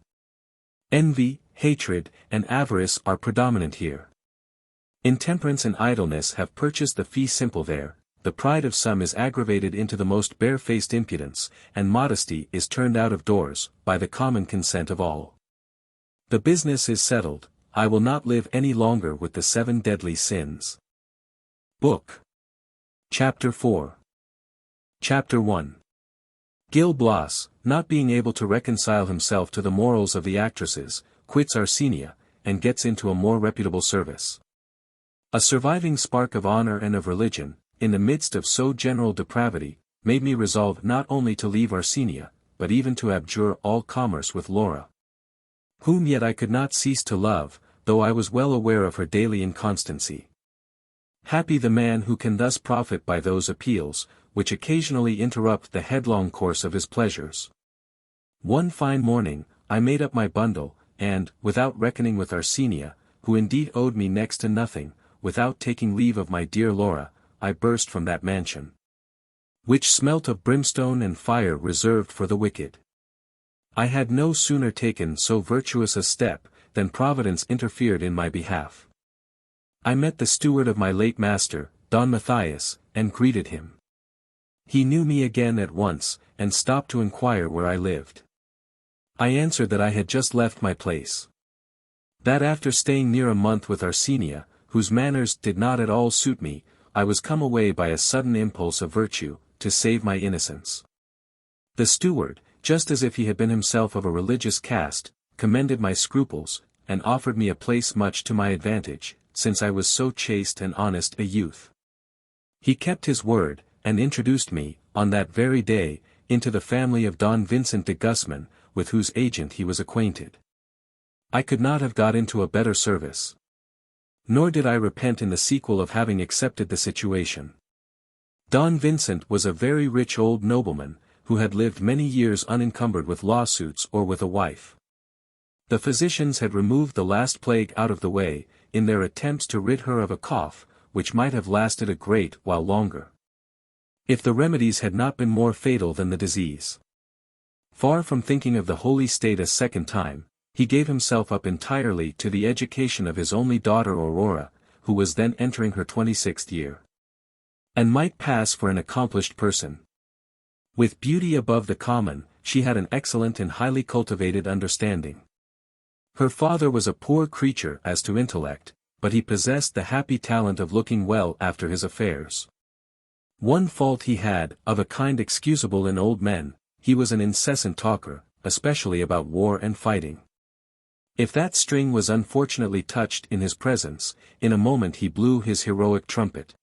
Envy, hatred, and avarice are predominant here. Intemperance and idleness have purchased the fee simple there. The pride of some is aggravated into the most barefaced impudence, and modesty is turned out of doors, by the common consent of all. The business is settled, I will not live any longer with the 7 deadly sins. Book. Chapter 4. Chapter 1. Gil Blas, not being able to reconcile himself to the morals of the actresses, quits Arsenia, and gets into a more reputable service. A surviving spark of honor and of religion, in the midst of so general depravity, made me resolve not only to leave Arsenia, but even to abjure all commerce with Laura, whom yet I could not cease to love, though I was well aware of her daily inconstancy. Happy the man who can thus profit by those appeals, which occasionally interrupt the headlong course of his pleasures. One fine morning, I made up my bundle, and, without reckoning with Arsenia, who indeed owed me next to nothing, without taking leave of my dear Laura, I burst from that mansion, which smelt of brimstone and fire reserved for the wicked. I had no sooner taken so virtuous a step, than Providence interfered in my behalf. I met the steward of my late master, Don Matthias, and greeted him. He knew me again at once, and stopped to inquire where I lived. I answered that I had just left my place. That after staying near a month with Arsenia, whose manners did not at all suit me, I was come away by a sudden impulse of virtue, to save my innocence. The steward, just as if he had been himself of a religious caste, commended my scruples, and offered me a place much to my advantage, since I was so chaste and honest a youth. He kept his word, and introduced me, on that very day, into the family of Don Vincent de Guzman, with whose agent he was acquainted. I could not have got into a better service. Nor did I repent in the sequel of having accepted the situation. Don Vincent was a very rich old nobleman, who had lived many years unencumbered with lawsuits or with a wife. The physicians had removed the last plague out of the way, in their attempts to rid her of a cough, which might have lasted a great while longer, if the remedies had not been more fatal than the disease. Far from thinking of the holy state a second time, he gave himself up entirely to the education of his only daughter Aurora, who was then entering her 26th year, and might pass for an accomplished person. With beauty above the common, she had an excellent and highly cultivated understanding. Her father was a poor creature as to intellect, but he possessed the happy talent of looking well after his affairs. One fault he had, of a kind excusable in old men, he was an incessant talker, especially about war and fighting. If that string was unfortunately touched in his presence, in a moment he blew his heroic trumpet.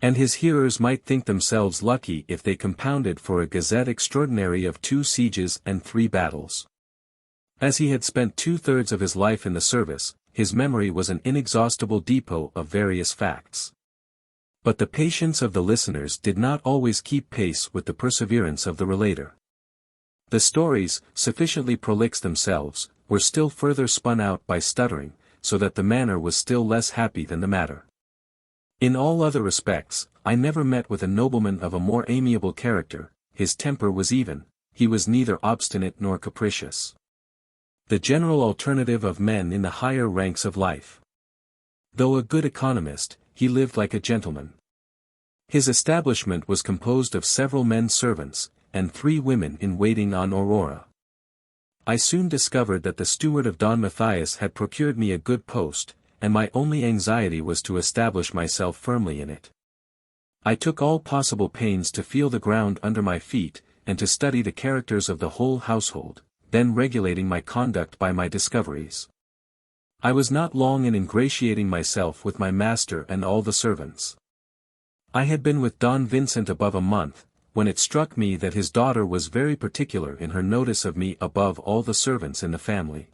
And his hearers might think themselves lucky if they compounded for a gazette extraordinary of 2 sieges and 3 battles. As he had spent 2/3 of his life in the service, his memory was an inexhaustible depot of various facts. But the patience of the listeners did not always keep pace with the perseverance of the relator. The stories, sufficiently prolix themselves, were still further spun out by stuttering, so that the manner was still less happy than the matter. In all other respects, I never met with a nobleman of a more amiable character. His temper was even, he was neither obstinate nor capricious. The general alternative of men in the higher ranks of life. Though a good economist, he lived like a gentleman. His establishment was composed of several men servants, and 3 women in waiting on Aurora. I soon discovered that the steward of Don Matthias had procured me a good post, and my only anxiety was to establish myself firmly in it. I took all possible pains to feel the ground under my feet, and to study the characters of the whole household, then regulating my conduct by my discoveries. I was not long in ingratiating myself with my master and all the servants. I had been with Don Vincent above a month, when it struck me that his daughter was very particular in her notice of me above all the servants in the family.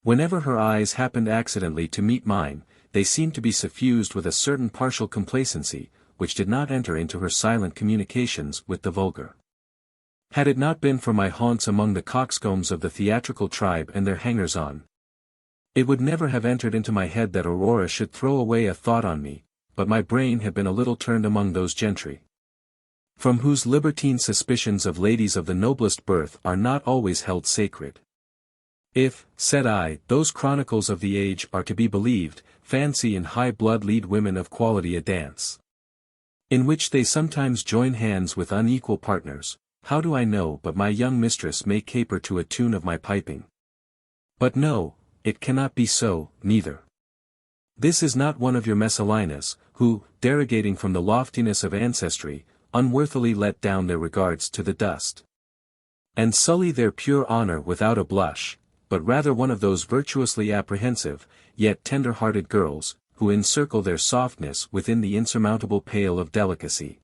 Whenever her eyes happened accidentally to meet mine, they seemed to be suffused with a certain partial complacency, which did not enter into her silent communications with the vulgar. Had it not been for my haunts among the coxcombs of the theatrical tribe and their hangers-on, it would never have entered into my head that Aurora should throw away a thought on me, but my brain had been a little turned among those gentry, from whose libertine suspicions of ladies of the noblest birth are not always held sacred. If, said I, those chronicles of the age are to be believed, fancy and high blood lead women of quality a dance, in which they sometimes join hands with unequal partners. How do I know but my young mistress may caper to a tune of my piping? But no, it cannot be so, neither. This is not one of your Messalinas, who, derogating from the loftiness of ancestry, unworthily let down their regards to the dust, and sully their pure honor without a blush, but rather one of those virtuously apprehensive, yet tender-hearted girls, who encircle their softness within the insurmountable pale of delicacy,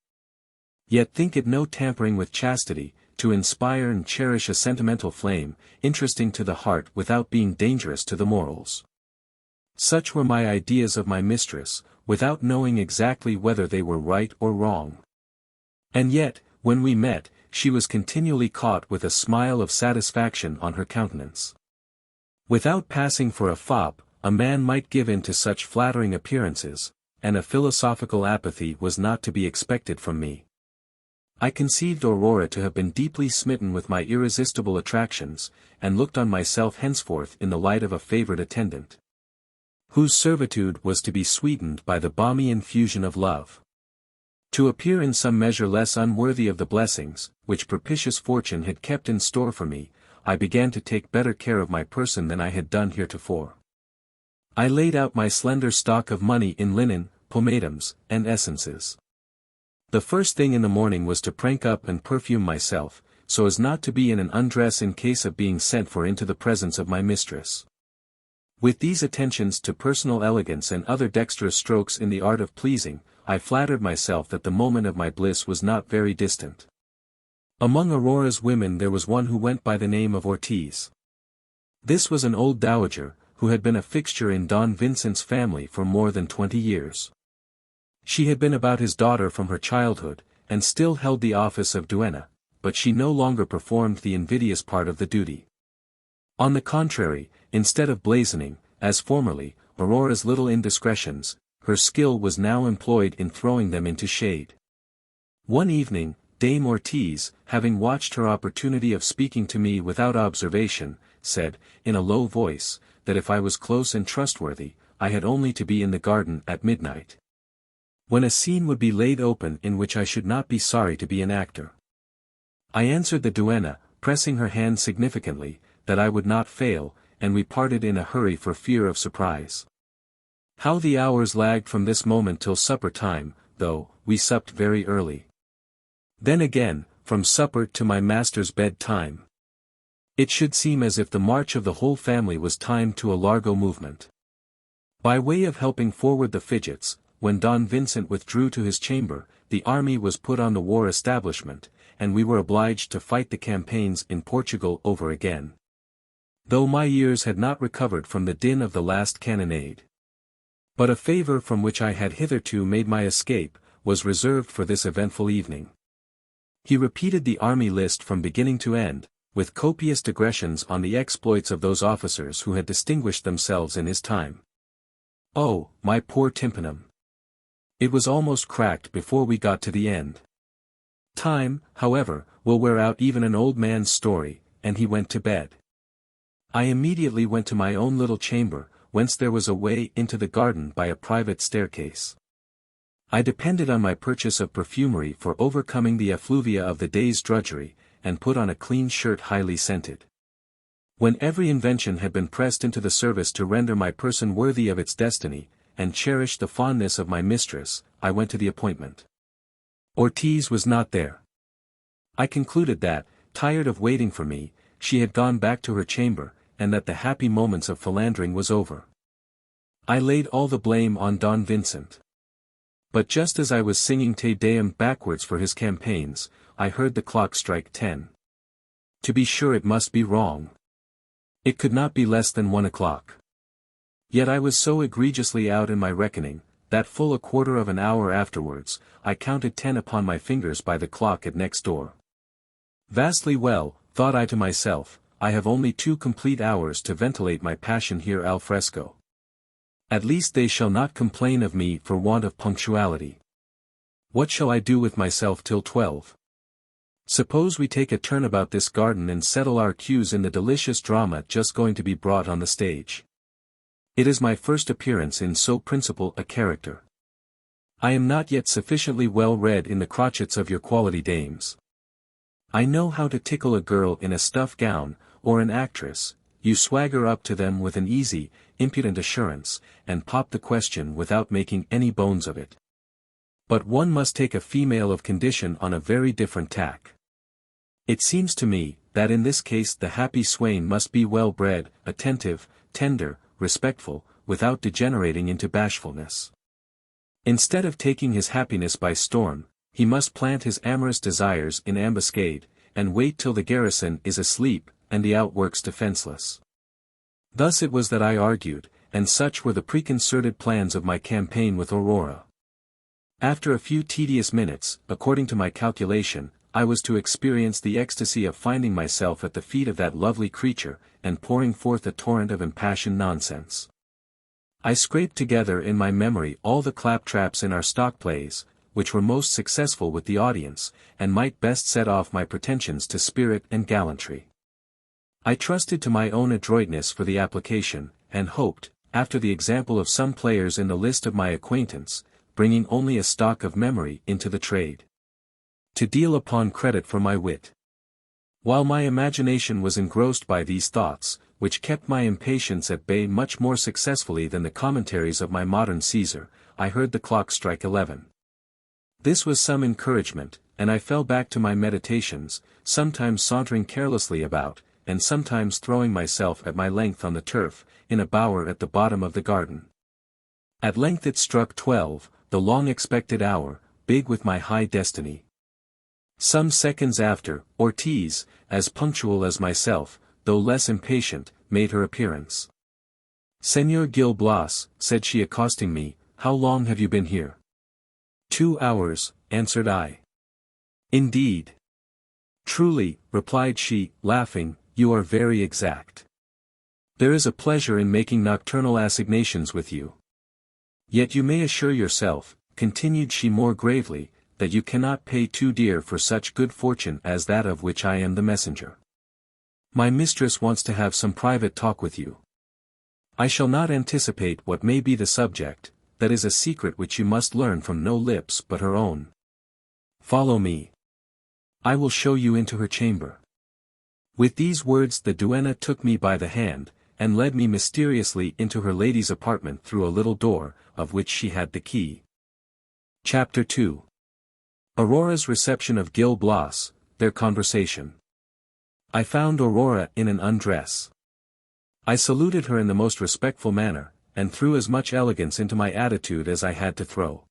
yet think it no tampering with chastity, to inspire and cherish a sentimental flame, interesting to the heart without being dangerous to the morals. Such were my ideas of my mistress, without knowing exactly whether they were right or wrong. And yet, when we met, she was continually caught with a smile of satisfaction on her countenance. Without passing for a fop, a man might give in to such flattering appearances, and a philosophical apathy was not to be expected from me. I conceived Aurora to have been deeply smitten with my irresistible attractions, and looked on myself henceforth in the light of a favored attendant, whose servitude was to be sweetened by the balmy infusion of love. To appear in some measure less unworthy of the blessings, which propitious fortune had kept in store for me, I began to take better care of my person than I had done heretofore. I laid out my slender stock of money in linen, pomatums, and essences. The first thing in the morning was to prank up and perfume myself, so as not to be in an undress in case of being sent for into the presence of my mistress. With these attentions to personal elegance and other dexterous strokes in the art of pleasing, I flattered myself that the moment of my bliss was not very distant. Among Aurora's women there was one who went by the name of Ortiz. This was an old dowager, who had been a fixture in Don Vincent's family for more than 20 years. She had been about his daughter from her childhood, and still held the office of duenna, but she no longer performed the invidious part of the duty. On the contrary, instead of blazoning, as formerly, Aurora's little indiscretions, her skill was now employed in throwing them into shade. One evening, Dame Ortiz, having watched her opportunity of speaking to me without observation, said, in a low voice, that if I was close and trustworthy, I had only to be in the garden at midnight, when a scene would be laid open in which I should not be sorry to be an actor. I answered the duenna, pressing her hand significantly, that I would not fail, and we parted in a hurry for fear of surprise. How the hours lagged from this moment till supper time, though, we supped very early. Then again, from supper to my master's bed time. It should seem as if the march of the whole family was timed to a largo movement. By way of helping forward the fidgets, when Don Vincent withdrew to his chamber, the army was put on the war establishment, and we were obliged to fight the campaigns in Portugal over again. Though my ears had not recovered from the din of the last cannonade. But a favor from which I had hitherto made my escape, was reserved for this eventful evening. He repeated the army list from beginning to end, with copious digressions on the exploits of those officers who had distinguished themselves in his time. Oh, my poor tympanum! It was almost cracked before we got to the end. Time, however, will wear out even an old man's story, and he went to bed. I immediately went to my own little chamber, whence there was a way into the garden by a private staircase. I depended on my purchase of perfumery for overcoming the effluvia of the day's drudgery, and put on a clean shirt highly scented. When every invention had been pressed into the service to render my person worthy of its destiny, and cherish the fondness of my mistress, I went to the appointment. Ortiz was not there. I concluded that, tired of waiting for me, she had gone back to her chamber, and that the happy moments of philandering was over. I laid all the blame on Don Vincent. But just as I was singing Te Deum backwards for his campaigns, I heard the clock strike 10. To be sure it must be wrong. It could not be less than 1 o'clock. Yet I was so egregiously out in my reckoning, that full a quarter of an hour afterwards, I counted 10 upon my fingers by the clock at next door. Vastly well, thought I to myself, I have only 2 complete hours to ventilate my passion here al fresco. At least they shall not complain of me for want of punctuality. What shall I do with myself till 12? Suppose we take a turn about this garden and settle our cues in the delicious drama just going to be brought on the stage. It is my first appearance in so principal a character. I am not yet sufficiently well read in the crotchets of your quality dames. I know how to tickle a girl in a stuff gown, or an actress. You swagger up to them with an easy, impudent assurance, and pop the question without making any bones of it. But one must take a female of condition on a very different tack. It seems to me, that in this case the happy swain must be well-bred, attentive, tender, respectful, without degenerating into bashfulness. Instead of taking his happiness by storm, he must plant his amorous desires in ambuscade, and wait till the garrison is asleep, and the outworks defenseless. Thus it was that I argued, and such were the preconcerted plans of my campaign with Aurora. After a few tedious minutes, according to my calculation, I was to experience the ecstasy of finding myself at the feet of that lovely creature, and pouring forth a torrent of impassioned nonsense. I scraped together in my memory all the claptraps in our stock plays, which were most successful with the audience, and might best set off my pretensions to spirit and gallantry. I trusted to my own adroitness for the application, and hoped, after the example of some players in the list of my acquaintance, bringing only a stock of memory into the trade, to deal upon credit for my wit. While my imagination was engrossed by these thoughts, which kept my impatience at bay much more successfully than the commentaries of my modern Caesar, I heard the clock strike 11. This was some encouragement, and I fell back to my meditations, sometimes sauntering carelessly about, and sometimes throwing myself at my length on the turf, in a bower at the bottom of the garden. At length it struck 12, the long-expected hour, big with my high destiny. Some seconds after, Ortiz, as punctual as myself, though less impatient, made her appearance. "Señor Gil Blas," said she accosting me, "how long have you been here?" "2 hours," answered I. "Indeed?" "Truly," replied she, laughing, "you are very exact. There is a pleasure in making nocturnal assignations with you. Yet you may assure yourself," continued she more gravely, "that you cannot pay too dear for such good fortune as that of which I am the messenger. My mistress wants to have some private talk with you. I shall not anticipate what may be the subject, that is a secret which you must learn from no lips but her own. Follow me. I will show you into her chamber." With these words the duenna took me by the hand, and led me mysteriously into her lady's apartment through a little door, of which she had the key. Chapter 2. Aurora's reception of Gil Blas, their conversation. I found Aurora in an undress. I saluted her in the most respectful manner, and threw as much elegance into my attitude as I had to throw.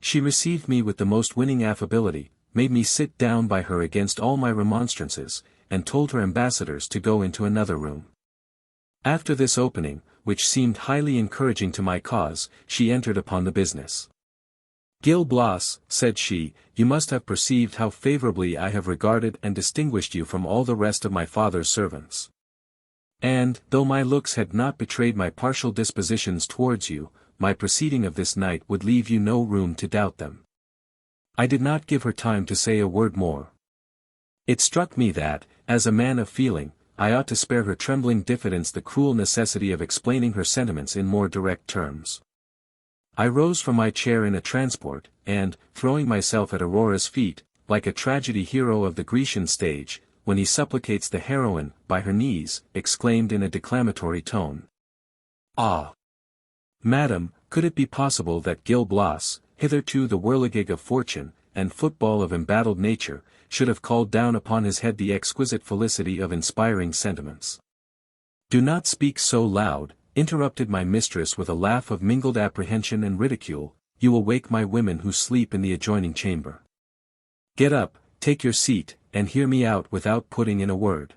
She received me with the most winning affability, made me sit down by her against all my remonstrances, and told her ambassadors to go into another room. After this opening, which seemed highly encouraging to my cause, she entered upon the business. Gil Blas, said she, you must have perceived how favorably I have regarded and distinguished you from all the rest of my father's servants. And, though my looks had not betrayed my partial dispositions towards you, my proceeding of this night would leave you no room to doubt them. I did not give her time to say a word more. It struck me that, as a man of feeling, I ought to spare her trembling diffidence the cruel necessity of explaining her sentiments in more direct terms. I rose from my chair in a transport, and, throwing myself at Aurora's feet, like a tragedy hero of the Grecian stage, when he supplicates the heroine, by her knees, exclaimed in a declamatory tone. Ah! Madam, could it be possible that Gil Blas, hitherto the whirligig of fortune, and football of embattled nature, should have called down upon his head the exquisite felicity of inspiring sentiments? Do not speak so loud, interrupted my mistress with a laugh of mingled apprehension and ridicule, you will wake my women who sleep in the adjoining chamber. Get up, take your seat, and hear me out without putting in a word.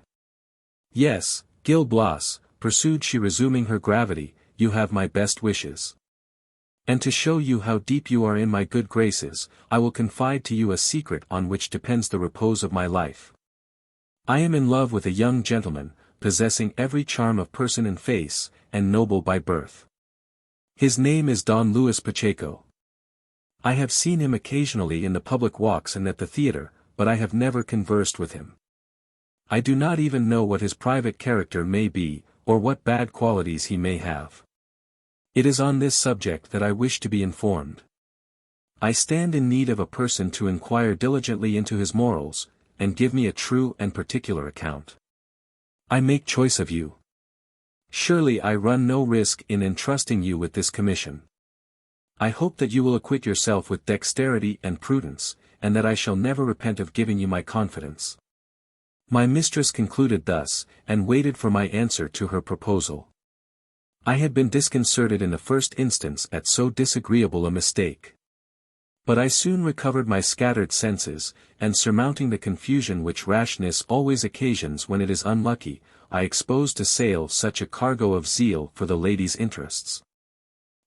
Yes, Gil Blas, pursued she resuming her gravity, you have my best wishes. And to show you how deep you are in my good graces, I will confide to you a secret on which depends the repose of my life. I am in love with a young gentleman, possessing every charm of person and face, and noble by birth. His name is Don Luis Pacheco. I have seen him occasionally in the public walks and at the theatre, but I have never conversed with him. I do not even know what his private character may be, or what bad qualities he may have. It is on this subject that I wish to be informed. I stand in need of a person to inquire diligently into his morals, and give me a true and particular account. I make choice of you. Surely I run no risk in entrusting you with this commission. I hope that you will acquit yourself with dexterity and prudence, and that I shall never repent of giving you my confidence. My mistress concluded thus, and waited for my answer to her proposal. I had been disconcerted in the first instance at so disagreeable a mistake. But I soon recovered my scattered senses, and surmounting the confusion which rashness always occasions when it is unlucky, I exposed to sail such a cargo of zeal for the lady's interests.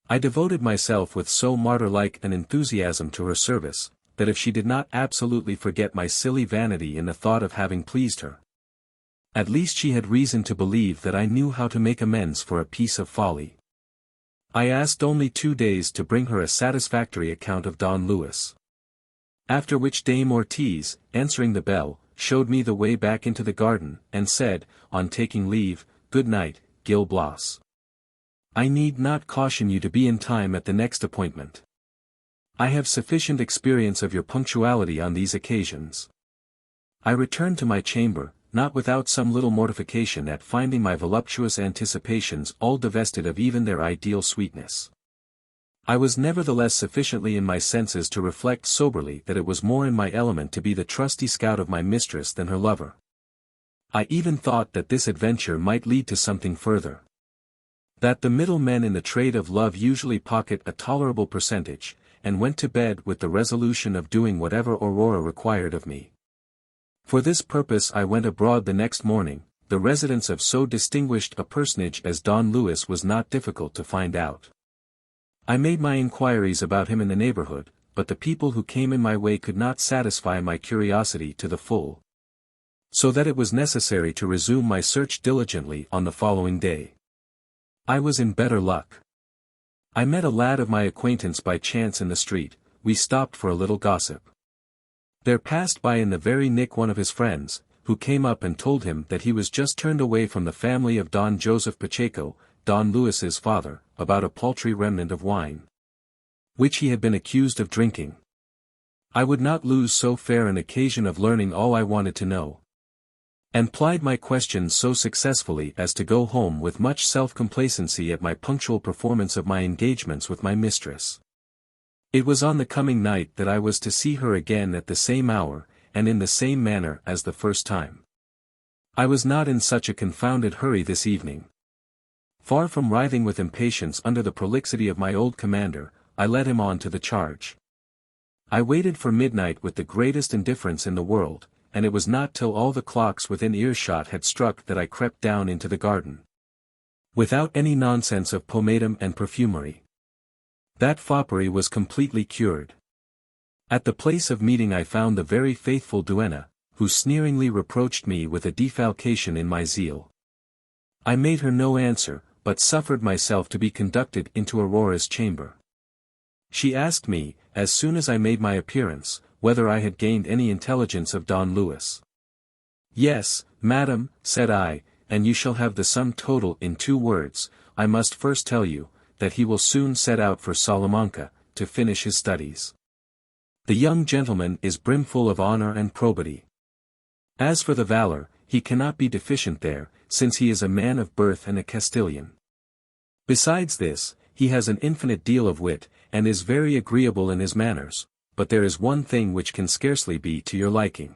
I devoted myself with so martyr-like an enthusiasm to her service, that if she did not absolutely forget my silly vanity in the thought of having pleased her, at least she had reason to believe that I knew how to make amends for a piece of folly. I asked only 2 days to bring her a satisfactory account of Don Luis. After which Dame Ortiz, answering the bell, showed me the way back into the garden, and said, on taking leave, "Good night, Gil Blas. I need not caution you to be in time at the next appointment. I have sufficient experience of your punctuality on these occasions." I returned to my chamber, not without some little mortification at finding my voluptuous anticipations all divested of even their ideal sweetness. I was nevertheless sufficiently in my senses to reflect soberly that it was more in my element to be the trusty scout of my mistress than her lover. I even thought that this adventure might lead to something further. That the middle men in the trade of love usually pocket a tolerable percentage, and went to bed with the resolution of doing whatever Aurora required of me. For this purpose I went abroad the next morning. The residence of so distinguished a personage as Don Luis was not difficult to find out. I made my inquiries about him in the neighborhood, but the people who came in my way could not satisfy my curiosity to the full, so that it was necessary to resume my search diligently on the following day. I was in better luck. I met a lad of my acquaintance by chance in the street. We stopped for a little gossip. There passed by in the very nick one of his friends, who came up and told him that he was just turned away from the family of Don Joseph Pacheco, Don Luis's father, about a paltry remnant of wine, which he had been accused of drinking. I would not lose so fair an occasion of learning all I wanted to know, and plied my questions so successfully as to go home with much self-complacency at my punctual performance of my engagements with my mistress. It was on the coming night that I was to see her again at the same hour, and in the same manner as the first time. I was not in such a confounded hurry this evening. Far from writhing with impatience under the prolixity of my old commander, I led him on to the charge. I waited for midnight with the greatest indifference in the world, and it was not till all the clocks within earshot had struck that I crept down into the garden. Without any nonsense of pomatum and perfumery. That foppery was completely cured. At the place of meeting I found the very faithful duenna, who sneeringly reproached me with a defalcation in my zeal. I made her no answer, but suffered myself to be conducted into Aurora's chamber. She asked me, as soon as I made my appearance, whether I had gained any intelligence of Don Luis. Yes, madam, said I, and you shall have the sum total in 2 words. I must first tell you, that he will soon set out for Salamanca, to finish his studies. The young gentleman is brimful of honor and probity. As for the valor, he cannot be deficient there, since he is a man of birth and a Castilian. Besides this, he has an infinite deal of wit, and is very agreeable in his manners, but there is one thing which can scarcely be to your liking.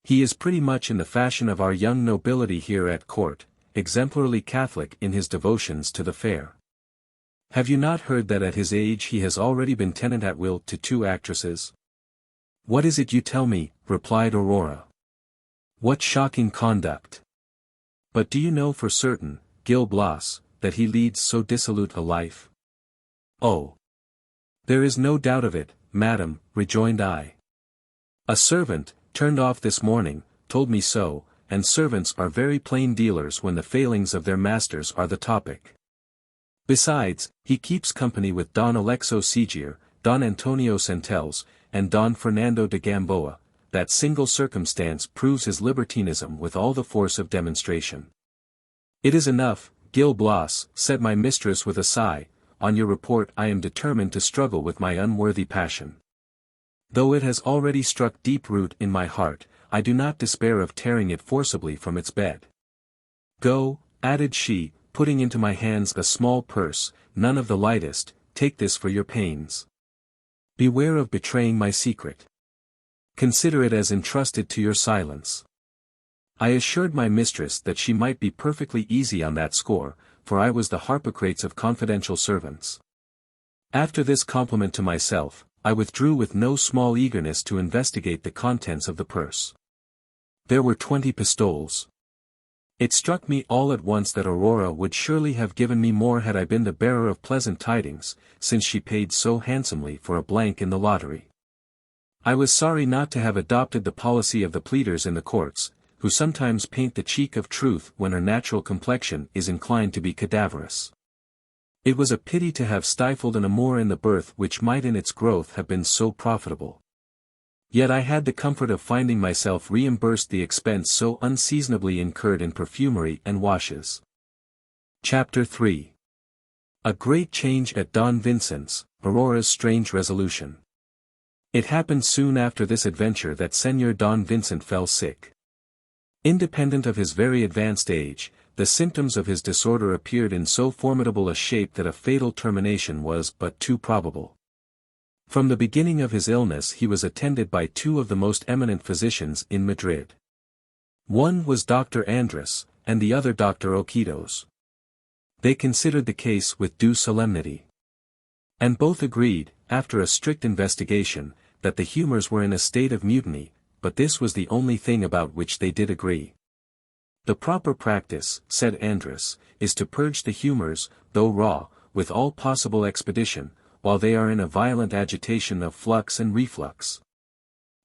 He is pretty much in the fashion of our young nobility here at court, exemplarily Catholic in his devotions to the fair. Have you not heard that at his age he has already been tenant at will to 2 actresses? What is it you tell me, replied Aurora. What shocking conduct! But do you know for certain, Gil Blas, that he leads so dissolute a life? Oh! There is no doubt of it, madam, rejoined I. A servant, turned off this morning, told me so, and servants are very plain dealers when the failings of their masters are the topic. Besides, he keeps company with Don Alexo Segier, Don Antonio Centelles, and Don Fernando de Gamboa. That single circumstance proves his libertinism with all the force of demonstration. It is enough, Gil Blas, said my mistress with a sigh, on your report I am determined to struggle with my unworthy passion. Though it has already struck deep root in my heart, I do not despair of tearing it forcibly from its bed. Go, added she, putting into my hands a small purse, none of the lightest, take this for your pains. Beware of betraying my secret. Consider it as entrusted to your silence. I assured my mistress that she might be perfectly easy on that score, for I was the Harpocrates of confidential servants. After this compliment to myself, I withdrew with no small eagerness to investigate the contents of the purse. There were 20 pistoles. It struck me all at once that Aurora would surely have given me more had I been the bearer of pleasant tidings, since she paid so handsomely for a blank in the lottery. I was sorry not to have adopted the policy of the pleaders in the courts, who sometimes paint the cheek of truth when her natural complexion is inclined to be cadaverous. It was a pity to have stifled an amour in the birth which might in its growth have been so profitable. Yet I had the comfort of finding myself reimbursed the expense so unseasonably incurred in perfumery and washes. Chapter 3. A great change at Don Vincent's, Aurora's strange resolution. It happened soon after this adventure that Señor Don Vincent fell sick. Independent of his very advanced age, the symptoms of his disorder appeared in so formidable a shape that a fatal termination was but too probable. From the beginning of his illness he was attended by 2 of the most eminent physicians in Madrid. One was Dr. Andres, and the other Dr. Oquitos. They considered the case with due solemnity. And both agreed, after a strict investigation, that the humors were in a state of mutiny, but this was the only thing about which they did agree. The proper practice, said Andres, is to purge the humors, though raw, with all possible expedition, while they are in a violent agitation of flux and reflux,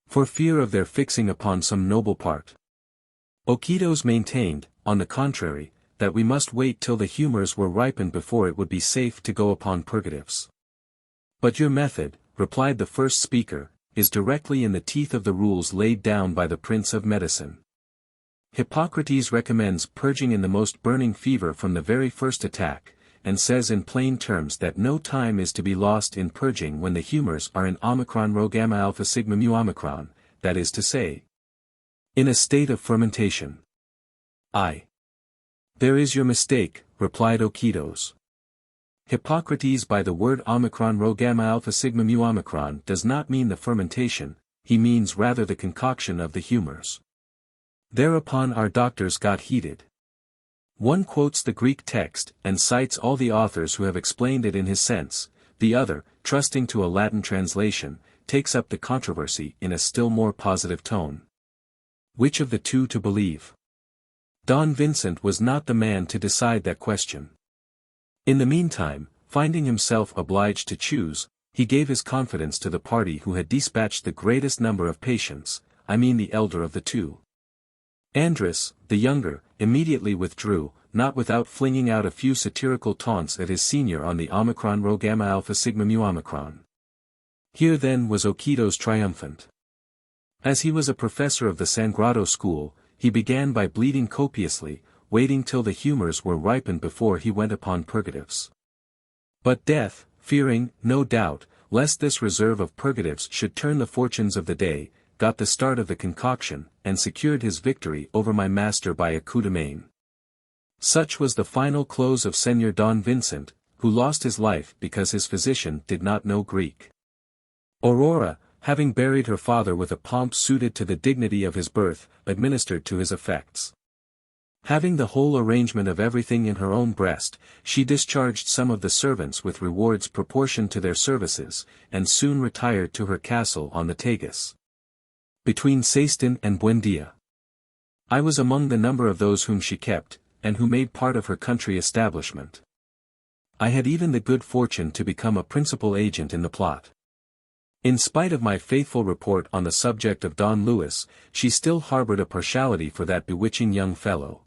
for fear of their fixing upon some noble part. Oquitos maintained, on the contrary, that we must wait till the humors were ripened before it would be safe to go upon purgatives. But your method, replied the first speaker, is directly in the teeth of the rules laid down by the Prince of Medicine. Hippocrates recommends purging in the most burning fever from the very first attack, and says in plain terms that no time is to be lost in purging when the humors are in Omicron Rho Gamma Alpha Sigma Mu Omicron, that is to say, in a state of fermentation. There is your mistake, replied Oquitos. Hippocrates by the word omicron rho gamma alpha sigma mu omicron does not mean the fermentation, he means rather the concoction of the humors. Thereupon our doctors got heated. One quotes the Greek text and cites all the authors who have explained it in his sense, the other, trusting to a Latin translation, takes up the controversy in a still more positive tone. Which of the two to believe? Don Vincent was not the man to decide that question. In the meantime, finding himself obliged to choose, he gave his confidence to the party who had dispatched the greatest number of patients, I mean the elder of the two. Andrus, the younger, immediately withdrew, not without flinging out a few satirical taunts at his senior on the omicron rho gamma alpha sigma mu omicron. Here then was Oviedo's triumphant. As he was a professor of the Sangrado school, he began by bleeding copiously, waiting till the humors were ripened before he went upon purgatives. But death, fearing, no doubt, lest this reserve of purgatives should turn the fortunes of the day, got the start of the concoction, and secured his victory over my master by a coup de main. Such was the final close of Señor Don Vincent, who lost his life because his physician did not know Greek. Aurora, having buried her father with a pomp suited to the dignity of his birth, administered to his effects. Having the whole arrangement of everything in her own breast, she discharged some of the servants with rewards proportioned to their services, and soon retired to her castle on the Tagus, between Seistan and Buendia. I was among the number of those whom she kept, and who made part of her country establishment. I had even the good fortune to become a principal agent in the plot. In spite of my faithful report on the subject of Don Luis, she still harbored a partiality for that bewitching young fellow.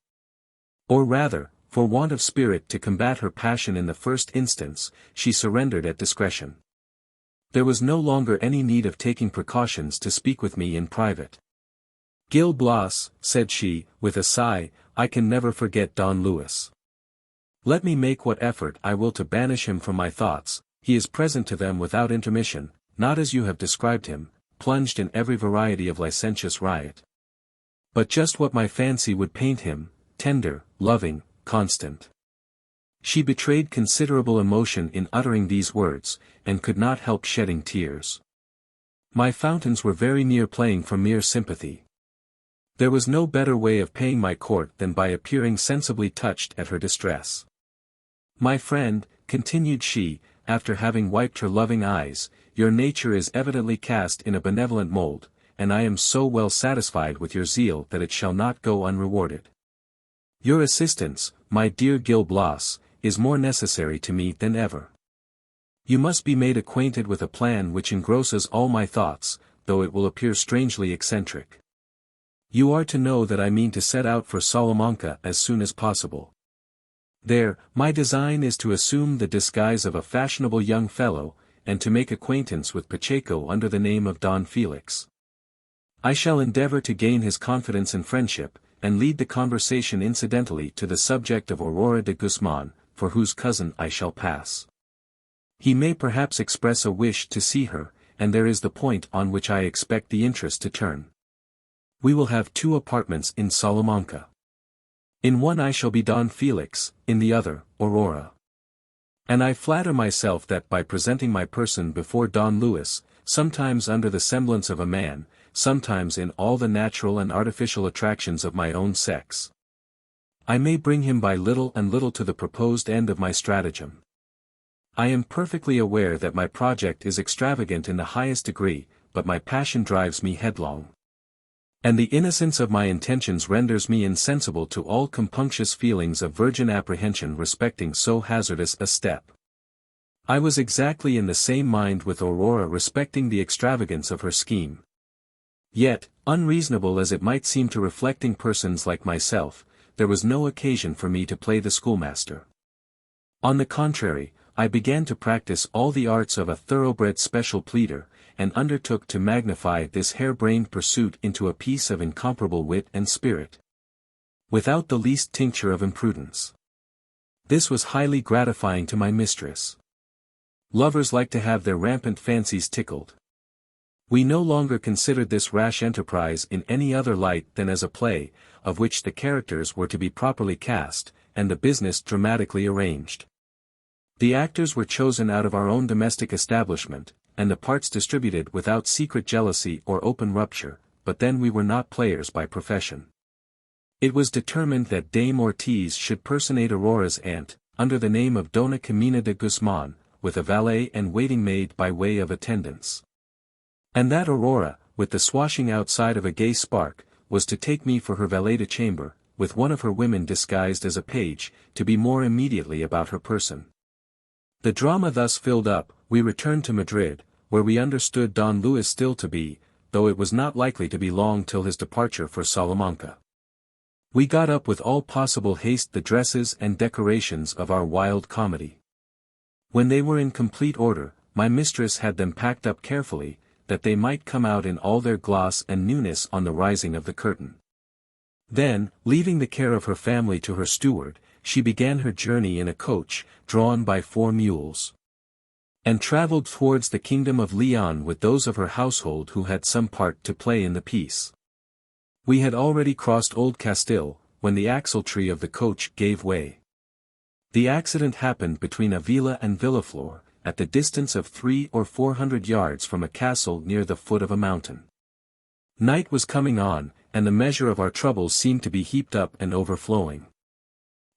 Or rather, for want of spirit to combat her passion in the first instance, she surrendered at discretion. There was no longer any need of taking precautions to speak with me in private. Gil Blas, said she, with a sigh, I can never forget Don Luis. Let me make what effort I will to banish him from my thoughts, he is present to them without intermission, not as you have described him, plunged in every variety of licentious riot. But just what my fancy would paint him, tender, loving, constant. She betrayed considerable emotion in uttering these words, and could not help shedding tears. My fountains were very near playing from mere sympathy. There was no better way of paying my court than by appearing sensibly touched at her distress. My friend, continued she, after having wiped her loving eyes, your nature is evidently cast in a benevolent mold, and I am so well satisfied with your zeal that it shall not go unrewarded. Your assistance, my dear Gil Blas, is more necessary to me than ever. You must be made acquainted with a plan which engrosses all my thoughts, though it will appear strangely eccentric. You are to know that I mean to set out for Salamanca as soon as possible. There, my design is to assume the disguise of a fashionable young fellow, and to make acquaintance with Pacheco under the name of Don Felix. I shall endeavor to gain his confidence and friendship, and lead the conversation incidentally to the subject of Aurora de Guzman, for whose cousin I shall pass. He may perhaps express a wish to see her, and there is the point on which I expect the interest to turn. We will have 2 apartments in Salamanca. In one I shall be Don Felix, in the other, Aurora. And I flatter myself that by presenting my person before Don Luis, sometimes under the semblance of a man, sometimes in all the natural and artificial attractions of my own sex, I may bring him by little and little to the proposed end of my stratagem. I am perfectly aware that my project is extravagant in the highest degree, but my passion drives me headlong. And the innocence of my intentions renders me insensible to all compunctious feelings of virgin apprehension respecting so hazardous a step. I was exactly in the same mind with Aurora respecting the extravagance of her scheme. Yet, unreasonable as it might seem to reflecting persons like myself, there was no occasion for me to play the schoolmaster. On the contrary, I began to practice all the arts of a thoroughbred special pleader, and undertook to magnify this hair-brained pursuit into a piece of incomparable wit and spirit, without the least tincture of imprudence. This was highly gratifying to my mistress. Lovers like to have their rampant fancies tickled. We no longer considered this rash enterprise in any other light than as a play, of which the characters were to be properly cast, and the business dramatically arranged. The actors were chosen out of our own domestic establishment, and the parts distributed without secret jealousy or open rupture, but then we were not players by profession. It was determined that Dame Ortiz should personate Aurora's aunt, under the name of Dona Camina de Guzman, with a valet and waiting maid by way of attendants. And that Aurora, with the swashing outside of a gay spark, was to take me for her valet de chamber, with one of her women disguised as a page, to be more immediately about her person. The drama thus filled up, we returned to Madrid, where we understood Don Luis still to be, though it was not likely to be long till his departure for Salamanca. We got up with all possible haste the dresses and decorations of our wild comedy. When they were in complete order, my mistress had them packed up carefully, that they might come out in all their gloss and newness on the rising of the curtain. Then, leaving the care of her family to her steward, she began her journey in a coach, drawn by 4 mules. And travelled towards the kingdom of Leon with those of her household who had some part to play in the piece. We had already crossed Old Castile, when the axle-tree of the coach gave way. The accident happened between Avila and Villaflor, at the distance of 300 or 400 yards from a castle near the foot of a mountain. Night was coming on, and the measure of our troubles seemed to be heaped up and overflowing.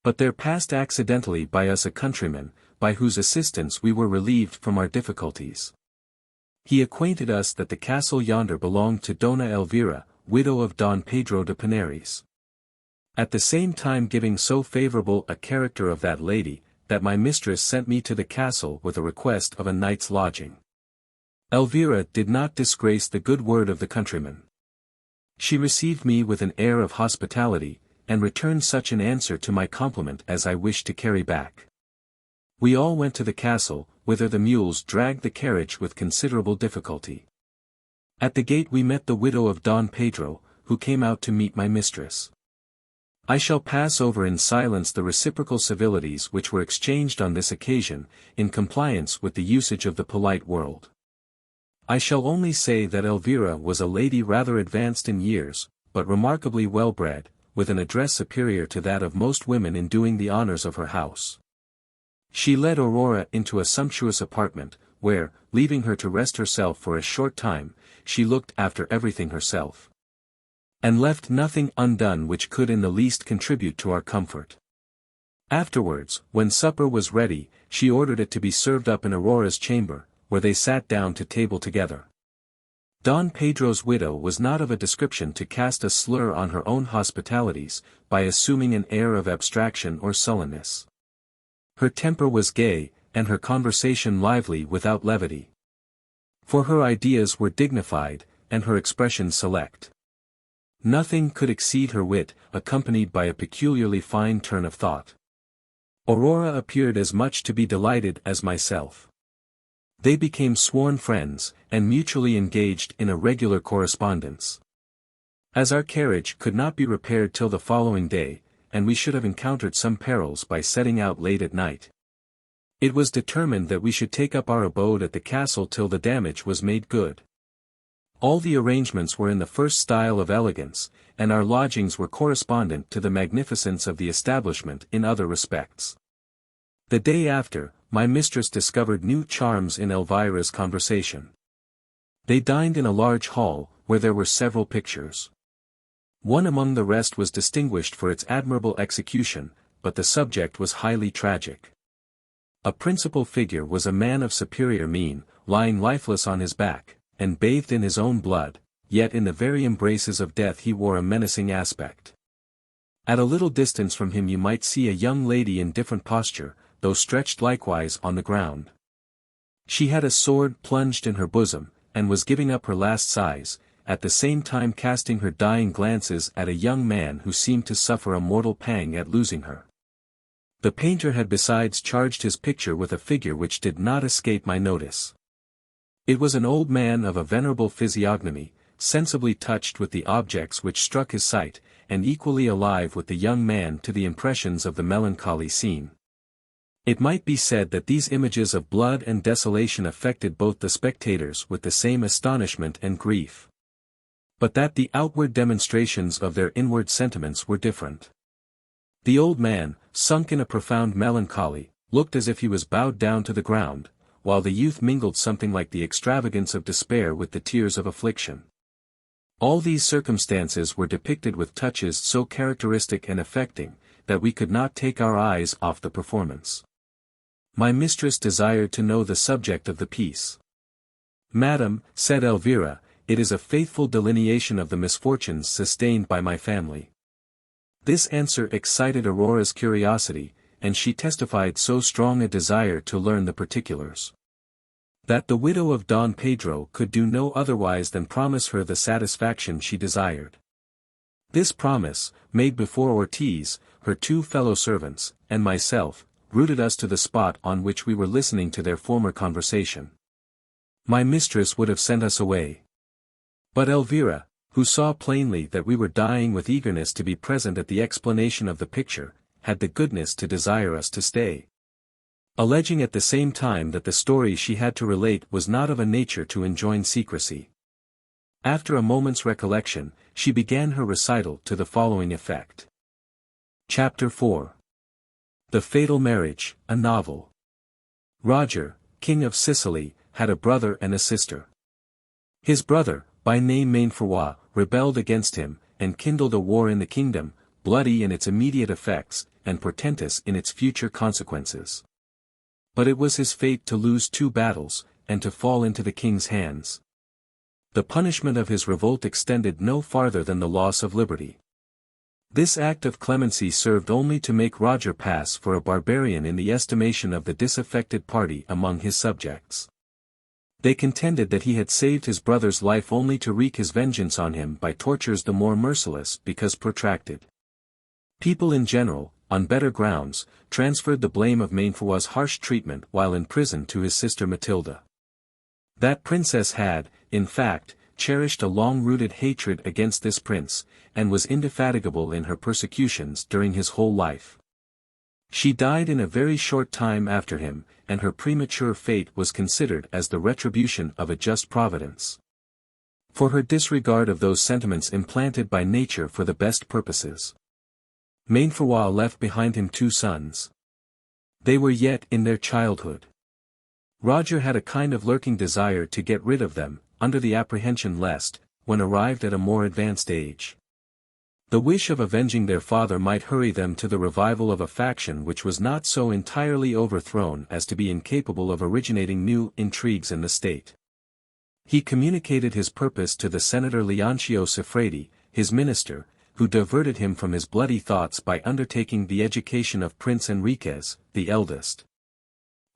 But there passed accidentally by us a countryman, by whose assistance we were relieved from our difficulties. He acquainted us that the castle yonder belonged to Dona Elvira, widow of Don Pedro de Penares. At the same time giving so favourable a character of that lady, that my mistress sent me to the castle with a request of a night's lodging. Elvira did not disgrace the good word of the countryman. She received me with an air of hospitality, and returned such an answer to my compliment as I wished to carry back. We all went to the castle, whither the mules dragged the carriage with considerable difficulty. At the gate we met the widow of Don Pedro, who came out to meet my mistress. I shall pass over in silence the reciprocal civilities which were exchanged on this occasion, in compliance with the usage of the polite world. I shall only say that Elvira was a lady rather advanced in years, but remarkably well-bred, with an address superior to that of most women in doing the honours of her house. She led Aurora into a sumptuous apartment, where, leaving her to rest herself for a short time, she looked after everything herself, and left nothing undone which could in the least contribute to our comfort. Afterwards, when supper was ready, she ordered it to be served up in Aurora's chamber, where they sat down to table together. Don Pedro's widow was not of a description to cast a slur on her own hospitalities, by assuming an air of abstraction or sullenness. Her temper was gay, and her conversation lively without levity. For her ideas were dignified, and her expression select. Nothing could exceed her wit, accompanied by a peculiarly fine turn of thought. Aurora appeared as much to be delighted as myself. They became sworn friends, and mutually engaged in a regular correspondence. As our carriage could not be repaired till the following day, and we should have encountered some perils by setting out late at night, it was determined that we should take up our abode at the castle till the damage was made good. All the arrangements were in the first style of elegance, and our lodgings were correspondent to the magnificence of the establishment in other respects. The day after, my mistress discovered new charms in Elvira's conversation. They dined in a large hall, where there were several pictures. One among the rest was distinguished for its admirable execution, but the subject was highly tragic. A principal figure was a man of superior mien, lying lifeless on his back, and bathed in his own blood, yet in the very embraces of death he wore a menacing aspect. At a little distance from him you might see a young lady in different posture, though stretched likewise on the ground. She had a sword plunged in her bosom, and was giving up her last sighs, at the same time casting her dying glances at a young man who seemed to suffer a mortal pang at losing her. The painter had besides charged his picture with a figure which did not escape my notice. It was an old man of a venerable physiognomy, sensibly touched with the objects which struck his sight, and equally alive with the young man to the impressions of the melancholy scene. It might be said that these images of blood and desolation affected both the spectators with the same astonishment and grief, but that the outward demonstrations of their inward sentiments were different. The old man, sunk in a profound melancholy, looked as if he was bowed down to the ground, while the youth mingled something like the extravagance of despair with the tears of affliction. All these circumstances were depicted with touches so characteristic and affecting, that we could not take our eyes off the performance. My mistress desired to know the subject of the piece. "Madam," said Elvira, "it is a faithful delineation of the misfortunes sustained by my family." This answer excited Aurora's curiosity, and she testified so strong a desire to learn the particulars, that the widow of Don Pedro could do no otherwise than promise her the satisfaction she desired. This promise, made before Ortiz, her two fellow servants, and myself, rooted us to the spot on which we were listening to their former conversation. My mistress would have sent us away. But Elvira, who saw plainly that we were dying with eagerness to be present at the explanation of the picture, had the goodness to desire us to stay, alleging at the same time that the story she had to relate was not of a nature to enjoin secrecy. After a moment's recollection, she began her recital to the following effect. Chapter 4. The Fatal Marriage, a Novel. Roger, King of Sicily, had a brother and a sister. His brother, by name Mainfroi, rebelled against him, and kindled a war in the kingdom, bloody in its immediate effects, and portentous in its future consequences. But it was his fate to lose 2 battles, and to fall into the king's hands. The punishment of his revolt extended no farther than the loss of liberty. This act of clemency served only to make Roger pass for a barbarian in the estimation of the disaffected party among his subjects. They contended that he had saved his brother's life only to wreak his vengeance on him by tortures the more merciless because protracted. People in general, on better grounds, transferred the blame of Mainfroi's harsh treatment while in prison to his sister Matilda. That princess had, in fact, cherished a long-rooted hatred against this prince, and was indefatigable in her persecutions during his whole life. She died in a very short time after him, and her premature fate was considered as the retribution of a just providence for her disregard of those sentiments implanted by nature for the best purposes. Mainfroi left behind him 2 sons. They were yet in their childhood. Roger had a kind of lurking desire to get rid of them, under the apprehension lest, when arrived at a more advanced age, the wish of avenging their father might hurry them to the revival of a faction which was not so entirely overthrown as to be incapable of originating new intrigues in the state. He communicated his purpose to the Senator Leoncio Siffredi, his minister, who diverted him from his bloody thoughts by undertaking the education of Prince Enriquez, the eldest,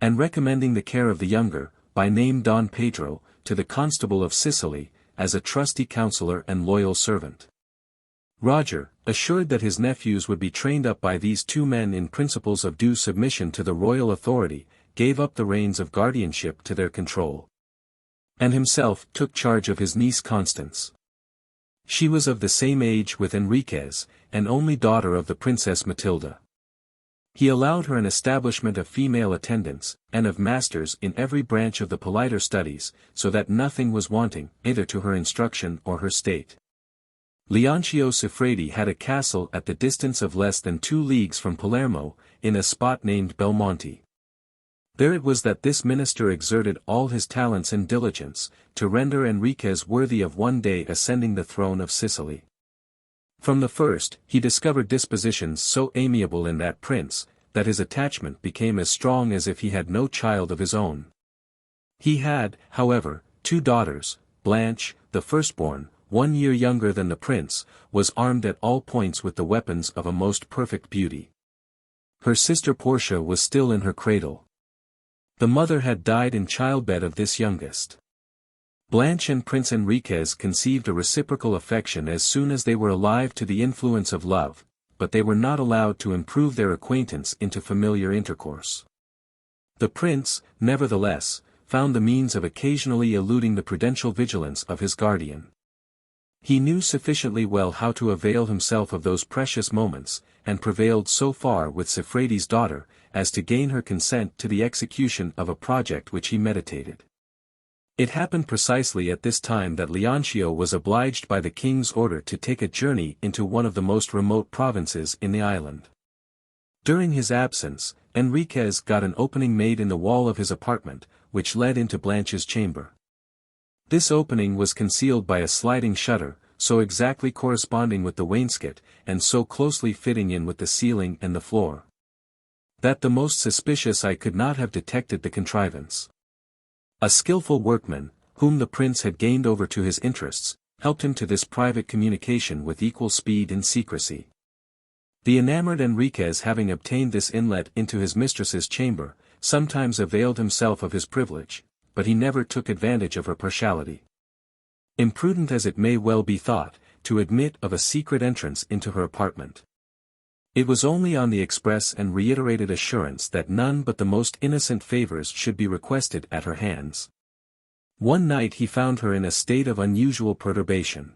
and recommending the care of the younger, by name Don Pedro, to the Constable of Sicily, as a trusty counselor and loyal servant. Roger, assured that his nephews would be trained up by these 2 men in principles of due submission to the royal authority, gave up the reins of guardianship to their control, and himself took charge of his niece Constance. She was of the same age with Enriquez, and only daughter of the Princess Matilda. He allowed her an establishment of female attendants, and of masters in every branch of the politer studies, so that nothing was wanting, either to her instruction or her state. Leoncio Siffredi had a castle at the distance of less than 2 leagues from Palermo, in a spot named Belmonte. There it was that this minister exerted all his talents and diligence, to render Enriquez worthy of one day ascending the throne of Sicily. From the first, he discovered dispositions so amiable in that prince, that his attachment became as strong as if he had no child of his own. He had, however, 2 daughters. Blanche, the firstborn, 1 year younger than the prince, was armed at all points with the weapons of a most perfect beauty. Her sister Portia was still in her cradle. The mother had died in childbed of this youngest. Blanche and Prince Enriquez conceived a reciprocal affection as soon as they were alive to the influence of love, but they were not allowed to improve their acquaintance into familiar intercourse. The prince, nevertheless, found the means of occasionally eluding the prudential vigilance of his guardian. He knew sufficiently well how to avail himself of those precious moments, and prevailed so far with Siffredi's daughter, as to gain her consent to the execution of a project which he meditated. It happened precisely at this time that Leoncio was obliged by the king's order to take a journey into one of the most remote provinces in the island. During his absence, Enriquez got an opening made in the wall of his apartment, which led into Blanche's chamber. This opening was concealed by a sliding shutter, so exactly corresponding with the wainscot, and so closely fitting in with the ceiling and the floor, that the most suspicious eye could not have detected the contrivance. A skillful workman, whom the prince had gained over to his interests, helped him to this private communication with equal speed and secrecy. The enamored Enriquez, having obtained this inlet into his mistress's chamber, sometimes availed himself of his privilege, but he never took advantage of her partiality. Imprudent as it may well be thought, to admit of a secret entrance into her apartment. It was only on the express and reiterated assurance that none but the most innocent favors should be requested at her hands. One night he found her in a state of unusual perturbation.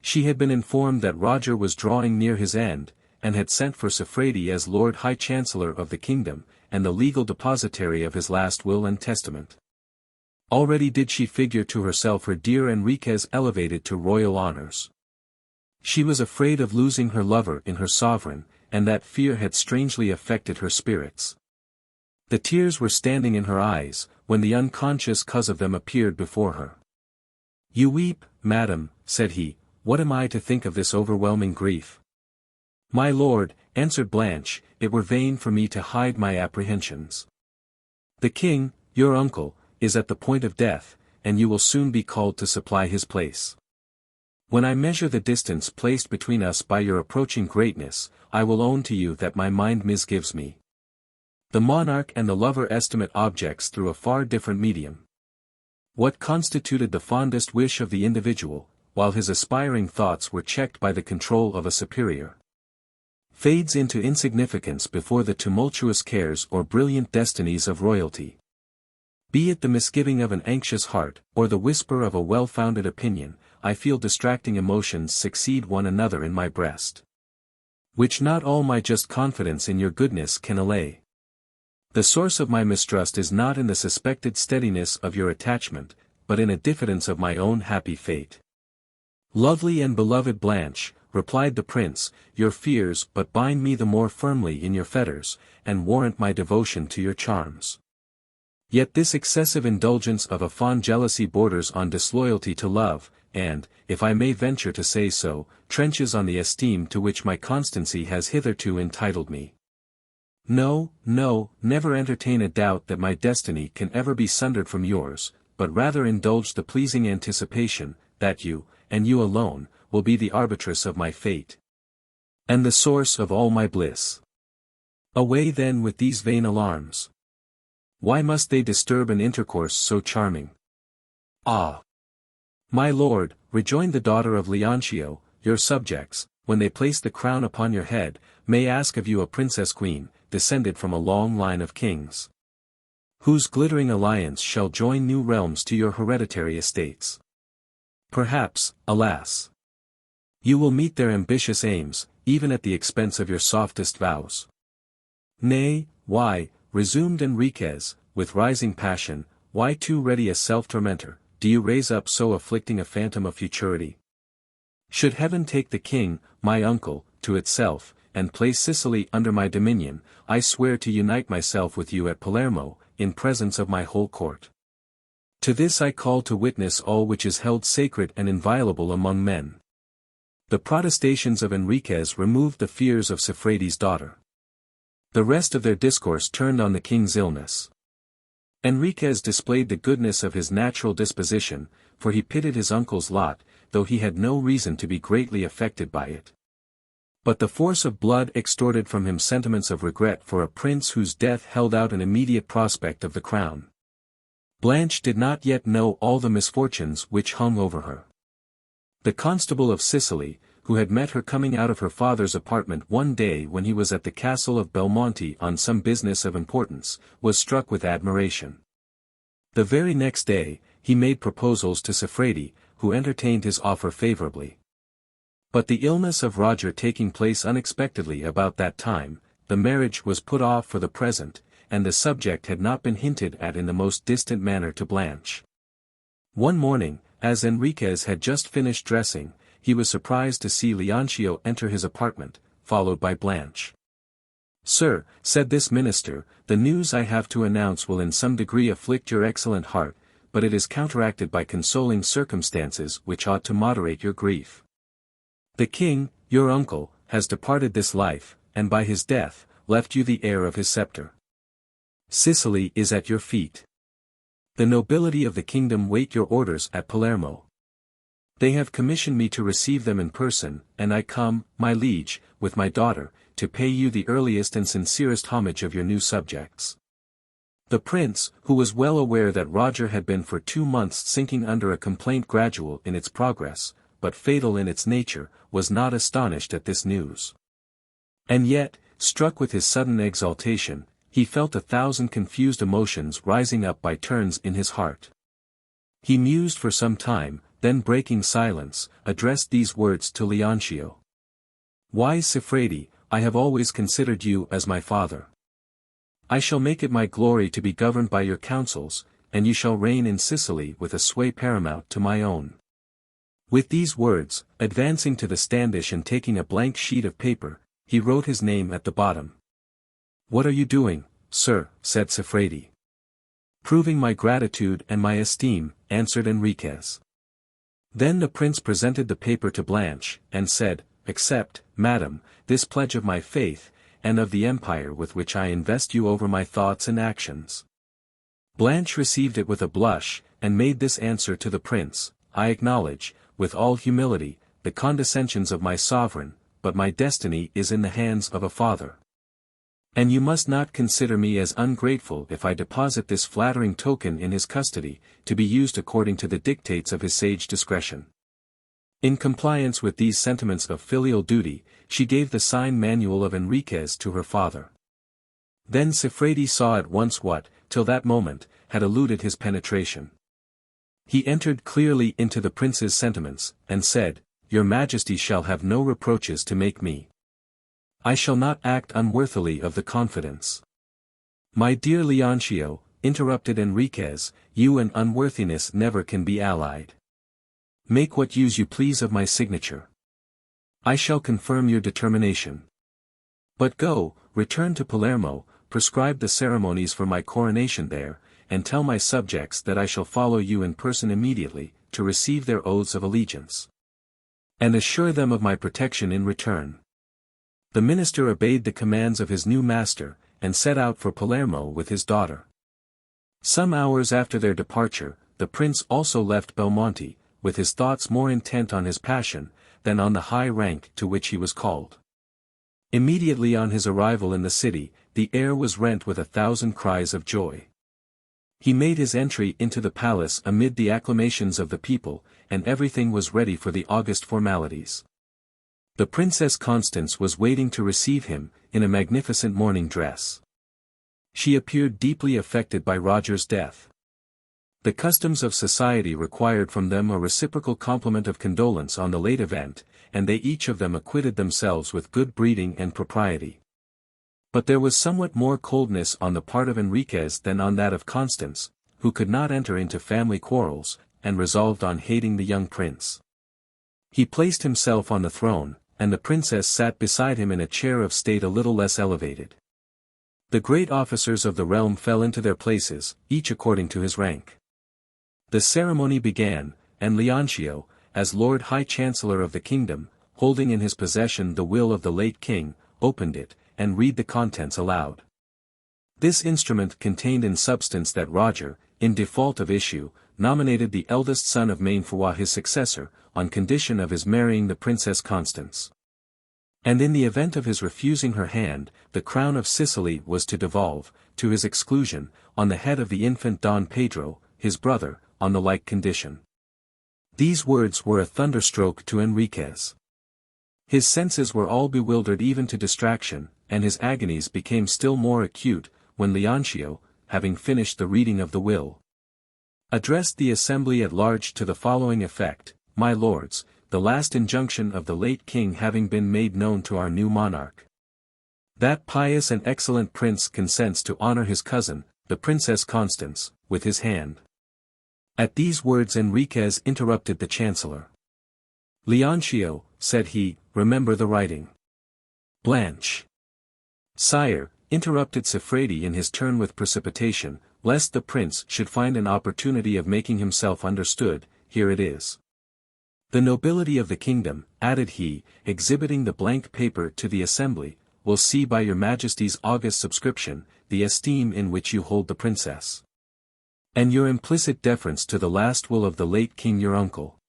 She had been informed that Roger was drawing near his end, and had sent for Siffredi as Lord High Chancellor of the kingdom, and the legal depositary of his last will and testament. Already did she figure to herself her dear Enriquez elevated to royal honors. She was afraid of losing her lover in her sovereign, and that fear had strangely affected her spirits. The tears were standing in her eyes, when the unconscious cause of them appeared before her. "You weep, madam," said he, "what am I to think of this overwhelming grief?" "My lord," answered Blanche, "it were vain for me to hide my apprehensions. The king, your uncle, is at the point of death, and you will soon be called to supply his place. When I measure the distance placed between us by your approaching greatness, I will own to you that my mind misgives me. The monarch and the lover estimate objects through a far different medium. What constituted the fondest wish of the individual, while his aspiring thoughts were checked by the control of a superior, fades into insignificance before the tumultuous cares or brilliant destinies of royalty. Be it the misgiving of an anxious heart, or the whisper of a well-founded opinion, I feel distracting emotions succeed one another in my breast, which not all my just confidence in your goodness can allay. The source of my mistrust is not in the suspected steadiness of your attachment, but in a diffidence of my own happy fate." "Lovely and beloved Blanche," replied the prince, "your fears but bind me the more firmly in your fetters, and warrant my devotion to your charms. Yet this excessive indulgence of a fond jealousy borders on disloyalty to love, and, if I may venture to say so, trenches on the esteem to which my constancy has hitherto entitled me. No, no, never entertain a doubt that my destiny can ever be sundered from yours, but rather indulge the pleasing anticipation, that you, and you alone, will be the arbitress of my fate, and the source of all my bliss. Away then with these vain alarms. Why must they disturb an intercourse so charming?" "Ah! My lord," rejoined the daughter of Leoncio, "your subjects, when they place the crown upon your head, may ask of you a princess queen, descended from a long line of kings, whose glittering alliance shall join new realms to your hereditary estates. Perhaps, alas, you will meet their ambitious aims, even at the expense of your softest vows." "Nay, why," resumed Enriquez, with rising passion, "why too ready a self-tormentor, do you raise up so afflicting a phantom of futurity? Should heaven take the king, my uncle, to itself, and place Sicily under my dominion, I swear to unite myself with you at Palermo, in presence of my whole court. To this I call to witness all which is held sacred and inviolable among men." The protestations of Enriquez removed the fears of Siffredi's daughter. The rest of their discourse turned on the king's illness. Enriquez displayed the goodness of his natural disposition, for he pitied his uncle's lot, though he had no reason to be greatly affected by it. But the force of blood extorted from him sentiments of regret for a prince whose death held out an immediate prospect of the crown. Blanche did not yet know all the misfortunes which hung over her. The constable of Sicily, who had met her coming out of her father's apartment one day when he was at the castle of Belmonte on some business of importance, was struck with admiration. The very next day, he made proposals to Siffredi, who entertained his offer favorably. But the illness of Roger taking place unexpectedly about that time, the marriage was put off for the present, and the subject had not been hinted at in the most distant manner to Blanche. One morning, as Enriquez had just finished dressing, he was surprised to see Leoncio enter his apartment, followed by Blanche. Sir, said this minister, the news I have to announce will in some degree afflict your excellent heart, but it is counteracted by consoling circumstances which ought to moderate your grief. The king, your uncle, has departed this life, and by his death, left you the heir of his scepter. Sicily is at your feet. The nobility of the kingdom wait your orders at Palermo. They have commissioned me to receive them in person, and I come, my liege, with my daughter, to pay you the earliest and sincerest homage of your new subjects. The prince, who was well aware that Roger had been for 2 months sinking under a complaint gradual in its progress, but fatal in its nature, was not astonished at this news. And yet, struck with his sudden exaltation, he felt 1,000 confused emotions rising up by turns in his heart. He mused for some time, then breaking silence, addressed these words to Leoncio. Wise Siffredi, I have always considered you as my father. I shall make it my glory to be governed by your counsels, and you shall reign in Sicily with a sway paramount to my own. With these words, advancing to the standish and taking a blank sheet of paper, he wrote his name at the bottom. What are you doing, sir? Said Siffredi. Proving my gratitude and my esteem, answered Enriquez. Then the prince presented the paper to Blanche, and said, Accept, madam, this pledge of my faith, and of the empire with which I invest you over my thoughts and actions. Blanche received it with a blush, and made this answer to the prince, I acknowledge, with all humility, the condescensions of my sovereign, but my destiny is in the hands of a father. And you must not consider me as ungrateful if I deposit this flattering token in his custody, to be used according to the dictates of his sage discretion. In compliance with these sentiments of filial duty, she gave the sign manual of Enriquez to her father. Then Siffredi saw at once what, till that moment, had eluded his penetration. He entered clearly into the prince's sentiments, and said, Your Majesty shall have no reproaches to make me. I shall not act unworthily of the confidence. My dear Leoncio, interrupted Enriquez, you and unworthiness never can be allied. Make what use you please of my signature. I shall confirm your determination. But go, return to Palermo, prescribe the ceremonies for my coronation there, and tell my subjects that I shall follow you in person immediately, to receive their oaths of allegiance. And assure them of my protection in return. The minister obeyed the commands of his new master, and set out for Palermo with his daughter. Some hours after their departure, the prince also left Belmonte, with his thoughts more intent on his passion, than on the high rank to which he was called. Immediately on his arrival in the city, the air was rent with 1,000 cries of joy. He made his entry into the palace amid the acclamations of the people, and everything was ready for the august formalities. The Princess Constance was waiting to receive him, in a magnificent mourning dress. She appeared deeply affected by Roger's death. The customs of society required from them a reciprocal compliment of condolence on the late event, and they each of them acquitted themselves with good breeding and propriety. But there was somewhat more coldness on the part of Enriquez than on that of Constance, who could not enter into family quarrels, and resolved on hating the young prince. He placed himself on the throne, and the princess sat beside him in a chair of state a little less elevated. The great officers of the realm fell into their places, each according to his rank. The ceremony began, and Leoncio, as Lord High Chancellor of the kingdom, holding in his possession the will of the late king, opened it, and read the contents aloud. This instrument contained in substance that Roger, in default of issue, nominated the eldest son of Mainfroid his successor, on condition of his marrying the Princess Constance. And in the event of his refusing her hand, the crown of Sicily was to devolve, to his exclusion, on the head of the infant Don Pedro, his brother, on the like condition. These words were a thunderstroke to Enriquez. His senses were all bewildered even to distraction, and his agonies became still more acute, when Leoncio, having finished the reading of the will, addressed the assembly at large to the following effect: My lords, the last injunction of the late king having been made known to our new monarch, that pious and excellent prince consents to honor his cousin, the Princess Constance, with his hand. At these words Enriquez interrupted the chancellor. Leoncio, said he, remember the writing. Blanche. "Sire," interrupted Siffredi in his turn with precipitation, "lest the prince should find an opportunity of making himself understood, here it is. The nobility of the kingdom," added he, exhibiting the blank paper to the assembly, "will see by your majesty's august subscription, the esteem in which you hold the princess. And your implicit deference to the last will of the late king your uncle."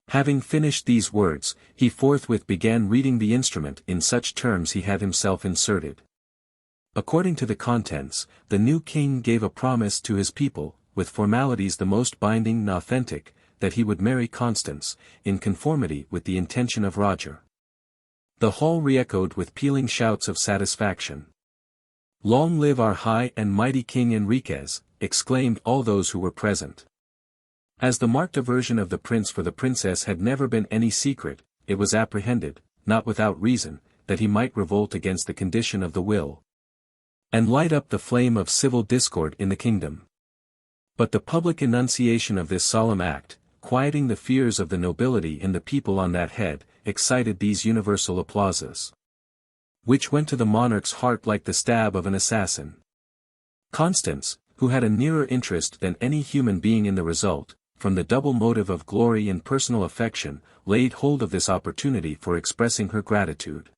Having finished these words, he forthwith began reading the instrument in such terms he had himself inserted. According to the contents, the new king gave a promise to his people, with formalities the most binding and authentic, that he would marry Constance, in conformity with the intention of Roger. The hall re-echoed with pealing shouts of satisfaction. "Long live our high and mighty King Enriquez!" exclaimed all those who were present. As the marked aversion of the prince for the princess had never been any secret, it was apprehended, not without reason, that he might revolt against the condition of the will, and light up the flame of civil discord in the kingdom. But the public enunciation of this solemn act, quieting the fears of the nobility and the people on that head, excited these universal applauses, which went to the monarch's heart like the stab of an assassin. Constance, who had a nearer interest than any human being in the result, from the double motive of glory and personal affection, laid hold of this opportunity for expressing her gratitude.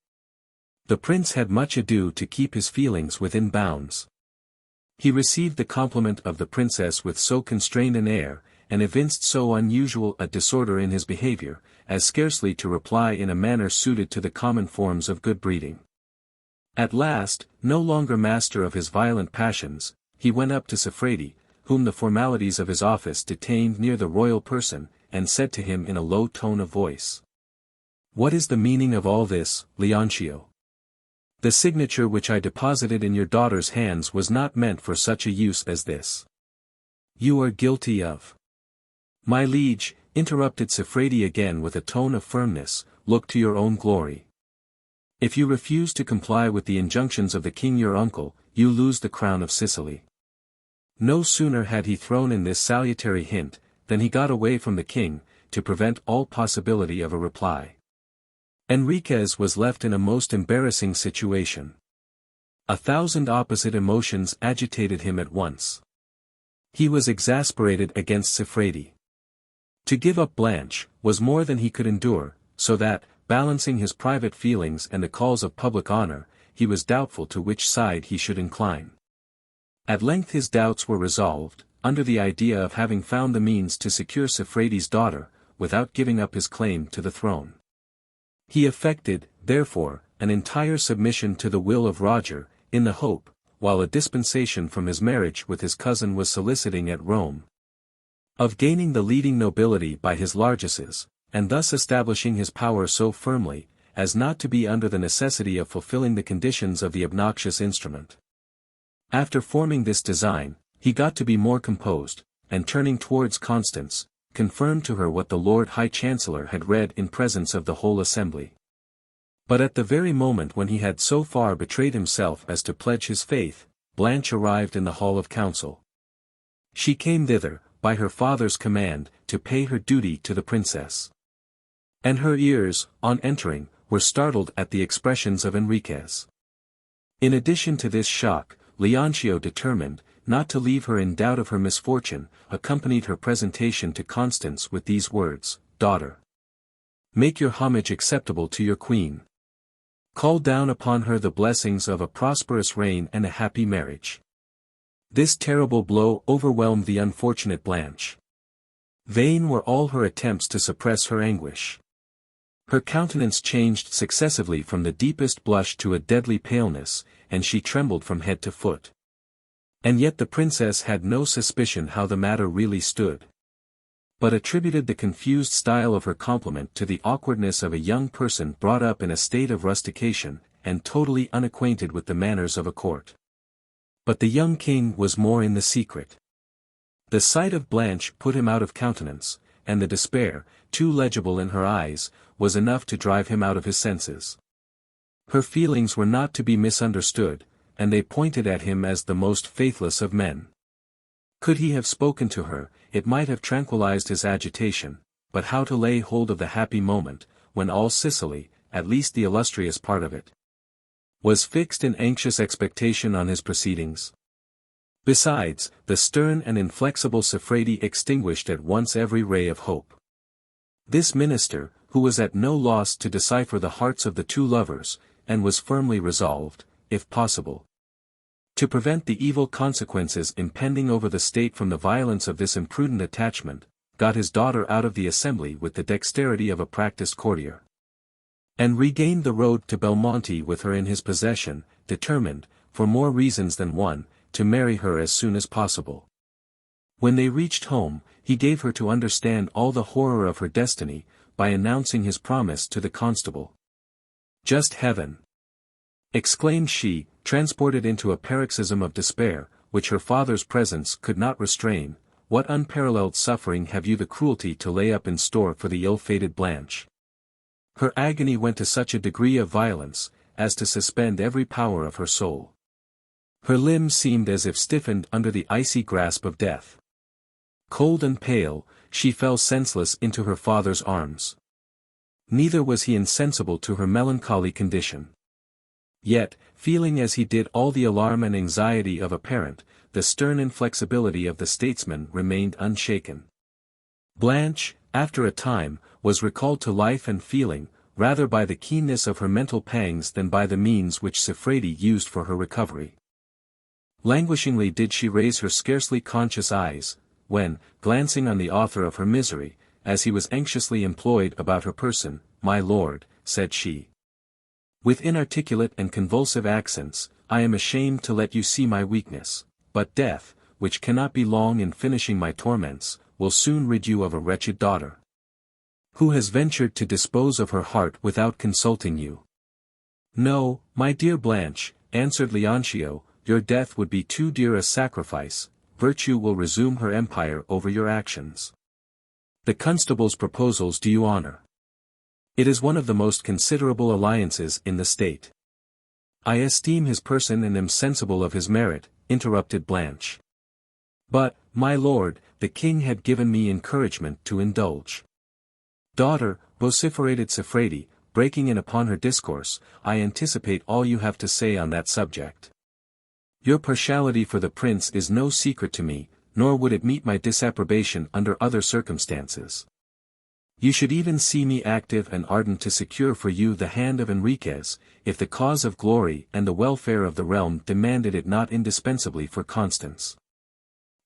The prince had much ado to keep his feelings within bounds. He received the compliment of the princess with so constrained an air, and evinced so unusual a disorder in his behavior, as scarcely to reply in a manner suited to the common forms of good breeding. At last, no longer master of his violent passions, he went up to Siffredi, whom the formalities of his office detained near the royal person, and said to him in a low tone of voice, "What is the meaning of all this, Leoncio? The signature which I deposited in your daughter's hands was not meant for such a use as this. You are guilty of—" "My liege," interrupted Siffredi again with a tone of firmness, "look to your own glory. If you refuse to comply with the injunctions of the king your uncle, you lose the crown of Sicily." No sooner had he thrown in this salutary hint, than he got away from the king, to prevent all possibility of a reply. Enriquez was left in a most embarrassing situation. 1,000 opposite emotions agitated him at once. He was exasperated against Siffredi. To give up Blanche, was more than he could endure, so that, balancing his private feelings and the calls of public honor, he was doubtful to which side he should incline. At length his doubts were resolved, under the idea of having found the means to secure Siffredi's daughter, without giving up his claim to the throne. He effected, therefore, an entire submission to the will of Roger, in the hope, while a dispensation from his marriage with his cousin was soliciting at Rome, of gaining the leading nobility by his largesses, and thus establishing his power so firmly, as not to be under the necessity of fulfilling the conditions of the obnoxious instrument. After forming this design, he got to be more composed, and turning towards Constance, confirmed to her what the Lord High Chancellor had read in presence of the whole assembly. But at the very moment when he had so far betrayed himself as to pledge his faith, Blanche arrived in the Hall of Council. She came thither, by her father's command, to pay her duty to the princess. And her ears, on entering, were startled at the expressions of Enriquez. In addition to this shock, Leoncio, determined not to leave her in doubt of her misfortune, accompanied her presentation to Constance with these words, "Daughter, make your homage acceptable to your queen. Call down upon her the blessings of a prosperous reign and a happy marriage." This terrible blow overwhelmed the unfortunate Blanche. Vain were all her attempts to suppress her anguish. Her countenance changed successively from the deepest blush to a deadly paleness, and she trembled from head to foot. And yet the princess had no suspicion how the matter really stood, but attributed the confused style of her compliment to the awkwardness of a young person brought up in a state of rustication, and totally unacquainted with the manners of a court. But the young king was more in the secret. The sight of Blanche put him out of countenance, and the despair, too legible in her eyes, was enough to drive him out of his senses. Her feelings were not to be misunderstood, and they pointed at him as the most faithless of men. Could he have spoken to her, it might have tranquilized his agitation, but how to lay hold of the happy moment, when all Sicily, at least the illustrious part of it, was fixed in anxious expectation on his proceedings. Besides, the stern and inflexible Siffredi extinguished at once every ray of hope. This minister, who was at no loss to decipher the hearts of the two lovers, and was firmly resolved, if possible, to prevent the evil consequences impending over the state from the violence of this imprudent attachment, got his daughter out of the assembly with the dexterity of a practised courtier, and regained the road to Belmonte with her in his possession, determined, for more reasons than one, to marry her as soon as possible. When they reached home, he gave her to understand all the horror of her destiny, by announcing his promise to the constable. "Just heaven!" exclaimed she, transported into a paroxysm of despair, which her father's presence could not restrain. "What unparalleled suffering have you the cruelty to lay up in store for the ill-fated Blanche?" Her agony went to such a degree of violence, as to suspend every power of her soul. Her limbs seemed as if stiffened under the icy grasp of death. Cold and pale, she fell senseless into her father's arms. Neither was he insensible to her melancholy condition. Yet, feeling as he did all the alarm and anxiety of a parent, the stern inflexibility of the statesman remained unshaken. Blanche, after a time, was recalled to life and feeling, rather by the keenness of her mental pangs than by the means which Siffredi used for her recovery. Languishingly did she raise her scarcely conscious eyes, when, glancing on the author of her misery, as he was anxiously employed about her person, "My lord," said she, with inarticulate and convulsive accents, "I am ashamed to let you see my weakness, but death, which cannot be long in finishing my torments, will soon rid you of a wretched daughter, who has ventured to dispose of her heart without consulting you." "No, my dear Blanche," answered Leoncio, "your death would be too dear a sacrifice. Virtue will resume her empire over your actions. The constable's proposals do you honor. It is one of the most considerable alliances in the state." "I esteem his person and am sensible of his merit," interrupted Blanche. "But, my lord, the king had given me encouragement to indulge." "Daughter," vociferated Siffredi, breaking in upon her discourse, "I anticipate all you have to say on that subject. Your partiality for the prince is no secret to me, nor would it meet my disapprobation under other circumstances. You should even see me active and ardent to secure for you the hand of Enriquez, if the cause of glory and the welfare of the realm demanded it not indispensably for Constance.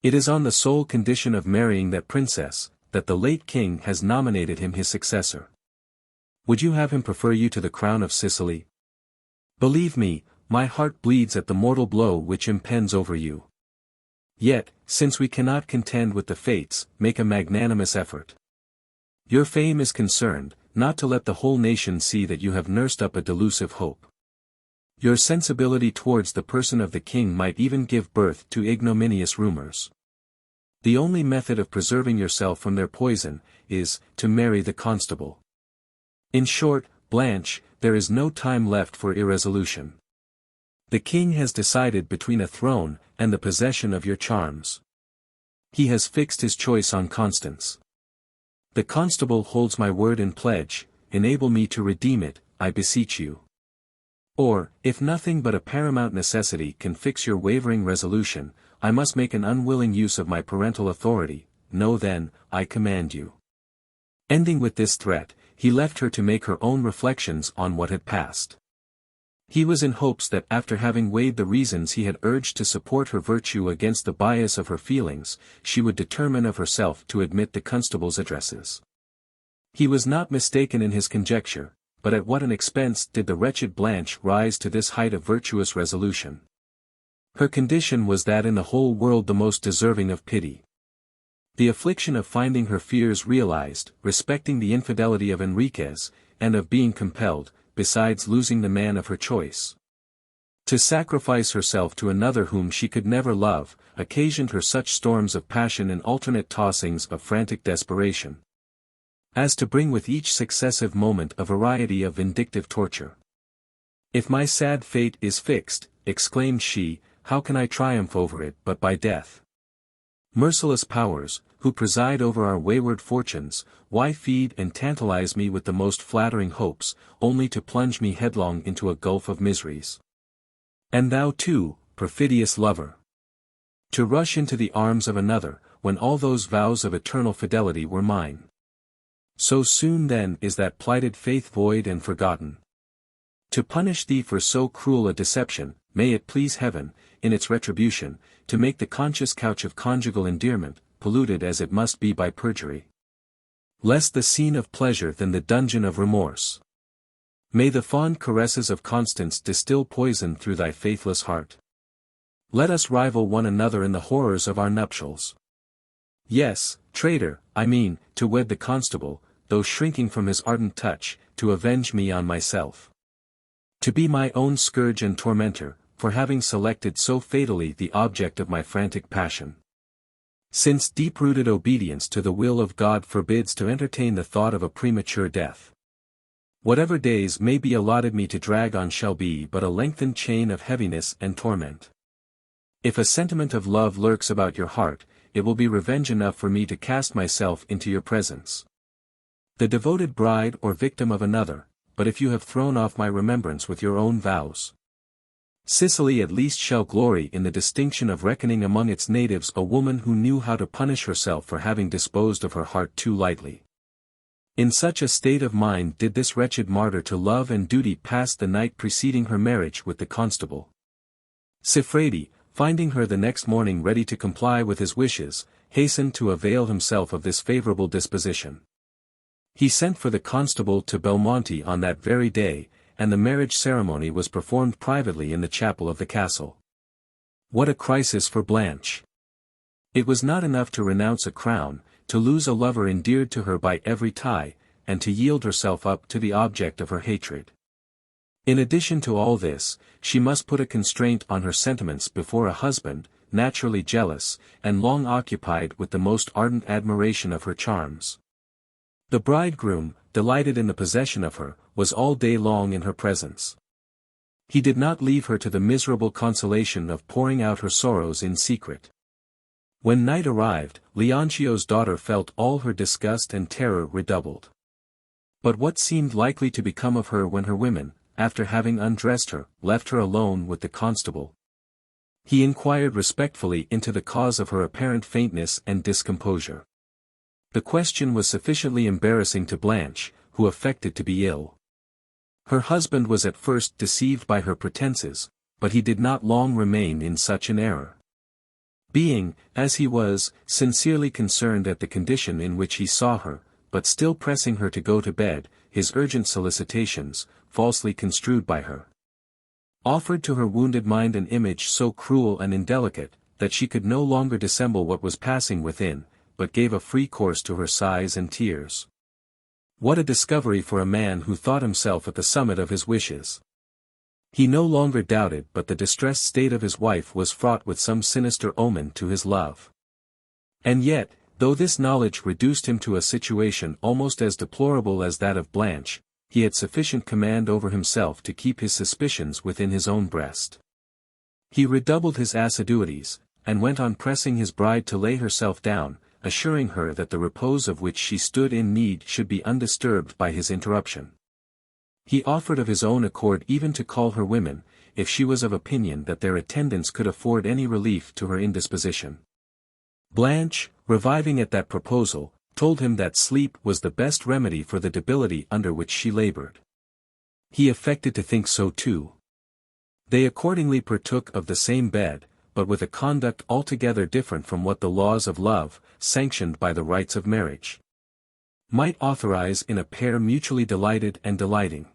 It is on the sole condition of marrying that princess, that the late king has nominated him his successor. Would you have him prefer you to the crown of Sicily? Believe me, my heart bleeds at the mortal blow which impends over you. Yet, since we cannot contend with the fates, make a magnanimous effort. Your fame is concerned, not to let the whole nation see that you have nursed up a delusive hope. Your sensibility towards the person of the king might even give birth to ignominious rumors. The only method of preserving yourself from their poison, is, to marry the constable. In short, Blanche, there is no time left for irresolution. The king has decided between a throne, and the possession of your charms. He has fixed his choice on Constance. The constable holds my word in pledge, enable me to redeem it, I beseech you. Or, if nothing but a paramount necessity can fix your wavering resolution, I must make an unwilling use of my parental authority. Know then, I command you." Ending with this threat, he left her to make her own reflections on what had passed. He was in hopes that after having weighed the reasons he had urged to support her virtue against the bias of her feelings, she would determine of herself to admit the constable's addresses. He was not mistaken in his conjecture, but at what an expense did the wretched Blanche rise to this height of virtuous resolution. Her condition was that in the whole world the most deserving of pity. The affliction of finding her fears realized, respecting the infidelity of Enriquez, and of being compelled, besides losing the man of her choice, to sacrifice herself to another whom she could never love, occasioned her such storms of passion and alternate tossings of frantic desperation, as to bring with each successive moment a variety of vindictive torture. "If my sad fate is fixed," exclaimed she, "how can I triumph over it but by death? Merciless powers, who preside over our wayward fortunes, why feed and tantalize me with the most flattering hopes, only to plunge me headlong into a gulf of miseries? And thou too, perfidious lover. To rush into the arms of another, when all those vows of eternal fidelity were mine. So soon then is that plighted faith void and forgotten. To punish thee for so cruel a deception, may it please heaven, in its retribution, to make the conscious couch of conjugal endearment, polluted as it must be by perjury. Less the scene of pleasure than the dungeon of remorse. May the fond caresses of Constance distill poison through thy faithless heart. Let us rival one another in the horrors of our nuptials. Yes, traitor, I mean, to wed the constable, though shrinking from his ardent touch, to avenge me on myself. To be my own scourge and tormentor, for having selected so fatally the object of my frantic passion. Since deep-rooted obedience to the will of God forbids to entertain the thought of a premature death. Whatever days may be allotted me to drag on shall be but a lengthened chain of heaviness and torment. If a sentiment of love lurks about your heart, it will be revenge enough for me to cast myself into your presence. The devoted bride or victim of another, but if you have thrown off my remembrance with your own vows. Sicily at least shall glory in the distinction of reckoning among its natives a woman who knew how to punish herself for having disposed of her heart too lightly. In such a state of mind did this wretched martyr to love and duty pass the night preceding her marriage with the constable. Siffredi, finding her the next morning ready to comply with his wishes, hastened to avail himself of this favorable disposition. He sent for the constable to Belmonte on that very day, and the marriage ceremony was performed privately in the chapel of the castle. What a crisis for Blanche! It was not enough to renounce a crown, to lose a lover endeared to her by every tie, and to yield herself up to the object of her hatred. In addition to all this, she must put a constraint on her sentiments before a husband, naturally jealous, and long occupied with the most ardent admiration of her charms. The bridegroom, delighted in the possession of her, was all day long in her presence. He did not leave her to the miserable consolation of pouring out her sorrows in secret. When night arrived, Leoncio's daughter felt all her disgust and terror redoubled. But what seemed likely to become of her when her women, after having undressed her, left her alone with the constable? He inquired respectfully into the cause of her apparent faintness and discomposure. The question was sufficiently embarrassing to Blanche, who affected to be ill. Her husband was at first deceived by her pretenses, but he did not long remain in such an error. Being, as he was, sincerely concerned at the condition in which he saw her, but still pressing her to go to bed, his urgent solicitations, falsely construed by her, offered to her wounded mind an image so cruel and indelicate, that she could no longer dissemble what was passing within, but gave a free course to her sighs and tears. What a discovery for a man who thought himself at the summit of his wishes! He no longer doubted but the distressed state of his wife was fraught with some sinister omen to his love. And yet, though this knowledge reduced him to a situation almost as deplorable as that of Blanche, he had sufficient command over himself to keep his suspicions within his own breast. He redoubled his assiduities, and went on pressing his bride to lay herself down, assuring her that the repose of which she stood in need should be undisturbed by his interruption. He offered of his own accord even to call her women, if she was of opinion that their attendance could afford any relief to her indisposition. Blanche, reviving at that proposal, told him that sleep was the best remedy for the debility under which she labored. He affected to think so too. They accordingly partook of the same bed, but with a conduct altogether different from what the laws of love, sanctioned by the rites of marriage, might authorize in a pair mutually delighted and delighting.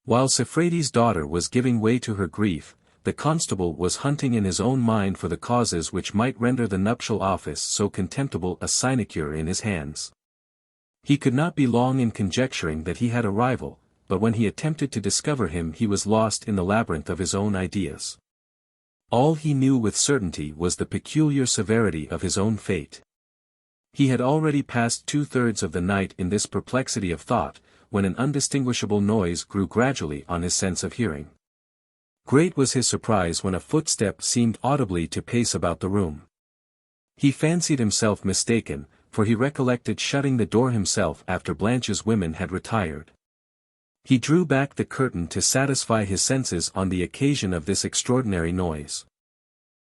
While Siffredi's daughter was giving way to her grief, the constable was hunting in his own mind for the causes which might render the nuptial office so contemptible a sinecure in his hands. He could not be long in conjecturing that he had a rival, but when he attempted to discover him he was lost in the labyrinth of his own ideas. All he knew with certainty was the peculiar severity of his own fate. He had already passed 2/3 of the night in this perplexity of thought, when an undistinguishable noise grew gradually on his sense of hearing. Great was his surprise when a footstep seemed audibly to pace about the room. He fancied himself mistaken, for he recollected shutting the door himself after Blanche's women had retired. He drew back the curtain to satisfy his senses on the occasion of this extraordinary noise.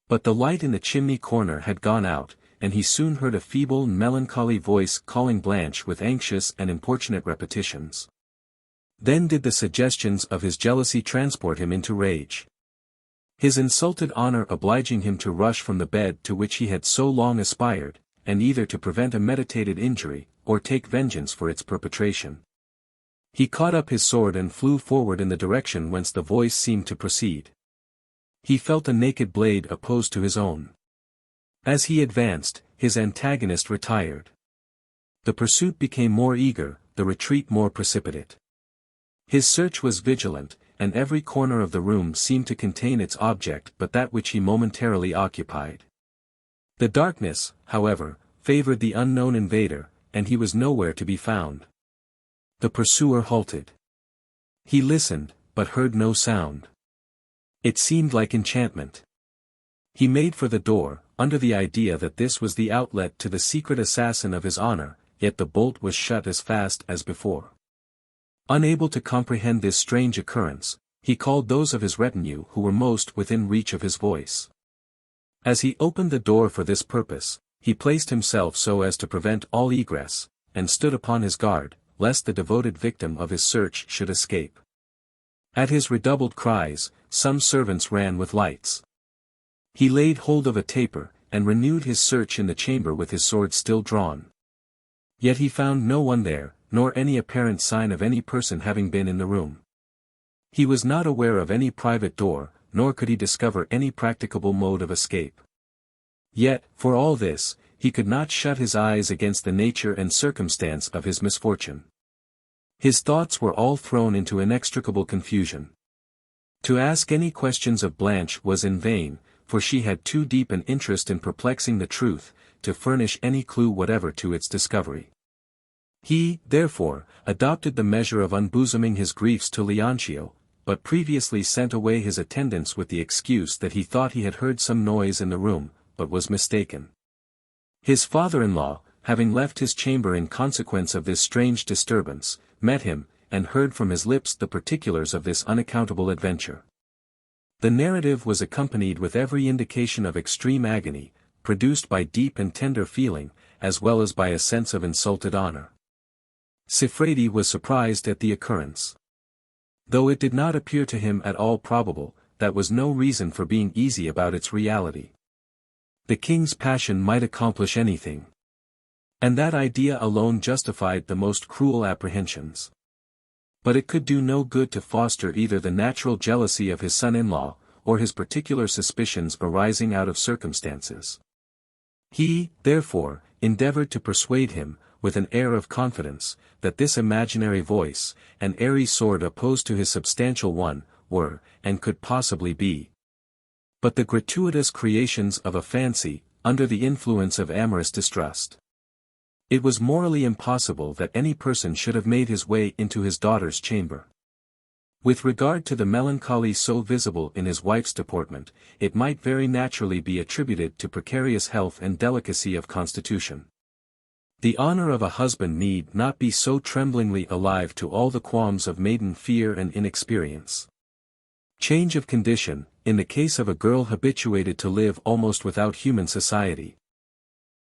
But the light in the chimney corner had gone out, and he soon heard a feeble and melancholy voice calling Blanche with anxious and importunate repetitions. Then did the suggestions of his jealousy transport him into rage. His insulted honor obliging him to rush from the bed to which he had so long aspired, and either to prevent a meditated injury, or take vengeance for its perpetration. He caught up his sword and flew forward in the direction whence the voice seemed to proceed. He felt a naked blade opposed to his own. As he advanced, his antagonist retired. The pursuit became more eager, the retreat more precipitate. His search was vigilant, and every corner of the room seemed to contain its object but that which he momentarily occupied. The darkness, however, favored the unknown invader, and he was nowhere to be found. The pursuer halted. He listened, but heard no sound. It seemed like enchantment. He made for the door, under the idea that this was the outlet to the secret assassin of his honor, yet the bolt was shut as fast as before. Unable to comprehend this strange occurrence, he called those of his retinue who were most within reach of his voice. As he opened the door for this purpose, he placed himself so as to prevent all egress, and stood upon his guard, lest the devoted victim of his search should escape. At his redoubled cries, some servants ran with lights. He laid hold of a taper, and renewed his search in the chamber with his sword still drawn. Yet he found no one there, nor any apparent sign of any person having been in the room. He was not aware of any private door, nor could he discover any practicable mode of escape. Yet, for all this, he could not shut his eyes against the nature and circumstance of his misfortune. His thoughts were all thrown into inextricable confusion. To ask any questions of Blanche was in vain, for she had too deep an interest in perplexing the truth, to furnish any clue whatever to its discovery. He, therefore, adopted the measure of unbosoming his griefs to Leoncio, but previously sent away his attendants with the excuse that he thought he had heard some noise in the room, but was mistaken. His father-in-law, having left his chamber in consequence of this strange disturbance, met him, and heard from his lips the particulars of this unaccountable adventure. The narrative was accompanied with every indication of extreme agony, produced by deep and tender feeling, as well as by a sense of insulted honor. Siffredi was surprised at the occurrence. Though it did not appear to him at all probable, that was no reason for being easy about its reality. The king's passion might accomplish anything. And that idea alone justified the most cruel apprehensions. But it could do no good to foster either the natural jealousy of his son-in-law, or his particular suspicions arising out of circumstances. He, therefore, endeavored to persuade him, with an air of confidence, that this imaginary voice, an airy sword opposed to his substantial one, were, and could possibly be, but the gratuitous creations of a fancy, under the influence of amorous distrust. It was morally impossible that any person should have made his way into his daughter's chamber. With regard to the melancholy so visible in his wife's deportment, it might very naturally be attributed to precarious health and delicacy of constitution. The honor of a husband need not be so tremblingly alive to all the qualms of maiden fear and inexperience. Change of condition, in the case of a girl habituated to live almost without human society,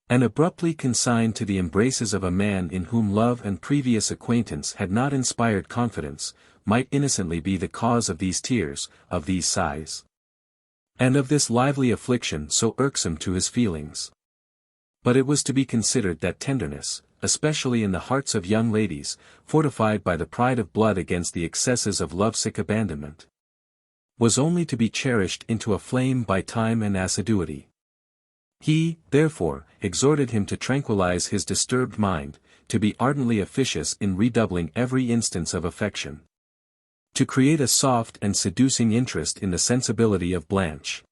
and abruptly consigned to the embraces of a man in whom love and previous acquaintance had not inspired confidence, might innocently be the cause of these tears, of these sighs, and of this lively affliction so irksome to his feelings. But it was to be considered that tenderness, especially in the hearts of young ladies, fortified by the pride of blood against the excesses of lovesick abandonment, was only to be cherished into a flame by time and assiduity. He, therefore, exhorted him to tranquilize his disturbed mind, to be ardently officious in redoubling every instance of affection, to create a soft and seducing interest in the sensibility of Blanche.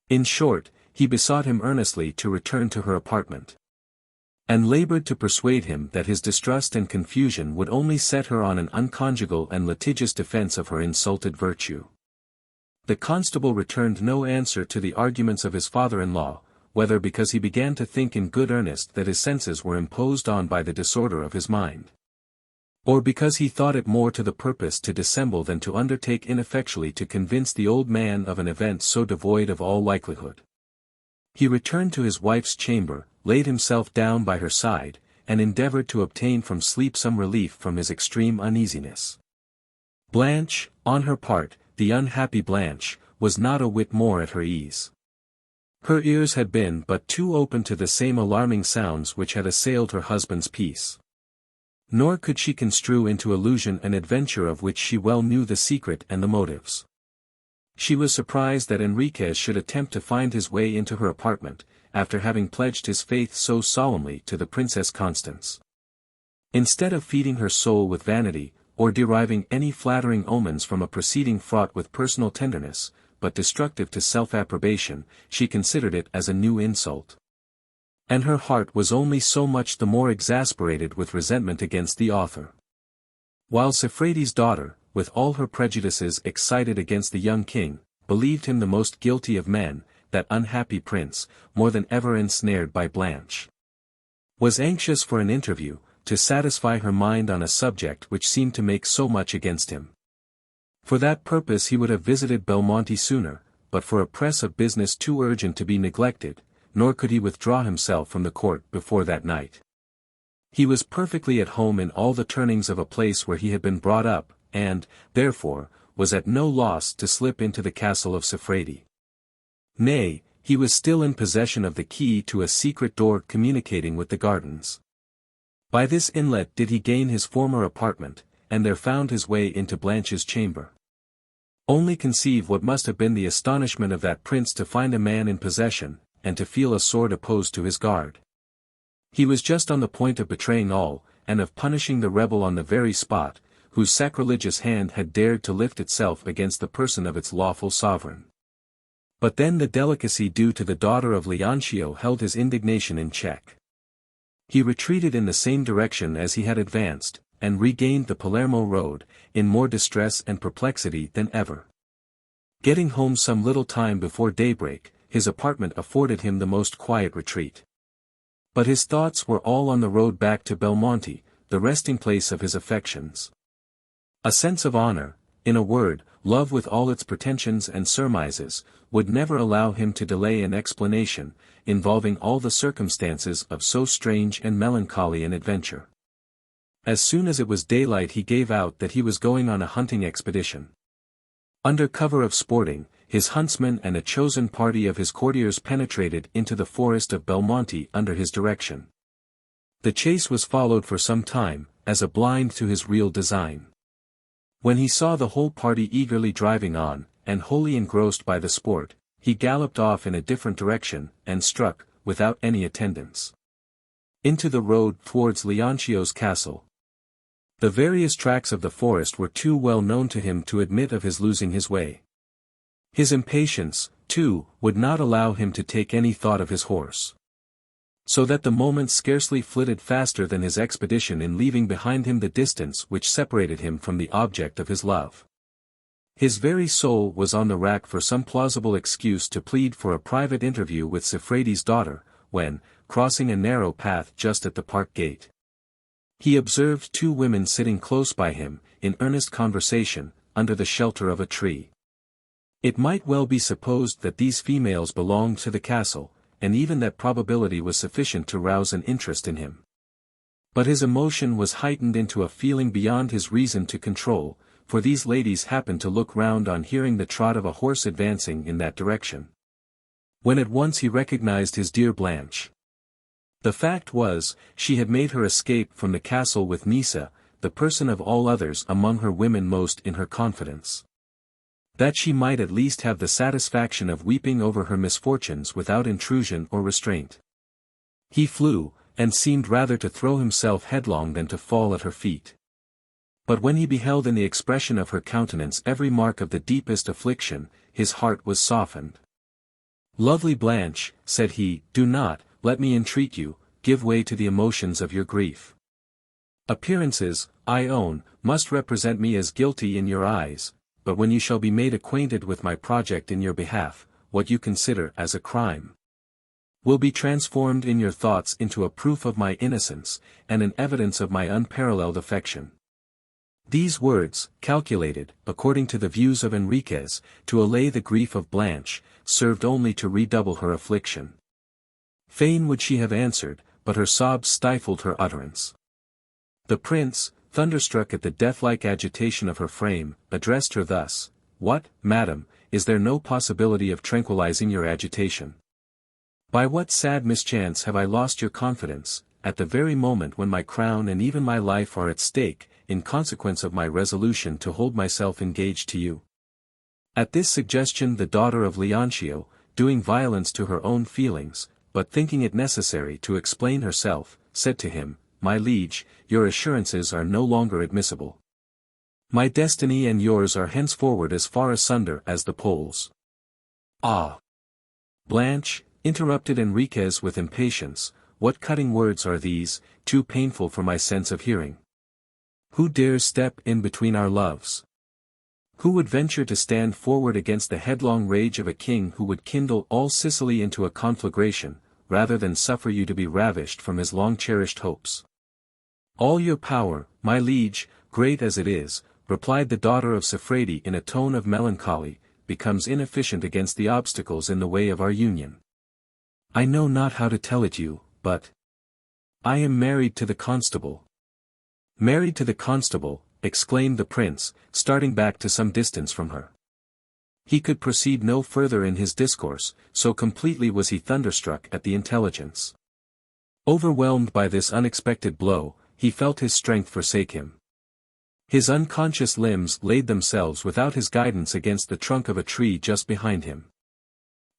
In short, he besought him earnestly to return to her apartment, and labored to persuade him that his distrust and confusion would only set her on an unconjugal and litigious defense of her insulted virtue. The constable returned no answer to the arguments of his father-in-law, whether because he began to think in good earnest that his senses were imposed on by the disorder of his mind, or because he thought it more to the purpose to dissemble than to undertake ineffectually to convince the old man of an event so devoid of all likelihood. He returned to his wife's chamber, laid himself down by her side, and endeavored to obtain from sleep some relief from his extreme uneasiness. Blanche, on her part, the unhappy Blanche, was not a whit more at her ease. Her ears had been but too open to the same alarming sounds which had assailed her husband's peace. Nor could she construe into illusion an adventure of which she well knew the secret and the motives. She was surprised that Enriquez should attempt to find his way into her apartment, after having pledged his faith so solemnly to the Princess Constance. Instead of feeding her soul with vanity, or deriving any flattering omens from a proceeding fraught with personal tenderness, but destructive to self-approbation, she considered it as a new insult. And her heart was only so much the more exasperated with resentment against the author. While Siffredi's daughter, with all her prejudices excited against the young king, believed him the most guilty of men, that unhappy prince, more than ever ensnared by Blanche, was anxious for an interview, to satisfy her mind on a subject which seemed to make so much against him. For that purpose he would have visited Belmonte sooner, but for a press of business too urgent to be neglected, nor could he withdraw himself from the court before that night. He was perfectly at home in all the turnings of a place where he had been brought up, and, therefore, was at no loss to slip into the castle of Siffredi. Nay, he was still in possession of the key to a secret door communicating with the gardens. By this inlet did he gain his former apartment, and there found his way into Blanche's chamber. Only conceive what must have been the astonishment of that prince to find a man in possession, and to feel a sword opposed to his guard. He was just on the point of betraying all, and of punishing the rebel on the very spot, whose sacrilegious hand had dared to lift itself against the person of its lawful sovereign. But then the delicacy due to the daughter of Leoncio held his indignation in check. He retreated in the same direction as he had advanced, and regained the Palermo road, in more distress and perplexity than ever. Getting home some little time before daybreak, his apartment afforded him the most quiet retreat. But his thoughts were all on the road back to Belmonte, the resting place of his affections. A sense of honor, in a word, love with all its pretensions and surmises, would never allow him to delay an explanation, involving all the circumstances of so strange and melancholy an adventure. As soon as it was daylight he gave out that he was going on a hunting expedition. Under cover of sporting, his huntsmen and a chosen party of his courtiers penetrated into the forest of Belmonte under his direction. The chase was followed for some time, as a blind to his real design. When he saw the whole party eagerly driving on, and wholly engrossed by the sport, he galloped off in a different direction, and struck, without any attendants, into the road towards Leoncio's castle. The various tracks of the forest were too well known to him to admit of his losing his way. His impatience, too, would not allow him to take any thought of his horse. So that the moments scarcely flitted faster than his expedition in leaving behind him the distance which separated him from the object of his love. His very soul was on the rack for some plausible excuse to plead for a private interview with Siffredi's daughter, when, crossing a narrow path just at the park gate, he observed two women sitting close by him, in earnest conversation, under the shelter of a tree. It might well be supposed that these females belonged to the castle, and even that probability was sufficient to rouse an interest in him. But his emotion was heightened into a feeling beyond his reason to control, for these ladies happened to look round on hearing the trot of a horse advancing in that direction. When at once he recognized his dear Blanche. The fact was, she had made her escape from the castle with Nisa, the person of all others among her women most in her confidence. That she might at least have the satisfaction of weeping over her misfortunes without intrusion or restraint. He flew, and seemed rather to throw himself headlong than to fall at her feet. But when he beheld in the expression of her countenance every mark of the deepest affliction, his heart was softened. "Lovely Blanche," said he, "do not, let me entreat you, give way to the emotions of your grief. Appearances, I own, must represent me as guilty in your eyes, but when you shall be made acquainted with my project in your behalf, what you consider as a crime will be transformed in your thoughts into a proof of my innocence, and an evidence of my unparalleled affection. These words, calculated, according to the views of Enriquez, to allay the grief of Blanche, served only to redouble her affliction. Fain would she have answered, but her sobs stifled her utterance. The prince, thunderstruck at the death-like agitation of her frame, addressed her thus: "What, madam, is there no possibility of tranquilizing your agitation? By what sad mischance have I lost your confidence, at the very moment when my crown and even my life are at stake, in consequence of my resolution to hold myself engaged to you?" At this suggestion the daughter of Leoncio, doing violence to her own feelings, but thinking it necessary to explain herself, said to him, "My liege, your assurances are no longer admissible. My destiny and yours are henceforward as far asunder as the poles." "Ah! Blanche," interrupted Enriquez with impatience, "what cutting words are these, too painful for my sense of hearing? Who dares step in between our loves? Who would venture to stand forward against the headlong rage of a king who would kindle all Sicily into a conflagration, rather than suffer you to be ravished from his long-cherished hopes?" "All your power, my liege, great as it is," replied the daughter of Siffredi in a tone of melancholy, "becomes inefficient against the obstacles in the way of our union. I know not how to tell it you, but I am married to the constable." "Married to the constable," exclaimed the prince, starting back to some distance from her. He could proceed no further in his discourse, so completely was he thunderstruck at the intelligence. Overwhelmed by this unexpected blow, he felt his strength forsake him. His unconscious limbs laid themselves without his guidance against the trunk of a tree just behind him.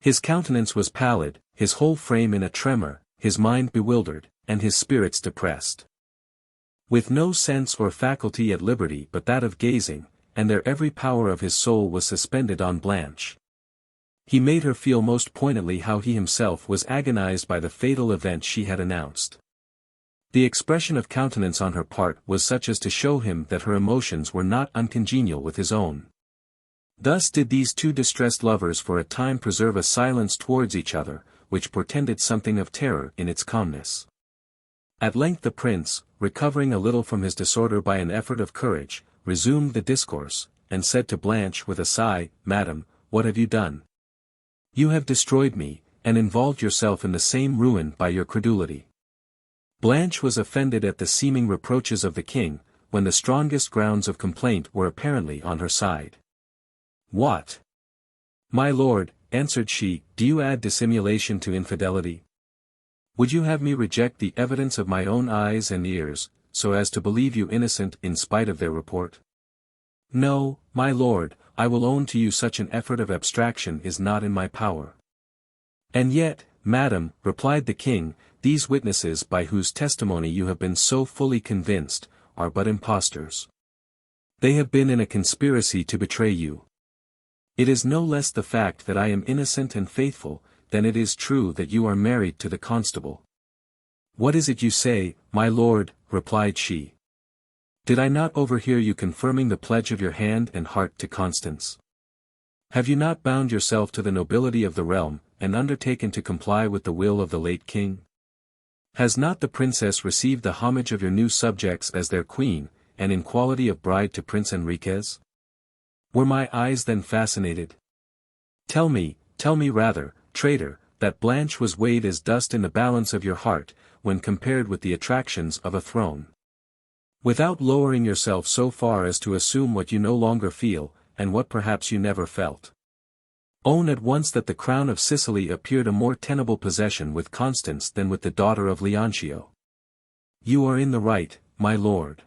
His countenance was pallid, his whole frame in a tremor, his mind bewildered, and his spirits depressed. With no sense or faculty at liberty but that of gazing, and there every power of his soul was suspended on Blanche. He made her feel most poignantly how he himself was agonized by the fatal event she had announced. The expression of countenance on her part was such as to show him that her emotions were not uncongenial with his own. Thus did these two distressed lovers for a time preserve a silence towards each other, which portended something of terror in its calmness. At length the prince, recovering a little from his disorder by an effort of courage, resumed the discourse, and said to Blanche with a sigh, "Madam, what have you done? You have destroyed me, and involved yourself in the same ruin by your credulity." Blanche was offended at the seeming reproaches of the king, when the strongest grounds of complaint were apparently on her side. "What? My lord," answered she, "do you add dissimulation to infidelity? Would you have me reject the evidence of my own eyes and ears, so as to believe you innocent in spite of their report? No, my lord, I will own to you such an effort of abstraction is not in my power." "And yet, madam," replied the king, "these witnesses by whose testimony you have been so fully convinced, are but impostors. They have been in a conspiracy to betray you. It is no less the fact that I am innocent and faithful, than it is true that you are married to the constable." "What is it you say, my lord?" replied she. "Did I not overhear you confirming the pledge of your hand and heart to Constance? Have you not bound yourself to the nobility of the realm, and undertaken to comply with the will of the late king? Has not the princess received the homage of your new subjects as their queen, and in quality of bride to Prince Enriquez? Were my eyes then fascinated? Tell me rather, traitor, that Blanche was weighed as dust in the balance of your heart, when compared with the attractions of a throne. Without lowering yourself so far as to assume what you no longer feel, and what perhaps you never felt. Own at once that the crown of Sicily appeared a more tenable possession with Constance than with the daughter of Leoncio. You are in the right, my lord.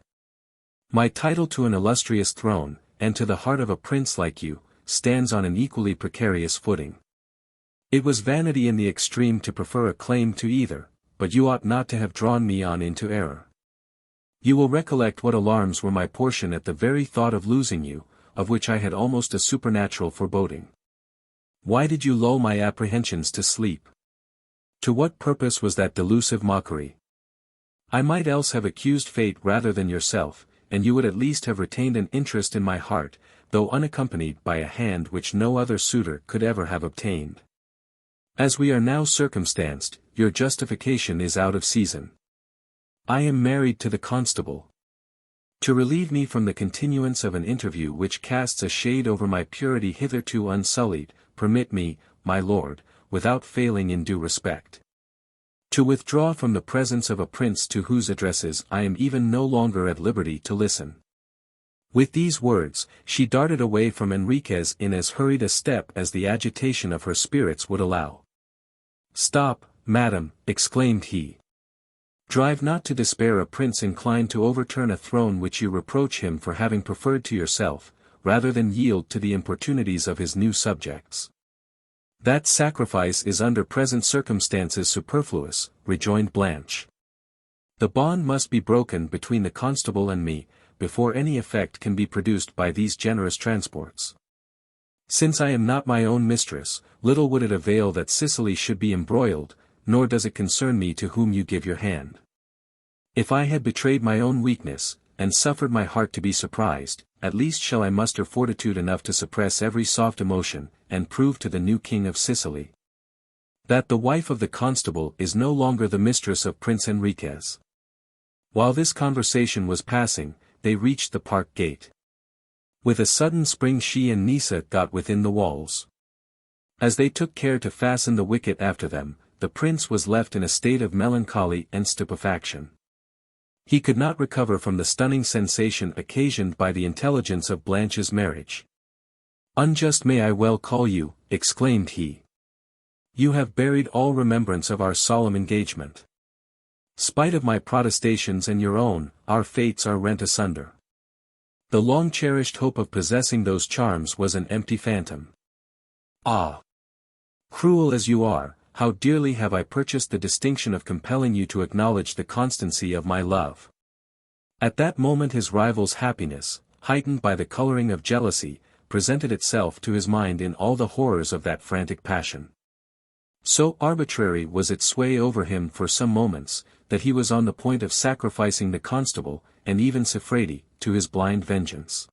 My title to an illustrious throne, and to the heart of a prince like you, stands on an equally precarious footing. It was vanity in the extreme to prefer a claim to either, but you ought not to have drawn me on into error. You will recollect what alarms were my portion at the very thought of losing you, of which I had almost a supernatural foreboding. Why did you lull my apprehensions to sleep? To what purpose was that delusive mockery? I might else have accused fate rather than yourself, and you would at least have retained an interest in my heart, though unaccompanied by a hand which no other suitor could ever have obtained. As we are now circumstanced, your justification is out of season. I am married to the constable. To relieve me from the continuance of an interview which casts a shade over my purity hitherto unsullied, permit me, my lord, without failing in due respect, to withdraw from the presence of a prince to whose addresses I am even no longer at liberty to listen." With these words, she darted away from Enriquez in as hurried a step as the agitation of her spirits would allow. "Stop, madam," exclaimed he. "Drive not to despair a prince inclined to overturn a throne which you reproach him for having preferred to yourself, rather than yield to the importunities of his new subjects." "That sacrifice is under present circumstances superfluous," rejoined Blanche. "The bond must be broken between the constable and me, before any effect can be produced by these generous transports. Since I am not my own mistress, little would it avail that Sicily should be embroiled, nor does it concern me to whom you give your hand. If I had betrayed my own weakness, and suffered my heart to be surprised, at least shall I muster fortitude enough to suppress every soft emotion, and prove to the new king of Sicily that the wife of the constable is no longer the mistress of Prince Enriquez." While this conversation was passing, they reached the park gate. With a sudden spring she and Nisa got within the walls. As they took care to fasten the wicket after them, the prince was left in a state of melancholy and stupefaction. He could not recover from the stunning sensation occasioned by the intelligence of Blanche's marriage. "Unjust may I well call you," exclaimed he. "You have buried all remembrance of our solemn engagement. Spite of my protestations and your own, our fates are rent asunder. The long-cherished hope of possessing those charms was an empty phantom. Ah! Cruel as you are, how dearly have I purchased the distinction of compelling you to acknowledge the constancy of my love." At that moment his rival's happiness, heightened by the coloring of jealousy, presented itself to his mind in all the horrors of that frantic passion. So arbitrary was its sway over him for some moments, that he was on the point of sacrificing the constable, and even Siffredi, to his blind vengeance.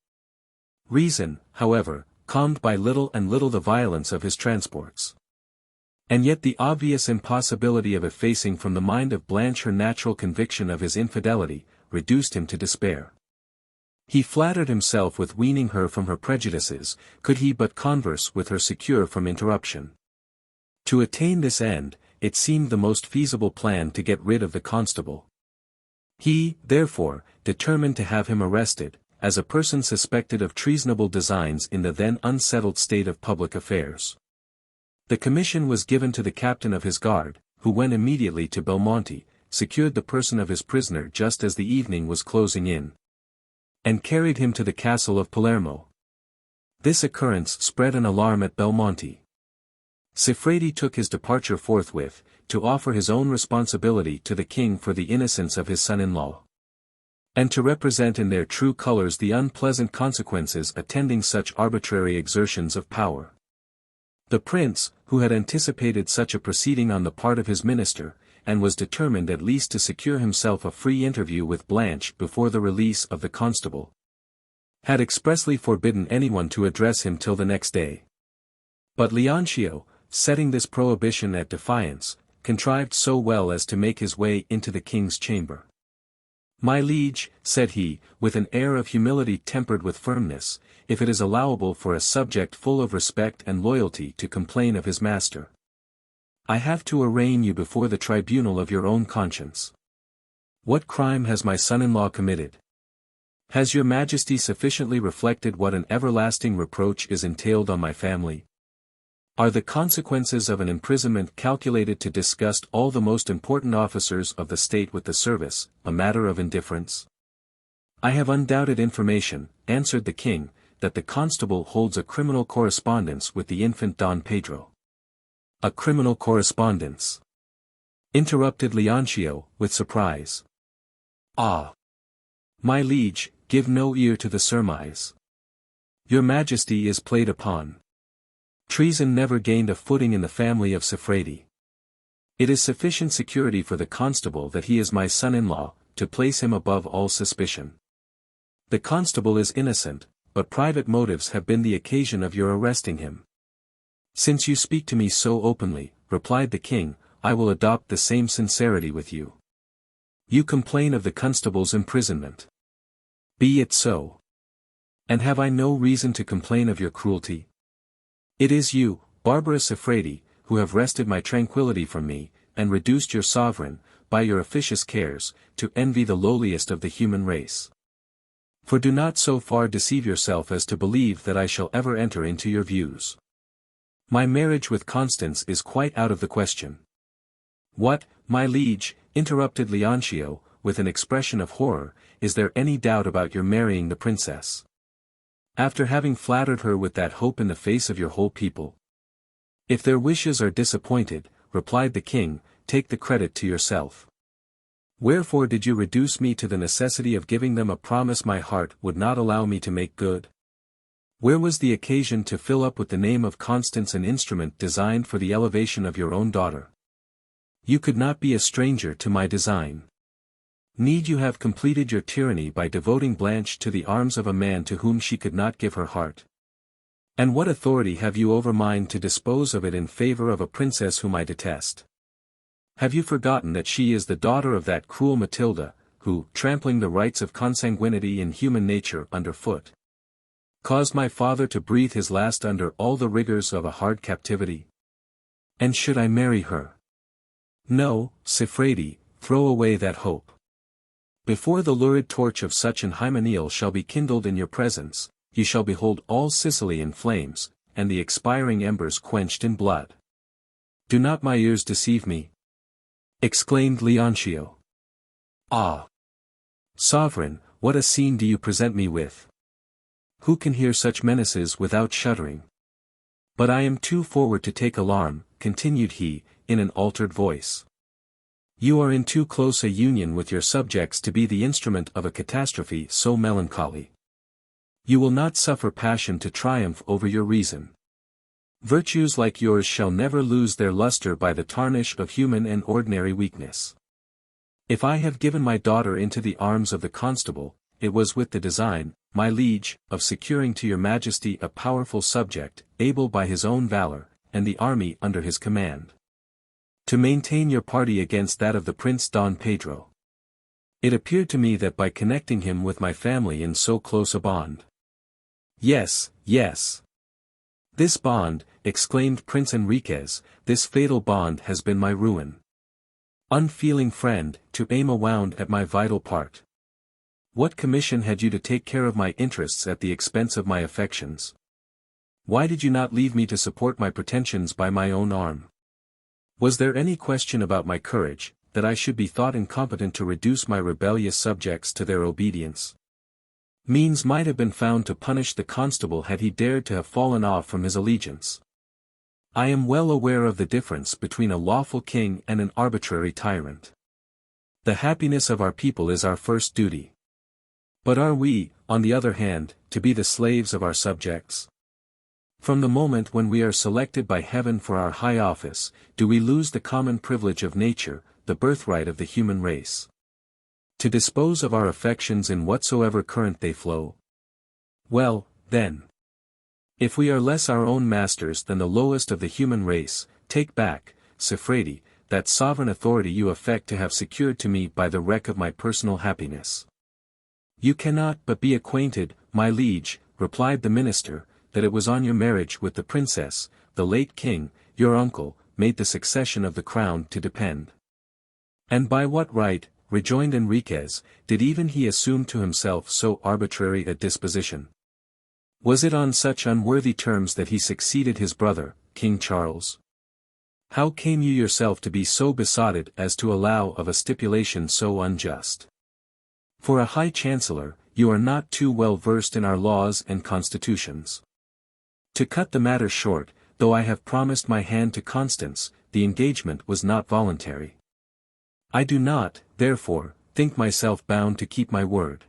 Reason, however, calmed by little and little the violence of his transports. And yet the obvious impossibility of effacing from the mind of Blanche her natural conviction of his infidelity, reduced him to despair. He flattered himself with weaning her from her prejudices, could he but converse with her secure from interruption. To attain this end, it seemed the most feasible plan to get rid of the constable. He, therefore, determined to have him arrested, as a person suspected of treasonable designs in the then unsettled state of public affairs. The commission was given to the captain of his guard, who went immediately to Belmonte, secured the person of his prisoner just as the evening was closing in, and carried him to the castle of Palermo. This occurrence spread an alarm at Belmonte. Siffredi took his departure forthwith, to offer his own responsibility to the king for the innocence of his son-in-law, and to represent in their true colors the unpleasant consequences attending such arbitrary exertions of power. The prince, who had anticipated such a proceeding on the part of his minister, and was determined at least to secure himself a free interview with Blanche before the release of the constable, had expressly forbidden anyone to address him till the next day. But Leoncio, setting this prohibition at defiance, contrived so well as to make his way into the king's chamber. "My liege," said he, with an air of humility tempered with firmness, "if it is allowable for a subject full of respect and loyalty to complain of his master, I have to arraign you before the tribunal of your own conscience. What crime has my son-in-law committed? Has your majesty sufficiently reflected what an everlasting reproach is entailed on my family? Are the consequences of an imprisonment calculated to disgust all the most important officers of the state with the service, a matter of indifference? I have undoubted information," answered the king, "that the constable holds a criminal correspondence with the infant Don Pedro." "A criminal correspondence?" interrupted Leoncio, with surprise. "Ah! My liege, give no ear to the surmise. Your majesty is played upon. Treason never gained a footing in the family of Siffredi. It is sufficient security for the constable that he is my son-in-law, to place him above all suspicion. The constable is innocent, but private motives have been the occasion of your arresting him." "Since you speak to me so openly," replied the king, "I will adopt the same sincerity with you. You complain of the constable's imprisonment. Be it so. And have I no reason to complain of your cruelty? It is you, barbarous Siffredi, who have wrested my tranquillity from me, and reduced your sovereign, by your officious cares, to envy the lowliest of the human race. For do not so far deceive yourself as to believe that I shall ever enter into your views. My marriage with Constance is quite out of the question. What, my liege, interrupted Leoncio, with an expression of horror, is there any doubt about your marrying the princess? After having flattered her with that hope in the face of your whole people? If their wishes are disappointed, replied the king, take the credit to yourself. Wherefore did you reduce me to the necessity of giving them a promise my heart would not allow me to make good? Where was the occasion to fill up with the name of Constance an instrument designed for the elevation of your own daughter? You could not be a stranger to my design. Need you have completed your tyranny by devoting Blanche to the arms of a man to whom she could not give her heart? And what authority have you over mine to dispose of it in favor of a princess whom I detest? Have you forgotten that she is the daughter of that cruel Matilda, who, trampling the rights of consanguinity in human nature under foot, caused my father to breathe his last under all the rigors of a hard captivity? And should I marry her? No, Siffredi, throw away that hope. Before the lurid torch of such an hymeneal shall be kindled in your presence, you shall behold all Sicily in flames, and the expiring embers quenched in blood. Do not my ears deceive me? Exclaimed Leoncio. Ah! Sovereign, what a scene do you present me with? Who can hear such menaces without shuddering? But I am too forward to take alarm, continued he, in an altered voice. You are in too close a union with your subjects to be the instrument of a catastrophe so melancholy. You will not suffer passion to triumph over your reason. Virtues like yours shall never lose their luster by the tarnish of human and ordinary weakness. If I have given my daughter into the arms of the constable, it was with the design, my liege, of securing to your majesty a powerful subject, able by his own valor, and the army under his command, to maintain your party against that of the Prince Don Pedro. It appeared to me that by connecting him with my family in so close a bond. Yes, yes. This bond, exclaimed Prince Enriquez, this fatal bond has been my ruin. Unfeeling friend, to aim a wound at my vital part. What commission had you to take care of my interests at the expense of my affections? Why did you not leave me to support my pretensions by my own arm? Was there any question about my courage, that I should be thought incompetent to reduce my rebellious subjects to their obedience? Means might have been found to punish the constable had he dared to have fallen off from his allegiance. I am well aware of the difference between a lawful king and an arbitrary tyrant. The happiness of our people is our first duty. But are we, on the other hand, to be the slaves of our subjects? From the moment when we are selected by heaven for our high office, do we lose the common privilege of nature, the birthright of the human race? To dispose of our affections in whatsoever current they flow? Well, then, if we are less our own masters than the lowest of the human race, take back, Siffredi, that sovereign authority you affect to have secured to me by the wreck of my personal happiness. You cannot but be acquainted, my liege, replied the minister, that it was on your marriage with the princess, the late king, your uncle, made the succession of the crown to depend. And by what right, rejoined Enriquez, did even he assume to himself so arbitrary a disposition? Was it on such unworthy terms that he succeeded his brother, King Charles? How came you yourself to be so besotted as to allow of a stipulation so unjust? For a high chancellor, you are not too well versed in our laws and constitutions. To cut the matter short, though I have promised my hand to Constance, the engagement was not voluntary. I do not, therefore, think myself bound to keep my word.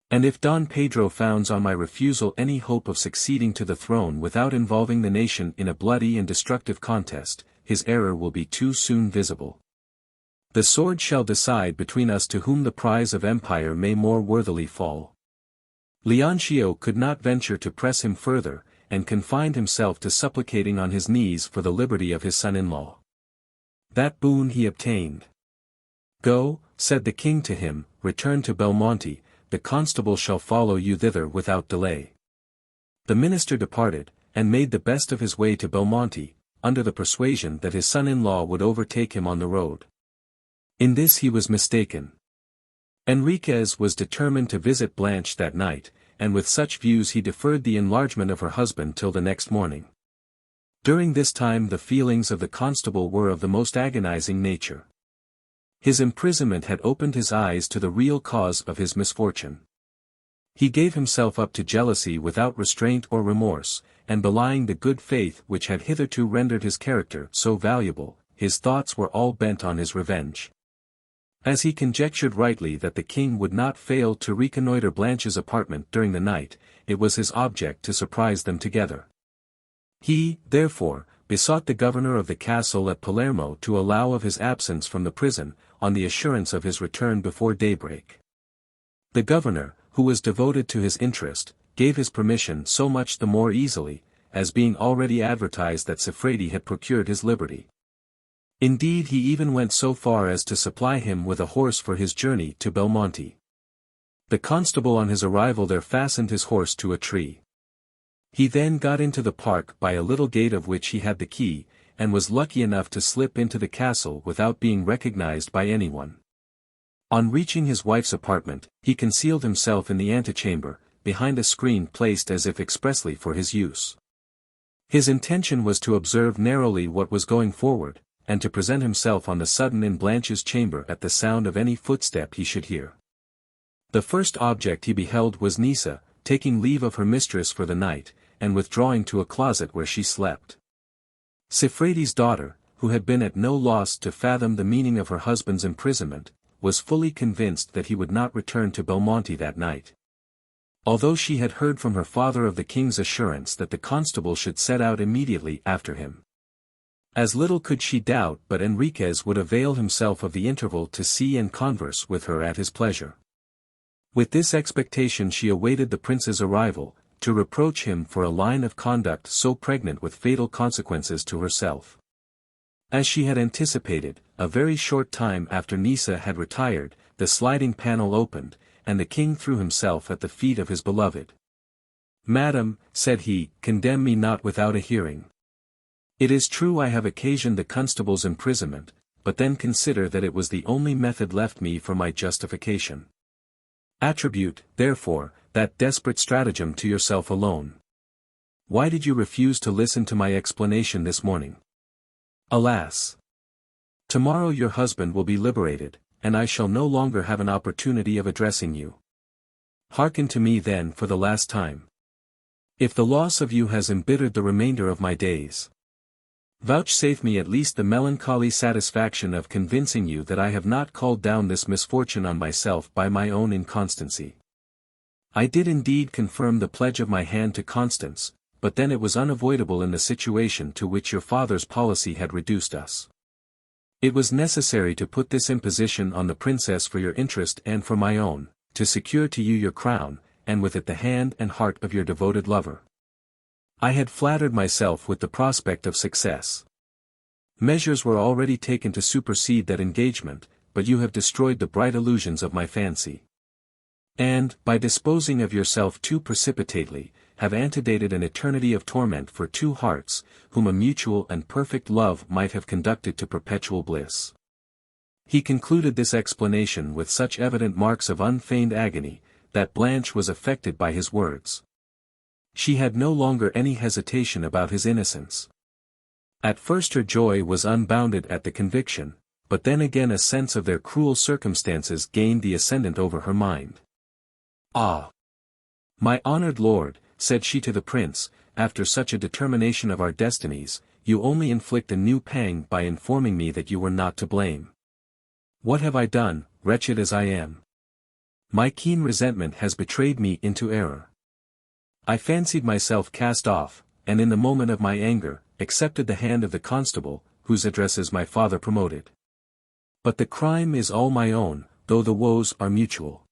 And if Don Pedro founds on my refusal any hope of succeeding to the throne without involving the nation in a bloody and destructive contest, his error will be too soon visible. The sword shall decide between us to whom the prize of empire may more worthily fall. Leoncio could not venture to press him further, and confined himself to supplicating on his knees for the liberty of his son-in-law. That boon he obtained. Go, said the king to him, return to Belmonte, the constable shall follow you thither without delay. The minister departed, and made the best of his way to Belmonte, under the persuasion that his son-in-law would overtake him on the road. In this he was mistaken. Enriquez was determined to visit Blanche that night, and with such views he deferred the enlargement of her husband till the next morning. During this time the feelings of the constable were of the most agonizing nature. His imprisonment had opened his eyes to the real cause of his misfortune. He gave himself up to jealousy without restraint or remorse, and belying the good faith which had hitherto rendered his character so valuable, his thoughts were all bent on his revenge. As he conjectured rightly that the king would not fail to reconnoitre Blanche's apartment during the night, it was his object to surprise them together. He, therefore, besought the governor of the castle at Palermo to allow of his absence from the prison, on the assurance of his return before daybreak. The governor, who was devoted to his interest, gave his permission so much the more easily, as being already advertised that Siffredi had procured his liberty. Indeed he even went so far as to supply him with a horse for his journey to Belmonte. The constable on his arrival there fastened his horse to a tree. He then got into the park by a little gate of which he had the key, and was lucky enough to slip into the castle without being recognized by anyone. On reaching his wife's apartment, he concealed himself in the antechamber, behind a screen placed as if expressly for his use. His intention was to observe narrowly what was going forward, and to present himself on the sudden in Blanche's chamber at the sound of any footstep he should hear. The first object he beheld was Nisa, taking leave of her mistress for the night, and withdrawing to a closet where she slept. Siffredi's daughter, who had been at no loss to fathom the meaning of her husband's imprisonment, was fully convinced that he would not return to Belmonte that night. Although she had heard from her father of the king's assurance that the constable should set out immediately after him. As little could she doubt but Enriquez would avail himself of the interval to see and converse with her at his pleasure. With this expectation she awaited the prince's arrival, to reproach him for a line of conduct so pregnant with fatal consequences to herself. As she had anticipated, a very short time after Nisa had retired, the sliding panel opened, and the king threw himself at the feet of his beloved. "Madam," said he, "condemn me not without a hearing. It is true I have occasioned the constable's imprisonment, but then consider that it was the only method left me for my justification. Attribute, therefore, that desperate stratagem to yourself alone. Why did you refuse to listen to my explanation this morning? Alas! Tomorrow your husband will be liberated, and I shall no longer have an opportunity of addressing you. Hearken to me then for the last time. If the loss of you has embittered the remainder of my days, vouchsafe me at least the melancholy satisfaction of convincing you that I have not called down this misfortune on myself by my own inconstancy. I did indeed confirm the pledge of my hand to Constance, but then it was unavoidable in the situation to which your father's policy had reduced us. It was necessary to put this imposition on the princess for your interest and for my own, to secure to you your crown, and with it the hand and heart of your devoted lover. I had flattered myself with the prospect of success. Measures were already taken to supersede that engagement, but you have destroyed the bright illusions of my fancy. And, by disposing of yourself too precipitately, have antedated an eternity of torment for two hearts, whom a mutual and perfect love might have conducted to perpetual bliss." He concluded this explanation with such evident marks of unfeigned agony, that Blanche was affected by his words. She had no longer any hesitation about his innocence. At first her joy was unbounded at the conviction, but then again a sense of their cruel circumstances gained the ascendant over her mind. "Ah! My honored lord," said she to the prince, "after such a determination of our destinies, you only inflict a new pang by informing me that you were not to blame. What have I done, wretched as I am? My keen resentment has betrayed me into error. I fancied myself cast off, and in the moment of my anger, accepted the hand of the constable, whose addresses my father promoted. But the crime is all my own, though the woes are mutual.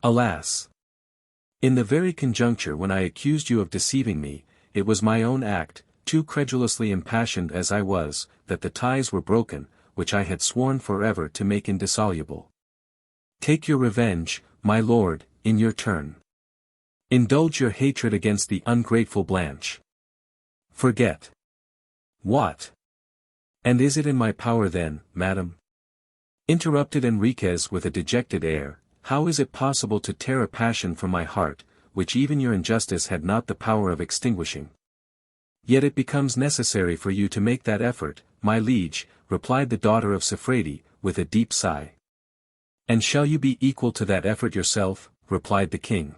Alas! In the very conjuncture when I accused you of deceiving me, it was my own act, too credulously impassioned as I was, that the ties were broken, which I had sworn forever to make indissoluble. Take your revenge, my lord, in your turn. Indulge your hatred against the ungrateful Blanche. Forget. What? And is it in my power then, madam? Interrupted Enriquez with a dejected air, how is it possible to tear a passion from my heart, which even your injustice had not the power of extinguishing? Yet it becomes necessary for you to make that effort, my liege, replied the daughter of Siffredi, with a deep sigh. And shall you be equal to that effort yourself? Replied the king.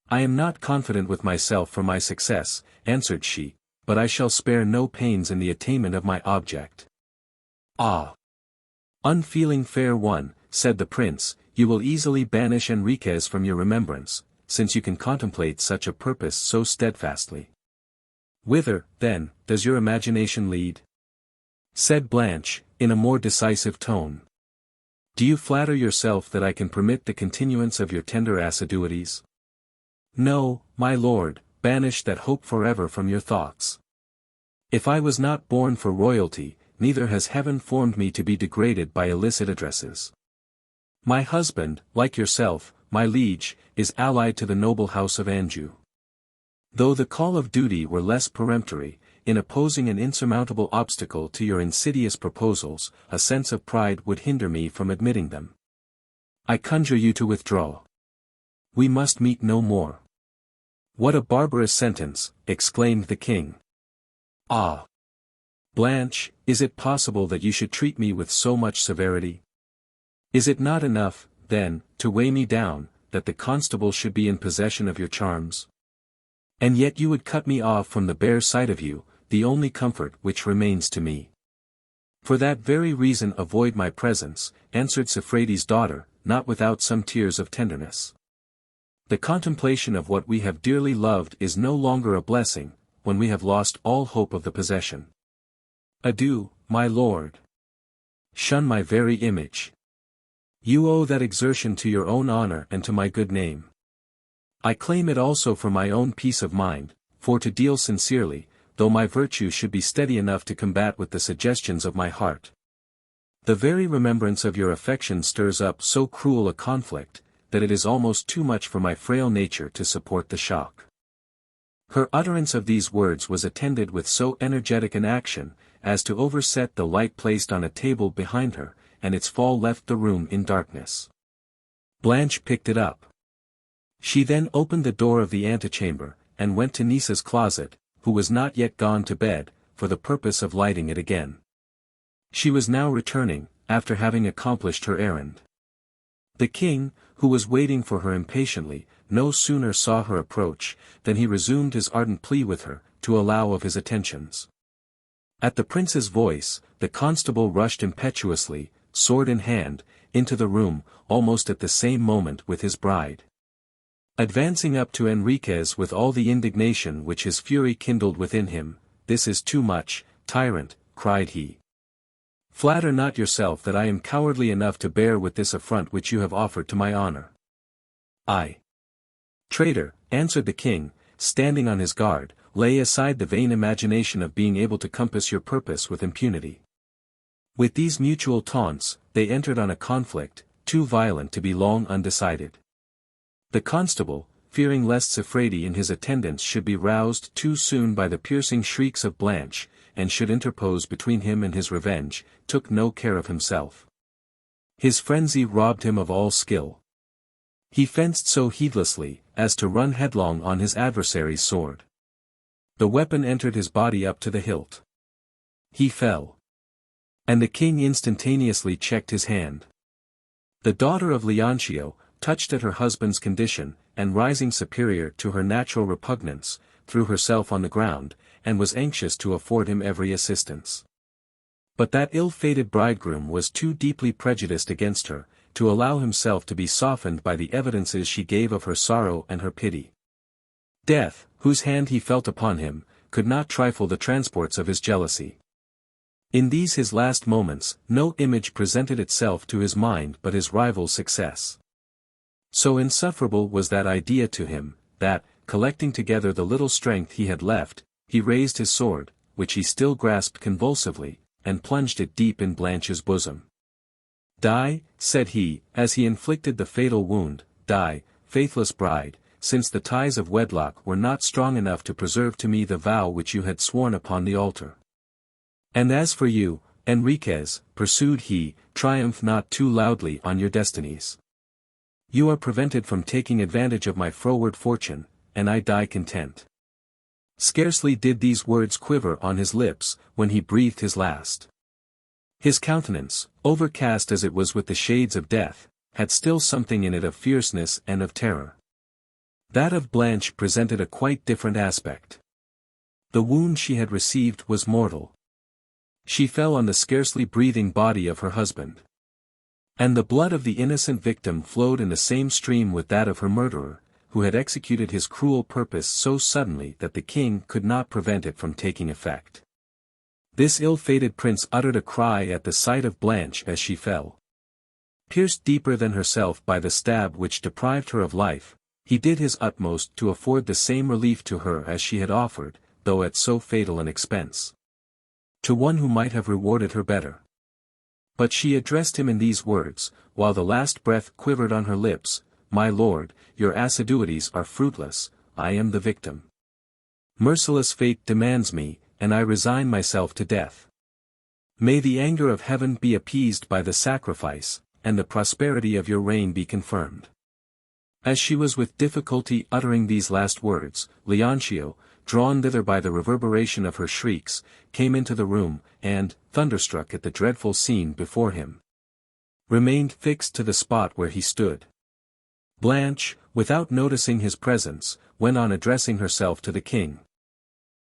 I am not confident with myself for my success, answered she, but I shall spare no pains in the attainment of my object. Ah! Unfeeling fair one, said the prince, you will easily banish Enriquez from your remembrance, since you can contemplate such a purpose so steadfastly. Whither, then, does your imagination lead? Said Blanche, in a more decisive tone. Do you flatter yourself that I can permit the continuance of your tender assiduities? No, my lord, banish that hope forever from your thoughts. If I was not born for royalty, neither has heaven formed me to be degraded by illicit addresses. My husband, like yourself, my liege, is allied to the noble house of Anjou. Though the call of duty were less peremptory, in opposing an insurmountable obstacle to your insidious proposals, a sense of pride would hinder me from admitting them. I conjure you to withdraw. We must meet no more. What a barbarous sentence, exclaimed the king. Ah! Blanche, is it possible that you should treat me with so much severity? Is it not enough, then, to weigh me down, that the constable should be in possession of your charms? And yet you would cut me off from the bare sight of you, the only comfort which remains to me. For that very reason avoid my presence, answered Siffredi's daughter, not without some tears of tenderness. The contemplation of what we have dearly loved is no longer a blessing, when we have lost all hope of the possession. Adieu, my lord. Shun my very image. You owe that exertion to your own honor and to my good name. I claim it also for my own peace of mind, for to deal sincerely, though my virtue should be steady enough to combat with the suggestions of my heart. The very remembrance of your affection stirs up so cruel a conflict, that it is almost too much for my frail nature to support the shock. Her utterance of these words was attended with so energetic an action, as to overset the light placed on a table behind her, and its fall left the room in darkness. Blanche picked it up. She then opened the door of the antechamber, and went to Nisa's closet, who was not yet gone to bed, for the purpose of lighting it again. She was now returning, after having accomplished her errand. The king, who was waiting for her impatiently, no sooner saw her approach, than he resumed his ardent plea with her, to allow of his attentions. At the prince's voice, the constable rushed impetuously, sword in hand, into the room, almost at the same moment with his bride. Advancing up to Enriquez with all the indignation which his fury kindled within him, "This is too much, tyrant," cried he. "Flatter not yourself that I am cowardly enough to bear with this affront which you have offered to my honor." "I, traitor," answered the king, standing on his guard, "lay aside the vain imagination of being able to compass your purpose with impunity." With these mutual taunts, they entered on a conflict, too violent to be long undecided. The constable, fearing lest Siffredi and his attendants should be roused too soon by the piercing shrieks of Blanche, and should interpose between him and his revenge, took no care of himself. His frenzy robbed him of all skill. He fenced so heedlessly, as to run headlong on his adversary's sword. The weapon entered his body up to the hilt. He fell. And the king instantaneously checked his hand. The daughter of Leoncio, touched at her husband's condition, and rising superior to her natural repugnance, threw herself on the ground, and was anxious to afford him every assistance. But that ill-fated bridegroom was too deeply prejudiced against her, to allow himself to be softened by the evidences she gave of her sorrow and her pity. Death, whose hand he felt upon him, could not trifle the transports of his jealousy. In these his last moments, no image presented itself to his mind but his rival's success. So insufferable was that idea to him, that, collecting together the little strength he had left, he raised his sword, which he still grasped convulsively, and plunged it deep in Blanche's bosom. "Die," said he, as he inflicted the fatal wound, "die, faithless bride, since the ties of wedlock were not strong enough to preserve to me the vow which you had sworn upon the altar. And as for you, Enriquez, pursued he, triumph not too loudly on your destinies. You are prevented from taking advantage of my froward fortune, and I die content. Scarcely did these words quiver on his lips, when he breathed his last. His countenance, overcast as it was with the shades of death, had still something in it of fierceness and of terror. That of Blanche presented a quite different aspect. The wound she had received was mortal. She fell on the scarcely breathing body of her husband. And the blood of the innocent victim flowed in the same stream with that of her murderer, who had executed his cruel purpose so suddenly that the king could not prevent it from taking effect. This ill-fated prince uttered a cry at the sight of Blanche as she fell. Pierced deeper than herself by the stab which deprived her of life, he did his utmost to afford the same relief to her as she had offered, though at so fatal an expense. To one who might have rewarded her better. But she addressed him in these words, while the last breath quivered on her lips, "My lord, your assiduities are fruitless, I am the victim. Merciless fate demands me, and I resign myself to death. May the anger of heaven be appeased by the sacrifice, and the prosperity of your reign be confirmed." As she was with difficulty uttering these last words, Leoncio, drawn thither by the reverberation of her shrieks, came into the room, and, thunderstruck at the dreadful scene before him, remained fixed to the spot where he stood. Blanche, without noticing his presence, went on addressing herself to the king.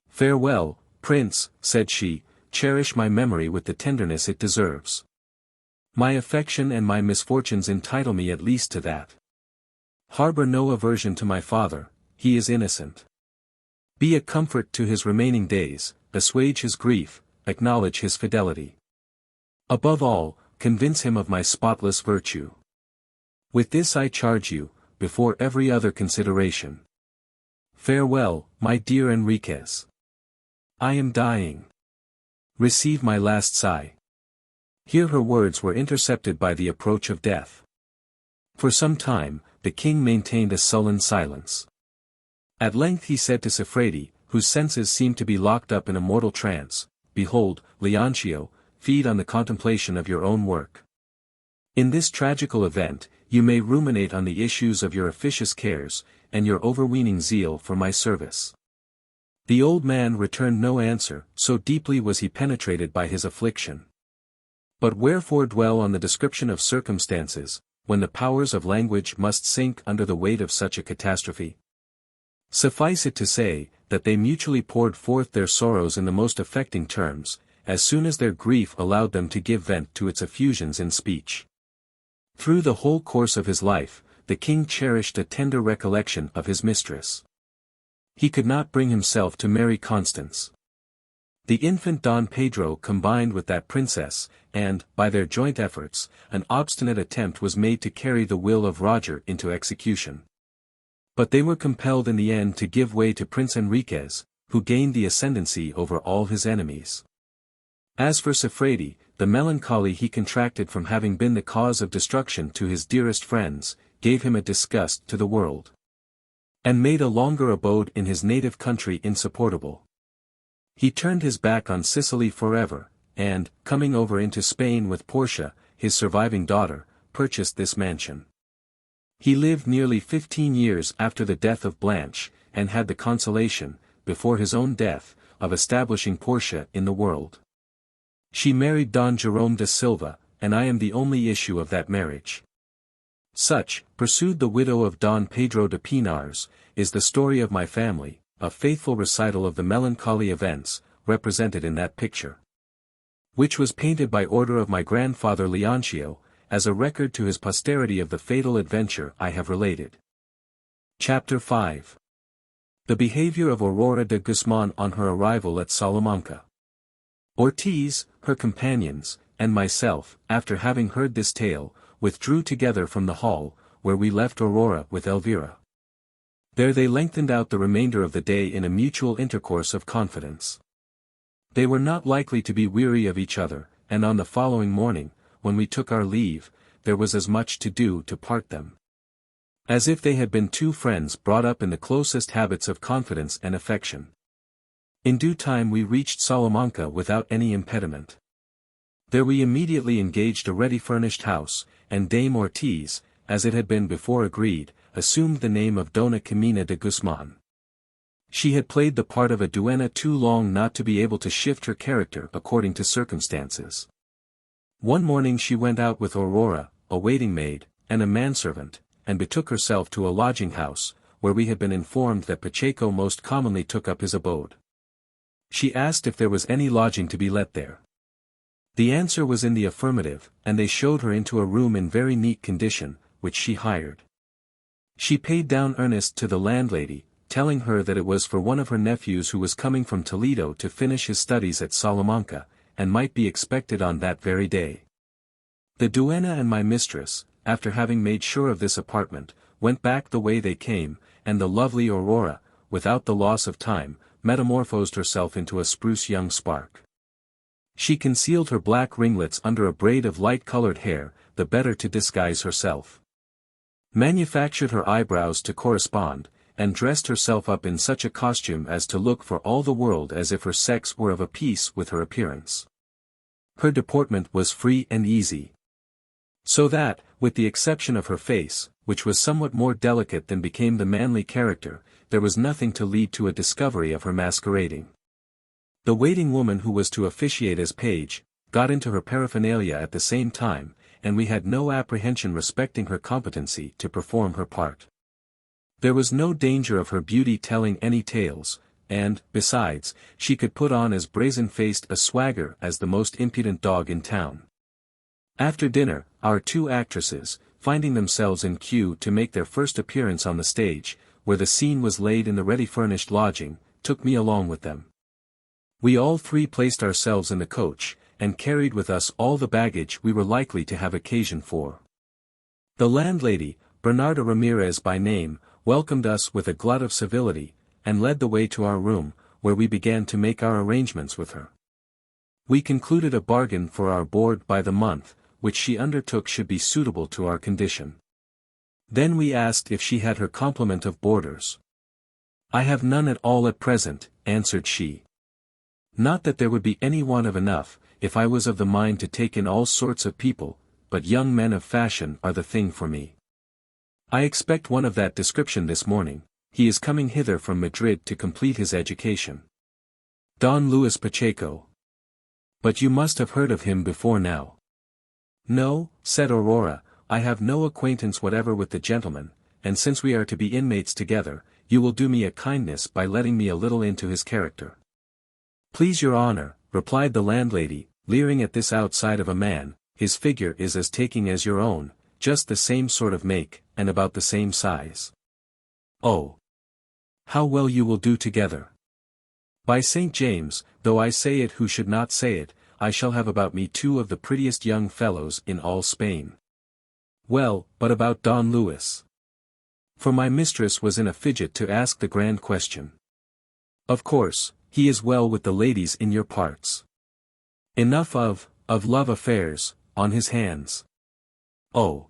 "Farewell, prince," said she, "cherish my memory with the tenderness it deserves. My affection and my misfortunes entitle me at least to that. Harbor no aversion to my father, he is innocent. Be a comfort to his remaining days, assuage his grief, acknowledge his fidelity. Above all, convince him of my spotless virtue. With this I charge you, before every other consideration. Farewell, my dear Enriquez. I am dying. Receive my last sigh." Here her words were intercepted by the approach of death. For some time, the king maintained a sullen silence. At length he said to Siffredi, whose senses seemed to be locked up in a mortal trance, "Behold, Leoncio, feed on the contemplation of your own work. In this tragical event, you may ruminate on the issues of your officious cares, and your overweening zeal for my service." The old man returned no answer, so deeply was he penetrated by his affliction. But wherefore dwell on the description of circumstances, when the powers of language must sink under the weight of such a catastrophe? Suffice it to say, that they mutually poured forth their sorrows in the most affecting terms, as soon as their grief allowed them to give vent to its effusions in speech. Through the whole course of his life, the king cherished a tender recollection of his mistress. He could not bring himself to marry Constance. The infant Don Pedro combined with that princess, and, by their joint efforts, an obstinate attempt was made to carry the will of Roger into execution. But they were compelled in the end to give way to Prince Enriquez, who gained the ascendancy over all his enemies. As for Siffredi, the melancholy he contracted from having been the cause of destruction to his dearest friends, gave him a disgust to the world, and made a longer abode in his native country insupportable. He turned his back on Sicily forever, and, coming over into Spain with Portia, his surviving daughter, purchased this mansion. He lived nearly 15 years after the death of Blanche, and had the consolation, before his own death, of establishing Portia in the world. She married Don Jerome de Silva, and I am the only issue of that marriage. Such, pursued the widow of Don Pedro de Pinars, is the story of my family, a faithful recital of the melancholy events, represented in that picture, which was painted by order of my grandfather Leoncio, as a record to his posterity of the fatal adventure I have related. Chapter 5. The behavior of Aurora de Guzman on her arrival at Salamanca. Ortiz, her companions, and myself, after having heard this tale, withdrew together from the hall, where we left Aurora with Elvira. There they lengthened out the remainder of the day in a mutual intercourse of confidence. They were not likely to be weary of each other, and on the following morning, when we took our leave, there was as much to do to part them. As if they had been two friends brought up in the closest habits of confidence and affection. In due time we reached Salamanca without any impediment. There we immediately engaged a ready-furnished house, and Dame Ortiz, as it had been before agreed, assumed the name of Dona Camina de Guzman. She had played the part of a duenna too long not to be able to shift her character according to circumstances. One morning she went out with Aurora, a waiting-maid, and a manservant, and betook herself to a lodging-house, where we had been informed that Pacheco most commonly took up his abode. She asked if there was any lodging to be let there. The answer was in the affirmative, and they showed her into a room in very neat condition, which she hired. She paid down earnest to the landlady, telling her that it was for one of her nephews who was coming from Toledo to finish his studies at Salamanca, and might be expected on that very day. The duenna and my mistress, after having made sure of this apartment, went back the way they came, and the lovely Aurora, without the loss of time, metamorphosed herself into a spruce young spark. She concealed her black ringlets under a braid of light-colored hair, the better to disguise herself. Manufactured her eyebrows to correspond, and dressed herself up in such a costume as to look for all the world as if her sex were of a piece with her appearance. Her deportment was free and easy. So that, with the exception of her face, which was somewhat more delicate than became the manly character, there was nothing to lead to a discovery of her masquerading. The waiting woman who was to officiate as page, got into her paraphernalia at the same time, and we had no apprehension respecting her competency to perform her part. There was no danger of her beauty telling any tales, and, besides, she could put on as brazen-faced a swagger as the most impudent dog in town. After dinner, our two actresses, finding themselves in queue to make their first appearance on the stage, where the scene was laid in the ready-furnished lodging, took me along with them. We all three placed ourselves in the coach, and carried with us all the baggage we were likely to have occasion for. The landlady, Bernarda Ramirez by name, welcomed us with a glut of civility, and led the way to our room, where we began to make our arrangements with her. We concluded a bargain for our board by the month, which she undertook should be suitable to our condition. Then we asked if she had her complement of boarders. "I have none at all at present," answered she. "Not that there would be any want of enough, if I was of the mind to take in all sorts of people, but young men of fashion are the thing for me. I expect one of that description this morning. He is coming hither from Madrid to complete his education. Don Luis Pacheco. But you must have heard of him before now." "No," said Aurora, "I have no acquaintance whatever with the gentleman, and since we are to be inmates together, you will do me a kindness by letting me a little into his character." "Please your honor," replied the landlady, leering at this outside of a man, "his figure is as taking as your own, just the same sort of make, and about the same size. Oh! How well you will do together! By St. James, though I say it who should not say it, I shall have about me two of the prettiest young fellows in all Spain." "Well, but about Don Luis?" For my mistress was in a fidget to ask the grand question. "Of course, he is well with the ladies in your parts. Enough of love affairs, on his hands." "Oh!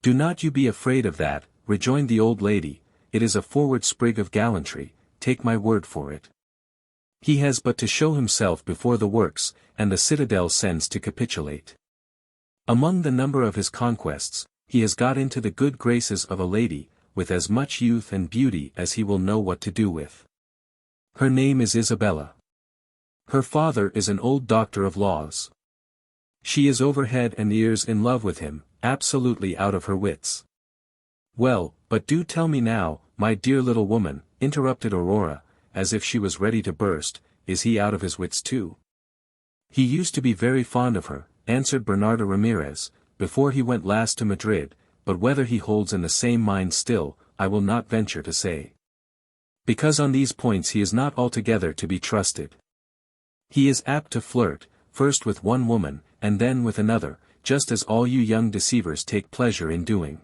Do not you be afraid of that," rejoined the old lady, "it is a forward sprig of gallantry, take my word for it. He has but to show himself before the works, and the citadel sends to capitulate. Among the number of his conquests, he has got into the good graces of a lady, with as much youth and beauty as he will know what to do with. Her name is Isabella. Her father is an old doctor of laws. She is over head and ears in love with him, absolutely out of her wits." "Well, but do tell me now, my dear little woman," interrupted Aurora, as if she was ready to burst, "is he out of his wits too?" "He used to be very fond of her," answered Bernarda Ramirez, "before he went last to Madrid, but whether he holds in the same mind still, I will not venture to say. Because on these points he is not altogether to be trusted. He is apt to flirt, first with one woman, and then with another, just as all you young deceivers take pleasure in doing.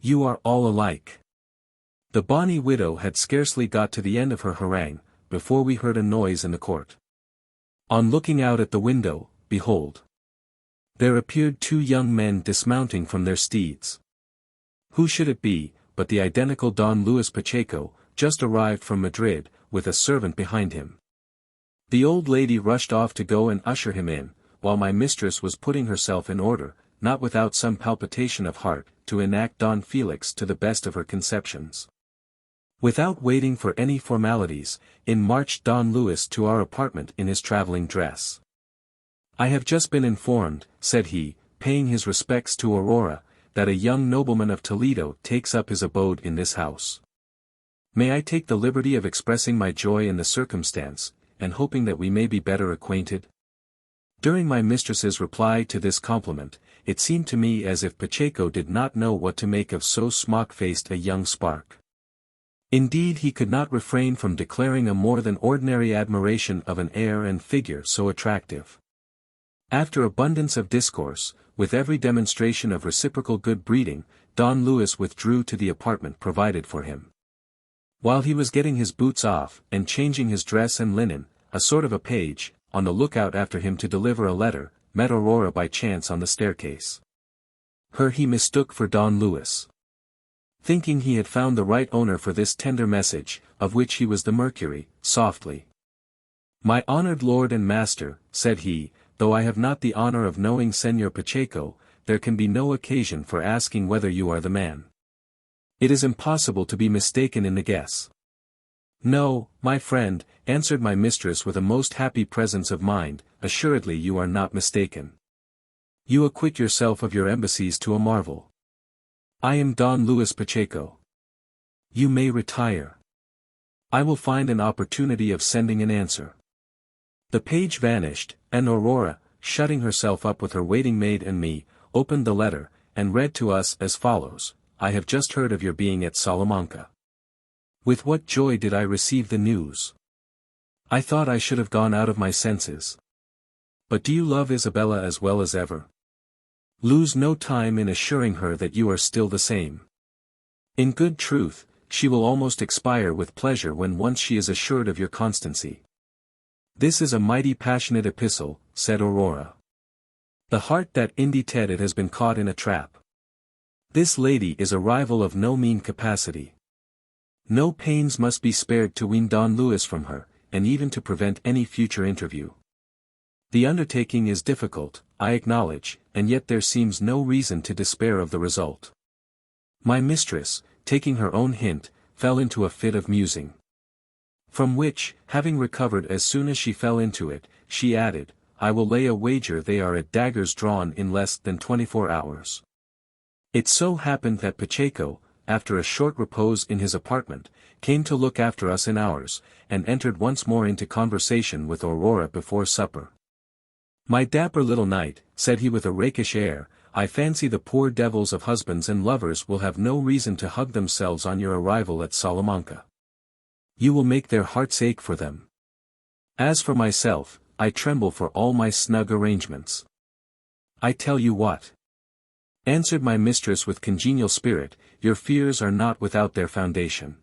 You are all alike." The bonny widow had scarcely got to the end of her harangue, before we heard a noise in the court. On looking out at the window, behold! There appeared two young men dismounting from their steeds. Who should it be, but the identical Don Luis Pacheco, just arrived from Madrid, with a servant behind him. The old lady rushed off to go and usher him in, while my mistress was putting herself in order, not without some palpitation of heart, to enact Don Felix to the best of her conceptions. Without waiting for any formalities, in marched Don Luis to our apartment in his traveling dress. "I have just been informed," said he, paying his respects to Aurora, "that a young nobleman of Toledo takes up his abode in this house. May I take the liberty of expressing my joy in the circumstance, and hoping that we may be better acquainted?" During my mistress's reply to this compliment, it seemed to me as if Pacheco did not know what to make of so smock-faced a young spark. Indeed, he could not refrain from declaring a more than ordinary admiration of an air and figure so attractive. After abundance of discourse, with every demonstration of reciprocal good breeding, Don Luis withdrew to the apartment provided for him. While he was getting his boots off, and changing his dress and linen, a sort of a page, on the lookout after him to deliver a letter, met Aurora by chance on the staircase. Her he mistook for Don Luis. Thinking he had found the right owner for this tender message, of which he was the Mercury, softly. "My honored lord and master," said he, "though I have not the honor of knowing Señor Pacheco, there can be no occasion for asking whether you are the man. It is impossible to be mistaken in the guess." "No, my friend," answered my mistress with a most happy presence of mind, "assuredly you are not mistaken. You acquit yourself of your embassies to a marvel. I am Don Luis Pacheco. You may retire. I will find an opportunity of sending an answer." The page vanished, and Aurora, shutting herself up with her waiting maid and me, opened the letter, and read to us as follows: "I have just heard of your being at Salamanca. With what joy did I receive the news! I thought I should have gone out of my senses. But do you love Isabella as well as ever? Lose no time in assuring her that you are still the same. In good truth, she will almost expire with pleasure when once she is assured of your constancy." "This is a mighty passionate epistle," said Aurora. "The heart that indited it has been caught in a trap. This lady is a rival of no mean capacity. No pains must be spared to wean Don Luis from her, and even to prevent any future interview. The undertaking is difficult, I acknowledge, and yet there seems no reason to despair of the result." My mistress, taking her own hint, fell into a fit of musing. From which, having recovered as soon as she fell into it, she added, "I will lay a wager they are at daggers drawn in less than 24 hours. It so happened that Pacheco, after a short repose in his apartment, came to look after us in ours, and entered once more into conversation with Aurora before supper. 'My dapper little knight,' said he with a rakish air, 'I fancy the poor devils of husbands and lovers will have no reason to hug themselves on your arrival at Salamanca. You will make their hearts ache for them. As for myself, I tremble for all my snug arrangements. I tell you what,' answered my mistress with congenial spirit, 'your fears are not without their foundation.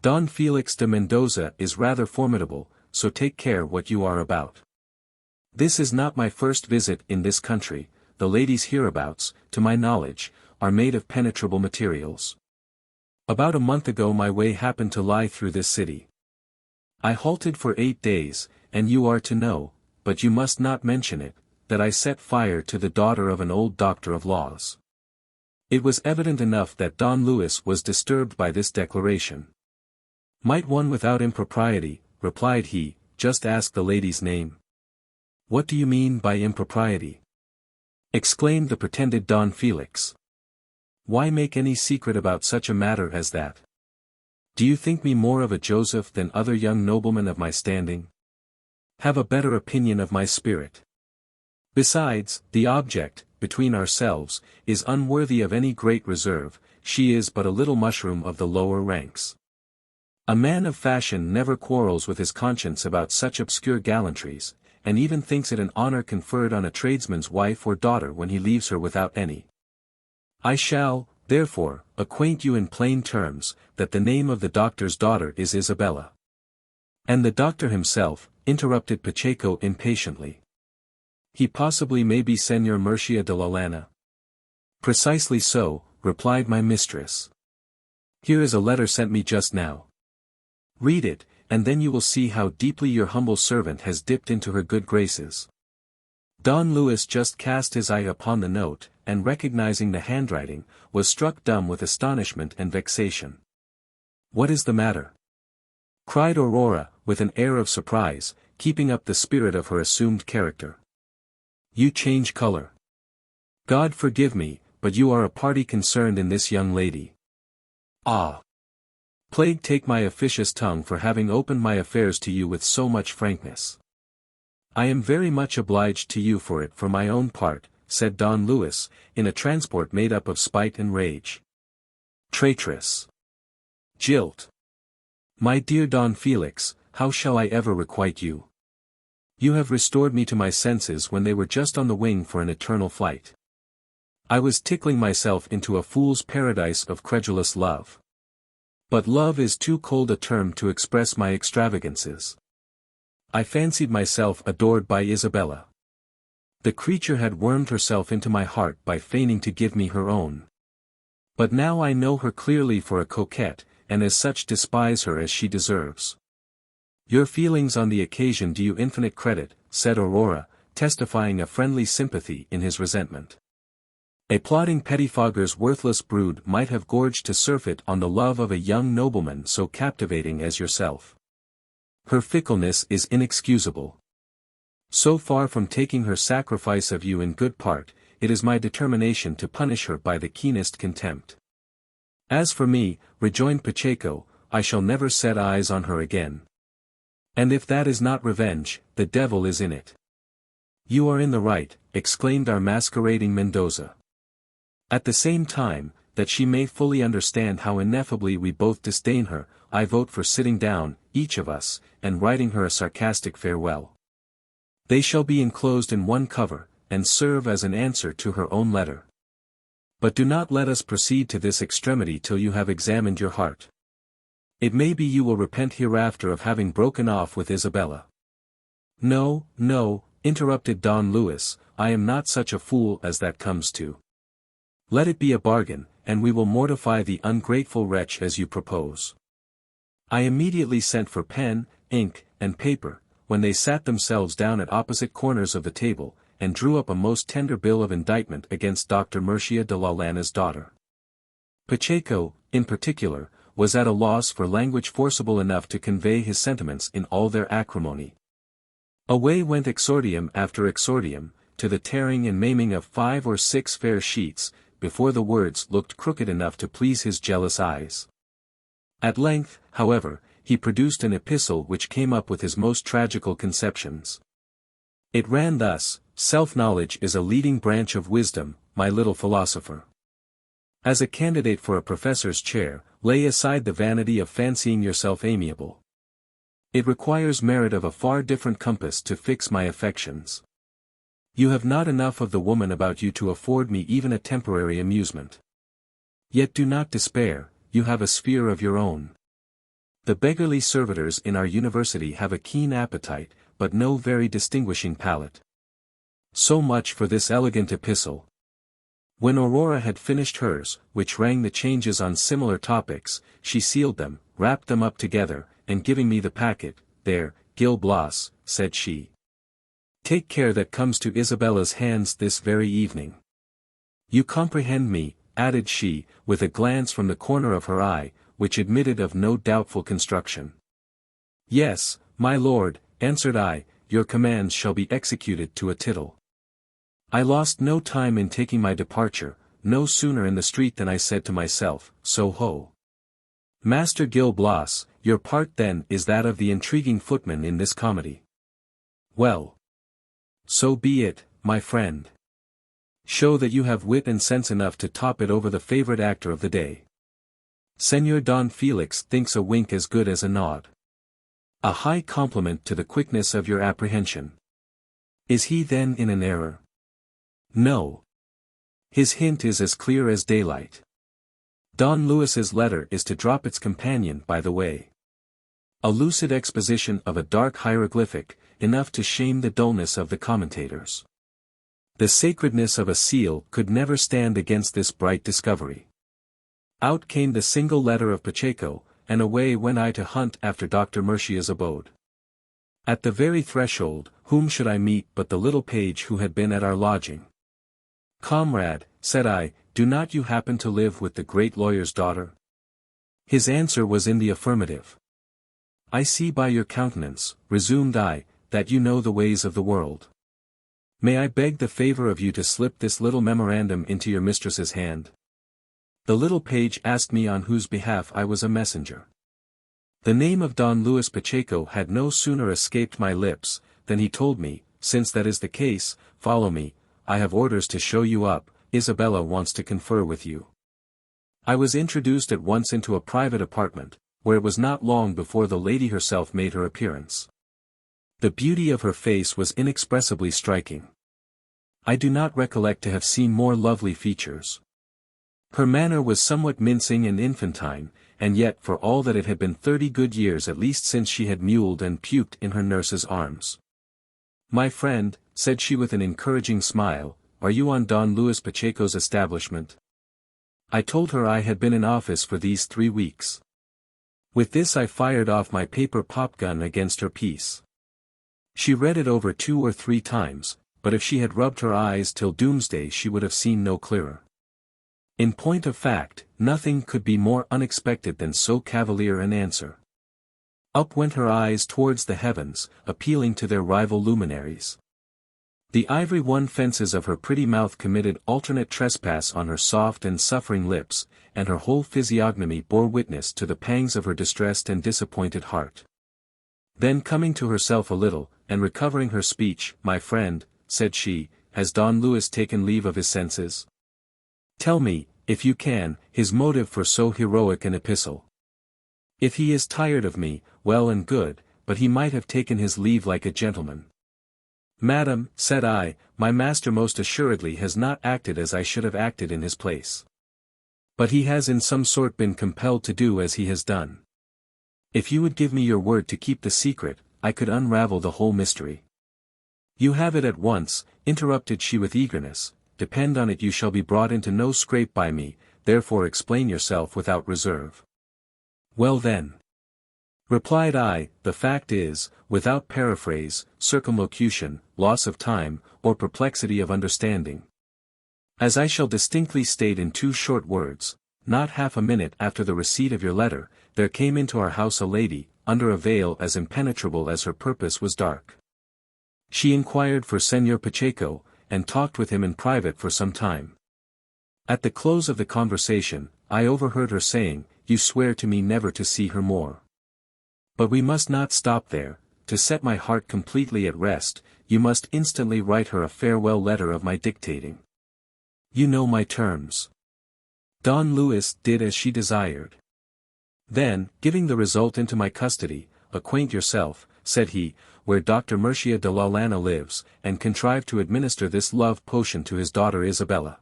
Don Felix de Mendoza is rather formidable, so take care what you are about. This is not my first visit in this country. The ladies hereabouts, to my knowledge, are made of penetrable materials. About a month ago my way happened to lie through this city. I halted for 8 days, and you are to know, but you must not mention it, that I set fire to the daughter of an old doctor of laws.' It was evident enough that Don Luis was disturbed by this declaration. 'Might one without impropriety,' replied he, 'just ask the lady's name?' 'What do you mean by impropriety?' exclaimed the pretended Don Felix. 'Why make any secret about such a matter as that? Do you think me more of a Joseph than other young noblemen of my standing? Have a better opinion of my spirit. Besides, the object, between ourselves, is unworthy of any great reserve. She is but a little mushroom of the lower ranks. A man of fashion never quarrels with his conscience about such obscure gallantries, and even thinks it an honor conferred on a tradesman's wife or daughter when he leaves her without any. I shall, therefore, acquaint you in plain terms, that the name of the doctor's daughter is Isabella.' 'And the doctor himself,' interrupted Pacheco impatiently. 'He possibly may be Señor Murcia de la Llana.' 'Precisely so, replied my mistress. Here is a letter sent me just now. Read it, and then you will see how deeply your humble servant has dipped into her good graces. Don Luis just cast his eye upon the note, and recognizing the handwriting, was struck dumb with astonishment and vexation. What is the matter? Cried Aurora, with an air of surprise, keeping up the spirit of her assumed character. You change color. God forgive me, but you are a party concerned in this young lady. Ah! Plague take my officious tongue for having opened my affairs to you with so much frankness. I am very much obliged to you for it for my own part, said Don Luis, in a transport made up of spite and rage. Traitress! Jilt! My dear Don Felix, how shall I ever requite you? You have restored me to my senses when they were just on the wing for an eternal flight. I was tickling myself into a fool's paradise of credulous love. But love is too cold a term to express my extravagances. I fancied myself adored by Isabella. The creature had wormed herself into my heart by feigning to give me her own. But now I know her clearly for a coquette, and as such despise her as she deserves. Your feelings on the occasion do you infinite credit, said Aurora, testifying a friendly sympathy in his resentment. A plotting pettifogger's worthless brood might have gorged to surfeit on the love of a young nobleman so captivating as yourself. Her fickleness is inexcusable. So far from taking her sacrifice of you in good part, it is my determination to punish her by the keenest contempt. As for me, rejoined Pacheco, I shall never set eyes on her again. And if that is not revenge, the devil is in it. You are in the right, exclaimed our masquerading Mendoza. At the same time, that she may fully understand how ineffably we both disdain her, I vote for sitting down, each of us, and writing her a sarcastic farewell. They shall be enclosed in one cover, and serve as an answer to her own letter. But do not let us proceed to this extremity till you have examined your heart. It may be you will repent hereafter of having broken off with Isabella. No, no, interrupted Don Luis, I am not such a fool as that comes to. Let it be a bargain, and we will mortify the ungrateful wretch as you propose. I immediately sent for pen, ink, and paper, when they sat themselves down at opposite corners of the table, and drew up a most tender bill of indictment against Dr. Murcia de la Llana's daughter. Pacheco, in particular, was at a loss for language forcible enough to convey his sentiments in all their acrimony. Away went exordium after exordium, to the tearing and maiming of 5 or 6 fair sheets, before the words looked crooked enough to please his jealous eyes. At length, however, he produced an epistle which came up with his most tragical conceptions. It ran thus: Self-knowledge is a leading branch of wisdom, my little philosopher. As a candidate for a professor's chair, lay aside the vanity of fancying yourself amiable. It requires merit of a far different compass to fix my affections. You have not enough of the woman about you to afford me even a temporary amusement. Yet do not despair, you have a sphere of your own. The beggarly servitors in our university have a keen appetite, but no very distinguishing palate. So much for this elegant epistle. When Aurora had finished hers, which rang the changes on similar topics, she sealed them, wrapped them up together, and giving me the packet, there, Gil Blas, said she. Take care that comes to Isabella's hands this very evening. You comprehend me, added she, with a glance from the corner of her eye, which admitted of no doubtful construction. Yes, my lord, answered I, your commands shall be executed to a tittle. I lost no time in taking my departure, no sooner in the street than I said to myself, so ho. Master Gil Blas, your part then is that of the intriguing footman in this comedy. Well. So be it, my friend. Show that you have wit and sense enough to top it over the favorite actor of the day. Señor Don Felix thinks a wink as good as a nod. A high compliment to the quickness of your apprehension. Is he then in an error? No. His hint is as clear as daylight. Don Luis's letter is to drop its companion by the way. A lucid exposition of a dark hieroglyphic, enough to shame the dullness of the commentators. The sacredness of a seal could never stand against this bright discovery. Out came the single letter of Pacheco, and away went I to hunt after Dr. Murcia's abode. At the very threshold, whom should I meet but the little page who had been at our lodging. "Comrade," said I, "do not you happen to live with the great lawyer's daughter?" His answer was in the affirmative. "I see by your countenance," resumed I, "that you know the ways of the world. May I beg the favor of you to slip this little memorandum into your mistress's hand?" The little page asked me on whose behalf I was a messenger. The name of Don Luis Pacheco had no sooner escaped my lips, than he told me, "Since that is the case, follow me, I have orders to show you up, Isabella wants to confer with you." I was introduced at once into a private apartment, where it was not long before the lady herself made her appearance. The beauty of her face was inexpressibly striking. I do not recollect to have seen more lovely features. Her manner was somewhat mincing and infantine, and yet for all that it had been 30 good years at least since she had mewled and puked in her nurse's arms. "My friend," said she with an encouraging smile, "are you on Don Luis Pacheco's establishment?" I told her I had been in office for these 3 weeks. With this I fired off my paper popgun against her piece. She read it over 2 or 3 times, but if she had rubbed her eyes till doomsday she would have seen no clearer. In point of fact, nothing could be more unexpected than so cavalier an answer. Up went her eyes towards the heavens, appealing to their rival luminaries. The ivory-won fences of her pretty mouth committed alternate trespass on her soft and suffering lips, and her whole physiognomy bore witness to the pangs of her distressed and disappointed heart. Then coming to herself a little, and recovering her speech, "My friend," said she, "has Don Luis taken leave of his senses? Tell me, if you can, his motive for so heroic an epistle. If he is tired of me, well and good, but he might have taken his leave like a gentleman." "Madam," said I, "my master most assuredly has not acted as I should have acted in his place. But he has in some sort been compelled to do as he has done. If you would give me your word to keep the secret, I could unravel the whole mystery." "You have it at once," interrupted she with eagerness, "depend on it you shall be brought into no scrape by me, therefore explain yourself without reserve." "Well then," replied I, "the fact is, without paraphrase, circumlocution, loss of time, or perplexity of understanding. As I shall distinctly state in 2 short words, not half a minute after the receipt of your letter, there came into our house a lady, under a veil as impenetrable as her purpose was dark. She inquired for Senor Pacheco, and talked with him in private for some time. At the close of the conversation, I overheard her saying, 'You swear to me never to see her more. But we must not stop there, to set my heart completely at rest, you must instantly write her a farewell letter of my dictating. You know my terms.' Don Luis did as she desired. Then, giving the result into my custody, 'Acquaint yourself,' said he, 'where Dr. Murcia de la Llana lives, and contrive to administer this love potion to his daughter Isabella.'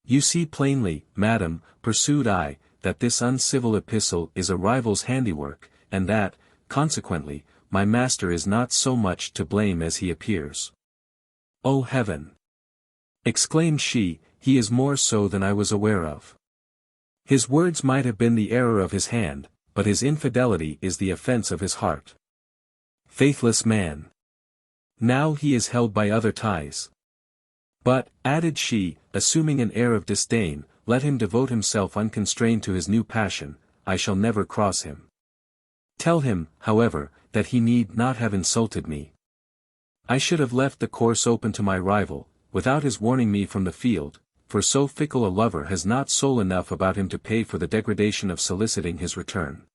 You see plainly, madam," pursued I, "that this uncivil epistle is a rival's handiwork, and that, consequently, my master is not so much to blame as he appears." "Oh heaven!" exclaimed she, "he is more so than I was aware of. His words might have been the error of his hand, but his infidelity is the offense of his heart. Faithless man! Now he is held by other ties. But," added she, assuming an air of disdain, "let him devote himself unconstrained to his new passion, I shall never cross him. Tell him, however, that he need not have insulted me. I should have left the course open to my rival, without his warning me from the field, for so fickle a lover has not soul enough about him to pay for the degradation of soliciting his return."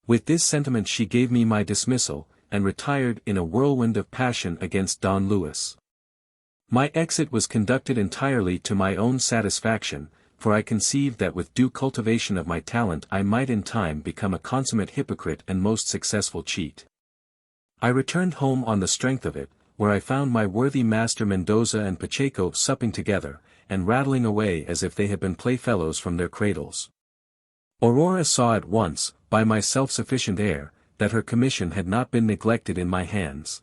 With this sentiment she gave me my dismissal, and retired in a whirlwind of passion against Don Luis. My exit was conducted entirely to my own satisfaction, for I conceived that with due cultivation of my talent I might in time become a consummate hypocrite and most successful cheat. I returned home on the strength of it, where I found my worthy master Mendoza and Pacheco supping together, and rattling away as if they had been playfellows from their cradles. Aurora saw at once, by my self-sufficient air, that her commission had not been neglected in my hands.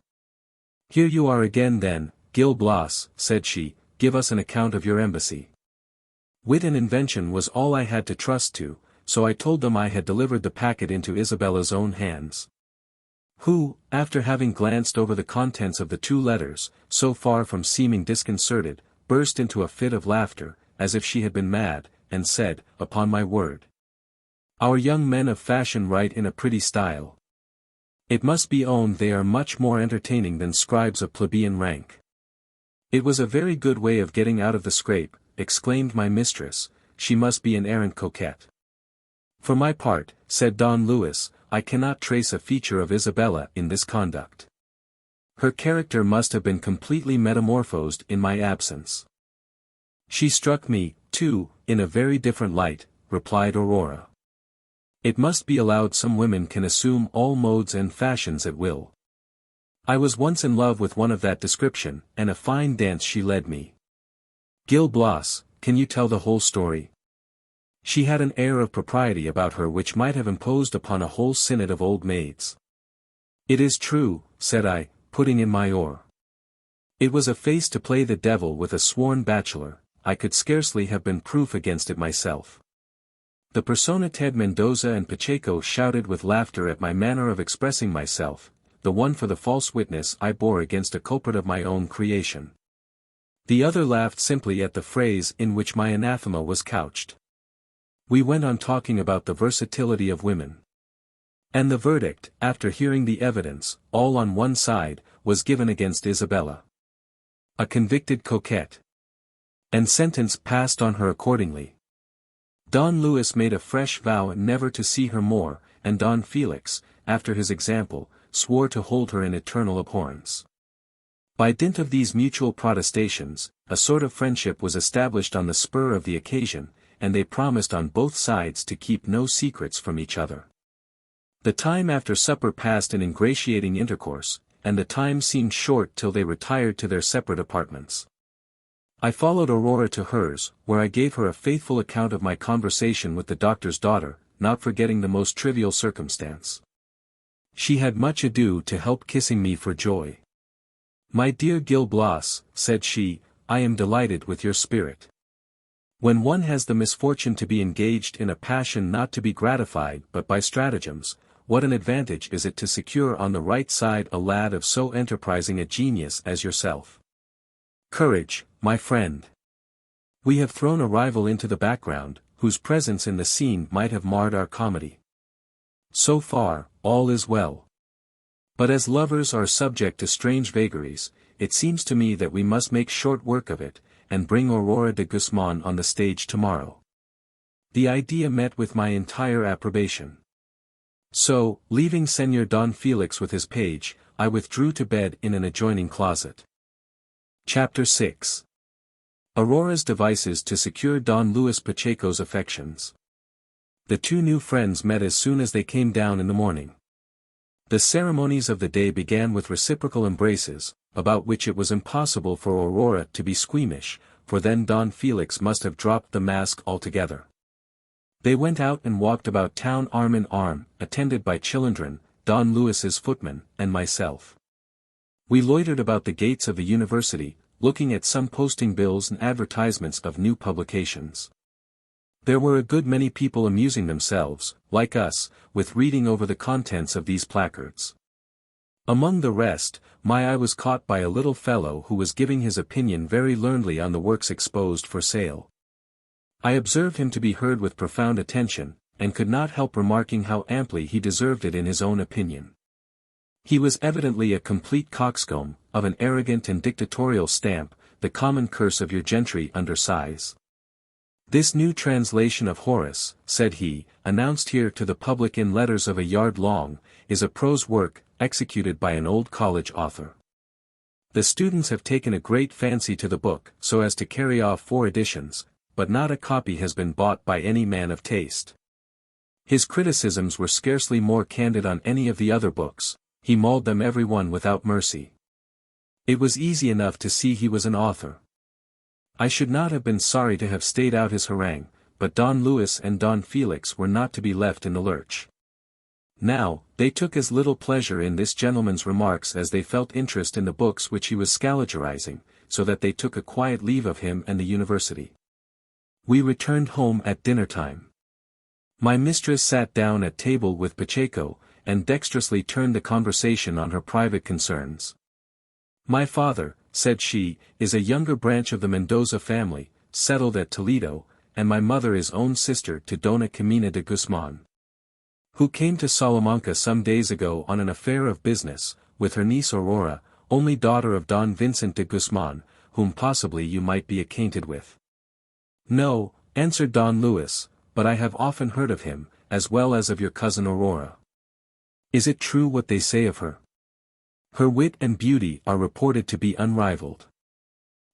"Here you are again then, Gil Blas," said she, "give us an account of your embassy." Wit and invention was all I had to trust to, so I told them I had delivered the packet into Isabella's own hands. Who, after having glanced over the contents of the 2 letters, so far from seeming disconcerted, burst into a fit of laughter, as if she had been mad, and said, "Upon my word, our young men of fashion write in a pretty style. It must be owned they are much more entertaining than scribes of plebeian rank." "It was a very good way of getting out of the scrape," exclaimed my mistress. "She must be an arrant coquette." "For my part," said Don Luis, "I cannot trace a feature of Isabella in this conduct. Her character must have been completely metamorphosed in my absence." "She struck me, too, in a very different light," replied Aurora. "It must be allowed some women can assume all modes and fashions at will. I was once in love with one of that description, and a fine dance she led me." "Gil Blas, can you tell the whole story?" "She had an air of propriety about her which might have imposed upon a whole synod of old maids." "It is true," said I, putting in my oar. "It was a face to play the devil with a sworn bachelor. I could scarcely have been proof against it myself." The personated Mendoza and Pacheco shouted with laughter at my manner of expressing myself, the one for the false witness I bore against a culprit of my own creation. The other laughed simply at the phrase in which my anathema was couched. We went on talking about the versatility of women. And the verdict, after hearing the evidence, all on one side, was given against Isabella. A convicted coquette. And sentence passed on her accordingly. Don Luis made a fresh vow never to see her more, and Don Felix, after his example, swore to hold her in eternal abhorrence. By dint of these mutual protestations, a sort of friendship was established on the spur of the occasion, and they promised on both sides to keep no secrets from each other. The time after supper passed in ingratiating intercourse, and the time seemed short till they retired to their separate apartments. I followed Aurora to hers, where I gave her a faithful account of my conversation with the doctor's daughter, not forgetting the most trivial circumstance. She had much ado to help kissing me for joy. "My dear Gil Blas," said she, "I am delighted with your spirit. When one has the misfortune to be engaged in a passion not to be gratified but by stratagems, what an advantage is it to secure on the right side a lad of so enterprising a genius as yourself. Courage, my friend. We have thrown a rival into the background, whose presence in the scene might have marred our comedy. So far, all is well. But as lovers are subject to strange vagaries, it seems to me that we must make short work of it, and bring Aurora de Guzman on the stage tomorrow." The idea met with my entire approbation. So, leaving Señor Don Felix with his page, I withdrew to bed in an adjoining closet. Chapter 6. Aurora's devices to secure Don Luis Pacheco's affections. The 2 new friends met as soon as they came down in the morning. The ceremonies of the day began with reciprocal embraces, about which it was impossible for Aurora to be squeamish, for then Don Felix must have dropped the mask altogether. They went out and walked about town arm in arm, attended by Chilindrin, Don Luis's footman, and myself. We loitered about the gates of the university, looking at some posting bills and advertisements of new publications. There were a good many people amusing themselves, like us, with reading over the contents of these placards. Among the rest, my eye was caught by a little fellow who was giving his opinion very learnedly on the works exposed for sale. I observed him to be heard with profound attention, and could not help remarking how amply he deserved it in his own opinion. He was evidently a complete coxcomb, of an arrogant and dictatorial stamp, the common curse of your gentry under size. "This new translation of Horace," said he, "announced here to the public in letters of a yard long, is a prose work, executed by an old college author. The students have taken a great fancy to the book, so as to carry off 4 editions, but not a copy has been bought by any man of taste. His criticisms were scarcely more candid on any of the other books, he mauled them every one without mercy. It was easy enough to see he was an author. I should not have been sorry to have stayed out his harangue, but Don Luis and Don Felix were not to be left in the lurch. Now, they took as little pleasure in this gentleman's remarks as they felt interest in the books which he was scalagerizing, so that they took a quiet leave of him and the university. We returned home at dinner time. My mistress sat down at table with Pacheco, and dexterously turned the conversation on her private concerns. My father, said she, is a younger branch of the Mendoza family, settled at Toledo, and my mother is own sister to Dona Camina de Guzman, who came to Salamanca some days ago on an affair of business, with her niece Aurora, only daughter of Don Vincent de Guzman, whom possibly you might be acquainted with. No, answered Don Luis, but I have often heard of him, as well as of your cousin Aurora. Is it true what they say of her? Her wit and beauty are reported to be unrivaled.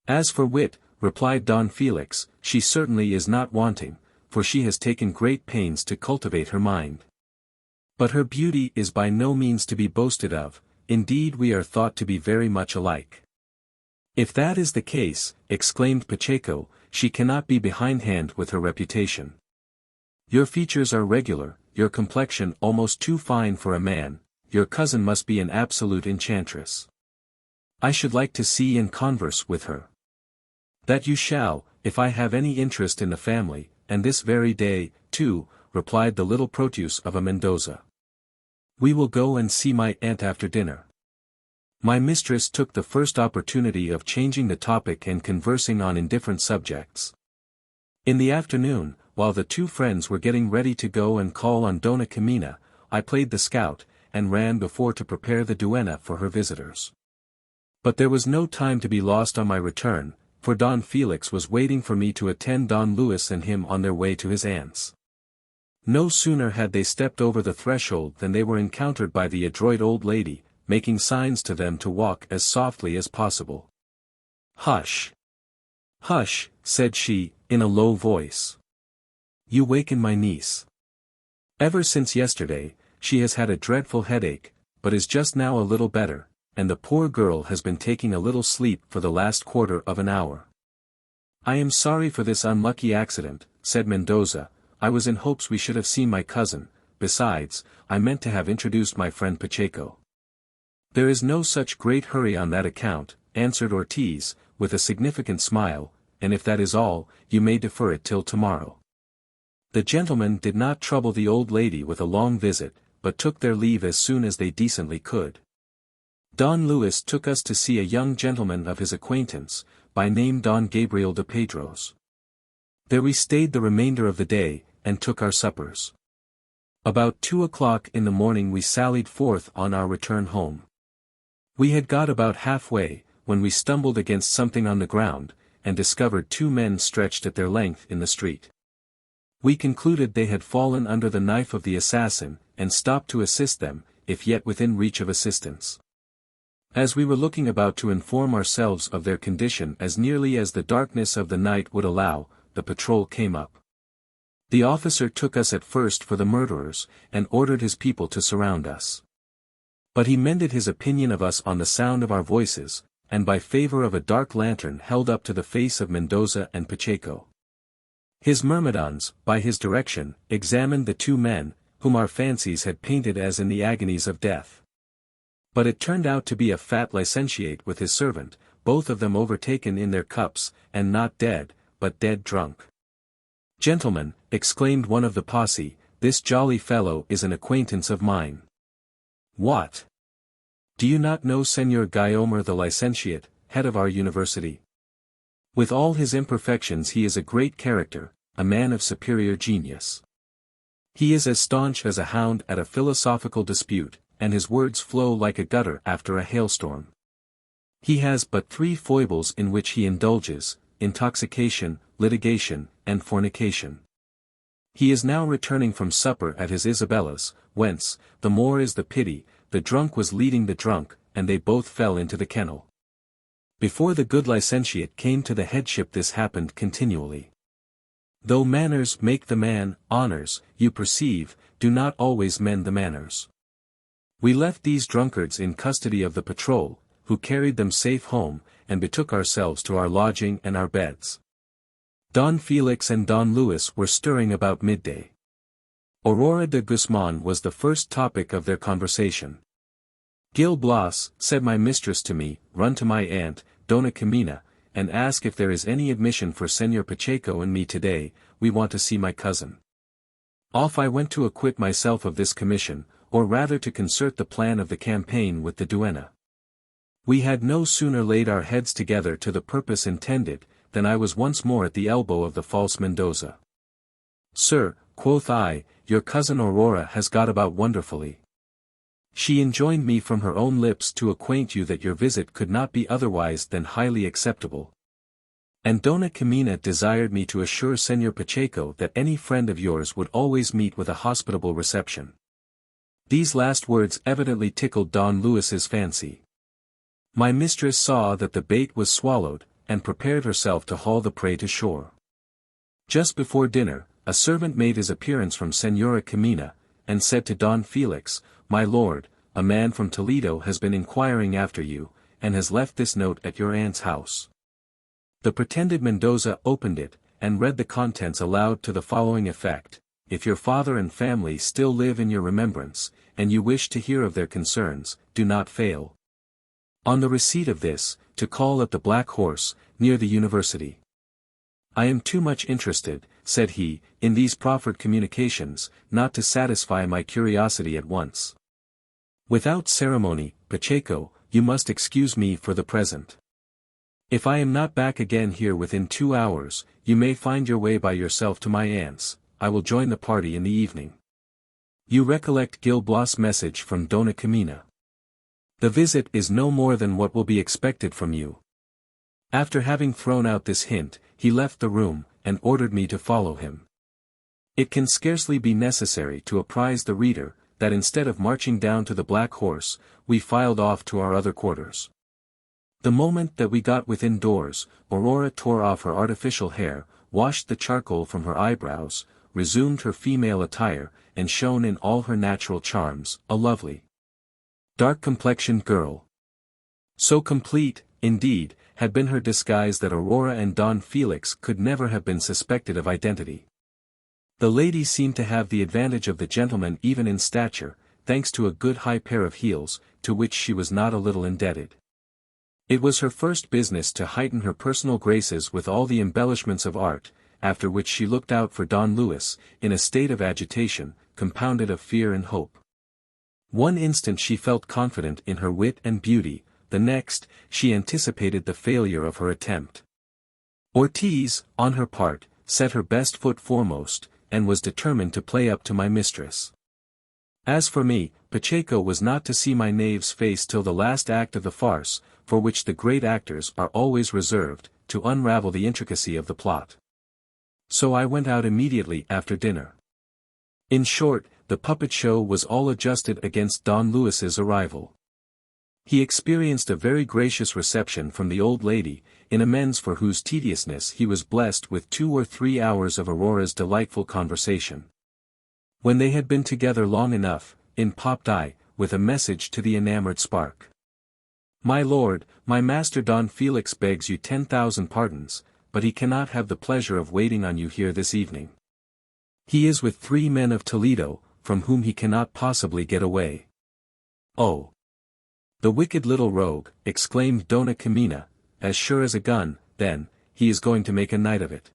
As for wit, replied Don Felix, she certainly is not wanting, for she has taken great pains to cultivate her mind. But her beauty is by no means to be boasted of, indeed we are thought to be very much alike. If that is the case, exclaimed Pacheco, she cannot be behindhand with her reputation. Your features are regular, your complexion almost too fine for a man, your cousin must be an absolute enchantress. I should like to see and converse with her. That you shall, if I have any interest in the family, and this very day, too, replied the little Proteus of a Mendoza. We will go and see my aunt after dinner. My mistress took the first opportunity of changing the topic and conversing on indifferent subjects. In the afternoon, while the two friends were getting ready to go and call on Dona Camina, I played the scout, and ran before to prepare the duenna for her visitors. But there was no time to be lost on my return, for Don Felix was waiting for me to attend Don Luis and him on their way to his aunt's. No sooner had they stepped over the threshold than they were encountered by the adroit old lady, making signs to them to walk as softly as possible. Hush! Hush, said she, in a low voice. You waken my niece. Ever since yesterday, she has had a dreadful headache, but is just now a little better, and the poor girl has been taking a little sleep for the last quarter of an hour. I am sorry for this unlucky accident, said Mendoza. I was in hopes we should have seen my cousin, besides, I meant to have introduced my friend Pacheco. There is no such great hurry on that account, answered Ortiz, with a significant smile, and if that is all, you may defer it till tomorrow. The gentlemen did not trouble the old lady with a long visit, but took their leave as soon as they decently could. Don Luis took us to see a young gentleman of his acquaintance, by name Don Gabriel de Pedros. There we stayed the remainder of the day, and took our suppers. About 2 o'clock in the morning we sallied forth on our return home. We had got about halfway, when we stumbled against something on the ground, and discovered two men stretched at their length in the street. We concluded they had fallen under the knife of the assassin, and stopped to assist them, if yet within reach of assistance. As we were looking about to inform ourselves of their condition as nearly as the darkness of the night would allow, the patrol came up. The officer took us at first for the murderers, and ordered his people to surround us. But he mended his opinion of us on the sound of our voices, and by favor of a dark lantern held up to the face of Mendoza and Pacheco. His myrmidons, by his direction, examined the two men, whom our fancies had painted as in the agonies of death. But it turned out to be a fat licentiate with his servant, both of them overtaken in their cups, and not dead, but dead drunk. Gentlemen, exclaimed one of the posse, this jolly fellow is an acquaintance of mine. What? Do you not know Senor Guillaumer the licentiate, head of our university? With all his imperfections he is a great character, a man of superior genius. He is as staunch as a hound at a philosophical dispute, and his words flow like a gutter after a hailstorm. He has but 3 foibles in which he indulges: intoxication, litigation, and fornication. He is now returning from supper at his Isabella's, whence, the more is the pity, the drunk was leading the drunk, and they both fell into the kennel. Before the good licentiate came to the headship this happened continually. Though manners make the man, honors, you perceive, do not always mend the manners. We left these drunkards in custody of the patrol, who carried them safe home, and betook ourselves to our lodging and our beds. Don Felix and Don Luis were stirring about midday. Aurora de Guzman was the first topic of their conversation. Gil Blas, said my mistress to me, run to my aunt, Dona Camina, and ask if there is any admission for Señor Pacheco and me today. We want to see my cousin. Off I went to acquit myself of this commission, or rather to concert the plan of the campaign with the duenna. We had no sooner laid our heads together to the purpose intended, than I was once more at the elbow of the false Mendoza. Sir, quoth I, your cousin Aurora has got about wonderfully. She enjoined me from her own lips to acquaint you that your visit could not be otherwise than highly acceptable. And Dona Camina desired me to assure Señor Pacheco that any friend of yours would always meet with a hospitable reception. These last words evidently tickled Don Luis's fancy. My mistress saw that the bait was swallowed, and prepared herself to haul the prey to shore. Just before dinner, a servant made his appearance from Señora Camina, and said to Don Felix, my lord, a man from Toledo has been inquiring after you, and has left this note at your aunt's house. The pretended Mendoza opened it, and read the contents aloud to the following effect: if your father and family still live in your remembrance, and you wish to hear of their concerns, do not fail, on the receipt of this, to call at the Black Horse, near the University. I am too much interested, said he, in these proffered communications, not to satisfy my curiosity at once. Without ceremony, Pacheco, you must excuse me for the present. If I am not back again here within 2 hours, you may find your way by yourself to my aunt's. I will join the party in the evening. You recollect Gil Blas' message from Dona Camina. The visit is no more than what will be expected from you. After having thrown out this hint, he left the room, and ordered me to follow him. It can scarcely be necessary to apprise the reader, that instead of marching down to the Black Horse, we filed off to our other quarters. The moment that we got within doors, Aurora tore off her artificial hair, washed the charcoal from her eyebrows, resumed her female attire, and shone in all her natural charms, a lovely, dark-complexioned girl. So complete, indeed, had been her disguise that Aurora and Don Felix could never have been suspected of identity. The lady seemed to have the advantage of the gentleman even in stature, thanks to a good high pair of heels, to which she was not a little indebted. It was her first business to heighten her personal graces with all the embellishments of art, after which she looked out for Don Luis, in a state of agitation, compounded of fear and hope. One instant she felt confident in her wit and beauty, the next, she anticipated the failure of her attempt. Ortiz, on her part, set her best foot foremost, and was determined to play up to my mistress. As for me, Pacheco was not to see my knave's face till the last act of the farce, for which the great actors are always reserved, to unravel the intricacy of the plot. So I went out immediately after dinner. In short, the puppet show was all adjusted against Don Luis's arrival. He experienced a very gracious reception from the old lady, in amends for whose tediousness he was blessed with 2 or 3 hours of Aurora's delightful conversation. When they had been together long enough, in popped I, with a message to the enamoured spark. My lord, my master Don Felix begs you 10,000 pardons, but he cannot have the pleasure of waiting on you here this evening. He is with 3 men of Toledo, from whom he cannot possibly get away. Oh! The wicked little rogue, exclaimed Dona Camina, as sure as a gun, then, he is going to make a night of it.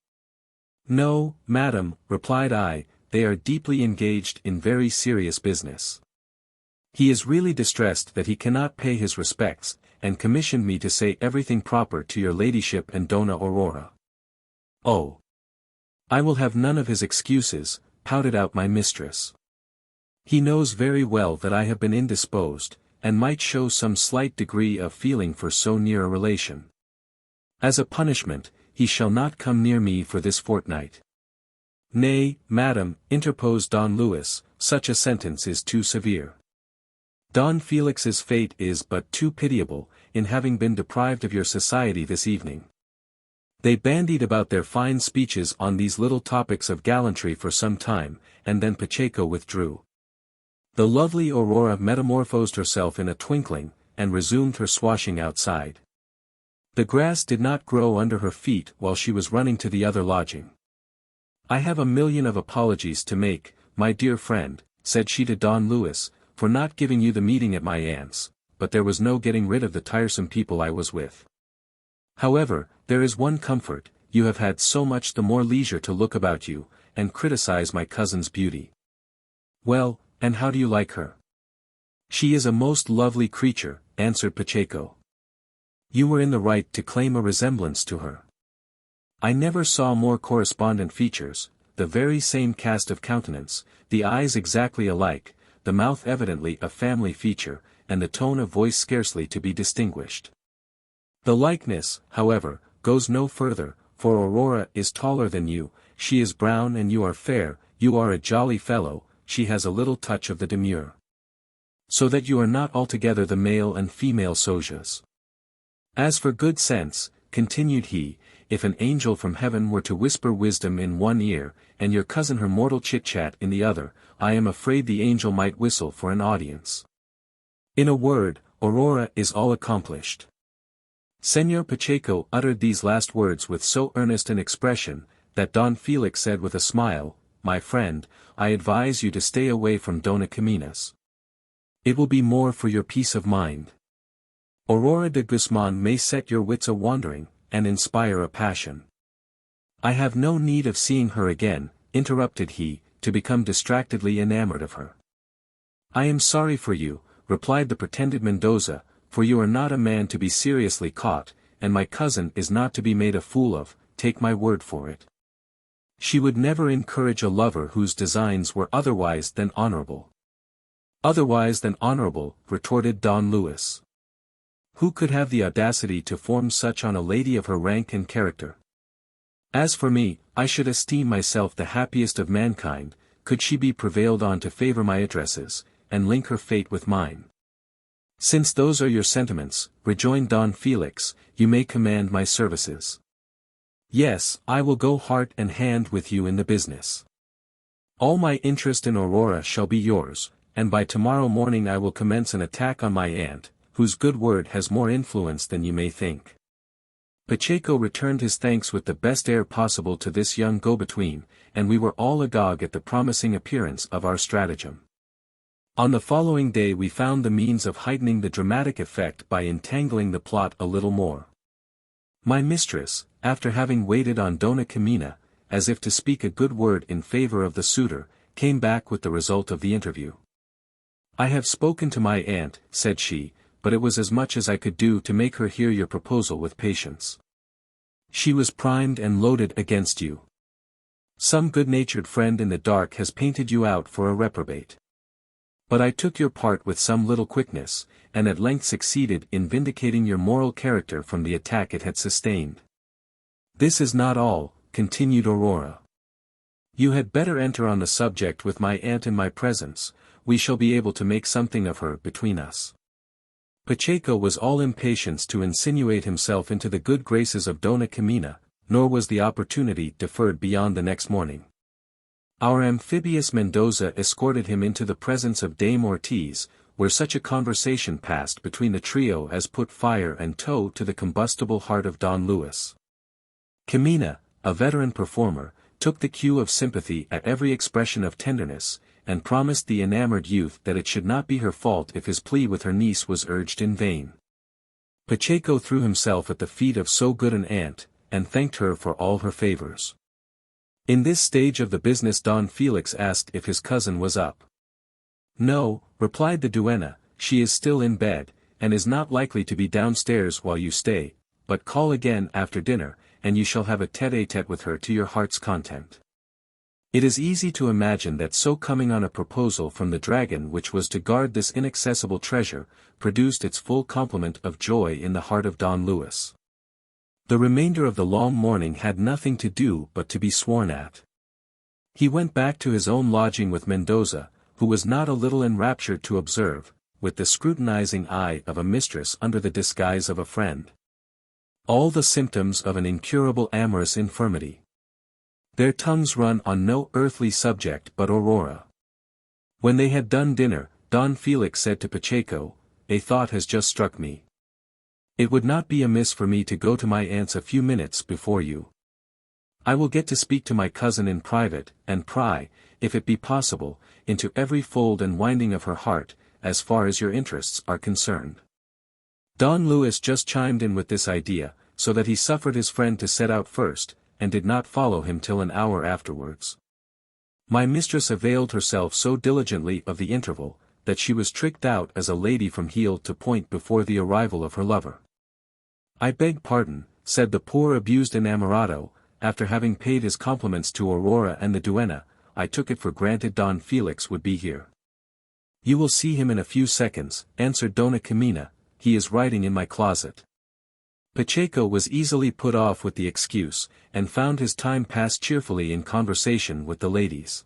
No, madam, replied I, they are deeply engaged in very serious business. He is really distressed that he cannot pay his respects, and commissioned me to say everything proper to your ladyship and Dona Aurora. Oh! I will have none of his excuses, pouted out my mistress. He knows very well that I have been indisposed, and might show some slight degree of feeling for so near a relation. As a punishment, he shall not come near me for this fortnight. Nay, madam, interposed Don Luis, such a sentence is too severe. Don Felix's fate is but too pitiable, in having been deprived of your society this evening. They bandied about their fine speeches on these little topics of gallantry for some time, and then Pacheco withdrew. The lovely Aurora metamorphosed herself in a twinkling, and resumed her swashing outside. The grass did not grow under her feet while she was running to the other lodging. I have a million of apologies to make, my dear friend, said she to Don Luis, for not giving you the meeting at my aunt's, but there was no getting rid of the tiresome people I was with. However, there is one comfort, you have had so much the more leisure to look about you, and criticize my cousin's beauty. Well, and how do you like her? She is a most lovely creature, answered Pacheco. You were in the right to claim a resemblance to her. I never saw more correspondent features, the very same cast of countenance, the eyes exactly alike, the mouth evidently a family feature, and the tone of voice scarcely to be distinguished. The likeness, however, goes no further, for Aurora is taller than you, she is brown and you are fair, you are a jolly fellow, she has a little touch of the demure. So that you are not altogether the male and female Sojas. As for good sense, continued he, if an angel from heaven were to whisper wisdom in one ear, and your cousin her mortal chit-chat in the other, I am afraid the angel might whistle for an audience. In a word, Aurora is all accomplished. Señor Pacheco uttered these last words with so earnest an expression, that Don Felix said with a smile, my friend, I advise you to stay away from Dona Camina's. It will be more for your peace of mind. Aurora de Guzman may set your wits a-wandering, and inspire a passion. I have no need of seeing her again, interrupted he, to become distractedly enamored of her. I am sorry for you, replied the pretended Mendoza, for you are not a man to be seriously caught, and my cousin is not to be made a fool of, take my word for it. She would never encourage a lover whose designs were otherwise than honorable. Otherwise than honorable, retorted Don Luis. Who could have the audacity to form such on a lady of her rank and character? As for me, I should esteem myself the happiest of mankind, could she be prevailed on to favor my addresses, and link her fate with mine. Since those are your sentiments, rejoined Don Felix, you may command my services. Yes, I will go heart and hand with you in the business. All my interest in Aurora shall be yours, and by tomorrow morning I will commence an attack on my aunt, whose good word has more influence than you may think. Pacheco returned his thanks with the best air possible to this young go-between, and we were all agog at the promising appearance of our stratagem. On the following day we found the means of heightening the dramatic effect by entangling the plot a little more. My mistress, after having waited on Dona Camina, as if to speak a good word in favor of the suitor, came back with the result of the interview. I have spoken to my aunt, said she, but it was as much as I could do to make her hear your proposal with patience. She was primed and loaded against you. Some good-natured friend in the dark has painted you out for a reprobate. But I took your part with some little quickness, and at length succeeded in vindicating your moral character from the attack it had sustained. This is not all, continued Aurora. You had better enter on the subject with my aunt in my presence, we shall be able to make something of her between us. Pacheco was all impatience to insinuate himself into the good graces of Dona Camina, nor was the opportunity deferred beyond the next morning. Our amphibious Mendoza escorted him into the presence of Dame Ortiz, where such a conversation passed between the trio as put fire and tow to the combustible heart of Don Luis. Camina, a veteran performer, took the cue of sympathy at every expression of tenderness, and promised the enamored youth that it should not be her fault if his plea with her niece was urged in vain. Pacheco threw himself at the feet of so good an aunt, and thanked her for all her favors. In this stage of the business Don Felix asked if his cousin was up. No, replied the duenna, she is still in bed, and is not likely to be downstairs while you stay, but call again after dinner, and you shall have a tête-à-tête with her to your heart's content. It is easy to imagine that so coming on a proposal from the dragon which was to guard this inaccessible treasure, produced its full complement of joy in the heart of Don Luis. The remainder of the long morning had nothing to do but to be sworn at. He went back to his own lodging with Mendoza, who was not a little enraptured to observe, with the scrutinizing eye of a mistress under the disguise of a friend, all the symptoms of an incurable amorous infirmity. Their tongues run on no earthly subject but Aurora. When they had done dinner, Don Felix said to Pacheco, a thought has just struck me. It would not be amiss for me to go to my aunt's a few minutes before you. I will get to speak to my cousin in private, and pry, if it be possible, into every fold and winding of her heart, as far as your interests are concerned. Don Luis just chimed in with this idea, so that he suffered his friend to set out first, and did not follow him till an hour afterwards. My mistress availed herself so diligently of the interval, that she was tricked out as a lady from heel to point before the arrival of her lover. "I beg pardon," said the poor abused enamorado, after having paid his compliments to Aurora and the duenna, "I took it for granted Don Felix would be here." "You will see him in a few seconds," answered Dona Camina, "he is writing in my closet." Pacheco was easily put off with the excuse, and found his time pass cheerfully in conversation with the ladies.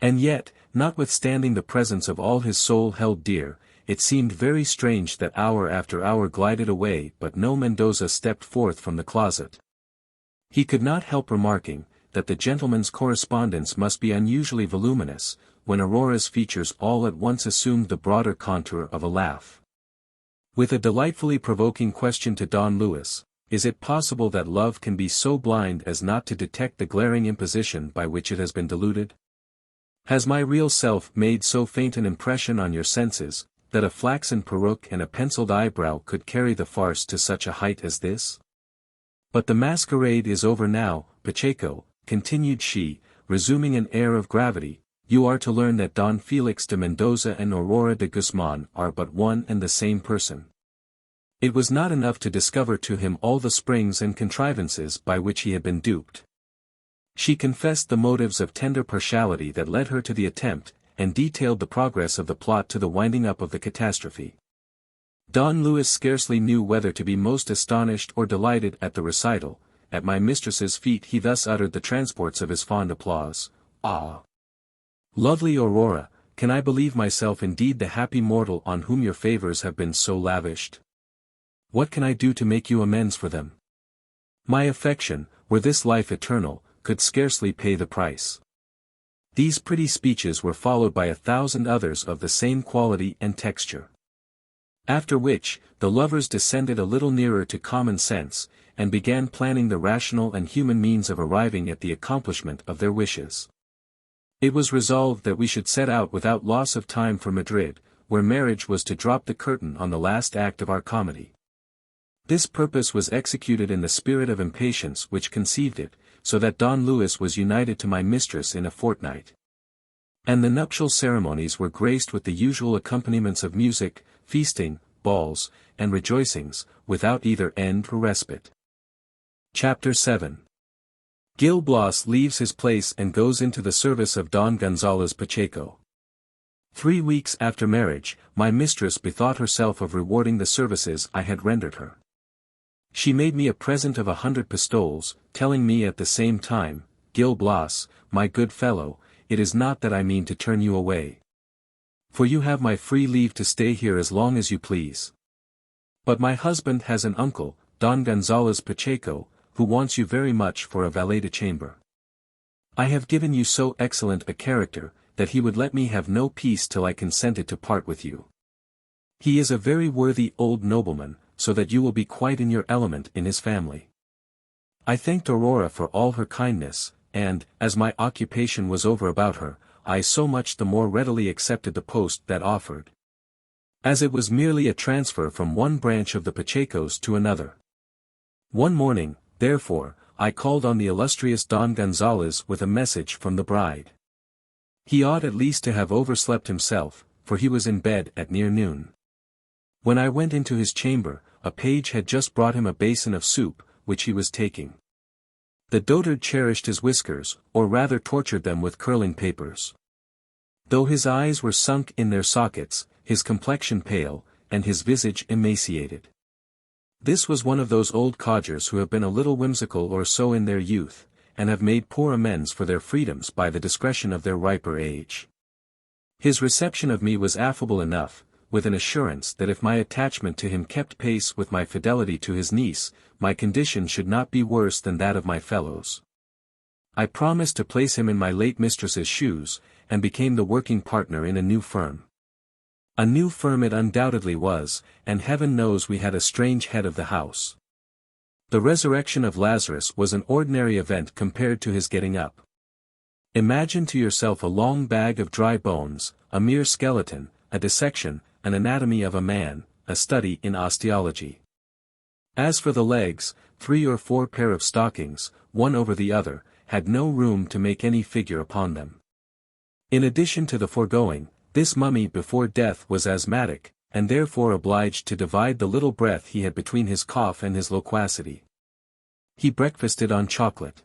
And yet, notwithstanding the presence of all his soul held dear, it seemed very strange that hour after hour glided away but no Mendoza stepped forth from the closet. He could not help remarking, that the gentleman's correspondence must be unusually voluminous, when Aurora's features all at once assumed the broader contour of a laugh. With a delightfully provoking question to Don Luis, "Is it possible that love can be so blind as not to detect the glaring imposition by which it has been deluded? Has my real self made so faint an impression on your senses, that a flaxen peruke and a penciled eyebrow could carry the farce to such a height as this? But the masquerade is over now, Pacheco," continued she, resuming an air of gravity, "you are to learn that Don Felix de Mendoza and Aurora de Guzman are but one and the same person." It was not enough to discover to him all the springs and contrivances by which he had been duped. She confessed the motives of tender partiality that led her to the attempt, and detailed the progress of the plot to the winding up of the catastrophe. Don Luis scarcely knew whether to be most astonished or delighted at the recital. At my mistress's feet he thus uttered the transports of his fond applause: "Ah! Lovely Aurora, can I believe myself indeed the happy mortal on whom your favors have been so lavished? What can I do to make you amends for them? My affection, were this life eternal, could scarcely pay the price." These pretty speeches were followed by 1,000 others of the same quality and texture. After which, the lovers descended a little nearer to common sense, and began planning the rational and human means of arriving at the accomplishment of their wishes. It was resolved that we should set out without loss of time for Madrid, where marriage was to drop the curtain on the last act of our comedy. This purpose was executed in the spirit of impatience which conceived it, so that Don Luis was united to my mistress in a fortnight. And the nuptial ceremonies were graced with the usual accompaniments of music, feasting, balls, and rejoicings, without either end or respite. Chapter 7. Gil Blas leaves his place and goes into the service of Don Gonzalez Pacheco. 3 weeks after marriage, my mistress bethought herself of rewarding the services I had rendered her. She made me a present of 100 pistoles, telling me at the same time, "Gil Blas, my good fellow, it is not that I mean to turn you away. For you have my free leave to stay here as long as you please. But my husband has an uncle, Don Gonzalez Pacheco, who wants you very much for a valet de chamber. I have given you so excellent a character, that he would let me have no peace till I consented to part with you. He is a very worthy old nobleman, so that you will be quite in your element in his family." I thanked Aurora for all her kindness, and, as my occupation was over about her, I so much the more readily accepted the post that offered. As it was merely a transfer from one branch of the Pachecos to another. One morning, therefore, I called on the illustrious Don Gonzalez with a message from the bride. He ought at least to have overslept himself, for he was in bed at near noon. When I went into his chamber, a page had just brought him a basin of soup, which he was taking. The dotard cherished his whiskers, or rather tortured them with curling papers. Though his eyes were sunk in their sockets, his complexion pale, and his visage emaciated. This was one of those old codgers who have been a little whimsical or so in their youth, and have made poor amends for their freedoms by the discretion of their riper age. His reception of me was affable enough, with an assurance that if my attachment to him kept pace with my fidelity to his niece, my condition should not be worse than that of my fellows. I promised to place him in my late mistress's shoes, and became the working partner in a new firm. A new firm it undoubtedly was, and heaven knows we had a strange head of the house. The resurrection of Lazarus was an ordinary event compared to his getting up. Imagine to yourself a long bag of dry bones, a mere skeleton, a dissection, an anatomy of a man, a study in osteology. As for the legs, 3 or 4 pair of stockings, one over the other, had no room to make any figure upon them. In addition to the foregoing, this mummy before death was asthmatic, and therefore obliged to divide the little breath he had between his cough and his loquacity. He breakfasted on chocolate.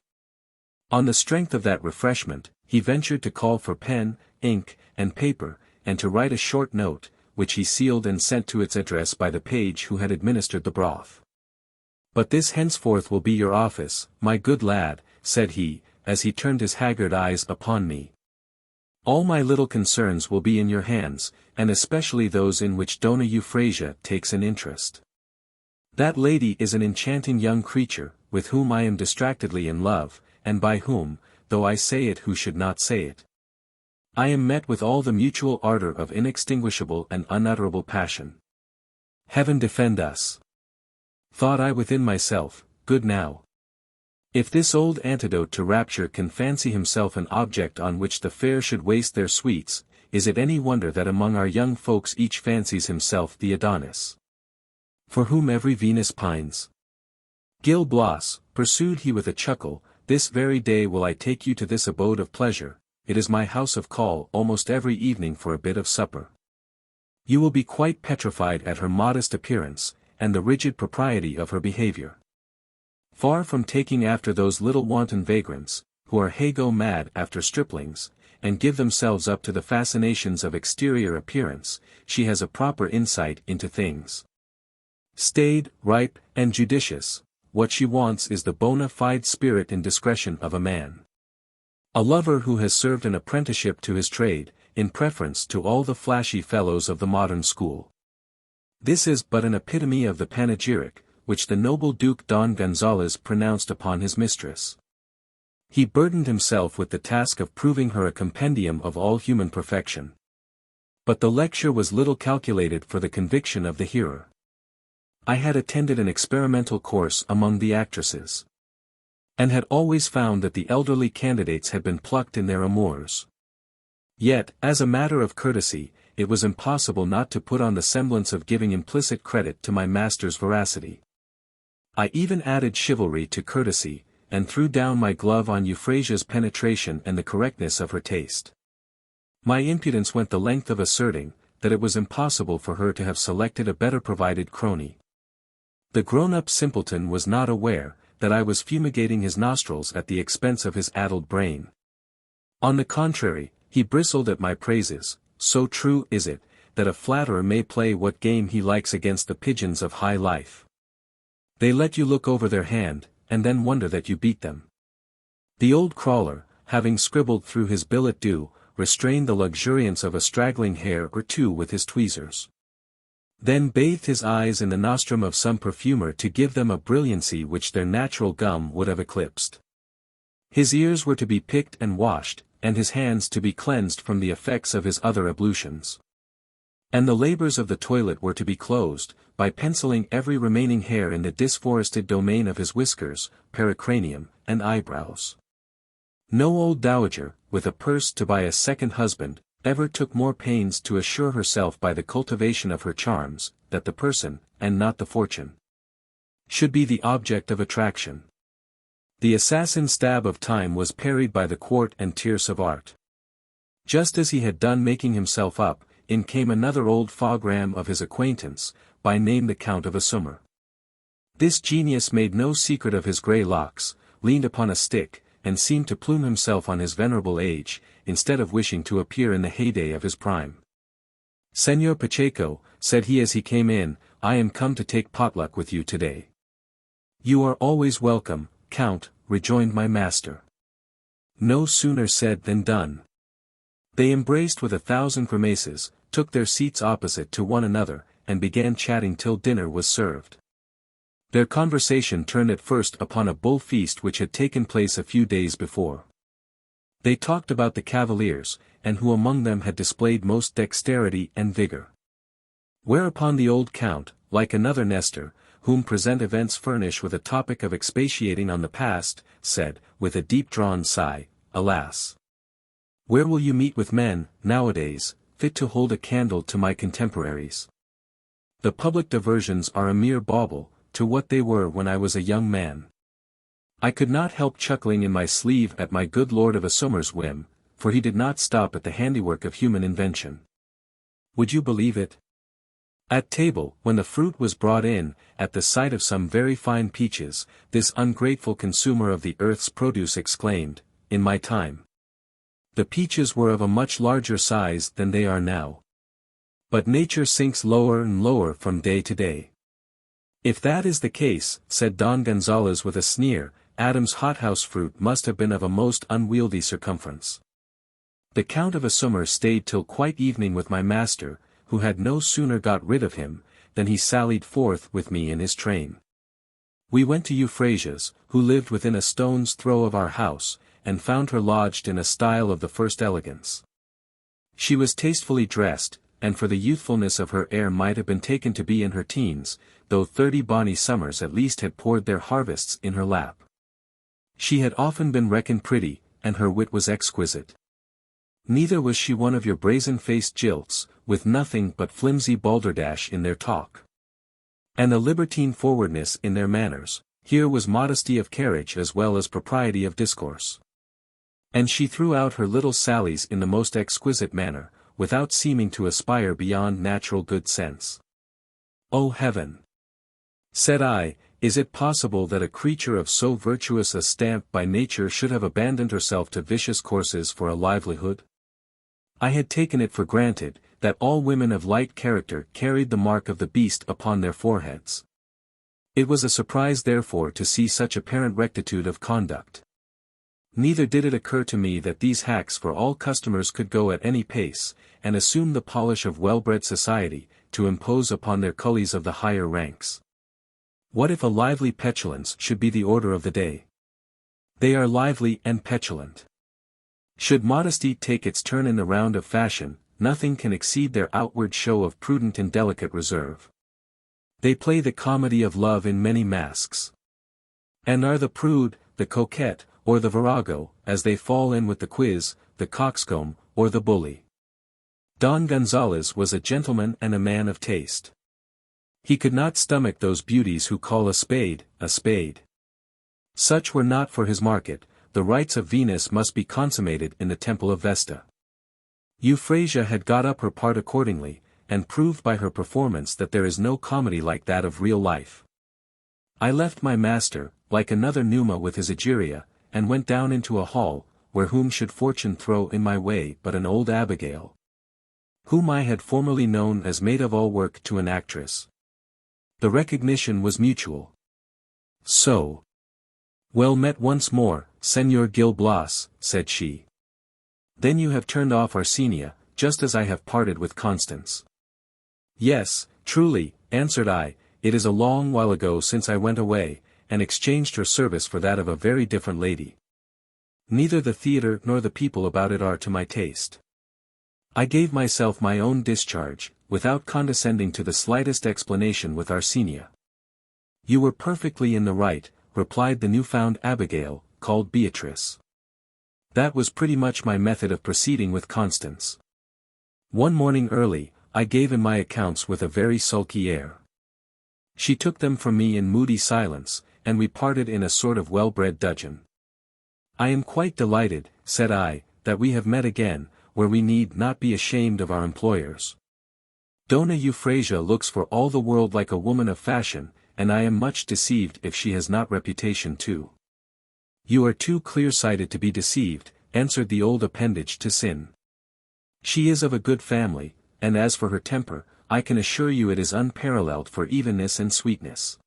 On the strength of that refreshment, he ventured to call for pen, ink, and paper, and to write a short note, which he sealed and sent to its address by the page who had administered the broth. "But this henceforth will be your office, my good lad," said he, as he turned his haggard eyes upon me. "All my little concerns will be in your hands, and especially those in which Dona Euphrasia takes an interest. That lady is an enchanting young creature, with whom I am distractedly in love, and by whom, though I say it who should not say it, I am met with all the mutual ardor of inextinguishable and unutterable passion. Heaven defend us! Thought I within myself, good now. If this old antidote to rapture can fancy himself an object on which the fair should waste their sweets, is it any wonder that among our young folks each fancies himself the Adonis, for whom every Venus pines? Gil Blas, pursued he with a chuckle, this very day will I take you to this abode of pleasure, it is my house of call almost every evening for a bit of supper. You will be quite petrified at her modest appearance, and the rigid propriety of her behavior. Far from taking after those little wanton vagrants, who are hey-go mad after striplings, and give themselves up to the fascinations of exterior appearance, she has a proper insight into things. Staid, ripe, and judicious, what she wants is the bona fide spirit and discretion of a man. A lover who has served an apprenticeship to his trade, in preference to all the flashy fellows of the modern school. This is but an epitome of the panegyric, which the noble Duke Don Gonzalez pronounced upon his mistress. He burdened himself with the task of proving her a compendium of all human perfection. But the lecture was little calculated for the conviction of the hearer. I had attended an experimental course among the actresses, and had always found that the elderly candidates had been plucked in their amours. Yet, as a matter of courtesy, it was impossible not to put on the semblance of giving implicit credit to my master's veracity. I even added chivalry to courtesy, and threw down my glove on Euphrasia's penetration and the correctness of her taste. My impudence went the length of asserting, that it was impossible for her to have selected a better provided crony. The grown-up simpleton was not aware, that I was fumigating his nostrils at the expense of his addled brain. On the contrary, he bristled at my praises, so true is it, that a flatterer may play what game he likes against the pigeons of high life. They let you look over their hand, and then wonder that you beat them. The old crawler, having scribbled through his billet doux, restrained the luxuriance of a straggling hair or two with his tweezers. Then bathed his eyes in the nostrum of some perfumer to give them a brilliancy which their natural gum would have eclipsed. His ears were to be picked and washed, and his hands to be cleansed from the effects of his other ablutions. And the labors of the toilet were to be closed, by penciling every remaining hair in the disforested domain of his whiskers, pericranium, and eyebrows. No old dowager, with a purse to buy a second husband, ever took more pains to assure herself by the cultivation of her charms, that the person, and not the fortune, should be the object of attraction. The assassin stab of time was parried by the quart and tierce of art. Just as he had done making himself up, in came another old fogram of his acquaintance, by name the Count of Assummer. This genius made no secret of his grey locks, leaned upon a stick, and seemed to plume himself on his venerable age, instead of wishing to appear in the heyday of his prime. "Señor Pacheco," said he as he came in, "I am come to take potluck with you today." "You are always welcome, Count," rejoined my master. No sooner said than done. They embraced with 1,000 grimaces, took their seats opposite to one another, and began chatting till dinner was served. Their conversation turned at first upon a bull feast which had taken place a few days before. They talked about the cavaliers, and who among them had displayed most dexterity and vigor. Whereupon the old count, like another Nestor, whom present events furnish with a topic of expatiating on the past, said, with a deep-drawn sigh, "Alas! Where will you meet with men, nowadays, fit to hold a candle to my contemporaries? The public diversions are a mere bauble, to what they were when I was a young man. I could not help chuckling in my sleeve at my good lord of a summer's whim, for he did not stop at the handiwork of human invention. Would you believe it? At table, when the fruit was brought in, at the sight of some very fine peaches, this ungrateful consumer of the earth's produce exclaimed, "In my time, the peaches were of a much larger size than they are now. But nature sinks lower and lower from day to day." "If that is the case," said Don Gonzalez with a sneer, "Adam's hothouse fruit must have been of a most unwieldy circumference." The Count of Assummer stayed till quite evening with my master, who had no sooner got rid of him, than he sallied forth with me in his train. We went to Euphrasia's, who lived within a stone's throw of our house, and found her lodged in a style of the first elegance. She was tastefully dressed, and for the youthfulness of her air might have been taken to be in her teens, though 30 bonny summers at least had poured their harvests in her lap. She had often been reckoned pretty, and her wit was exquisite. Neither was she one of your brazen-faced jilts, with nothing but flimsy balderdash in their talk, and a libertine forwardness in their manners. Here was modesty of carriage as well as propriety of discourse. And she threw out her little sallies in the most exquisite manner, without seeming to aspire beyond natural good sense. "Oh heaven!" said I, "is it possible that a creature of so virtuous a stamp by nature should have abandoned herself to vicious courses for a livelihood?" I had taken it for granted, that all women of light character carried the mark of the beast upon their foreheads. It was a surprise therefore to see such apparent rectitude of conduct. Neither did it occur to me that these hacks for all customers could go at any pace, and assume the polish of well-bred society, to impose upon their cullies of the higher ranks. What if a lively petulance should be the order of the day? They are lively and petulant. Should modesty take its turn in the round of fashion, nothing can exceed their outward show of prudent and delicate reserve. They play the comedy of love in many masks, and are the prude, the coquette, or the virago, as they fall in with the quiz, the coxcomb, or the bully. Don Gonzalez was a gentleman and a man of taste. He could not stomach those beauties who call a spade, a spade. Such were not for his market. The rites of Venus must be consummated in the temple of Vesta. Euphrasia had got up her part accordingly, and proved by her performance that there is no comedy like that of real life. I left my master, like another Numa with his Egeria, and went down into a hall, where whom should fortune throw in my way but an old Abigail, whom I had formerly known as maid-of-all-work to an actress. The recognition was mutual. "So well met once more, Señor Gil Blas," said she. "Then you have turned off Arsenia, just as I have parted with Constance." "Yes, truly," answered I, "it is a long while ago since I went away, and exchanged her service for that of a very different lady. Neither the theatre nor the people about it are to my taste." I gave myself my own discharge, without condescending to the slightest explanation with Arsenia. "You were perfectly in the right," replied the new-found Abigail, called Beatrice. "That was pretty much my method of proceeding with Constance. One morning early, I gave in my accounts with a very sulky air. She took them from me in moody silence, and we parted in a sort of well-bred dudgeon. 'I am quite delighted,' said I, 'that we have met again, where we need not be ashamed of our employers. Donna Euphrasia looks for all the world like a woman of fashion, and I am much deceived if she has not reputation too.' 'You are too clear-sighted to be deceived,' answered the old appendage to sin. 'She is of a good family, and as for her temper, I can assure you it is unparalleled for evenness and sweetness.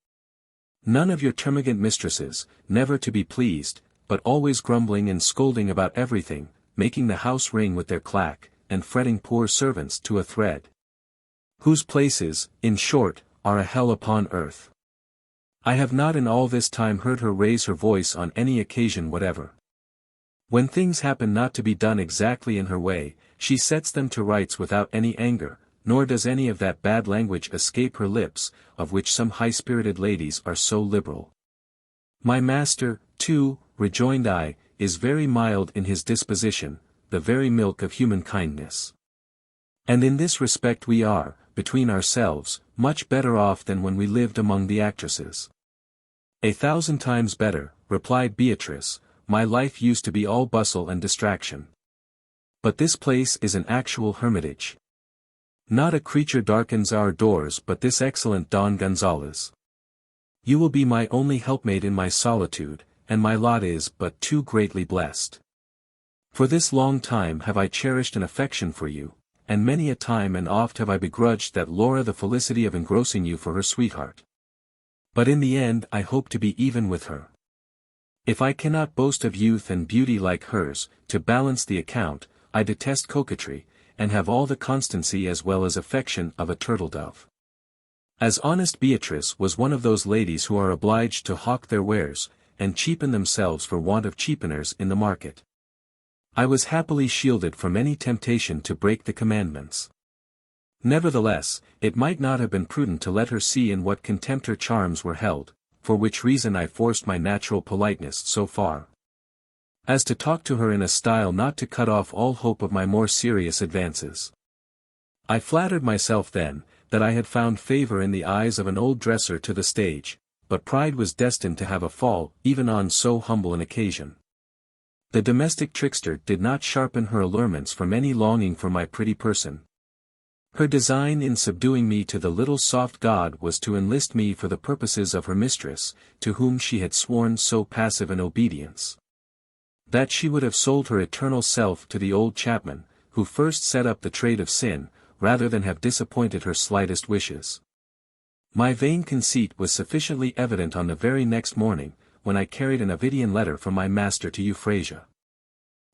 None of your termagant mistresses, never to be pleased, but always grumbling and scolding about everything, making the house ring with their clack, and fretting poor servants to a thread. Whose places, in short, are a hell upon earth. I have not in all this time heard her raise her voice on any occasion whatever. When things happen not to be done exactly in her way, she sets them to rights without any anger, nor does any of that bad language escape her lips, of which some high-spirited ladies are so liberal. My master, too, rejoined I, is very mild in his disposition, the very milk of human kindness. And in this respect we are, between ourselves, much better off than when we lived among the actresses. 1,000 times better, replied Beatrice, my life used to be all bustle and distraction. But this place is an actual hermitage. Not a creature darkens our doors but this excellent Don Gonzalez. You will be my only helpmate in my solitude, and my lot is but too greatly blessed. For this long time have I cherished an affection for you, and many a time and oft have I begrudged that Laura the felicity of engrossing you for her sweetheart. But in the end I hope to be even with her. If I cannot boast of youth and beauty like hers, to balance the account, I detest coquetry, and have all the constancy as well as affection of a turtle-dove. As honest Beatrice was one of those ladies who are obliged to hawk their wares, and cheapen themselves for want of cheapeners in the market. I was happily shielded from any temptation to break the commandments. Nevertheless, it might not have been prudent to let her see in what contempt her charms were held, for which reason I forced my natural politeness so far as to talk to her in a style not to cut off all hope of my more serious advances. I flattered myself then, that I had found favor in the eyes of an old dresser to the stage, but pride was destined to have a fall, even on so humble an occasion. The domestic trickster did not sharpen her allurements from any longing for my pretty person. Her design in subduing me to the little soft god was to enlist me for the purposes of her mistress, to whom she had sworn so passive an obedience that she would have sold her eternal self to the old chapman, who first set up the trade of sin, rather than have disappointed her slightest wishes. My vain conceit was sufficiently evident on the very next morning, when I carried an Ovidian letter from my master to Euphrasia.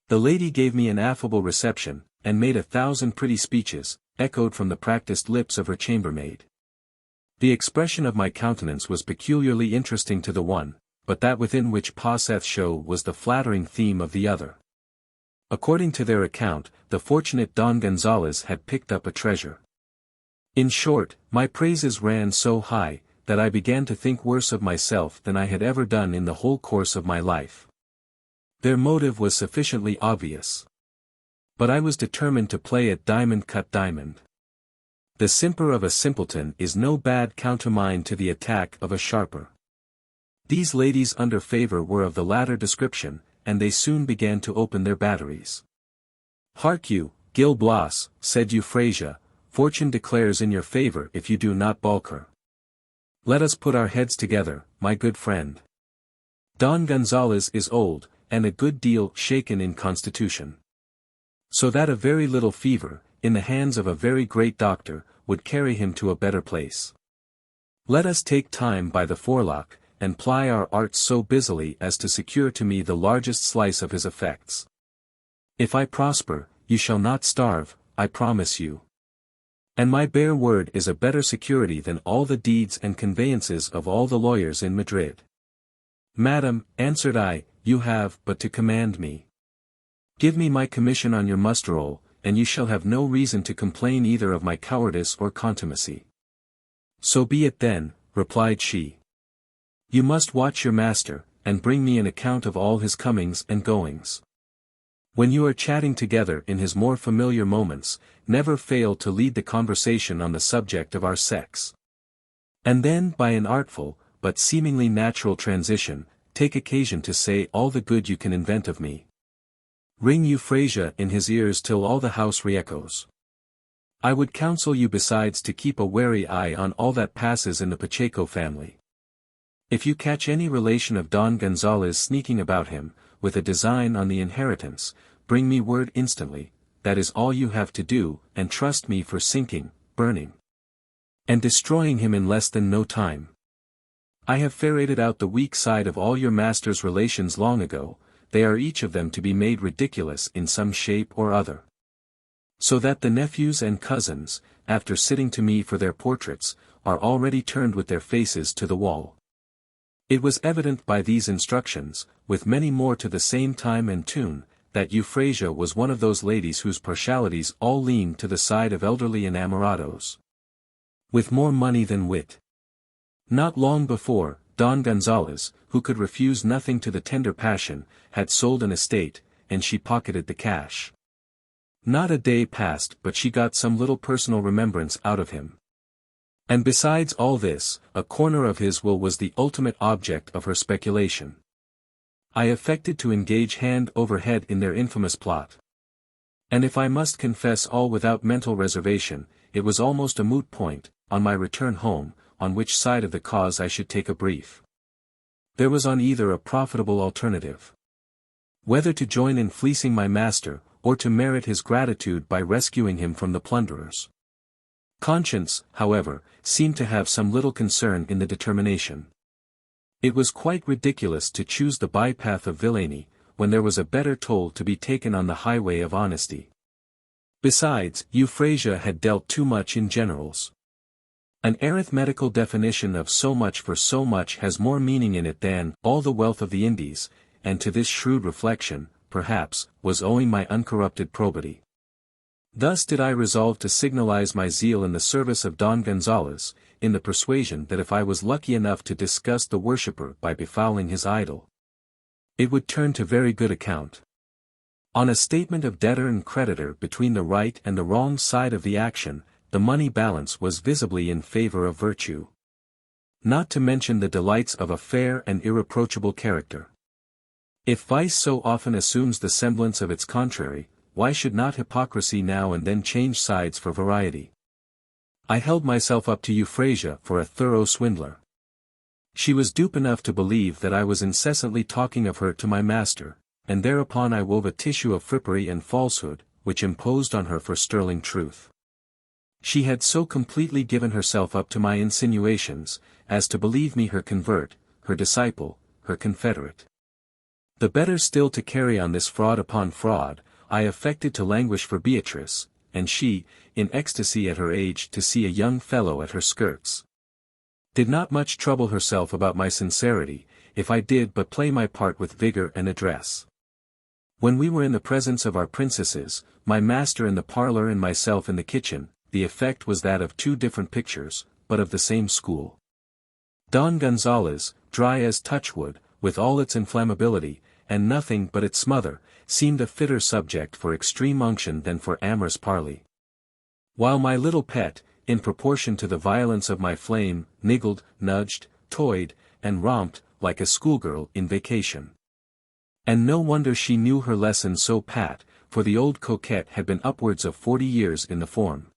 The lady gave me an affable reception, and made 1,000 pretty speeches, echoed from the practised lips of her chambermaid. The expression of my countenance was peculiarly interesting to the one, but that within which passeth show was the flattering theme of the other. According to their account, the fortunate Don Gonzalez had picked up a treasure. In short, my praises ran so high, that I began to think worse of myself than I had ever done in the whole course of my life. Their motive was sufficiently obvious. But I was determined to play at diamond cut diamond. The simper of a simpleton is no bad countermine to the attack of a sharper. These ladies under favor were of the latter description, and they soon began to open their batteries. Hark you, Gil Blas, said Euphrasia, fortune declares in your favor if you do not balk her. Let us put our heads together, my good friend. Don Gonzalez is old, and a good deal shaken in constitution. So that a very little fever, in the hands of a very great doctor, would carry him to a better place. Let us take time by the forelock, and ply our arts so busily as to secure to me the largest slice of his effects. If I prosper, you shall not starve, I promise you. And my bare word is a better security than all the deeds and conveyances of all the lawyers in Madrid. Madam, answered I, you have but to command me. Give me my commission on your muster-roll, and you shall have no reason to complain either of my cowardice or contumacy. So be it then, replied she. You must watch your master, and bring me an account of all his comings and goings. When you are chatting together in his more familiar moments, never fail to lead the conversation on the subject of our sex. And then by an artful, but seemingly natural transition, take occasion to say all the good you can invent of me. Ring Euphrasia in his ears till all the house re-echoes. I would counsel you besides to keep a wary eye on all that passes in the Pacheco family. If you catch any relation of Don Gonzalez sneaking about him, with a design on the inheritance, bring me word instantly, that is all you have to do, and trust me for sinking, burning, and destroying him in less than no time. I have ferreted out the weak side of all your master's relations long ago, they are each of them to be made ridiculous in some shape or other. So that the nephews and cousins, after sitting to me for their portraits, are already turned with their faces to the wall. It was evident by these instructions, with many more to the same time and tune, that Euphrasia was one of those ladies whose partialities all lean to the side of elderly enamorados, with more money than wit. Not long before, Don Gonzalez, who could refuse nothing to the tender passion, had sold an estate, and she pocketed the cash. Not a day passed but she got some little personal remembrance out of him. And besides all this, a corner of his will was the ultimate object of her speculation. I affected to engage hand over head in their infamous plot. And if I must confess all without mental reservation, it was almost a moot point, on my return home, on which side of the cause I should take a brief. There was on either a profitable alternative. Whether to join in fleecing my master, or to merit his gratitude by rescuing him from the plunderers. Conscience, however, seemed to have some little concern in the determination. It was quite ridiculous to choose the bypath of villainy, when there was a better toll to be taken on the highway of honesty. Besides, Euphrasia had dealt too much in generals. An arithmetical definition of so much for so much has more meaning in it than all the wealth of the Indies, and to this shrewd reflection, perhaps, was owing my uncorrupted probity. Thus did I resolve to signalize my zeal in the service of Don Gonzalez, in the persuasion that if I was lucky enough to disgust the worshipper by befouling his idol, it would turn to very good account. On a statement of debtor and creditor between the right and the wrong side of the action, the money balance was visibly in favor of virtue. Not to mention the delights of a fair and irreproachable character. If vice so often assumes the semblance of its contrary, why should not hypocrisy now and then change sides for variety? I held myself up to Euphrasia for a thorough swindler. She was dupe enough to believe that I was incessantly talking of her to my master, and thereupon I wove a tissue of frippery and falsehood, which imposed on her for sterling truth. She had so completely given herself up to my insinuations, as to believe me her convert, her disciple, her confederate. The better still to carry on this fraud upon fraud, I affected to languish for Beatrice, and she, in ecstasy at her age to see a young fellow at her skirts, did not much trouble herself about my sincerity, if I did but play my part with vigor and address. When we were in the presence of our princesses, my master in the parlor and myself in the kitchen, the effect was that of two different pictures, but of the same school. Don Gonzalez, dry as touchwood, with all its inflammability, and nothing but its smother, seemed a fitter subject for extreme unction than for amorous parley. While my little pet, in proportion to the violence of my flame, niggled, nudged, toyed, and romped, like a schoolgirl in vacation. And no wonder she knew her lesson so pat, for the old coquette had been upwards of 40 years in the form.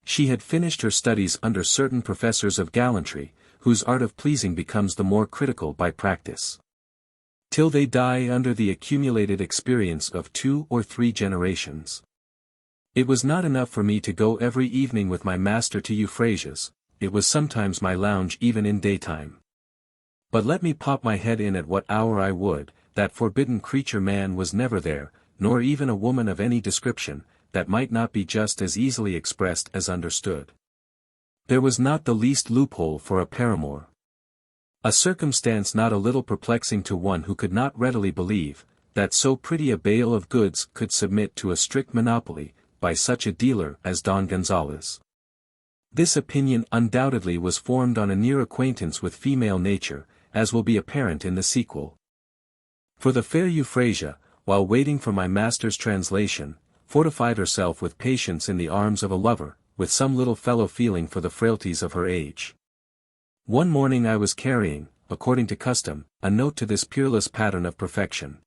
She had finished her studies under certain professors of gallantry, whose art of pleasing becomes the more critical by practice. Till they die under the accumulated experience of 2 or 3 generations. It was not enough for me to go every evening with my master to Euphrasia's, it was sometimes my lounge even in daytime. But let me pop my head in at what hour I would, that forbidden creature man was never there, nor even a woman of any description, that might not be just as easily expressed as understood. There was not the least loophole for a paramour. A circumstance not a little perplexing to one who could not readily believe, that so pretty a bale of goods could submit to a strict monopoly, by such a dealer as Don Gonzalez. This opinion undoubtedly was formed on a near acquaintance with female nature, as will be apparent in the sequel. For the fair Euphrasia, while waiting for my master's translation, fortified herself with patience in the arms of a lover, with some little fellow feeling for the frailties of her age. One morning I was carrying, according to custom, a note to this peerless pattern of perfection.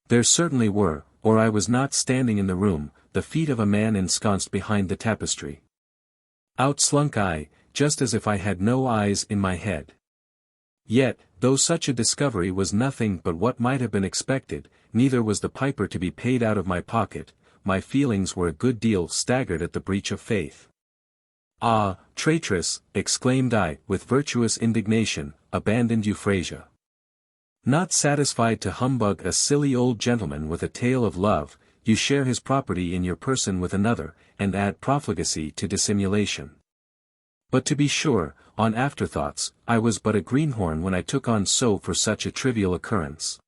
There certainly were, or I was not standing in the room, the feet of a man ensconced behind the tapestry. Out slunk I, just as if I had no eyes in my head. Yet, though such a discovery was nothing but what might have been expected, neither was the piper to be paid out of my pocket, my feelings were a good deal staggered at the breach of faith. Ah, traitress, exclaimed I, with virtuous indignation, abandoned Euphrasia. Not satisfied to humbug a silly old gentleman with a tale of love, you share his property in your person with another, and add profligacy to dissimulation. But to be sure, on afterthoughts, I was but a greenhorn when I took on so for such a trivial occurrence.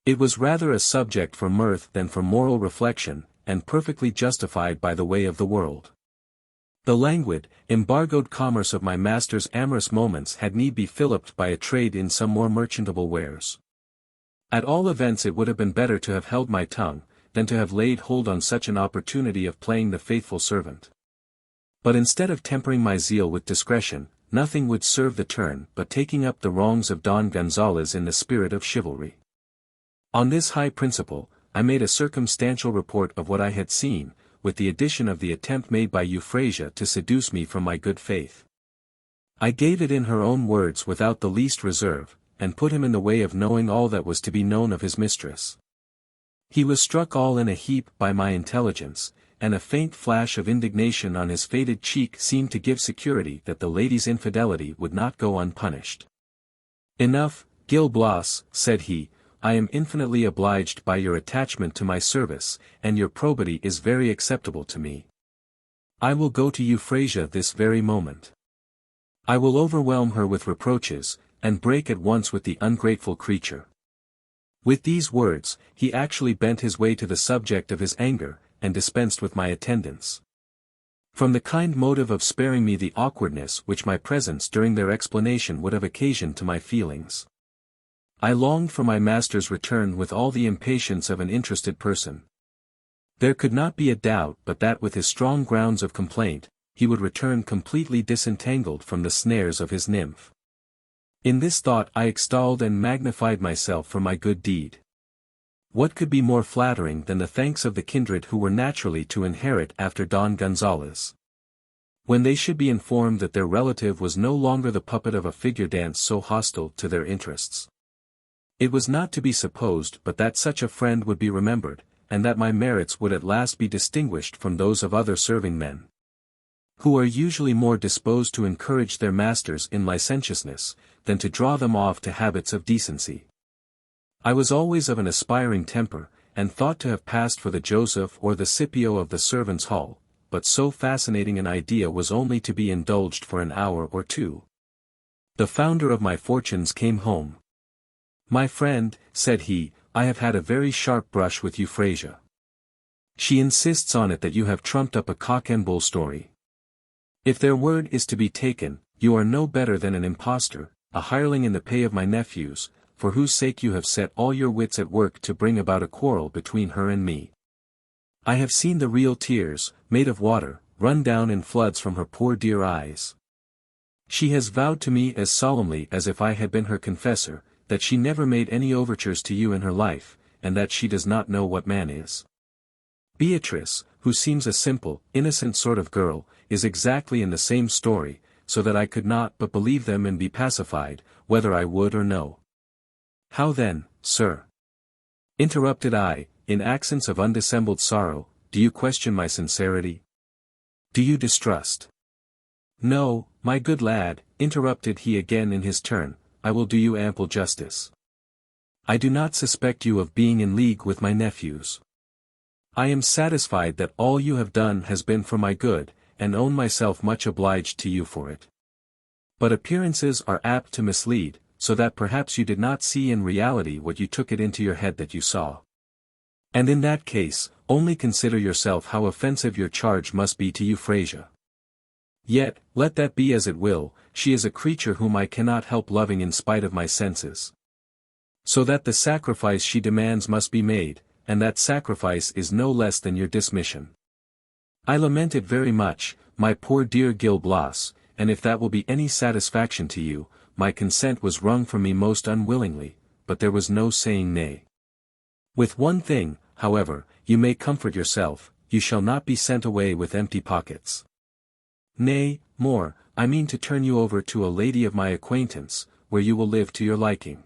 It was rather a subject for mirth than for moral reflection, and perfectly justified by the way of the world. The languid, embargoed commerce of my master's amorous moments had need be filliped by a trade in some more merchantable wares. At all events it would have been better to have held my tongue, than to have laid hold on such an opportunity of playing the faithful servant. But instead of tempering my zeal with discretion, nothing would serve the turn but taking up the wrongs of Don Gonzalez in the spirit of chivalry. On this high principle, I made a circumstantial report of what I had seen, with the addition of the attempt made by Euphrasia to seduce me from my good faith. I gave it in her own words without the least reserve, and put him in the way of knowing all that was to be known of his mistress. He was struck all in a heap by my intelligence, and a faint flash of indignation on his faded cheek seemed to give security that the lady's infidelity would not go unpunished. "Enough, Gil Blas," said he, "I am infinitely obliged by your attachment to my service, and your probity is very acceptable to me. I will go to Euphrasia this very moment. I will overwhelm her with reproaches, and break at once with the ungrateful creature." With these words, he actually bent his way to the subject of his anger, and dispensed with my attendance. From the kind motive of sparing me the awkwardness which my presence during their explanation would have occasioned to my feelings, I longed for my master's return with all the impatience of an interested person. There could not be a doubt but that with his strong grounds of complaint, he would return completely disentangled from the snares of his nymph. In this thought I extolled and magnified myself for my good deed. What could be more flattering than the thanks of the kindred who were naturally to inherit after Don Gonzalez? When they should be informed that their relative was no longer the puppet of a figure dance so hostile to their interests. It was not to be supposed but that such a friend would be remembered, and that my merits would at last be distinguished from those of other serving men, who are usually more disposed to encourage their masters in licentiousness, than to draw them off to habits of decency. I was always of an aspiring temper, and thought to have passed for the Joseph or the Scipio of the servants' hall, but so fascinating an idea was only to be indulged for an hour or two. The founder of my fortunes came home. "My friend," said he, "I have had a very sharp brush with Euphrasia. She insists on it that you have trumped up a cock-and-bull story. If their word is to be taken, you are no better than an impostor, a hireling in the pay of my nephews, for whose sake you have set all your wits at work to bring about a quarrel between her and me. I have seen the real tears, made of water, run down in floods from her poor dear eyes. She has vowed to me as solemnly as if I had been her confessor, that she never made any overtures to you in her life, and that she does not know what man is. Beatrice, who seems a simple, innocent sort of girl, is exactly in the same story, so that I could not but believe them and be pacified, whether I would or no." "How then, sir?" interrupted I, in accents of undissembled sorrow, "do you question my sincerity? Do you distrust?" "No, my good lad," interrupted he again in his turn, "I will do you ample justice. I do not suspect you of being in league with my nephews. I am satisfied that all you have done has been for my good, and own myself much obliged to you for it. But appearances are apt to mislead, so that perhaps you did not see in reality what you took it into your head that you saw. And in that case, only consider yourself how offensive your charge must be to Euphrasia. Yet, let that be as it will, she is a creature whom I cannot help loving in spite of my senses. So that the sacrifice she demands must be made, and that sacrifice is no less than your dismission. I lament it very much, my poor dear Gil Blas, and if that will be any satisfaction to you, my consent was wrung from me most unwillingly, but there was no saying nay. With one thing, however, you may comfort yourself, you shall not be sent away with empty pockets. Nay, more, I mean to turn you over to a lady of my acquaintance, where you will live to your liking."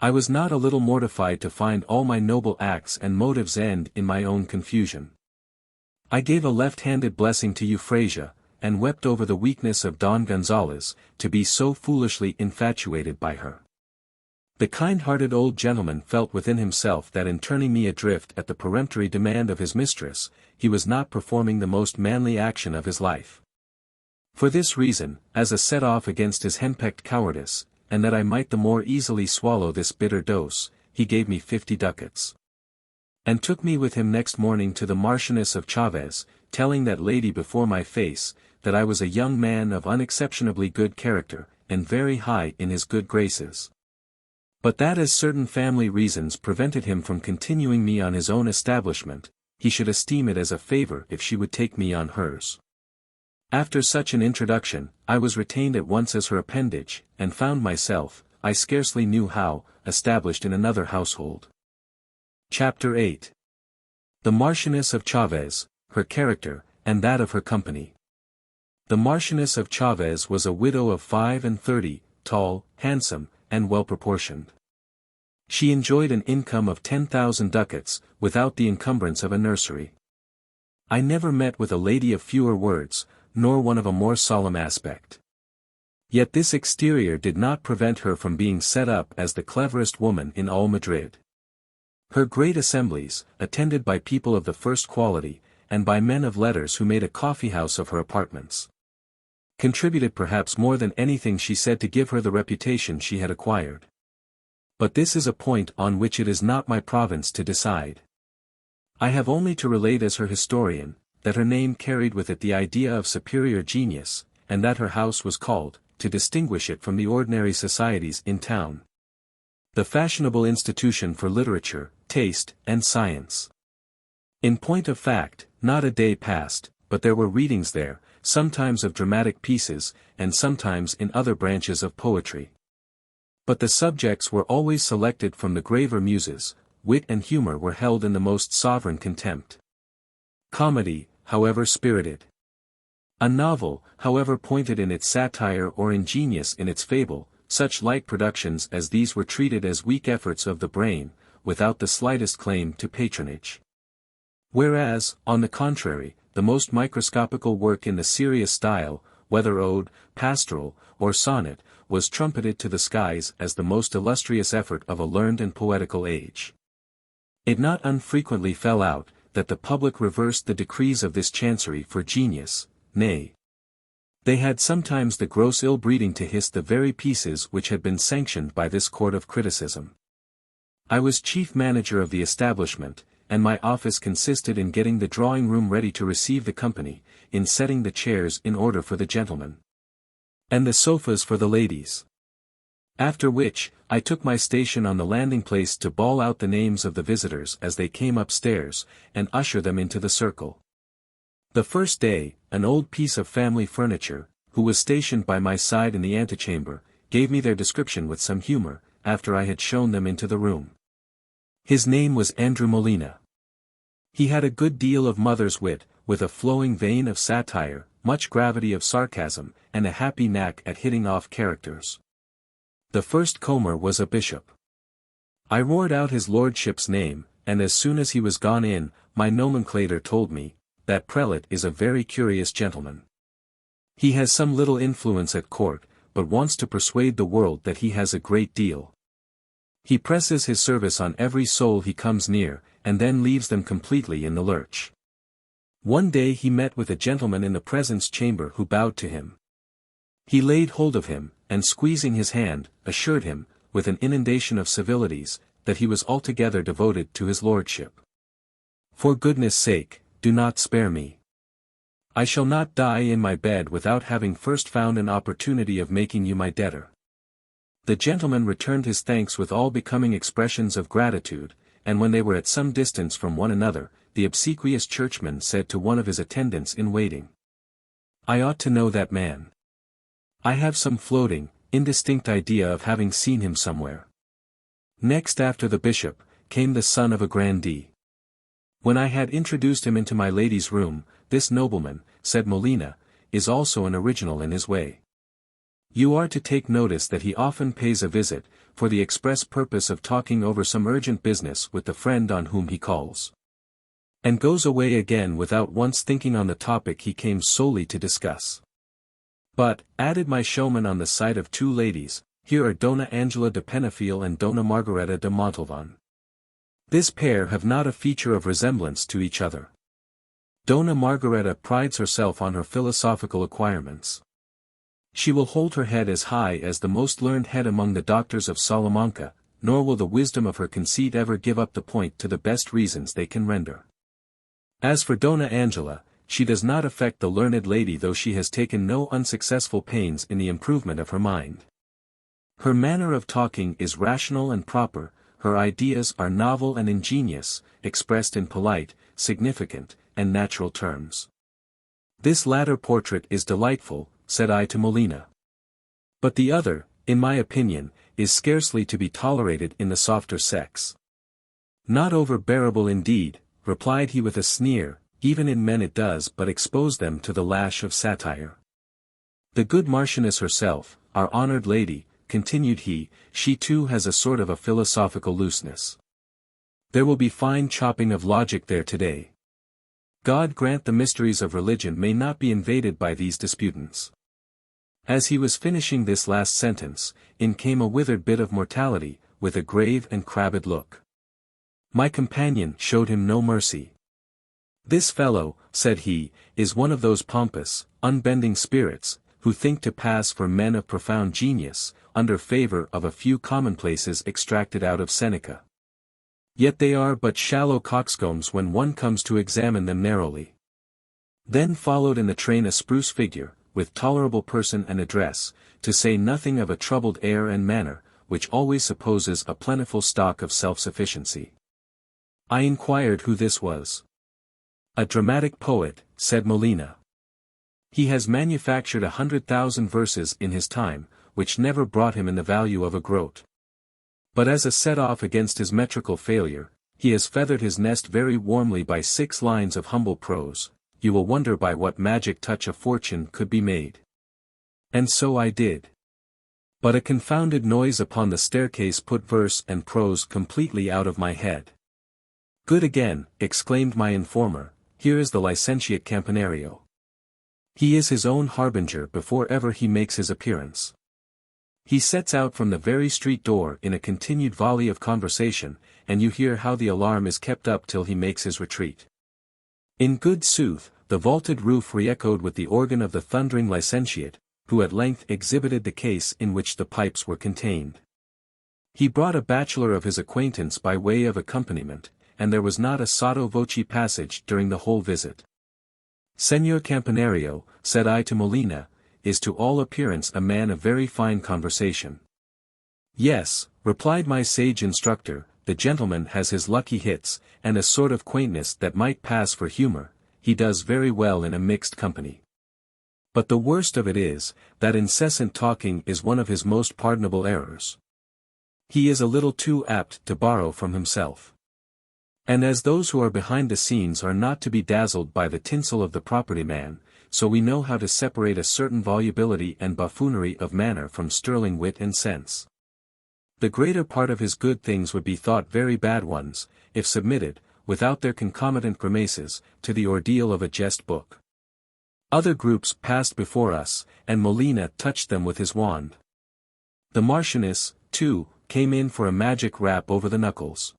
I was not a little mortified to find all my noble acts and motives end in my own confusion. I gave a left-handed blessing to Euphrasia, and wept over the weakness of Don Gonzalez, to be so foolishly infatuated by her. The kind-hearted old gentleman felt within himself that in turning me adrift at the peremptory demand of his mistress, he was not performing the most manly action of his life. For this reason, as a set-off against his henpecked cowardice, and that I might the more easily swallow this bitter dose, he gave me 50 ducats. And took me with him next morning to the Marchioness of Chaves, telling that lady before my face, that I was a young man of unexceptionably good character, and very high in his good graces. But that as certain family reasons prevented him from continuing me on his own establishment, he should esteem it as a favor if she would take me on hers. After such an introduction, I was retained at once as her appendage, and found myself, I scarcely knew how, established in another household. Chapter 8. The Marchioness of Chaves, her character, and that of her company. The Marchioness of Chaves was a widow of 35, tall, handsome, and well-proportioned. She enjoyed an income of 10,000 ducats, without the encumbrance of a nursery. I never met with a lady of fewer words, nor one of a more solemn aspect. Yet this exterior did not prevent her from being set up as the cleverest woman in all Madrid. Her great assemblies, attended by people of the first quality, and by men of letters who made a coffee-house of her apartments, contributed perhaps more than anything she said to give her the reputation she had acquired. But this is a point on which it is not my province to decide. I have only to relate as her historian, that her name carried with it the idea of superior genius, and that her house was called, to distinguish it from the ordinary societies in town, the fashionable institution for literature, taste, and science. In point of fact, not a day passed, but there were readings there, sometimes of dramatic pieces, and sometimes in other branches of poetry. But the subjects were always selected from the graver muses, wit and humor were held in the most sovereign contempt. Comedy, however spirited, a novel, however pointed in its satire or ingenious in its fable, such light productions as these were treated as weak efforts of the brain, without the slightest claim to patronage. Whereas, on the contrary, the most microscopical work in the serious style, whether ode, pastoral, or sonnet, was trumpeted to the skies as the most illustrious effort of a learned and poetical age. It not unfrequently fell out, that the public reversed the decrees of this chancery for genius, nay, they had sometimes the gross ill-breeding to hiss the very pieces which had been sanctioned by this court of criticism. I was chief manager of the establishment, and my office consisted in getting the drawing-room ready to receive the company, in setting the chairs in order for the gentlemen, and the sofas for the ladies. After which, I took my station on the landing-place to bawl out the names of the visitors as they came upstairs, and usher them into the circle. The first day, an old piece of family furniture, who was stationed by my side in the antechamber, gave me their description with some humor, after I had shown them into the room. His name was Andrew Molina. He had a good deal of mother's wit, with a flowing vein of satire, much gravity of sarcasm, and a happy knack at hitting off characters. The first comer was a bishop. I roared out his lordship's name, and as soon as he was gone in, my nomenclator told me, that prelate is a very curious gentleman. He has some little influence at court, but wants to persuade the world that he has a great deal. He presses his service on every soul he comes near, and then leaves them completely in the lurch. One day he met with a gentleman in the presence chamber who bowed to him. He laid hold of him, and squeezing his hand, assured him, with an inundation of civilities, that he was altogether devoted to his lordship. For goodness' sake, do not spare me. I shall not die in my bed without having first found an opportunity of making you my debtor. The gentleman returned his thanks with all becoming expressions of gratitude, and when they were at some distance from one another, the obsequious churchman said to one of his attendants in waiting, "I ought to know that man. I have some floating, indistinct idea of having seen him somewhere." Next after the bishop, came the son of a grandee. When I had introduced him into my lady's room, "This nobleman," said Molina, "is also an original in his way. You are to take notice that he often pays a visit, for the express purpose of talking over some urgent business with the friend on whom he calls, and goes away again without once thinking on the topic he came solely to discuss. But," added my showman on the sight of two ladies, "here are Dona Angela de Penafiel and Dona Margareta de Montalvan. This pair have not a feature of resemblance to each other. Dona Margareta prides herself on her philosophical acquirements. She will hold her head as high as the most learned head among the doctors of Salamanca, nor will the wisdom of her conceit ever give up the point to the best reasons they can render. As for Dona Angela, she does not affect the learned lady though she has taken no unsuccessful pains in the improvement of her mind. Her manner of talking is rational and proper, her ideas are novel and ingenious, expressed in polite, significant, and natural terms. This latter portrait is delightful, said I to Molina. But the other, in my opinion, is scarcely to be tolerated in the softer sex. Not over-bearable indeed, replied he with a sneer, even in men it does but expose them to the lash of satire. The good Marchioness herself, our honoured lady, continued he, she too has a sort of a philosophical looseness. There will be fine chopping of logic there today. God grant the mysteries of religion may not be invaded by these disputants. As he was finishing this last sentence, in came a withered bit of mortality, with a grave and crabbed look. My companion showed him no mercy. This fellow, said he, is one of those pompous, unbending spirits, who think to pass for men of profound genius, under favour of a few commonplaces extracted out of Seneca. Yet they are but shallow coxcombs when one comes to examine them narrowly. Then followed in the train a spruce figure, with tolerable person and address, to say nothing of a troubled air and manner, which always supposes a plentiful stock of self-sufficiency. I inquired who this was. A dramatic poet, said Molina. He has manufactured 100,000 verses in his time, which never brought him in the value of a groat. But as a set-off against his metrical failure, he has feathered his nest very warmly by 6 lines of humble prose. You will wonder by what magic touch a fortune could be made. And so I did. But a confounded noise upon the staircase put verse and prose completely out of my head. Good again, exclaimed my informer, here is the licentiate Campanario. He is his own harbinger before ever he makes his appearance. He sets out from the very street door in a continued volley of conversation, and you hear how the alarm is kept up till he makes his retreat. In good sooth, the vaulted roof re-echoed with the organ of the thundering licentiate, who at length exhibited the case in which the pipes were contained. He brought a bachelor of his acquaintance by way of accompaniment, and there was not a sotto voce passage during the whole visit. Señor Campanario, said I to Molina, is to all appearance a man of very fine conversation. Yes, replied my sage instructor, the gentleman has his lucky hits, and a sort of quaintness that might pass for humour, he does very well in a mixed company. But the worst of it is, that incessant talking is one of his most pardonable errors. He is a little too apt to borrow from himself. And as those who are behind the scenes are not to be dazzled by the tinsel of the property man, so we know how to separate a certain volubility and buffoonery of manner from sterling wit and sense. The greater part of his good things would be thought very bad ones, if submitted, without their concomitant grimaces, to the ordeal of a jest book. Other groups passed before us, and Molina touched them with his wand. The Marchioness, too, came in for a magic rap over the knuckles.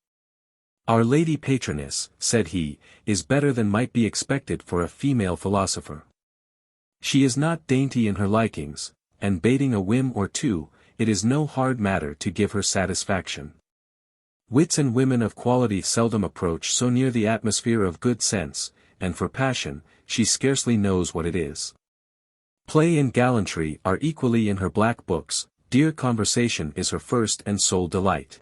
Our lady patroness, said he, is better than might be expected for a female philosopher. She is not dainty in her likings, and bating a whim or two, it is no hard matter to give her satisfaction. Wits and women of quality seldom approach so near the atmosphere of good sense, and for passion, she scarcely knows what it is. Play and gallantry are equally in her black books, dear conversation is her first and sole delight.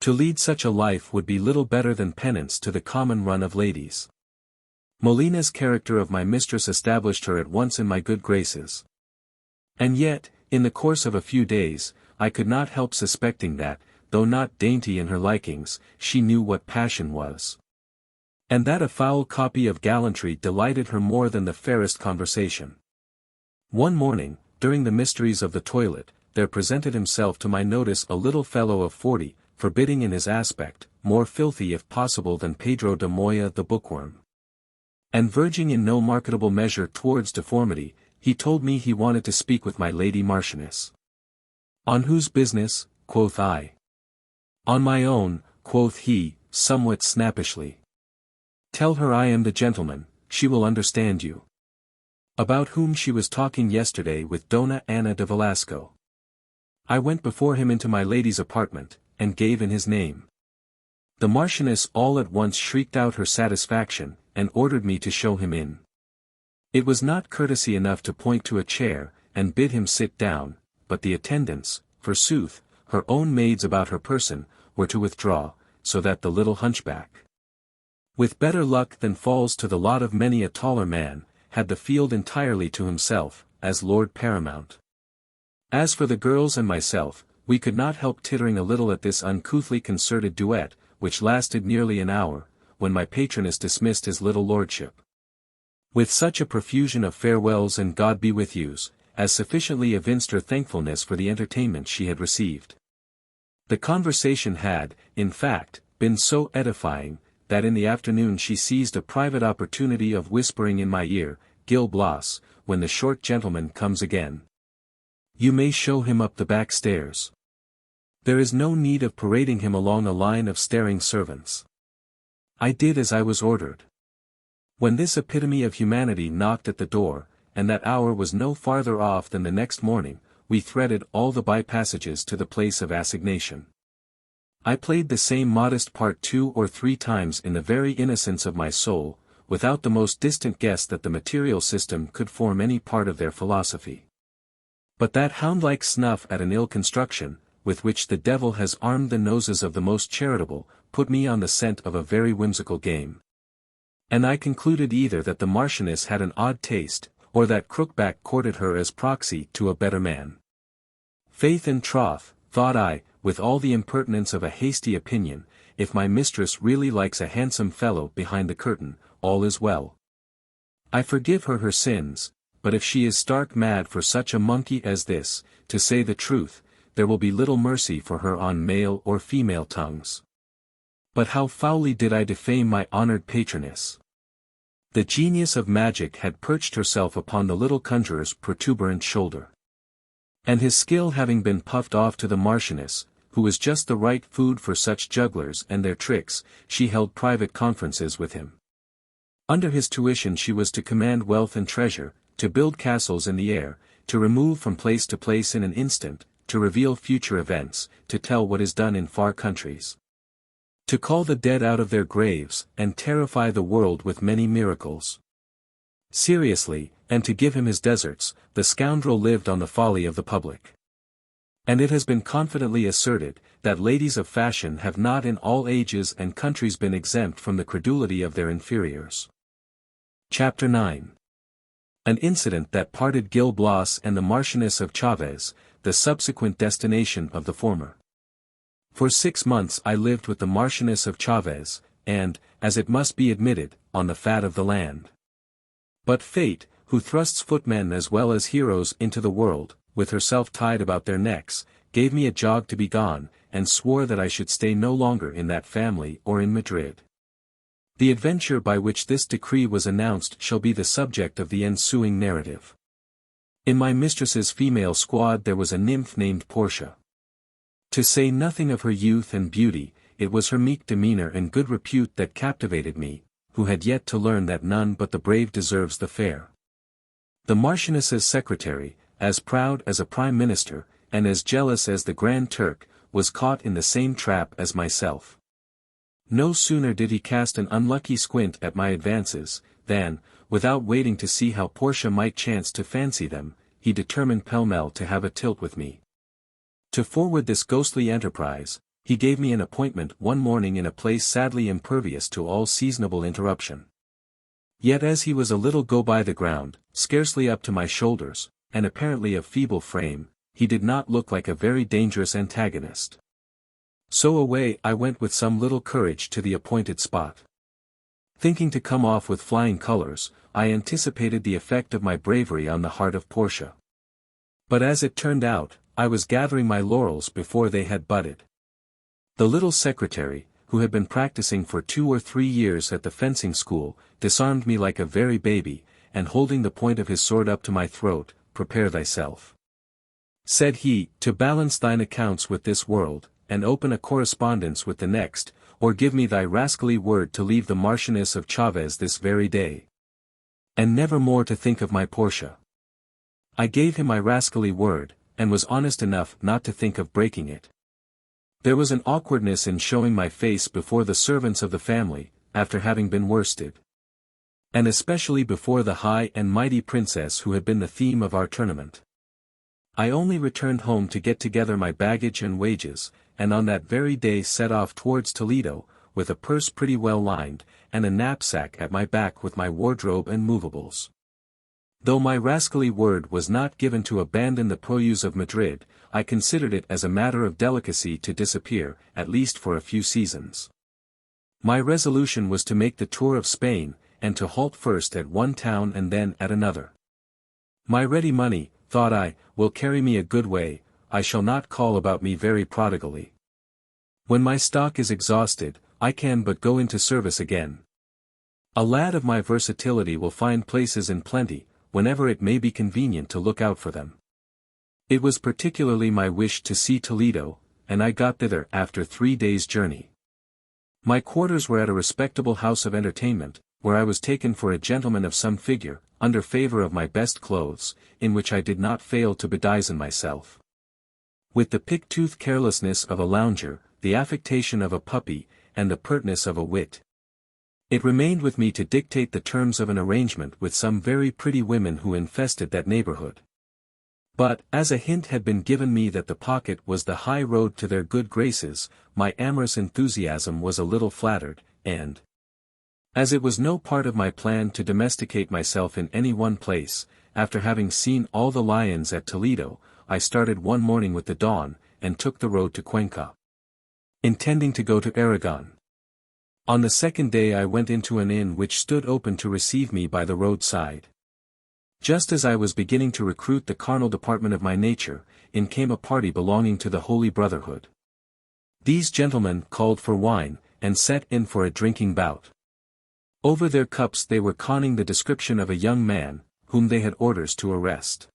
To lead such a life would be little better than penance to the common run of ladies. Molina's character of my mistress established her at once in my good graces. And yet, in the course of a few days, I could not help suspecting that, though not dainty in her likings, she knew what passion was. And that a foul copy of gallantry delighted her more than the fairest conversation. One morning, during the mysteries of the toilet, there presented himself to my notice a little fellow of 40, forbidding in his aspect, more filthy if possible than Pedro de Moya the bookworm. And verging in no marketable measure towards deformity, he told me he wanted to speak with my lady Marchioness. On whose business, quoth I. On my own, quoth he, somewhat snappishly. Tell her I am the gentleman, she will understand you. About whom she was talking yesterday with Dona Ana de Velasco. I went before him into my lady's apartment, and gave in his name. The Marchioness all at once shrieked out her satisfaction, and ordered me to show him in. It was not courtesy enough to point to a chair, and bid him sit down, but the attendants, forsooth, her own maids about her person, were to withdraw, so that the little hunchback, with better luck than falls to the lot of many a taller man, had the field entirely to himself, as Lord Paramount. As for the girls and myself, we could not help tittering a little at this uncouthly concerted duet, which lasted nearly an hour, when my patroness dismissed his little lordship with such a profusion of farewells and God be with yous, as sufficiently evinced her thankfulness for the entertainment she had received. The conversation had, in fact, been so edifying, that in the afternoon she seized a private opportunity of whispering in my ear, "Gil Blas, when the short gentleman comes again, you may show him up the back stairs. There is no need of parading him along a line of staring servants." I did as I was ordered. When this epitome of humanity knocked at the door, and that hour was no farther off than the next morning, we threaded all the by-passages to the place of assignation. I played the same modest part 2 or 3 times in the very innocence of my soul, without the most distant guess that the material system could form any part of their philosophy. But that hound-like snuff at an ill construction, with which the devil has armed the noses of the most charitable, put me on the scent of a very whimsical game. And I concluded either that the Marchioness had an odd taste, or that Crookback courted her as proxy to a better man. Faith and troth, thought I, with all the impertinence of a hasty opinion, if my mistress really likes a handsome fellow behind the curtain, all is well. I forgive her sins, but if she is stark mad for such a monkey as this, to say the truth, there will be little mercy for her on male or female tongues. But how foully did I defame my honored patroness! The genius of magic had perched herself upon the little conjurer's protuberant shoulder. And his skill having been puffed off to the Marchioness, who was just the right food for such jugglers and their tricks, she held private conferences with him. Under his tuition she was to command wealth and treasure, to build castles in the air, to remove from place to place in an instant, to reveal future events, to tell what is done in far countries, to call the dead out of their graves, and terrify the world with many miracles. Seriously, and to give him his deserts, the scoundrel lived on the folly of the public. And it has been confidently asserted, that ladies of fashion have not in all ages and countries been exempt from the credulity of their inferiors. Chapter 9. An incident that parted Gil Blas and the Marchioness of Chaves, the subsequent destination of the former. For 6 months I lived with the Marchioness of Chaves, and, as it must be admitted, on the fat of the land. But fate, who thrusts footmen as well as heroes into the world, with herself tied about their necks, gave me a jog to be gone, and swore that I should stay no longer in that family or in Madrid. The adventure by which this decree was announced shall be the subject of the ensuing narrative. In my mistress's female squad there was a nymph named Portia. To say nothing of her youth and beauty, it was her meek demeanor and good repute that captivated me, who had yet to learn that none but the brave deserves the fair. The Marchioness's secretary, as proud as a prime minister, and as jealous as the Grand Turk, was caught in the same trap as myself. No sooner did he cast an unlucky squint at my advances, than, without waiting to see how Portia might chance to fancy them, he determined pell-mell to have a tilt with me. To forward this ghostly enterprise, he gave me an appointment one morning in a place sadly impervious to all seasonable interruption. Yet as he was a little go by the ground, scarcely up to my shoulders, and apparently of feeble frame, he did not look like a very dangerous antagonist. So away I went with some little courage to the appointed spot. Thinking to come off with flying colors, I anticipated the effect of my bravery on the heart of Portia. But as it turned out, I was gathering my laurels before they had budded. The little secretary, who had been practicing for 2 or 3 years at the fencing school, disarmed me like a very baby, and holding the point of his sword up to my throat, "Prepare thyself," said he, "to balance thine accounts with this world, and open a correspondence with the next, or give me thy rascally word to leave the Marchioness of Chaves this very day, and never more to think of my Portia." I gave him my rascally word, and was honest enough not to think of breaking it. There was an awkwardness in showing my face before the servants of the family, after having been worsted. And especially before the high and mighty princess who had been the theme of our tournament. I only returned home to get together my baggage and wages, and on that very day set off towards Toledo, with a purse pretty well lined, and a knapsack at my back with my wardrobe and movables. Though my rascally word was not given to abandon the purlieus of Madrid, I considered it as a matter of delicacy to disappear, at least for a few seasons. My resolution was to make the tour of Spain, and to halt first at one town and then at another. My ready money, thought I, will carry me a good way, I shall not call about me very prodigally. When my stock is exhausted, I can but go into service again. A lad of my versatility will find places in plenty, whenever it may be convenient to look out for them. It was particularly my wish to see Toledo, and I got thither after 3 days' journey. My quarters were at a respectable house of entertainment, where I was taken for a gentleman of some figure, under favour of my best clothes, in which I did not fail to bedizen myself. With the pick-tooth carelessness of a lounger, the affectation of a puppy, and the pertness of a wit. It remained with me to dictate the terms of an arrangement with some very pretty women who infested that neighbourhood. But, as a hint had been given me that the pocket was the high road to their good graces, my amorous enthusiasm was a little flattered, and, as it was no part of my plan to domesticate myself in any one place, after having seen all the lions at Toledo, I started one morning with the dawn, and took the road to Cuenca, intending to go to Aragon. On the second day I went into an inn which stood open to receive me by the roadside. Just as I was beginning to recruit the carnal department of my nature, in came a party belonging to the Holy Brotherhood. These gentlemen called for wine, and set in for a drinking bout. Over their cups they were conning the description of a young man, whom they had orders to arrest.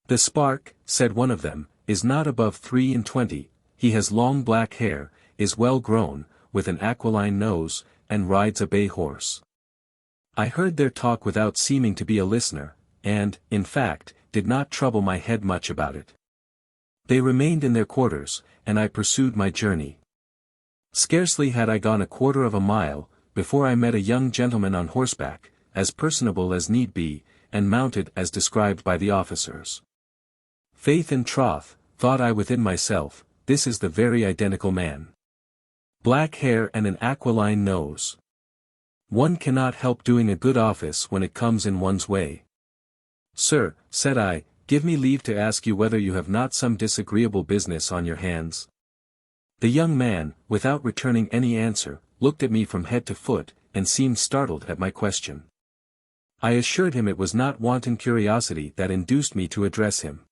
"The spark," said one of them, "is not above 23, he has long black hair, is well grown, with an aquiline nose, and rides a bay horse." I heard their talk without seeming to be a listener, and, in fact, did not trouble my head much about it. They remained in their quarters, and I pursued my journey. Scarcely had I gone a quarter of a mile, before I met a young gentleman on horseback, as personable as need be, and mounted as described by the officers. Faith and troth, thought I within myself, this is the very identical man. Black hair and an aquiline nose. One cannot help doing a good office when it comes in one's way. "Sir," said I, "give me leave to ask you whether you have not some disagreeable business on your hands?" The young man, without returning any answer, looked at me from head to foot, and seemed startled at my question. I assured him it was not wanton curiosity that induced me to address him.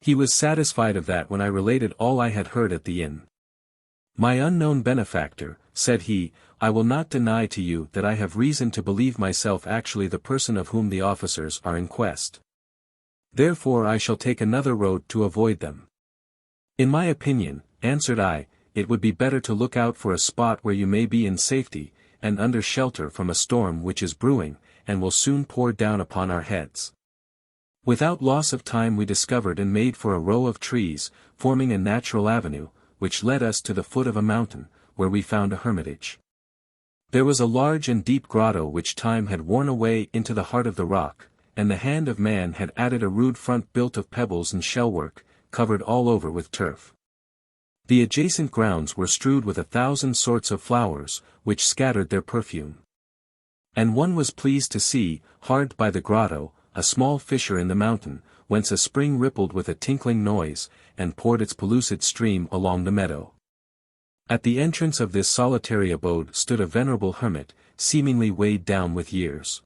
He was satisfied of that when I related all I had heard at the inn. "My unknown benefactor," said he, "I will not deny to you that I have reason to believe myself actually the person of whom the officers are in quest. Therefore I shall take another road to avoid them." "In my opinion," answered I, "it would be better to look out for a spot where you may be in safety, and under shelter from a storm which is brewing, and will soon pour down upon our heads." Without loss of time we discovered and made for a row of trees, forming a natural avenue, which led us to the foot of a mountain, where we found a hermitage. There was a large and deep grotto which time had worn away into the heart of the rock, and the hand of man had added a rude front built of pebbles and shellwork, covered all over with turf. The adjacent grounds were strewed with 1,000 sorts of flowers, which scattered their perfume. And one was pleased to see, hard by the grotto, a small fissure in the mountain, whence a spring rippled with a tinkling noise, and poured its pellucid stream along the meadow. At the entrance of this solitary abode stood a venerable hermit, seemingly weighed down with years.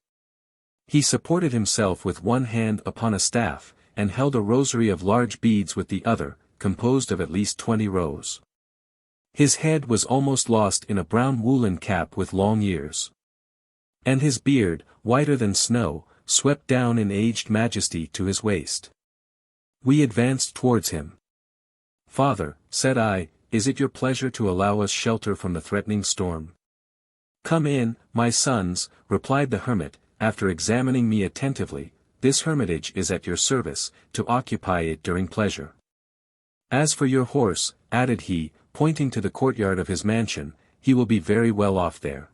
He supported himself with one hand upon a staff, and held a rosary of large beads with the other, composed of at least 20 rows. His head was almost lost in a brown woolen cap with long ears. And his beard, whiter than snow, swept down in aged majesty to his waist. We advanced towards him. "Father," said I, "is it your pleasure to allow us shelter from the threatening storm?" "Come in, my sons," replied the hermit, after examining me attentively, "this hermitage is at your service, to occupy it during pleasure. As for your horse," added he, pointing to the courtyard of his mansion, "he will be very well off there."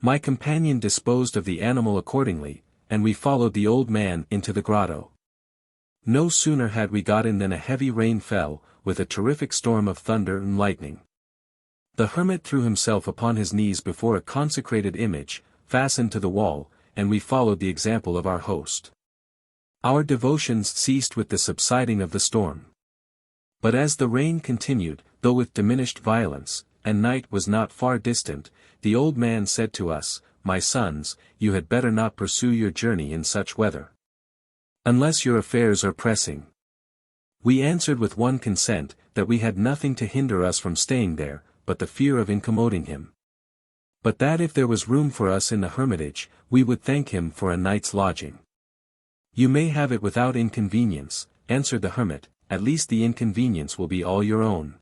My companion disposed of the animal accordingly, and we followed the old man into the grotto. No sooner had we got in than a heavy rain fell, with a terrific storm of thunder and lightning. The hermit threw himself upon his knees before a consecrated image, fastened to the wall, and we followed the example of our host. Our devotions ceased with the subsiding of the storm. But as the rain continued, though with diminished violence, and night was not far distant, the old man said to us, "My sons, you had better not pursue your journey in such weather, unless your affairs are pressing." We answered with one consent, that we had nothing to hinder us from staying there, but the fear of incommoding him. But that if there was room for us in the hermitage, we would thank him for a night's lodging. "You may have it without inconvenience," answered the hermit, "at least the inconvenience will be all your own.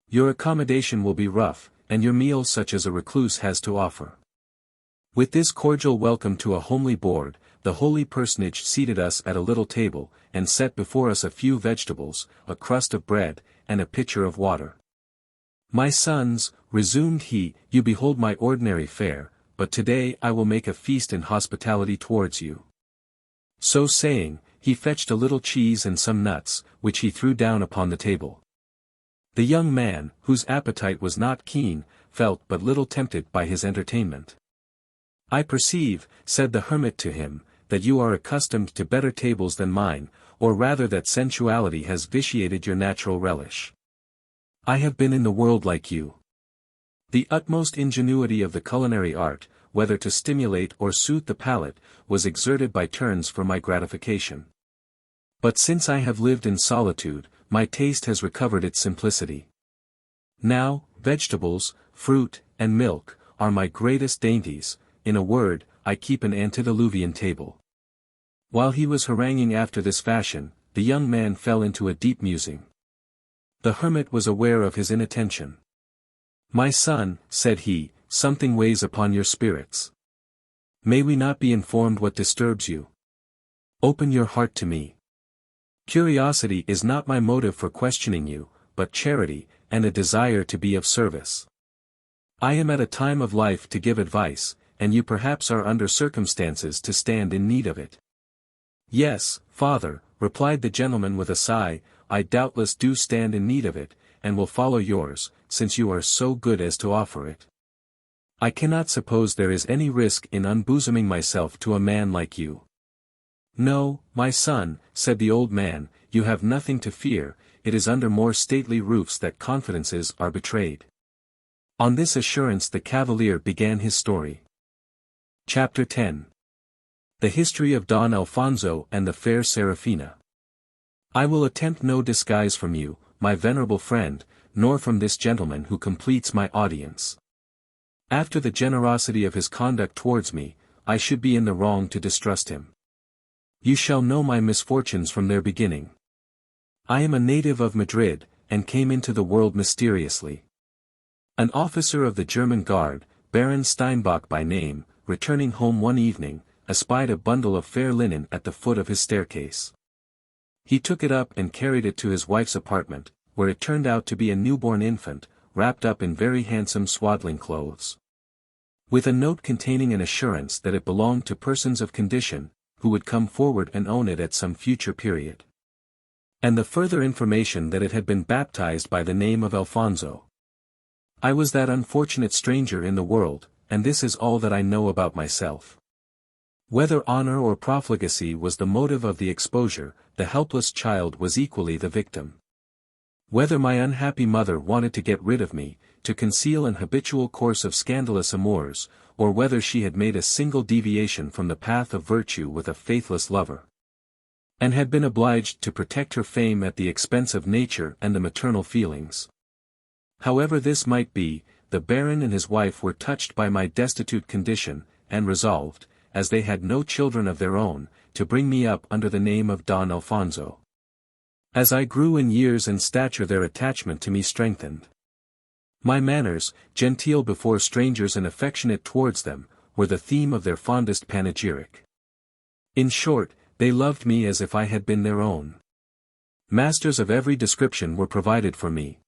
Your accommodation will be rough, and your meals such as a recluse has to offer." With this cordial welcome to a homely board, the holy personage seated us at a little table, and set before us a few vegetables, a crust of bread, and a pitcher of water. "My sons," resumed he, "you behold my ordinary fare, but today I will make a feast in hospitality towards you." So saying, he fetched a little cheese and some nuts, which he threw down upon the table. The young man, whose appetite was not keen, felt but little tempted by his entertainment. "I perceive," said the hermit to him, "that you are accustomed to better tables than mine, or rather that sensuality has vitiated your natural relish. I have been in the world like you. The utmost ingenuity of the culinary art, whether to stimulate or soothe the palate, was exerted by turns for my gratification. But since I have lived in solitude, my taste has recovered its simplicity. Now, vegetables, fruit, and milk, are my greatest dainties. In a word, I keep an antediluvian table." While he was haranguing after this fashion, the young man fell into a deep musing. The hermit was aware of his inattention. "My son," said he, "something weighs upon your spirits. May we not be informed what disturbs you? Open your heart to me. Curiosity is not my motive for questioning you, but charity, and a desire to be of service. I am at a time of life to give advice, and you perhaps are under circumstances to stand in need of it." "Yes, father," replied the gentleman with a sigh, "I doubtless do stand in need of it, and will follow yours, since you are so good as to offer it. I cannot suppose there is any risk in unbosoming myself to a man like you." "No, my son," said the old man, "you have nothing to fear, it is under more stately roofs that confidences are betrayed." On this assurance the cavalier began his story. Chapter 10. The History of Don Alfonso and the Fair Serafina. "I will attempt no disguise from you, my venerable friend, nor from this gentleman who completes my audience. After the generosity of his conduct towards me, I should be in the wrong to distrust him. You shall know my misfortunes from their beginning. I am a native of Madrid, and came into the world mysteriously. An officer of the German Guard, Baron Steinbach by name, returning home one evening, espied a bundle of fair linen at the foot of his staircase. He took it up and carried it to his wife's apartment, where it turned out to be a newborn infant, wrapped up in very handsome swaddling clothes. With a note containing an assurance that it belonged to persons of condition, who would come forward and own it at some future period. And the further information that it had been baptized by the name of Alfonso. I was that unfortunate stranger in the world, and this is all that I know about myself. Whether honor or profligacy was the motive of the exposure, the helpless child was equally the victim. Whether my unhappy mother wanted to get rid of me, to conceal an habitual course of scandalous amours, or whether she had made a single deviation from the path of virtue with a faithless lover, and had been obliged to protect her fame at the expense of nature and the maternal feelings. However this might be, the Baron and his wife were touched by my destitute condition, and resolved, as they had no children of their own, to bring me up under the name of Don Alfonso. As I grew in years and stature their attachment to me strengthened. My manners, genteel before strangers and affectionate towards them, were the theme of their fondest panegyric. In short, they loved me as if I had been their own. Masters of every description were provided for me.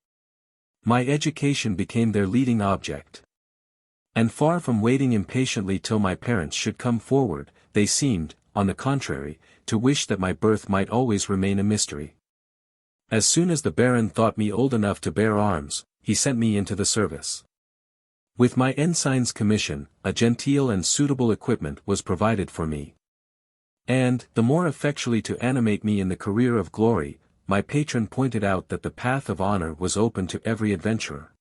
My education became their leading object. And far from waiting impatiently till my parents should come forward, they seemed, on the contrary, to wish that my birth might always remain a mystery. As soon as the Baron thought me old enough to bear arms, he sent me into the service. With my ensign's commission, a genteel and suitable equipment was provided for me. And, the more effectually to animate me in the career of glory, my patron pointed out that the path of honor was open to every adventurer.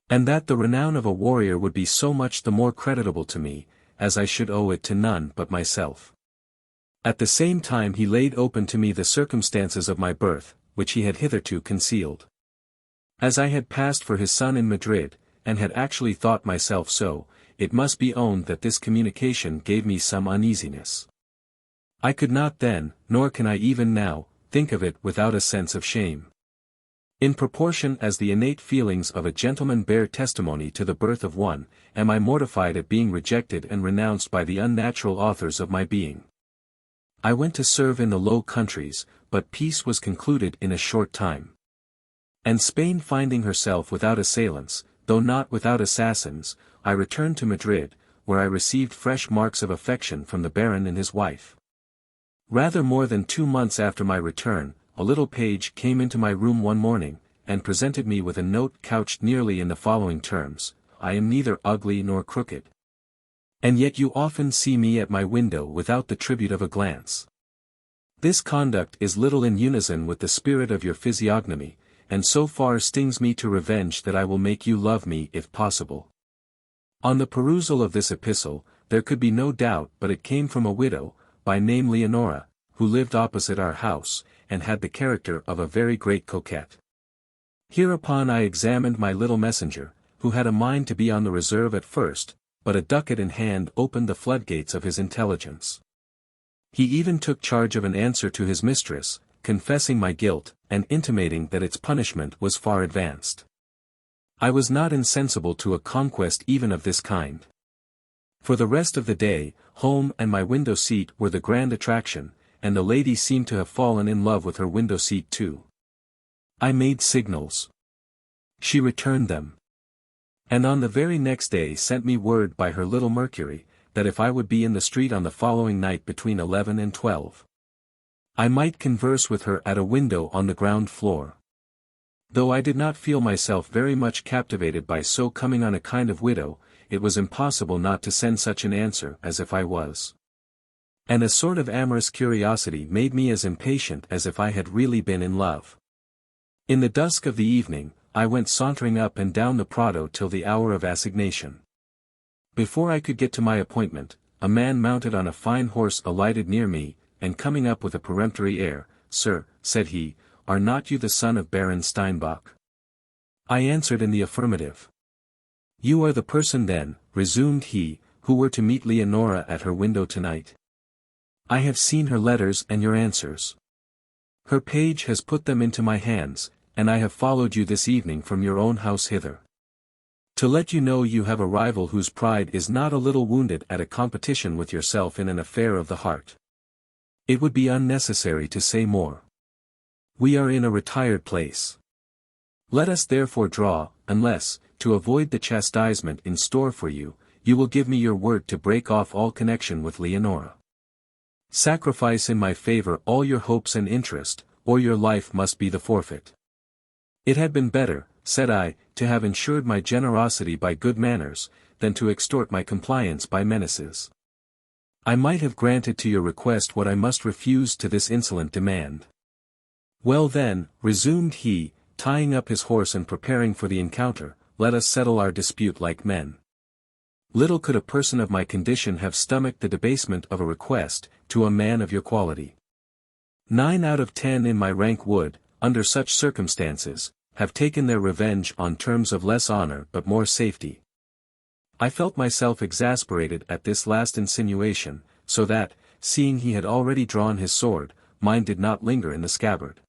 And that the renown of a warrior would be so much the more creditable to me, as I should owe it to none but myself. At the same time he laid open to me the circumstances of my birth, which he had hitherto concealed. As I had passed for his son in Madrid, and had actually thought myself so, it must be owned that this communication gave me some uneasiness. I could not then, nor can I even now, think of it without a sense of shame. In proportion as the innate feelings of a gentleman bear testimony to the birth of one, am I mortified at being rejected and renounced by the unnatural authors of my being. I went to serve in the Low Countries, but peace was concluded in a short time. And Spain finding herself without assailants, though not without assassins, I returned to Madrid, where I received fresh marks of affection from the Baron and his wife. Rather more than 2 months after my return, a little page came into my room one morning, and presented me with a note couched nearly in the following terms: I am neither ugly nor crooked. And yet you often see me at my window without the tribute of a glance. This conduct is little in unison with the spirit of your physiognomy, and so far stings me to revenge that I will make you love me if possible. On the perusal of this epistle, there could be no doubt but it came from a widow, by name Leonora, who lived opposite our house, and had the character of a very great coquette. Hereupon I examined my little messenger, who had a mind to be on the reserve at first, but a ducat in hand opened the floodgates of his intelligence. He even took charge of an answer to his mistress, confessing my guilt, and intimating that its punishment was far advanced. I was not insensible to a conquest even of this kind. For the rest of the day, home and my window seat were the grand attraction, and the lady seemed to have fallen in love with her window seat too. I made signals. She returned them. And on the very next day sent me word by her little Mercury, that if I would be in the street on the following night between 11 and 12, I might converse with her at a window on the ground floor. Though I did not feel myself very much captivated by so coming on a kind of widow, it was impossible not to send such an answer as if I was. And a sort of amorous curiosity made me as impatient as if I had really been in love. In the dusk of the evening, I went sauntering up and down the Prado till the hour of assignation. Before I could get to my appointment, a man mounted on a fine horse alighted near me, and coming up with a peremptory air, "Sir," said he, "are not you the son of Baron Steinbach?" I answered in the affirmative. "You are the person then," resumed he, "who were to meet Leonora at her window tonight. I have seen her letters and your answers. Her page has put them into my hands, and I have followed you this evening from your own house hither, to let you know you have a rival whose pride is not a little wounded at a competition with yourself in an affair of the heart. It would be unnecessary to say more. We are in a retired place. Let us therefore draw, unless, to avoid the chastisement in store for you, you will give me your word to break off all connection with Leonora. Sacrifice in my favor all your hopes and interest, or your life must be the forfeit." It had been better, said I, to have ensured my generosity by good manners, than to extort my compliance by menaces. I might have granted to your request what I must refuse to this insolent demand. "Well then," resumed he, tying up his horse and preparing for the encounter, "let us settle our dispute like men. Little could a person of my condition have stomached the debasement of a request, to a man of your quality. 9 out of 10 in my rank would, under such circumstances, have taken their revenge on terms of less honor but more safety." I felt myself exasperated at this last insinuation, so that, seeing he had already drawn his sword, mine did not linger in the scabbard.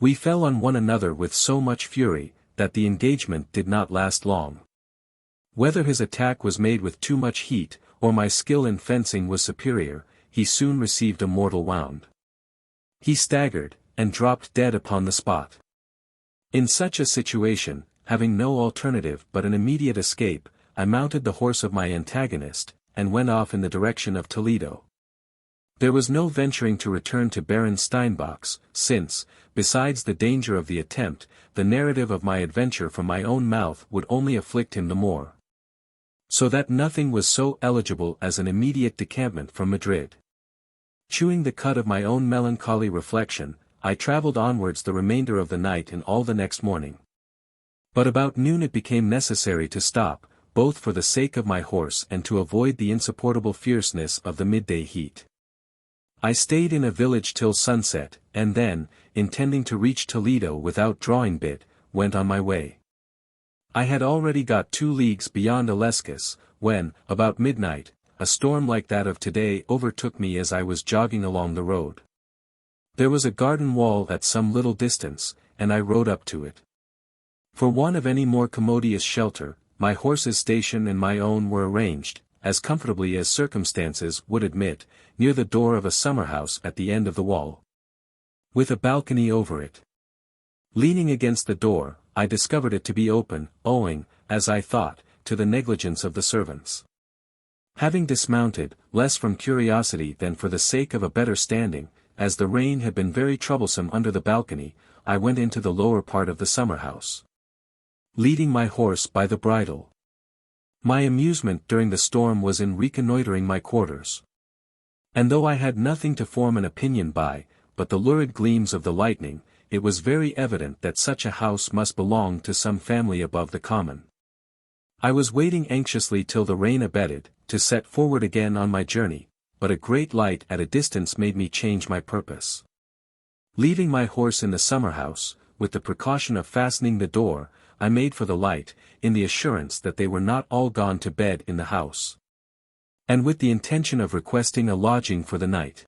We fell on one another with so much fury, that the engagement did not last long. Whether his attack was made with too much heat, or my skill in fencing was superior, he soon received a mortal wound. He staggered, and dropped dead upon the spot. In such a situation, having no alternative but an immediate escape, I mounted the horse of my antagonist, and went off in the direction of Toledo. There was no venturing to return to Baron Steinbach's, since, besides the danger of the attempt, the narrative of my adventure from my own mouth would only afflict him the more. So that nothing was so eligible as an immediate decampment from Madrid. Chewing the cud of my own melancholy reflection, I travelled onwards the remainder of the night and all the next morning. But about noon it became necessary to stop, both for the sake of my horse and to avoid the insupportable fierceness of the midday heat. I stayed in a village till sunset, and then, intending to reach Toledo without drawing bit, went on my way. I had already got 2 leagues beyond Illescas, when, about midnight, a storm like that of today overtook me as I was jogging along the road. There was a garden wall at some little distance, and I rode up to it. For want of any more commodious shelter, my horse's station and my own were arranged, as comfortably as circumstances would admit, near the door of a summer-house at the end of the wall, with a balcony over it. Leaning against the door, I discovered it to be open, owing, as I thought, to the negligence of the servants. Having dismounted, less from curiosity than for the sake of a better standing, as the rain had been very troublesome under the balcony, I went into the lower part of the summer-house, leading my horse by the bridle. My amusement during the storm was in reconnoitering my quarters. And though I had nothing to form an opinion by, but the lurid gleams of the lightning, it was very evident that such a house must belong to some family above the common. I was waiting anxiously till the rain abated, to set forward again on my journey, but a great light at a distance made me change my purpose. Leaving my horse in the summer-house, with the precaution of fastening the door, I made for the light, in the assurance that they were not all gone to bed in the house, and with the intention of requesting a lodging for the night.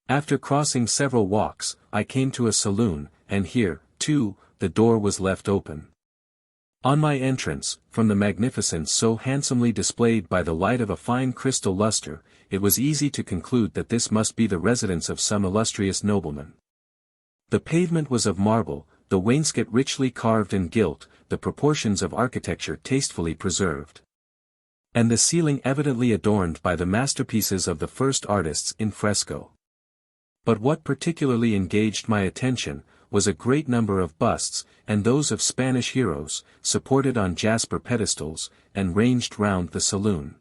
After crossing several walks, I came to a saloon, and here, too, the door was left open. On my entrance, from the magnificence so handsomely displayed by the light of a fine crystal lustre, it was easy to conclude that this must be the residence of some illustrious nobleman. The pavement was of marble, the wainscot richly carved and gilt, the proportions of architecture tastefully preserved, and the ceiling evidently adorned by the masterpieces of the first artists in fresco. But what particularly engaged my attention, was a great number of busts, and those of Spanish heroes, supported on jasper pedestals, and ranged round the saloon.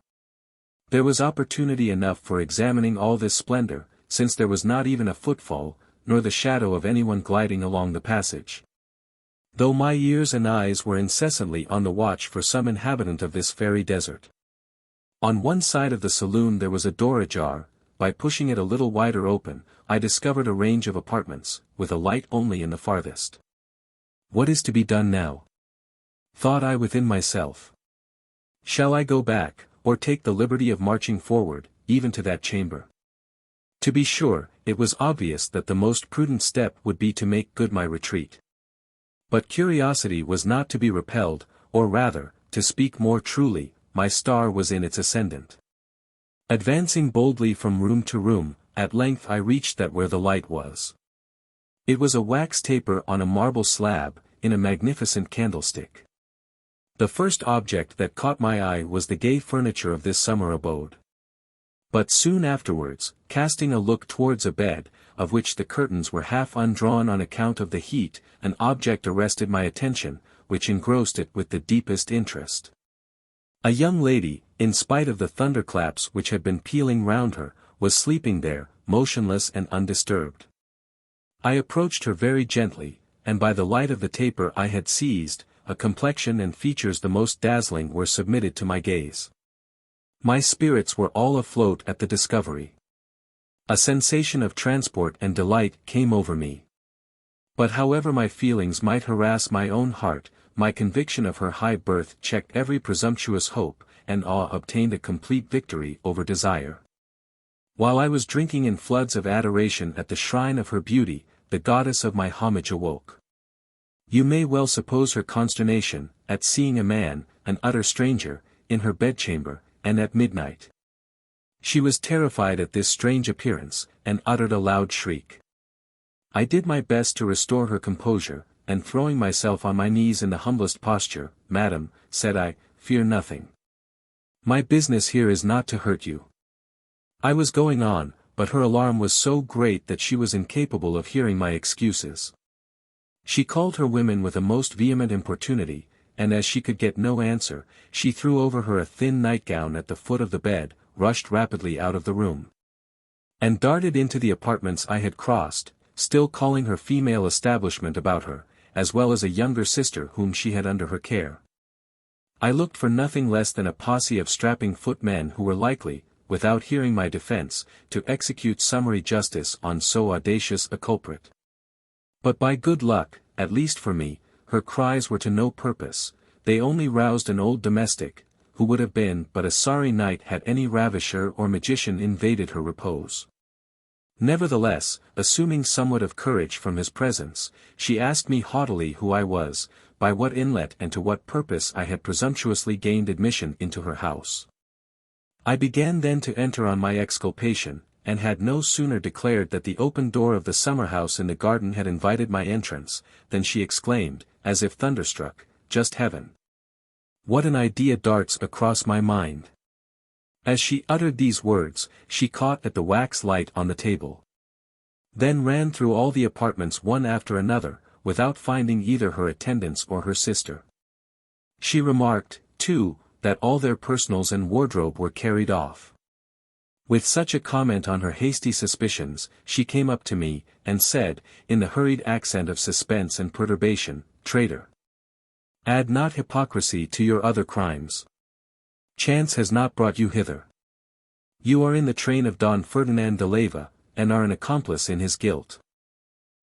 There was opportunity enough for examining all this splendor, since there was not even a footfall, nor the shadow of anyone gliding along the passage. Though my ears and eyes were incessantly on the watch for some inhabitant of this fairy desert. On one side of the saloon there was a door ajar. By pushing it a little wider open, I discovered a range of apartments, with a light only in the farthest. What is to be done now? Thought I within myself. Shall I go back, or take the liberty of marching forward, even to that chamber? To be sure, it was obvious that the most prudent step would be to make good my retreat. But curiosity was not to be repelled, or rather, to speak more truly, my star was in its ascendant. Advancing boldly from room to room, at length I reached that where the light was. It was a wax taper on a marble slab, in a magnificent candlestick. The first object that caught my eye was the gay furniture of this summer abode. But soon afterwards, casting a look towards a bed, of which the curtains were half undrawn on account of the heat, an object arrested my attention, which engrossed it with the deepest interest. A young lady, in spite of the thunderclaps which had been pealing round her, was sleeping there, motionless and undisturbed. I approached her very gently, and by the light of the taper I had seized, a complexion and features the most dazzling were submitted to my gaze. My spirits were all afloat at the discovery. A sensation of transport and delight came over me. But however my feelings might harass my own heart, my conviction of her high birth checked every presumptuous hope, and awe obtained a complete victory over desire. While I was drinking in floods of adoration at the shrine of her beauty, the goddess of my homage awoke. You may well suppose her consternation, at seeing a man, an utter stranger, in her bedchamber, and at midnight. She was terrified at this strange appearance, and uttered a loud shriek. I did my best to restore her composure, and throwing myself on my knees in the humblest posture, "Madam," said I, "fear nothing. My business here is not to hurt you." I was going on, but her alarm was so great that she was incapable of hearing my excuses. She called her women with a most vehement importunity, and as she could get no answer, she threw over her a thin nightgown at the foot of the bed, rushed rapidly out of the room, and darted into the apartments I had crossed, still calling her female establishment about her, as well as a younger sister whom she had under her care. I looked for nothing less than a posse of strapping footmen who were likely, without hearing my defense, to execute summary justice on so audacious a culprit. But by good luck, at least for me, her cries were to no purpose. They only roused an old domestic, who would have been but a sorry knight had any ravisher or magician invaded her repose. Nevertheless, assuming somewhat of courage from his presence, she asked me haughtily who I was, by what inlet and to what purpose I had presumptuously gained admission into her house. I began then to enter on my exculpation, and had no sooner declared that the open door of the summer-house in the garden had invited my entrance, than she exclaimed, as if thunderstruck, "Just heaven! What an idea darts across my mind!" As she uttered these words, she caught at the wax light on the table, then ran through all the apartments one after another, without finding either her attendants or her sister. She remarked, too, that all their personals and wardrobe were carried off. With such a comment on her hasty suspicions, she came up to me, and said, in the hurried accent of suspense and perturbation, "Traitor! Add not hypocrisy to your other crimes. Chance has not brought you hither. You are in the train of Don Ferdinand de Leyva, and are an accomplice in his guilt.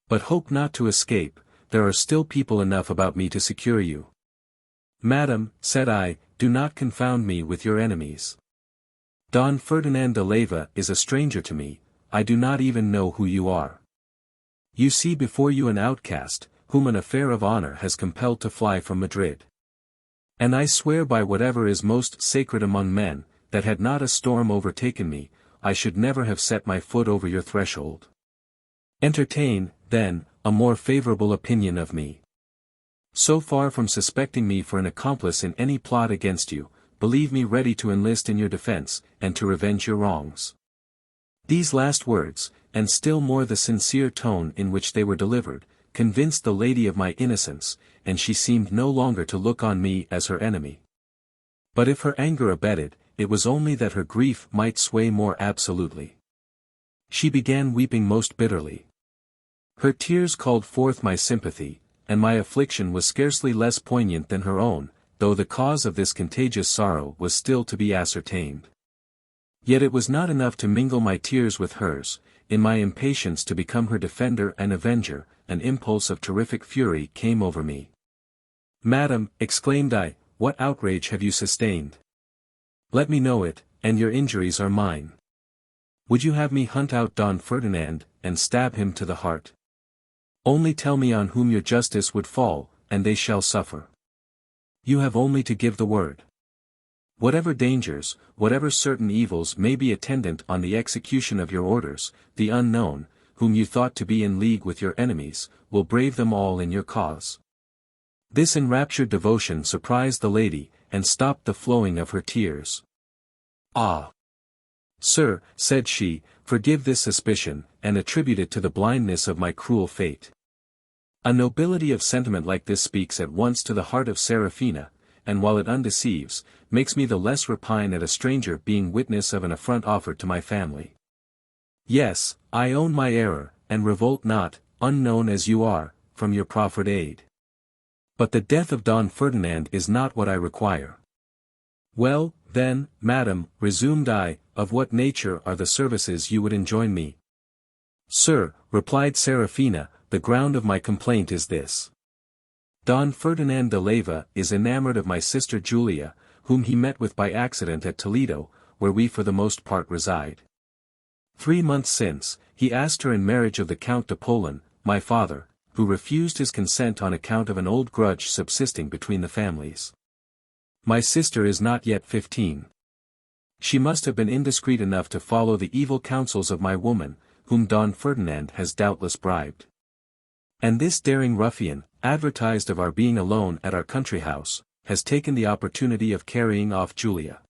But hope not to escape, there are still people enough about me to secure you." "Madam," said I, "do not confound me with your enemies. Don Ferdinand de Leyva is a stranger to me, I do not even know who you are. You see before you an outcast, whom an affair of honor has compelled to fly from Madrid. And I swear by whatever is most sacred among men, that had not a storm overtaken me, I should never have set my foot over your threshold. Entertain, then, a more favorable opinion of me. So far from suspecting me for an accomplice in any plot against you, believe me ready to enlist in your defense, and to revenge your wrongs." These last words, and still more the sincere tone in which they were delivered, convinced the lady of my innocence, and she seemed no longer to look on me as her enemy. But if her anger abated, it was only that her grief might sway more absolutely. She began weeping most bitterly. Her tears called forth my sympathy, and my affliction was scarcely less poignant than her own, though the cause of this contagious sorrow was still to be ascertained. Yet it was not enough to mingle my tears with hers. In my impatience to become her defender and avenger, an impulse of terrific fury came over me. "Madam," exclaimed I, "what outrage have you sustained? Let me know it, and your injuries are mine. Would you have me hunt out Don Ferdinand, and stab him to the heart? Only tell me on whom your justice would fall, and they shall suffer. You have only to give the word. Whatever dangers, whatever certain evils may be attendant on the execution of your orders, the unknown, whom you thought to be in league with your enemies, will brave them all in your cause." This enraptured devotion surprised the lady, and stopped the flowing of her tears. "Ah! Sir," said she, "forgive this suspicion, and attribute it to the blindness of my cruel fate. A nobility of sentiment like this speaks at once to the heart of Seraphina, and while it undeceives, makes me the less repine at a stranger being witness of an affront offered to my family. Yes, I own my error, and revolt not, unknown as you are, from your proffered aid. But the death of Don Ferdinand is not what I require." "Well, then, madam," resumed I, "of what nature are the services you would enjoin me?" "Sir," replied Seraphina, "the ground of my complaint is this. Don Ferdinand de Leyva is enamored of my sister Julia, whom he met with by accident at Toledo, where we for the most part reside. 3 months since, he asked her in marriage of the Count de Polan, my father, who refused his consent on account of an old grudge subsisting between the families. My sister is not yet 15. She must have been indiscreet enough to follow the evil counsels of my woman, whom Don Ferdinand has doubtless bribed. And this daring ruffian, advertised of our being alone at our country house, has taken the opportunity of carrying off Julia.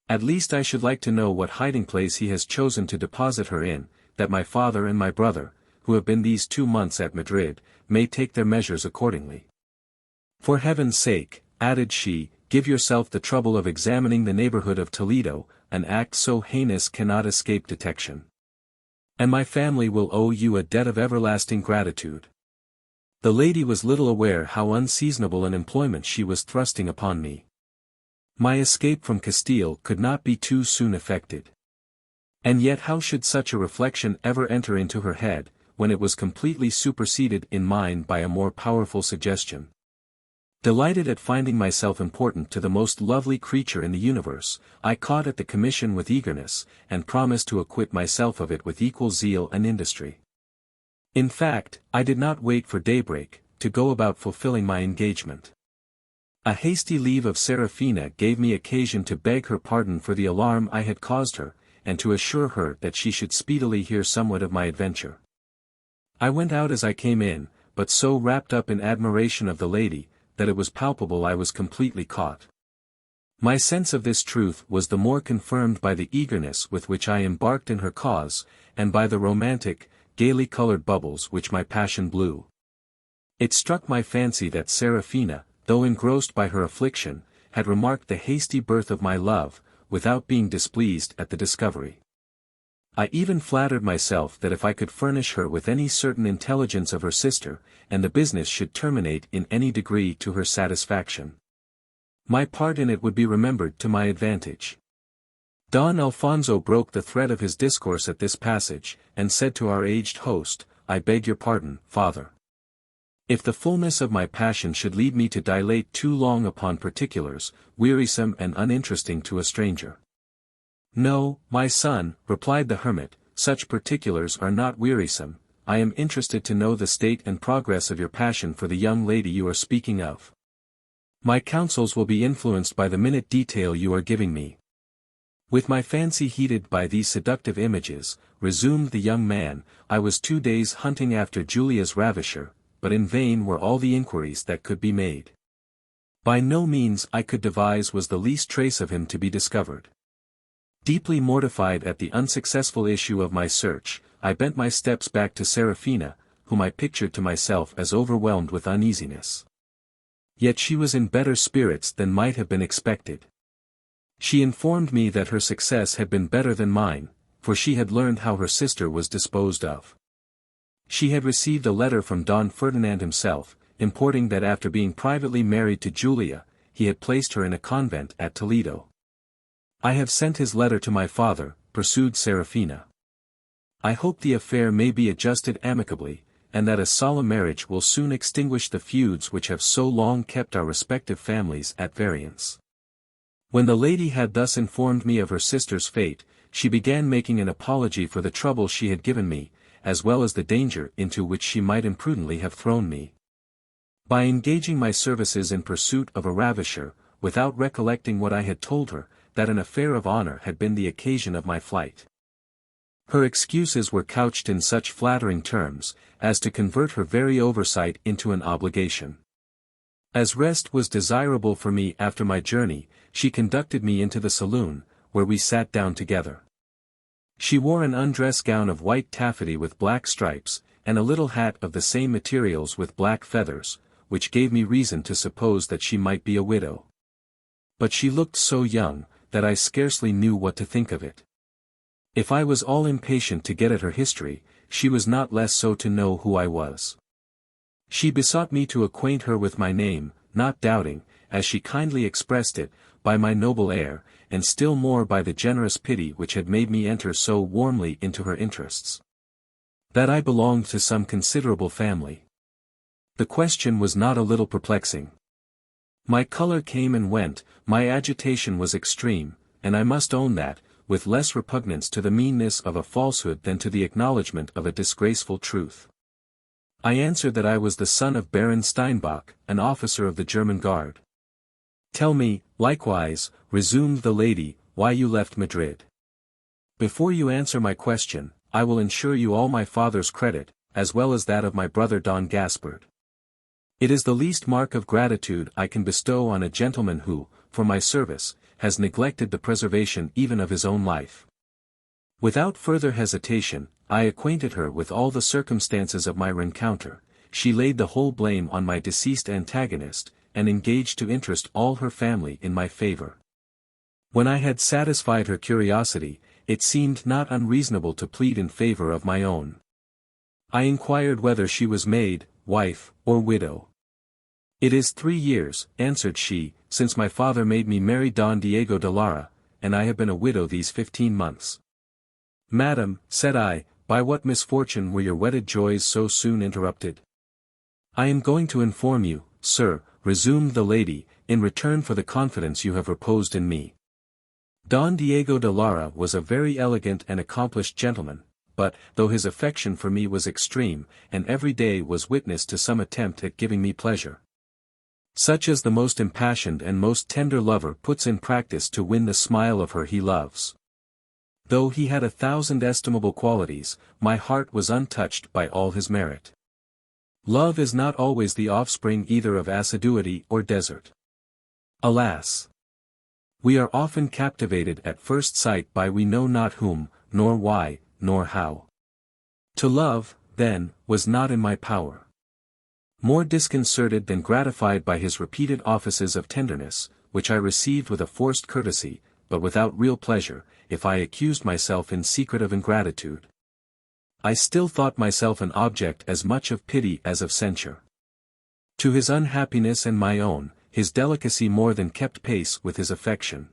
At least I should like to know what hiding place he has chosen to deposit her in, that my father and my brother, who have been these 2 months at Madrid, may take their measures accordingly. For heaven's sake, added she, give yourself the trouble of examining the neighborhood of Toledo, an act so heinous cannot escape detection. And my family will owe you a debt of everlasting gratitude. The lady was little aware how unseasonable an employment she was thrusting upon me. My escape from Castile could not be too soon effected. And yet how should such a reflection ever enter into her head, when it was completely superseded in mine by a more powerful suggestion? Delighted at finding myself important to the most lovely creature in the universe, I caught at the commission with eagerness, and promised to acquit myself of it with equal zeal and industry. In fact, I did not wait for daybreak, to go about fulfilling my engagement. A hasty leave of Serafina gave me occasion to beg her pardon for the alarm I had caused her, and to assure her that she should speedily hear somewhat of my adventure. I went out as I came in, but so wrapped up in admiration of the lady, that it was palpable I was completely caught. My sense of this truth was the more confirmed by the eagerness with which I embarked in her cause, and by the romantic, gaily colored bubbles which my passion blew. It struck my fancy that Serafina, though engrossed by her affliction, had remarked the hasty birth of my love, without being displeased at the discovery. I even flattered myself that if I could furnish her with any certain intelligence of her sister, and the business should terminate in any degree to her satisfaction, my part in it would be remembered to my advantage. Don Alfonso broke the thread of his discourse at this passage, and said to our aged host, I beg your pardon, father. If the fullness of my passion should lead me to dilate too long upon particulars, wearisome and uninteresting to a stranger. No, my son, replied the hermit, such particulars are not wearisome. I am interested to know the state and progress of your passion for the young lady you are speaking of. My counsels will be influenced by the minute detail you are giving me. With my fancy heated by these seductive images, resumed the young man, I was 2 days hunting after Julia's ravisher, but in vain were all the inquiries that could be made. By no means I could devise was the least trace of him to be discovered. Deeply mortified at the unsuccessful issue of my search, I bent my steps back to Serafina, whom I pictured to myself as overwhelmed with uneasiness. Yet she was in better spirits than might have been expected. She informed me that her success had been better than mine, for she had learned how her sister was disposed of. She had received a letter from Don Ferdinand himself, importing that after being privately married to Julia, he had placed her in a convent at Toledo. I have sent his letter to my father, pursued Serafina. I hope the affair may be adjusted amicably, and that a solemn marriage will soon extinguish the feuds which have so long kept our respective families at variance. When the lady had thus informed me of her sister's fate, she began making an apology for the trouble she had given me, as well as the danger into which she might imprudently have thrown me. By engaging my services in pursuit of a ravisher, without recollecting what I had told her, that an affair of honor had been the occasion of my flight. Her excuses were couched in such flattering terms, as to convert her very oversight into an obligation. As rest was desirable for me after my journey, she conducted me into the saloon, where we sat down together. She wore an undress gown of white taffety with black stripes, and a little hat of the same materials with black feathers, which gave me reason to suppose that she might be a widow. But she looked so young, that I scarcely knew what to think of it. If I was all impatient to get at her history, she was not less so to know who I was. She besought me to acquaint her with my name, not doubting, as she kindly expressed it, by my noble air, and still more by the generous pity which had made me enter so warmly into her interests. That I belonged to some considerable family. The question was not a little perplexing. My color came and went, my agitation was extreme, and I must own that, with less repugnance to the meanness of a falsehood than to the acknowledgment of a disgraceful truth. I answered that I was the son of Baron Steinbach, an officer of the German Guard. Tell me, likewise, resumed the lady, why you left Madrid. Before you answer my question, I will ensure you all my father's credit, as well as that of my brother Don Gaspard. It is the least mark of gratitude I can bestow on a gentleman who, for my service, has neglected the preservation even of his own life. Without further hesitation, I acquainted her with all the circumstances of my rencounter. She laid the whole blame on my deceased antagonist, and engaged to interest all her family in my favor. When I had satisfied her curiosity, it seemed not unreasonable to plead in favor of my own. I inquired whether she was maid, wife, or widow. "It is 3 years," answered she, "since my father made me marry Don Diego de Lara, and I have been a widow these 15 months. "Madam," said I, "by what misfortune were your wedded joys so soon interrupted?" "I am going to inform you, sir," resumed the lady, "in return for the confidence you have reposed in me. Don Diego de Lara was a very elegant and accomplished gentleman, but, though his affection for me was extreme, and every day was witness to some attempt at giving me pleasure, such as the most impassioned and most tender lover puts in practice to win the smile of her he loves. Though he had 1,000 estimable qualities, my heart was untouched by all his merit. Love is not always the offspring either of assiduity or desert. Alas! We are often captivated at first sight by we know not whom, nor why, nor how. To love, then, was not in my power. More disconcerted than gratified by his repeated offices of tenderness, which I received with a forced courtesy, but without real pleasure, if I accused myself in secret of ingratitude, I still thought myself an object as much of pity as of censure. To his unhappiness and my own, his delicacy more than kept pace with his affection.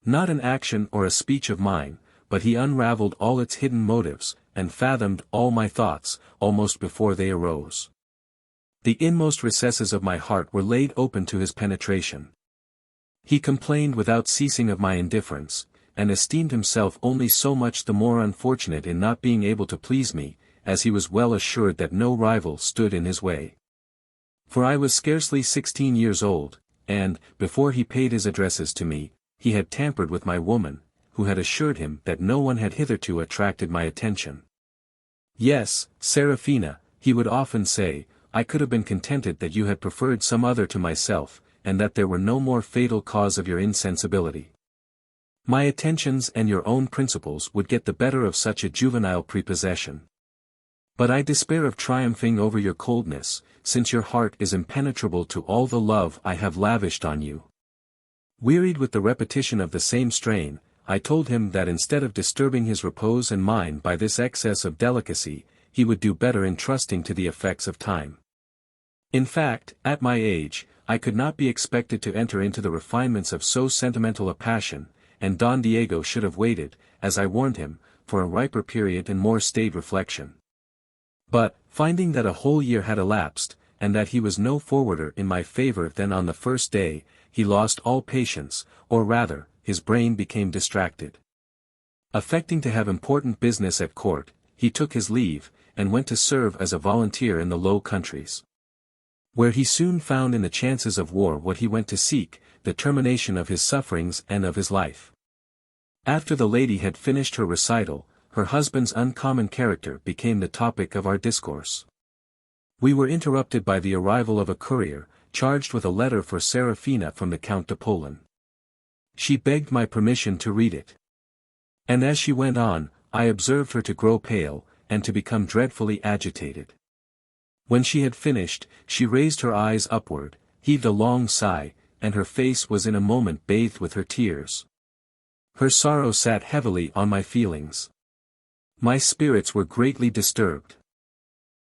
Not an action or a speech of mine, but he unravelled all its hidden motives, and fathomed all my thoughts, almost before they arose. The inmost recesses of my heart were laid open to his penetration. He complained without ceasing of my indifference, and esteemed himself only so much the more unfortunate in not being able to please me, as he was well assured that no rival stood in his way. For I was scarcely 16 years old, and, before he paid his addresses to me, he had tampered with my woman, who had assured him that no one had hitherto attracted my attention. "Yes, Seraphina," he would often say, "I could have been contented that you had preferred some other to myself, and that there were no more fatal cause of your insensibility. My attentions and your own principles would get the better of such a juvenile prepossession. But I despair of triumphing over your coldness, since your heart is impenetrable to all the love I have lavished on you." Wearied with the repetition of the same strain, I told him that instead of disturbing his repose and mine by this excess of delicacy, he would do better in trusting to the effects of time. In fact, at my age, I could not be expected to enter into the refinements of so sentimental a passion, and Don Diego should have waited, as I warned him, for a riper period and more staid reflection. But, finding that a whole year had elapsed, and that he was no forwarder in my favor than on the first day, he lost all patience, or rather, his brain became distracted. Affecting to have important business at court, he took his leave, and went to serve as a volunteer in the Low Countries, where he soon found in the chances of war what he went to seek, the termination of his sufferings and of his life. After the lady had finished her recital, her husband's uncommon character became the topic of our discourse. We were interrupted by the arrival of a courier, charged with a letter for Seraphina from the Count de Polan. She begged my permission to read it. And as she went on, I observed her to grow pale, and to become dreadfully agitated. When she had finished, she raised her eyes upward, heaved a long sigh, and her face was in a moment bathed with her tears. Her sorrow sat heavily on my feelings. My spirits were greatly disturbed.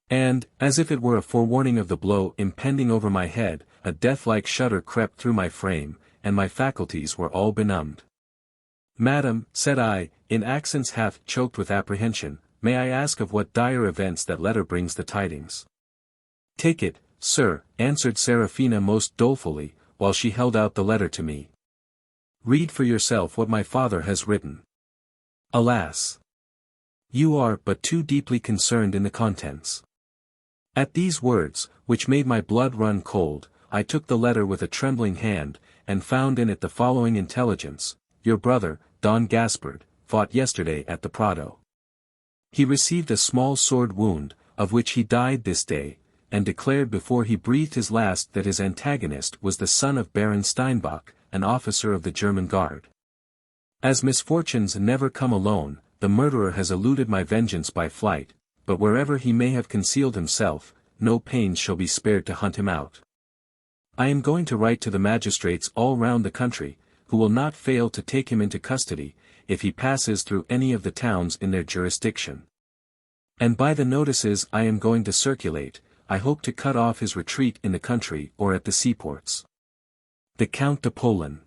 And, as if it were a forewarning of the blow impending over my head, a death-like shudder crept through my frame, and my faculties were all benumbed. "Madam," said I, in accents half choked with apprehension, "may I ask of what dire events that letter brings the tidings?" "Take it, sir," answered Seraphina most dolefully, while she held out the letter to me. "Read for yourself what my father has written. Alas! You are but too deeply concerned in the contents." At these words, which made my blood run cold, I took the letter with a trembling hand, and found in it the following intelligence: "Your brother, Don Gaspard, fought yesterday at the Prado. He received a small sword wound, of which he died this day, and declared before he breathed his last that his antagonist was the son of Baron Steinbach, an officer of the German guard. As misfortunes never come alone, the murderer has eluded my vengeance by flight, but wherever he may have concealed himself, no pains shall be spared to hunt him out. I am going to write to the magistrates all round the country, who will not fail to take him into custody, if he passes through any of the towns in their jurisdiction. And by the notices I am going to circulate, I hope to cut off his retreat in the country or at the seaports. The Count de Polan.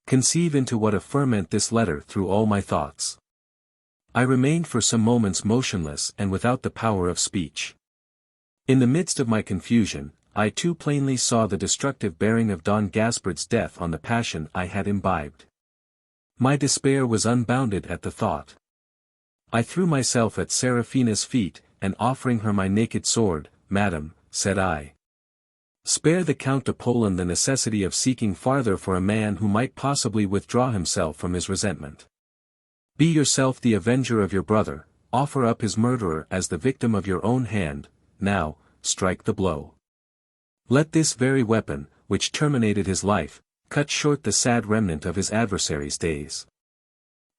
Conceive into what a ferment this letter threw all my thoughts. I remained for some moments motionless and without the power of speech. In the midst of my confusion, I too plainly saw the destructive bearing of Don Gaspard's death on the passion I had imbibed. My despair was unbounded at the thought. I threw myself at Seraphina's feet, and offering her my naked sword, "Madam," said I, "spare the Count de Polan the necessity of seeking farther for a man who might possibly withdraw himself from his resentment. Be yourself the avenger of your brother, offer up his murderer as the victim of your own hand, now, strike the blow. Let this very weapon, which terminated his life, cut short the sad remnant of his adversary's days."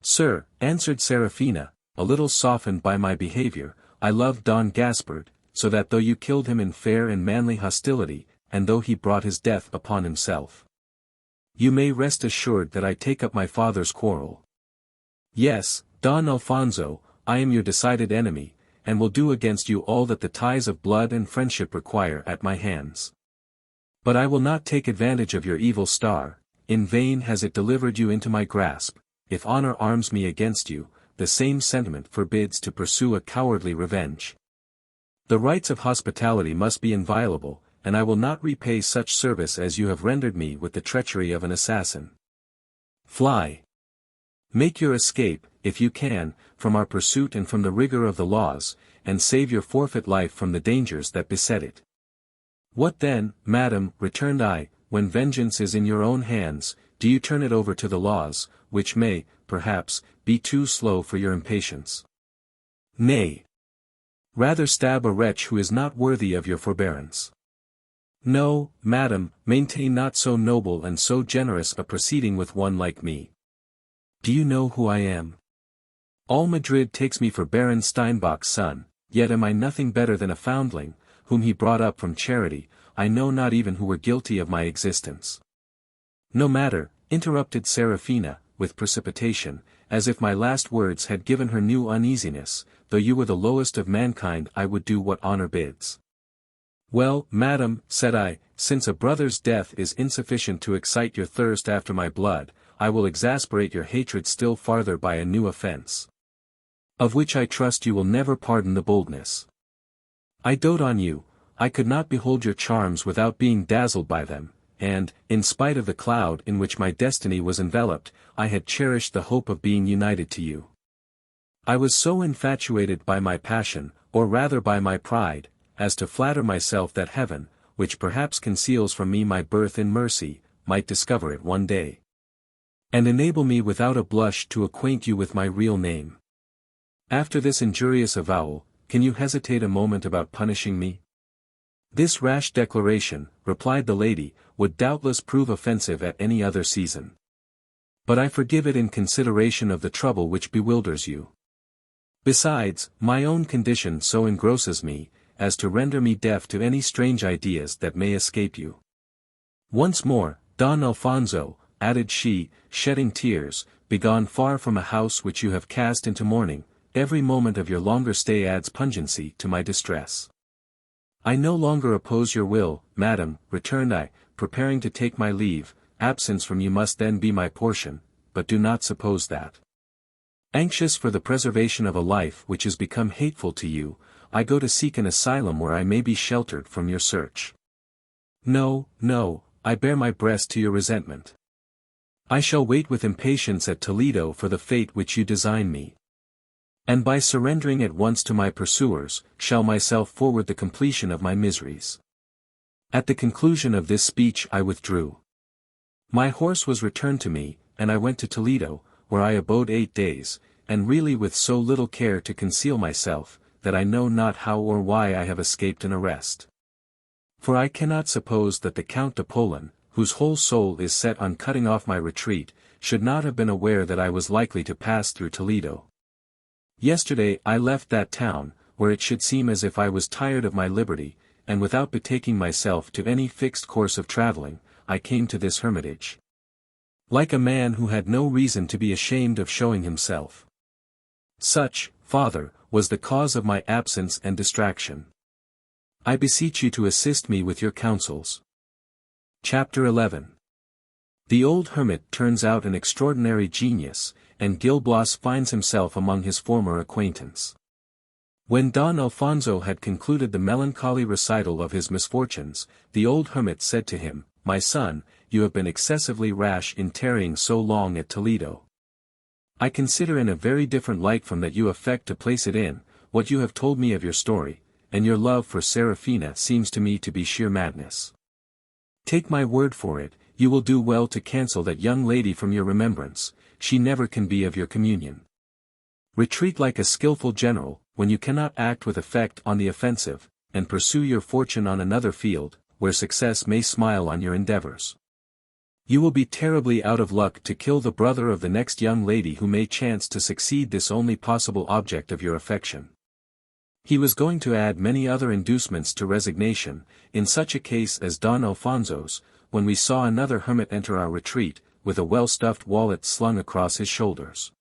"Sir," answered Seraphina, a little softened by my behavior, "I loved Don Gaspard, so that though you killed him in fair and manly hostility, and though he brought his death upon himself, you may rest assured that I take up my father's quarrel. Yes, Don Alfonso, I am your decided enemy, and will do against you all that the ties of blood and friendship require at my hands. But I will not take advantage of your evil star, in vain has it delivered you into my grasp. If honor arms me against you, the same sentiment forbids to pursue a cowardly revenge. The rights of hospitality must be inviolable, and I will not repay such service as you have rendered me with the treachery of an assassin. Fly. Make your escape, if you can, from our pursuit and from the rigor of the laws, and save your forfeit life from the dangers that beset it." "What then, madam," returned I, "when vengeance is in your own hands, do you turn it over to the laws, which may, perhaps, be too slow for your impatience? Nay. Rather stab a wretch who is not worthy of your forbearance. No, madam, maintain not so noble and so generous a proceeding with one like me. Do you know who I am? All Madrid takes me for Baron Steinbach's son, yet am I nothing better than a foundling, whom he brought up from charity. I know not even who were guilty of my existence." "No matter," interrupted Seraphina, with precipitation, as if my last words had given her new uneasiness, "though you were the lowest of mankind I would do what honor bids." "Well, madam," said I, "since a brother's death is insufficient to excite your thirst after my blood, I will exasperate your hatred still farther by a new offense, of which I trust you will never pardon the boldness. I dote on you, I could not behold your charms without being dazzled by them, and, in spite of the cloud in which my destiny was enveloped, I had cherished the hope of being united to you. I was so infatuated by my passion, or rather by my pride, as to flatter myself that heaven, which perhaps conceals from me my birth in mercy, might discover it one day, and enable me without a blush to acquaint you with my real name. After this injurious avowal, can you hesitate a moment about punishing me?" "This rash declaration," replied the lady, "would doubtless prove offensive at any other season. But I forgive it in consideration of the trouble which bewilders you. Besides, my own condition so engrosses me, as to render me deaf to any strange ideas that may escape you. Once more, Don Alfonso," added she, shedding tears, "begone far from a house which you have cast into mourning. Every moment of your longer stay adds pungency to my distress." "I no longer oppose your will, madam," returned I, preparing to take my leave. "Absence from you must then be my portion, but do not suppose that, anxious for the preservation of a life which has become hateful to you, I go to seek an asylum where I may be sheltered from your search. No, no, I bare my breast to your resentment. I shall wait with impatience at Toledo for the fate which you design me, and by surrendering at once to my pursuers, shall myself forward the completion of my miseries." At the conclusion of this speech I withdrew. My horse was returned to me, and I went to Toledo, where I abode 8 days, and really with so little care to conceal myself, that I know not how or why I have escaped an arrest. For I cannot suppose that the Count de Polan, whose whole soul is set on cutting off my retreat, should not have been aware that I was likely to pass through Toledo. Yesterday I left that town, where it should seem as if I was tired of my liberty, and without betaking myself to any fixed course of travelling, I came to this hermitage. Like a man who had no reason to be ashamed of showing himself. Such, Father, was the cause of my absence and distraction. I beseech you to assist me with your counsels. Chapter 11. The old hermit turns out an extraordinary genius, and Gil Blas finds himself among his former acquaintance. When Don Alfonso had concluded the melancholy recital of his misfortunes, the old hermit said to him, "My son, you have been excessively rash in tarrying so long at Toledo. I consider in a very different light from that you affect to place it in, what you have told me of your story, and your love for Serafina seems to me to be sheer madness. Take my word for it, you will do well to cancel that young lady from your remembrance, she never can be of your communion. Retreat like a skilful general, when you cannot act with effect on the offensive, and pursue your fortune on another field, where success may smile on your endeavors. You will be terribly out of luck to kill the brother of the next young lady who may chance to succeed this only possible object of your affection." He was going to add many other inducements to resignation, in such a case as Don Alfonso's, when we saw another hermit enter our retreat, with a well-stuffed wallet slung across his shoulders.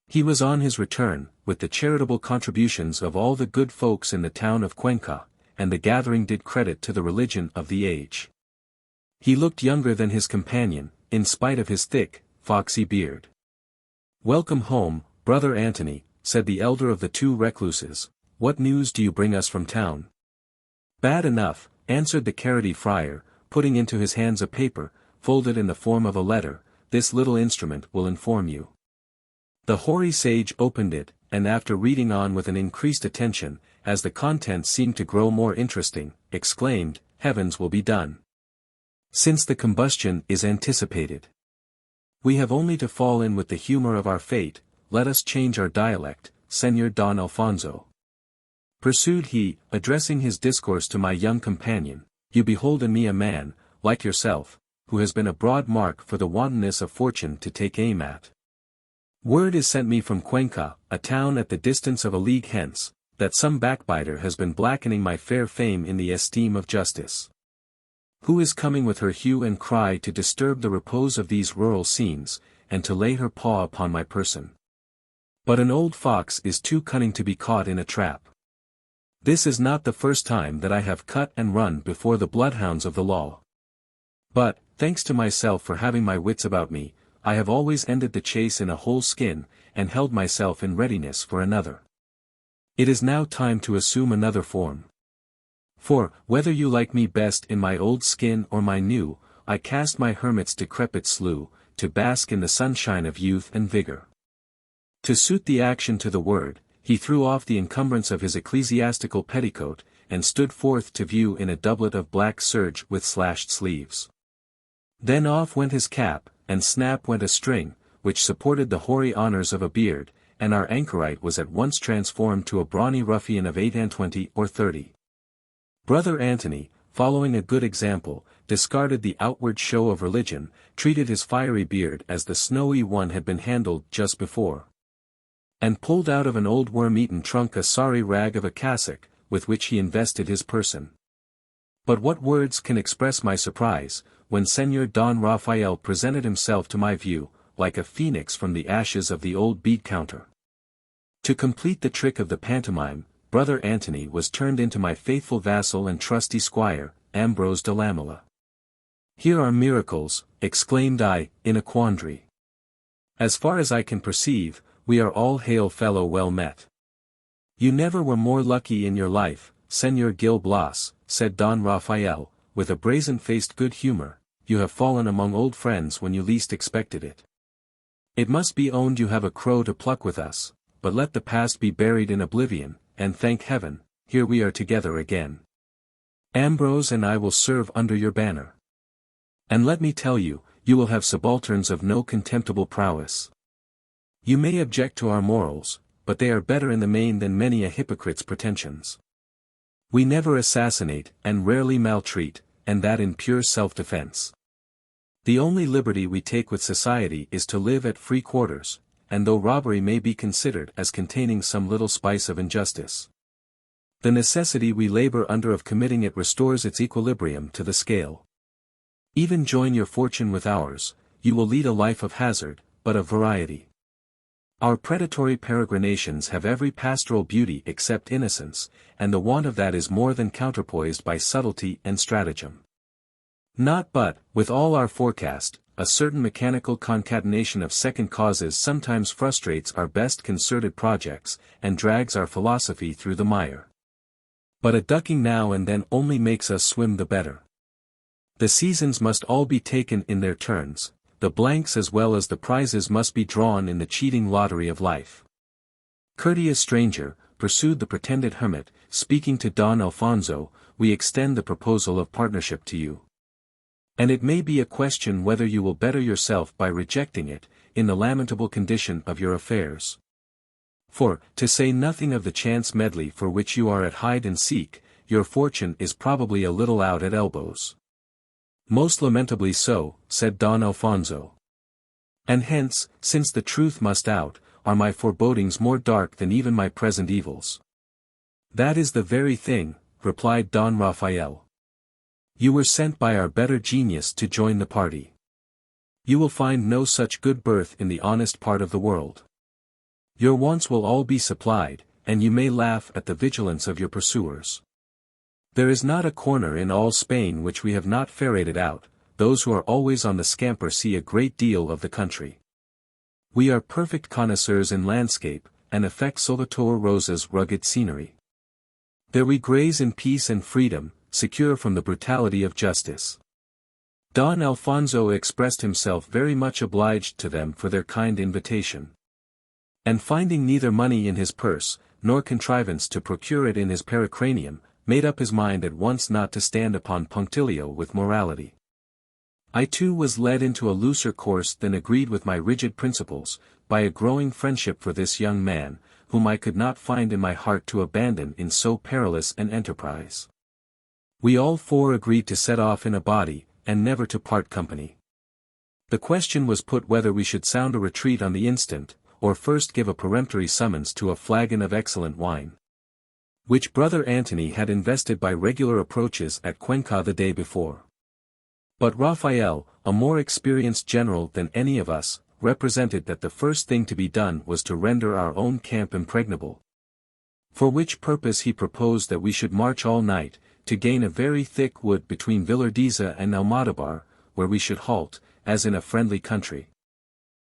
He was on his return, with the charitable contributions of all the good folks in the town of Cuenca, and the gathering did credit to the religion of the age. He looked younger than his companion, in spite of his thick, foxy beard. "Welcome home, Brother Antony," said the elder of the two recluses. "What news do you bring us from town?" "Bad enough," answered the carroty friar, putting into his hands a paper, folded in the form of a letter. "This little instrument will inform you." The hoary sage opened it, and after reading on with an increased attention, as the contents seemed to grow more interesting, exclaimed, "Heavens will be done! Since the combustion is anticipated, we have only to fall in with the humor of our fate. Let us change our dialect, Señor Don Alfonso," pursued he, addressing his discourse to my young companion. "You behold in me a man, like yourself, who has been a broad mark for the wantonness of fortune to take aim at. Word is sent me from Cuenca, a town at the distance of a league hence, that some backbiter has been blackening my fair fame in the esteem of justice. Who is coming with her hue and cry to disturb the repose of these rural scenes, and to lay her paw upon my person? But an old fox is too cunning to be caught in a trap. This is not the first time that I have cut and run before the bloodhounds of the law. But, thanks to myself for having my wits about me, I have always ended the chase in a whole skin, and held myself in readiness for another. It is now time to assume another form. For, whether you like me best in my old skin or my new, I cast my hermit's decrepit slough, to bask in the sunshine of youth and vigor." To suit the action to the word, he threw off the encumbrance of his ecclesiastical petticoat, and stood forth to view in a doublet of black serge with slashed sleeves. Then off went his cap, and snap went a string, which supported the hoary honours of a beard, and our anchorite was at once transformed to a brawny ruffian of 28 or 30. Brother Antony, following a good example, discarded the outward show of religion, treated his fiery beard as the snowy one had been handled just before, and pulled out of an old worm-eaten trunk a sorry rag of a cassock, with which he invested his person. But what words can express my surprise, when Señor Don Raphael presented himself to my view, like a phoenix from the ashes of the old bead counter. To complete the trick of the pantomime, Brother Antony was turned into my faithful vassal and trusty squire, Ambrose de Lamela. "Here are miracles," exclaimed I, in a quandary. "As far as I can perceive, we are all hail fellow well met." "You never were more lucky in your life, Señor Gil Blas," said Don Raphael, with a brazen-faced good humor. "You have fallen among old friends when you least expected it. It must be owned you have a crow to pluck with us, but let the past be buried in oblivion, and thank heaven, here we are together again. Ambrose and I will serve under your banner. And let me tell you, you will have subalterns of no contemptible prowess. You may object to our morals, but they are better in the main than many a hypocrite's pretensions. We never assassinate, and rarely maltreat, and that in pure self-defense. The only liberty we take with society is to live at free quarters, and though robbery may be considered as containing some little spice of injustice, the necessity we labor under of committing it restores its equilibrium to the scale. Even join your fortune with ours, you will lead a life of hazard, but of variety. Our predatory peregrinations have every pastoral beauty except innocence, and the want of that is more than counterpoised by subtlety and stratagem. Not but, with all our forecast, a certain mechanical concatenation of second causes sometimes frustrates our best concerted projects, and drags our philosophy through the mire. But a ducking now and then only makes us swim the better. The seasons must all be taken in their turns, the blanks as well as the prizes must be drawn in the cheating lottery of life. Courteous stranger, pursued the pretended hermit, speaking to Don Alfonso, we extend the proposal of partnership to you. And it may be a question whether you will better yourself by rejecting it, in the lamentable condition of your affairs. For, to say nothing of the chance medley for which you are at hide and seek, your fortune is probably a little out at elbows. Most lamentably so, said Don Alfonso. And hence, since the truth must out, are my forebodings more dark than even my present evils. That is the very thing, replied Don Raphael. You were sent by our better genius to join the party. You will find no such good birth in the honest part of the world. Your wants will all be supplied, and you may laugh at the vigilance of your pursuers. There is not a corner in all Spain which we have not ferreted out, those who are always on the scamper see a great deal of the country. We are perfect connoisseurs in landscape, and affect Salvatore Rosa's rugged scenery. There we graze in peace and freedom, secure from the brutality of justice. Don Alfonso expressed himself very much obliged to them for their kind invitation. And finding neither money in his purse, nor contrivance to procure it in his pericranium, made up his mind at once not to stand upon punctilio with morality. I too was led into a looser course than agreed with my rigid principles, by a growing friendship for this young man, whom I could not find in my heart to abandon in so perilous an enterprise. We all four agreed to set off in a body, and never to part company. The question was put whether we should sound a retreat on the instant, or first give a peremptory summons to a flagon of excellent wine, which Brother Antony had invested by regular approaches at Cuenca the day before. But Raphael, a more experienced general than any of us, represented that the first thing to be done was to render our own camp impregnable. For which purpose he proposed that we should march all night, to gain a very thick wood between Villardiza and Almodovar, where we should halt, as in a friendly country,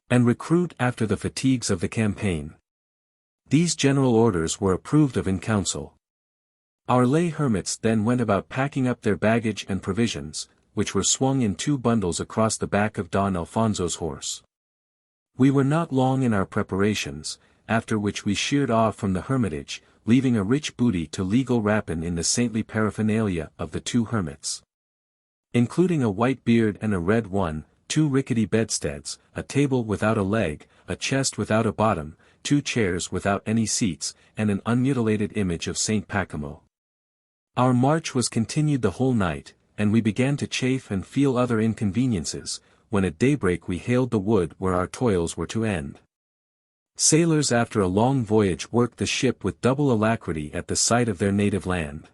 and recruit after the fatigues of the campaign. These general orders were approved of in council. Our lay hermits then went about packing up their baggage and provisions, which were swung in 2 bundles across the back of Don Alfonso's horse. We were not long in our preparations, after which we sheered off from the hermitage, leaving a rich booty to legal rapine in the saintly paraphernalia of the 2 hermits, including a white beard and a red one, 2 rickety bedsteads, a table without a leg, a chest without a bottom, 2 chairs without any seats, and an unmutilated image of Saint Pacamo. Our march was continued the whole night, and we began to chafe and feel other inconveniences, when at daybreak we hailed the wood where our toils were to end. Sailors after a long voyage worked the ship with double alacrity at the sight of their native land.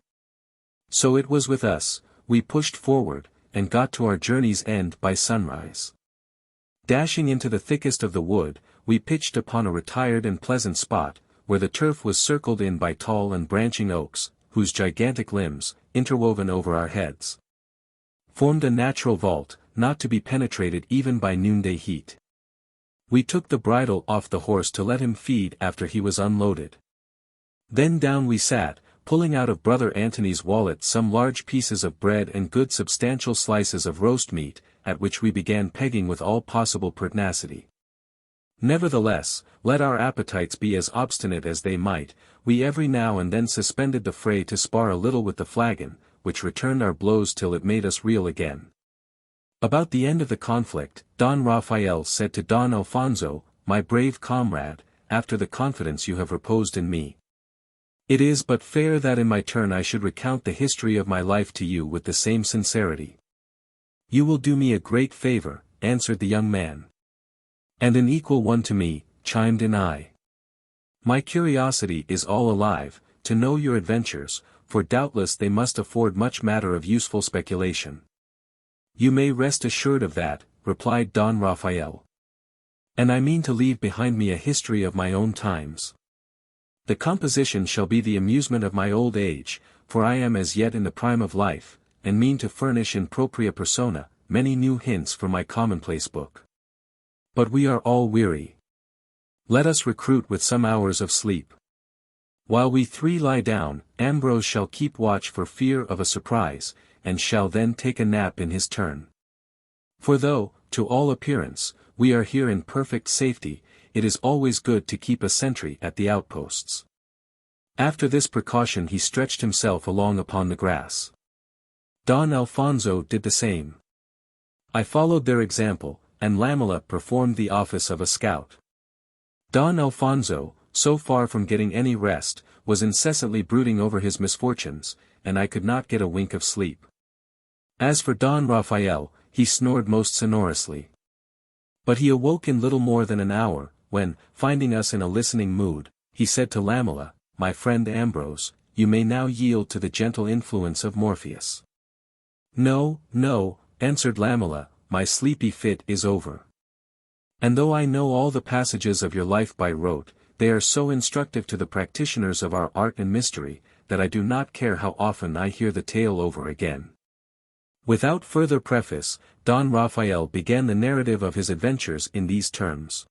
So it was with us, we pushed forward, and got to our journey's end by sunrise. Dashing into the thickest of the wood, we pitched upon a retired and pleasant spot, where the turf was circled in by tall and branching oaks, whose gigantic limbs, interwoven over our heads, formed a natural vault, not to be penetrated even by noonday heat. We took the bridle off the horse to let him feed after he was unloaded. Then down we sat, pulling out of Brother Antony's wallet some large pieces of bread and good substantial slices of roast meat, at which we began pegging with all possible pertinacity. Nevertheless, let our appetites be as obstinate as they might, we every now and then suspended the fray to spar a little with the flagon, which returned our blows till it made us reel again. About the end of the conflict, Don Raphael said to Don Alfonso, "My brave comrade, after the confidence you have reposed in me, it is but fair that in my turn I should recount the history of my life to you with the same sincerity. You will do me a great favor, answered the young man. And an equal one to me, chimed in I. My curiosity is all alive, to know your adventures, for doubtless they must afford much matter of useful speculation. You may rest assured of that, replied Don Raphael. And I mean to leave behind me a history of my own times. The composition shall be the amusement of my old age, for I am as yet in the prime of life, and mean to furnish in propria persona many new hints for my commonplace book. But we are all weary. Let us recruit with some hours of sleep. While we three lie down, Ambrose shall keep watch for fear of a surprise, and shall then take a nap in his turn. For though, to all appearance, we are here in perfect safety, it is always good to keep a sentry at the outposts. After this precaution he stretched himself along upon the grass. Don Alfonso did the same. I followed their example, and Lamela performed the office of a scout. Don Alfonso, so far from getting any rest, was incessantly brooding over his misfortunes, and I could not get a wink of sleep. As for Don Raphael, he snored most sonorously. But he awoke in little more than an hour, when, finding us in a listening mood, he said to Lamela, My friend Ambrose, you may now yield to the gentle influence of Morpheus. No, no, answered Lamela, my sleepy fit is over. And though I know all the passages of your life by rote, they are so instructive to the practitioners of our art and mystery, that I do not care how often I hear the tale over again. Without further preface, Don Raphael began the narrative of his adventures in these terms.